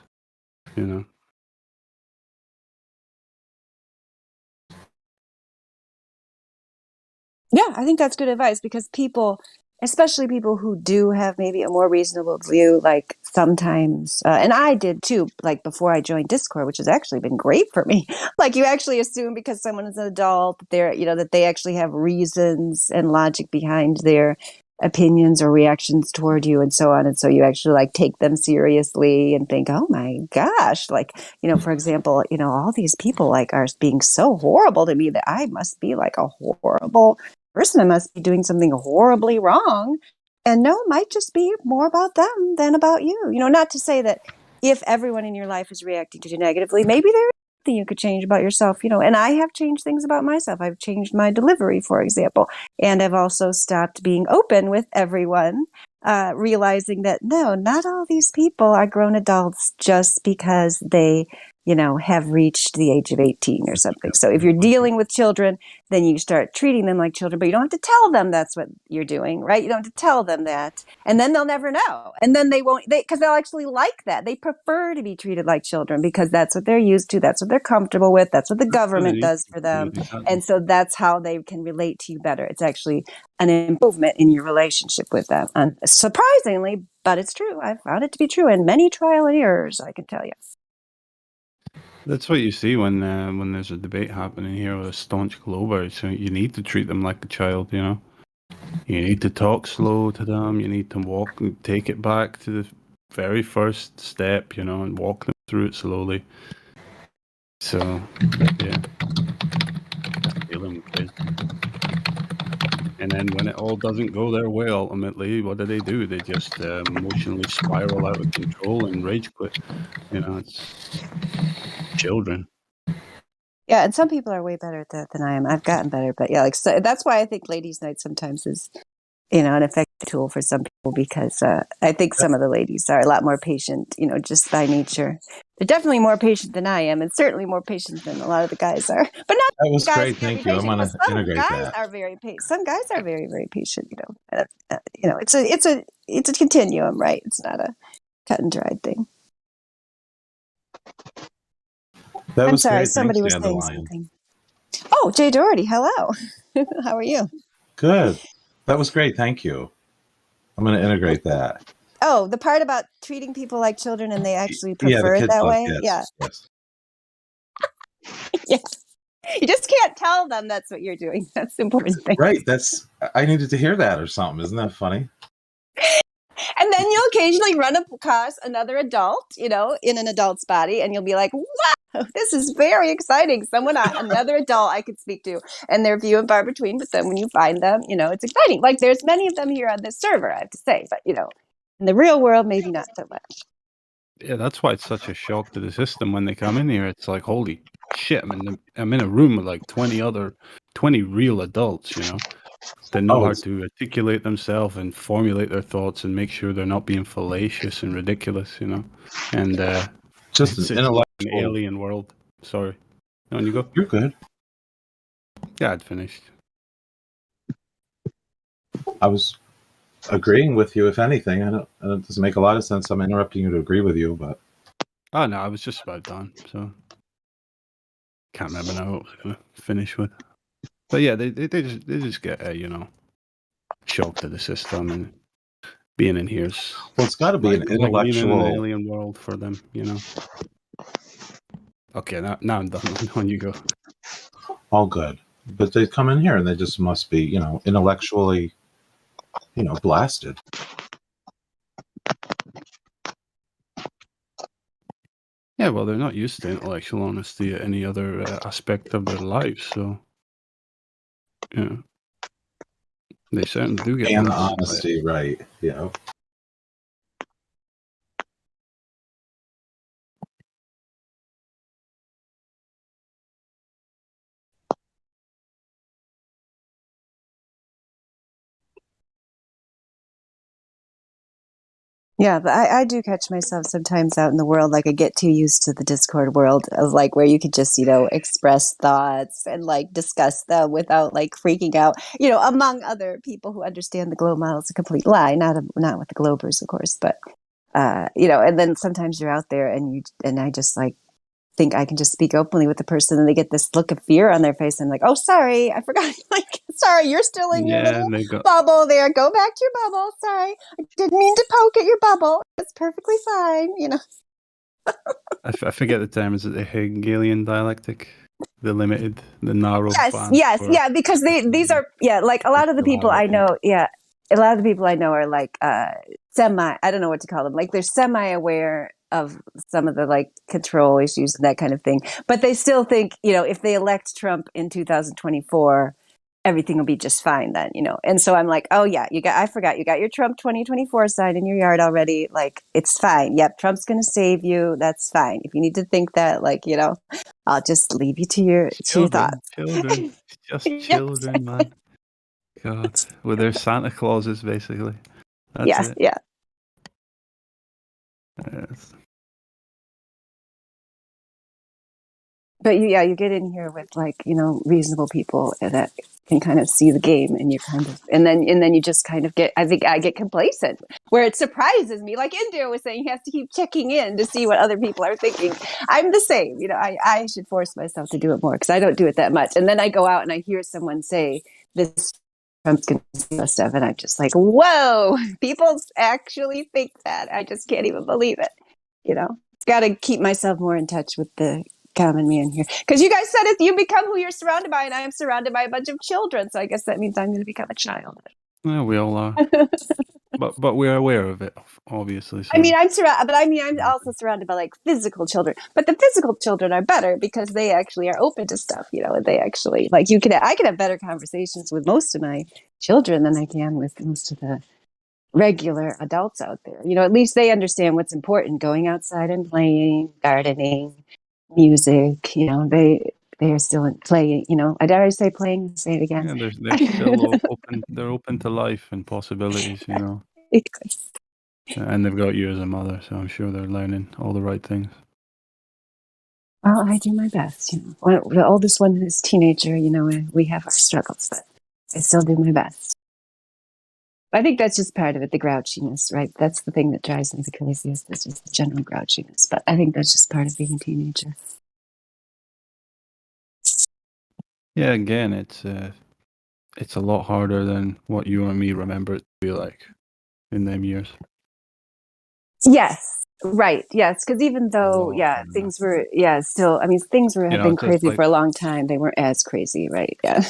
Yeah, I think that's good advice because people, especially people who do have maybe a more reasonable view, like sometimes, and I did too, like before I joined Discord, which has actually been great for me. Like you actually assume because someone is an adult, that they actually have reasons and logic behind their opinions or reactions toward you and so on. And so you actually like take them seriously and think, oh my gosh, like, for example, all these people like are being so horrible to me that I must be like a horrible person. I must be doing something horribly wrong. And no, it might just be more about them than about you. Not to say that if everyone in your life is reacting to you negatively, maybe there is something you could change about yourself, and I have changed things about myself. I've changed my delivery, for example, and I've also stopped being open with everyone, realizing that no, not all these people are grown adults just because they have reached the age of 18 or something. So if you're dealing with children, then you start treating them like children, but you don't have to tell them that's what you're doing, right? You don't have to tell them that. And then they'll never know. And then because they'll actually like that. They prefer to be treated like children because that's what they're used to. That's what they're comfortable with. That's what the government does for them. And so that's how they can relate to you better. It's actually an improvement in your relationship with them. And surprisingly, but it's true. I've found it to be true in many trial and errors, I can tell you. That's what you see when there's a debate happening here with a staunch Glober. So you need to treat them like a child, You need to talk slow to them. You need to walk and take it back to the very first step, and walk them through it slowly. So, yeah. Dealing with kids. And then when it all doesn't go their way, ultimately, what do? They just emotionally spiral out of control and rage quit. It's children. Yeah, and some people are way better at that than I am. I've gotten better, but yeah, so that's why I think ladies' night sometimes is, an effective tool for some people because I think some of the ladies are a lot more patient, just by nature. They're definitely more patient than I am, and certainly more patient than a lot of the guys are. But not that was guys great. Thank you. I'm going to integrate guys that. are very patient. Some guys are very, very patient. It's a continuum, right? It's not a cut and dried thing. I'm sorry, great. somebody was saying something. Oh, Jay Doherty, hello. How are you? Good. That was great. Thank you. I'm going to integrate that. Oh, the part about treating people like children and they actually prefer it that way? Yes. Yeah. You just can't tell them that's what you're doing. That's the important thing. Right. I needed to hear that or something. Isn't that funny? And then you'll occasionally run across another adult, in an adult's body, and you'll be like, wow, this is very exciting. Another adult I could speak to, and they're few and far between, but then when you find them, it's exciting. Like there's many of them here on this server, I have to say, but, in the real world, maybe not so much. Yeah, that's why it's such a shock to the system when they come in here. It's like, holy shit, I'm in a room with like 20 real adults, that know how to articulate themselves and formulate their thoughts and make sure they're not being fallacious and ridiculous, And just it's an intellectual an alien world. Sorry. No, you go. You're good. Yeah, I'd finished. I was agreeing with you, if anything. It doesn't make a lot of sense. I'm interrupting you to agree with you, but. Oh, no, I was just about done, so. Can't remember now what I was going to finish with. But yeah, they just get a, shock to the system, and being in here's well, it's got to be an like being in an intellectual. alien world for them, you know. Okay, now I'm done. On you go. All good, but they come in here and they just must be, intellectually, blasted. Yeah, well, they're not used to intellectual honesty at any other aspect of their lives, so they certainly do get And the baffled by it. honesty, right? Yeah, but I do catch myself sometimes out in the world. Like I get too used to the Discord world of like where you could just, express thoughts and like discuss them without like freaking out, among other people who understand the globe model is a complete lie. Not with the Globers, of course, but, and then sometimes you're out there and I just like think I can just speak openly with the person and they get this look of fear on their face. I'm like, oh, sorry, I forgot. Like, sorry, you're still in your little bubble there. Go back to your bubble. Sorry, I didn't mean to poke at your bubble. It's perfectly fine, I forget the term. Is it the Hegelian dialectic? The limited, the narrow band? Yes, because these are, like a lot of the people I know, a lot of the people I know are like I don't know what to call them. Like they're semi-aware of some of the like control issues and that kind of thing. But they still think, if they elect Trump in 2024, everything will be just fine then, And so I'm like, oh yeah, I forgot you got your Trump 2024 sign in your yard already. Like it's fine. Yep, Trump's going to save you. That's fine. If you need to think that, like, I'll just leave you to your thoughts. Children, just children, man. God, with their Santa Clauses, basically. That's it. Yeah. Yes. But you get in here with like, reasonable people that can kind of see the game and you kind of, and then you just kind of I think I get complacent where it surprises me. Like India was saying, he has to keep checking in to see what other people are thinking. I'm the same, I should force myself to do it more because I don't do it that much. And then I go out and I hear someone say this Trump's going to see stuff. And I'm just like, whoa, people actually think that. I just can't even believe it. Got to keep myself more in touch with the common man here. Because you guys said it, you become who you're surrounded by, and I am surrounded by a bunch of children. So I guess that means I'm going to become a child. Yeah, we all are. but we're aware of it, obviously. So. I mean, I'm also surrounded by like physical children. But the physical children are better because they actually are open to stuff, and they actually like I can have better conversations with most of my children than I can with most of the regular adults out there. At least they understand what's important: going outside and playing, gardening, music. They are still playing. I dare I say playing? Say it again. Yeah, they're still open. They're open to life and possibilities. And they've got you as a mother, so I'm sure they're learning all the right things. Well, I do my best. The oldest one is a teenager. We have our struggles, but I still do my best. I think that's just part of it, the grouchiness, right? That's the thing that drives me the craziest. It's just the general grouchiness. But I think that's just part of being a teenager. Yeah, again, it's a lot harder than what you and me remember it to be like in them years. Yes, right. Yes, because even though, things were, still, things have been crazy for a long time. They weren't as crazy, right? Yeah.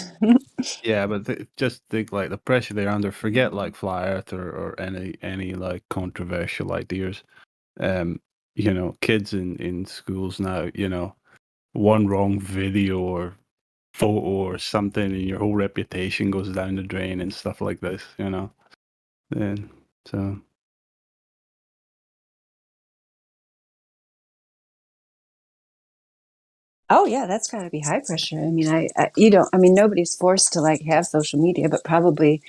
Yeah, but just think like the pressure they're under. Forget like flat Earth or any like controversial ideas. Kids in schools now, one wrong video or photo or something and your whole reputation goes down the drain and stuff like this, And so Oh yeah, that's got to be high pressure. Nobody's forced to like have social media, but probably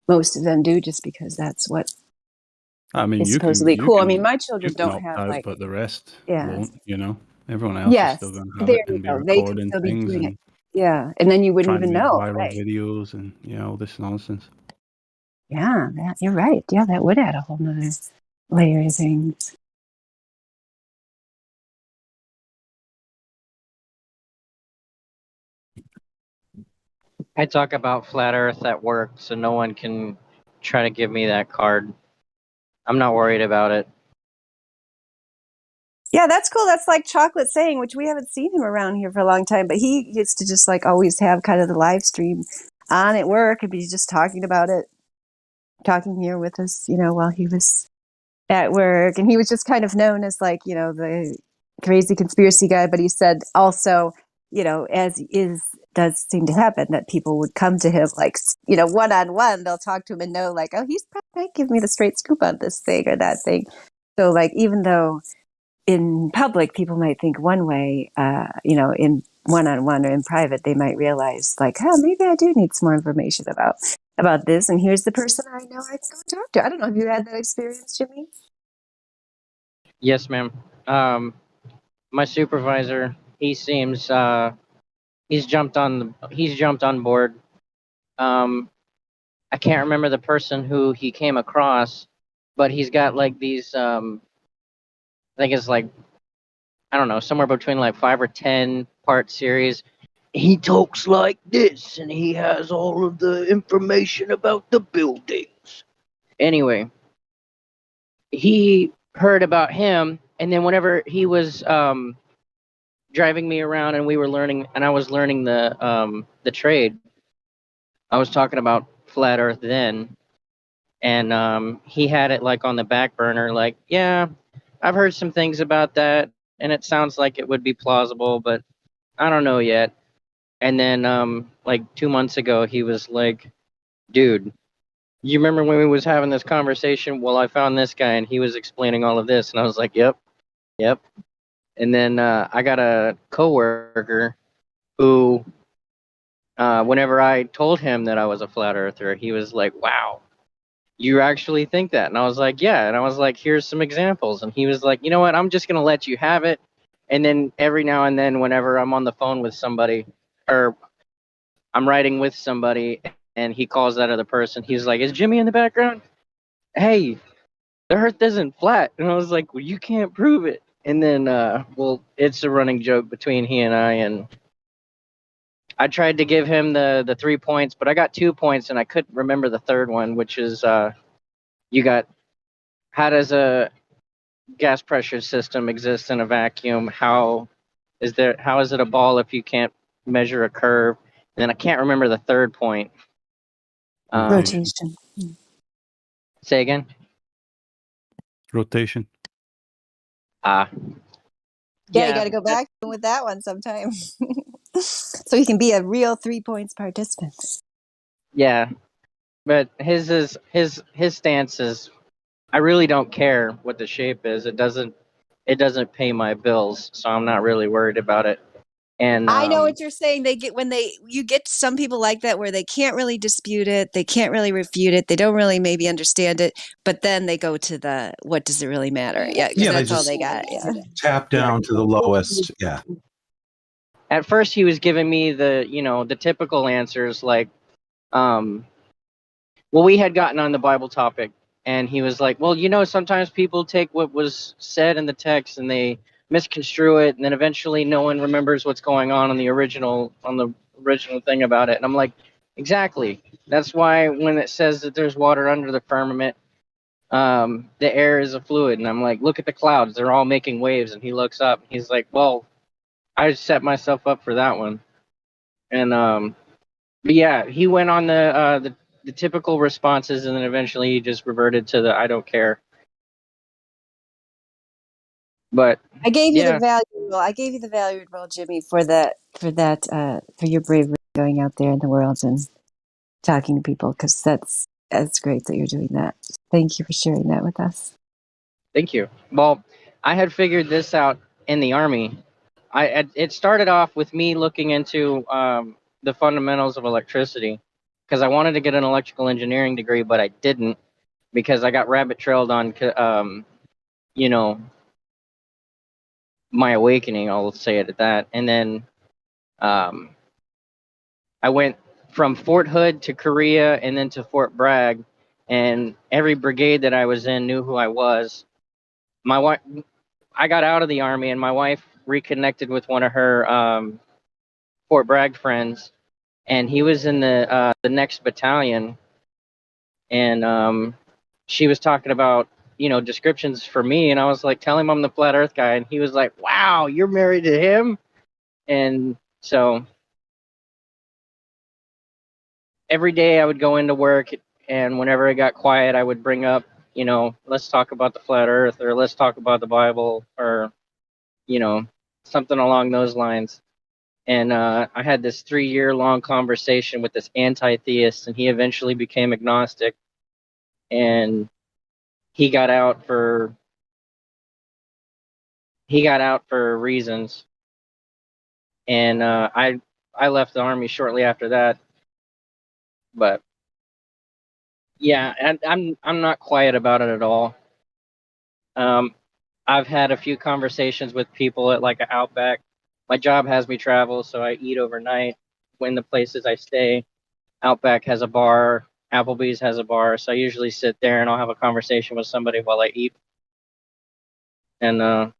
most of them do just because that's what is supposedly cool. My children don't have out, like, but the rest yeah, won't. Everyone else is still going to have it and be recording things and and then you wouldn't trying even to make know, viral right? videos and all this nonsense. Yeah, you're right. Yeah, that would add a whole nother layer of things. I talk about flat Earth at work, so no one can try to give me that card. I'm not worried about it. Yeah, that's cool. That's like Chocolate saying, which we haven't seen him around here for a long time, but he used to just like always have kind of the live stream on at work and be just talking about it, talking here with us, while he was at work. And he was just kind of known as like, the crazy conspiracy guy. But he said also, as does seem to happen, that people would come to him like, one-on-one, they'll talk to him and know like, oh, he's probably might give me the straight scoop on this thing or that thing. So like, even though in public, people might think one way, in one-on-one or in private, they might realize like, oh, maybe I do need some more information about this. And here's the person I know I can go talk to. I don't know if you had that experience, Jimmy. Yes, ma'am. My supervisor, he seems he's jumped on board. I can't remember the person who he came across, but he's got like these I think it's like, I don't know, somewhere between like 5 or 10 part series. He talks like this and he has all of the information about the buildings. Anyway, he heard about him, and then whenever he was driving me around and we were learning, and I was learning the trade, I was talking about flat earth then, and he had it like on the back burner, like, yeah, I've heard some things about that and it sounds like it would be plausible, but I don't know yet. And then like 2 months ago he was like, dude, you remember when we was having this conversation? Well, I found this guy and he was explaining all of this, and I was like, yep. And then I got a coworker who, whenever I told him that I was a flat earther, he was like, wow, you actually think that? And I was like, yeah. And I was like, here's some examples. And he was like, you know what? I'm just going to let you have it. And then every now and then, whenever I'm on the phone with somebody or I'm writing with somebody and he calls that other person, he's like, is Jimmy in the background? Hey, the earth isn't flat. And I was like, well, you can't prove it. And then, well, it's a running joke between he and I. And I tried to give him the 3 points, but I got 2 points and I couldn't remember the third one, which is you got, how does a gas pressure system exist in a vacuum? How is it a ball if you can't measure a curve? And then I can't remember the third point. Rotation. Say again? Rotation. Yeah, you got to go back with that one sometime. So you can be a real 3 points participant. Yeah, but his stance is, I really don't care what the shape is. It doesn't pay my bills, so I'm not really worried about it. And I know what you're saying. You get some people like that where they can't really dispute it, they can't really refute it, they don't really maybe understand it, but then they go to the what does it really matter? Yeah, because that's all they got. Yeah. Tap down to the lowest. Yeah. At first, he was giving me the typical answers like, well, we had gotten on the Bible topic, and he was like, well, sometimes people take what was said in the text and they misconstrue it, and then eventually no one remembers what's going on the original thing about it. And I'm like, exactly. That's why when it says that there's water under the firmament, the air is a fluid. And I'm like, look at the clouds, they're all making waves. And he looks up and he's like, well, I set myself up for that one. And but yeah, he went on the typical responses, and then eventually he just reverted to the I don't care. But I gave you the value roll. I gave you the value roll, Jimmy, for your bravery going out there in the world and talking to people, because that's great that you're doing that. Thank you for sharing that with us. Thank you. Well, I had figured this out in the Army. It started off with me looking into the fundamentals of electricity, because I wanted to get an electrical engineering degree, but I didn't, because I got rabbit trailed on my awakening, I'll say it at that. And then I went from Fort Hood to Korea and then to Fort Bragg, and every brigade that I was in knew who I was. My wife, I got out of the Army, and my wife reconnected with one of her Fort Bragg friends, and he was in the next battalion. and she was talking about, descriptions for me, and I was like, tell him I'm the flat Earth guy, and he was like, wow, you're married to him, and so every day I would go into work, and whenever it got quiet, I would bring up, let's talk about the flat Earth, or let's talk about the Bible, or something along those lines. And I had this 3-year long conversation with this anti-theist, and he eventually became agnostic. And he got out for reasons. And I left the army shortly after that. But yeah, and I'm not quiet about it at all. I've had a few conversations with people at like an Outback. My job has me travel, so I eat overnight when the places I stay. Outback has a bar, Applebee's has a bar, so I usually sit there and I'll have a conversation with somebody while I eat. And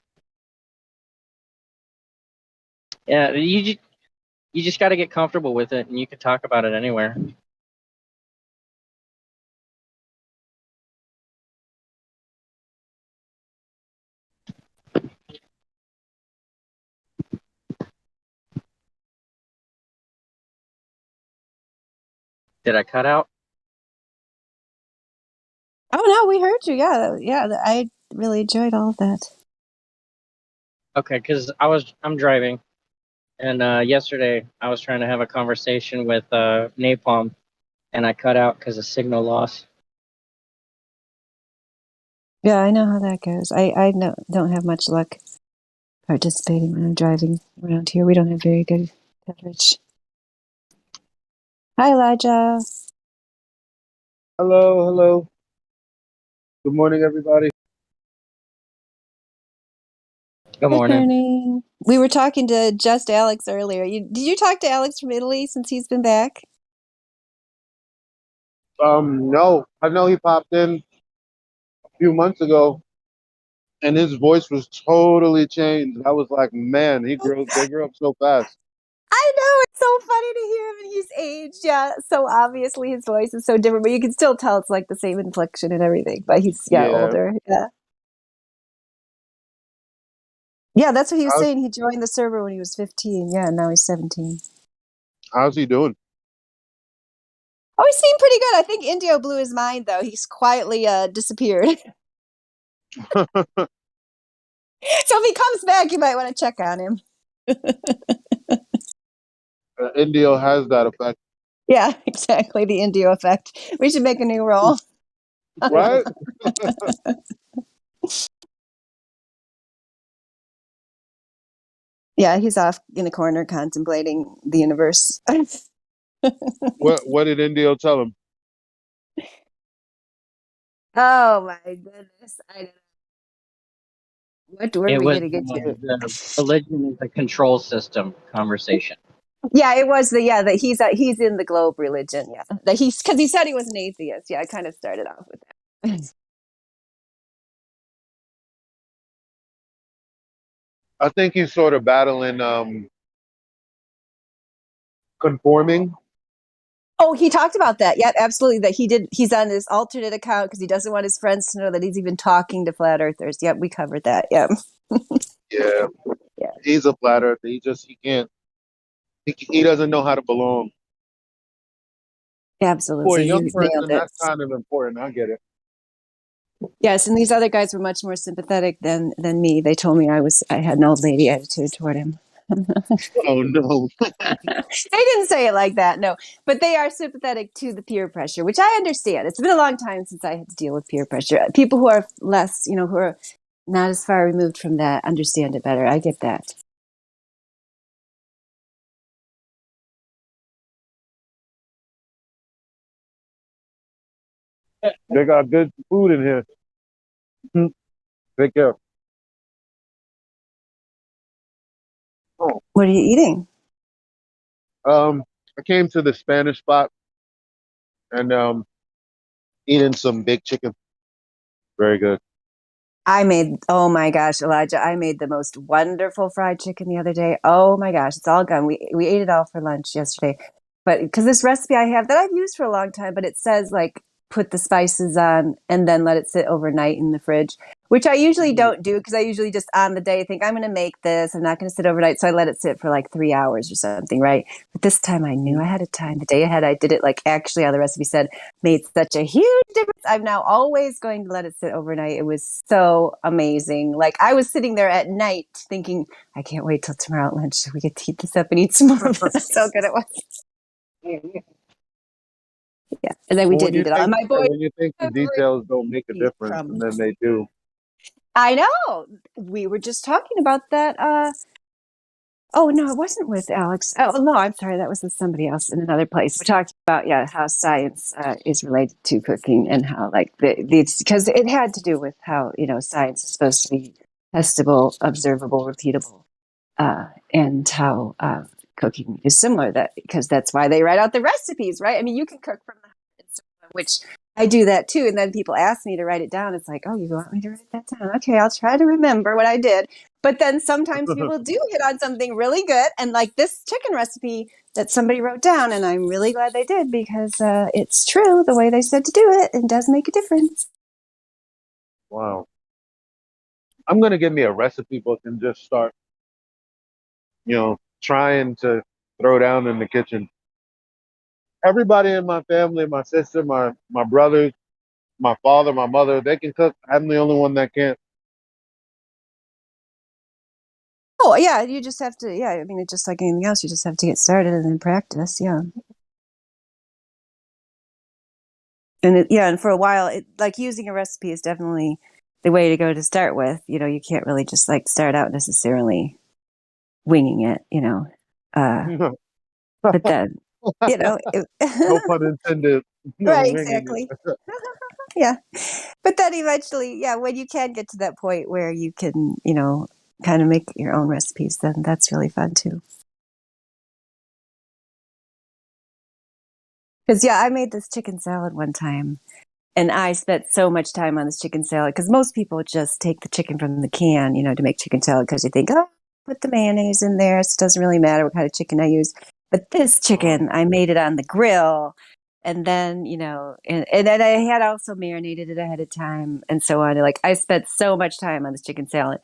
yeah, you just got to get comfortable with it, and you can talk about it anywhere. Did I cut out? Oh no, we heard you. Yeah. I really enjoyed all of that. Okay, because I'm driving, and yesterday I was trying to have a conversation with Napalm, and I cut out because of signal loss. Yeah, I know how that goes. I don't have much luck participating when I'm driving around here. We don't have very good coverage. Hi, Elijah. Hello. Good morning, everybody. Good morning. We were talking to just Alex earlier. Did you talk to Alex from Italy since he's been back? No, I know he popped in a few months ago, and his voice was totally changed. I was like, man, they grew up so fast. I know, it's so funny to hear him, and he's aged. Yeah, so obviously his voice is so different, but you can still tell it's like the same inflection and everything. But he's older. Yeah, that's what he was saying. He joined the server when he was 15. Yeah, and now he's 17. How's he doing? Oh, he seemed pretty good. I think Indio blew his mind, though. He's quietly disappeared. So if he comes back, you might want to check on him. Indio has that effect. Yeah, exactly. The Indio effect. We should make a new role. Right? Yeah, he's off in a corner contemplating the universe. What did Indio tell him? Oh my goodness. What were we going to get to? The religion is a control system conversation. Yeah, it was that he's in the globe religion. Yeah, that because he said he was an atheist. Yeah, I kind of started off with that. I think he's sort of battling conforming. Oh, he talked about that. Yeah, absolutely. That he's on this alternate account because he doesn't want his friends to know that he's even talking to flat earthers. Yep, we covered that. Yep. Yeah. He's a flat earther. He can't. He doesn't know how to belong. Absolutely. For a young person, that's kind of important. I get it. Yes, and these other guys were much more sympathetic than me. They told me I had an old lady attitude toward him. Oh no. They didn't say it like that, no. But they are sympathetic to the peer pressure, which I understand. It's been a long time since I had to deal with peer pressure. People who are less, who are not as far removed from that understand it better. I get that. They got good food in here. Take care. Oh. What are you eating? I came to the Spanish spot and eating some big chicken. Very good. Oh my gosh, Elijah, I made the most wonderful fried chicken the other day. Oh my gosh, it's all gone. We ate it all for lunch yesterday. But because this recipe I have that I've used for a long time, but it says like put the spices on, and then let it sit overnight in the fridge, which I usually don't do because I usually just on the day think I'm going to make this. I'm not going to sit overnight. So I let it sit for like 3 hours or something, right? But this time I knew ahead of time. The day ahead, I did it like actually how the recipe said, made such a huge difference. I'm now always going to let it sit overnight. It was so amazing. Like I was sitting there at night thinking, I can't wait till tomorrow at lunch so we get to heat this up and eat some more of this. That's how good it was. Yeah, and then we did eat it all. My boy, when you think the details don't make a difference, and then they do. I know. We were just talking about that. Oh no, it wasn't with Alex. Oh no, I'm sorry. That was with somebody else in another place. We talked about how science is related to cooking and how like because it had to do with how science is supposed to be testable, observable, repeatable, and how cooking is similar. That because that's why they write out the recipes, right? I mean, you can cook from the heart, which I do that too. And then people ask me to write it down. It's like, oh, you want me to write that down? Okay, I'll try to remember what I did. But then sometimes people do hit on something really good. And like this chicken recipe that somebody wrote down. And I'm really glad they did because it's true the way they said to do it. It does make a difference. Wow. I'm going to give me a recipe book and just start, trying to throw down in the kitchen. Everybody in my family, my sister, my brothers, my father, my mother, they can cook. I'm the only one that can't. Oh, yeah, you just have to, I mean, it's just like anything else. You just have to get started and then practice, And and for a while, like using a recipe is definitely the way to go to start with. You can't really just like start out necessarily winging it, but then, No pun intended. Right, exactly. Yeah. But then eventually, when you can get to that point where you can, kind of make your own recipes, then that's really fun too. Because, I made this chicken salad one time and I spent so much time on this chicken salad because most people just take the chicken from the can, to make chicken salad because they think, oh, put the mayonnaise in there. So it doesn't really matter what kind of chicken I use. But this chicken, I made it on the grill. And then, and then I had also marinated it ahead of time and so on. Like I spent so much time on this chicken salad.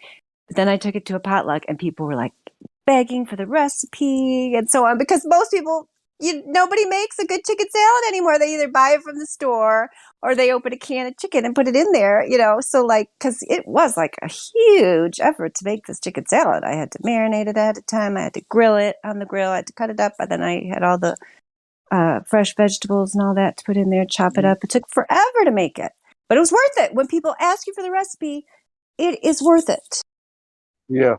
But then I took it to a potluck and people were like begging for the recipe and so on because most people, nobody makes a good chicken salad anymore. They either buy it from the store or they open a can of chicken and put it in there, So like, because it was like a huge effort to make this chicken salad. I had to marinate it ahead of time. I had to grill it on the grill. I had to cut it up. And then I had all the fresh vegetables and all that to put in there, chop it up. It took forever to make it, but it was worth it. When people ask you for the recipe, it is worth it. Yeah.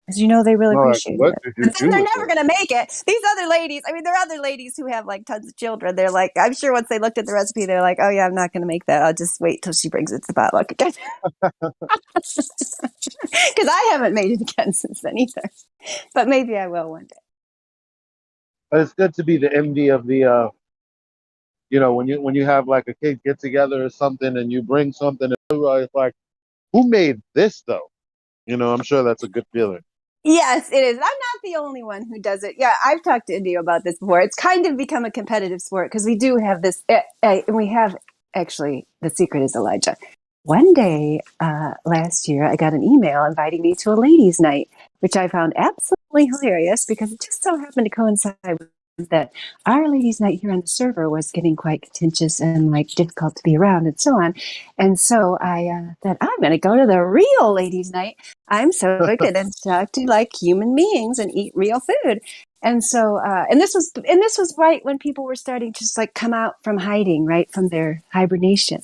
Because they really appreciate what it. did you But then do they're with never it? going to make it. These other ladies, I mean, there are other ladies who have like tons of children. They're like, I'm sure once they looked at the recipe, they're like, oh yeah, I'm not going to make that. I'll just wait till she brings it to the potluck again. Because I haven't made it again since then either. But maybe I will one day. But it's good to be the MD of the, when you have like a kid get together or something and you bring something, and everybody's like, who made this though? I'm sure that's a good feeling. Yes, it is. I'm not the only one who does it. Yeah, I've talked to Indio about this before. It's kind of become a competitive sport because we do have this, and we have actually, the secret is Elijah. One day last year, I got an email inviting me to a ladies' night, which I found absolutely hilarious because it just so happened to coincide with that our ladies' night here on the server was getting quite contentious and like difficult to be around and so on. And so I thought, I'm going to go to the real ladies' night. I'm so excited and talk to like human beings and eat real food. And so, and this was right when people were starting to just like come out from hiding, right, from their hibernation.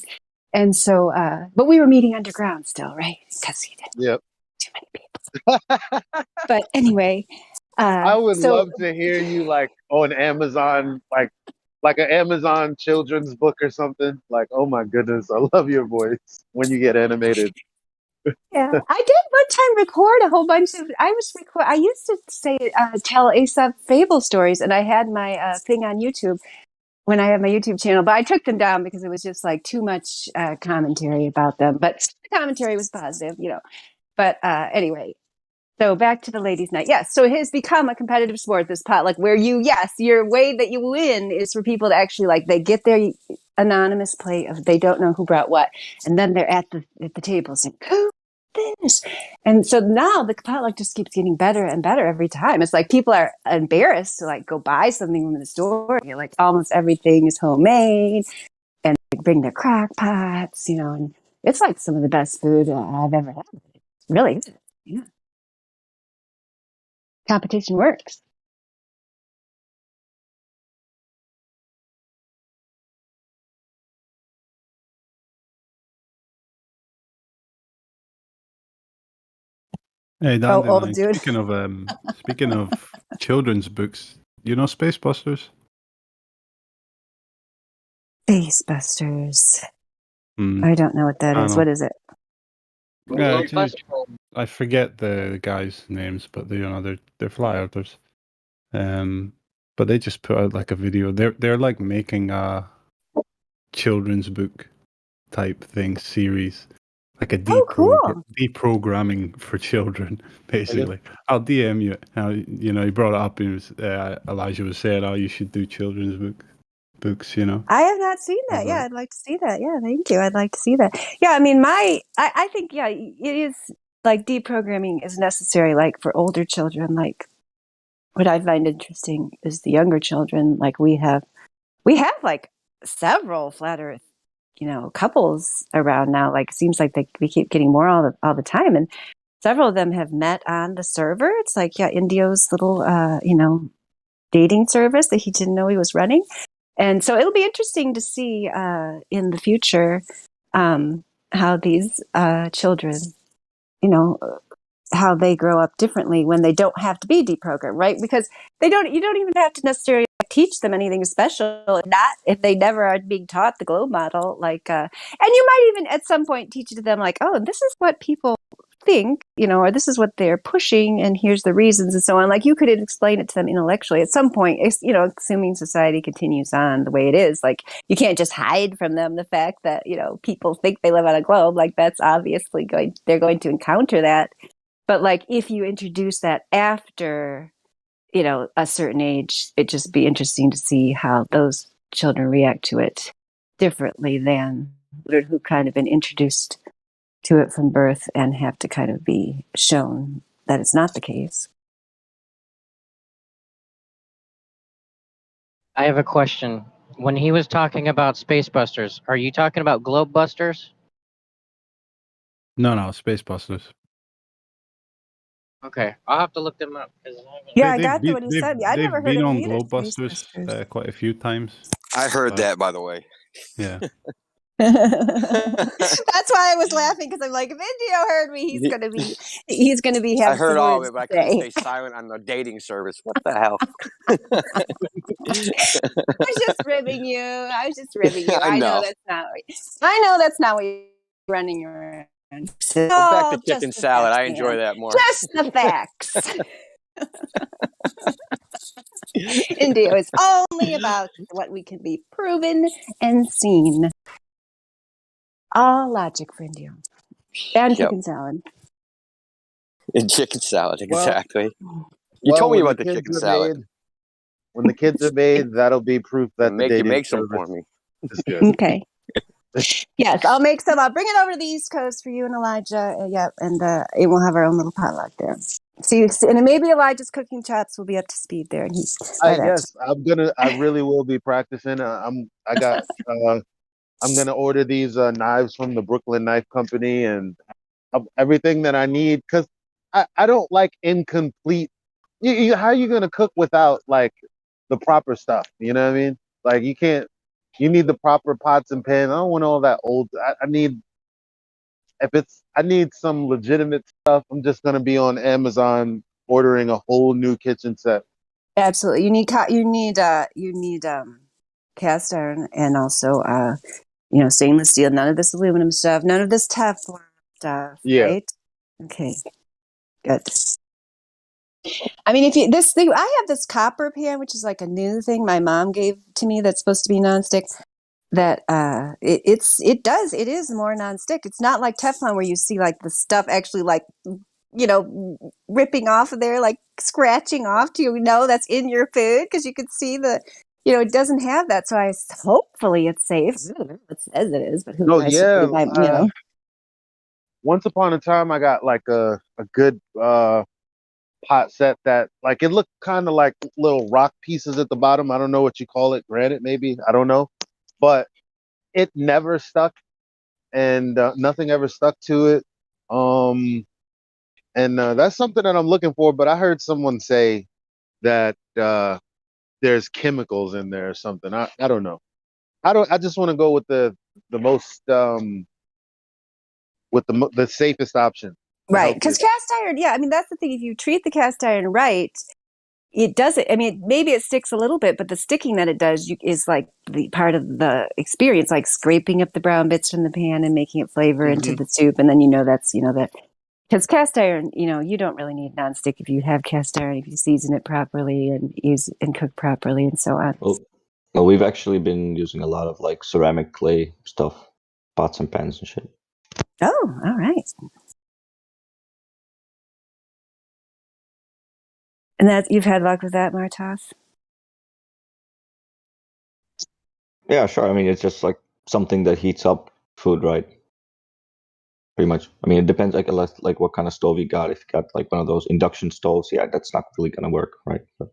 And so, but we were meeting underground still, right? Because you didn't. Yep. Too many people. But anyway, I would love to hear you like on Amazon, like an Amazon children's book or something. Like, oh my goodness, I love your voice when you get animated. Yeah, I did one time record a whole bunch of. I used to tell Aesop fable stories, and I had my thing on YouTube when I had my YouTube channel, but I took them down because it was just like too much commentary about them. But the commentary was positive, But anyway, So back to the ladies' night. Yes. So it has become a competitive sport, this potluck, where your way that you win is for people to actually they get their anonymous plate of they don't know who brought what, and then they're at the table saying, "Who this?" And so now the potluck just keeps getting better and better every time. It's like people are embarrassed to go buy something from the store. Almost everything is homemade, and they bring their crock pots, and it's some of the best food I've ever had. It's really good. Yeah. Competition works. Hey, Oh, old Dandelion. dude. Speaking of children's books, you know Space Busters? Space Busters. Hmm. I don't know what that I is. know. What is it? I forget the guys' names, but they're fly outers. But they just put out a video. They're making a children's book type thing series, like a cool. deprogramming for children, basically. I'll DM you. You brought it up, and Elijah was saying, "Oh, you should do children's books." I have not seen that. Yeah, I'd like to see that. Yeah, thank you. I'd like to see that. Yeah, I mean, I think it is deprogramming is necessary, for older children. What I find interesting is the younger children. We have several flat Earth couples around now. It seems like we keep getting more all the time, and several of them have met on the server. It's Indio's little dating service that he didn't know he was running, and so it'll be interesting to see in the future how these children, how they grow up differently when they don't have to be deprogrammed, right? Because you don't even have to necessarily teach them anything special, if they never are being taught the globe model, and you might even at some point teach it to them oh, this is what people think, or this is what they're pushing, and here's the reasons, and so on. You could explain it to them intellectually at some point, assuming society continues on the way it is. You can't just hide from them the fact that people think they live on a globe. That's obviously they're going to encounter that. But if you introduce that after a certain age, it'd just be interesting to see how those children react to it differently than who kind of been introduced to it from birth and have to kind of be shown that it's not the case. I have a question. When he was talking about Space Busters, are you talking about Globe Busters? No, Space Busters. Okay, I'll have to look them up. Yeah, I got what he said. I never heard been of on them either. Globe Busters quite a few times. I heard that, by the way. Yeah. That's why I was laughing, because I'm if Indio heard me, he's gonna be having I heard some all of words it, but I to couldn't say. stay silent on the dating service. What the hell? I was just ribbing you. I know that's not. I know that's not what you're running around. Go back to chicken salad. Facts, I enjoy that more. Just the facts. Indio is only about what we can be proven and seen. All logic for Indio. And chicken salad. And chicken salad, exactly. You told me when about the chicken salad. When the kids are made, that'll be proof that the dating make some service for me. is good. Okay. Yes, I'll make some. I'll bring it over to the East Coast for you and Elijah. And we'll have our own little potluck there. See, and maybe Elijah's cooking chops will be up to speed there. And Yes, I really will be practicing. I'm gonna order these knives from the Brooklyn Knife Company and everything that I need, because I don't like incomplete. How are you gonna cook without the proper stuff? You know what I mean? You can't. You need the proper pots and pans. I don't want all that old. I need. I need some legitimate stuff, I'm just gonna be on Amazon ordering a whole new kitchen set. Absolutely, you need cast iron, and also stainless steel. None of this aluminum stuff. None of this Teflon stuff. Yeah. Right? Okay. Good. I mean, I have this copper pan, which is a new thing my mom gave to me that's supposed to be nonstick. That it is more nonstick. It's not like Teflon where you see the stuff actually ripping off of there, like scratching off. Do you know that's in your food? Because you could see it doesn't have that. So hopefully it's safe. I don't know if it says it is, but who No, knows? yeah. Might. Once upon a time, I got like a good pot set that like it looked kind of like little rock pieces at the bottom. I don't know what you call it, granite maybe. I don't know, but it never stuck, and nothing ever stuck to it. And that's something that I'm looking for. But I heard someone say that there's chemicals in there or something. I don't know. I just want to go with the most with the safest option. Right, because cast iron, yeah, I mean that's the thing. If you treat the cast iron right, it does it. I mean, maybe it sticks a little bit, but the sticking that it does is like the part of the experience, like scraping up the brown bits from the pan and making it flavor into the soup, and then that's that. Because cast iron, you don't really need nonstick if you have cast iron, if you season it properly and use and cook properly and so on. Well, we've actually been using a lot of like ceramic clay stuff, pots and pans and shit. Oh, all right. And that you've had luck with that, Martos? Yeah, sure. I mean, it's just like something that heats up food, right? Pretty much. I mean, it depends like what kind of stove you got. If you got like one of those induction stoves, yeah, that's not really gonna work, right? But...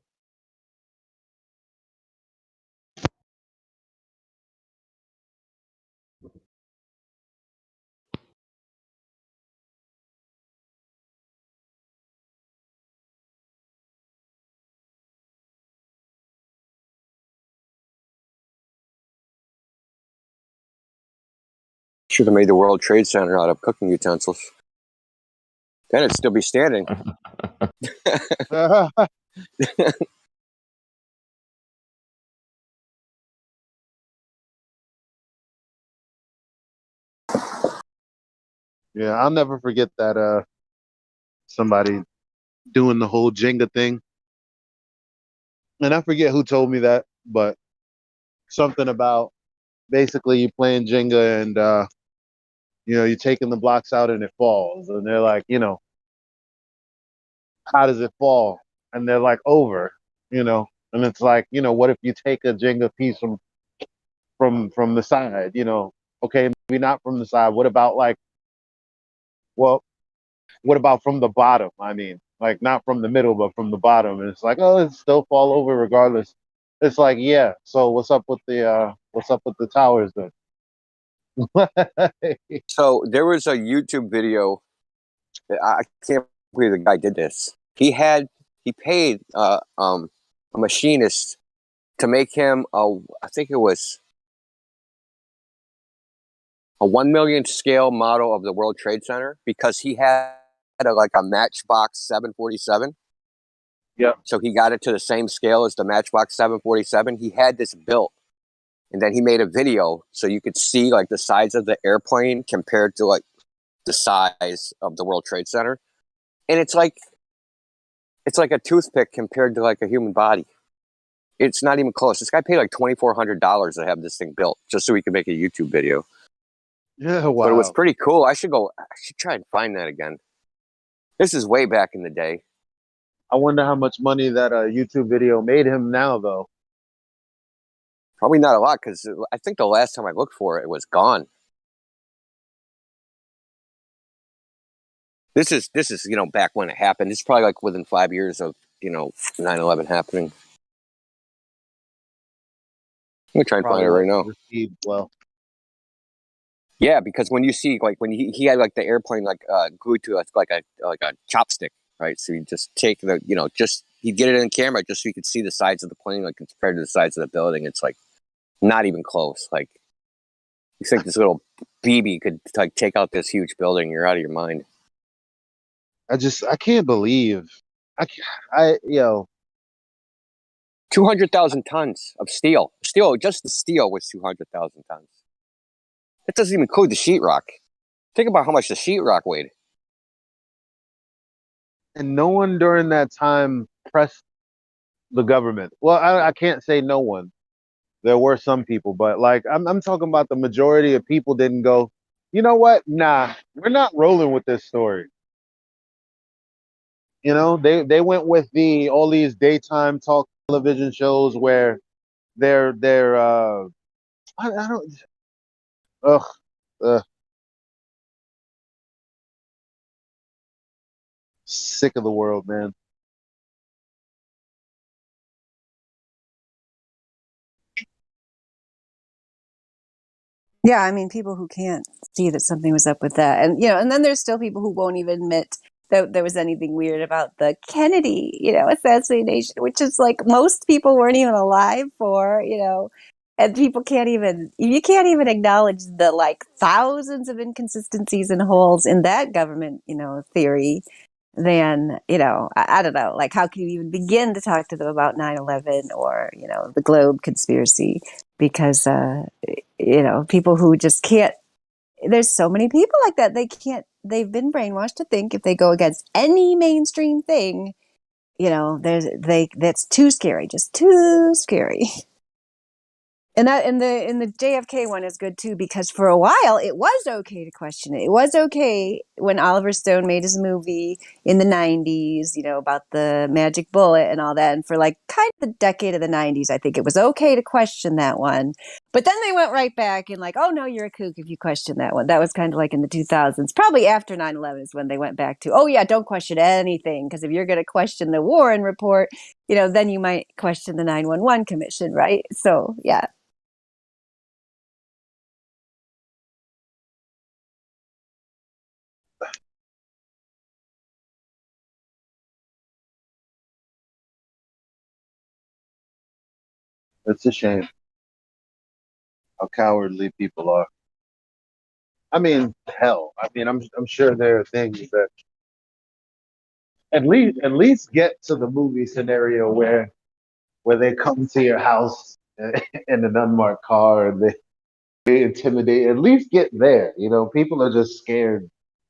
Should have made the World Trade Center out of cooking utensils. Then it'd still be standing. Yeah, I'll never forget that somebody doing the whole Jenga thing. And I forget who told me that, but something about basically you playing Jenga and you're taking the blocks out and it falls. And they're like, how does it fall? And they're like, over, and it's like, what if you take a Jenga piece from the side, okay, maybe not from the side. What about what about from the bottom? I mean, like not from the middle, but from the bottom. And it's like, oh, it still fall over regardless. It's like, yeah. So what's up with the towers then? So there was a YouTube video. I can't believe the guy did this. He paid a machinist to make him I think it was a 1 million scale model of the World Trade Center because he had a Matchbox 747. Yeah. So he got it to the same scale as the Matchbox 747. He had this built, and then he made a video so you could see like the size of the airplane compared to like the size of the World Trade Center, and it's like a toothpick compared to like a human body. It's not even close. This guy paid like $2,400 to have this thing built just so he could make a YouTube video. Yeah, wow. But it was pretty cool. I should try and find that again. This is way back in the day. I wonder how much money that YouTube video made him now, though. Probably not a lot, because I think the last time I looked for it, it was gone. This is back when it happened. It's probably like within 5 years of 9/11 happening. I'm gonna try and find it right now. Well, yeah, because when you see when he had like the airplane glued to like a chopstick, right? So you just take the he'd get it in camera just so you could see the sides of the plane like compared to the sides of the building. It's like not even close. Like you think this little BB could like take out this huge building? You're out of your mind. I can't believe 200,000 tons of steel. Just the steel was 200,000 tons. That doesn't even include the sheetrock. Think about how much the sheetrock weighed. And no one during that time pressed the government. Well, I can't say no one. There were some people, but like I'm talking about the majority of people didn't go, you know what? Nah, we're not rolling with this story. You know, they went with all these daytime talk television shows where they're I don't ugh, ugh sick of the world, man. Yeah, I mean, people who can't see that something was up with that. And, and then there's still people who won't even admit that there was anything weird about the Kennedy, assassination, which is like most people weren't even alive for, and people you can't even acknowledge the like thousands of inconsistencies and holes in that government, theory. Then, I don't know, like how can you even begin to talk to them about 9/11 or, the Globe conspiracy? Because, people who just can't, there's so many people like that. They've been brainwashed to think if they go against any mainstream thing, that's too scary, just too scary. And that in the JFK one is good too, because for a while it was okay to question it. It was okay when Oliver Stone made his movie in the 90s, about the magic bullet and all that. And for like kind of the decade of the 90s, I think it was okay to question that one. But then they went right back and like, oh no, you're a kook if you question that one. That was kind of like in the 2000s. Probably after 9/11 is when they went back to, oh yeah, don't question anything, because if you're going to question the Warren report, then you might question the 9/11 commission, right? So yeah. It's a shame how cowardly people are. I mean, hell. I mean, I'm sure there are things that at least get to the movie scenario where they come to your house in an unmarked car and they intimidate. At least get there. People are just scared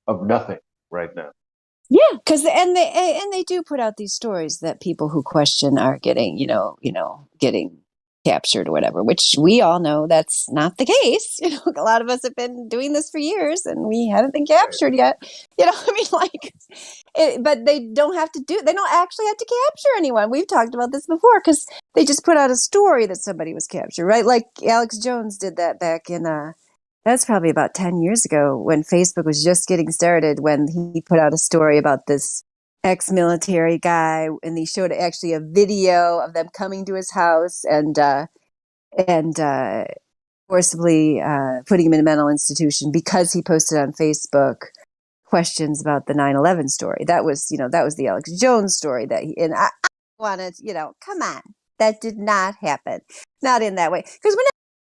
of nothing right now. Yeah, because they do put out these stories that people who question are getting getting captured or whatever, which we all know that's not the case. A lot of us have been doing this for years and we haven't been captured yet. I mean, like, but they don't actually have to capture anyone. We've talked about this before because they just put out a story that somebody was captured, right? Like Alex Jones did that back in that's probably about 10 years ago when Facebook was just getting started, when he put out a story about this ex-military guy, and he showed actually a video of them coming to his house and forcibly putting him in a mental institution because he posted on Facebook questions about the 9/11 story. That was the Alex Jones story and I wanted, come on, that did not happen. Not in that way. Because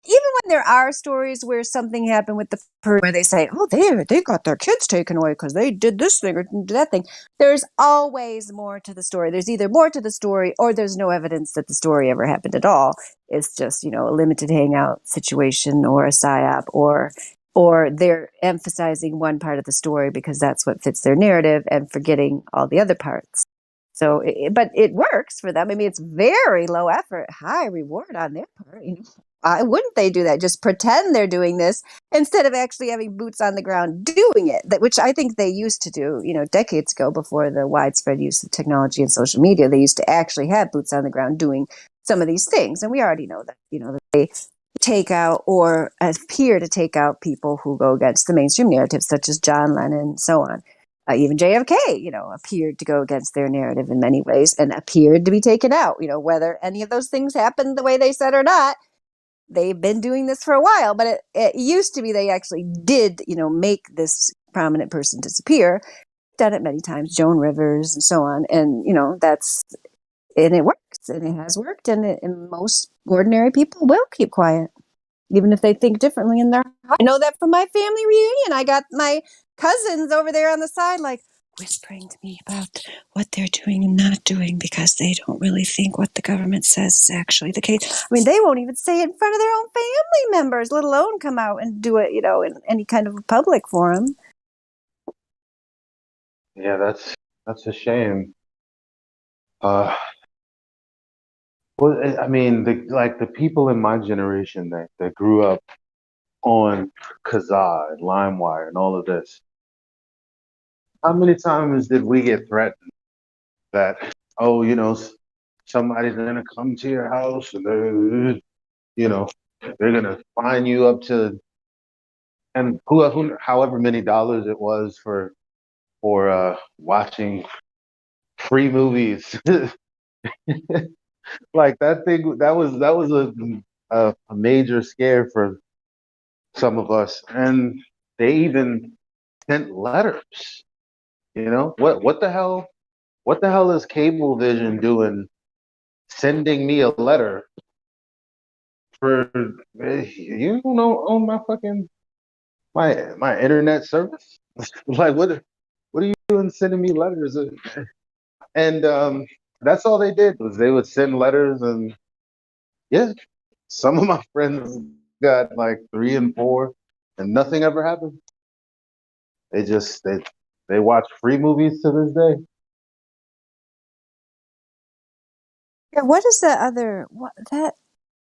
even when there are stories where something happened with the person where they say, oh, they got their kids taken away because they did this thing or did that thing, there's always more to the story. There's either more to the story or there's no evidence that the story ever happened at all. It's just, a limited hangout situation or a psyop or they're emphasizing one part of the story because that's what fits their narrative and forgetting all the other parts. So, but it works for them. I mean, it's very low effort, high reward on their part. Why wouldn't they do that? Just pretend they're doing this instead of actually having boots on the ground doing it, which I think they used to do, decades ago before the widespread use of technology and social media. They used to actually have boots on the ground doing some of these things. And we already know that, that they take out or appear to take out people who go against the mainstream narrative, such as John Lennon and so on. Even JFK, appeared to go against their narrative in many ways and appeared to be taken out. Whether any of those things happened the way they said or not, they've been doing this for a while. But it used to be they actually did, make this prominent person disappear. Done it many times, Joan Rivers and so on. And, and it works and it has worked. And most ordinary people will keep quiet, even if they think differently in their heart. I know that from my family reunion. I got my cousins over there on the side, like whispering to me about what they're doing and not doing because they don't really think what the government says is actually the case. I mean, they won't even say it in front of their own family members, let alone come out and do it, in any kind of public forum. Yeah, that's a shame. Well, I mean, the people in my generation that grew up on Kazaa and LimeWire and all of this. How many times did we get threatened that, oh, somebody's gonna come to your house and they're gonna fine you up to, and however many dollars it was for watching free movies. Like that was a major scare for some of us, and they even sent letters. What the hell is Cablevision doing, sending me a letter for you don't know own my fucking my internet service? Like what are you doing sending me letters? And that's all they did was they would send letters, and yeah, some of my friends got like 3 and 4, and nothing ever happened. They watch free movies to this day. Yeah, what is that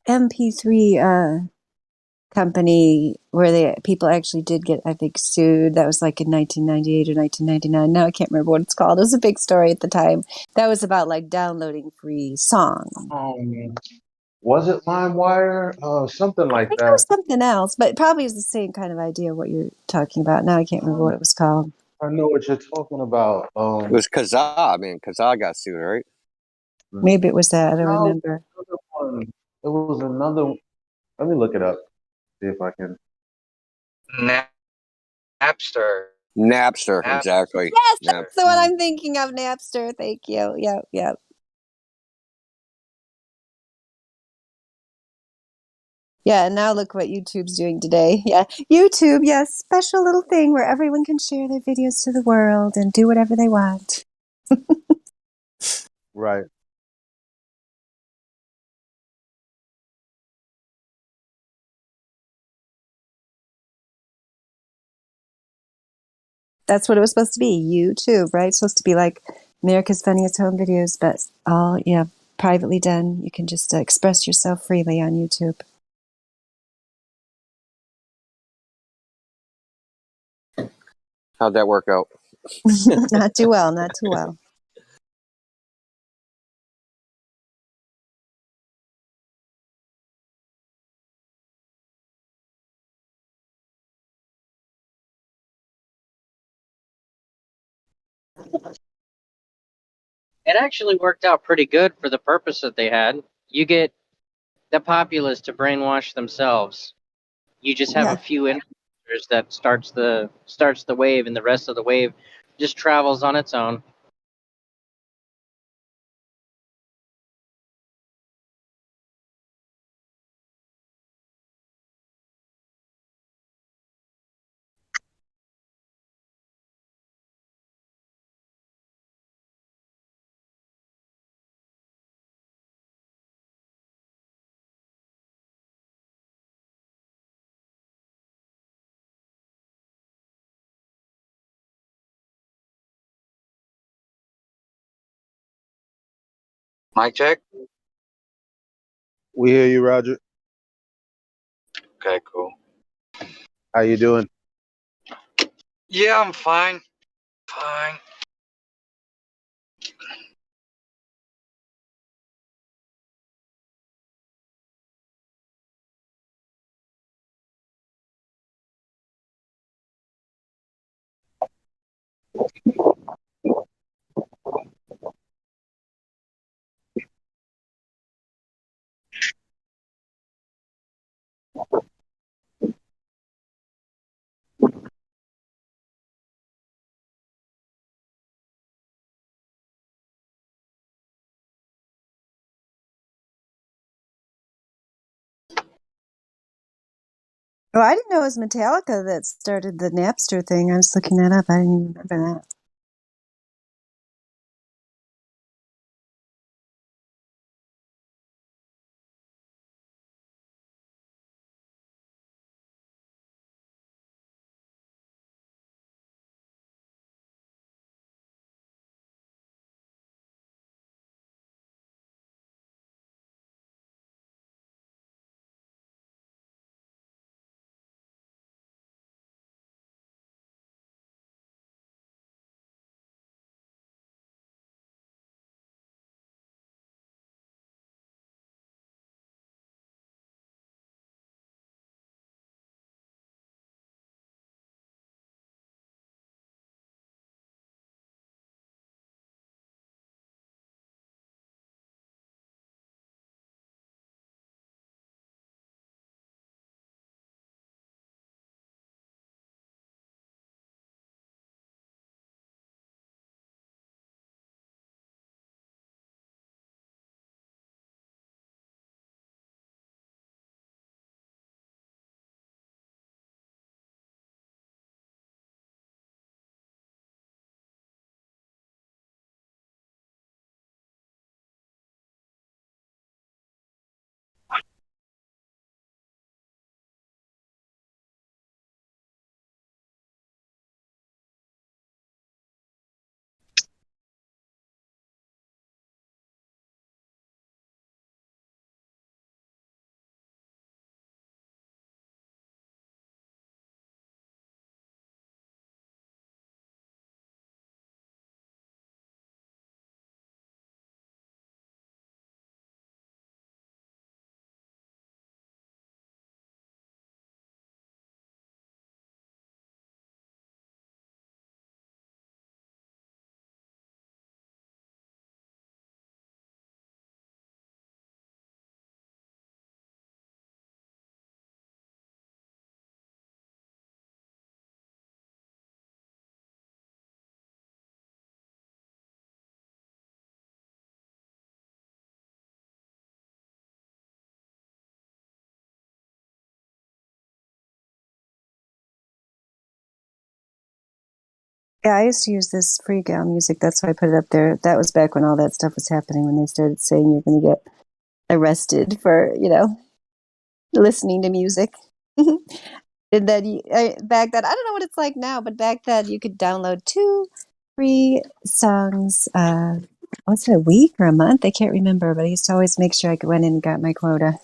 MP3 company where people actually did get, I think, sued? That was like in 1998 or 1999. Now I can't remember what it's called. It was a big story at the time. That was about like downloading free songs. Was it LimeWire? Something I like think it that. was something else, but it probably is the same kind of idea of what you're talking about. Now I can't remember what it was called. I know what you're talking about. It was Kazaa, man. Kazaa got sued, right? Maybe it was that. I don't No, remember. it was another. Let me look it up. See if I can. Napster. Napster, exactly. Yes, Napster. that's the one I'm thinking of. Napster. Thank you. Yep. Yeah, and now look what YouTube's doing today. Yeah, YouTube, yes, special little thing where everyone can share their videos to the world and do whatever they want. Right. That's what it was supposed to be. YouTube, right? It's supposed to be like America's Funniest Home Videos, but all, privately done. You can just express yourself freely on YouTube. How'd that work out? Not too well, not too well. It actually worked out pretty good for the purpose that they had. You get the populace to brainwash themselves. You just have a few influencers that starts the wave, and the rest of the wave just travels on its own. Mic check. We hear you, Roger. Okay, cool. How you doing? Yeah, I'm fine. Fine. Oh, I didn't know it was Metallica that started the Napster thing. I was looking that up. I didn't even remember that. Yeah, I used to use this free gal music. That's why I put it up there. That was back when all that stuff was happening, when they started saying you're going to get arrested for, listening to music. And then back then, I don't know what it's like now, but back then you could download 2 free songs. Was it a week or a month? I can't remember, but I used to always make sure I went in and got my quota.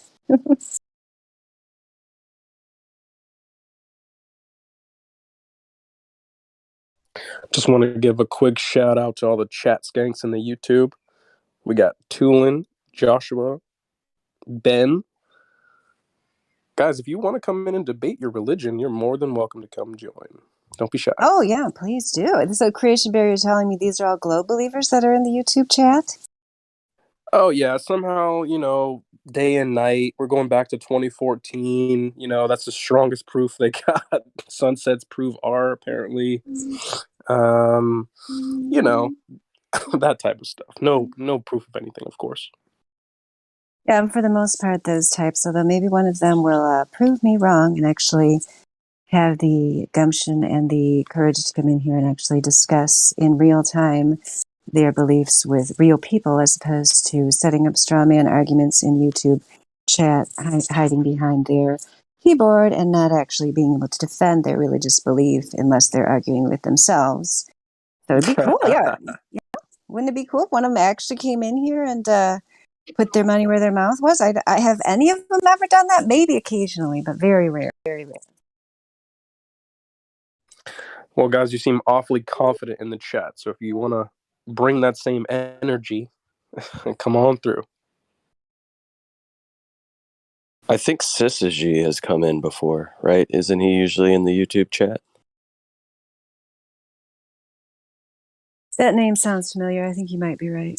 Just want to give a quick shout out to all the chat skanks in the YouTube. We got Tulin, Joshua, Ben. Guys, if you want to come in and debate your religion, you're more than welcome to come join. Don't be shy. Oh, yeah, please do. So Creation Bear, you're telling me these are all globe believers that are in the YouTube chat? Oh, yeah. Somehow, day and night. We're going back to 2014. That's the strongest proof they got. Sunsets prove R, apparently. That type of stuff. No proof of anything, of course. Yeah, and for the most part, those types, although maybe one of them will prove me wrong and actually have the gumption and the courage to come in here and actually discuss in real time their beliefs with real people, as opposed to setting up straw man arguments in YouTube chat, hiding behind their keyboard and not actually being able to defend their religious belief unless they're arguing with themselves. So it'd be cool, yeah. Wouldn't it be cool if one of them actually came in here and put their money where their mouth was? I have any of them ever done that? Maybe occasionally, but very rare, very rare. Well, guys, you seem awfully confident in the chat. So if you want to bring that same energy, come on through. I think Syzygy has come in before, right? Isn't he usually in the YouTube chat? That name sounds familiar. I think you might be right.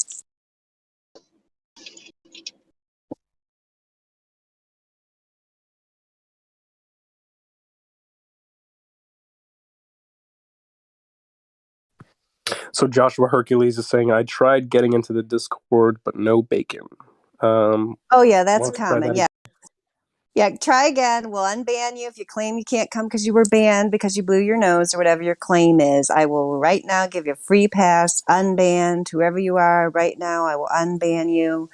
So Joshua Hercules is saying, I tried getting into the Discord, but no bacon. Oh, yeah, that's common. Yeah. Yeah, try again. We'll unban you if you claim you can't come because you were banned because you blew your nose or whatever your claim is. I will right now give you a free pass, unbanned, whoever you are right now. I will unban you.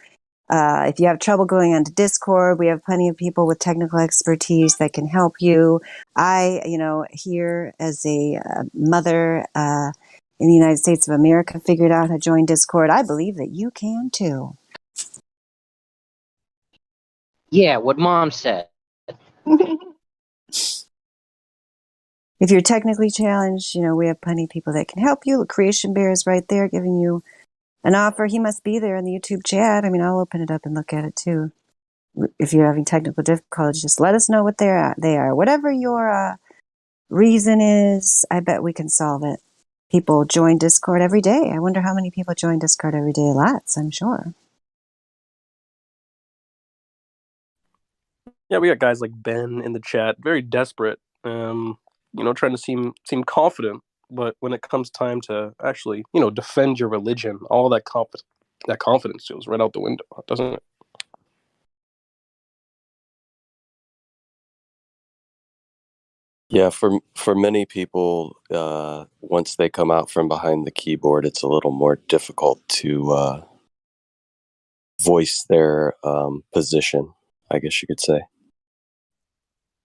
If you have trouble going onto Discord, we have plenty of people with technical expertise that can help you. I, here as a mother in the United States of America, figured out how to join Discord. I believe that you can too. Yeah, what Mom said. If you're technically challenged, we have plenty of people that can help you. The Creation Bear is right there giving you an offer. He must be there in the YouTube chat. I mean, I'll open it up and look at it too. If you're having technical difficulties, just let us know what they are. Whatever your reason is, I bet we can solve it. People join Discord every day. I wonder how many people join Discord every day. Lots, I'm sure. Yeah, we got guys like Ben in the chat, very desperate, trying to seem confident, but when it comes time to actually, defend your religion, all that confidence goes right out the window, doesn't it? Yeah, for many people, once they come out from behind the keyboard, it's a little more difficult to voice their position, I guess you could say.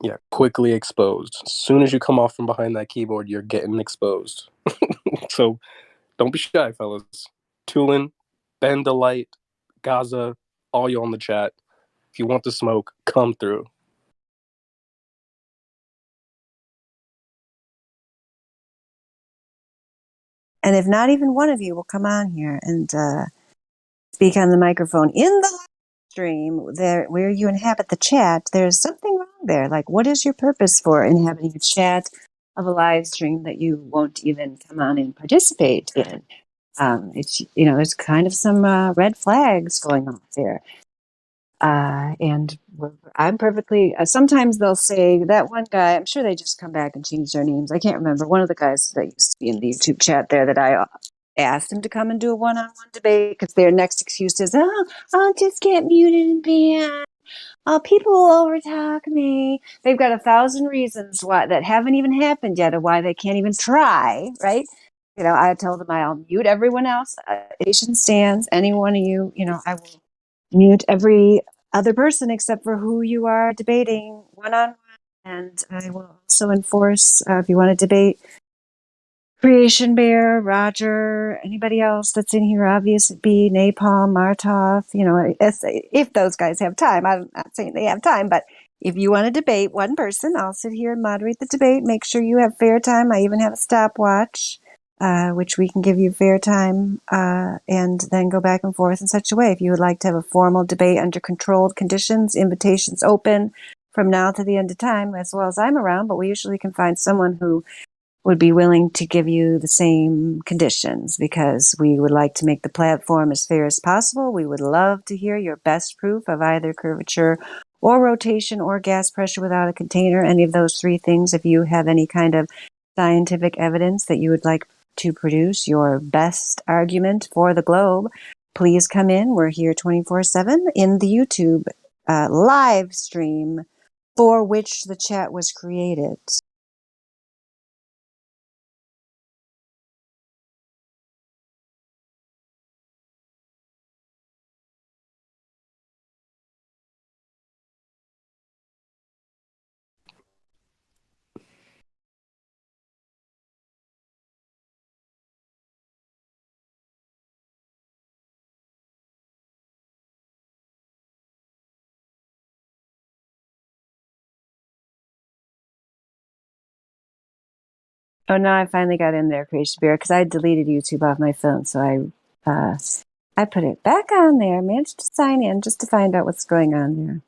Yeah, quickly exposed. As soon as you come off from behind that keyboard, you're getting exposed. So don't be shy, fellas. Tulin, Ben Delight, Gaza, all you on the chat. If you want the smoke, come through. And if not even one of you will come on here and speak on the microphone in the live stream there where you inhabit the chat, there's something wrong there. Like, what is your purpose for inhabiting a chat of a live stream that you won't even come on and participate in? It's there's kind of some red flags going on there. And I'm perfectly, sometimes they'll say that one guy, I'm sure they just come back and change their names. I can't remember. One of the guys that used to be in the YouTube chat there that I asked him to come and do a one-on-one debate because their next excuse is, I'll just get muted and banned. People will overtalk me. They've got 1,000 reasons why that haven't even happened yet of why they can't even try, right? I told them I'll mute everyone else. Nation stands. Any one of you, I will mute every other person except for who you are debating one-on-one. And I will also enforce, if you want to debate Creation Bear, Roger, anybody else that's in here, obvious be Napalm, Martov, if those guys have time. I'm not saying they have time, but if you want to debate one person, I'll sit here and moderate the debate. Make sure you have fair time. I even have a stopwatch, which we can give you fair time, and then go back and forth in such a way. If you would like to have a formal debate under controlled conditions, invitations open from now to the end of time, as well as I'm around, but we usually can find someone who would be willing to give you the same conditions, because we would like to make the platform as fair as possible. We would love to hear your best proof of either curvature or rotation or gas pressure without a container, any of those three things. If you have any kind of scientific evidence that you would like to produce your best argument for the globe, please come in. We're here 24/7 in the YouTube live stream for which the chat was created. Oh, now I finally got in there, Creation Bear, because I deleted YouTube off my phone. So I put it back on there, managed to sign in just to find out what's going on there.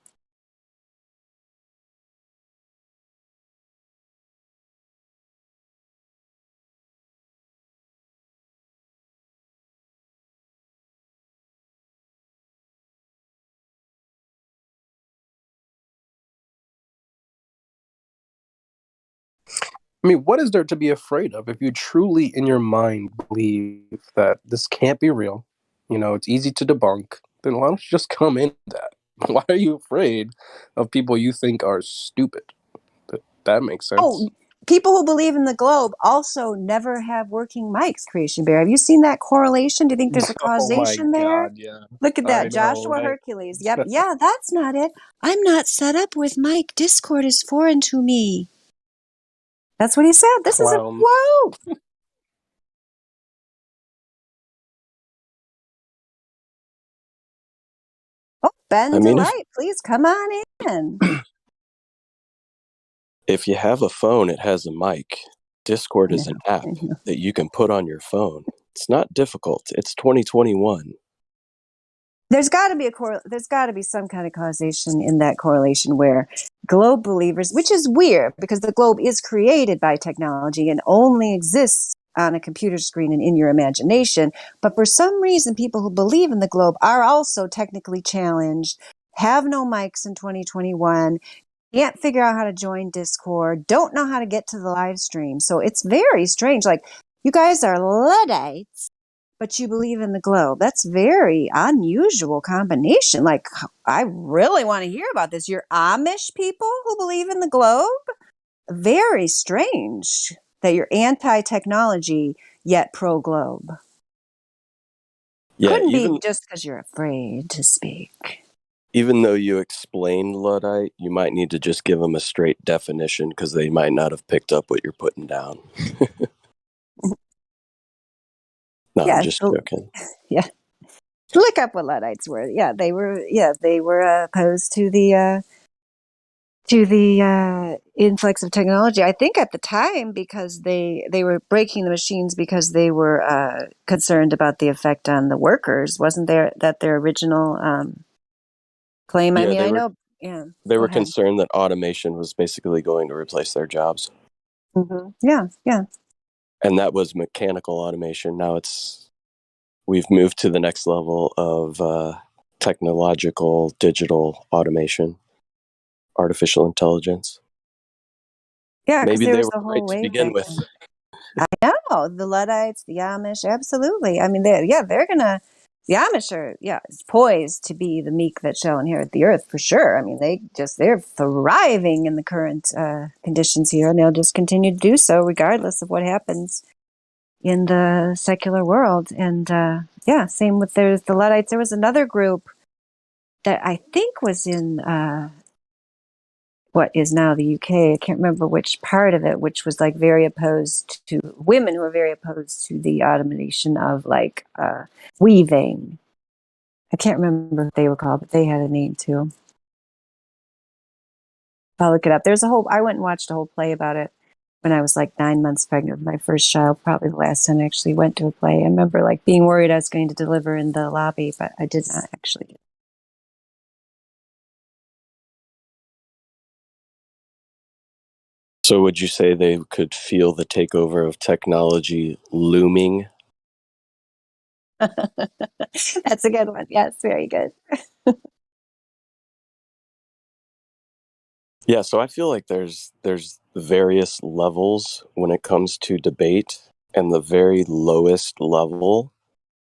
I mean, what is there to be afraid of if you truly in your mind believe that this can't be real? It's easy to debunk. Then why don't you just come in that? Why are you afraid of people you think are stupid? That makes sense. Oh, people who believe in the globe also never have working mics, Creation Bear. Have you seen that correlation? Do you think there's a causation there? God, yeah. Look at that. I know, Joshua right? Hercules. Yep. Yeah, that's not it. I'm not set up with mic. Discord is foreign to me. That's what he said. This is a quote. Oh, Ben Delight, please come on in. If you have a phone, it has a mic. Discord is an app that you can put on your phone. It's not difficult. It's 2021. There's got to be some kind of causation in that correlation where globe believers, which is weird because the globe is created by technology and only exists on a computer screen and in your imagination. But for some reason, people who believe in the globe are also technically challenged, have no mics in 2021, can't figure out how to join Discord, don't know how to get to the live stream. So it's very strange. Like, you guys are Luddites, but you believe in the globe. That's very unusual combination. Like, I really want to hear about this. You're Amish people who believe in the globe? Very strange that you're anti-technology yet pro-globe. Yeah, Couldn't be just because you're afraid to speak. Even though you explain Luddite, you might need to just give them a straight definition because they might not have picked up what you're putting down. No, Yeah, I'm just joking. Yeah. Look up what Luddites were. Yeah, they were opposed to the influx of technology. I think at the time because they were breaking the machines because they were concerned about the effect on the workers. Wasn't their original claim? Yeah, I mean, they I were, know. Yeah, they go were ahead. concerned that automation was basically going to replace their jobs. Mm-hmm. Yeah, yeah. And that was mechanical automation. Now we've moved to the next level of technological digital automation, artificial intelligence. Yeah, Maybe there they was were the whole right to wave begin back with. then. I know the Luddites, the Amish, absolutely. I mean, the Amish are poised to be the meek that shall inherit the earth for sure. I mean, they're thriving in the current conditions here, and they'll just continue to do so regardless of what happens in the secular world. And yeah, same with there's the Luddites. There was another group that I think was in what is now the UK. I can't remember which part of it, which was like very opposed to women who were very opposed to the automation of like weaving. I can't remember what they were called, but they had a name too. I'll look it up. There's a whole, I went and watched a whole play about it when I was like 9 months pregnant with my first child, probably the last time I actually went to a play. I remember like being worried I was going to deliver in the lobby, but I did not actually. So would you say they could feel the takeover of technology looming? That's a good one. Yes, very good. Yeah, so I feel like there's various levels when it comes to debate, and the very lowest level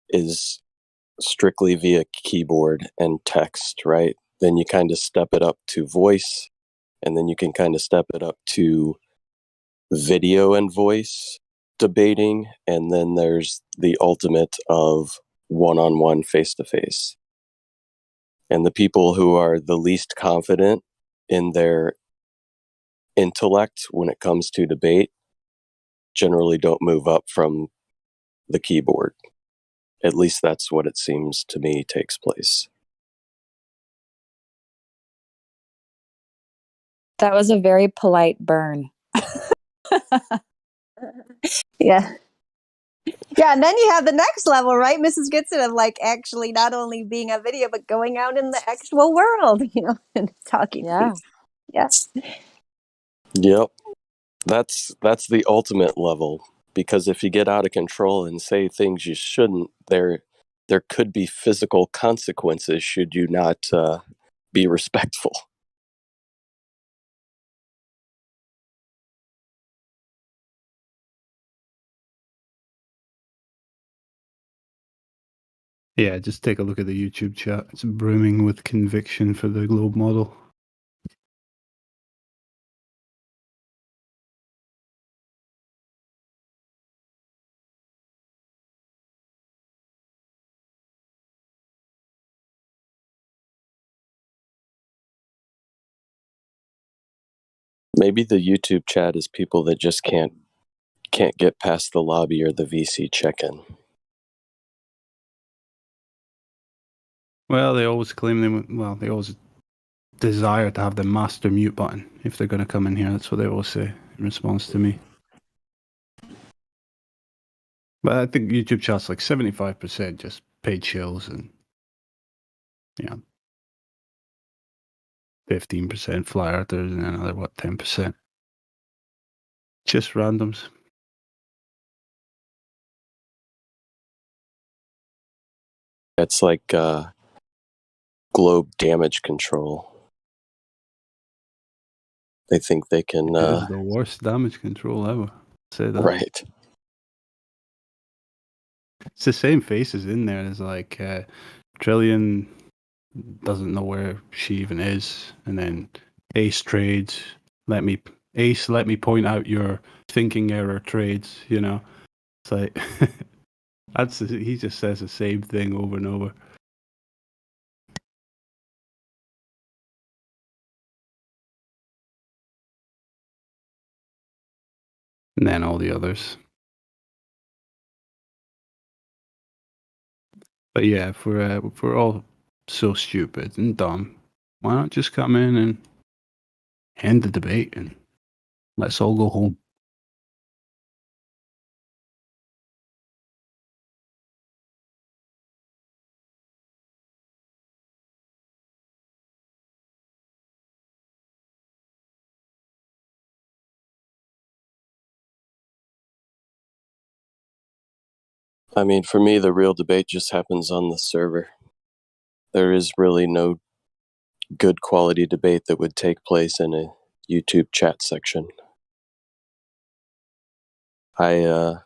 is strictly via keyboard and text, right? Then you kind of step it up to voice, and then you can kind of step it up to video and voice debating, and then there's the ultimate of one-on-one face-to-face. And the people who are the least confident in their intellect when it comes to debate generally don't move up from the keyboard. At least that's what it seems to me takes place. That was a very polite burn. Yeah. Yeah, and then you have the next level, right, Mrs. Gibson, of like actually not only being a video, but going out in the actual world, you know, and talking to people. Yes. Yep. That's the ultimate level, because if you get out of control and say things you shouldn't, there could be physical consequences should you not be respectful. Yeah, just take a look at the YouTube chat. It's brimming with conviction for the globe model. Maybe the YouTube chat is people that just can't get past the lobby or the VC check-in. Well, they always claim they always desire to have the master mute button if they're going to come in here. That's what they always say in response to me. But I think YouTube chat's like 75% just paid shills and 15% fly earthers and another 10%. Just randoms. It's like globe damage control. They think they can. It is the worst damage control ever. Say that. Right. It's the same faces in there. There's like Trillion doesn't know where she even is, and then Ace trades. Let me point out your thinking error trades. You know, it's like he just says the same thing over and over. And then all the others. But yeah, if we're all so stupid and dumb, why not just come in and end the debate and let's all go home? I mean, for me, the real debate just happens on the server. There is really no good quality debate that would take place in a YouTube chat section. I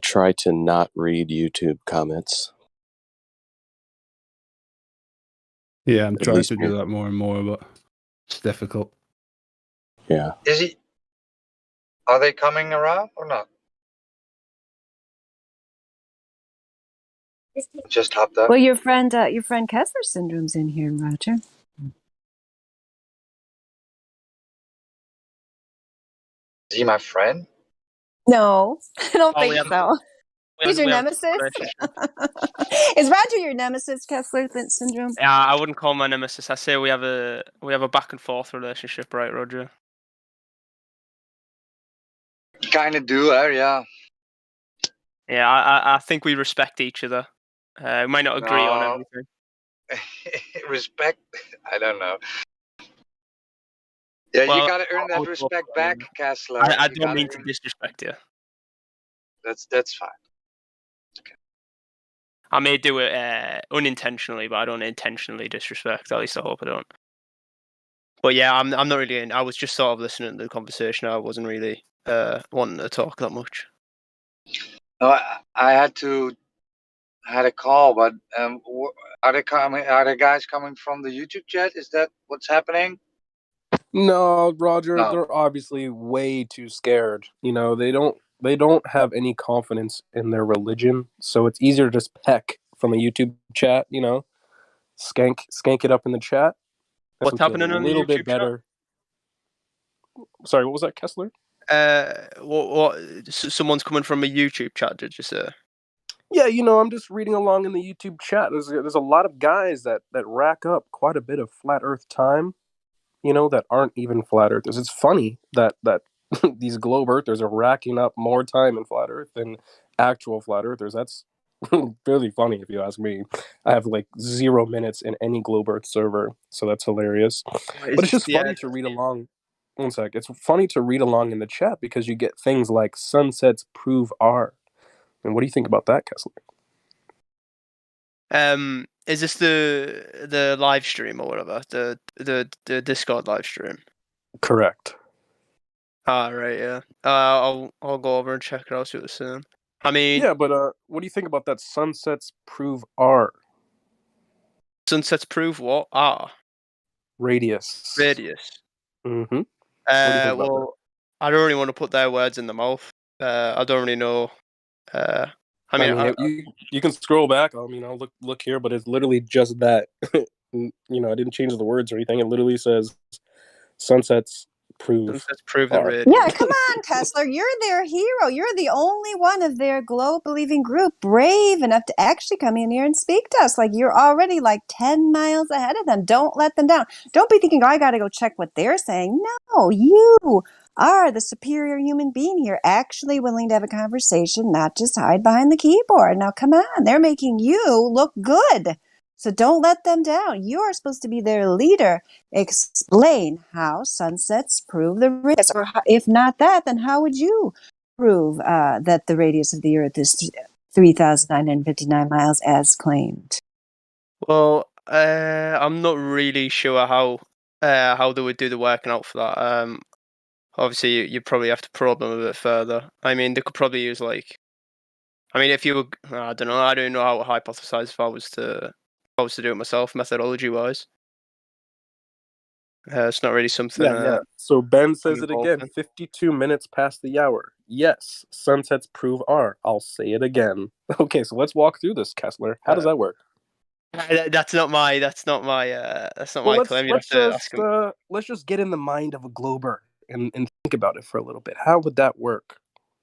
try to not read YouTube comments. Yeah, I'm trying to do that more and more, but it's difficult. Yeah. Are they coming around or not? Just hopped up. Well, your friend Kessler syndrome's in here, Roger. Is he my friend? No, I don't we think have so. He's your we have a nemesis. relationship. Is Roger your nemesis, Kessler syndrome? Yeah, I wouldn't call my nemesis. I say we have a back and forth relationship, right, Roger? Kind of do, yeah. Yeah, I think we respect each other. We might not agree on No. everything. Respect? I don't know. Yeah, Well, you gotta earn that I'll go respect for it, back, yeah. Kessler. I You don't gotta mean to earn- disrespect you. That's fine. I may do it unintentionally, but I don't intentionally disrespect. At least I hope I don't. But yeah, I'm not really. I was just sort of listening to the conversation. I wasn't really wanting to talk that much. No, I had a call, but are they coming? Are the guys coming from the YouTube chat? Is that what's happening? No, Roger, No. they're obviously way too scared. You know, they don't have any confidence in their religion, so it's easier to just peck from a YouTube chat, you know. Skank it up in the chat. What's happening on the little YouTube bit chat? better. Sorry, what was that, Kessler? What? Someone's coming from a YouTube chat, did you say? Yeah, you know, I'm just reading along in the YouTube chat. There's a lot of guys that rack up quite a bit of flat Earth time, you know, that aren't even flat Earthers. It's funny that these globe Earthers are racking up more time in flat Earth than actual flat Earthers. That's really funny if you ask me. I have like 0 minutes in any globe Earth server, so that's hilarious. But it's just funny to read along. One sec. It's funny to read along in the chat because you get things like sunsets prove R. And what do you think about that, Kessler? Is this the live stream or whatever? The Discord live stream? Correct. Ah, right, yeah. I'll go over and check it out, see what they're saying. I mean, yeah, but what do you think about that? Sunsets prove R. Sunsets prove what? R. Radius. Mm-hmm. Well, I don't really want to put their words in the mouth. I don't really know. I mean, you can scroll back. I mean, I'll look here, but it's literally just that. You know, I didn't change the words or anything. It literally says sunsets prove the R. red. Yeah, come on, Kessler. You're their hero. You're the only one of their globe-believing group brave enough to actually come in here and speak to us. Like, you're already like 10 miles ahead of them. Don't let them down. Don't be thinking, oh, I got to go check what they're saying. No, you are the superior human being here, actually willing to have a conversation, not just hide behind the keyboard. Now, come on. They're making you look good. So don't let them down. You are supposed to be their leader. Explain how sunsets prove the radius. Or if not that, then how would you prove that the radius of the Earth is 3,959 miles as claimed? Well, I'm not really sure how they would do the working out for that. Obviously, you probably have to probe them a bit further. I mean, they could probably use like, I mean, if you were, I don't know. I don't know how to hypothesize if I was to do it myself, methodology wise. It's not really something. Yeah. So Ben says I'm it involved again. 52 minutes past the hour. Yes, sunsets prove R. I'll say it again. Okay, so let's walk through this, Kessler. How does that work? That's not my claim. You have to ask him. Let's just get in the mind of a glober and think about it for a little bit. How would that work?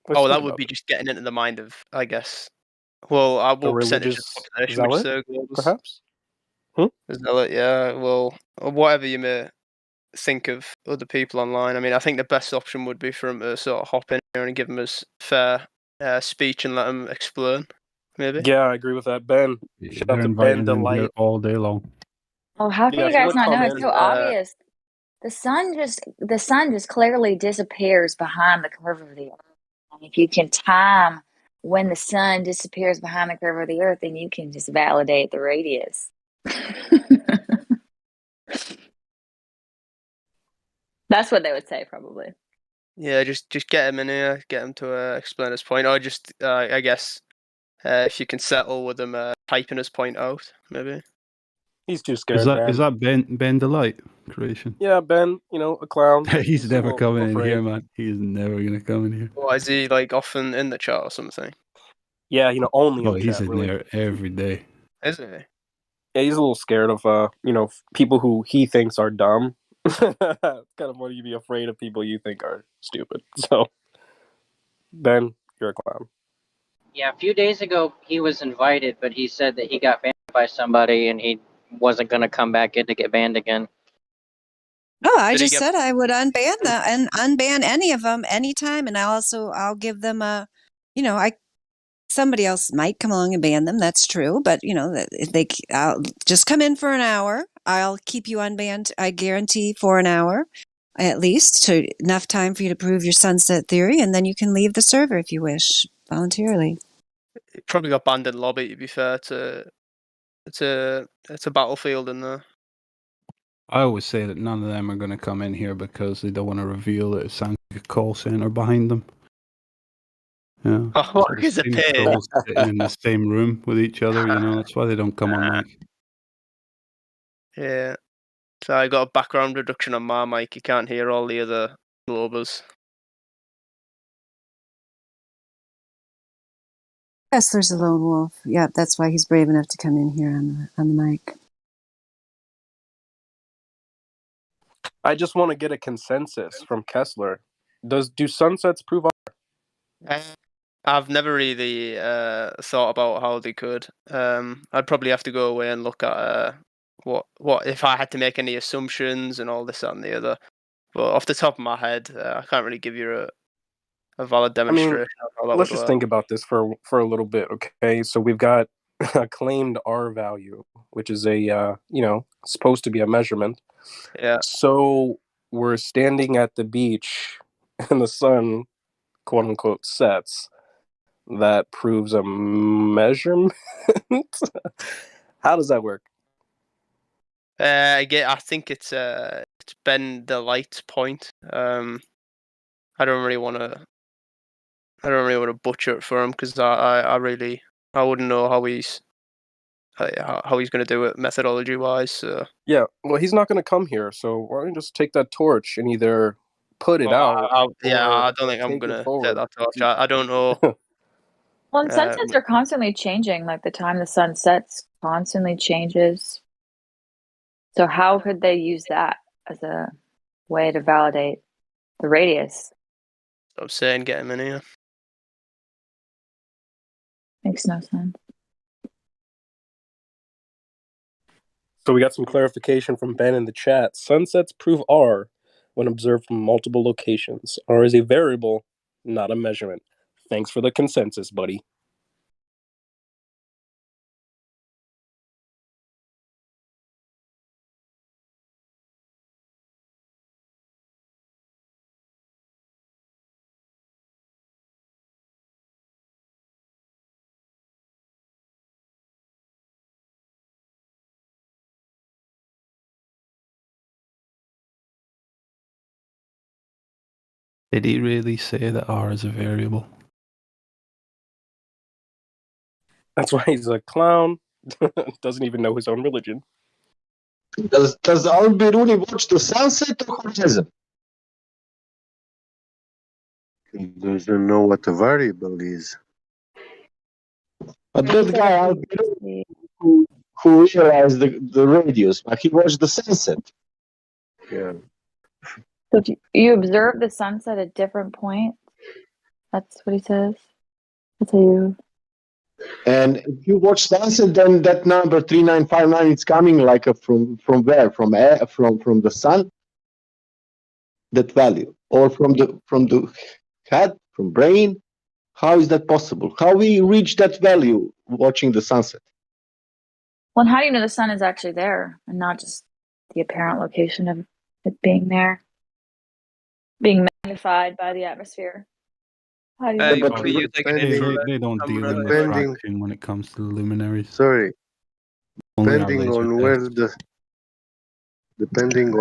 That would be just getting into the mind of, I guess. Well, what percentage of the population would you say globals? Perhaps. Zealot, yeah. Well, whatever you may think of other people online. I mean, I think the best option would be for him to sort of hop in here and give him his fair speech and let him explain. Maybe. Yeah, I agree with that. Ben, shout out They're to inviting Ben him here Delight. all day long. Oh, how can Yeah, you if you guys would not know? come It's in, so obvious. The sun just clearly disappears behind the curve of the Earth. And if you can time when the sun disappears behind the curve of the Earth, then you can just validate the radius. That's what they would say, probably. Yeah, just get him in here, get him to explain his point, or just I guess if you can settle with him typing his point out, maybe. He's too scared. Is that Ben Delight creation? Yeah, Ben, you know, a clown. He's never coming in afraid. here, man. He's never gonna come in here. Or is he like often in the chat or something? Yeah, only Oh, in he's chat, in really. there every day. Is it? Yeah, he's a little scared of people who he thinks are dumb. It's kind of funny to be afraid of people you think are stupid. So, Ben, you're a clown. Yeah, a few days ago he was invited, but he said that he got banned by somebody and he wasn't going to come back in to get banned again. Oh, I Did he just get? said I would unban them and unban any of them anytime, and I'll give them somebody else might come along and ban them. That's true, but if I'll just come in for an hour. I'll keep you unbanned. I guarantee for an hour, at least, to enough time for you to prove your sunset theory, and then you can leave the server if you wish voluntarily. It probably got banned in lobby. To be fair, it's a battlefield in there. I always say that none of them are going to come in here because they don't want to reveal that it sounds like a call center behind them. Yeah. Oh, what is a Same pig? trolls sitting in the same room with each other, that's why they don't come on mic. Yeah. So I got a background reduction on my mic. You can't hear all the other globers. Yes, there's a lone wolf. Yeah, that's why he's brave enough to come in here on the mic. I just want to get a consensus from Kessler. Do sunsets prove R? I've never really thought about how they could. I'd probably have to go away and look at what if I had to make any assumptions and all this that, and the other. But off the top of my head, I can't really give you a valid demonstration of how that Let's would just work. think about this for a little bit, okay? So we've got a claimed R value, which is a supposed to be a measurement. Yeah. So we're standing at the beach and the sun, quote unquote, sets. That proves a measurement. How does that work? Again, I think it's been the light point. I don't really want to butcher it for him because I wouldn't know how he's going to do it methodology wise. So. Yeah, well, he's not going to come here, so why don't you just take that torch and either put it out? I don't think I'm going to take that torch. I don't know. Well, and sunsets are constantly changing. Like the time the sun sets constantly changes. So how could they use that as a way to validate the radius? I'm saying get him in here. Makes no sense. So we got some clarification from Ben in the chat. Sunsets prove R when observed from multiple locations. R is a variable, not a measurement. Thanks for the consensus, buddy. Did he really say that R is a variable? That's why he's a clown. Doesn't even know his own religion. Does Al-Biruni watch the sunset or horizon? He doesn't know what a variable is. But that guy Al-Biruni who realized the radius, but he watched the sunset. Yeah. So if you observe the sunset at different points, that's what he says. That's how you. And if you watch sunset, then that number 3959 is coming like from where? From air, from the sun. That value, or from the head, from brain. How is that possible? How we reach that value watching the sunset? Well, and how do you know the sun is actually there and not just the apparent location of it being there, being magnified by the atmosphere? How do you know? But they don't deal in refraction when it comes to the luminaries. Sorry. Only our Depending laser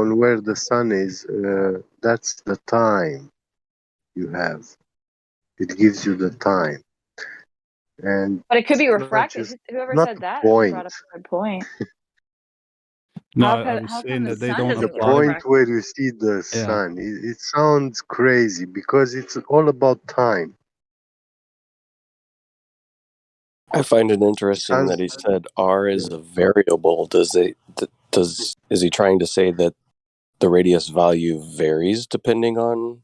on where the sun is, that's the time you have. It gives you the time. But it could be it's not refracted. just- Whoever not said the that point. brought up a good point. No, How I come- was how saying come the that they sun don't doesn't The get apply. point where you see the Yeah. sun, it sounds crazy because it's all about time. I find it interesting that he said R is a variable. Is he trying to say that the radius value varies depending on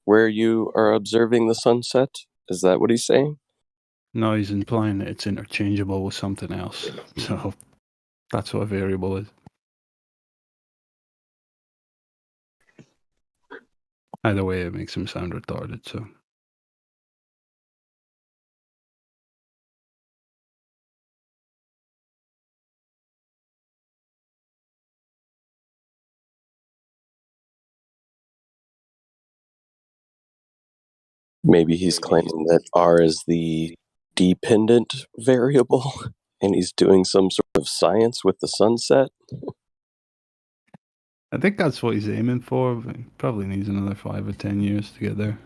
where you are observing the sunset? Is that what he's saying? No, he's implying that it's interchangeable with something else. So that's what a variable is. Either way, it makes him sound retarded, so. Maybe he's claiming that R is the dependent variable and he's doing some sort of science with the sunset. I think that's what he's aiming for, but he probably needs another 5 or 10 years to get there.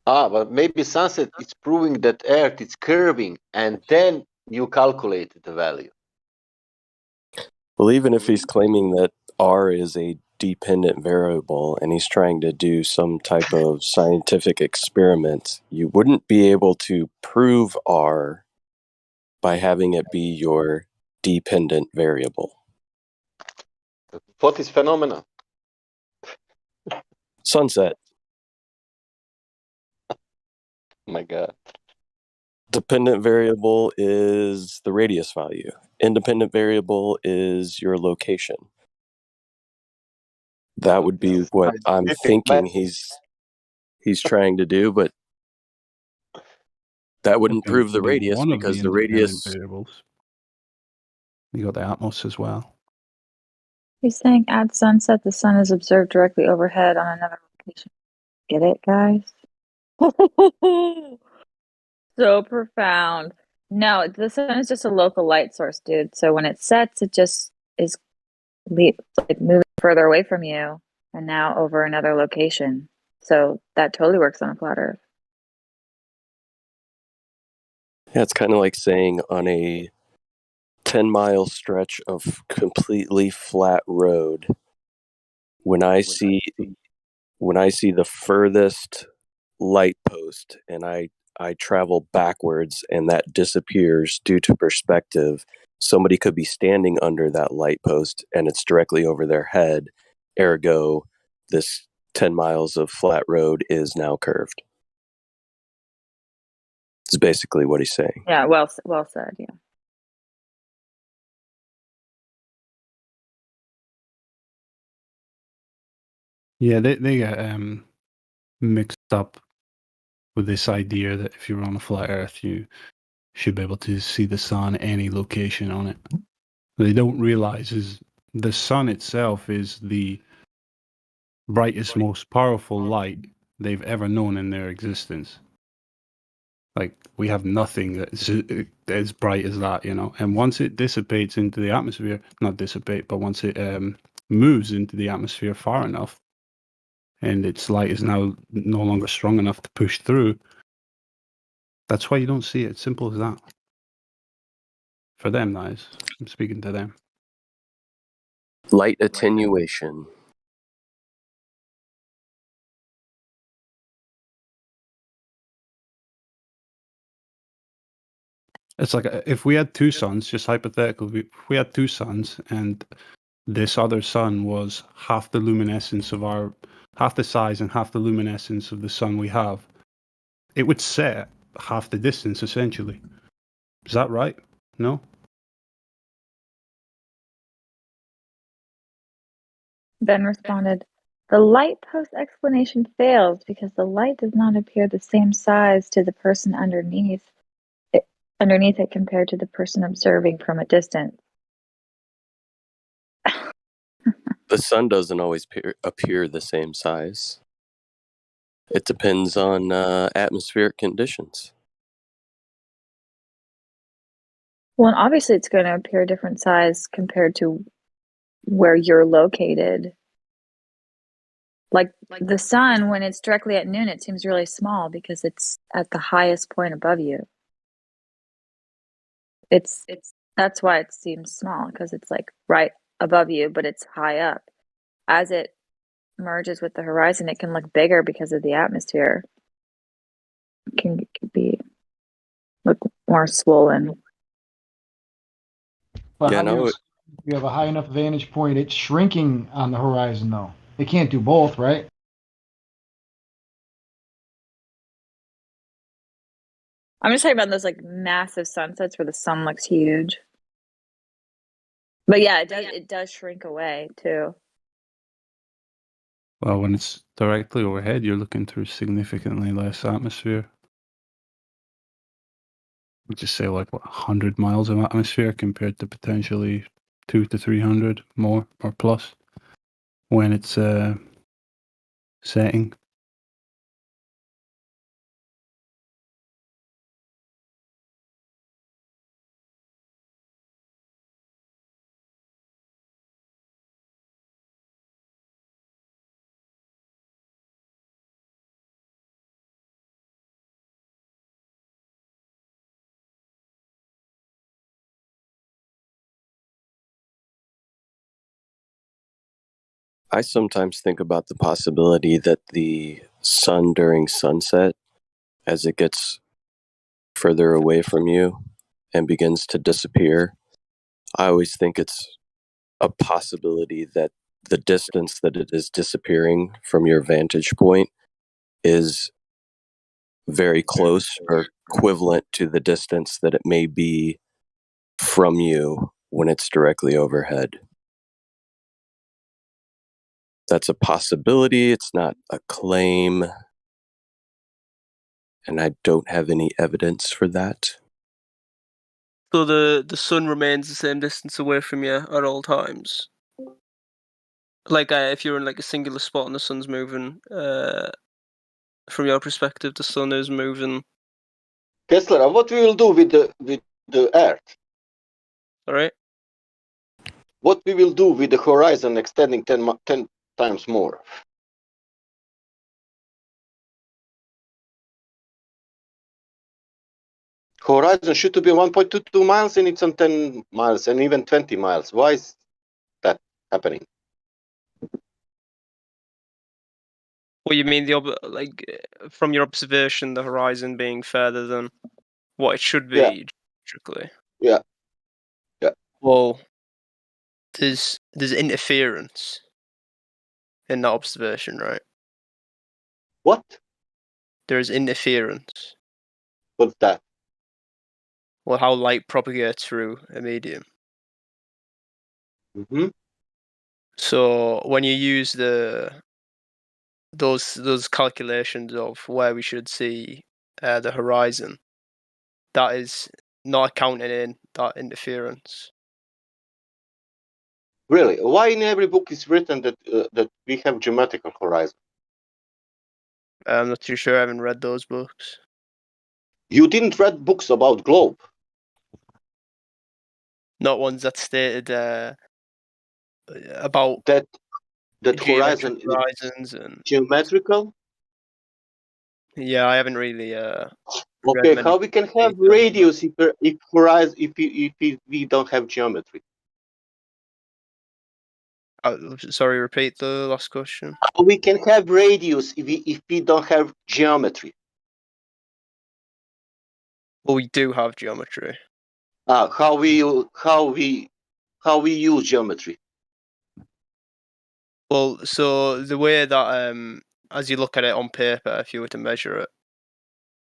But maybe sunset is proving that Earth is curving, and then you calculate the value. Well, even if he's claiming that R is a dependent variable and he's trying to do some type of scientific experiment, you wouldn't be able to prove R by having it be your dependent variable. What is phenomena? Sunset. Oh my God. Dependent variable is the radius value. Independent variable is your location. That would be what I'm thinking he's trying to do, but that wouldn't prove the radius One of because the the independent radius. variables. You got the Atmos as well. He's saying at sunset, the sun is observed directly overhead on another location. Get it, guys? So profound. No, the sun is just a local light source, dude. So when it sets, it just is like moving further away from you and now over another location. So that totally works on a flat Earth. Yeah, it's kind of like saying on a 10-mile stretch of completely flat road, when I see the furthest light post and I travel backwards and that disappears due to perspective, somebody could be standing under that light post and it's directly over their head. Ergo, this 10 miles of flat road is now curved. It's basically what he's saying. Yeah, well said, yeah. Yeah, they get mixed up with this idea that if you're on a flat Earth, you should be able to see the sun any location on it. What they don't realize is the sun itself is the brightest, most powerful light they've ever known in their existence. Like, we have nothing that's as bright as that, you know. And once it dissipates into the atmosphere, not dissipate, but once it moves into the atmosphere far enough, and its light is now no longer strong enough to push through, that's why you don't see it. It's simple as that. For them, that is. I'm speaking to them. Light attenuation. It's like if we had two suns, just hypothetically, if we had two suns and this other sun was half the luminescence of half the size and half the luminescence of the sun we have, it would set half the distance essentially. Is that right? No? Ben responded, the light post explanation fails because the light does not appear the same size to the person underneath it compared to the person observing from a distance. The sun doesn't always appear the same size. It depends on atmospheric conditions. Well, and obviously it's going to appear a different size compared to where you're located. Like the sun, when it's directly at noon, it seems really small because it's at the highest point above you. That's why it seems small, because it's like right above you, but it's high up. As it merges with the horizon, it can look bigger because of the atmosphere. It can look more swollen. But Yeah, how do you no, explain if you have a high enough vantage point, it's shrinking on the horizon, though. It can't do both, right? I'm just talking about those like massive sunsets where the sun looks huge. But yeah, it does shrink away too. Well, when it's directly overhead, you're looking through significantly less atmosphere. Would just say like what 100 miles of atmosphere compared to potentially 200 to 300 more or plus when it's setting. I sometimes think about the possibility that the sun during sunset, as it gets further away from you and begins to disappear, I always think it's a possibility that the distance that it is disappearing from your vantage point is very close or equivalent to the distance that it may be from you when it's directly overhead. That's a possibility. It's not a claim. And I don't have any evidence for that. So the sun remains the same distance away from you at all times. Like if you're in like a singular spot and the sun's moving, from your perspective, the sun is moving. Kessler, what we will do with the Earth? All right. What we will do with the horizon extending 10 times more? Horizon should be 1.22 miles and it's on 10 miles and even 20 miles. Why is that happening? What you mean from your observation, the horizon being further than what it should be geometrically? Yeah. Well, there's interference in that observation, right? What? There's interference. What's that? Well, how light propagates through a medium. Mm-hmm. So when you use those calculations of where we should see the horizon, that is not accounting in that interference. Really? Why in every book is written that we have geometrical horizon? I'm not too sure. I haven't read those books. You didn't read books about globe? Not ones that stated about that geometric horizons and geometrical. Yeah, I haven't really. Okay, how we can have radius if horizon if we don't have geometry? Sorry, repeat the last question. How we can have radius if we don't have geometry? Well, we do have geometry. How we use geometry? Well, so the way that as you look at it on paper, if you were to measure it,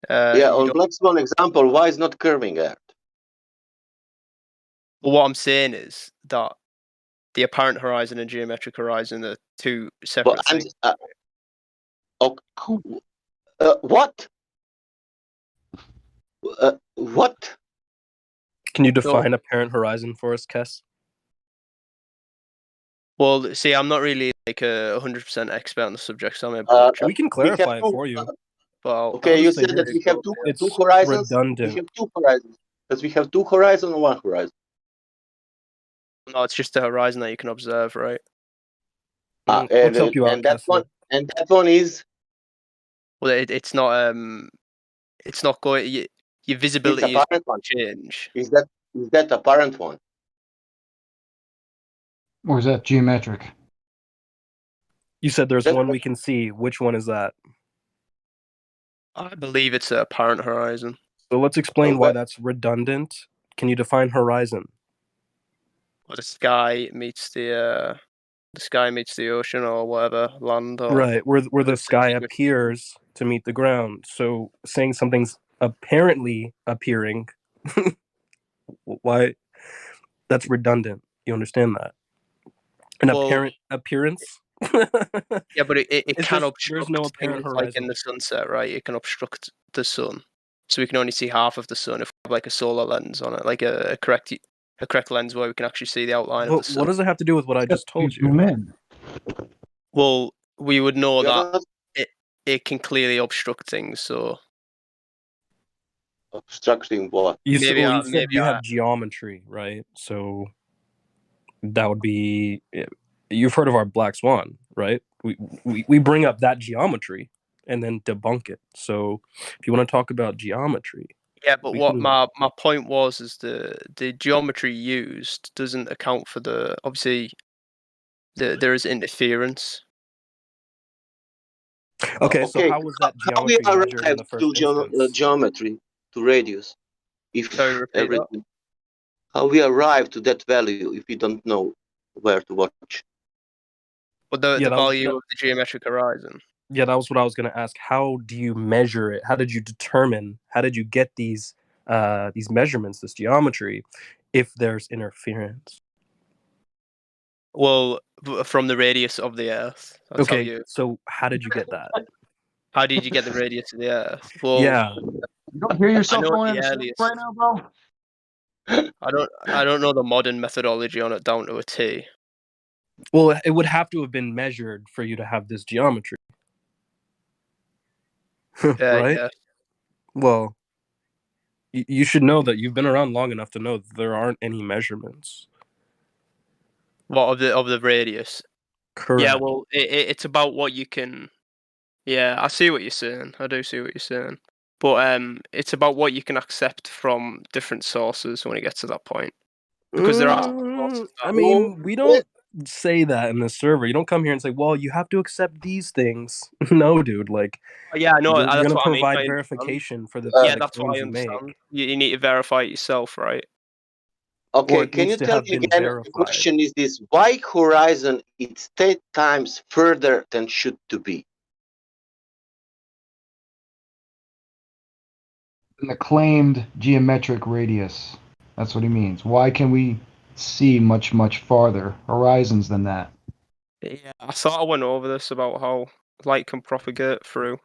on Black Swan example, why is not curving Earth? Well, what I'm saying is that the apparent horizon and geometric horizon are two separate things. What? What? Can you define apparent horizon for us, Kess? Well, see, I'm not really like 100% expert on the subject, so I'm we can clarify it for you. Okay, you said that we have two horizons. Redundant. We have two horizons. Because we have two horizons and one horizon. No, it's just the horizon that you can observe, right? Let's help you out, that one is. Well, it's not. It's not going. Your visibility is change. Is that apparent one? Or is that geometric? You said there's one we can see. Which one is that? I believe it's a apparent horizon. So let's explain why that's redundant. Can you define horizon? Well, the sky meets the ocean or whatever, land or Right, where the sky appears to meet the ground. So saying something's apparently appearing, why? That's redundant. You understand that? An apparent appearance. Yeah, but it It's can just, obstruct there's no apparent things like horizon. in the sunset, right? It can obstruct the sun, so we can only see half of the sun if we have like a solar lens on it, like a correct lens where we can actually see the outline of the sun. What does it have to do with what I just told you? Zoom in. Well, we would know that it can clearly obstruct things. So obstructing what? You said you have geometry, right? So that would be. You've heard of our black swan, right? We bring up that geometry and then debunk it. So if you want to talk about geometry, yeah, but what my point was is the geometry used doesn't account for obviously there is interference. Okay, so how was that geometry measured in the first instance? Geometry to radius? Sorry, repeat that. How we arrive to that value if we don't know where to watch? Well, the value of the geometric horizon. Yeah, that was what I was going to ask. How do you measure it? How did you determine? How did you get these measurements, this geometry, if there's interference? Well, from the radius of the Earth. That's okay, so how did you get that? How did you get the radius of the Earth? Well, yeah, you don't hear yourself going into sleep right now, bro. I don't know the modern methodology on it down to a T. Well, it would have to have been measured for you to have this geometry. Right? Yeah. Well, you should know that you've been around long enough to know that there aren't any measurements. What of the radius? Correct. Yeah, well, it's about what you can. Yeah, I see what you're saying. I do see what you're saying. But it's about what you can accept from different sources when it gets to that point. Because there are. I mean, we don't say that in the server. You don't come here and say, "Well, you have to accept these things." No, dude. Like, yeah, no, you're that's gonna what provide I mean. verification for the that's what I claims you understand. make. You need to verify it yourself, right? Okay, can you tell me again? The question is this: why horizon is 10 times further than should to be? In the claimed geometric radius. That's what he means. Why can we see much, much farther horizons than that? Yeah, I thought I went over this about how light can propagate through.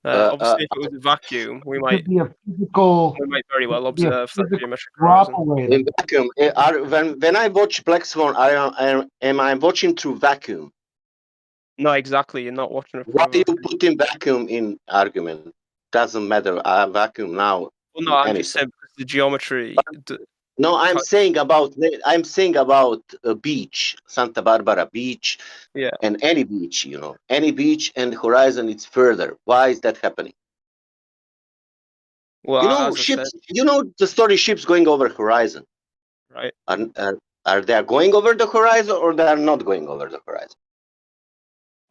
Obviously, if it was a vacuum, we might very well observe that geometric horizon. In vacuum, when I watch Black Swan, am I watching through vacuum? No, exactly. You're not watching it. What do you put in vacuum in argument? Doesn't matter. I vacuum now. Well, no, I'm just saying because the geometry. No, I'm saying about a beach, Santa Barbara Beach, and any beach, any beach and horizon. It's further. Why is that happening? Well, ships. The story ships going over horizon. Right. Are they going over the horizon or they are not going over the horizon?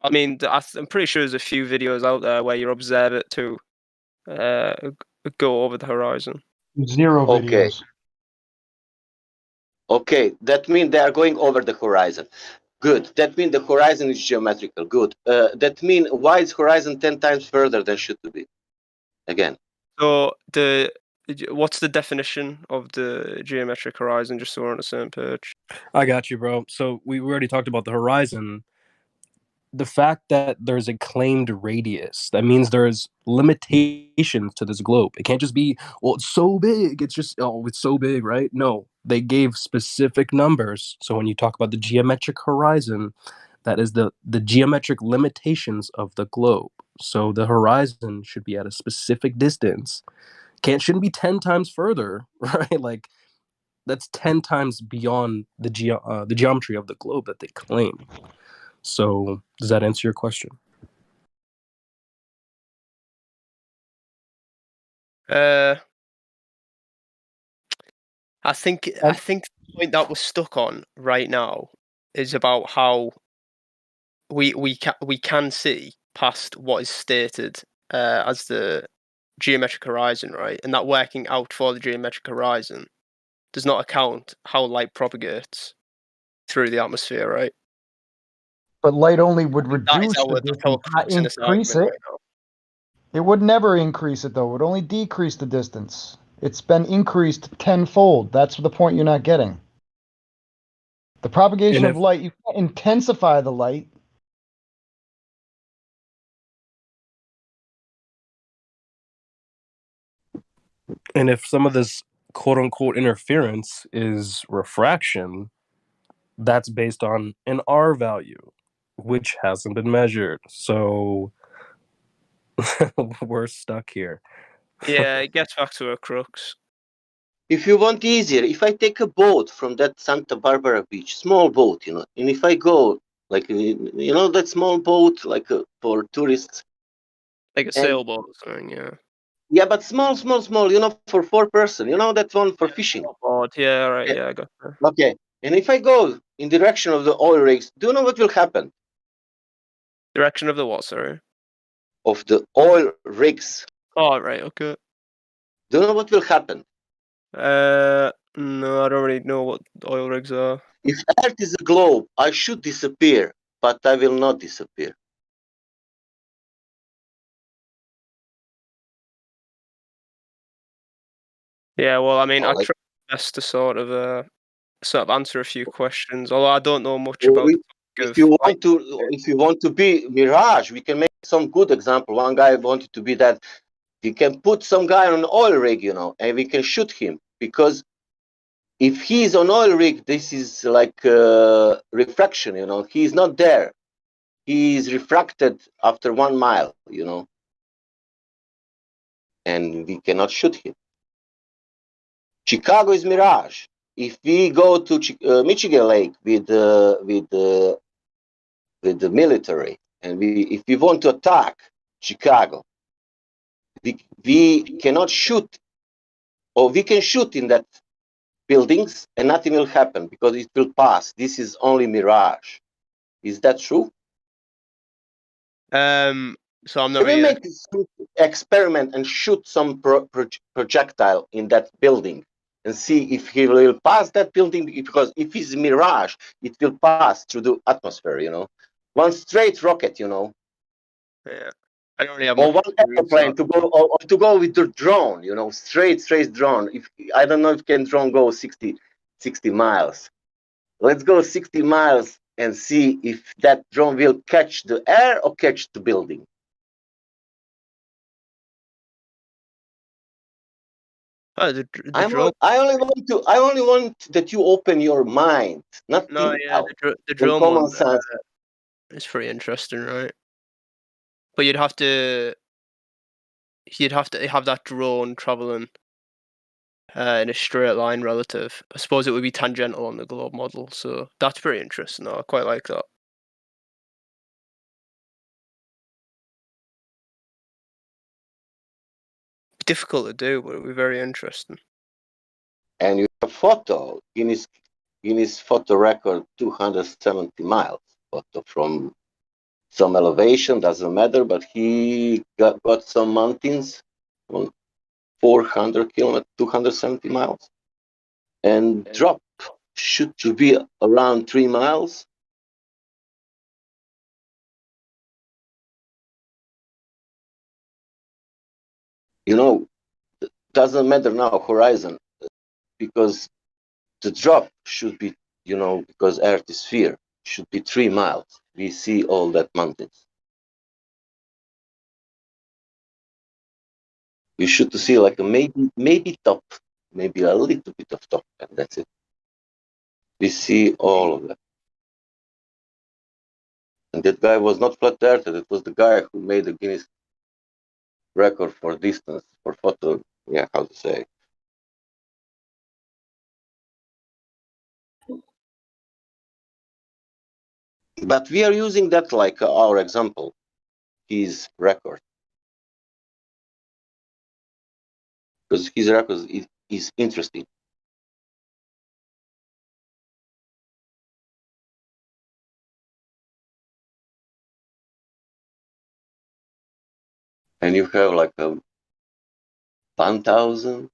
I mean, I'm pretty sure there's a few videos out there where you observe it to go over the horizon. Zero videos. Okay, that means they are going over the horizon. Good. That means the horizon is geometrical. Good. That means why is horizon 10 times further than should be? Again. So what's the definition of the geometric horizon? Just so we're on the same page. I got you, bro. So we already talked about the horizon. The fact that there's a claimed radius, that means there's limitations to this globe. It can't just be, well, it's so big. It's just, it's so big, right? No, they gave specific numbers. So when you talk about the geometric horizon, that is the geometric limitations of the globe. So the horizon should be at a specific distance. Shouldn't be 10 times further, right? Like, that's 10 times beyond the geometry of the globe that they claim. So does that answer your question? I think the point that we're stuck on right now is about how we can see past what is stated as the geometric horizon, right? And that working out for the geometric horizon does not account how light propagates through the atmosphere, right? But light only would That is reduce the that's our distance, not crux in this increase argument it. right now. It would never increase it, though. It would only decrease the distance. It's been increased tenfold. That's the point you're not getting. The propagation of light, you can't intensify the light. And if some of this quote unquote interference is refraction, that's based on an R value, which hasn't been measured. So we're stuck here. Yeah, it gets back to a crux. If you want easier, if I take a boat from that Santa Barbara beach, small boat, and if I go, like, that small boat, like for tourists. Like a sailboat or something, yeah. Yeah, but small, for 4 person, that one for fishing. Boat, yeah, right, yeah, I got that. Okay. And if I go in direction of the oil rigs, do you know what will happen? Direction of the what, sorry? Of the oil rigs. Oh, right, okay. Do you know what will happen? No, I don't really know what oil rigs are. If Earth is a globe, I should disappear, but I will not disappear. Yeah, well, I mean, I try my best to sort of answer a few questions, although I don't know much about the topic If you want to be Mirage, we can make some good example. One guy wanted to be that. You can put some guy on an oil rig, and we can shoot him, because if he's on oil rig, this is like refraction, he's not there. He is refracted after 1 mile, and we cannot shoot him. Chicago is Mirage. If we go to Michigan Lake with the military, and if we want to attack Chicago, we cannot shoot, or we can shoot in that buildings and nothing will happen because it will pass. This is only Mirage. Is that true? So I'm not Can we really. make some experiment and shoot some projectile in that building and see if he will pass that building? Because if it's Mirage, it will pass through the atmosphere. One straight rocket, Yeah, I don't really have or much one airplane to go, or to go with the drone. Straight drone. If I don't know if can drone go 60 miles. Let's go 60 miles and see if that drone will catch the air or catch the building. I only want that you open your mind, not No, think yeah, out. the drone common one sense. is pretty interesting, right? But you'd have to have that drone traveling in a straight line relative. I suppose it would be tangential on the globe model, so that's pretty interesting. Though. I quite like that. Difficult to do, but it would be very interesting. And you have photo, Guinness photo record 270 miles. Photo from some elevation, doesn't matter, but he got some mountains on 400 kilometers, 270 miles. And drop should be around 3 miles. Doesn't matter now horizon, because the drop should be, because Earth is sphere, should be 3 miles. We see all that mountains. You should see like a maybe top, maybe a little bit of top, and that's it. We see all of that. And that guy was not flat earther. It was the guy who made the Guinness record for distance, for photo. Yeah, how to say. But we are using that like our example, his record. Because his record is interesting. and you have like a 1,000,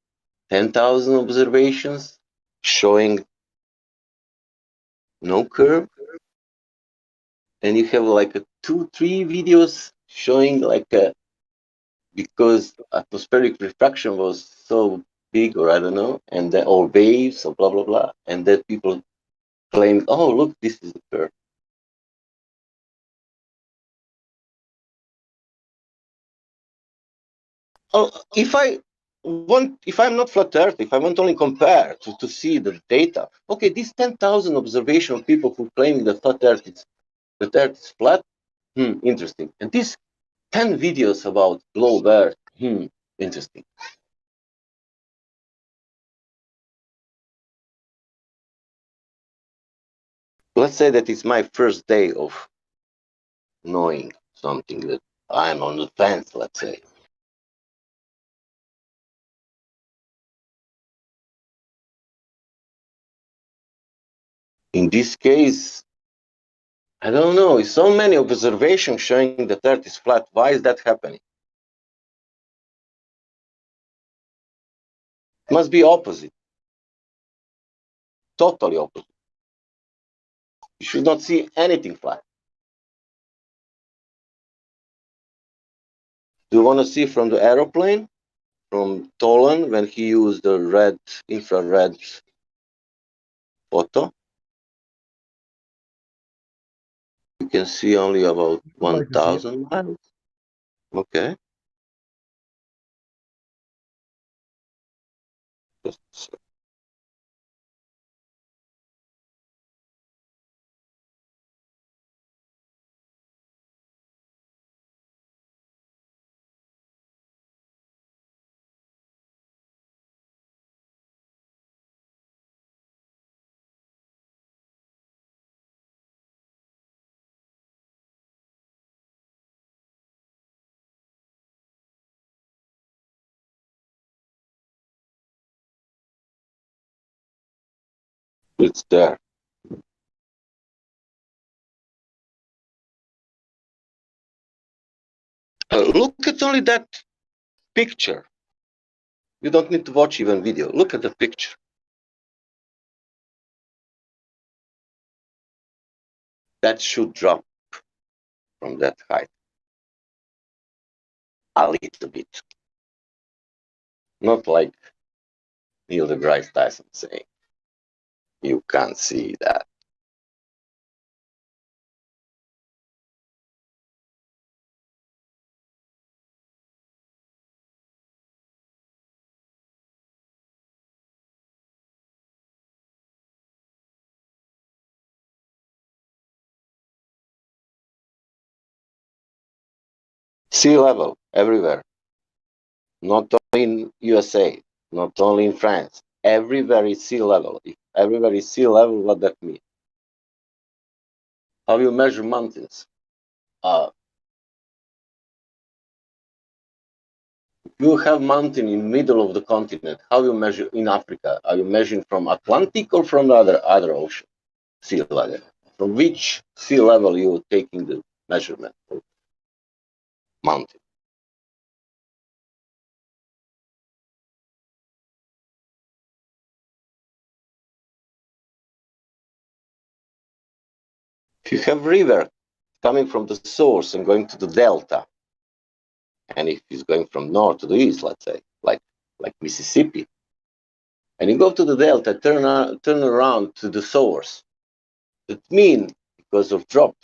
10,000 observations showing no curve, and you have like a 2-3 videos showing like a, because atmospheric refraction was so big, or I don't know, and the, or waves or blah blah blah, and then people claim, oh look, this is the curve. Oh, if I'm not flat Earth, if I want only compare to see the data, okay, these 10,000 observation of people who claim that Earth is flat, interesting. And these 10 videos about globe Earth, interesting. Let's say that it's my first day of knowing something, that I'm on the fence, let's say. In this case, I don't know, it's so many observations showing that Earth is flat. Why is that happening? It must be opposite. Totally opposite. You should not see anything flat. Do you want to see from the aeroplane? From Tolan, when he used the red, infrared photo? You can see only about 1,000 miles. Okay. Just a sec. It's there. Look at only that picture. You don't need to watch even video. Look at the picture. That should drop from that height a little bit. Not like Neil deGrasse Tyson saying, you can't see that. Sea level everywhere. Not only in USA, not only in France. Everywhere is sea level. If everywhere is sea level, what that means? How you measure mountains? You have mountain in middle of the continent. How you measure in Africa? Are you measuring from Atlantic or from the other ocean? Sea level. From which sea level you taking the measurement of mountain? If you have river coming from the source and going to the delta, and if it's going from north to the east, let's say, like Mississippi, and you go to the delta, turn around to the source, that means because of drop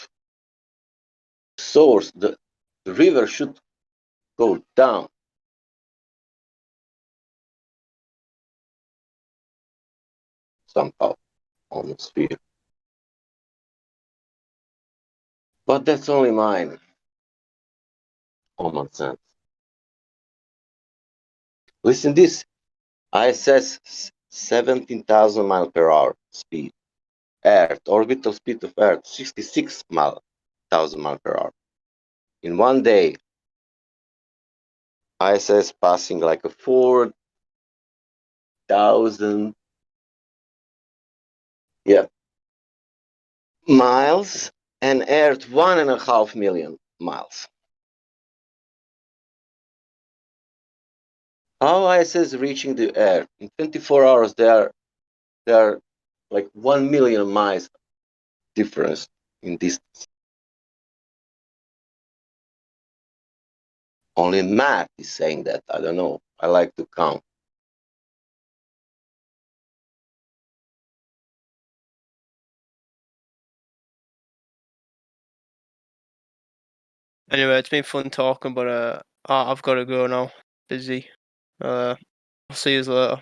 source, the river should go down somehow, almost here. But that's only mine common sense. Listen this, ISS 17,000 miles per hour speed. Earth, orbital speed of Earth, 66,000 miles per hour. In one day, ISS passing like a 4,000 miles, and Earth 1.5 million miles. How ISS reaching the air? In 24 hours, they are like 1 million miles difference in distance. Only math is saying that. I don't know. I like to count. Anyway, it's been fun talking, but I've got to go now. Busy. I'll see you later.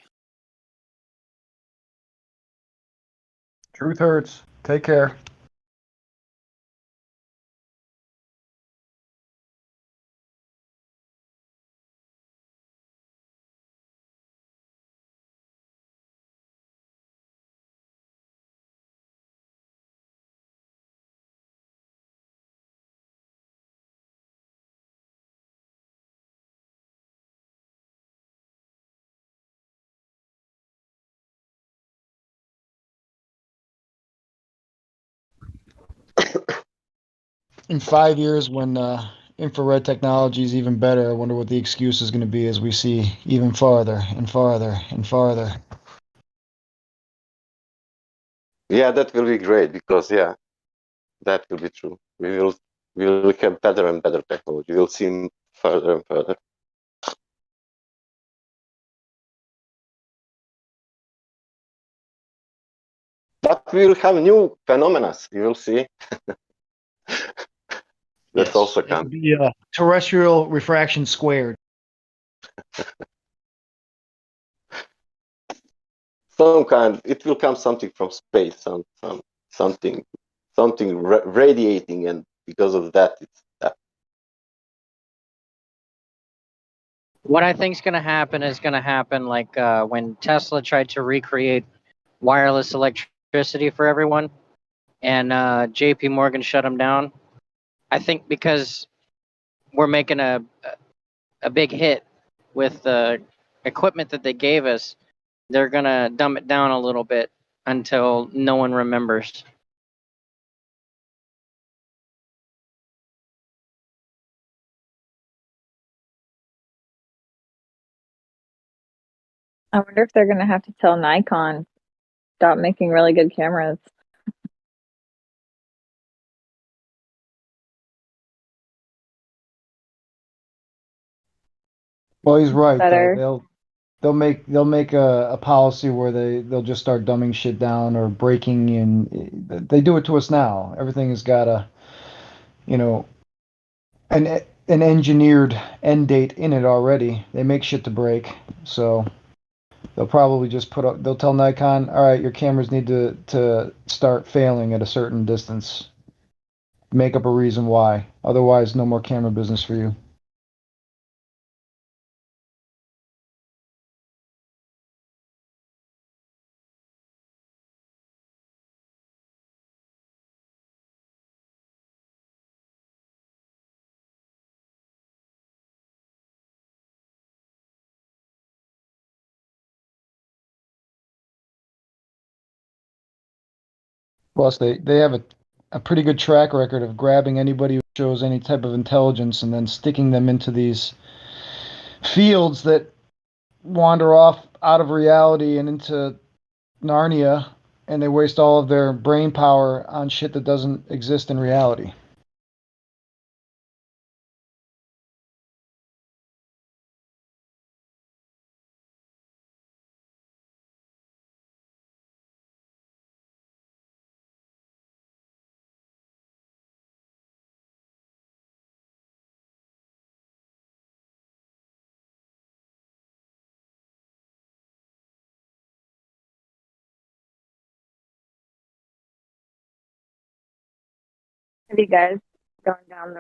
Truth hurts. Take care. In 5 years, when infrared technology is even better, I wonder what the excuse is going to be as we see even farther and farther and farther. Yeah, that will be great because that will be true. We will have better and better technology. We'll see further and further. But we will have new phenomena. You will see. That's also It'll coming. be terrestrial refraction squared. Some kind. It will come something from space. Something radiating, and because of that, it's that. What I think is going to happen is going to happen like when Tesla tried to recreate wireless electricity for everyone, and J.P. Morgan shut them down. I think because we're making a big hit with the equipment that they gave us, they're going to dumb it down a little bit until no one remembers. I wonder if they're going to have to tell Nikon stop making really good cameras. Well, he's right Better. though. They'll make a policy where they'll just start dumbing shit down or breaking in. They do it to us now. Everything has got a, you know, an engineered end date in it already. They make shit to break, so they'll probably just put up. They'll tell Nikon, all right, your cameras need to start failing at a certain distance. Make up a reason why. Otherwise, no more camera business for you. Plus, they have a pretty good track record of grabbing anybody who shows any type of intelligence and then sticking them into these fields that wander off out of reality and into Narnia, and they waste all of their brain power on shit that doesn't exist in reality. Have you guys going down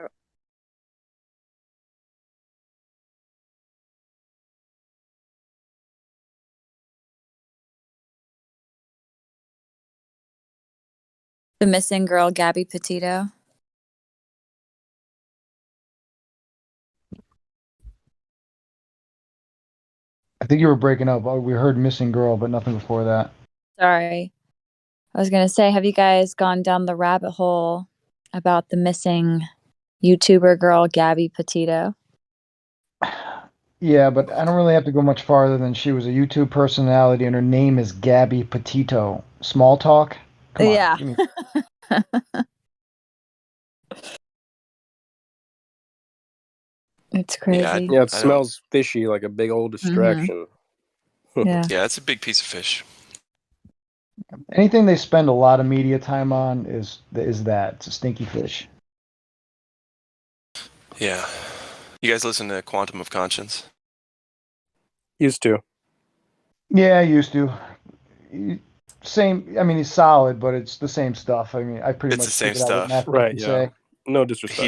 the missing girl, Gabby Petito? I think you were breaking up. We heard missing girl, but nothing before that. Sorry. I was going to say, have you guys gone down the rabbit hole about the missing YouTuber girl, Gabby Petito? Yeah, but I don't really have to go much farther than she was a YouTube personality and her name is Gabby Petito. Small talk? Come on. Yeah. Give me- It's Yeah, crazy. Yeah, it I don't. smells fishy, like a big old Mm-hmm. distraction. Yeah. Yeah, it's a big piece of fish. Anything they spend a lot of media time on is that. It's a stinky fish. Yeah. You guys listen to Quantum of Conscience? Used to. Yeah, I used to. Same. I mean, he's solid, but it's the same stuff. I mean, I pretty It's the much same figured out what stuff. Matt can say. No disrespect.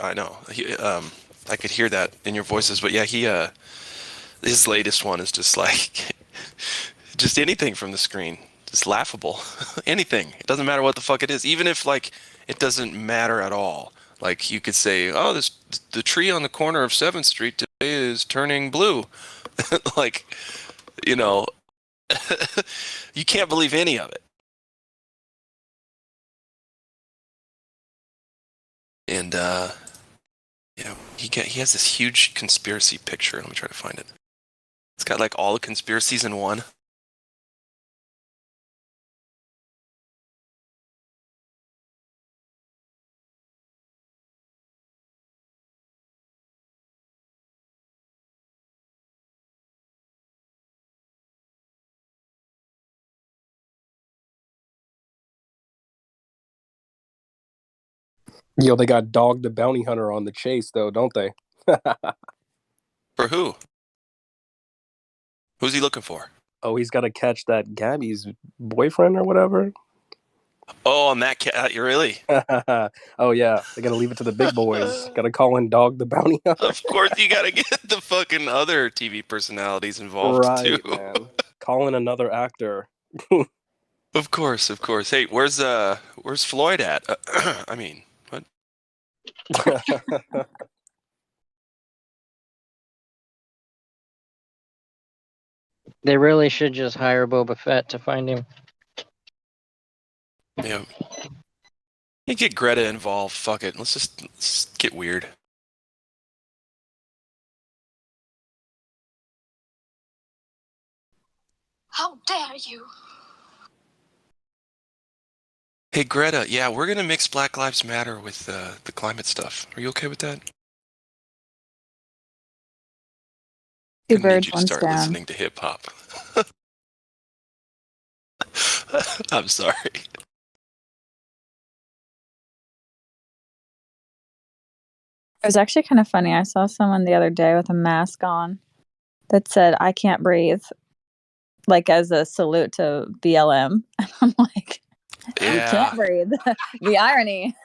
I know. I could hear that in your voices, but yeah, his latest one is just like, just anything from the screen, just laughable. Anything. It doesn't matter what the fuck it is, even if like it doesn't matter at all. Like you could say, oh, the tree on the corner of 7th Street today is turning blue. Like, you know, you can't believe any of it. And you know, he has this huge conspiracy picture. Let me try to find it. It's got like all the conspiracies in one. Yo, they got Dog the Bounty Hunter on the chase, though, don't they? For who? Who's he looking for? Oh, he's got to catch that Gabby's boyfriend or whatever. Oh, on that cat, you really? Oh, yeah. They got to leave it to the big boys. Got to call in Dog the Bounty Hunter. Of course, you got to get the fucking other TV personalities involved Right, too. man. Call in another actor. Of course. Hey, where's Floyd at? I mean, what? They really should just hire Boba Fett to find him. Yeah. You get Greta involved. Fuck it. Let's just get weird. How dare you? Hey, Greta. Yeah, we're gonna mix Black Lives Matter with the climate stuff. Are you okay with that? Two Gonna need birds, you to one start stone. listening to hip hop. I'm sorry. It was actually kind of funny. I saw someone the other day with a mask on that said, "I can't breathe," like as a salute to BLM. And I'm like, you can't breathe. The irony.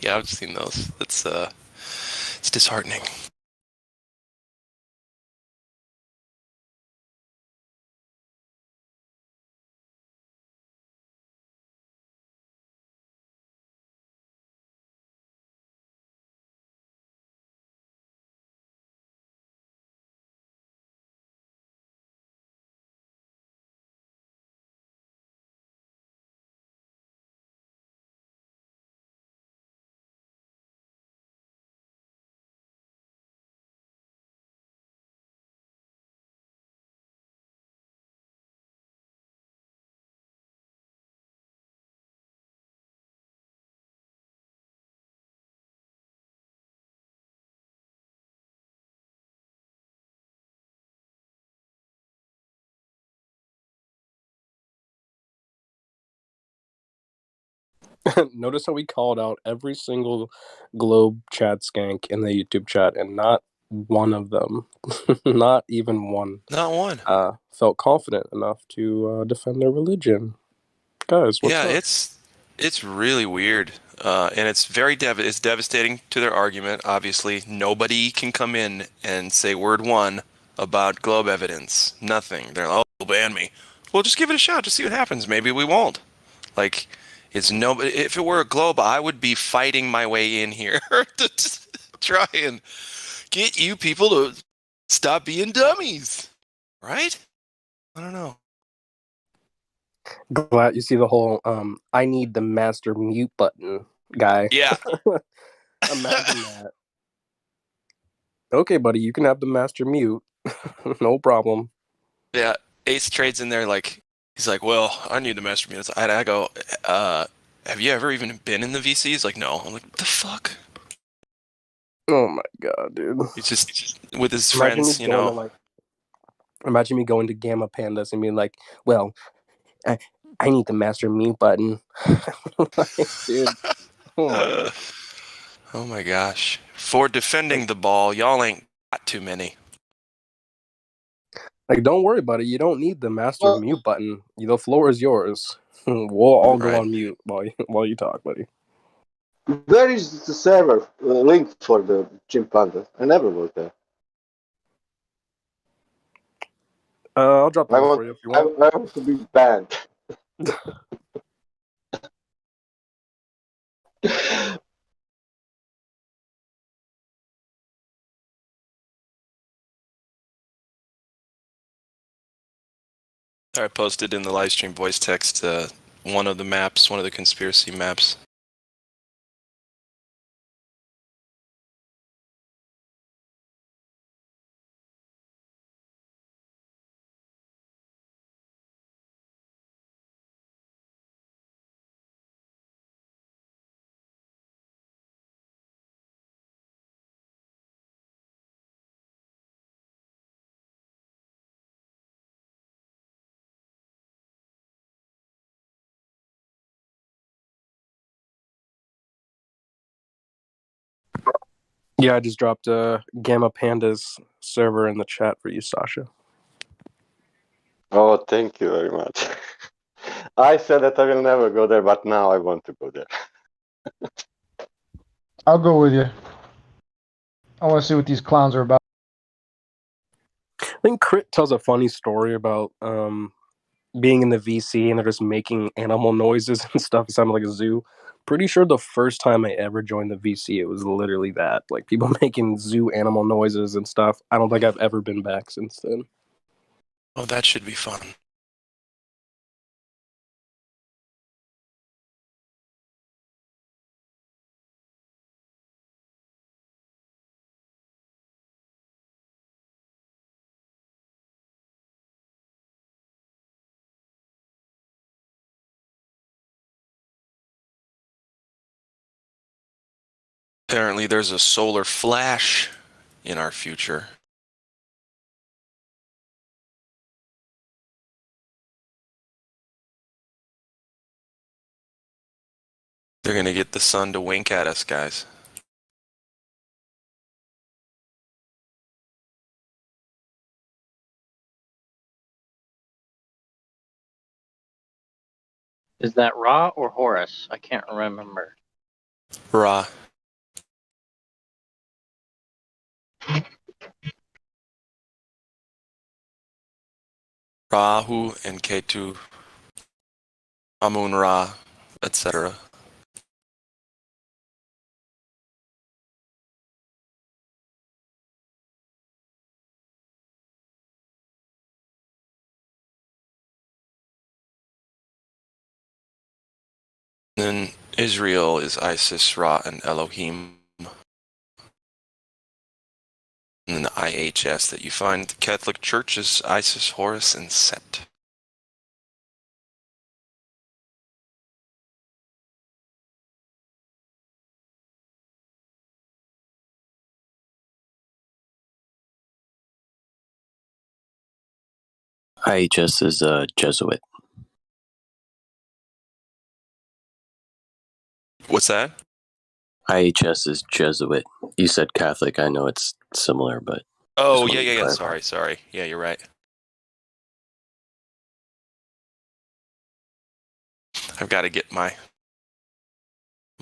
Yeah, I've seen those. It's disheartening. Notice how we called out every single Globe chat skank in the YouTube chat, and not one of them, not even one, Not one. Felt confident enough to defend their religion. Guys, what's Yeah, up? it's really weird, and it's very it's devastating to their argument. Obviously, nobody can come in and say word one about Globe evidence. Nothing. They're like, oh, they'll ban me. Well, just give it a shot. Just see what happens. Maybe we won't. Like, it's no. If it were a Globe, I would be fighting my way in here to try and get you people to stop being dummies. Right? I don't know. Glad you see the whole I need the master mute button guy. Yeah. Imagine that. Okay, buddy, you can have the master mute. No problem. Yeah, Ace trades in there like he's like, well, I need the master mute. And I go, have you ever even been in the VC? He's like, no. I'm like, what the fuck? Oh my god, dude. He's just with his Imagine friends, me you going know. to imagine me going to Gamma Pandas and being like, well, I need the master mute button. Like, dude. Oh my god. Oh my gosh. For defending the ball, y'all ain't got too many. Like, don't worry about it. You don't need the master mute button. The floor is yours. We'll all go on mute while you talk, buddy. Where is the server link for the Gym Panda? I never was there. I'll drop the link for you if you want. I want to be banned. I posted in the live stream voice text one of the maps, one of the conspiracy maps. Yeah, I just dropped Gamma Pandas server in the chat for you, Sasha. Oh, thank you very much. I said that I will never go there, but now I want to go there. I'll go with you. I want to see what these clowns are about. I think Crit tells a funny story about being in the VC and they're just making animal noises and stuff. It sounded like a zoo. Pretty sure the first time I ever joined the VC, it was literally that. Like people making zoo animal noises and stuff. I don't think I've ever been back since then. Oh, that should be fun. Apparently there's a solar flash in our future. They're gonna get the sun to wink at us, guys. Is that Ra or Horus? I can't remember. Ra. Rahu and Ketu, Amun Ra, etc. Then Israel is Isis, Ra, and Elohim. And then the IHS that you find the Catholic Church is Isis, Horus, and Set. IHS is a Jesuit. What's that? IHS is Jesuit. You said Catholic. I know it's similar, but Oh, yeah. Sorry. Yeah, you're right. I've got to get my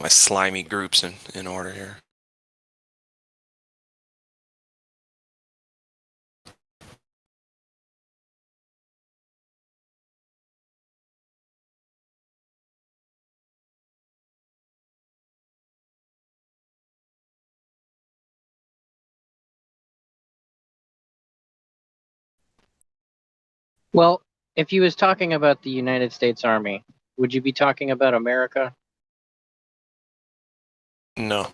slimy groups in order here. Well, if you was talking about the United States Army, would you be talking about America? No.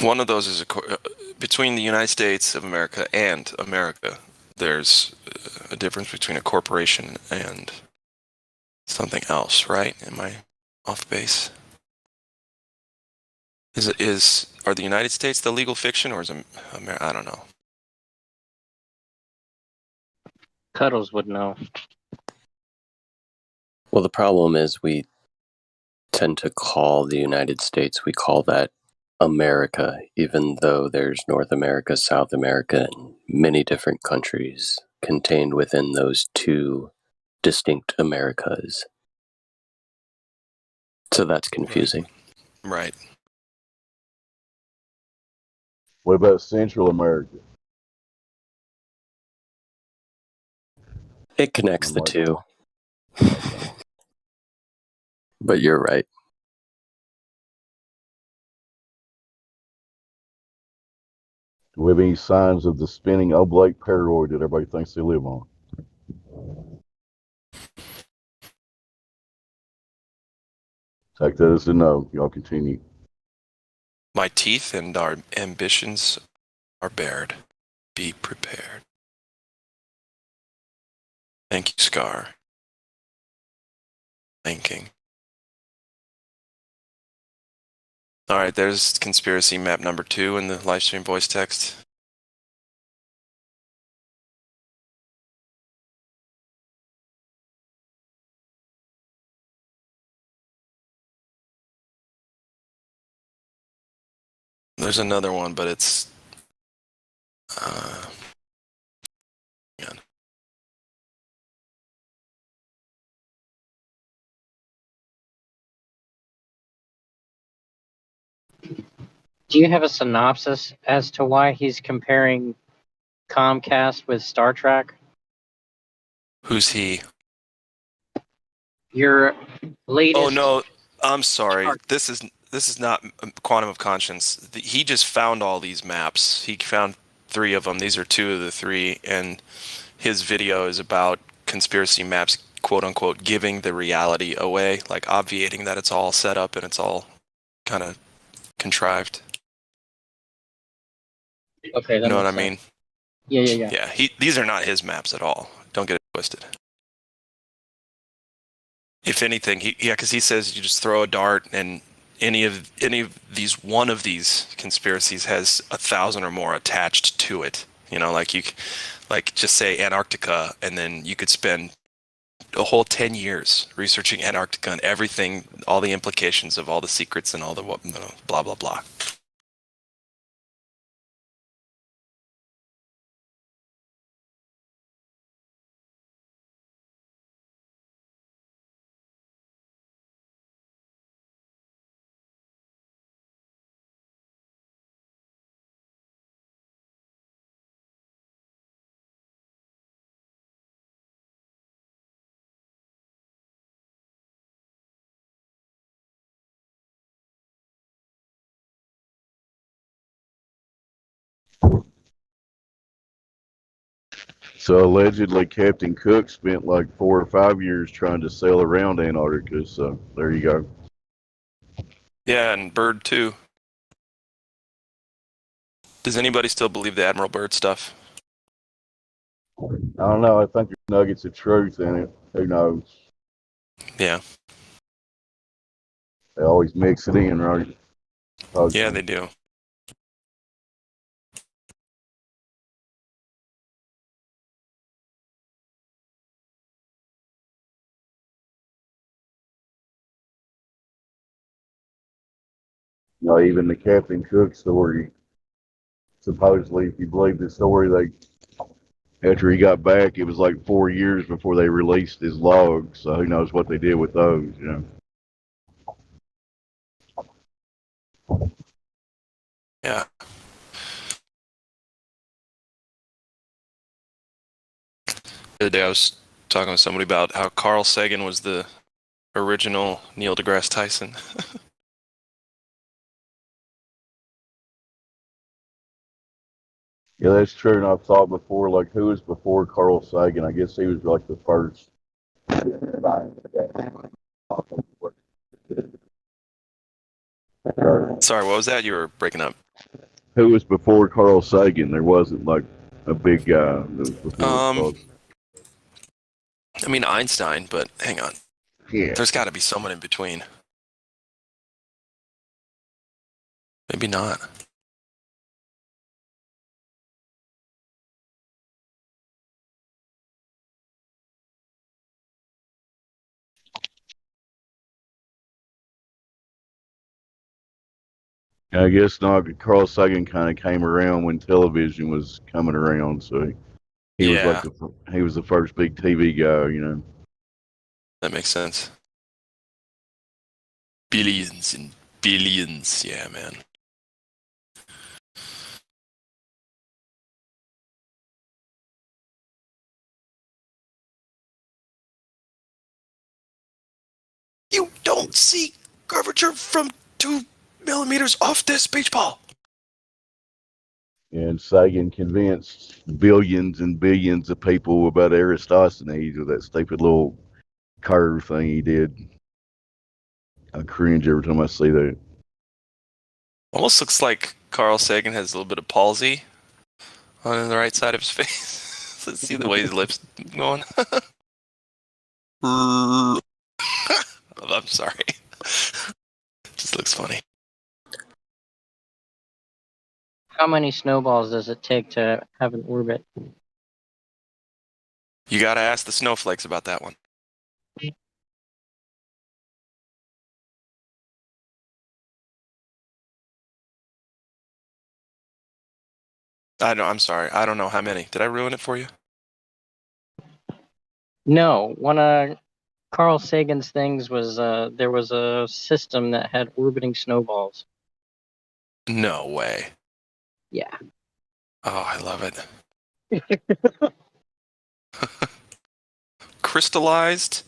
One of those is between the United States of America and America. There's a difference between a corporation and something else, right? Am I off base? Are the United States the legal fiction, or is America? I don't know. Cuddles would know. Well, the problem is we tend to call the United States, we call that America, even though there's North America, South America, and many different countries contained within those two distinct Americas. So that's confusing. Right. What about Central America? It connects the two. But you're right. Do we have any signs of the spinning oblate paroid that everybody thinks they live on? Take that as a no. Y'all continue. My teeth and our ambitions are bared. Be prepared. Thank you, Scar. Thinking. All right, there's conspiracy map number 2 in the Livestream voice text. There's another one, but it's yeah. Do you have a synopsis as to why he's comparing Comcast with Star Trek? Who's he? Your latest. Oh no, I'm sorry. This is not Quantum of Conscience. He just found all these maps. He found 3 of them. These are 2 of the 3, and his video is about conspiracy maps, quote unquote, giving the reality away, like obviating that it's all set up and it's all kind of contrived. Okay, that You know what I makes mean? sense. Yeah. Yeah, these are not his maps at all. Don't get it twisted. If anything, because he says you just throw a dart and any of these, one of these conspiracies has 1,000 or more attached to it. You know, like just say Antarctica, and then you could spend a whole 10 years researching Antarctica and everything, all the implications of all the secrets and all the blah blah blah. So allegedly, Captain Cook spent like 4 or 5 years trying to sail around Antarctica. So there you go. Yeah, and Byrd too. Does anybody still believe the Admiral Byrd stuff? I don't know. I think there's nuggets of truth in it. Who knows? Yeah. They always mix it in, right? Yeah, they do. You know, even the Captain Cook story. Supposedly, if you believe the story, after he got back, it was like 4 years before they released his logs. So who knows what they did with those? You know. Yeah. The other day I was talking with somebody about how Carl Sagan was the original Neil deGrasse Tyson. Yeah, that's true. And I've thought before, like, who was before Carl Sagan? I guess he was like the first. Sorry, what was that? You were breaking up. Who was before Carl Sagan? There wasn't like a big guy that was before Carl. I mean Einstein, but hang on. Yeah. There's got to be someone in between. Maybe not. I guess not. Carl Sagan kind of came around when television was coming around, so he was like he was the first big TV guy, you know. That makes sense. Billions and billions, yeah, man. You don't see curvature from 2 millimeters off this beach ball. And Sagan convinced billions and billions of people about Aristosthenes with that stupid little curve thing he did. I cringe every time I see that. Almost looks like Carl Sagan has a little bit of palsy on the right side of his face. Let's see the way his lips going. I'm sorry. Just looks funny. How many snowballs does it take to have an orbit? You gotta ask the snowflakes about that one. I'm sorry. I don't know how many. Did I ruin it for you? No, one of Carl Sagan's things was there was a system that had orbiting snowballs. No way. Yeah. Oh, I love it. Crystallized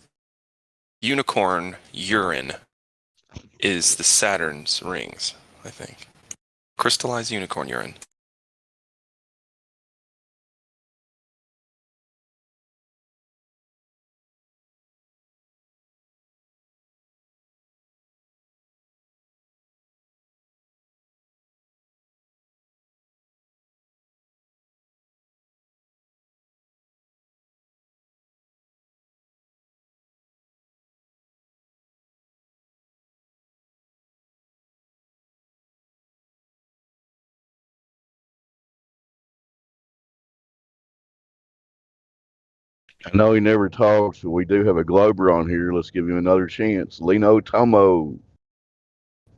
unicorn urine is the Saturn's rings, I think. Crystallized unicorn urine. I know he never talks, but we do have a Glober on here. Let's give him another chance. Lino Tomo.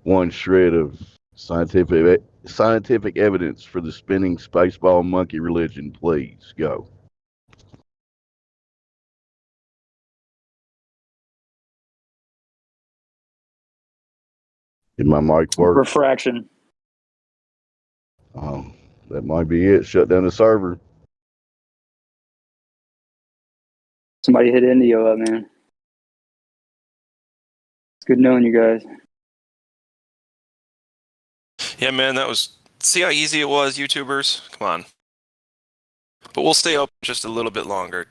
One shred of scientific evidence for the spinning spaceball monkey religion, please. Go. Did my mic work? Refraction. Oh, that might be it. Shut down the server. Somebody hit Indio up, man. It's good knowing you guys. Yeah, man, that was... See how easy it was, YouTubers? Come on. But we'll stay open just a little bit longer,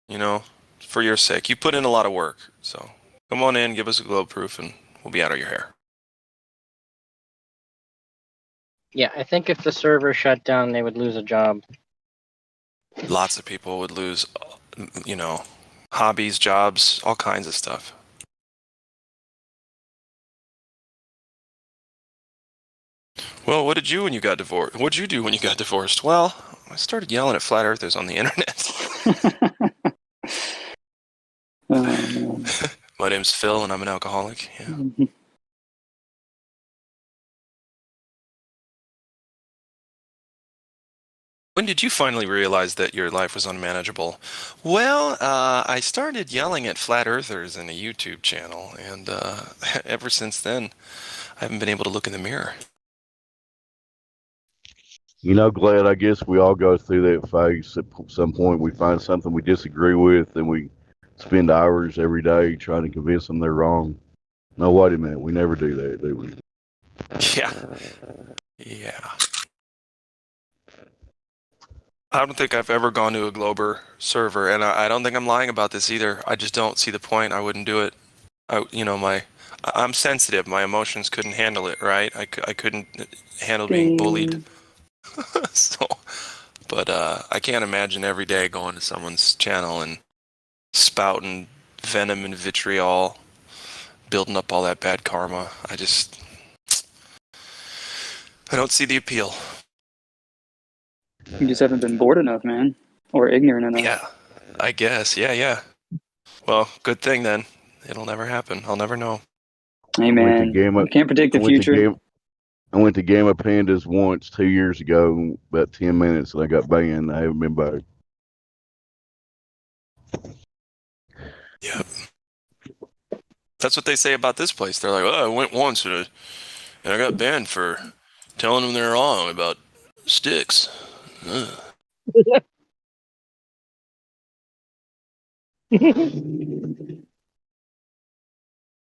you know, for your sake. You put in a lot of work, so come on in, give us a globe proof, and we'll be out of your hair. Yeah, I think if the server shut down, they would lose a job. Lots of people would lose, you know, hobbies, jobs, all kinds of stuff. Well, what did you when you got divorced? What did you do when you got divorced? Well, I started yelling at flat earthers on the internet. My name's Phil, and I'm an alcoholic. Yeah. When did you finally realize that your life was unmanageable? Well, I started yelling at flat earthers in a YouTube channel, and ever since then, I haven't been able to look in the mirror. You know, Glad, I guess we all go through that phase. At some point, we find something we disagree with, and we spend hours every day trying to convince them they're wrong. No, wait a minute. We never do that, do we? Yeah. Yeah. I don't think I've ever gone to a Glober server, and I don't think I'm lying about this either. I just don't see the point. I wouldn't do it. I'm sensitive. My emotions couldn't handle it, right? I couldn't handle being bullied. So, but I can't imagine every day going to someone's channel and spouting venom and vitriol, building up all that bad karma. I don't see the appeal. You just haven't been bored enough, man, or ignorant enough. Yeah, I guess. Yeah. Well, good thing then. It'll never happen. I'll never know. Hey, man, you can't predict the future. I went to Game of Pandas once 2 years ago, about 10 minutes, and I got banned. I haven't been back. Yep. That's what they say about this place. They're like, oh, I went once and I got banned for telling them they're wrong about sticks.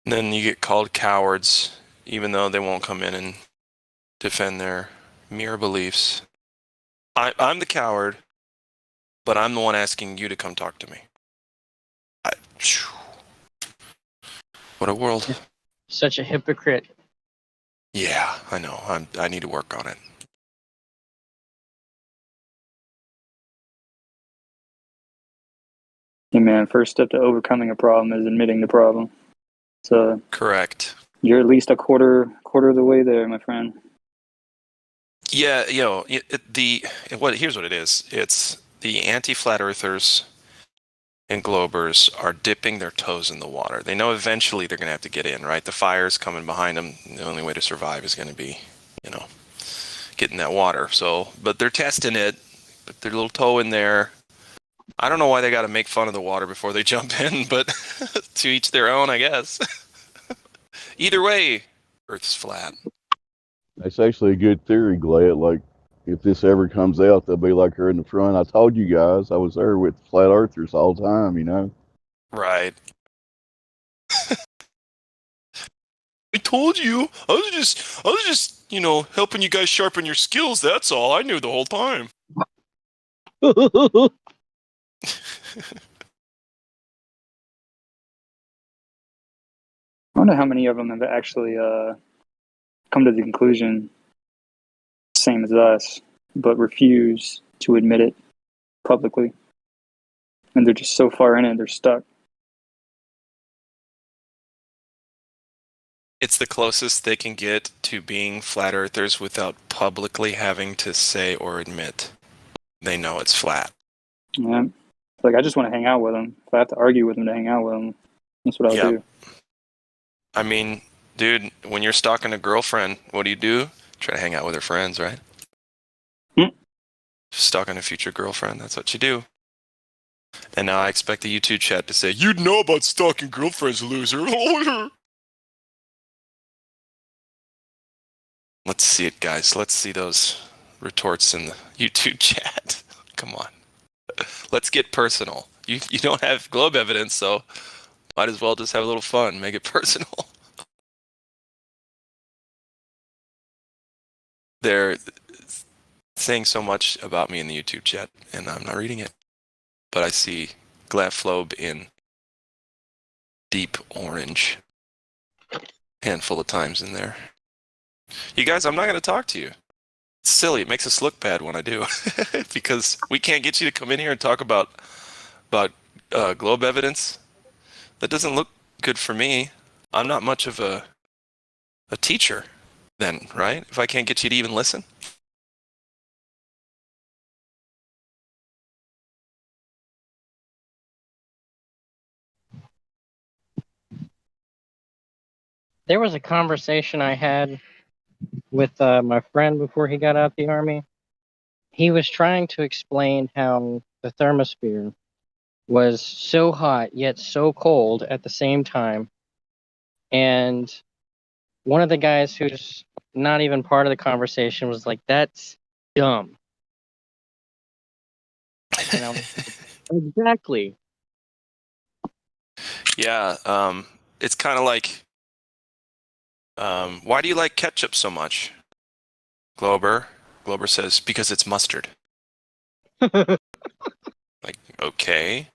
Then you get called cowards, even though they won't come in and defend their mere beliefs. I'm the coward, but I'm the one asking you to come talk to me. What a world. Such a hypocrite. Yeah, I know. I need to work on it. Hey, man, first step to overcoming a problem is admitting the problem. So correct. You're at least a quarter of the way there, my friend. Yeah, here's what it is. It's the anti-flat earthers and globers are dipping their toes in the water. They know eventually they're going to have to get in, right? The fire's coming behind them. The only way to survive is going to be, getting that water. So, but they're testing it. Put their little toe in there. I don't know why they got to make fun of the water before they jump in, but to each their own, I guess. Either way, Earth's flat. That's actually a good theory, Glad. Like, if this ever comes out, they'll be like her in the front. I told you guys, I was there with flat earthers all the time, Right. I told you. I was just, helping you guys sharpen your skills. That's all. I knew the whole time. I wonder how many of them have actually come to the conclusion, same as us, but refuse to admit it publicly. And they're just so far in it, they're stuck. It's the closest they can get to being flat earthers without publicly having to say or admit they know it's flat. Yeah. Like, I just want to hang out with them. If I have to argue with them to hang out with them, that's what I'll do. I mean, dude, when you're stalking a girlfriend, what do? Try to hang out with her friends, right? Stalking a future girlfriend, that's what you do. And now I expect the YouTube chat to say, you'd know about stalking girlfriends, loser. Let's see it, guys. Let's see those retorts in the YouTube chat. Come on. Let's get personal. You don't have globe evidence, so might as well just have a little fun. Make it personal. They're saying so much about me in the YouTube chat, and I'm not reading it. But I see Glaflobe in deep orange. Handful of times in there. You guys, I'm not going to talk to you. It's silly. It makes us look bad when I do. Because we can't get you to come in here and talk about globe evidence. That doesn't look good for me. I'm not much of a teacher then, right? If I can't get you to even listen. There was a conversation I had with my friend before he got out the army. He was trying to explain how the thermosphere was so hot yet so cold at the same time. And one of the guys who's not even part of the conversation was like, that's dumb. Exactly. Yeah, it's kind of like, why do you like ketchup so much? Glober says, because it's mustard. Like, okay.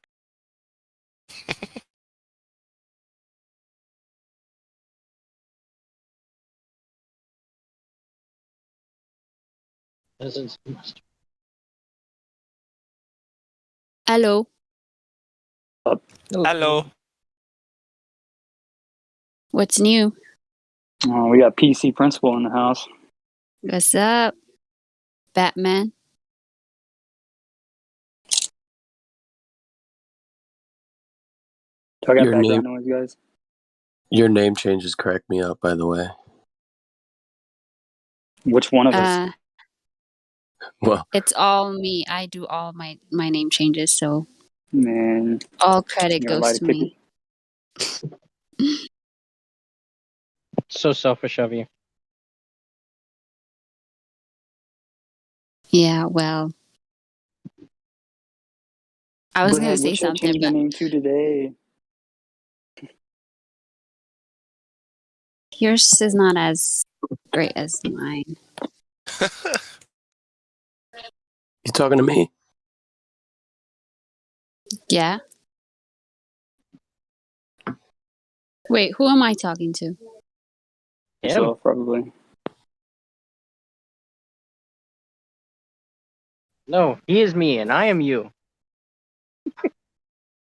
Hello. Hello. What's new? We got PC Principal in the house. What's up, Batman? Do I got Your name, background noise, guys? your name changes crack me up. By the way, Which one of us? well, It's all me. I do all my name changes, so Man, all credit you gotta goes light a to ticket. me. So selfish of you. Yeah, well, I was gonna Brad, say what should I something, change my but name to today? yours is not as great as mine. you talking to me? Yeah. Wait, who am I talking to? Yourself, probably. No, he is me and I am you.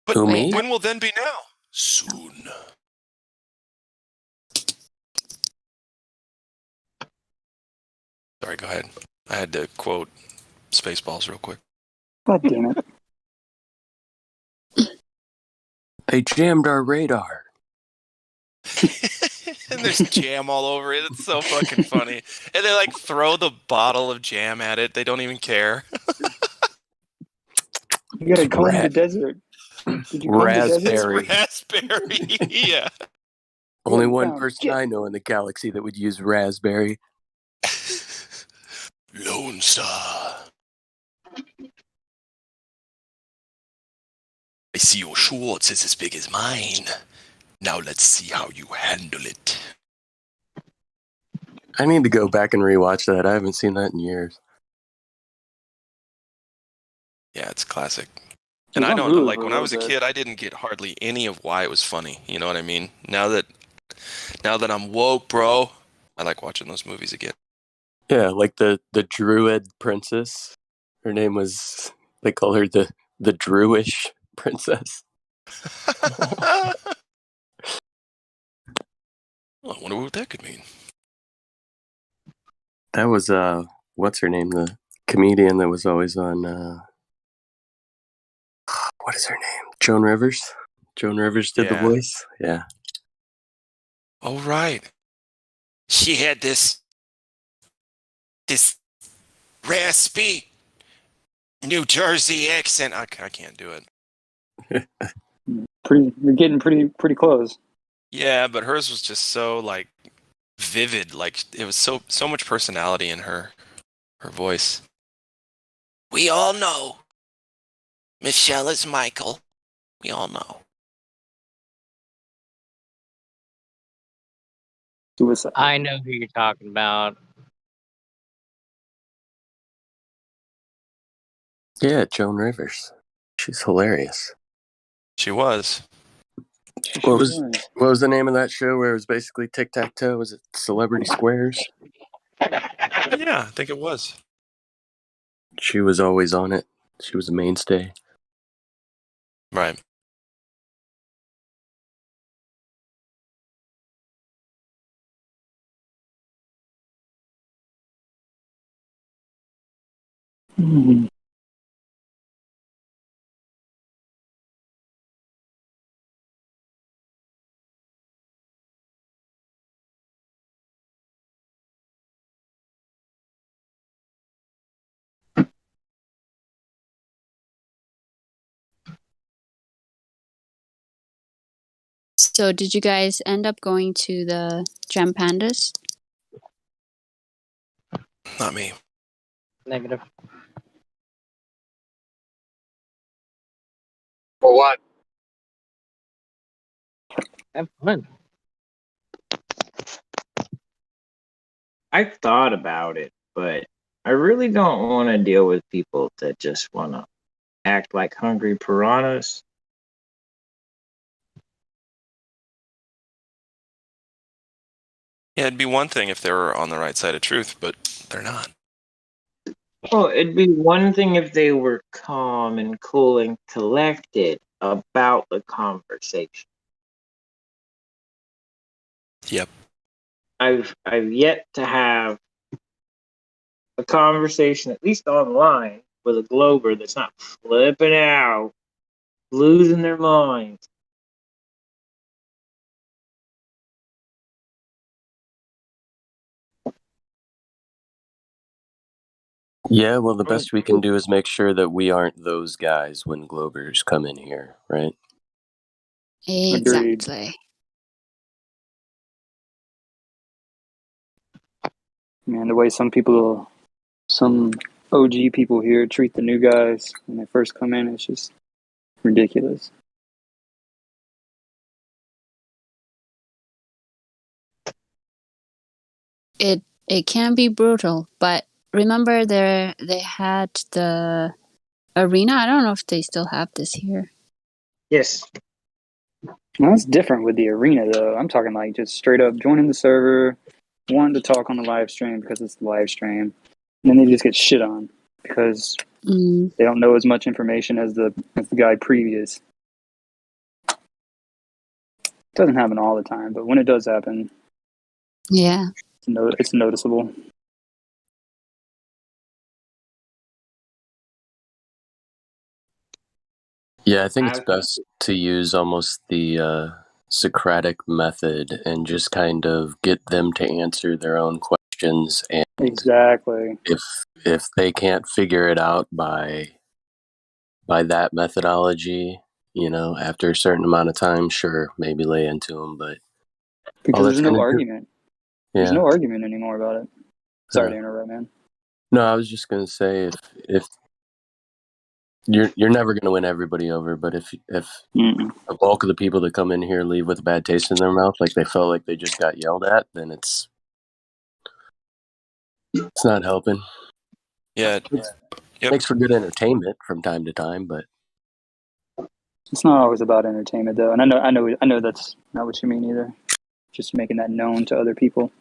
But Who, me? when will then be now? Soon. Sorry, go ahead. I had to quote Spaceballs real quick. God damn it. They jammed our radar. And there's jam all over it. It's so fucking funny. And they like throw the bottle of jam at it. They don't even care. You gotta comb the desert. Did you comb the desert? Raspberry. Raspberry. Yeah. Only What one found? person Get. I know in the galaxy that would use raspberry. Lone Star. I see your Schwartz is as big as mine. Now let's see how you handle it. I need to go back and rewatch that. I haven't seen that in years. Yeah, it's classic. It And was I on don't know, Hulu like for a when I little was a bit. kid, I didn't get hardly any of why it was funny. You know what I mean? Now that I'm woke, bro, I like watching those movies again. Yeah, like the druid princess. Her name was, they call her the Druish princess. I wonder what that could mean. That was what's her name? The comedian that was always on what is her name? Joan Rivers. Joan Rivers did the Yeah. voice. Yeah. Oh, right. She had this raspy New Jersey accent. I can't do it. You're getting pretty close. Yeah, but hers was just so like vivid. Like it was so much personality in her voice. We all know Michelle is Michael. We all know. Suicide. I know who you're talking about. Yeah, Joan Rivers. She's hilarious. She was. What was the name of that show where it was basically tic-tac-toe? Was it Celebrity Squares? Yeah, I think it was. She was always on it. She was a mainstay. Right. Mm-hmm. So, did you guys end up going to the Gem Pandas? Not me. Negative. For what? Have fun. I thought about it, but I really don't want to deal with people that just want to act like hungry piranhas. Yeah, it'd be one thing if they were on the right side of truth, but they're not. Well, it'd be one thing if they were calm and cool and collected about the conversation. Yep. I've yet to have a conversation, at least online, with a Glober that's not flipping out, losing their minds. Yeah, well, the best we can do is make sure that we aren't those guys when Globers come in here, right? Exactly. Man, the way some OG people here treat the new guys when they first come in, it's just ridiculous. It can be brutal, but remember they had the arena. I don't know if they still have this here. Yes. Well, that's different with the arena, though. I'm talking like just straight up joining the server, wanting to talk on the live stream because it's the live stream, and then they just get shit on because they don't know as much information as the guy previous. It doesn't happen all the time, but when it does happen, yeah, it's noticeable. Yeah, I think it's best to use almost the Socratic method and just kind of get them to answer their own questions. And exactly, if they can't figure it out by that methodology, after a certain amount of time, sure, maybe lay into them. But because there's no argument. There's Yeah. no argument anymore about it. Sorry to interrupt, man. No, I was just gonna say if you're never gonna win everybody over, but if a bulk of the people that come in here leave with a bad taste in their mouth, like they felt like they just got yelled at, then it's not helping. Yeah. Makes for good entertainment from time to time, but it's not always about entertainment, though. And I know that's not what you mean either. Just making that known to other people.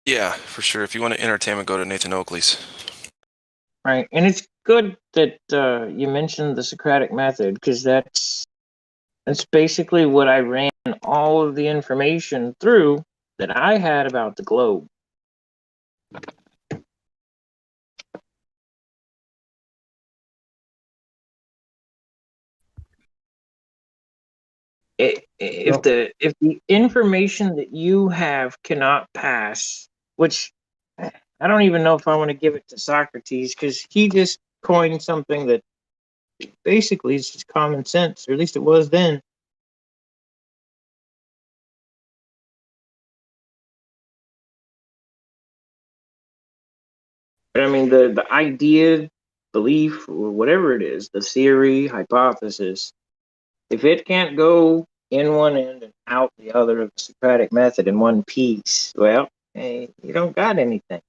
Yeah, for sure. If you want entertainment, go to Nathan Oakley's. Right, and it's good that you mentioned the Socratic method because that's basically what I ran all of the information through that I had about the globe. If the information that you have cannot pass, which I don't even know if I want to give it to Socrates because he just coined something that basically is just common sense, or at least it was then. But I mean, the idea, belief, or whatever it is, the theory, hypothesis, if it can't go in one end and out the other of the Socratic method in one piece, well, hey, you don't got anything.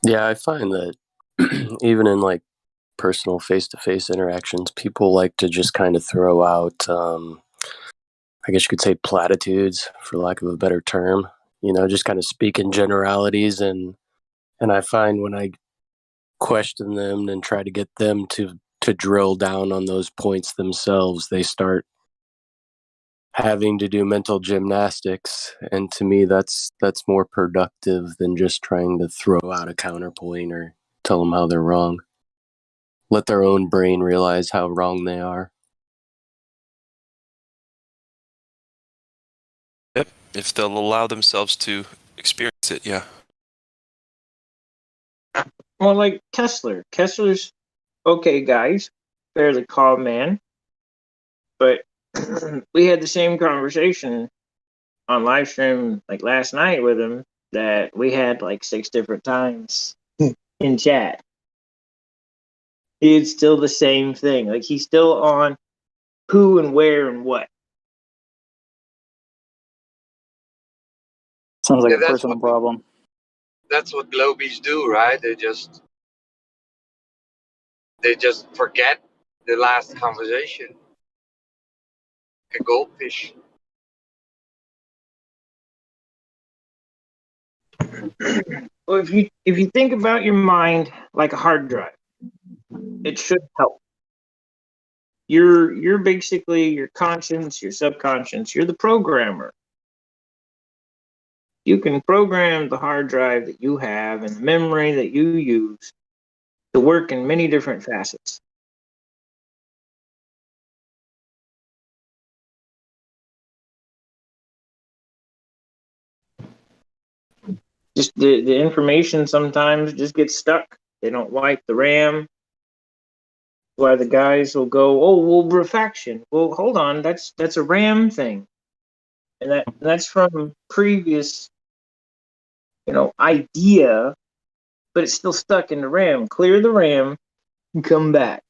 yeah, I find that even in like personal face-to-face interactions, people like to just kind of throw out, I guess you could say, platitudes, for lack of a better term. Just kind of speak in generalities, and I find when I question them and try to get them to drill down on those points themselves, they start having to do mental gymnastics, and to me that's more productive than just trying to throw out a counterpoint or tell them how they're wrong. Let their own brain realize how wrong they are. Yep, if they'll allow themselves to experience it, yeah. Well, like Kessler's okay, guys, fairly calm man, but we had the same conversation on live stream like last night with him that we had like 6 different times in chat. It's still the same thing. Like he's still on who and where and what. Sounds like Yeah, a personal problem. That's what Globies do, right? They just forget the last conversation, a goldfish. Well, if you think about your mind like a hard drive, it should help. You're basically your conscience, your subconscious. You're the programmer. You can program the hard drive that you have and the memory that you use to work in many different facets. Just the information sometimes just gets stuck. They don't wipe the RAM. Why the guys will go, oh, well, refaction. Well, hold on, that's a RAM thing, and that's from previous, idea, but it's still stuck in the RAM. Clear the RAM and come back.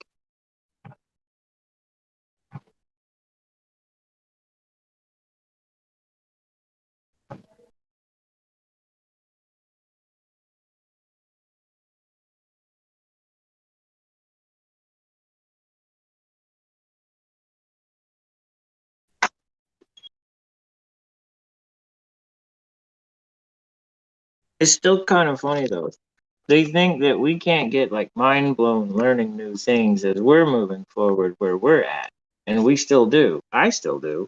It's still kind of funny though. They think that we can't get like mind blown learning new things as we're moving forward where we're at. And we still do. I still do.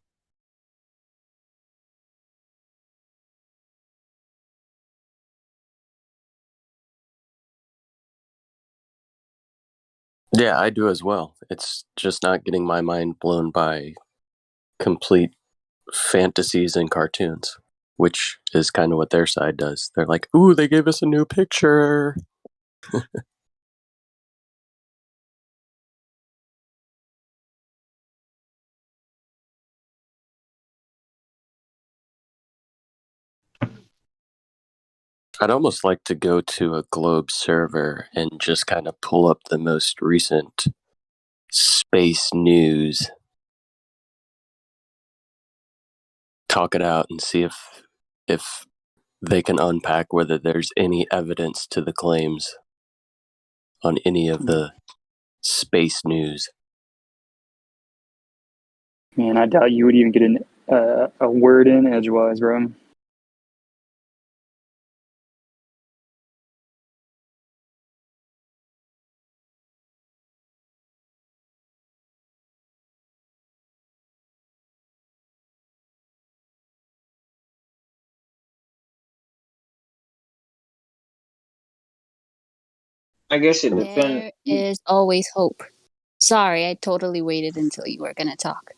Yeah, I do as well. It's just not getting my mind blown by complete fantasies and cartoons, which is kind of what their side does. They're like, ooh, they gave us a new picture. I'd almost like to go to a Globe server and just kind of pull up the most recent space news, talk it out, and see if they can unpack whether there's any evidence to the claims on any of the space news. Man, I doubt you would even get a word in edgewise, bro. I guess it depends. There is always hope. Sorry, I totally waited until you were gonna talk.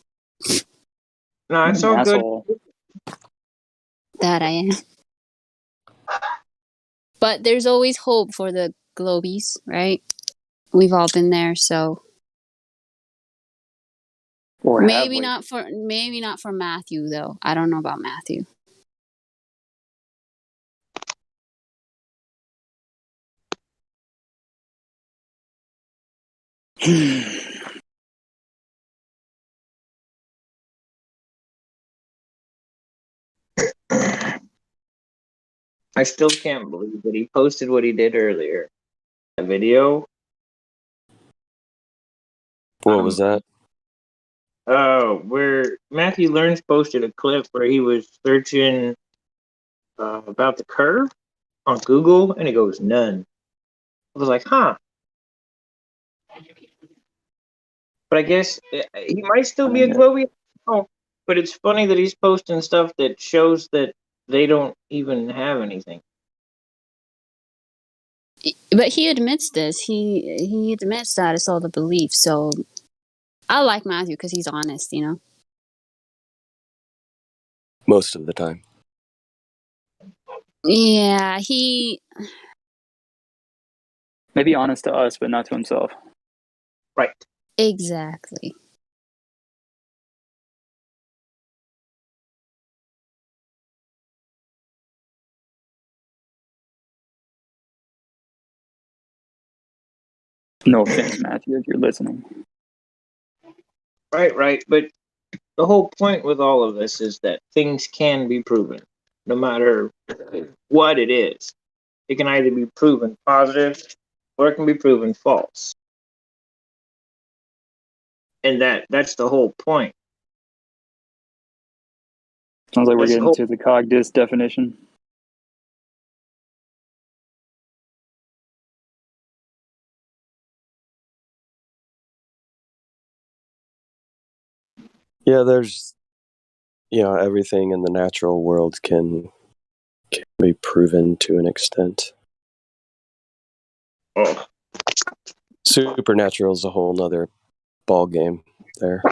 No, it's all Asshole. good. That I am. But there's always hope for the Globies, right? We've all been there, so Or have maybe we? not for Matthew though. I don't know about Matthew. I still can't believe that he posted what he did earlier. A video. What was that? Where Matthew Learns posted a clip where he was searching about the curve on Google, and it goes none. I was like, huh. But I guess he might still be a Globy. Oh, but it's funny that he's posting stuff that shows that they don't even have anything. But he admits this. He admits that it's all the belief. So I like Matthew because he's honest, you know. Most of the time. Yeah, he Maybe honest to us, but not to himself. Right. exactly. No offense, Matthew, if you're listening. Right. But the whole point with all of this is that things can be proven, no matter what it is. It can either be proven positive or it can be proven false. And that's the whole point. Sounds like we're That's getting all. to the cogdis definition. Yeah, there's everything in the natural world can be proven to an extent. Oh. Supernatural is a whole nother ball game there.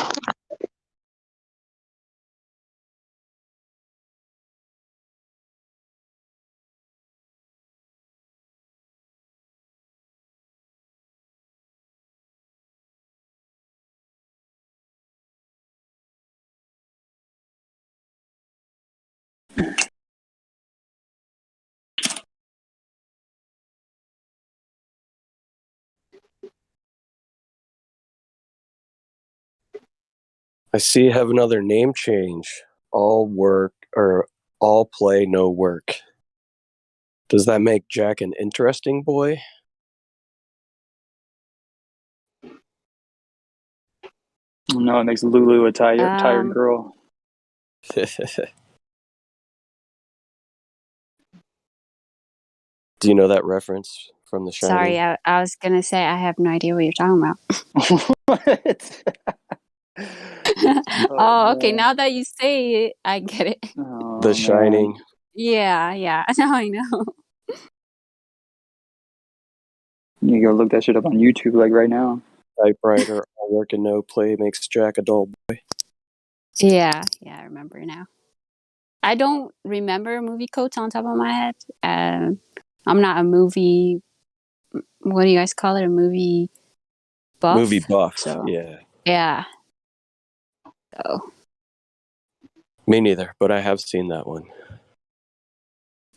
I see you have another name change. All work or all play, no work. Does that make Jack an interesting boy? No, it makes Lulu a tired girl. Do you know that reference from The Shining? Sorry, I was gonna say I have no idea what you're talking about. What? Oh, okay. Now that you say it, I get it. Oh, The Shining. Yeah. Now I know. You go look that shit up on YouTube like right now. Typewriter, all work and no play makes Jack a dull boy. Yeah, I remember now. I don't remember movie quotes on top of my head. I'm not a movie. What do you guys call it? A movie buff. Movie buff, So yeah. yeah. So Me neither, but I have seen that one.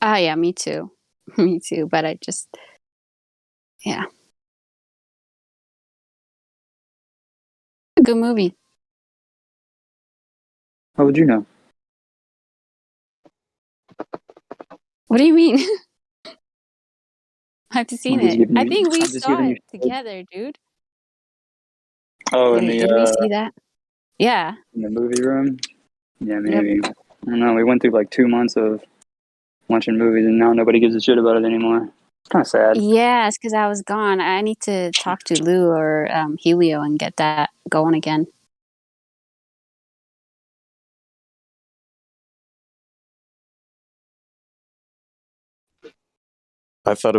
yeah, me too. Me too. But I just yeah. A good movie. How would you know? What do you mean? I've seen I'm just it. giving I you. think we I'm just saw giving you. it together, dude. Oh, in Did we see that? Yeah. the movie room. Yeah, Yep. maybe. I don't know. We went through like 2 months of watching movies, and now nobody gives a shit about it anymore. It's kind of sad. Yeah, it's because I was gone. I need to talk to Lou or Helio and get that going again. I thought it